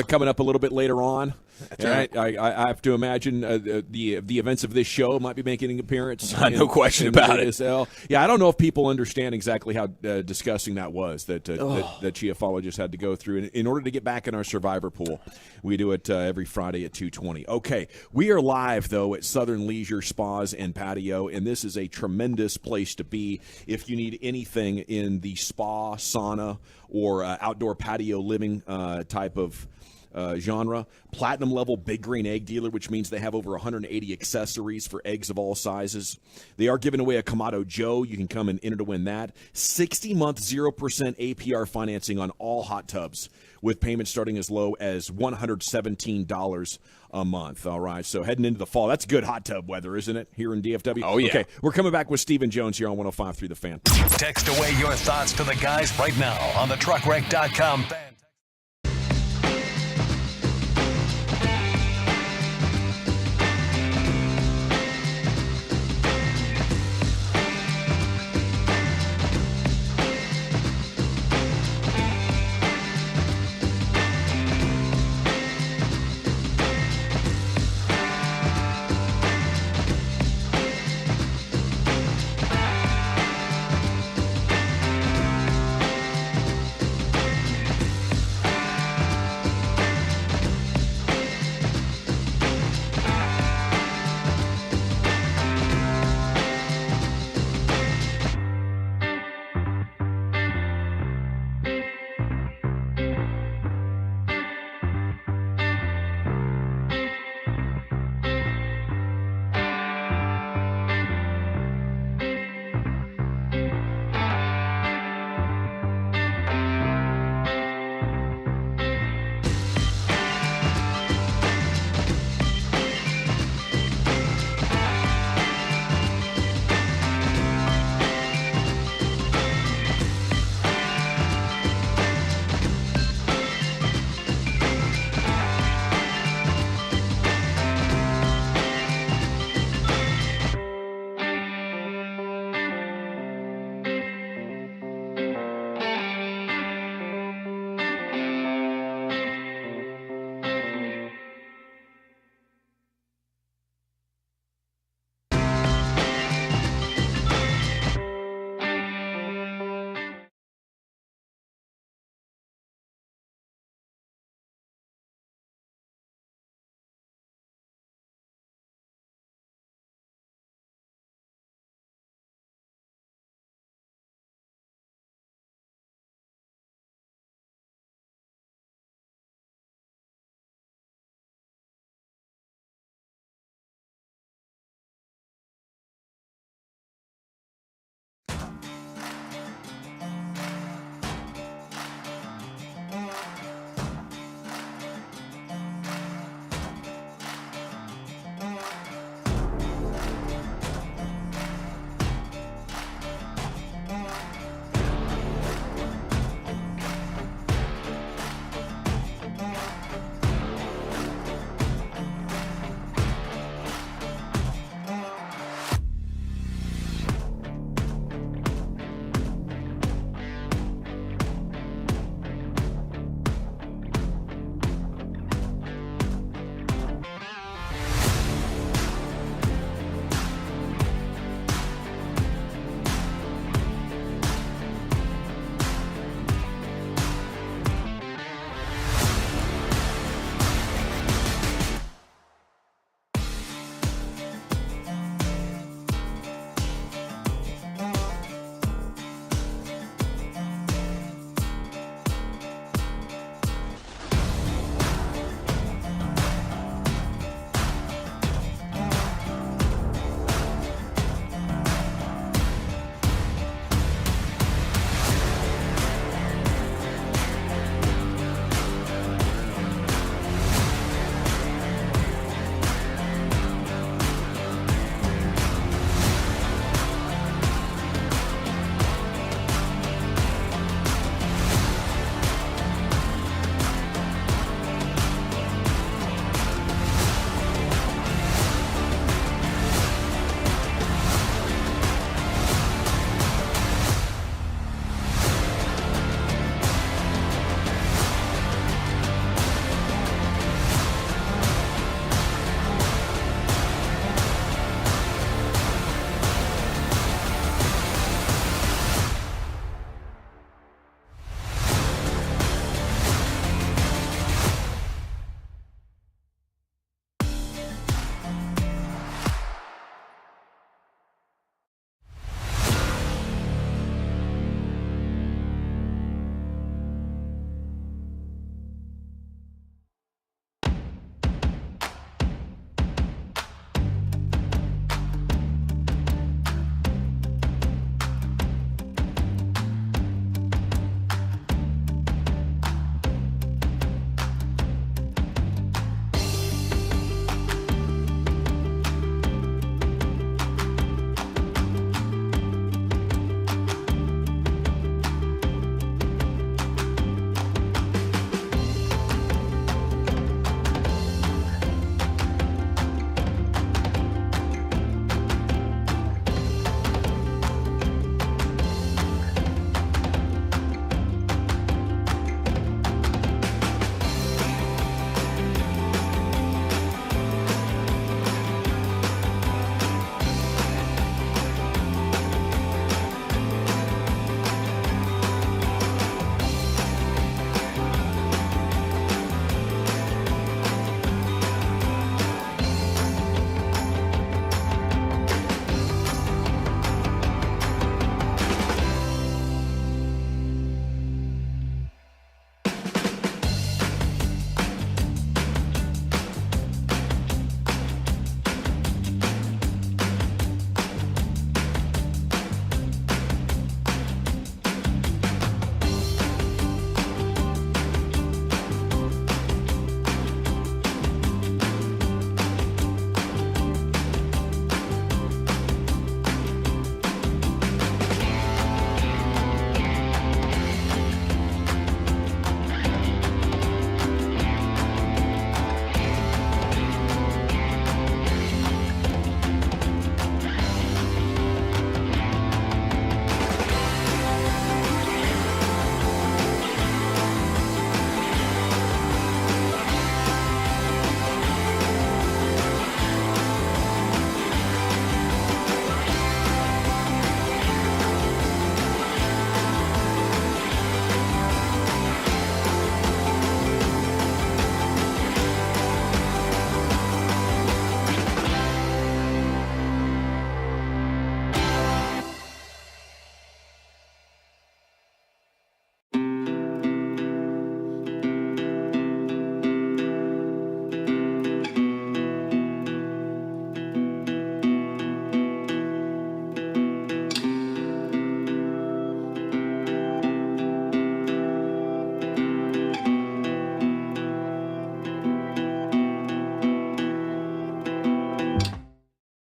coming up a little bit later on. All right. I have to imagine the events of this show might be making an appearance. No question about it. Yeah, I don't know if people understand exactly how disgusting that was that Chiafalo just had to go through in order to get back in our survivor pool. We do it every Friday at 2:20. Okay, we are live, though, at Southern Leisure Spas and Patio, and this is a tremendous place to be if you need anything in the spa, sauna, or outdoor patio living type of genre. Platinum level Big Green Egg dealer, which means they have over 180 accessories for eggs of all sizes. They are giving away a Kamado Joe. You can come and enter to win that. 60-month 0% APR financing on all hot tubs, with payments starting as low as $117 a month. All right, so heading into the fall. That's good hot tub weather, isn't it, here in DFW? Oh, yeah. Okay, we're coming back with Stephen Jones here on 105 through the Fan. Text away your thoughts to the guys right now on the truckwreck.com fan.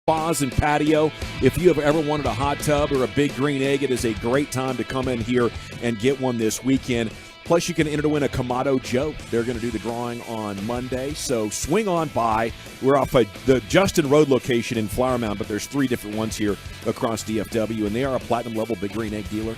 spas and patio. If you have ever wanted a hot tub or a big green egg, it is a great time to come in here and get one this weekend. Plus, you can enter to win a Kamado Joke. They're going to do the drawing on Monday, so swing on by. We're off the Justin Road location in Flower Mound, but there's 3 different ones here across DFW, and they are a platinum-level big green egg dealer.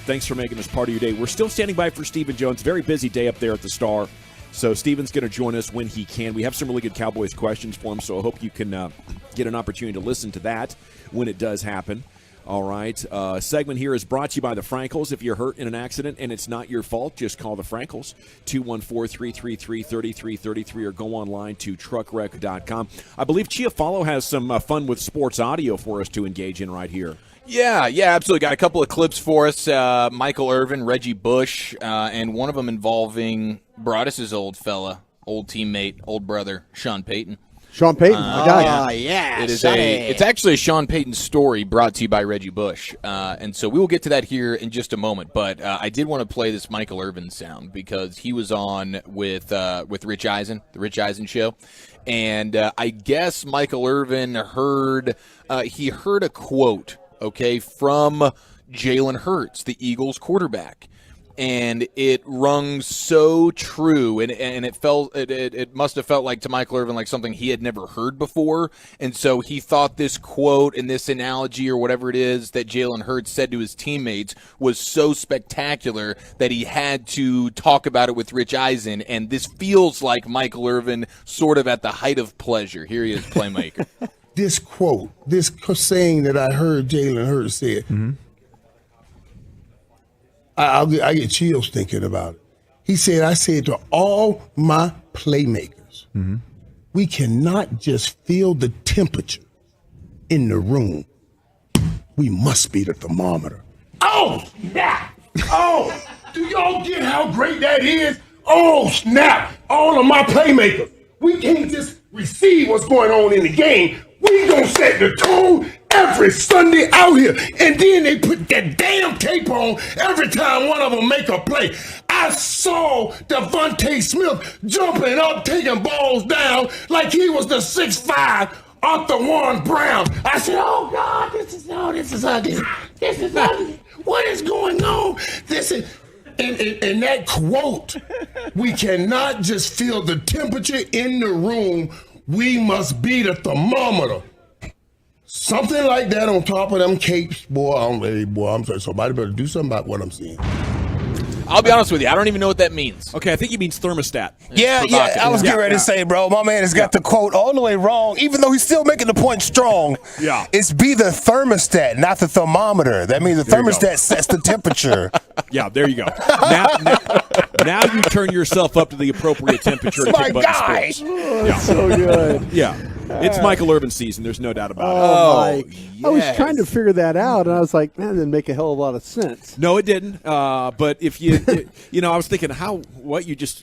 Thanks for making this part of your day. We're still standing by for Stephen Jones. Very busy day up there at the Star, so Stephen's going to join us when he can. We have some really good Cowboys questions for him, so I hope you can get an opportunity to listen to that when it does happen. All right. Segment here is brought to you by the Frankels. If you're hurt in an accident and it's not your fault, just call the Frankels, 214-333-3333, or go online to truckwreck.com. I believe Chiafalo has some fun with sports audio for us to engage in right here. Yeah, absolutely. Got a couple of clips for us. Michael Irvin, Reggie Bush, and one of them involving Broadus's old fella, old teammate, old brother, Sean Payton. Sean Payton. Yeah. It's actually a Sean Payton story brought to you by Reggie Bush. And so we will get to that here in just a moment. But I did want to play this Michael Irvin sound because he was on with Rich Eisen, the Rich Eisen show. And I guess Michael Irvin heard a quote, from Jalen Hurts, the Eagles quarterback. And it rung so true, and it must have felt like to Michael Irvin like something he had never heard before, and so he thought this quote and this analogy or whatever it is that Jalen Hurts said to his teammates was so spectacular that he had to talk about it with Rich Eisen, and this feels like Michael Irvin sort of at the height of pleasure. Here he is, playmaker. This quote, this saying that I heard Jalen Hurts say, I get chills thinking about it. He said, I said to all my playmakers, we cannot just feel the temperature in the room. We must be the thermometer. Oh, snap! Oh, do y'all get how great that is? Oh, snap! All of my playmakers. We can't just receive what's going on in the game. We gonna set the tone every Sunday out here. And then they put that damn tape on every time one of them make a play. I saw Devontae Smith jumping up, taking balls down like he was the 6'5" Arthur Warren Brown. I said, oh God, this is ugly. This is ugly. What is going on? This is... And that quote, we cannot just feel the temperature in the room. We must be the thermometer. Something like that on top of them capes, I'm sorry, somebody better do something about what I'm seeing. I'll be honest with you, I don't even know what that means. Okay, I think he means thermostat. Yeah, I was getting ready to say, bro, my man has got the quote all the way wrong, even though he's still making the point strong. Yeah. It's be the thermostat, not the thermometer. That means the thermostat sets the temperature. Yeah, there you go. Now you turn yourself up to the appropriate temperature to kick butt in sports. That's so good. Yeah. It's Michael Irvin season. There's no doubt about it. Mike. Yes. I was trying to figure that out, and I was like, man, that didn't make a hell of a lot of sense. No, it didn't. But if you, I was thinking,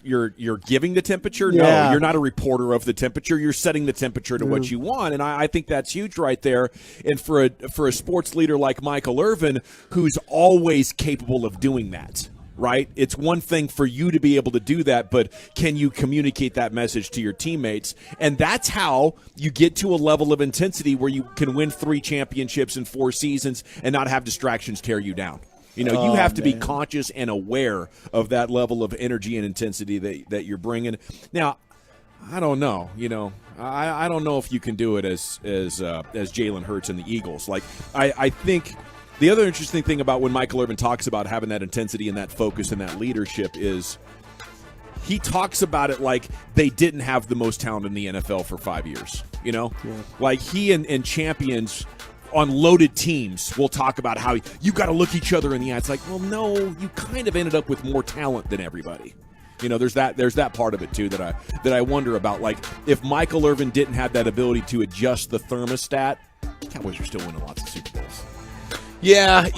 you're giving the temperature? No, you're not a reporter of the temperature. You're setting the temperature to what you want, and I think that's huge right there. And for a sports leader like Michael Irvin, who's always capable of doing that. Right? It's one thing for you to be able to do that, but can you communicate that message to your teammates? And that's how you get to a level of intensity where you can win 3 championships in 4 seasons and not have distractions tear you down. You have to be conscious and aware of that level of energy and intensity that you're bringing. Now, I don't know. I don't know if you can do it as Jalen Hurts and the Eagles. Like, I think the other interesting thing about when Michael Irvin talks about having that intensity and that focus and that leadership is he talks about it like they didn't have the most talent in the NFL for 5 years. Like he and champions on loaded teams will talk about how you got to look each other in the eye. It's like, well, no, you kind of ended up with more talent than everybody. There's that part of it too that I wonder about. Like if Michael Irvin didn't have that ability to adjust the thermostat, Cowboys are still winning lots of Super Bowls. Yeah,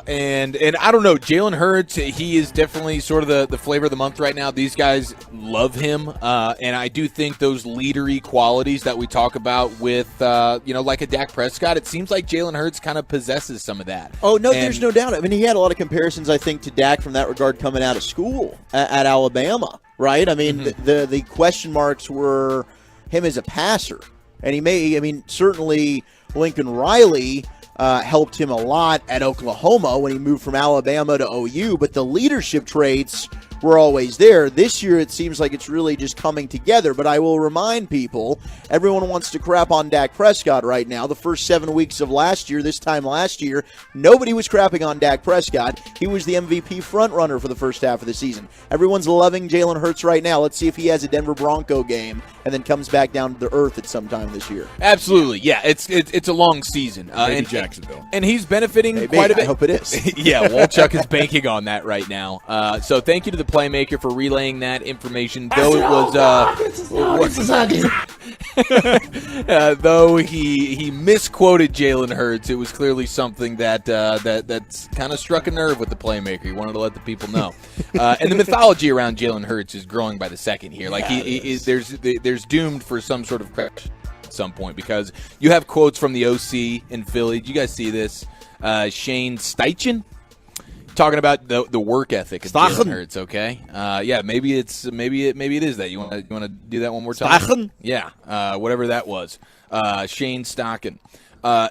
and I don't know. Jalen Hurts, he is definitely sort of the flavor of the month right now. These guys love him, and I do think those leadery qualities that we talk about with, like a Dak Prescott, it seems like Jalen Hurts kind of possesses some of that. Oh, no, there's no doubt. I mean, he had a lot of comparisons, I think, to Dak from that regard coming out of school at Alabama, right? I mean, the question marks were him as a passer. And certainly Lincoln Riley helped him a lot at Oklahoma when he moved from Alabama to OU, but the leadership traits were always there. This year, it seems like it's really just coming together. But I will remind people, everyone wants to crap on Dak Prescott right now. The first 7 weeks of this time last year, nobody was crapping on Dak Prescott. He was the MVP frontrunner for the first half of the season. Everyone's loving Jalen Hurts right now. Let's see if he has a Denver Bronco game and then comes back down to the earth at some time this year. Absolutely, yeah. It's a long season. Maybe Jacksonville. And he's benefiting quite a bit. I hope it is. Yeah, Walchuk is banking on that right now. So thank you to the Playmaker for relaying that information. Though it was, though he misquoted Jalen Hurts, it was clearly something that's kind of struck a nerve with the Playmaker. He wanted to let the people know. And the mythology around Jalen Hurts is growing by the second here. Like there's doomed for some sort of crash at some point because you have quotes from the OC in Philly. Did you guys see this? Shane Steichen talking about the work ethic of Jalen Hurts. Okay, maybe it is that. You want to do that one more time? Steichen? Yeah, whatever that was. Shane Steichen.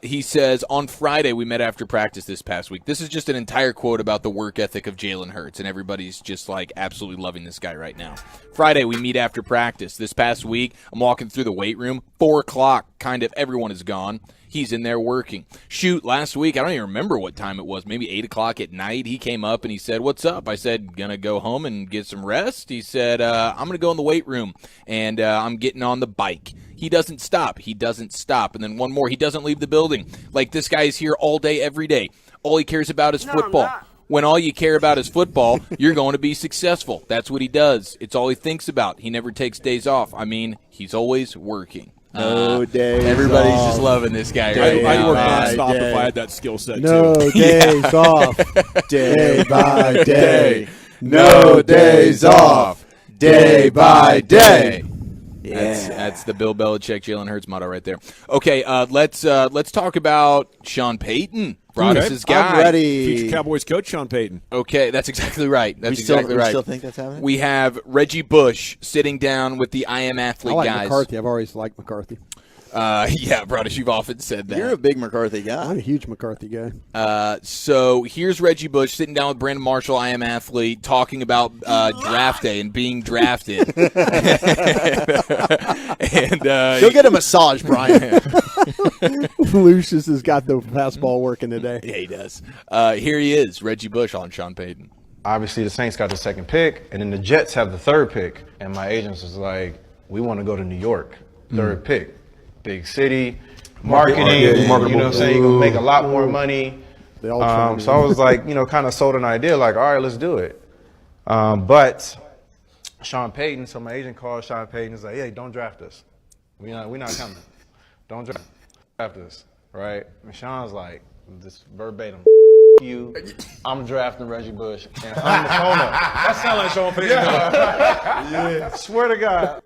He says, on Friday, we met after practice this past week. This is just an entire quote about the work ethic of Jalen Hurts, and everybody's just like absolutely loving this guy right now. Friday, we meet after practice. This past week, I'm walking through the weight room. 4 o'clock, kind of everyone is gone. He's in there working. Shoot, last week, I don't even remember what time it was, maybe 8 o'clock at night. He came up and he said, "What's up?" I said, "Gonna go home and get some rest." He said, "I'm going to go in the weight room, and I'm getting on the bike." He doesn't stop. And then one more, he doesn't leave the building. Like, this guy is here all day, every day. All he cares about is football. When all you care about is football, you're going to be successful. That's what he does. It's all he thinks about. He never takes days off. I mean, he's always working. No days Everybody's off. just loving this guy right now. I'd work nonstop if I had that skill set, too. No days off. Day by day. No days off. Day by day. That's the Bill Belichick, Jalen Hurts motto right there. Okay, let's talk about Sean Payton. Brought us his guy. I'm ready. Future Cowboys coach Sean Payton. Okay, that's exactly right. We still think that's happening? We have Reggie Bush sitting down with the I Am Athlete I like guys. McCarthy. I've always liked McCarthy. Yeah, Broadus, you've often said that. You're a big McCarthy guy. I'm a huge McCarthy guy. So here's Reggie Bush sitting down with Brandon Marshall, I Am Athlete, talking about draft day and being drafted. And go get a massage, Brian. Lucius has got the fastball working today. Yeah, he does. Here he is, Reggie Bush on Sean Payton. Obviously, the Saints got the second pick, and then the Jets have the third pick. And my agents was like, "We want to go to New York, third pick. Big city, marketing, you know what I'm saying? You're going to make a lot more money." So I was like, kind of sold an idea, like, all right, let's do it. But Sean Payton, so my agent called Sean Payton and was like, "Hey, don't draft us. We're not coming. Don't draft us," right? And Sean's like, this verbatim, "You, I'm drafting Reggie Bush." And I'm the phone up. That sounds like Sean Payton. Yeah, swear to God.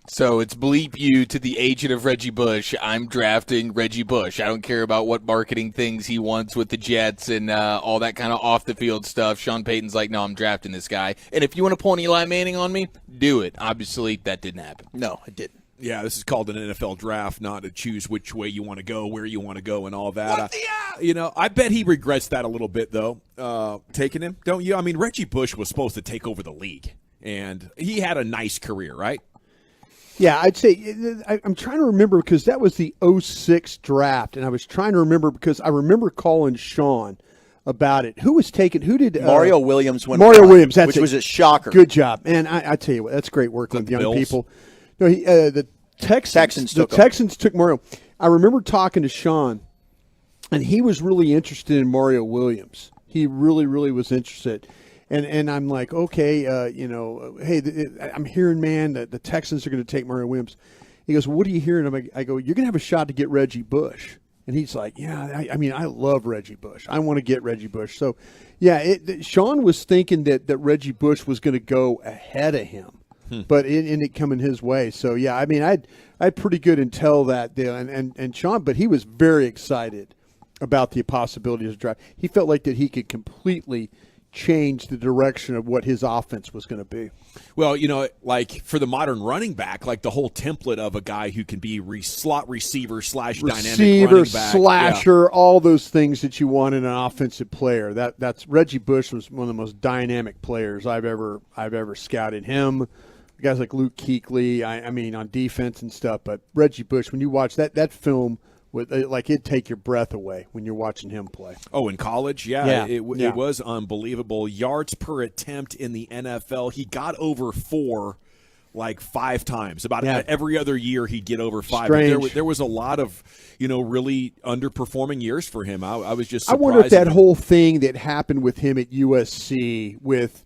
So it's bleep you to the agent of Reggie Bush. I'm drafting Reggie Bush. I don't care about what marketing things he wants with the Jets and all that kind of off-the-field stuff. Sean Payton's like, "No, I'm drafting this guy. And if you want to pull an Eli Manning on me, do it." Obviously, that didn't happen. No, it didn't. Yeah, this is called an NFL draft, not to choose which way you want to go, where you want to go, and all that. I bet he regrets that a little bit, though, taking him. Don't you? I mean, Reggie Bush was supposed to take over the league, and he had a nice career, right? Yeah, I'd say I'm trying to remember because that was the 06 draft, and I was trying to remember because I remember calling Sean about it. Who was taken? Who did Mario Williams went? Mario Williams, that's which was a shocker. Good job, man. I tell you what, that's great work with young people. No, the Texans took Mario. I remember talking to Sean, and he was really interested in Mario Williams. He really, really was interested. And I'm like, okay, hey, I'm hearing, man, that the Texans are going to take Mario Williams. He goes, "Well, what are you hearing?" I go, "You're going to have a shot to get Reggie Bush." And he's like, "Yeah, I love Reggie Bush. I want to get Reggie Bush." So, yeah, Sean was thinking that Reggie Bush was going to go ahead of him, but it ended coming his way. So, yeah, I had pretty good intel that deal. And Sean, but he was very excited about the possibilities of draft. He felt like that he could completely changed the direction of what his offense was going to be. Well, like for the modern running back, like the whole template of a guy who can be slot receiver / dynamic running back. Slasher, all those things that you want in an offensive player. That's Reggie Bush was one of the most dynamic players I've ever scouted. Him, guys like Luke Kuechly, I mean on defense and stuff. But Reggie Bush, when you watch that film, it'd take your breath away when you're watching him play. Oh, in college? It was unbelievable. Yards per attempt in the NFL, he got over 4 like 5 times. About every other year he'd get over 5. There was a lot of, really underperforming years for him. I was just surprised. I wonder if that whole thing that happened with him at USC with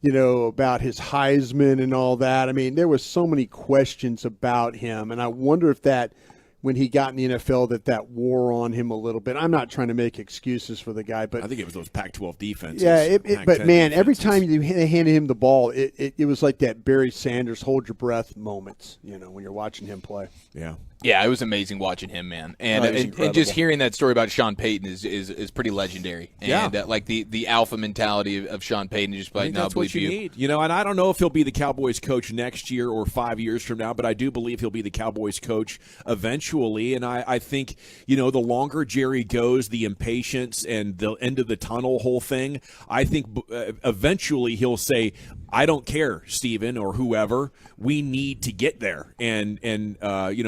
about his Heisman and all that. I mean, there was so many questions about him, and I wonder if that – when he got in the NFL, that wore on him a little bit. I'm not trying to make excuses for the guy, but I think it was those Pac-12 defenses. Yeah, but man, defenses. Every time they handed him the ball, it was like that Barry Sanders hold your breath moments. When you're watching him play. Yeah. Yeah, it was amazing watching him, man, and just hearing that story about Sean Payton is pretty legendary. And like the alpha mentality of Sean Payton, just like, that's what you need. And I don't know if he'll be the Cowboys coach next year or 5 years from now, but I do believe he'll be the Cowboys coach eventually. And I think the longer Jerry goes, the impatience and the end of the tunnel whole thing, I think eventually he'll say, I don't care, Steven or whoever. We need to get there. And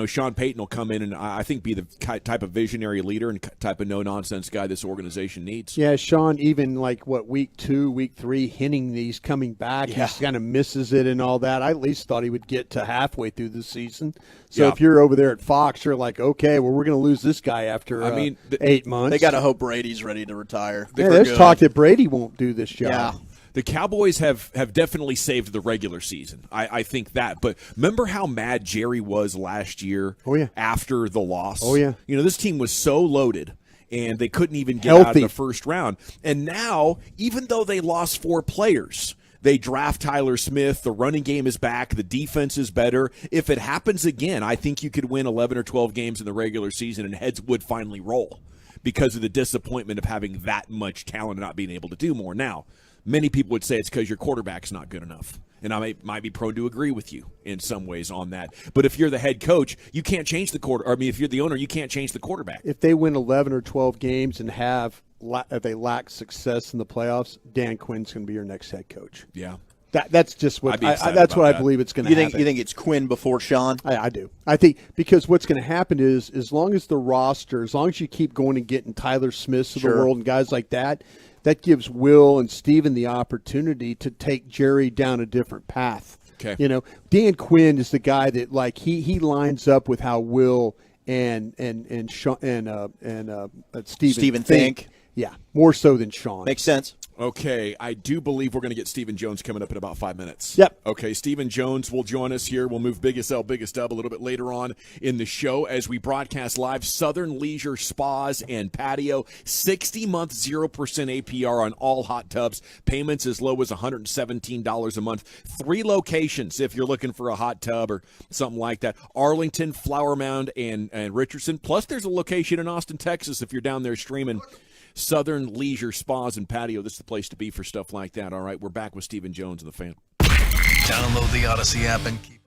Sean Payton will come in and I think be the type of visionary leader and type of no-nonsense guy this organization needs. Yeah, Sean, even like week 2, week 3, hinting he's coming back. He kind of misses it and all that. I at least thought he would get to halfway thugh the season. So if you're over there at Fox, you're like, okay, well, we're going to lose this guy after 8 months. They got to hope Brady's ready to retire. There's talk that Brady won't do this job. Yeah. The Cowboys have definitely saved the regular season. I think that. But remember how mad Jerry was last year after the loss? Oh, yeah. This team was so loaded, and they couldn't even get out of the first round. And now, even though they lost 4 players, they draft Tyler Smith. The running game is back. The defense is better. If it happens again, I think you could win 11 or 12 games in the regular season, and heads would finally roll because of the disappointment of having that much talent and not being able to do more. Now, many people would say it's because your quarterback's not good enough. And I might be prone to agree with you in some ways on that. But if you're the head coach, you can't change the if you're the owner, you can't change the quarterback. If they win 11 or 12 games and if they lack success in the playoffs, Dan Quinn's going to be your next head coach. Yeah. That's just what that's what I believe it's going to happen. You think it's Quinn before Sean? I do. I think because what's going to happen is as long as the roster, as long as you keep going and getting Tyler Smiths of the world and guys like that, that gives Will and Steven the opportunity to take Jerry down a different path. Okay. Dan Quinn is the guy that he lines up with how Will and Steven think. Yeah, more so than Sean. Makes sense. Okay, I do believe we're going to get Stephen Jones coming up in about 5 minutes. Yep. Okay, Stephen Jones will join us here. We'll move Biggest L, Biggest Dub a little bit later on in the show as we broadcast live. Southern Leisure Spas and Patio, 60-month 0% APR on all hot tubs. Payments as low as $117 a month. 3 locations if you're looking for a hot tub or something like that. Arlington, Flower Mound, and Richardson. Plus, there's a location in Austin, Texas if you're down there streaming. Southern Leisure Spas and Patio. This is the place to be for stuff like that. All right, we're back with Stephen Jones and the Fan. Download the Odyssey app and keep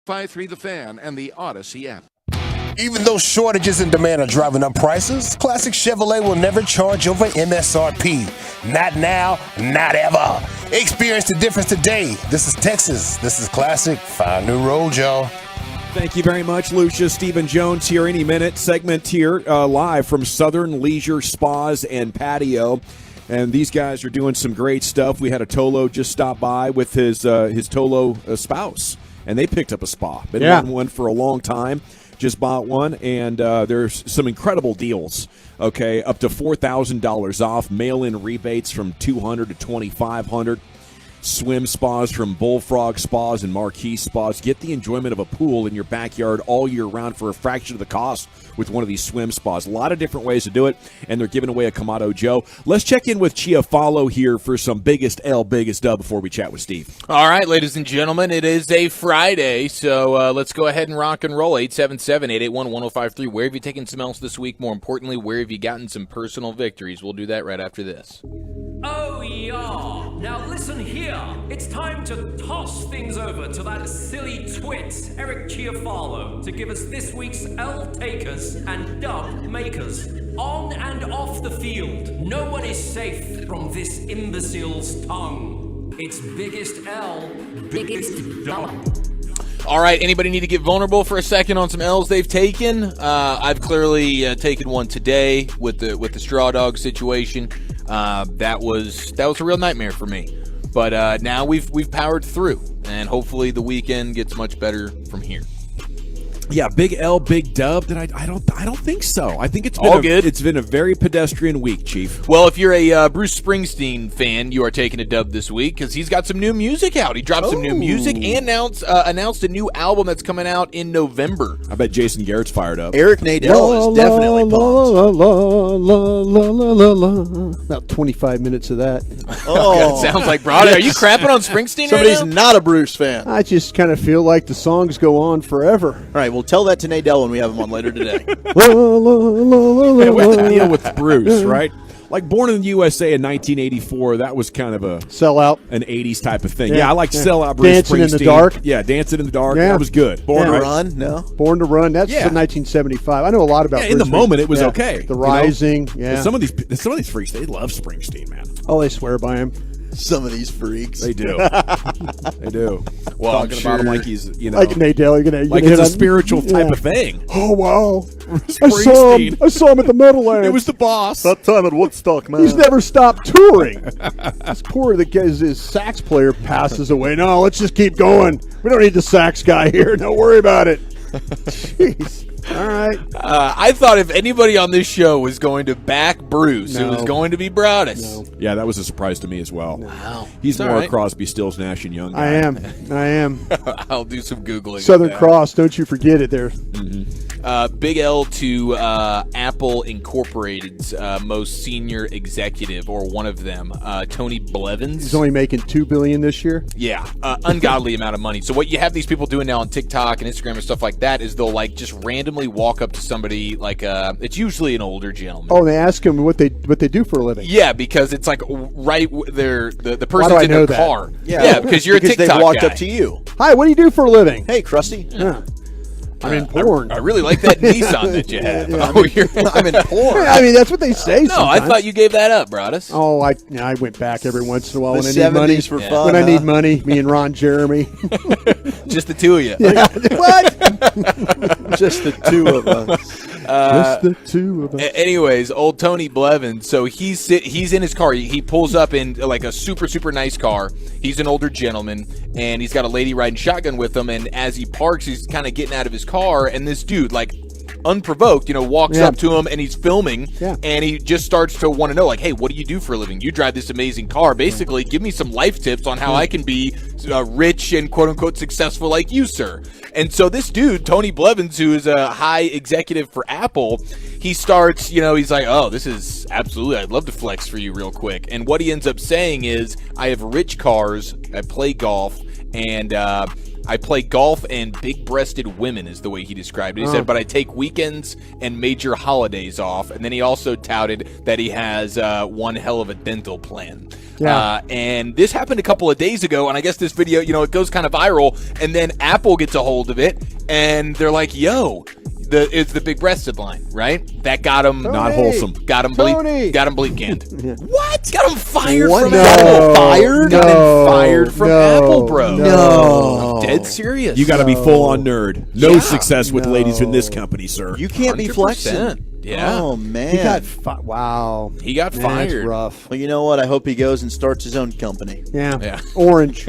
105.3 The Fan and the Odyssey app. Even though shortages in demand are driving up prices, Classic Chevrolet will never charge over MSRP. Not now, not ever. Experience the difference today. This is Texas. This is Classic. Find new road, y'all. Thank you very much, Lucia. Stephen Jones here any minute. Segment here live from Southern Leisure Spas and Patio. And these guys are doing some great stuff. We had a Tolo just stop by with his Tolo spouse, and they picked up a spa. Been wanting one for a long time. Just bought one, and there's some incredible deals. Okay, up to $4,000 off. Mail-in rebates from $200 to $2,500. Swim spas from Bullfrog Spas and Marquee Spas. Get the enjoyment of a pool in your backyard all year round for a fraction of the cost with one of these swim spas. A lot of different ways to do it, and they're giving away a Kamado Joe. Let's check in with Chia Follow here for some biggest L, biggest dub before we chat with Steve. All right, ladies and gentlemen, it is a Friday, so let's go ahead and rock and roll. 877-881-1053. Where have you taken some L's this week? More importantly, where have you gotten some personal victories? We'll do that right after this. Oh, yeah. Now listen here. It's time to toss things over to that silly twit, Eric Chiafalo, to give us this week's L takers and dub makers. On and off the field, no one is safe from this imbecile's tongue. It's biggest L, biggest dub. All right, anybody need to get vulnerable for a second on some L's they've taken? I've clearly taken one today with the straw dog situation. That was a real nightmare for me. But now we've powered through, and hopefully the weekend gets much better from here. Yeah, big L, big dub. I don't think so. I think it's been all good. It's been a very pedestrian week, Chief. Well, if you're a Bruce Springsteen fan, you are taking a dub this week because he's got some new music out. He dropped some new music and announced a new album that's coming out in November. I bet Jason Garrett's fired up. Eric Nadel is definitely pumped. About 25 minutes of that. Oh, sounds like Brody. Are you crapping on Springsteen? Somebody's right now? not a Bruce fan. I just kind of feel like the songs go on forever. All right, we'll tell that to Nadel when we have him on later today. Yeah, what's the deal with Bruce, right? Like Born in the USA in 1984, that was kind of a sellout, an 80s type of thing. Yeah, I like sellout Bruce Dancing Springsteen. in the Dark. Yeah, Dancing in the Dark. Yeah. That was good. Born to Run, no? Born to Run, that's from 1975. I know a lot about in the Bruce moment, it was Springsteen. okay. The Rising, yeah. Some of these freaks, they love Springsteen, man. Oh, they swear by him. Some of these freaks. They do. They do. Well, talking about him like he's, like Nadel, like it's a spiritual type of thing. Oh wow! Springsteen. I saw him at the Meadowlands. It was the boss. That time at Woodstock, man. He's never stopped touring. This poor his sax player passes away. No, let's just keep going. We don't need the sax guy here. Don't worry about it. Jeez. All right. I thought if anybody on this show was going to back Bruce, it was going to be Broadus. No. Yeah, that was a surprise to me as well. Wow. He's It's more all a right. Crosby, Stills, Nash and Young guy. I am. I'll do some Googling. Southern of that. Cross. Don't you forget it there. Big L to Apple Incorporated's most senior executive, or one of them, Tony Blevins. He's only making $2 billion this year. Yeah, ungodly amount of money. So what you have these people doing now on TikTok and Instagram and stuff like that is they'll like just randomly walk up to somebody like it's usually an older gentleman. Oh, and they ask him what they do for a living. Yeah, because it's like right there, the Why person's do I in know their that? car. Yeah, because you're a TikTok they walked guy. up to you. Hi, what do you do for a living? Hey, Krusty. Yeah. I'm in porn. I really like that Nissan that you have. Yeah, I'm in porn. I mean, that's what they say. No, I sometimes. thought you gave that up, Broadus. Oh, I went back every once in a while The when I need money. 70s for fun, When I need huh? money, me and Ron Jeremy. Just the two of you. What? Just the two of us. Just the two of us. Anyways, old Tony Blevins. So he's in his car. He pulls up in like a super, super nice car. He's an older gentleman, and he's got a lady riding shotgun with him. And as he parks, he's kind of getting out of his car, and this dude, like unprovoked, walks up to him, and he's filming, and he just starts to want to know, like, hey, what do you do for a living? You drive this amazing car. Basically, give me some life tips on how I can be rich and quote-unquote successful like you, sir. And so this dude, Tony Blevins, who is a high executive for Apple, he starts, he's like, oh, this is absolutely, I'd love to flex for you real quick. And what he ends up saying is, I have rich cars, I play golf, and I play golf and big-breasted women is the way he described it. He said, but I take weekends and major holidays off. And then he also touted that he has one hell of a dental plan. Yeah. And this happened a couple of days ago, and I guess this video, it goes kind of viral, and then Apple gets a hold of it, and they're like, yo, it's the big breasted line, right? That got him not wholesome. Got him bleep canned. What? Got him fired What? from No. Apple. Fired? No. Got him fired from No. Apple, bro. No. Dead serious. You got to be full on nerd. No Yeah. success with ladies in this company, sir. You can't be 100%. flexing. Yeah. Oh, man. He got wow. He got Man, fired. That's rough. Well, you know what? I hope he goes and starts his own company. Yeah. Orange.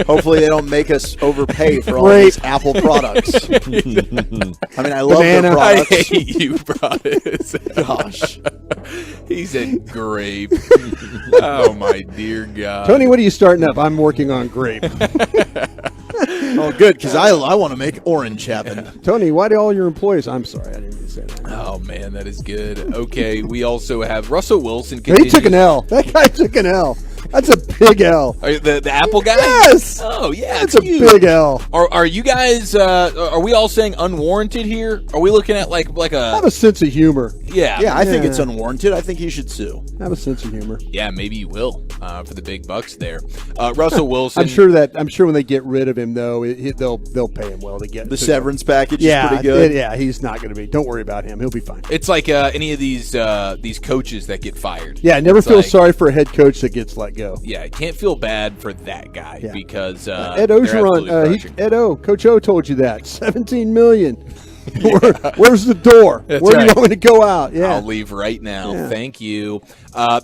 Hopefully they don't make us overpay for all Grape. these Apple products. I mean, I love Banana. their I products. hate you, Broadus. Gosh. He said grape. Oh, my dear God. Tony, what are you starting up? I'm working on grape. Oh, good, because I want to make orange happen. Tony, why do all your employees? I'm sorry, I didn't mean to say that. Oh, man, that is good. Okay, we also have Russell Wilson. He took an L. That guy took an L. That's a big L. The Apple guy? Yes. Oh, yeah, That's it's a huge. big L. Are you guys, are we all saying unwarranted here? Are we looking at like Have a, a sense of humor. yeah. Yeah, I think it's unwarranted. I think he should sue. Have a sense of humor. Yeah, maybe you will for the big bucks there. Russell Wilson. I'm sure when they get rid of him though, they'll pay him well to get The severance package is pretty good. He's not going to be. Don't worry about him. He'll be fine. It's like any of these coaches that get fired. Yeah, never It's feel like- sorry for a head coach that gets let go. Yeah, can't feel bad for that guy because Ed they're Ogeron, absolutely crushing. Oh, Ed O, Coach O told you that. $17 million. Where's the door? That's Where do right. you want me to go out? Yeah. I'll leave right now. Yeah. Thank you.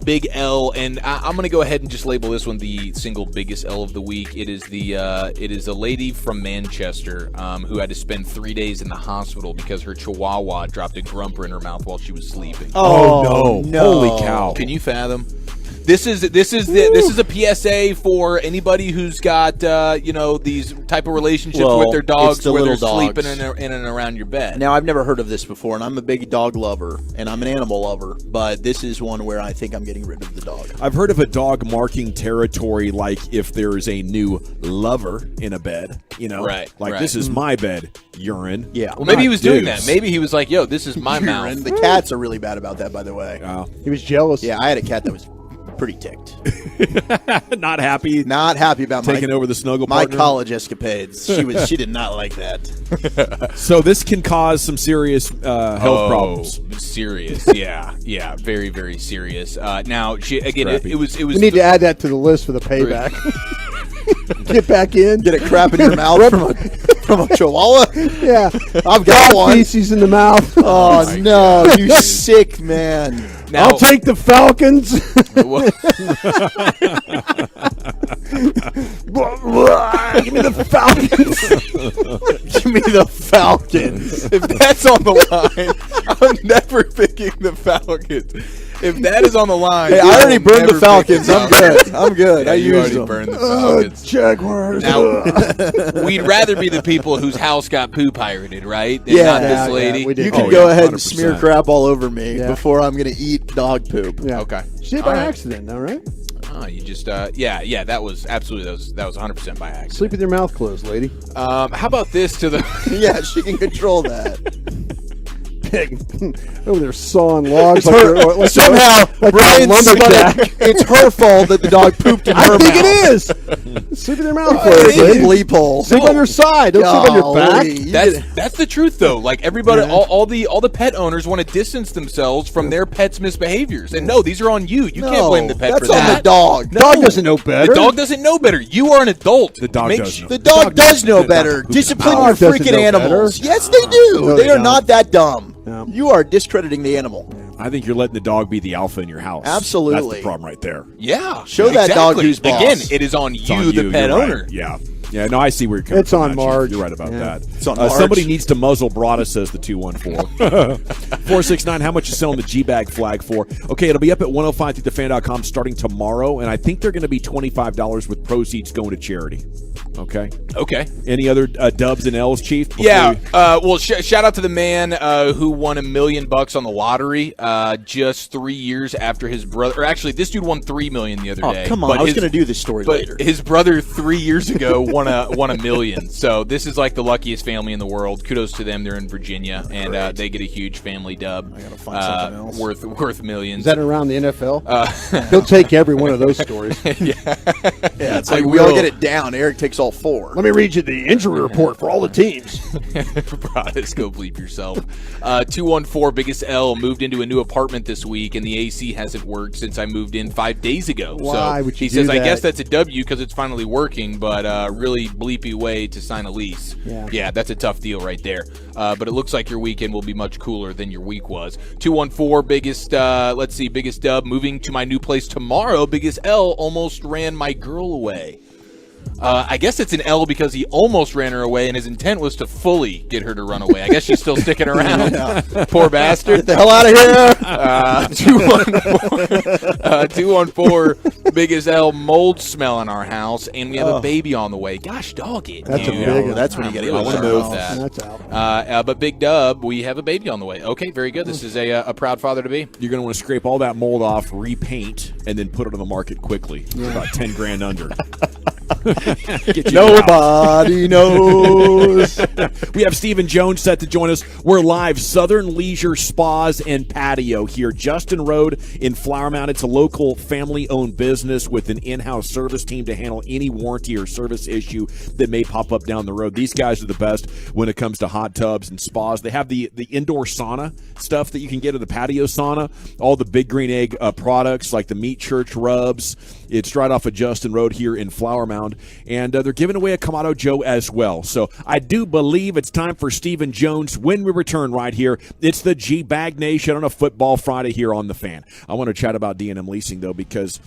Big L, and I'm going to go ahead and just label this one the single biggest L of the week. It is a lady from Manchester who had to spend 3 days in the hospital because her chihuahua dropped a grumper in her mouth while she was sleeping. Oh, no. Holy cow. Can you fathom? This is a PSA for anybody who's got these type of relationships with their dogs it's the where they're little dogs. sleeping in and around your bed. Now, I've never heard of this before, and I'm a big dog lover, and I'm an animal lover, but this is one where I think I'm getting rid of the dog. I've heard of a dog marking territory, like if there's a new lover in a bed, Right, like right. this is my bed, urine. Yeah. Well, maybe he was doing dudes. that. Maybe he was like, "Yo, this is my mouth." The cats are really bad about that, by the way. He was jealous. Yeah, I had a cat that was pretty ticked. Not happy. Not happy about taking over the snuggle my partner. college escapades. She did not like that. So this can cause some serious health problems. Serious, yeah, very, very serious. Now, she again, it was. We need to add that to the list for the payback. Get back in. Get a crap in your mouth from a chihuahua. Yeah, I've got one. Feces in the mouth. Oh no, you sick man. Now, I'll take the Falcons. Give me the Falcons. Give me the Falcons. If that's on the line, I'm never picking the Falcons. If that is on the line, Hey, I already I'm burned the never Falcons. picking I'm good. I'm good. Yeah, I you used already them. burned the Falcons. Jaguars. Now, we'd rather be the people whose house got poo pirated, right? Than not this lady. we did. You can go ahead and smear crap all over me before I'm going to eat dog poop. Yeah. Okay. She did by accident, all right? Oh, you just yeah, that was absolutely that was 100% by accident. Sleep with your mouth closed, lady. How about this to the Yeah, she can control that. Pig. Over there sawing logs. It's her, like somehow, like Brian lumberjack. it's her fault that the dog pooped in her I think mouth. it is. Sleep with your mouth It's closed, a lady. bleep hole. Sleep on your side. Don't sleep on your back. Golly. That's the truth though. Like everybody, all the pet owners want to distance themselves from their pet's misbehaviors. And no, these are on you. You can't blame the pet that's for that. on the dog. No. Dog doesn't know better. The dog doesn't know better. You are an adult. The dog does know. The dog does know better. Discipline your Dog doesn't freaking know animals. better. Yes, they do. No, they they are don't. not that dumb. No. You are discrediting the animal. I think you're letting the dog be the alpha in your house. Absolutely. That's the problem right there. Yeah. Show that dog exactly. who's boss. Again, it is on It's you, on the pet you're right. owner. Yeah. Yeah, no, I see where you're coming It's from. on actually. Marge. You're right about Yeah. that. It's on Marge. Somebody needs to muzzle Brada, says the 214. 469, how much you selling the G-Bag flag for? Okay, it'll be up at 105thethefan.com starting tomorrow, and I think they're going to be $25 with proceeds going to charity. Okay. Okay. Any other dubs and L's, Chief? before Yeah. we- Well, shout out to the man who won $1 million on the lottery just 3 years after his brother. Or actually, this dude won $3 million the other Oh, day. come on. But I was his- going to do this story But later. his brother 3 years ago won a million. So this is like the luckiest family in the world. Kudos to them. They're in Virginia, and they get a huge family dub. I gotta find something else. Worth millions. Is that around the NFL? He'll take every one of those stories. Yeah, it's like we all get it down. Eric takes all 4. Let me read you the injury report for all the teams. Broadus, go bleep yourself. 214 biggest L moved into a new apartment this week, and the AC hasn't worked since I moved in 5 days ago. Why so would you he do says, that? I guess that's a W because it's finally working, but really bleepy way to sign a lease. Yeah. That's a tough deal right there. But it looks like your weekend will be much cooler than your week was. 214 biggest dub, moving to my new place tomorrow. Biggest L, almost ran my girl away. I guess it's an L because he almost ran her away, and his intent was to fully get her to run away. I guess she's still sticking around. Poor bastard. Get the hell out of here. 214, biggest L, mold smell in our house, and we have a baby on the way. Gosh, dog it. That's dude. a big one. That's when you get it. I want to move that. That's out. But big dub, we have a baby on the way. Okay, very good. This is a proud father to be. You're going to want to scrape all that mold off, repaint, and then put it on the market quickly. For about 10 grand under. Nobody knows. We have Stephen Jones set to join us. We're live, Southern Leisure Spas and Patio here, Justin Road in Flower Mound. It's a local family-owned business with an in-house service team to handle any warranty or service issue that may pop up down the road. These guys are the best when it comes to hot tubs and spas. They have the indoor sauna stuff that you can get at the patio sauna, all the Big Green Egg products like the Meat Church rubs. It's right off of Justin Road here in Flower Mound, and they're giving away a Kamado Joe as well. So I do believe it's time for Stephen Jones when we return right here. It's the G-Bag Nation on a Football Friday here on The Fan. I want to chat about D&M Leasing, though, because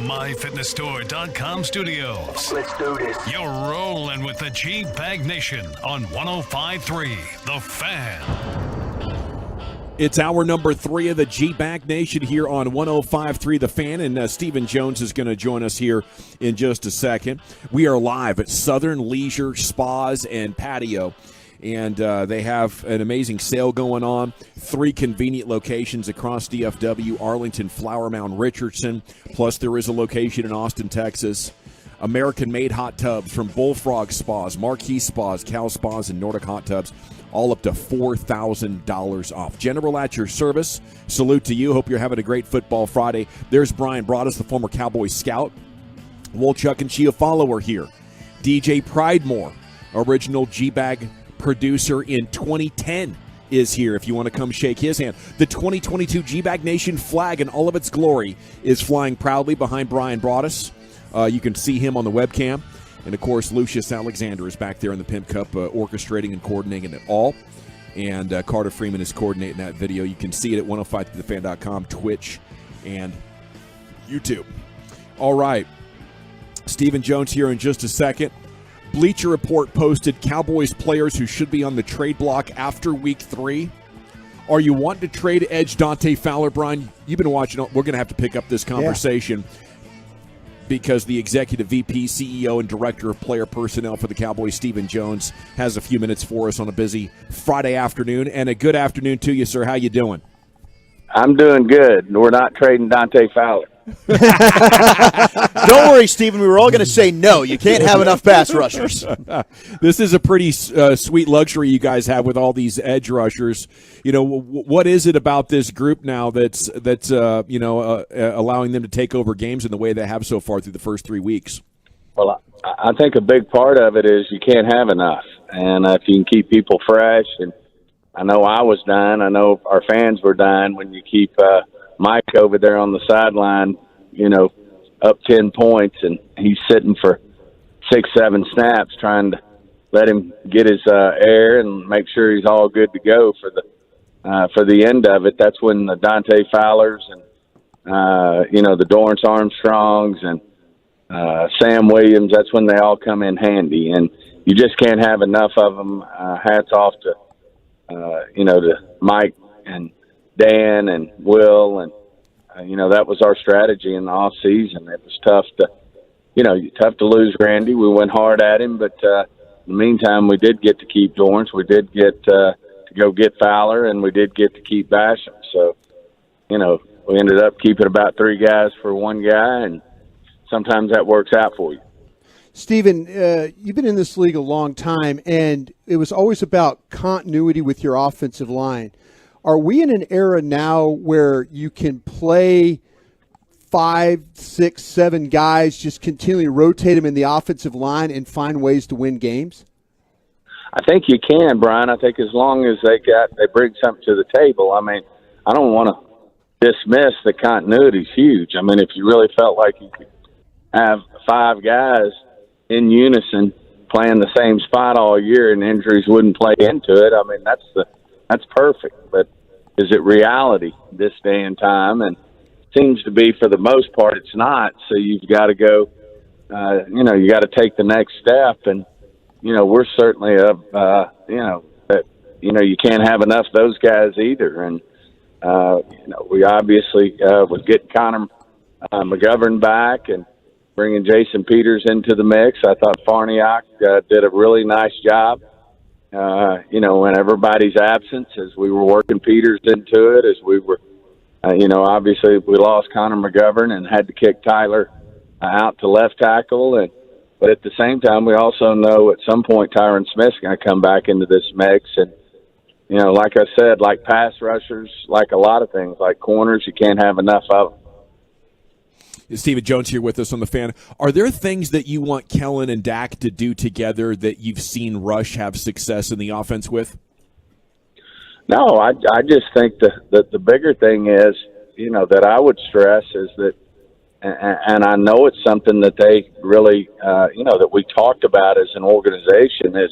MyFitnessStore.com studios. Let's do this. You're rolling with the G-Bag Nation on 105.3 The Fan. It's hour number 3 of the G-Bag Nation here on 105.3 The Fan, and Stephen Jones is going to join us here in just a second. We are live at Southern Leisure Spas and Patio, and they have an amazing sale going on. 3 convenient locations across DFW, Arlington, Flower Mound, Richardson, plus there is a location in Austin, Texas. American-made hot tubs from Bullfrog Spas, Marquee Spas, Cal Spas, and Nordic Hot Tubs, all up to $4,000 off. General at your service. Salute to you. Hope you're having a great football Friday. There's Brian Broaddus, the former Cowboys scout. Wolchuk and Chia follower here. DJ Pridemore, original G-Bag producer in 2010, is here if you want to come shake his hand. The 2022 G-Bag Nation flag in all of its glory is flying proudly behind Brian Broaddus. You can see him on the webcam. And, of course, Lucius Alexander is back there in the Pimp Cup orchestrating and coordinating it all. And Carter Freeman is coordinating that video. You can see it at 105thefan.com, Twitch, and YouTube. All right. Stephen Jones here in just a second. Bleacher Report posted Cowboys players who should be on the trade block after Week 3. Are you wanting to trade edge Dante Fowler, Brian? You've been watching. We're going to have to pick up this conversation. Yeah. Because the executive VP, CEO, and director of player personnel for the Cowboys, Stephen Jones, has a few minutes for us on a busy Friday afternoon. And a good afternoon to you, sir. How you doing? I'm doing good. We're not trading Dante Fowler. Don't worry, Stephen. We were all going to say no. You can't have enough pass rushers. This is a pretty sweet luxury you guys have with all these edge rushers. You know, what is it about this group now that's allowing them to take over games in the way they have so far through the first 3 weeks? Well, I think a big part of it is you can't have enough. And if you can keep people fresh, and I know I was dying. I know our fans were dying when you keep Mike over there on the sideline, up 10 points, and he's sitting for 6-7 snaps trying to let him get his air and make sure he's all good to go for the end of it. That's when the Dante Fowlers and the Dorrance Armstrongs and Sam Williams, that's when they all come in handy, and you just can't have enough of them. Hats off to to Mike and Dan and Will, and that was our strategy in the off season. It was tough to lose Randy. We went hard at him, but in the meantime, we did get to keep Dorrance. We did get to go get Fowler, and we did get to keep Basham. So, we ended up keeping about 3 guys for 1 guy, and sometimes that works out for you. Stephen, you've been in this league a long time, and it was always about continuity with your offensive line. Are we in an era now where you can play 5, 6, 7 guys, just continually rotate them in the offensive line and find ways to win games? I think you can, Brian. I think as long as they bring something to the table. I mean, I don't want to dismiss the continuity is huge. I mean, if you really felt like you could have 5 guys in unison playing the same spot all year and injuries wouldn't play into it, I mean, that's perfect. But is it reality this day and time? And seems to be, for the most part, it's not. So you've got to go, you got to take the next step. And, we're certainly, that, you can't have enough of those guys either. And, we obviously, with getting Connor McGovern back and bringing Jason Peters into the mix, I thought Farniok did a really nice job. In everybody's absence, as we were working Peters into it, as we were, obviously we lost Connor McGovern and had to kick Tyler out to left tackle. But at the same time, we also know at some point Tyron Smith's going to come back into this mix. And, like I said, like pass rushers, like a lot of things, like corners, you can't have enough of them. Stephen Jones here with us on The Fan. Are there things that you want Kellen and Dak to do together that you've seen Rush have success in the offense with? No, I just think that the bigger thing is, that I would stress is that, and I know it's something that they really, that we talked about as an organization is,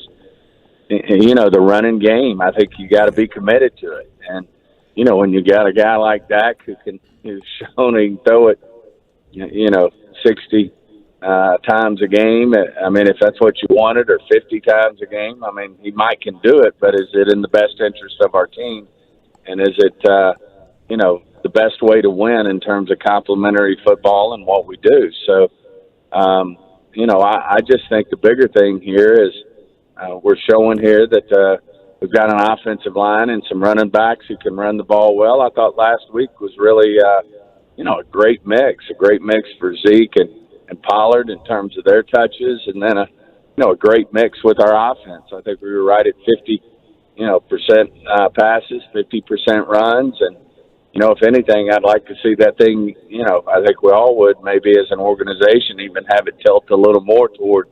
the running game. I think you got to be committed to it. And, when you got a guy like Dak who's shown he can throw it, 60 times a game. I mean, if that's what you wanted, or 50 times a game, I mean, he might can do it, but is it in the best interest of our team? And is it, the best way to win in terms of complementary football and what we do? So, I just think the bigger thing here is we're showing here that we've got an offensive line and some running backs who can run the ball well. I thought last week was really, a great mix for Zeke and Pollard in terms of their touches, and then a great mix with our offense. I think we were right at 50% passes, 50% runs, and if anything, I'd like to see that thing. I think we all would, maybe as an organization, even have it tilt a little more toward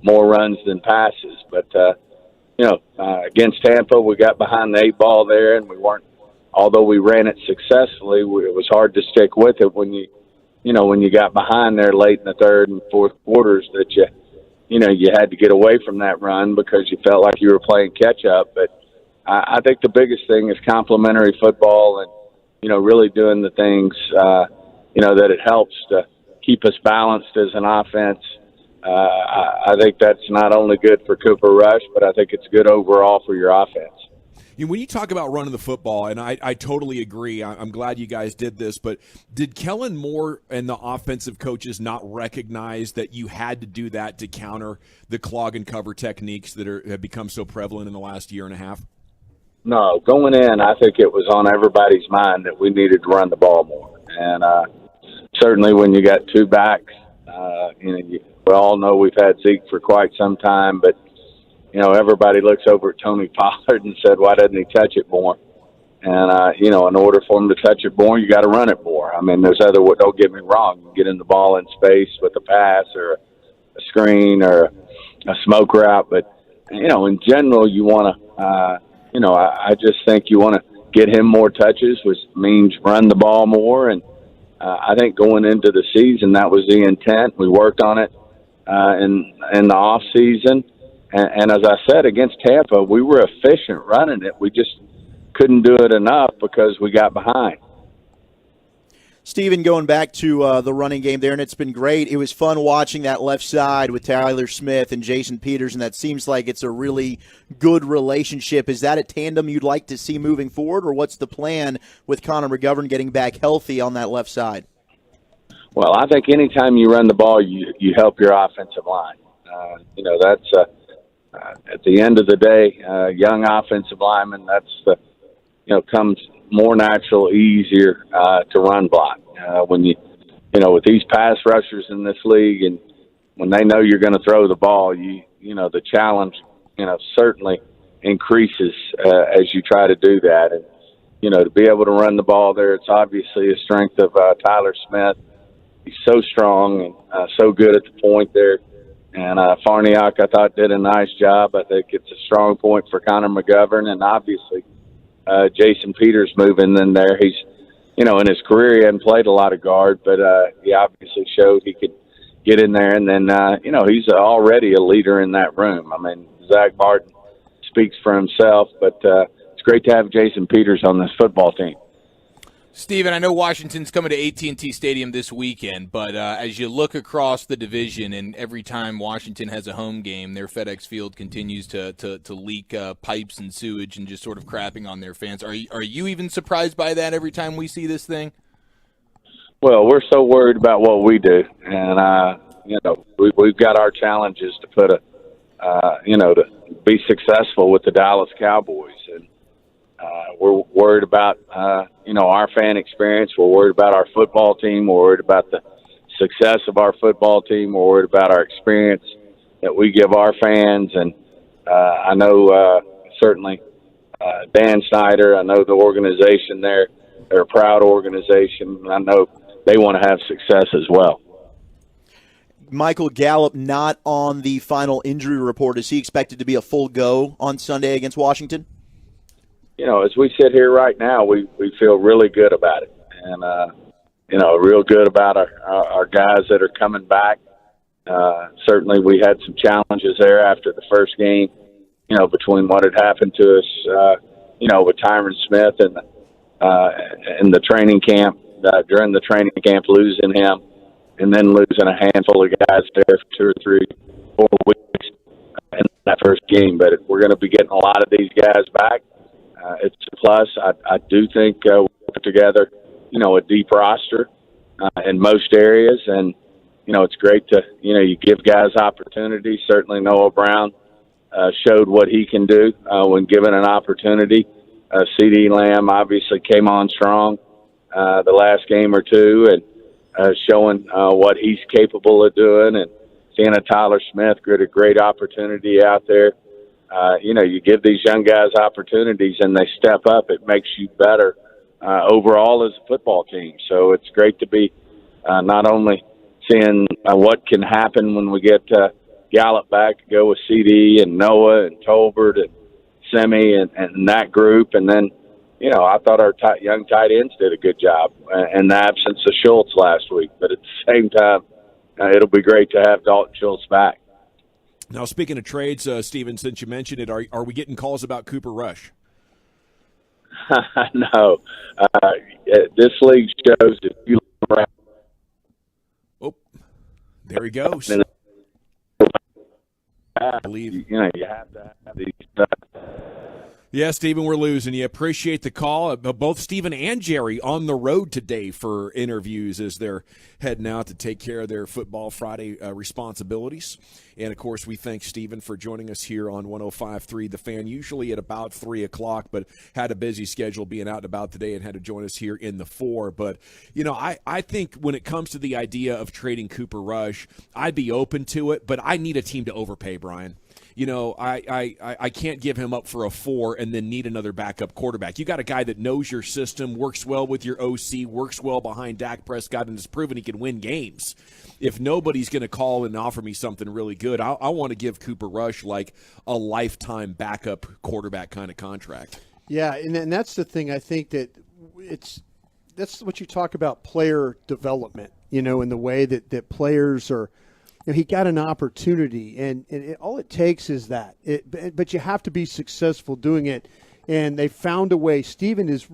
more runs than passes. But against Tampa, we got behind the 8 ball there, and we weren't. Although we ran it successfully, it was hard to stick with it when you got behind there late in the third and fourth quarters, that you had to get away from that run because you felt like you were playing catch up. But I think the biggest thing is complementary football and, really doing the things, that it helps to keep us balanced as an offense. I think that's not only good for Cooper Rush, but I think it's good overall for your offense. When you talk about running the football, and I totally agree, I'm glad you guys did this, but did Kellen Moore and the offensive coaches not recognize that you had to do that to counter the clog and cover techniques that have become so prevalent in the last year and a half? No, going in, I think it was on everybody's mind that we needed to run the ball more. And certainly when you got 2 backs, we all know we've had Zeke for quite some time, but everybody looks over at Tony Pollard and said, why doesn't he touch it more? And, in order for him to touch it more, you got to run it more. I mean, don't get me wrong, you get in the ball in space with a pass or a screen or a smoke route. But, in general, you want to, I just think you want to get him more touches, which means run the ball more. And I think going into the season, that was the intent. We worked on it in the off season. And as I said, against Tampa, we were efficient running it. We just couldn't do it enough because we got behind. Steven, going back to the running game there, and it's been great. It was fun watching that left side with Tyler Smith and Jason Peters, and that seems like it's a really good relationship. Is that a tandem you'd like to see moving forward, or what's the plan with Connor McGovern getting back healthy on that left side? Well, I think anytime you run the ball, you help your offensive line. That's at the end of the day, young offensive lineman, that's comes more natural, easier to run block. When with these pass rushers in this league, and when they know you're going to throw the ball, the challenge, certainly increases as you try to do that. And, to be able to run the ball there, it's obviously a strength of Tyler Smith. He's so strong and so good at the point there. And Farniok, I thought, did a nice job. I think it's a strong point for Connor McGovern. And obviously, Jason Peters moving in there. He's, in his career, he hadn't played a lot of guard, but he obviously showed he could get in there. And then, he's already a leader in that room. I mean, Zach Martin speaks for himself, but it's great to have Jason Peters on this football team. Steven, I know Washington's coming to AT&T Stadium this weekend, but as you look across the division, and every time Washington has a home game, their FedEx Field continues to leak pipes and sewage and just sort of crapping on their fans. Are you even surprised by that every time we see this thing? Well, we're so worried about what we do, and we've got our challenges to put to be successful with the Dallas Cowboys, and we're worried about, our fan experience. We're worried about our football team. We're worried about the success of our football team. We're worried about our experience that we give our fans. And I know certainly Dan Snyder, I know the organization there, they're a proud organization. And I know they want to have success as well. Michael Gallup not on the final injury report. Is he expected to be a full go on Sunday against Washington? As we sit here right now, we feel really good about it. And, real good about our guys that are coming back. Certainly we had some challenges there after the first game, between what had happened to us, with Tyron Smith and in the training camp, during the training camp, losing him. and then losing a handful of guys there for 2 or 3, 4 weeks in that first game. But we're going to be getting a lot of these guys back. It's a plus. I do think we'll put together, a deep roster in most areas, and it's great to you give guys opportunities. Certainly Noah Brown showed what he can do when given an opportunity. CD Lamb obviously came on strong the last game or two, and showing what he's capable of doing. And seeing Tyler Smith get a great opportunity out there. You give these young guys opportunities and they step up, it makes you better overall as a football team. So it's great to be not only seeing what can happen when we get Gallup back to go with CD and Noah and Tolbert and Semi and that group. And then, I thought our young tight ends did a good job in the absence of Schultz last week. But at the same time, it'll be great to have Dalton Schultz back. Now, speaking of trades, Stephen, since you mentioned it, are we getting calls about Cooper Rush? No. This league shows if you look around. Oh, there he goes. I believe. You have to have these. Yeah, Stephen, we're losing you. Appreciate the call. Both Stephen and Jerry on the road today for interviews as they're heading out to take care of their Football Friday responsibilities. And, of course, we thank Stephen for joining us here on 105.3 The Fan, usually at about 3 o'clock, but had a busy schedule being out and about today and had to join us here in the 4. But, I think when it comes to the idea of trading Cooper Rush, I'd be open to it, but I need a team to overpay, Brian. I can't give him up for a 4 and then need another backup quarterback. You got a guy that knows your system, works well with your OC, works well behind Dak Prescott, and has proven he can win games. If nobody's going to call and offer me something really good, I want to give Cooper Rush like a lifetime backup quarterback kind of contract. Yeah, and that's the thing. I think that's what you talk about, player development, in the way that players are – he got an opportunity, and all it takes is that. But you have to be successful doing it, and they found a way. Steven is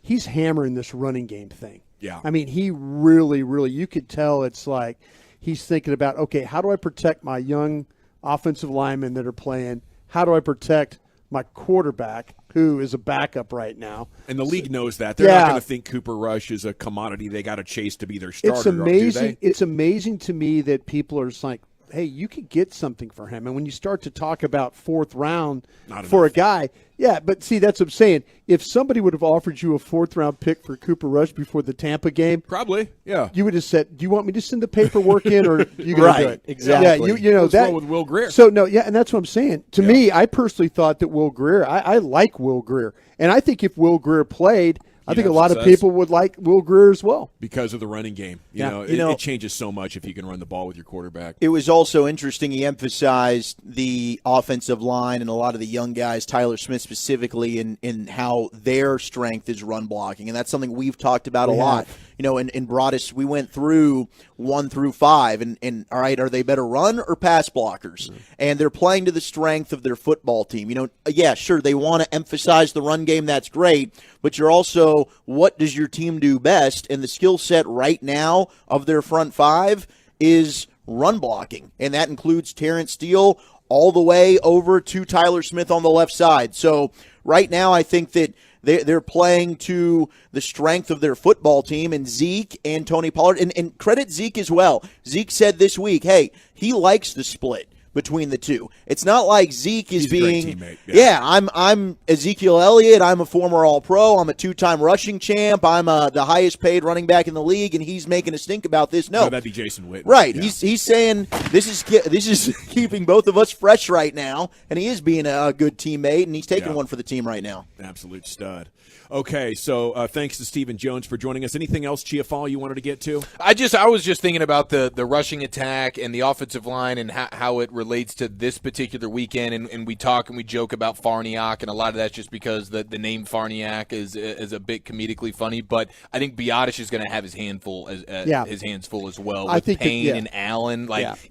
he's hammering this running game thing. Yeah. I mean, he really, you could tell it's like he's thinking about, okay, how do I protect my young offensive linemen that are playing? How do I protect my quarterback, who is a backup right now? And the league knows that. They're not going to think Cooper Rush is a commodity they got to chase to be their starter. It's amazing. Do they? It's amazing to me that people are just like, hey, you could get something for him. And when you start to talk about 4th round for a guy, but see, that's what I'm saying. If somebody would have offered you a 4th round pick for Cooper Rush before the Tampa game, probably, yeah, you would have said, "Do you want me to send the paperwork in, or you going to do it?" Exactly. Yeah, What's wrong with Will Greer? So and that's what I'm saying. To me, I personally thought that Will Greer. I like Will Greer, and I think if Will Greer played, I think a lot of people would like Will Greer as well. Because of the running game. It changes so much if you can run the ball with your quarterback. It was also interesting. He emphasized the offensive line and a lot of the young guys, Tyler Smith specifically, in how their strength is run blocking. And that's something we've talked about a lot. In Broadus, we went through 1 through 5, and all right, are they better run or pass blockers? Mm-hmm. And they're playing to the strength of their football team. Sure, they want to emphasize the run game. That's great, but you're also, what does your team do best? And the skill set right now of their front 5 is run blocking, and that includes Terrence Steele all the way over to Tyler Smith on the left side. So right now, I think that they're playing to the strength of their football team, and Zeke and Tony Pollard, and credit Zeke as well. Zeke said this week, hey, he likes the split between the two. It's not like Zeke is being, a great teammate. I'm Ezekiel Elliott. I'm a former All-Pro. I'm a 2-time rushing champ. I'm the highest paid running back in the league, and he's making us think about this. No, that'd be Jason Witten. Right. Yeah. He's saying this is keeping both of us fresh right now, and he is being a good teammate, and he's taking one for the team right now. Absolute stud. Okay, so thanks to Stephen Jones for joining us. Anything else, Chiafal, you wanted to get to? I was just thinking about the rushing attack and the offensive line and how it relates to this particular weekend. And we talk and we joke about Farniak, and a lot of that's just because the name Farniak is a bit comedically funny. But I think Biotish is going to have his hands full as well. I with think Payne and Allen.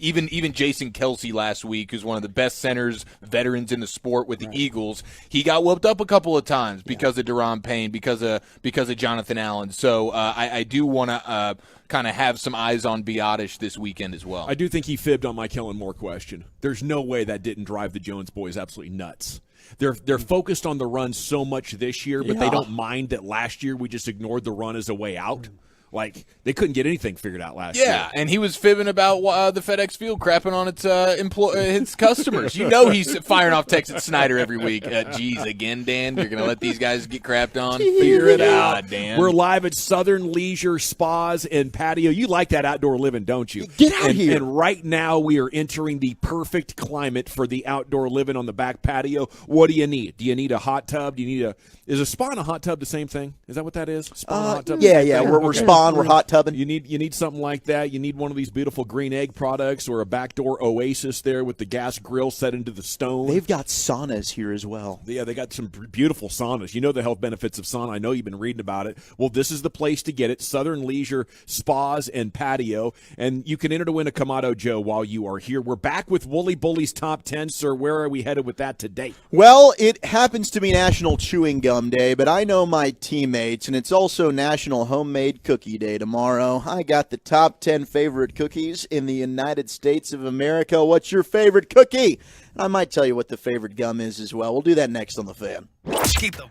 even Jason Kelsey last week, who's one of the best centers, veterans in the sport with the Eagles, he got whooped up a couple of times because of Daron Payne, because of Jonathan Allen. So I do want to kind of have some eyes on Biotish this weekend as well. I do think he fibbed on my Kellen Moore question. There's no way that didn't drive the Jones boys absolutely nuts. They're focused on the run so much this year, but they don't mind that last year we just ignored the run as a way out. Like, they couldn't get anything figured out last year. Yeah, and he was fibbing about the FedEx Field crapping on its customers. You know he's firing off Texas Snyder every week. Geez, again, Dan, you're going to let these guys get crapped on? Figure it out, Dan. We're live at Southern Leisure Spas and Patio. You like that outdoor living, don't you? Get out here. And right now we are entering the perfect climate for the outdoor living on the back patio. What do you need? Do you need a hot tub? Do you need is a spa and a hot tub the same thing? Is that what that is? Spa and a hot tub? Yeah. We're spa and we're hot tubbing. You need something like that. You need one of these beautiful green egg products or a backdoor oasis there with the gas grill set into the stone. They've got saunas here as well. Yeah, they got some beautiful saunas. You know the health benefits of sauna. I know you've been reading about it. Well, this is the place to get it. Southern Leisure Spas and Patio. And you can enter to win a Kamado Joe while you are here. We're back with Wooly Bully's Top 10. Sir, where are we headed with that today? Well, it happens to be National Chewing Gum Day, but I know my teammates, and it's also National Homemade Cookie Day tomorrow. I got the top 10 favorite cookies in the United States of America. What's your favorite cookie? And I might tell you what the favorite gum is as well. We'll do that next on The Fan. Keep the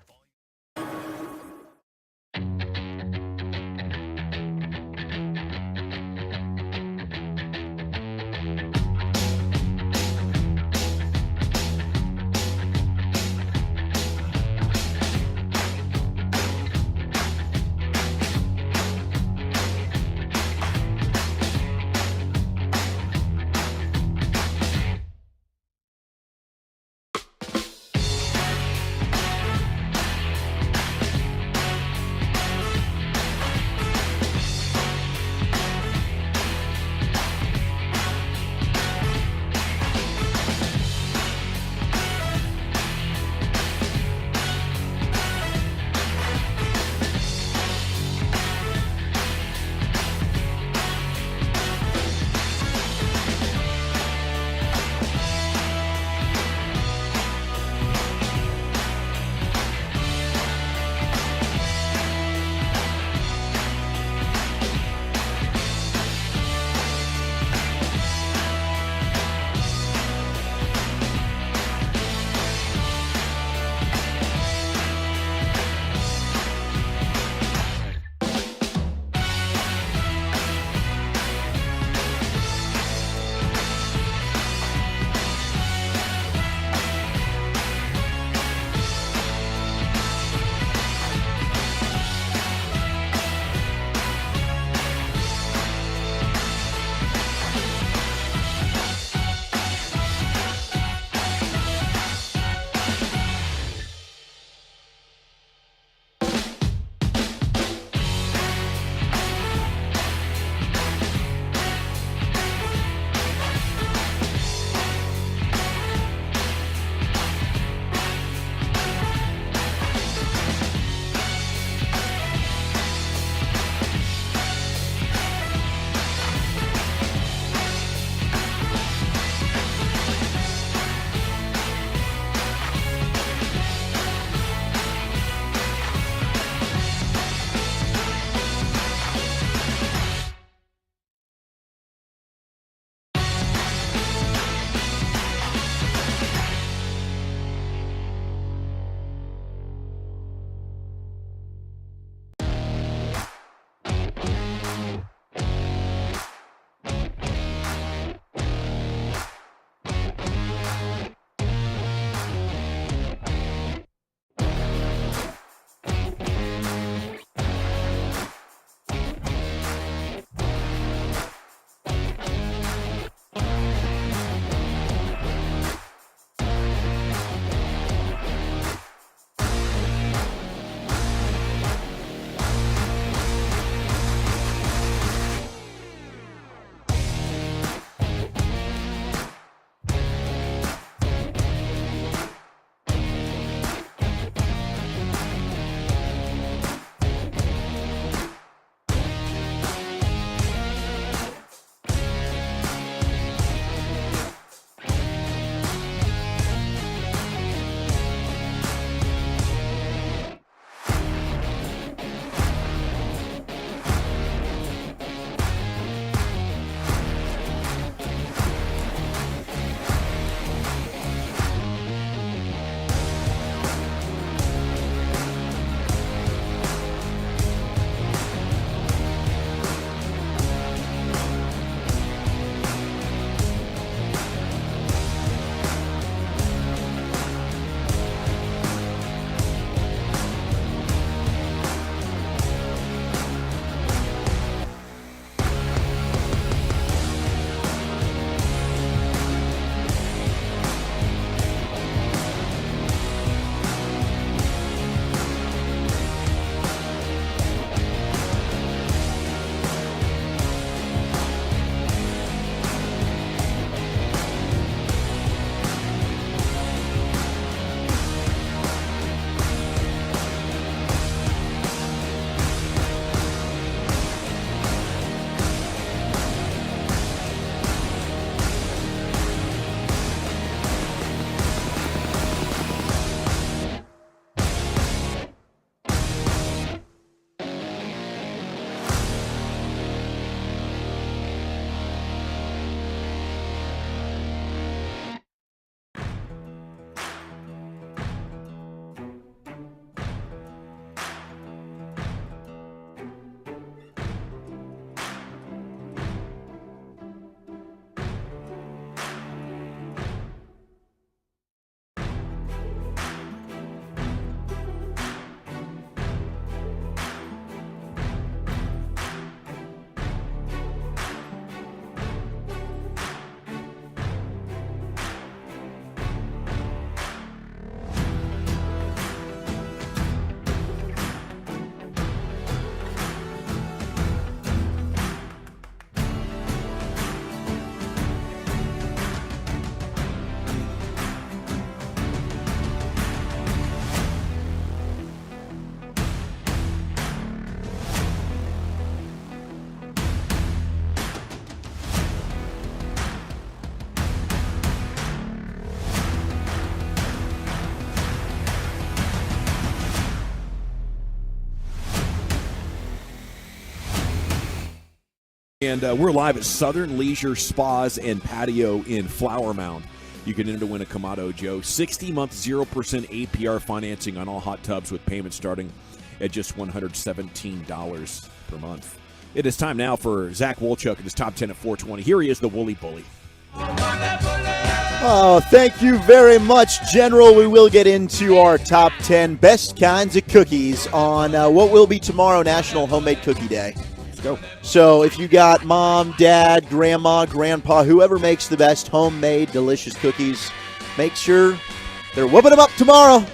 And we're live at Southern Leisure Spas and Patio in Flower Mound. You can enter to win a Kamado Joe. 60-month 0% APR financing on all hot tubs with payments starting at just $117 per month. It is time now for Zach Wolchuk and his top 10 at 420. Here he is, the Woolly Bully. Oh, thank you very much, General. We will get into our top 10 best kinds of cookies on what will be tomorrow, National Homemade Cookie Day. Let's go. So if you got mom, dad, grandma, grandpa, whoever makes the best homemade delicious cookies, make sure they're whipping them up tomorrow.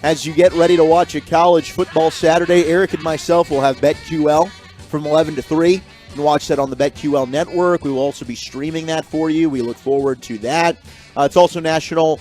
As you get ready to watch a college football Saturday, Eric and myself will have BetQL from 11 to 3. You can watch that on the BetQL network. We will also be streaming that for you. We look forward to that. It's also National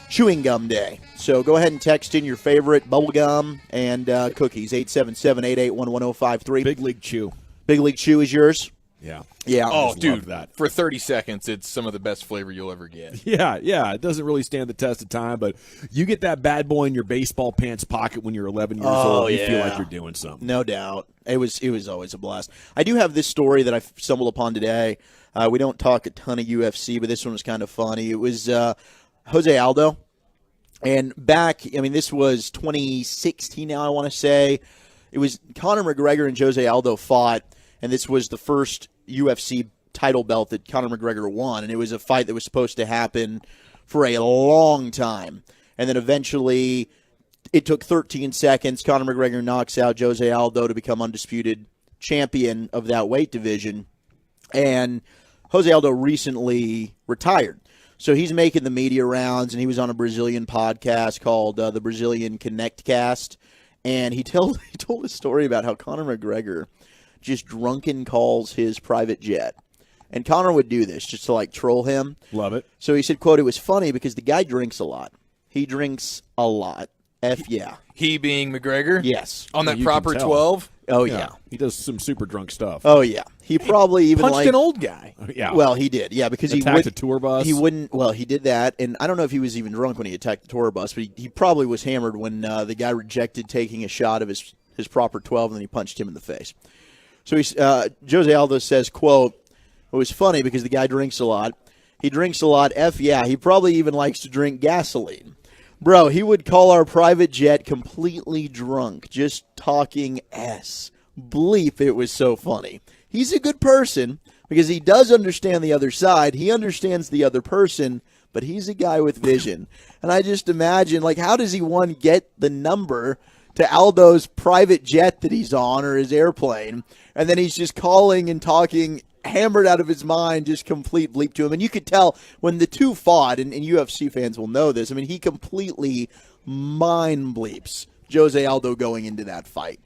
Chewing Gum Day. So go ahead and text in your favorite bubble gum and cookies, 877-881-1053. Big League Chew. Big League Chew is yours? Yeah. Yeah. Oh, dude, that. for 30 seconds, it's some of the best flavor you'll ever get. Yeah. It doesn't really stand the test of time, but you get that bad boy in your baseball pants pocket when you're 11 years old. You feel like you're doing something. No doubt. It was always a blast. I do have this story that I stumbled upon today. We don't talk a ton of UFC, but this one was kind of funny. It was Jose Aldo. And back, this was 2016 now, I want to say. It was Conor McGregor and Jose Aldo fought, and this was the first UFC title belt that Conor McGregor won. And it was a fight that was supposed to happen for a long time. And then eventually, it took 13 seconds. Conor McGregor knocks out Jose Aldo to become undisputed champion of that weight division. And Jose Aldo recently retired. So he's making the media rounds, and he was on a Brazilian podcast called the Brazilian Connect Cast. And he told a story about how Conor McGregor just drunken calls his private jet. And Conor would do this just to, troll him. Love it. So he said, quote, "It was funny because the guy drinks a lot. He drinks a lot. F yeah." He being McGregor? Yes. On that You proper can tell. 12? Oh, yeah. He does some super drunk stuff. Oh, yeah. He probably even punched an old guy. Yeah. Well, he did. Yeah, because he attacked a tour bus. He wouldn't. Well, he did that, and I don't know if he was even drunk when he attacked the tour bus, but he probably was hammered when the guy rejected taking a shot of his proper 12, and then he punched him in the face. So Jose Aldo says, quote, "It was funny because the guy drinks a lot. He drinks a lot. F yeah. He probably even likes to drink gasoline. Bro, he would call our private jet completely drunk, just talking S. Bleep, it was so funny. He's a good person because he does understand the other side. He understands the other person, but he's a guy with vision." And I just imagine, how does he, get the number to Aldo's private jet that he's on or his airplane, and then he's just calling and talking hammered out of his mind, just complete bleep to him. And you could tell when the two fought, and UFC fans will know this, he completely mind bleeps Jose Aldo going into that fight.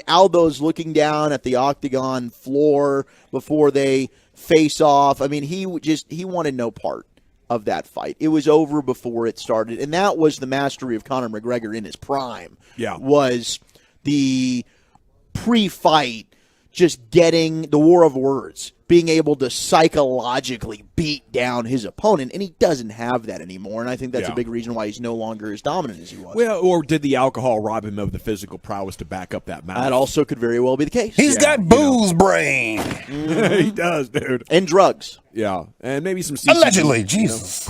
Aldo's looking down at the octagon floor before they face off. He wanted no part of that fight. It was over before it started. And that was the mastery of Conor McGregor in his prime. Yeah. Was the pre-fight just getting the war of words, being able to psychologically beat down his opponent, and he doesn't have that anymore, and I think that's a big reason why he's no longer as dominant as he was. Well, or did the alcohol rob him of the physical prowess to back up that mouth? That also could very well be the case. He's got booze brain. He does, dude. And drugs. Yeah, and maybe some CCD, allegedly, Jesus.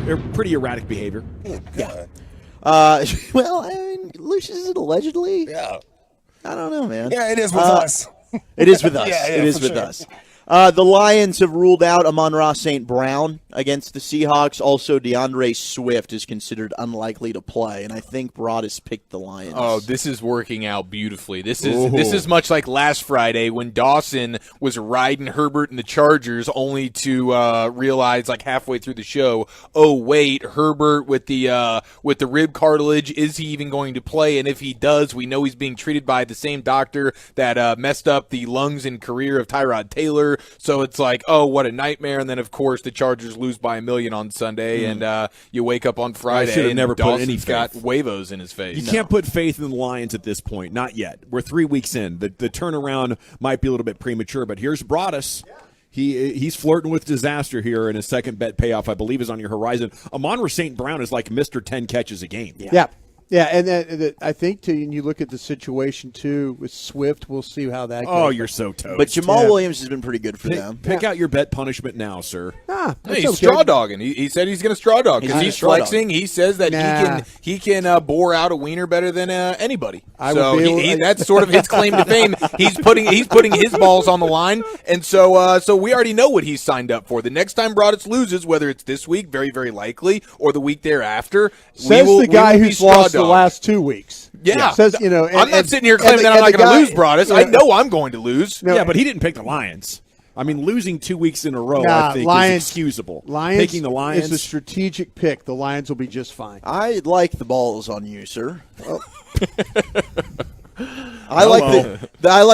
They're pretty erratic behavior. Yeah. Lucius, is it allegedly? Yeah. I don't know, man. Yeah, it is with us. It is with us. Yeah, it is with sure. us. The Lions have ruled out Amon-Ra St. Brown against the Seahawks. Also, DeAndre Swift is considered unlikely to play, and I think Broadus picked the Lions. Oh, this is working out beautifully. This is much like last Friday when Dawson was riding Herbert and the Chargers, only to realize halfway through the show, oh wait, Herbert with the rib cartilage, is he even going to play? And if he does, we know he's being treated by the same doctor that messed up the lungs and career of Tyrod Taylor. So it's oh, what a nightmare. And then, of course, the Chargers lose by 1 million on Sunday, and you wake up on Friday and never put any got faith. huevos in his face. You can't put faith in the Lions at this point. Not yet. We're 3 weeks in. The turnaround might be a little bit premature, but here's Broadus. He's flirting with disaster here, and his second bet payoff, I believe, is on your horizon. Amon-Ra St. Brown is like Mr. 10 catches a game. Yeah. Yeah, and I think too. And you look at the situation too with Swift. We'll see how that goes. Oh, you're so toast. But Jamal Williams has been pretty good for them. Pick out your bet punishment now, sir. Hey, he's straw dogging. He said he's going to straw dog because he's flexing. He says that he can bore out a wiener better than anybody. That's sort of his claim to fame. He's putting his balls on the line, and so we already know what he's signed up for. The next time Broadus loses, whether it's this week, very very likely, or the week thereafter, says the guy who's lost the last 2 weeks. Yeah. Says, I'm not sitting here claiming that I'm not going to lose, Broadus. I know I'm going to lose. Yeah, but he didn't pick the Lions. I mean, losing 2 weeks in a row, I think, is excusable. Picking the Lions is a strategic pick. The Lions will be just fine. I like the balls on you, sir. Well, I like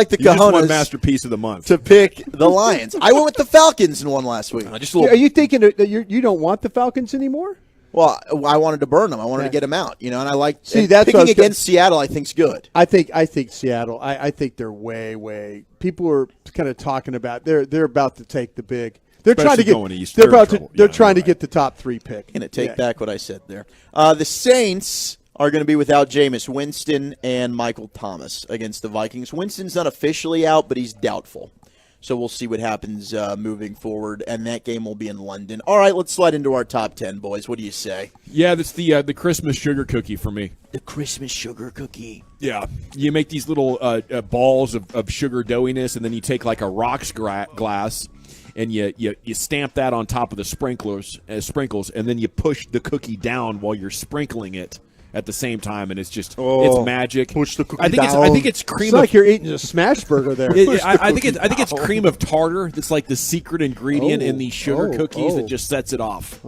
the You just cojones won masterpiece of the month to pick the Lions. I went with the Falcons and won last week. Are you thinking that you don't want the Falcons anymore? Well, I wanted to burn them. I wanted to get them out, and I like that's picking against Seattle. I think's good. I think Seattle. I think they're way. People are kind of talking about they're about to take the big. They're trying to get. Going east, they're trying to get the top 3 pick. I'm going to take back what I said there. The Saints are going to be without Jameis Winston and Michael Thomas against the Vikings. Winston's not officially out, but he's doubtful. So we'll see what happens moving forward, and that game will be in London. All right, let's slide into our top 10, boys. What do you say? Yeah, that's the Christmas sugar cookie for me. The Christmas sugar cookie. Yeah, you make these little balls of sugar doughiness, and then you take like a rocks glass, and you stamp that on top of the sprinkles, and then you push the cookie down while you're sprinkling it at the same time, and it's just it's magic. Push the cookie I think it's cream. It's like you're eating a smash burger there. I think it's cream of tartar. That's like the secret ingredient in these sugar cookies that just sets it off.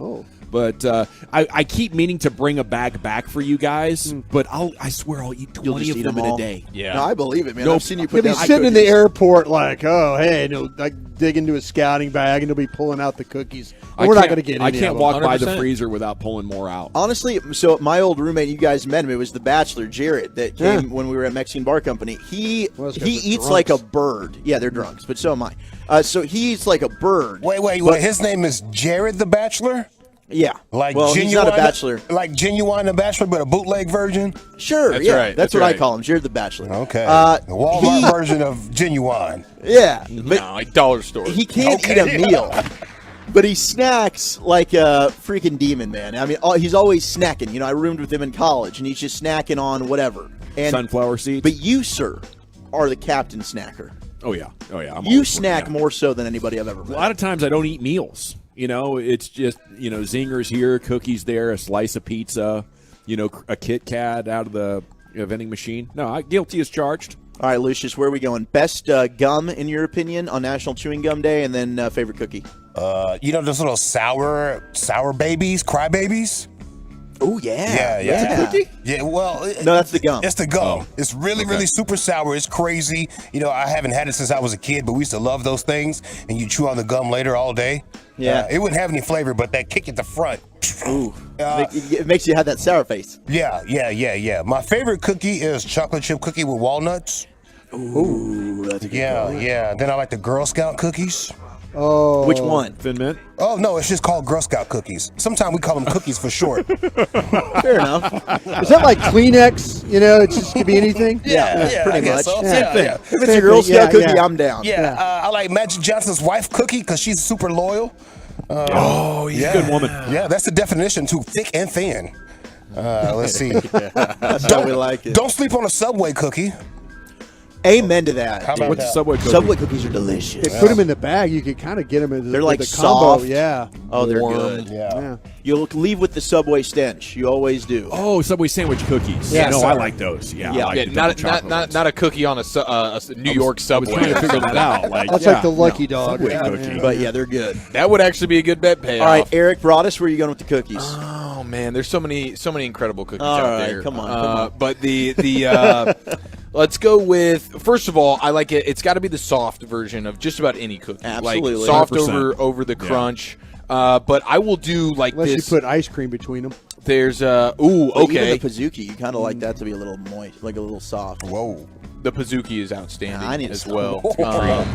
But I keep meaning to bring a bag back for you guys, but I swear I'll eat 20 of them in a day. Yeah, no, I believe it, man. I've seen you put down. He'll be sitting in the airport like, and he'll dig into a scouting bag, and he'll be pulling out the cookies. We're not going to get any. I can't of walk 100%. by the freezer without pulling more out. Honestly, so my old roommate, you guys met him. It was the Bachelor, Jared, that came when we were at Mexican Bar Company. He eats like a bird. Yeah, they're drunks, but so am I. So he eats like a bird. Wait. His name is Jared the Bachelor? Yeah. Like he's not a bachelor. Like Genuine the Bachelor, but a bootleg version? Sure, That's right. That's what I call him, Jared the Bachelor. Okay. The Walmart version of Genuine. Yeah. No, like dollar store. He can't eat a meal. But he snacks like a freaking demon, man. I mean, he's always snacking. I roomed with him in college, and he's just snacking on whatever. And, sunflower seeds. But you, sir, are the captain snacker. Oh, yeah. You snack more so than anybody I've ever met. A lot of times I don't eat meals. It's just, zingers here, cookies there, a slice of pizza, a Kit Kat out of the vending machine. No, guilty as charged. All right, Lucius, where are we going? Best gum, in your opinion, on National Chewing Gum Day, and then favorite cookie? Those little sour babies, cry babies? Oh, yeah. Yeah. That's a cookie? Yeah, well. No, that's the gum. It's the gum. It's really super sour. It's crazy. I haven't had it since I was a kid, but we used to love those things, and you chew on the gum later all day. Yeah. It wouldn't have any flavor, but that kick at the front. Ooh. It makes you have that sour face. Yeah. My favorite cookie is chocolate chip cookie with walnuts. Ooh, that's a good one. Yeah. Then I like the Girl Scout cookies. Oh. Which one? Thin Mint? Oh, no, it's just called Girl Scout cookies. Sometimes we call them cookies for short. Fair enough. Is that like Kleenex? It just could be anything? Yeah, pretty much. So. Same thing. If it's a Girl Scout cookie, I'm down. Yeah, I like Magic Johnson's wife cookie because she's super loyal. He's a good woman. Yeah, that's the definition, too, thick and thin. Let's see. That's how we like it. Don't sleep on a Subway cookie. Amen to that. How about What's that? Subway cookie? Subway cookies are delicious. They put them in the bag. You could kind of get them in They're like the combo. soft. Yeah. Oh, they're Warm. good. Yeah. You'll leave with the Subway stench. You always do. Oh, Subway sandwich cookies. Yeah, no, sir. I like those. Yeah, I like the double chocolate ones. not a cookie on a New York Subway. I was trying to figure that out. That's like the Lucky Dog. Subway cookie. But yeah, they're good. That would actually be a good bet payoff. All right, Eric Broadus, where are you going with the cookies? Oh man, there's so many incredible cookies All out right, there. come on. But the let's go with, first of all, I like it. It's got to be the soft version of just about any cookie. Absolutely. Like soft 100%. over the crunch. But I will do like Unless this. you put ice cream between them. There's Even okay. the Pizookie, you kind of like that to be a little moist, like a little soft. Whoa. The Pizookie is outstanding I need as to well. stop.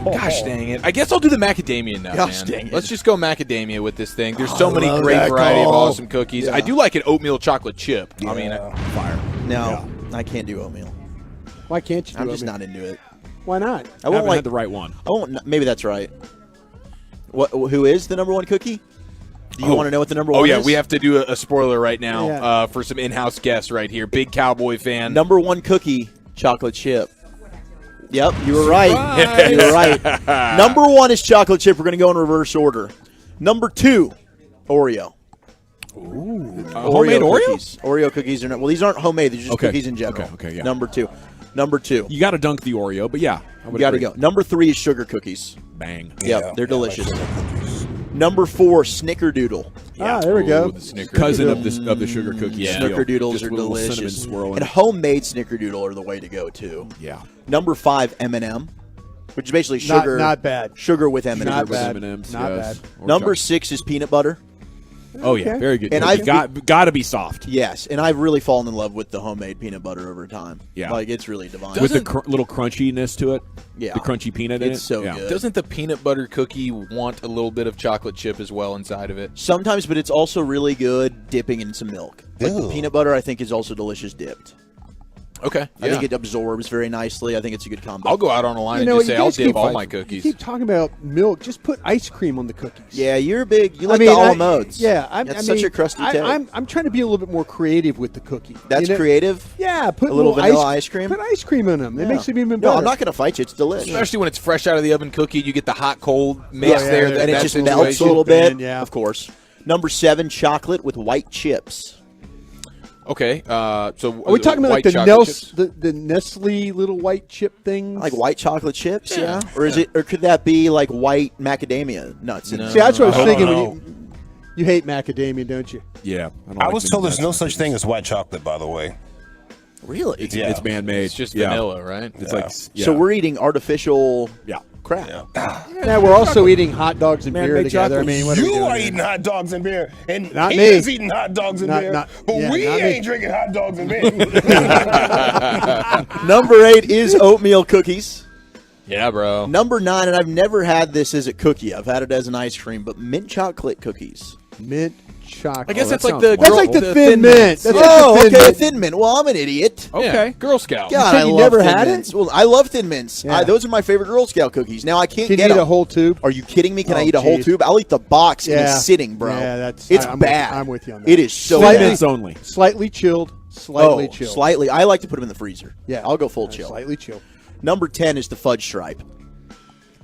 Gosh dang it. I guess I'll do the macadamia nut, Gosh man. dang it. Let's just go macadamia with this thing. There's so many love great that variety of call. awesome cookies. Yeah. I do like an oatmeal chocolate chip. I mean, fire. No, I can't do oatmeal. Why can't you do I'm just oatmeal? not into it. Why not? I won't Haven't like had the right one. I won't. Maybe that's right. What? Who is the number one cookie? Do you want to know what the number one Oh, is? yeah, we have to do a spoiler right now Yeah. for some in-house guests right here. Big Cowboy fan. Number one cookie, chocolate chip. Yep, you were right. You were right. Number one is chocolate chip. We're going to go in reverse order. Number two, Oreo. Homemade Oreo? Cookies. Oreo cookies are not. Well, these aren't homemade. They're just Okay. cookies in general. Okay, yeah. Number two. Number two. You got to dunk the Oreo, but yeah, I You would got to agree. go. Number three is sugar cookies. Bang. Yep, they're delicious. Number four, Snickerdoodle. Ah, there we go. The Snickers. Cousin of the sugar cookie. Yeah. deal. Snickerdoodles Just are with a little cinnamon delicious. swirl in And it. homemade Snickerdoodle are the way to go too. Yeah. Number five, M&M, which is basically Not- sugar. not bad. Sugar with M&M. Not With bad. M&Ms, Not yes. bad. Or Number chocolate. 6 is peanut butter. Oh yeah, Okay. very good. And cookie. I've- got to be soft. Yes, and I've really fallen in love with the homemade peanut butter over time. Yeah. Like it's really divine. With the little crunchiness to it. Yeah. The crunchy peanut in It's it. so yeah. good. Doesn't the peanut butter cookie want a little bit of chocolate chip as well inside of it? Sometimes, but it's also really good dipping in some milk. Like the Ew. peanut butter, I think, is also delicious dipped. Okay. I think it absorbs very nicely. I think it's a good combo. I'll go out on a line You and know just what, say you I'll guys dip keep all fighting. my You cookies. keep talking about milk. Just put ice cream on the cookies. Yeah, you're big. You like I mean, the a la modes. Yeah, That's such a crusty take. I'm trying to be a little bit more creative with the cookie. That's You know? creative? Yeah, put A little vanilla ice cream? Put ice cream in them. It Yeah. makes them even No, better. I'm not going to fight you. It's delicious. Especially when it's fresh out of the oven cookie, you get the hot cold mix there. and it that just situation. melts a little bit. Yeah. Of course. Number 7, chocolate with white chips. Okay, so Are we talking about like white the chocolate chips? the Nestle little white chip things? Like white chocolate chips, yeah. Or is it? Or could that be like white macadamia nuts? In No. it? See, that's what I was I thinking. don't When you hate macadamia, don't you? Yeah. I was told there's no such thing as white chocolate, by the way. Really? It's man-made. It's just Yeah. vanilla, right? It's like So we're eating artificial yeah. crap. Yeah, we're also eating hot dogs and beer Man-made together. chocolate. I mean, what are we You doing are here? eating hot dogs and beer, and Not he me. is eating hot dogs and Not- beer, not- but yeah, we not me. ain't drinking hot dogs and beer. Number 8 is oatmeal cookies. Yeah, bro. Number 9, and I've never had this as a cookie. I've had it as an ice cream, but mint chocolate cookies. Mint chocolate. I guess that that's like sounds the fun. That's girl- like the thin mint. mints. That's Oh, like the thin okay, mint. thin mint. Well, I'm an idiot. Yeah, Okay. Girl Scout. God, said I you love never Thin had Mints. it? Well, I love Thin Mints. Yeah. Those are my favorite Girl Scout cookies. Now I can't Can get you eat them. a whole tube? Are you kidding me? Can I Oh, eat a whole geez. tube? I'll eat the box and Yeah. it's sitting, bro. Yeah, that's- it's I'm with you- bad. I'm with you on that. It is so Slightly- bad. Mints only. Slightly chilled. Slightly chilled. Slightly. I like to put them in the freezer. Yeah. I'll go full chill. Slightly chilled. Number 10 is the fudge stripe.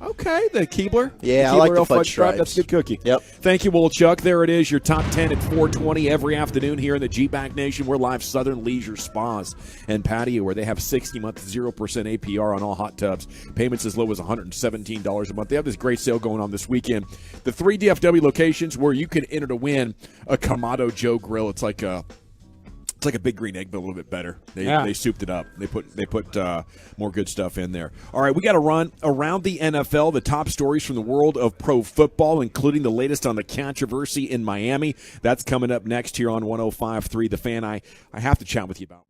Okay, the Keebler. Yeah, I Keebler like the Real fudge Stripe. That's a stripes. good cookie. Yep. Thank you, Will Chuck. There it is, your top 10 at 420 every afternoon here in the G-Bag Nation. We're live Southern Leisure Spas and Patio, where they have 60-month 0% APR on all hot tubs. Payments as low as $117 a month. They have this great sale going on this weekend. The 3 DFW locations where you can enter to win a Kamado Joe grill. It's like a Big Green Egg, but a little bit better. They souped it up. They put more good stuff in there. All right, we got to run around the NFL, the top stories from the world of pro football, including the latest on the controversy in Miami. That's coming up next here on 105.3 The Fan. I have to chat with you about.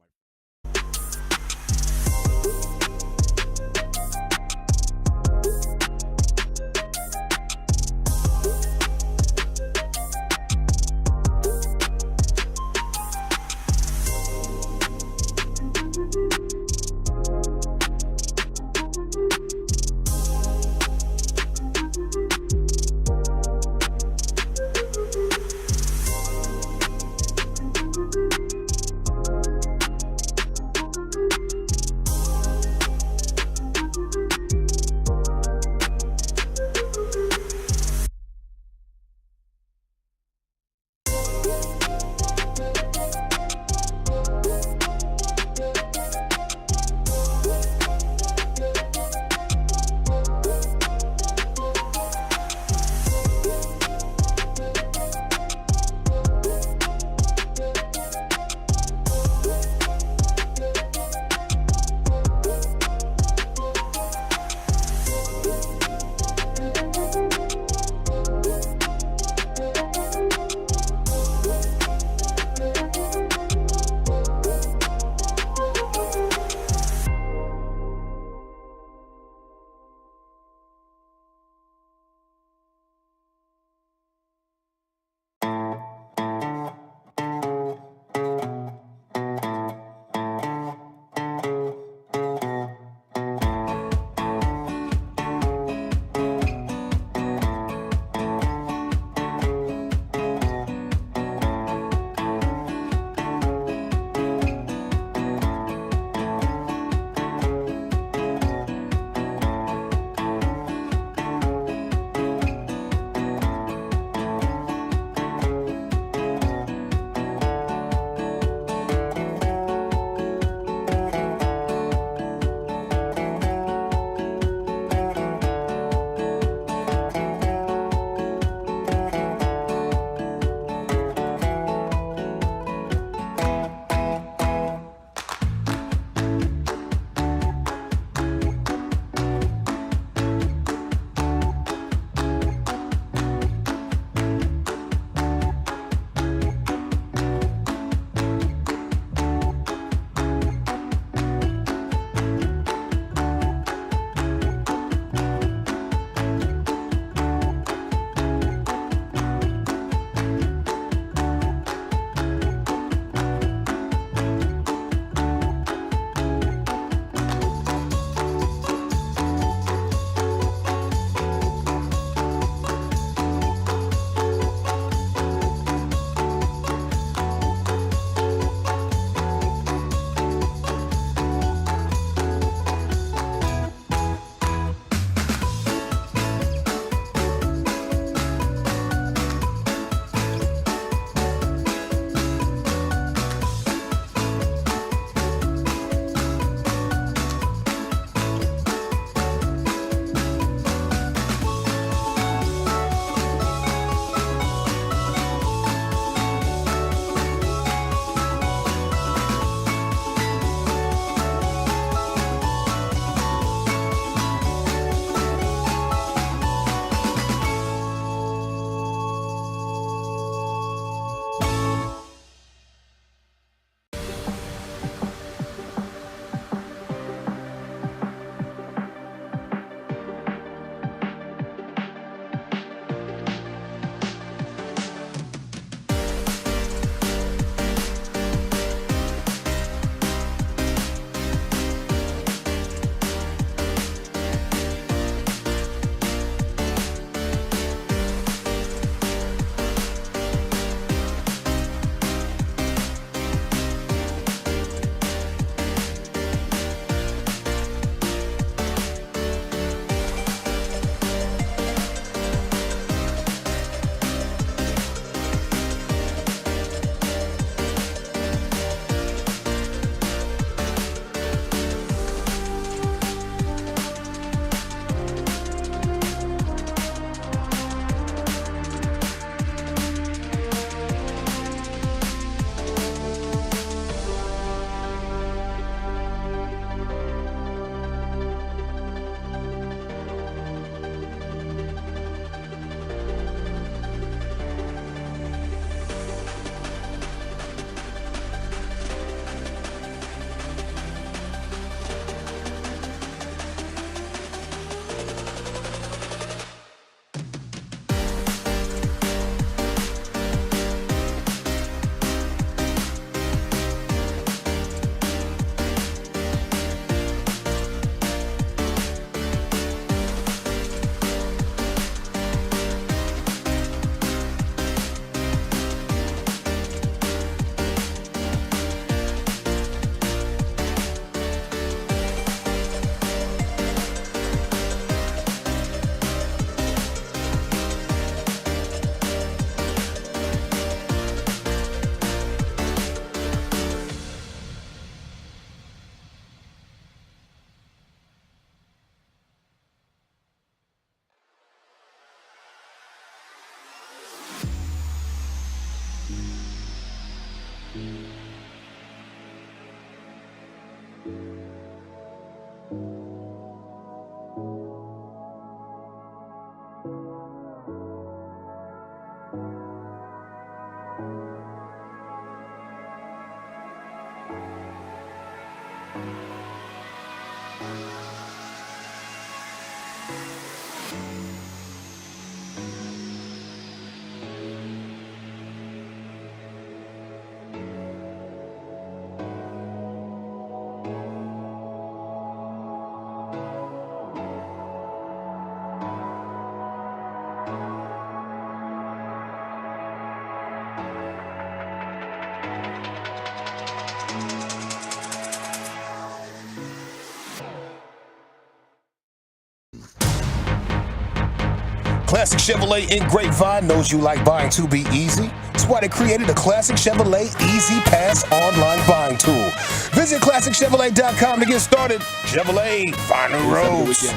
Classic Chevrolet in Grapevine knows you like buying to be easy. That's why they created a Classic Chevrolet Easy Pass online buying tool. Visit ClassicChevrolet.com to get started. Chevrolet, find the roads.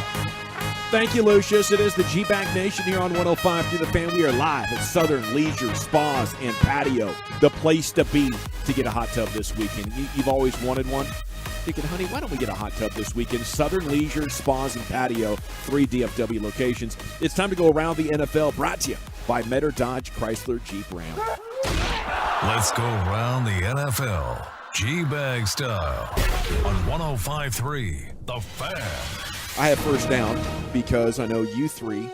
Thank you, Lucius. It is the G-Bag Nation here on 105 through the Fan. We are live at Southern Leisure Spas and Patio, the place to be to get a hot tub this weekend. You've always wanted one. Thinking, honey, why don't we get a hot tub this weekend? Southern Leisure Spas and Patio, 3 DFW locations. It's time to go around the NFL, brought to you by Metter Dodge Chrysler Jeep Ram. Let's go around the NFL, G-Bag style, on 105.3 The Fan. I have first down because I know you three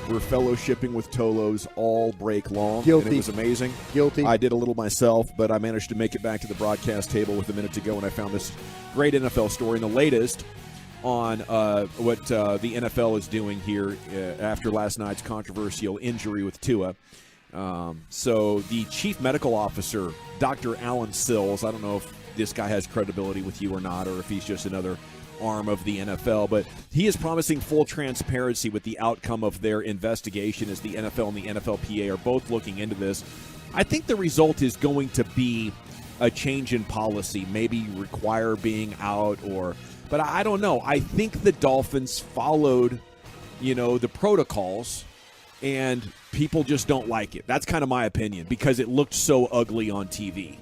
were fellowshipping with Tolos all break long. Guilty. And it was amazing. Guilty. I did a little myself, but I managed to make it back to the broadcast table with a minute to go, and I found this great NFL story, and the latest on what the NFL is doing here after last night's controversial injury with Tua. So the chief medical officer, Dr. Alan Sills, I don't know if this guy has credibility with you or not, or if he's just another arm of the NFL, but he is promising full transparency with the outcome of their investigation as the NFL and the NFLPA are both looking into this. I think the result is going to be a change in policy, maybe require being out, but I don't know. I think the Dolphins followed, the protocols, and people just don't like it. That's kind of my opinion because it looked so ugly on TV.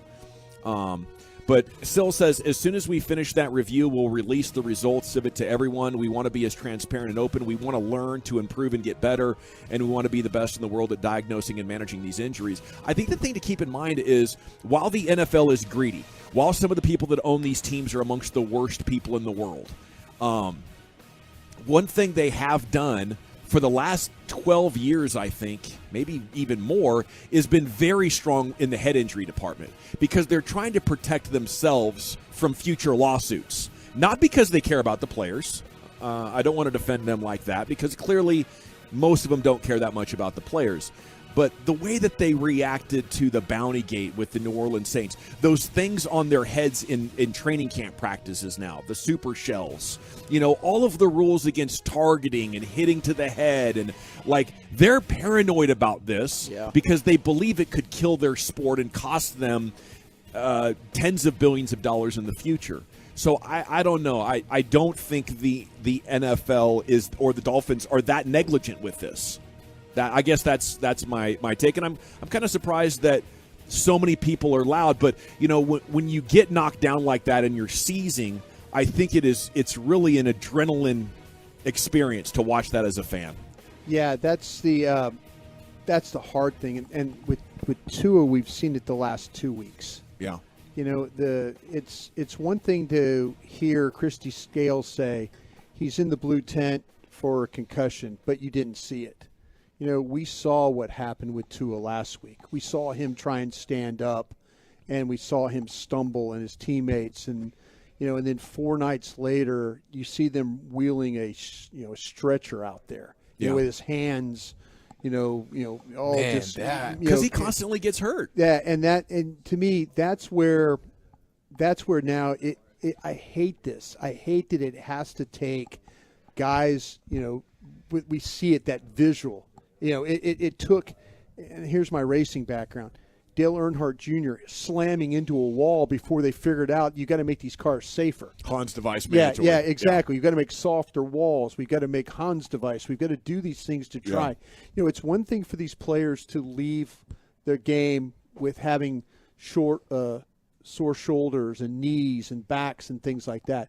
But Sill says, as soon as we finish that review, we'll release the results of it to everyone. We want to be as transparent and open. We want to learn to improve and get better, and we want to be the best in the world at diagnosing and managing these injuries. I think the thing to keep in mind is, while the NFL is greedy, while some of the people that own these teams are amongst the worst people in the world, one thing they have done for the last 12 years, I think, maybe even more, has been very strong in the head injury department because they're trying to protect themselves from future lawsuits. Not because they care about the players. I don't want to defend them like that because clearly most of them don't care that much about the players. But the way that they reacted to the bounty gate with the New Orleans Saints, those things on their heads in training camp practices now, the super shells, all of the rules against targeting and hitting to the head, and they're paranoid about this because they believe it could kill their sport and cost them tens of billions of dollars in the future. So I don't know. I don't think the NFL or the Dolphins are that negligent with this. I guess that's my take, and I'm kind of surprised that so many people are loud. But when you get knocked down like that and you're seizing, I think it's really an adrenaline experience to watch that as a fan. Yeah, that's the hard thing, and with Tua, we've seen it the last 2 weeks. Yeah, it's one thing to hear Christy Scales say he's in the blue tent for a concussion, but you didn't see it. We saw what happened with Tua last week. We saw him try and stand up, and we saw him stumble and his teammates, and then 4 nights later, you see them wheeling a stretcher out there, with his hands, all Man, just because he constantly gets hurt. Yeah, and to me, that's where now I hate this. I hate that it has to take guys. We see it, that visual. It took, and here's my racing background, Dale Earnhardt Jr. slamming into a wall before they figured out you got to make these cars safer. Hans device mandatory. Yeah, exactly. You've got to make softer walls. We've got to make Hans device. We've got to do these things to try. Yeah. It's one thing for these players to leave their game with having sore shoulders and knees and backs and things like that,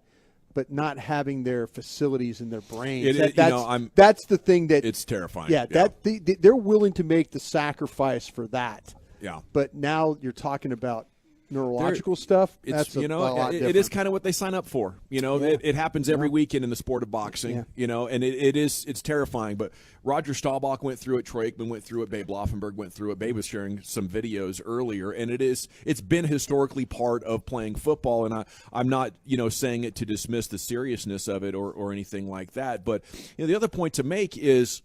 but not having their facilities in their brains. That's the thing that it's terrifying. Yeah, they're willing to make the sacrifice for that. Yeah, but now you're talking about neurological stuff. That's it is kind of what they sign up for. It happens every weekend in the sport of boxing. And it's terrifying. But Roger Staubach went through it. Troy Aikman went through it. Babe Laufenberg went through it. Babe was sharing some videos earlier, and it's been historically part of playing football. And I'm not saying it to dismiss the seriousness of it or anything like that. But the other point to make is,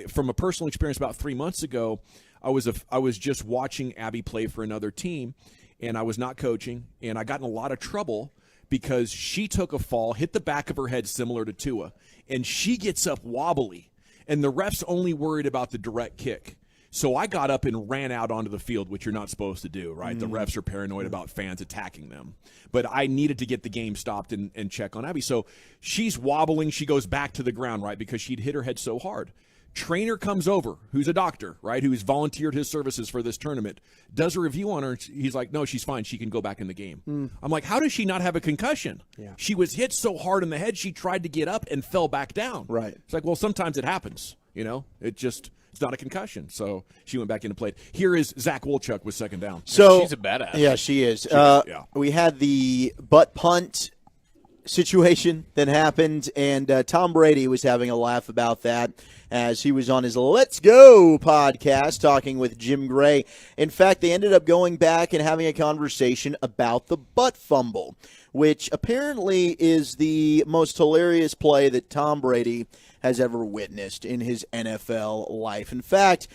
from a personal experience about 3 months ago, I was just watching Abby play for another team, and I was not coaching, and I got in a lot of trouble because she took a fall, hit the back of her head similar to Tua, and she gets up wobbly. and the refs only worried about the direct kick. So I got up and ran out onto the field, which you're not supposed to do, right? The refs are paranoid about fans attacking them. But I needed to get the game stopped and check on Abby. So she's wobbling. She goes back to the ground, right, because she'd hit her head so hard. Trainer comes over, who's a doctor, right, who's volunteered his services for this tournament, does a review on her. He's like, no, she's fine. She can go back in the game. I'm like, how does she not have a concussion? Yeah. She was hit so hard in the head, she tried to get up and fell back down. Right. It's like, well, sometimes it happens, It's not a concussion, so she went back in and played. Here is Zach Wolchuk with second down. So she's a badass. Yeah, she is. Yeah. We had the butt punt situation that happened, and Tom Brady was having a laugh about that as he was on his Let's Go podcast talking with Jim Gray. In fact, they ended up going back and having a conversation about the butt fumble, which apparently is the most hilarious play that Tom Brady has ever witnessed in his NFL life. In fact,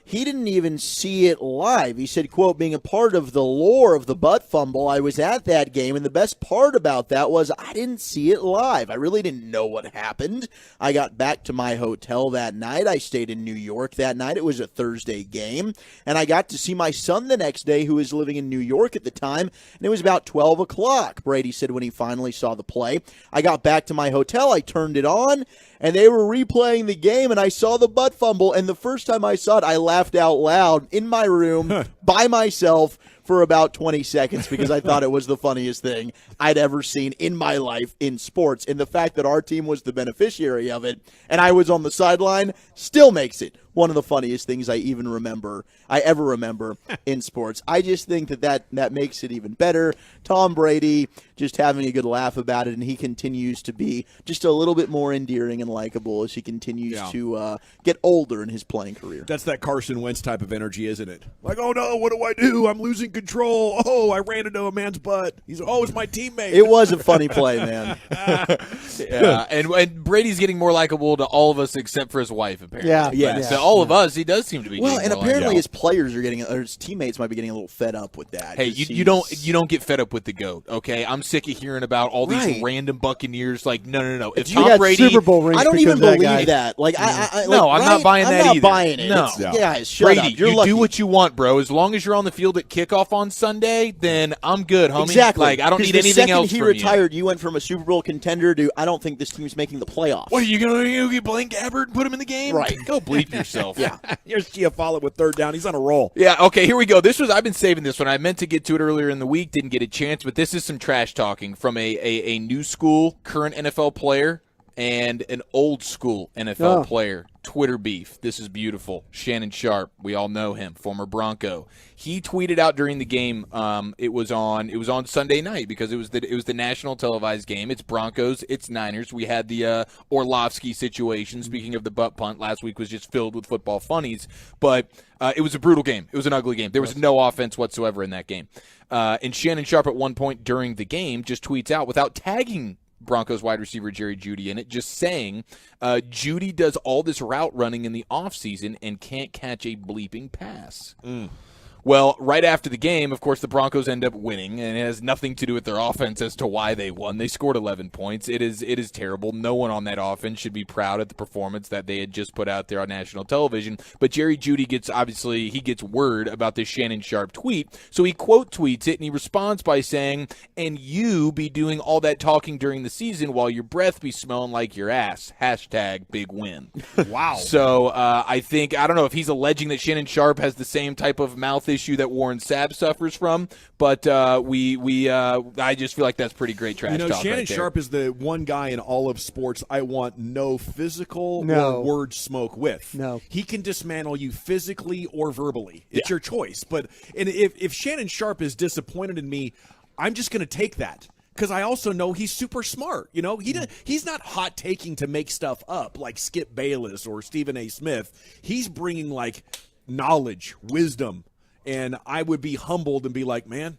he didn't even see it live. He said, quote, being a part of the lore of the butt fumble, I was at that game, and the best part about that was I didn't see it live. I really didn't know what happened. I got back to my hotel that night. I stayed in New York that night. It was a Thursday game, and I got to see my son the next day, who was living in New York at the time, and it was about 12 o'clock, Brady said when he finally saw the play. I got back to my hotel. I turned it on, and they were replaying the game, and I saw the butt fumble, and the first time I saw it, I laughed out loud in my room by myself for about 20 seconds because I thought it was the funniest thing I'd ever seen in my life in sports. And the fact that our team was the beneficiary of it and I was on the sideline still makes it one of the funniest things I ever remember in sports. I just think that makes it even better. Tom Brady just having a good laugh about it, and he continues to be just a little bit more endearing and likable as he continues to get older in his playing career. That's that Carson Wentz type of energy, isn't it? Like, oh no, what do I do? I'm losing control. Oh, I ran into a man's butt. It's my teammate. It was a funny play, man. Yeah, and Brady's getting more likable to all of us except for his wife, apparently. Yeah. So all of us, he does seem to be. Well, getting and more apparently likable. his players are getting, or his teammates might be getting a little fed up with that. Hey, you don't get fed up with the GOAT, okay? I'm sick of hearing about all these random Buccaneers. Like, no. If Tom Brady, Super Bowl rings, I don't even because believe that. Like, I'm not buying that either. I'm not buying it. No, Guys, shut Brady, up. You're you lucky. do what you want, bro. As long as you're on the field at kickoff on Sunday, then I'm good, homie. Exactly. Like, I don't need anything else The from second he retired, you went from a Super Bowl contender to I don't think this team's making the playoffs. What are you going to do? Get Blaine Gabbert and put him in the game? Right. Go bleep yourself. Yeah. Here's Giafala with third down. He's on a roll. Yeah, okay, here we go. I've been saving this one. I meant to get to it earlier in the week, didn't get a chance, but this is some trash talking from a new school current NFL player and an old school NFL player. Twitter beef. This is beautiful. Shannon Sharp, we all know him, former Bronco. He tweeted out during the game. It was on Sunday night because it was the national televised game. It's Broncos, it's Niners. We had the Orlovsky situation. Speaking of the butt punt, last week was just filled with football funnies, but it was a brutal game. It was an ugly game. There was no offense whatsoever in that game. And Shannon Sharp at one point during the game just tweets out without tagging Broncos wide receiver Jerry Jeudy in it, just saying Jeudy does all this route running in the offseason and can't catch a bleeping pass. Well, right after the game, of course, the Broncos end up winning, and it has nothing to do with their offense as to why they won. They scored 11 points. It is terrible. No one on that offense should be proud of the performance that they had just put out there on national television. But Jerry Jeudy gets word about this Shannon Sharp tweet, so he quote tweets it, and he responds by saying, "And you be doing all that talking during the season while your breath be smelling like your ass. #big-win." Wow. So I don't know if he's alleging that Shannon Sharp has the same type of mouth issue that Warren Sapp suffers from, but I just feel like that's pretty great trash talk. Shannon right there. Sharp is the one guy in all of sports I want no physical or word smoke with. No. He can dismantle you physically or verbally. It's your choice. But if Shannon Sharp is disappointed in me, I'm just going to take that. Because I also know he's super smart. He's not hot taking to make stuff up like Skip Bayless or Stephen A. Smith. He's bringing like knowledge, wisdom. And I would be humbled and be like, man,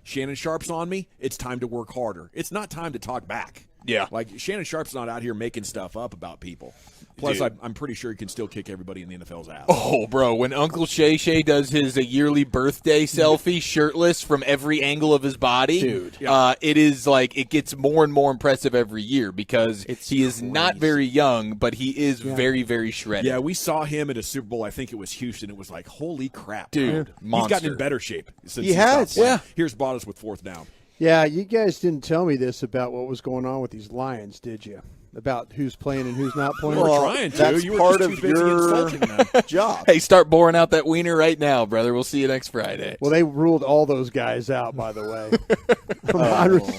Shannon Sharp's on me. It's time to work harder. It's not time to talk back. Yeah. Like, Shannon Sharp's not out here making stuff up about people. Plus, I'm pretty sure he can still kick everybody in the NFL's ass. Oh, bro, when Uncle Shay Shay does his yearly birthday selfie shirtless from every angle of his body, Dude. it is like it gets more and more impressive every year because he is not very young, but he is very, very shredded. Yeah, we saw him at a Super Bowl. I think it was Houston. It was like, holy crap. Dude, He's gotten in better shape since He has. stopped playing. Yeah. Here's Bottas with 4th down. Yeah, you guys didn't tell me this about what was going on with these Lions, did you? About who's playing and who's not playing? Well, we're trying to. That's You were part just of too busy your insulting them. job. Hey, start boring out that wiener right now, brother. We'll see you next Friday. Well, they ruled all those guys out, by the way.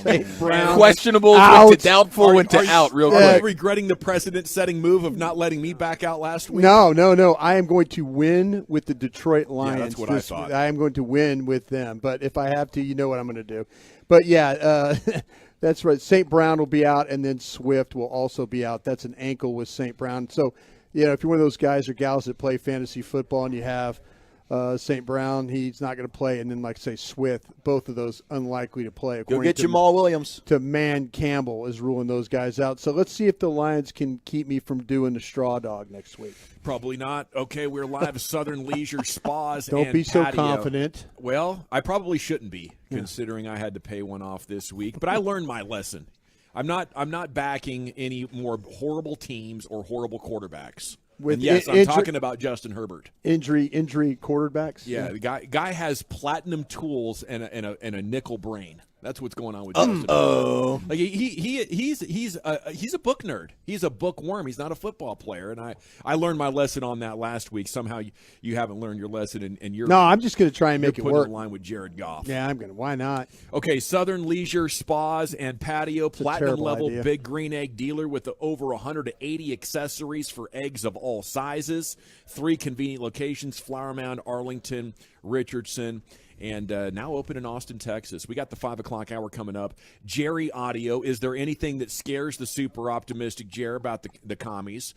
St. Brown. Questionable out. went to doubtful, went to out real Are you quick. regretting the precedent-setting move of not letting me back out last week? No. I am going to win with the Detroit Lions. that's what I thought. I am going to win with them. But if I have to, you know what I'm going to do. But, yeah, that's right. St. Brown will be out, and then Swift will also be out. That's an ankle with St. Brown. So, if you're one of those guys or gals that play fantasy football and you have St. Brown, he's not going to play. And then, like, say, Swift, both of those unlikely to play. Go get Jamal Williams. To Man Campbell is ruling those guys out. So let's see if the Lions can keep me from doing the straw dog next week. Probably not. Okay, we're live at Southern Leisure Spas Don't and be so patio. confident. Well, I probably shouldn't be, considering I had to pay one off this week. But I learned my lesson. I'm not backing any more horrible teams or horrible quarterbacks. And yes, I'm talking about Justin Herbert. Injury quarterbacks. Yeah, the guy has platinum tools and a nickel brain. That's what's going on with Justin. Like he's a book nerd. He's a bookworm. He's not a football player. And I learned my lesson on that last week. Somehow you haven't learned your lesson, and you're I'm just going to try and make it putting work. in line with Jared Goff. Yeah, I'm going to. Why not? Okay, Southern Leisure Spas and Patio, platinum level idea. Big Green Egg dealer with over 180 accessories for eggs of all sizes. 3 convenient locations: Flower Mound, Arlington, Richardson. And now open in Austin, Texas. We got the 5 o'clock hour coming up. Jerry Audio. Is there anything that scares the super optimistic Jerry about the commies?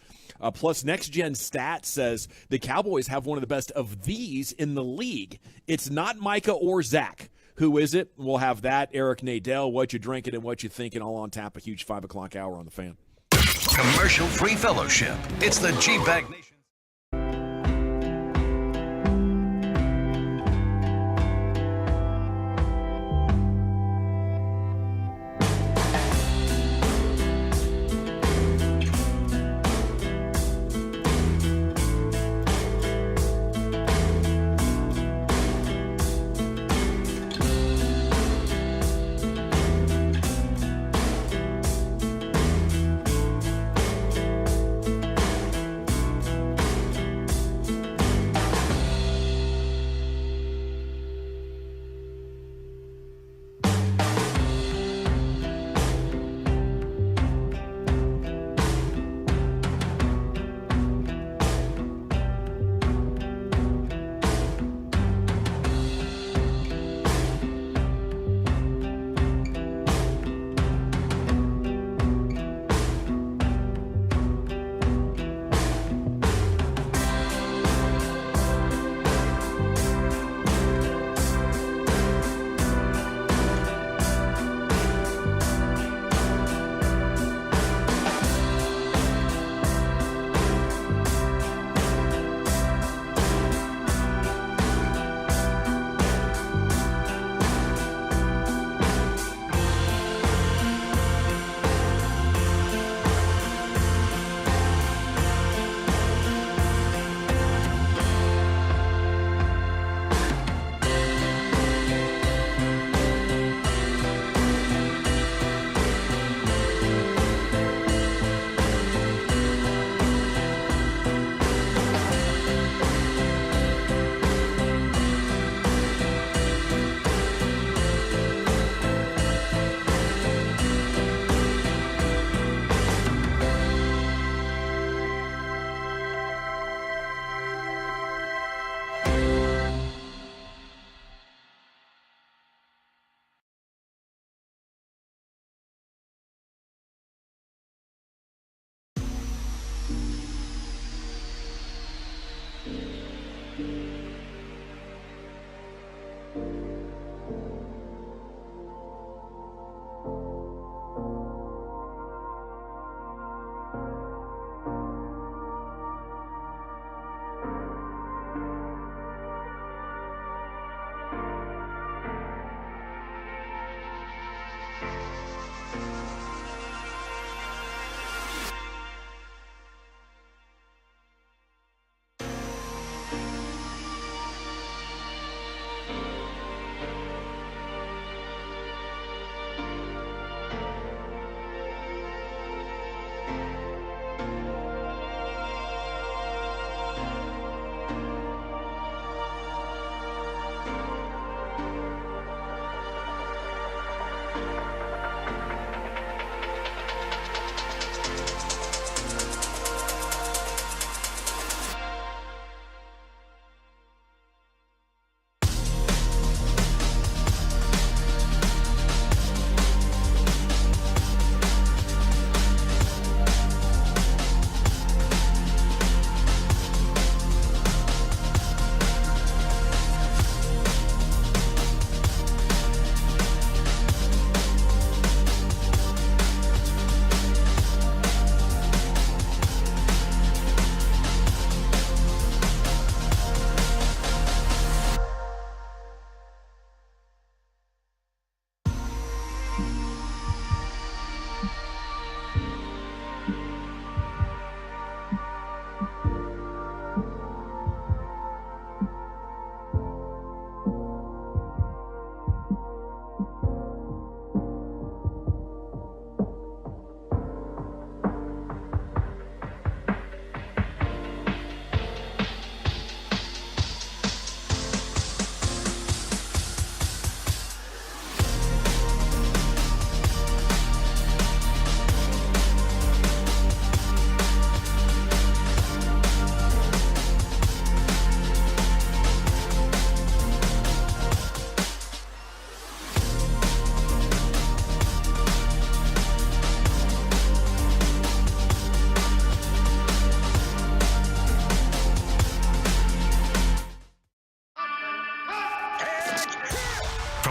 Plus, Next Gen Stats says the Cowboys have one of the best of these in the league. It's not Micah or Zach. Who is it? We'll have that. Eric Nadell, what you drinking and what you thinking, all on tap. A huge 5 o'clock hour on the Fan. Commercial-free fellowship. It's the G-Bag Nation.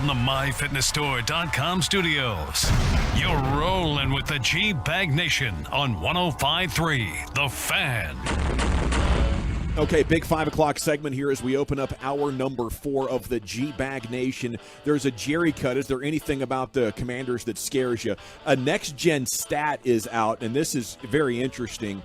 from the MyFitnessStore.com studios. You're rolling with the G-Bag Nation on 105.3 The Fan. Okay, big 5 o'clock segment here as we open up hour number 4 of the G-Bag Nation. There's a Jerry cut. Is there anything about the Commanders that scares you? A next-gen stat is out, and this is very interesting.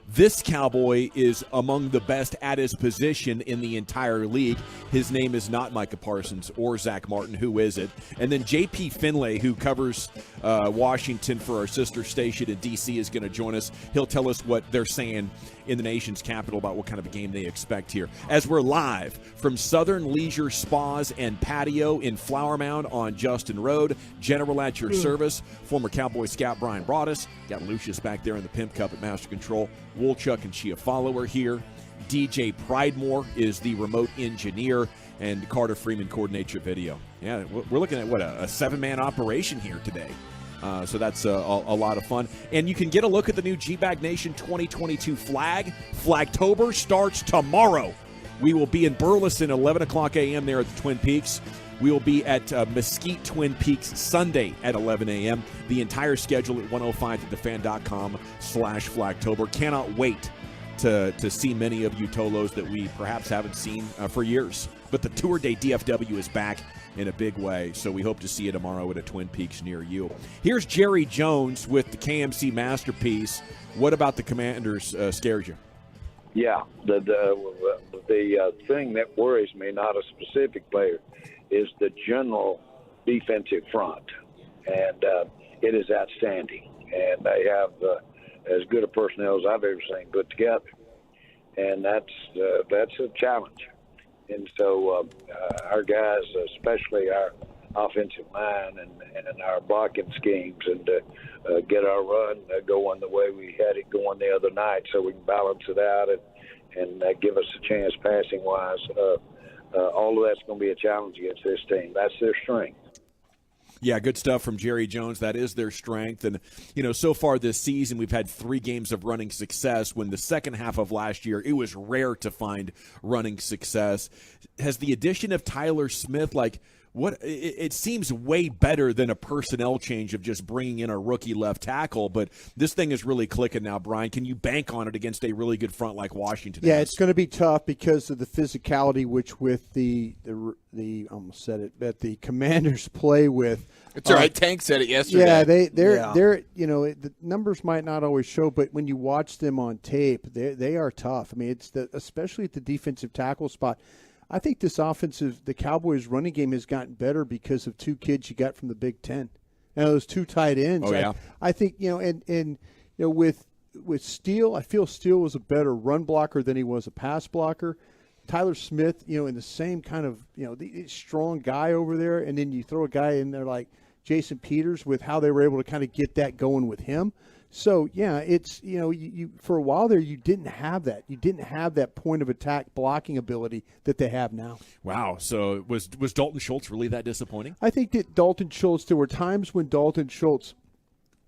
This Cowboy is among the best at his position in the entire league. His name is not Micah Parsons or Zach Martin. Who is it? And then J.P. Finlay, who covers Washington for our sister station in D.C., is going to join us. He'll tell us what they're saying in the nation's capital about what kind of a game they expect here. As we're live from Southern Leisure Spas and Patio in Flower Mound on Justin Road, General at your service, former Cowboy scout Brian Broaddus. Got Lucius back there in the Pimp Cup at Master Control. Woolchuck and Chiafalo are here. DJ Pridemore is the remote engineer, and Carter Freeman coordinates your video. Yeah, we're looking at, a 7-man operation here today. So that's a lot of fun. And you can get a look at the new G-Bag Nation 2022 flag. Flagtober starts tomorrow. We will be in Burleson at 11 o'clock a.m. there at the Twin Peaks. We will be at Mesquite Twin Peaks Sunday at 11 a.m. The entire schedule at 105thefan.com/Flagtober. Cannot wait to see many of you Tolos that we perhaps haven't seen for years. But the Tour Day DFW is back in a big way, so we hope to see you tomorrow at a Twin Peaks near you. Here's Jerry Jones with the KMC Masterpiece. What about the Commanders scares you? Yeah, the thing that worries me, not a specific player, is the general defensive front, and it is outstanding. And they have as good a personnel as I've ever seen put together, and that's a challenge. And so our guys, especially our offensive line and our blocking schemes, and get our run going the way we had it going the other night, so we can balance it out and give us a chance passing wise. All of that's going to be a challenge against this team. That's their strength. Yeah, good stuff from Jerry Jones. That is their strength. And, so far this season, we've had 3 games of running success, when the second half of last year, it was rare to find running success. Has the addition of Tyler Smith, it seems way better than a personnel change of just bringing in a rookie left tackle, but this thing is really clicking now, Brian. Can you bank on it against a really good front like Washington? Yeah, it's going to be tough because of the physicality which with the almost said it, that the Commanders play with. It's all right. Tank said it yesterday. Yeah, they're the numbers might not always show, but when you watch them on tape, they are tough. I mean, especially at the defensive tackle spot. I think the Cowboys' running game has gotten better because of 2 kids you got from the Big Ten. Those 2 tight ends. Oh, yeah. I think, with Steele, I feel Steele was a better run blocker than he was a pass blocker. Tyler Smith, in the same kind of, the strong guy over there, and then you throw a guy in there like Jason Peters with how they were able to kind of get that going with him. So, yeah, it's, you for a while there, you didn't have that. You didn't have that point of attack blocking ability that they have now. Wow. So was Dalton Schultz really that disappointing? I think that Dalton Schultz, there were times when Dalton Schultz,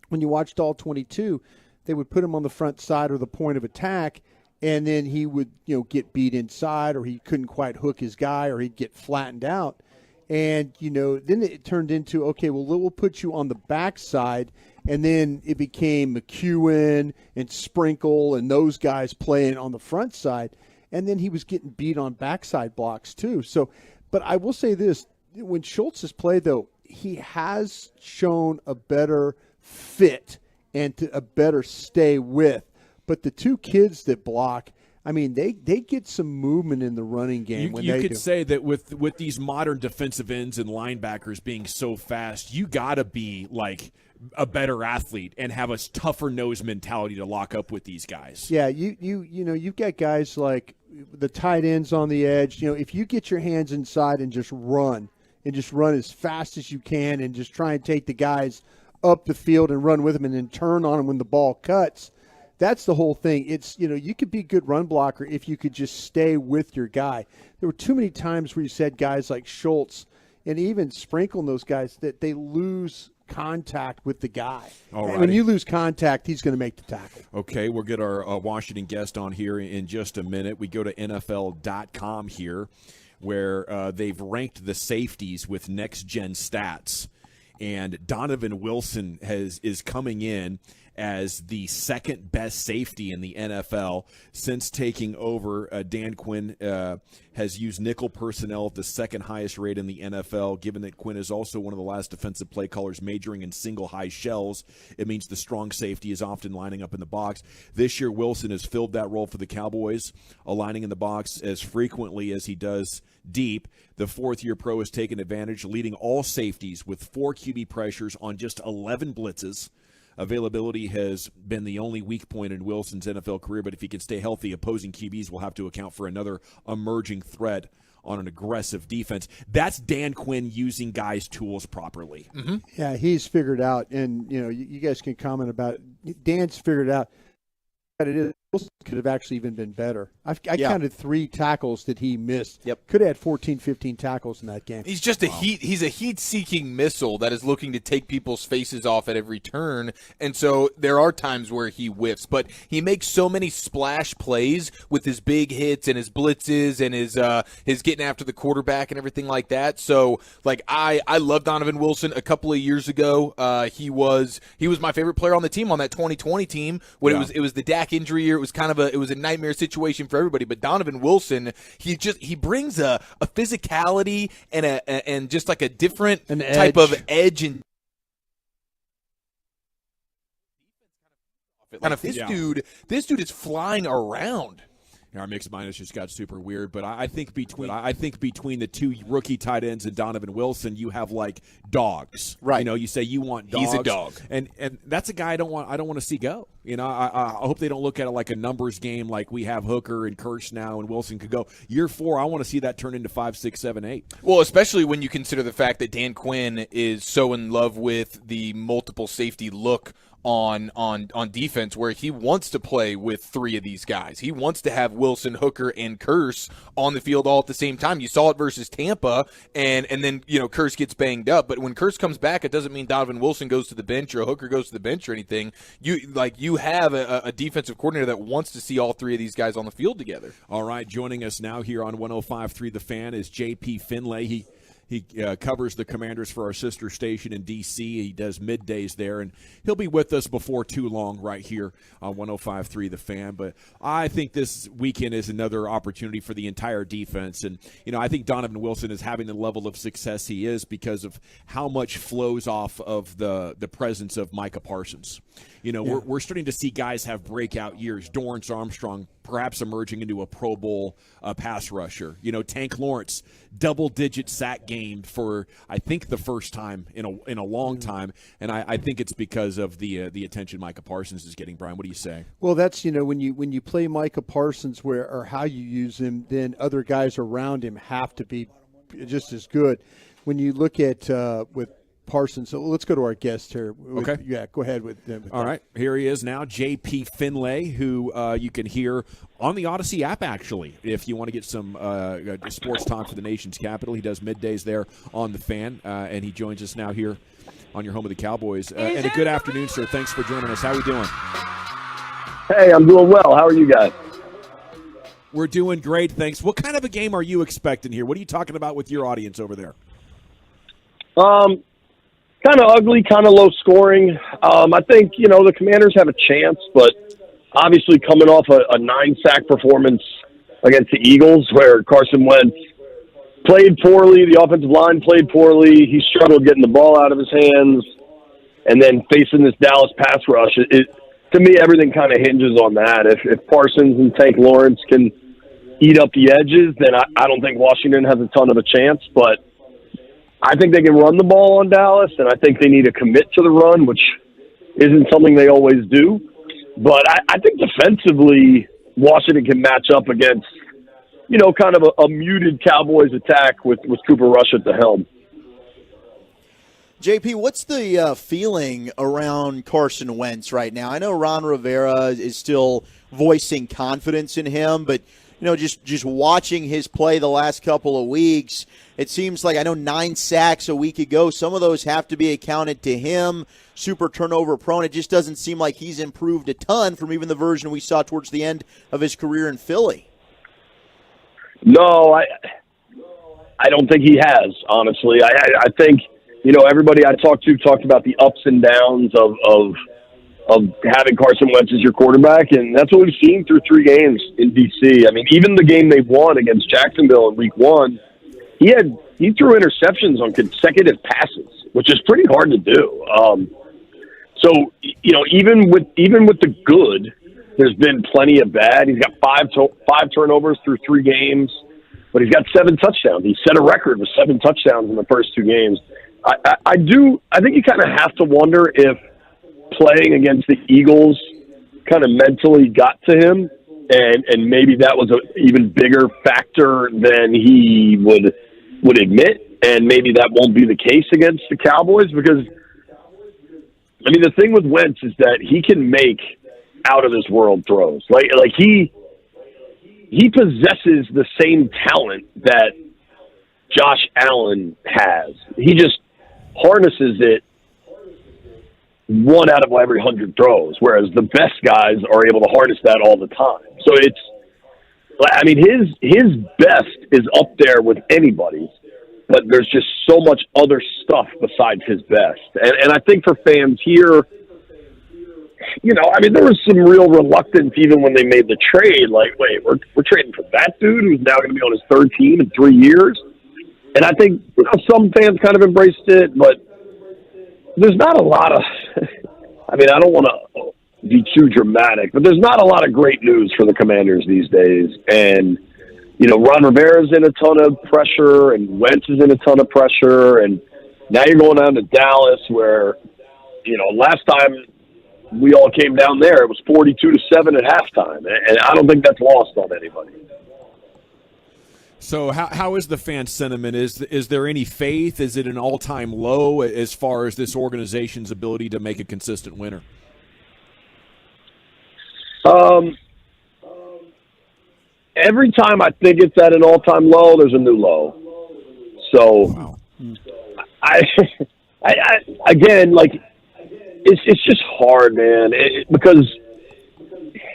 when you watched all 22, they would put him on the front side or the point of attack, and then he would, get beat inside, or he couldn't quite hook his guy, or he'd get flattened out. And, then it turned into, okay, well, we'll put you on the backside. And then it became McEwen and Sprinkle and those guys playing on the front side. And then he was getting beat on backside blocks too. So, but I will say this, when Schultz has played, though, he has shown a better fit and a better stay with. But the 2 kids that block, I mean, they get some movement in the running game when they do. You could say that with these modern defensive ends and linebackers being so fast, you got to be like a better athlete and have a tougher nose mentality to lock up with these guys. Yeah, you've got guys like the tight ends on the edge. If you get your hands inside and just run as fast as you can and just try and take the guys up the field and run with them and then turn on them when the ball cuts. That's the whole thing. It's, you could be a good run blocker if you could just stay with your guy. There were too many times where you said guys like Schultz and even Sprinkle and those guys that they lose contact with the guy. And when you lose contact, he's going to make the tackle. Okay, we'll get our Washington guest on here in just a minute. We go to NFL.com here. where they've ranked the safeties with next-gen stats, and Donovan Wilson is coming in as the second best safety in the NFL since taking over. Dan Quinn has used nickel personnel at the second highest rate in the NFL. Given that Quinn is also one of the last defensive play callers majoring in single high shells, it means the strong safety is often lining up in the box. This year, Wilson has filled that role for the Cowboys, aligning in the box as frequently as he does deep. The fourth-year pro has taken advantage, leading all safeties with 4 QB pressures on just 11 blitzes. Availability has been the only weak point in Wilson's NFL career, but if he can stay healthy, opposing QBs will have to account for another emerging threat on an aggressive defense. That's Dan Quinn using guys' tools properly. Mm-hmm. Yeah, he's figured out, and you guys can comment about it. Dan's figured out that it is. Could have actually even been better. I counted 3 tackles that he missed. Yep. Could have had 14, 15 tackles in that game. He's just he's a heat-seeking missile that is looking to take people's faces off at every turn, and so there are times where he whiffs, but he makes so many splash plays with his big hits and his blitzes and his getting after the quarterback and everything like that. So, like, I love Donovan Wilson. A couple of years ago, he was my favorite player on the team, on that 2020 team. When it was the Dak injury year, it was kind of a nightmare situation for everybody. But Donovan Wilson, he brings a physicality and just like a different type of edge and this dude is flying around. Our mixed minus just got super weird, but I think between the 2 rookie tight ends and Donovan Wilson, you have like dogs, right? You say you want dogs. He's a dog, and that's a guy I don't want to see go. I hope they don't look at it like a numbers game, like we have Hooker and Kirsch now, and Wilson could go year 4. I want to see that turn into 5, 6, 7, 8. Well, especially when you consider the fact that Dan Quinn is so in love with the multiple safety look on defense, where he wants to play with 3 of these guys. He wants to have Wilson, Hooker, and Curse on the field all at the same time. You saw it versus Tampa, and then Curse gets banged up. But when Curse comes back, it doesn't mean Donovan Wilson goes to the bench or Hooker goes to the bench or anything. You have a defensive coordinator that wants to see all 3 of these guys on the field together. All right, joining us now here on 105.3 The Fan is J.P. Finlay. He covers the Commanders for our sister station in D.C. He does middays there, and he'll be with us before too long right here on 105.3 The Fan. But I think this weekend is another opportunity for the entire defense. And, I think Donovan Wilson is having the level of success he is because of how much flows off of the presence of Micah Parsons. We're starting to see guys have breakout years. Dorrance Armstrong perhaps emerging into a Pro Bowl pass rusher. Tank Lawrence, double-digit sack game for, I think, the first time in a long time. And I think it's because of the attention Micah Parsons is getting. Brian, what do you say? Well, that's, when you play Micah Parsons or how you use him, then other guys around him have to be just as good. When you look at with Parsons. So let's go to our guest here. Okay. Yeah, go ahead with them. All right. Here he is now, J.P. Finlay, who you can hear on the Odyssey app, actually, if you want to get some sports talk for the nation's capital. He does middays there on The Fan, and he joins us now here on your home of the Cowboys. And a good afternoon, sir. Thanks for joining us. How are we doing? Hey, I'm doing well. How are you guys? We're doing great, thanks. What kind of a game are you expecting here? What are you talking about with your audience over there? Kind of ugly, kind of low scoring. I think, the Commanders have a chance, but obviously coming off a 9-sack performance against the Eagles where Carson Wentz played poorly, the offensive line played poorly, he struggled getting the ball out of his hands, and then facing this Dallas pass rush, to me, everything kind of hinges on that. If Parsons and Tank Lawrence can eat up the edges, then I don't think Washington has a ton of a chance, but I think they can run the ball on Dallas, and I think they need to commit to the run, which isn't something they always do. But I think defensively, Washington can match up against, kind of a muted Cowboys attack with Cooper Rush at the helm. JP, what's the feeling around Carson Wentz right now? I know Ron Rivera is still voicing confidence in him, but just watching his play the last couple of weeks, it seems like, I know 9 sacks a week ago, some of those have to be accounted to him, super turnover prone. It just doesn't seem like he's improved a ton from even the version we saw towards the end of his career in Philly. No, I don't think he has, honestly. I think, everybody I talked about the ups and downs of having Carson Wentz as your quarterback, and that's what we've seen through 3 games in D.C. I mean, even the game they won against Jacksonville in Week 1, he threw interceptions on consecutive passes, which is pretty hard to do. So, even with the good, there's been plenty of bad. He's got five turnovers through 3 games, but he's got 7 touchdowns. He set a record with 7 touchdowns in the first 2 games. I think you kind of have to wonder if playing against the Eagles kind of mentally got to him, and maybe that was an even bigger factor than he would admit, and maybe that won't be the case against the Cowboys, because I mean, the thing with Wentz is that he can make out of this world throws. Like he possesses the same talent that Josh Allen has. He just harnesses it 1 out of every 100 throws, whereas the best guys are able to harness that all the time. So his best is up there with anybody's, but there's just so much other stuff besides his best. And I think for fans here, there was some real reluctance even when they made the trade. Like, wait, we're trading for that dude who's now going to be on his 3rd team in 3 years? And I think some fans kind of embraced it, but there's not a lot of – I don't want to be too dramatic, but there's not a lot of great news for the Commanders these days. And, Ron Rivera's in a ton of pressure, and Wentz is in a ton of pressure, and now you're going down to Dallas where, last time we all came down there, it was 42-7 at halftime, and I don't think that's lost on anybody. So how is the fan sentiment? Is there any faith? Is it an all-time low as far as this organization's ability to make a consistent winner? Every time I think it's at an all-time low, there's a new low. So, wow. Again, it's just hard, man, because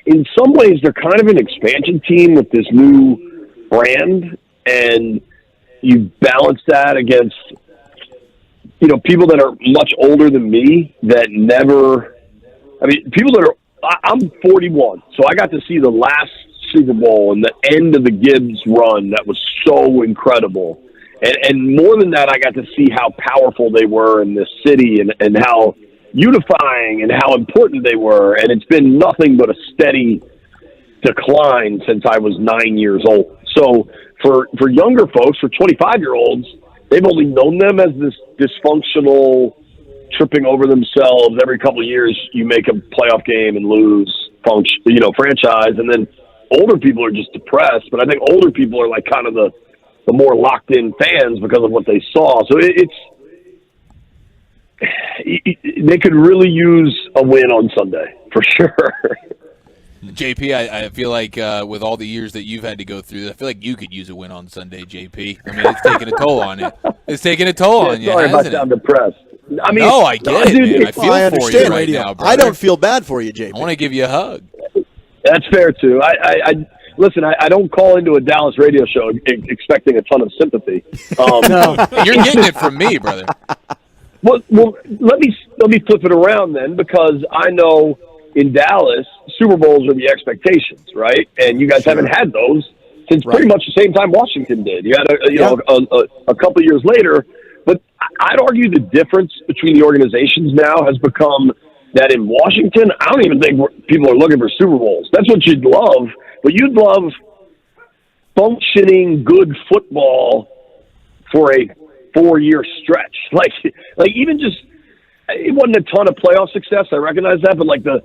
in some ways they're kind of an expansion team with this new brand, and you balance that against, people that are much older than me that never, people that are, I'm 41, so I got to see the last Super Bowl and the end of the Gibbs run that was so incredible. And more than that, I got to see how powerful they were in this city and how unifying and how important they were. And it's been nothing but a steady decline since I was 9 years old. So for younger folks, for 25-year-olds, they've only known them as this dysfunctional, tripping over themselves. Every couple of years, you make a playoff game and lose franchise. And then older people are just depressed, but I think older people are like kind of the more locked in fans because of what they saw. So they could really use a win on Sunday for sure. JP, I feel like with all the years that you've had to go through, I feel like you could use a win on Sunday, JP. It's taking a toll on you. It's taking a toll on you. Sorry if I sound depressed. No, I get it, man. I feel for you right now, brother. I don't feel bad for you, JP. I want to give you a hug. That's fair, too. Listen, I don't call into a Dallas radio show expecting a ton of sympathy. No, you're getting it from me, brother. Well, let me flip it around then, because I know in Dallas, Super Bowls are the expectations, right? And you guys haven't had those since pretty much the same time Washington did. You had a couple of years later, but I'd argue the difference between the organizations now has become that in Washington, I don't even think people are looking for Super Bowls. That's what you'd love, but you'd love functioning good football for a 4-year stretch. Like even just, it wasn't a ton of playoff success, I recognize that, but like the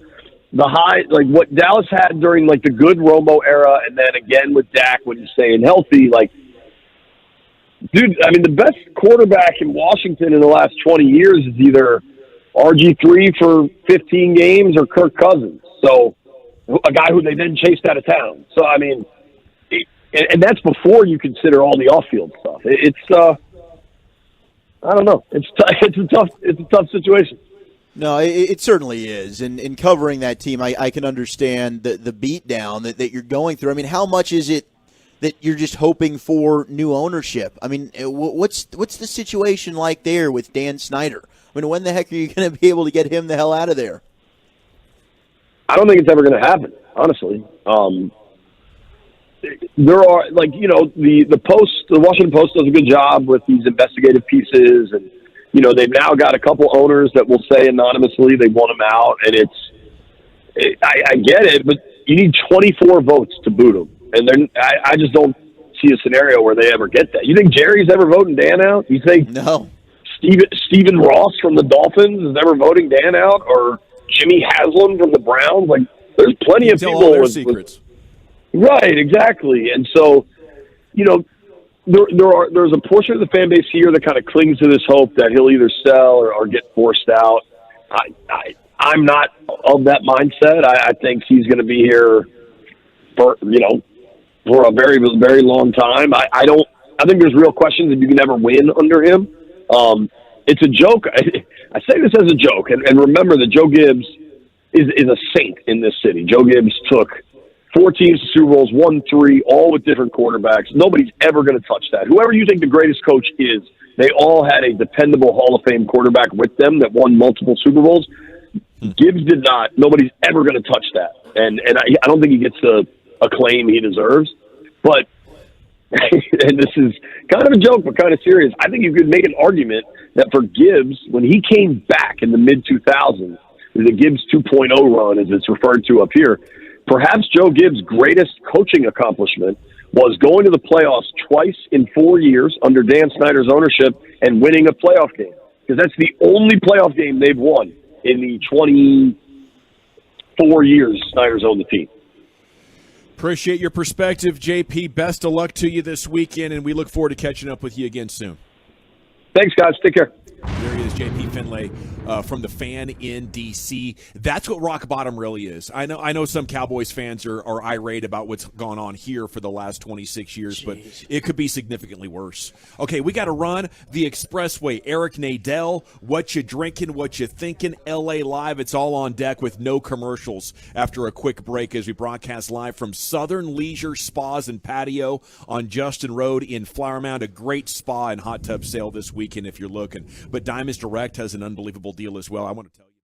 high, like what Dallas had during like the good Romo era, and then again with Dak when he's staying healthy, like, dude, the best quarterback in Washington in the last 20 years is either RG3 for 15 games or Kirk Cousins. So a guy who they then chased out of town. So, and that's before you consider all the off-field stuff. It's I don't know. It's a tough situation. No, it certainly is. And in covering that team, I can understand the beat down that you're going through. How much is it that you're just hoping for new ownership. I mean, what's the situation like there with Dan Snyder? I mean, when the heck are you going to be able to get him the hell out of there? I don't think it's ever going to happen, honestly. There are, like, you know, the Washington Post does a good job with these investigative pieces, and, you know, they've now got a couple owners that will say anonymously they want him out, and I get it, but you need 24 votes to boot him. And then I just don't see a scenario where they ever get that. You think Jerry's ever voting Dan out? You think no? Stephen Ross from the Dolphins is ever voting Dan out, or Jimmy Haslam from the Browns? Like, there's plenty of people with secrets. Right, exactly. And so, you know, there's a portion of the fan base here that kind of clings to this hope that he'll either sell or get forced out. I'm not of that mindset. I think he's going to be here for a very, very long time. I think there's real questions if you can ever win under him. It's a joke. I say this as a joke, and remember that Joe Gibbs is a saint in this city. Joe Gibbs took 4 teams to Super Bowls, won 3, all with different quarterbacks. Nobody's ever going to touch that. Whoever you think the greatest coach is, they all had a dependable Hall of Fame quarterback with them that won multiple Super Bowls. Gibbs did not. Nobody's ever going to touch that. And I don't think he gets the acclaim he deserves. But, and this is kind of a joke, but kind of serious, I think you could make an argument that for Gibbs, when he came back in the mid-2000s, the Gibbs 2.0 run, as it's referred to up here, perhaps Joe Gibbs' greatest coaching accomplishment was going to the playoffs twice in 4 years under Dan Snyder's ownership and winning a playoff game. Because that's the only playoff game they've won in the 24 years Snyder's owned the team. Appreciate your perspective, JP. Best of luck to you this weekend, and we look forward to catching up with you again soon. Thanks, guys. Take care. There he is, JP Finlay from the Fan in D.C. That's what rock bottom really is. I know some Cowboys fans are irate about what's gone on here for the last 26 years, but it could be significantly worse. Okay, we got to run the Expressway. Eric Nadel, what you drinking, what you thinking, L.A. Live. It's all on deck with no commercials after a quick break as we broadcast live from Southern Leisure Spas and Patio on Justin Road in Flower Mound. A great spa and hot tub sale this weekend if you're looking. But Diamonds Direct has an unbelievable deal as well. I want to tell you.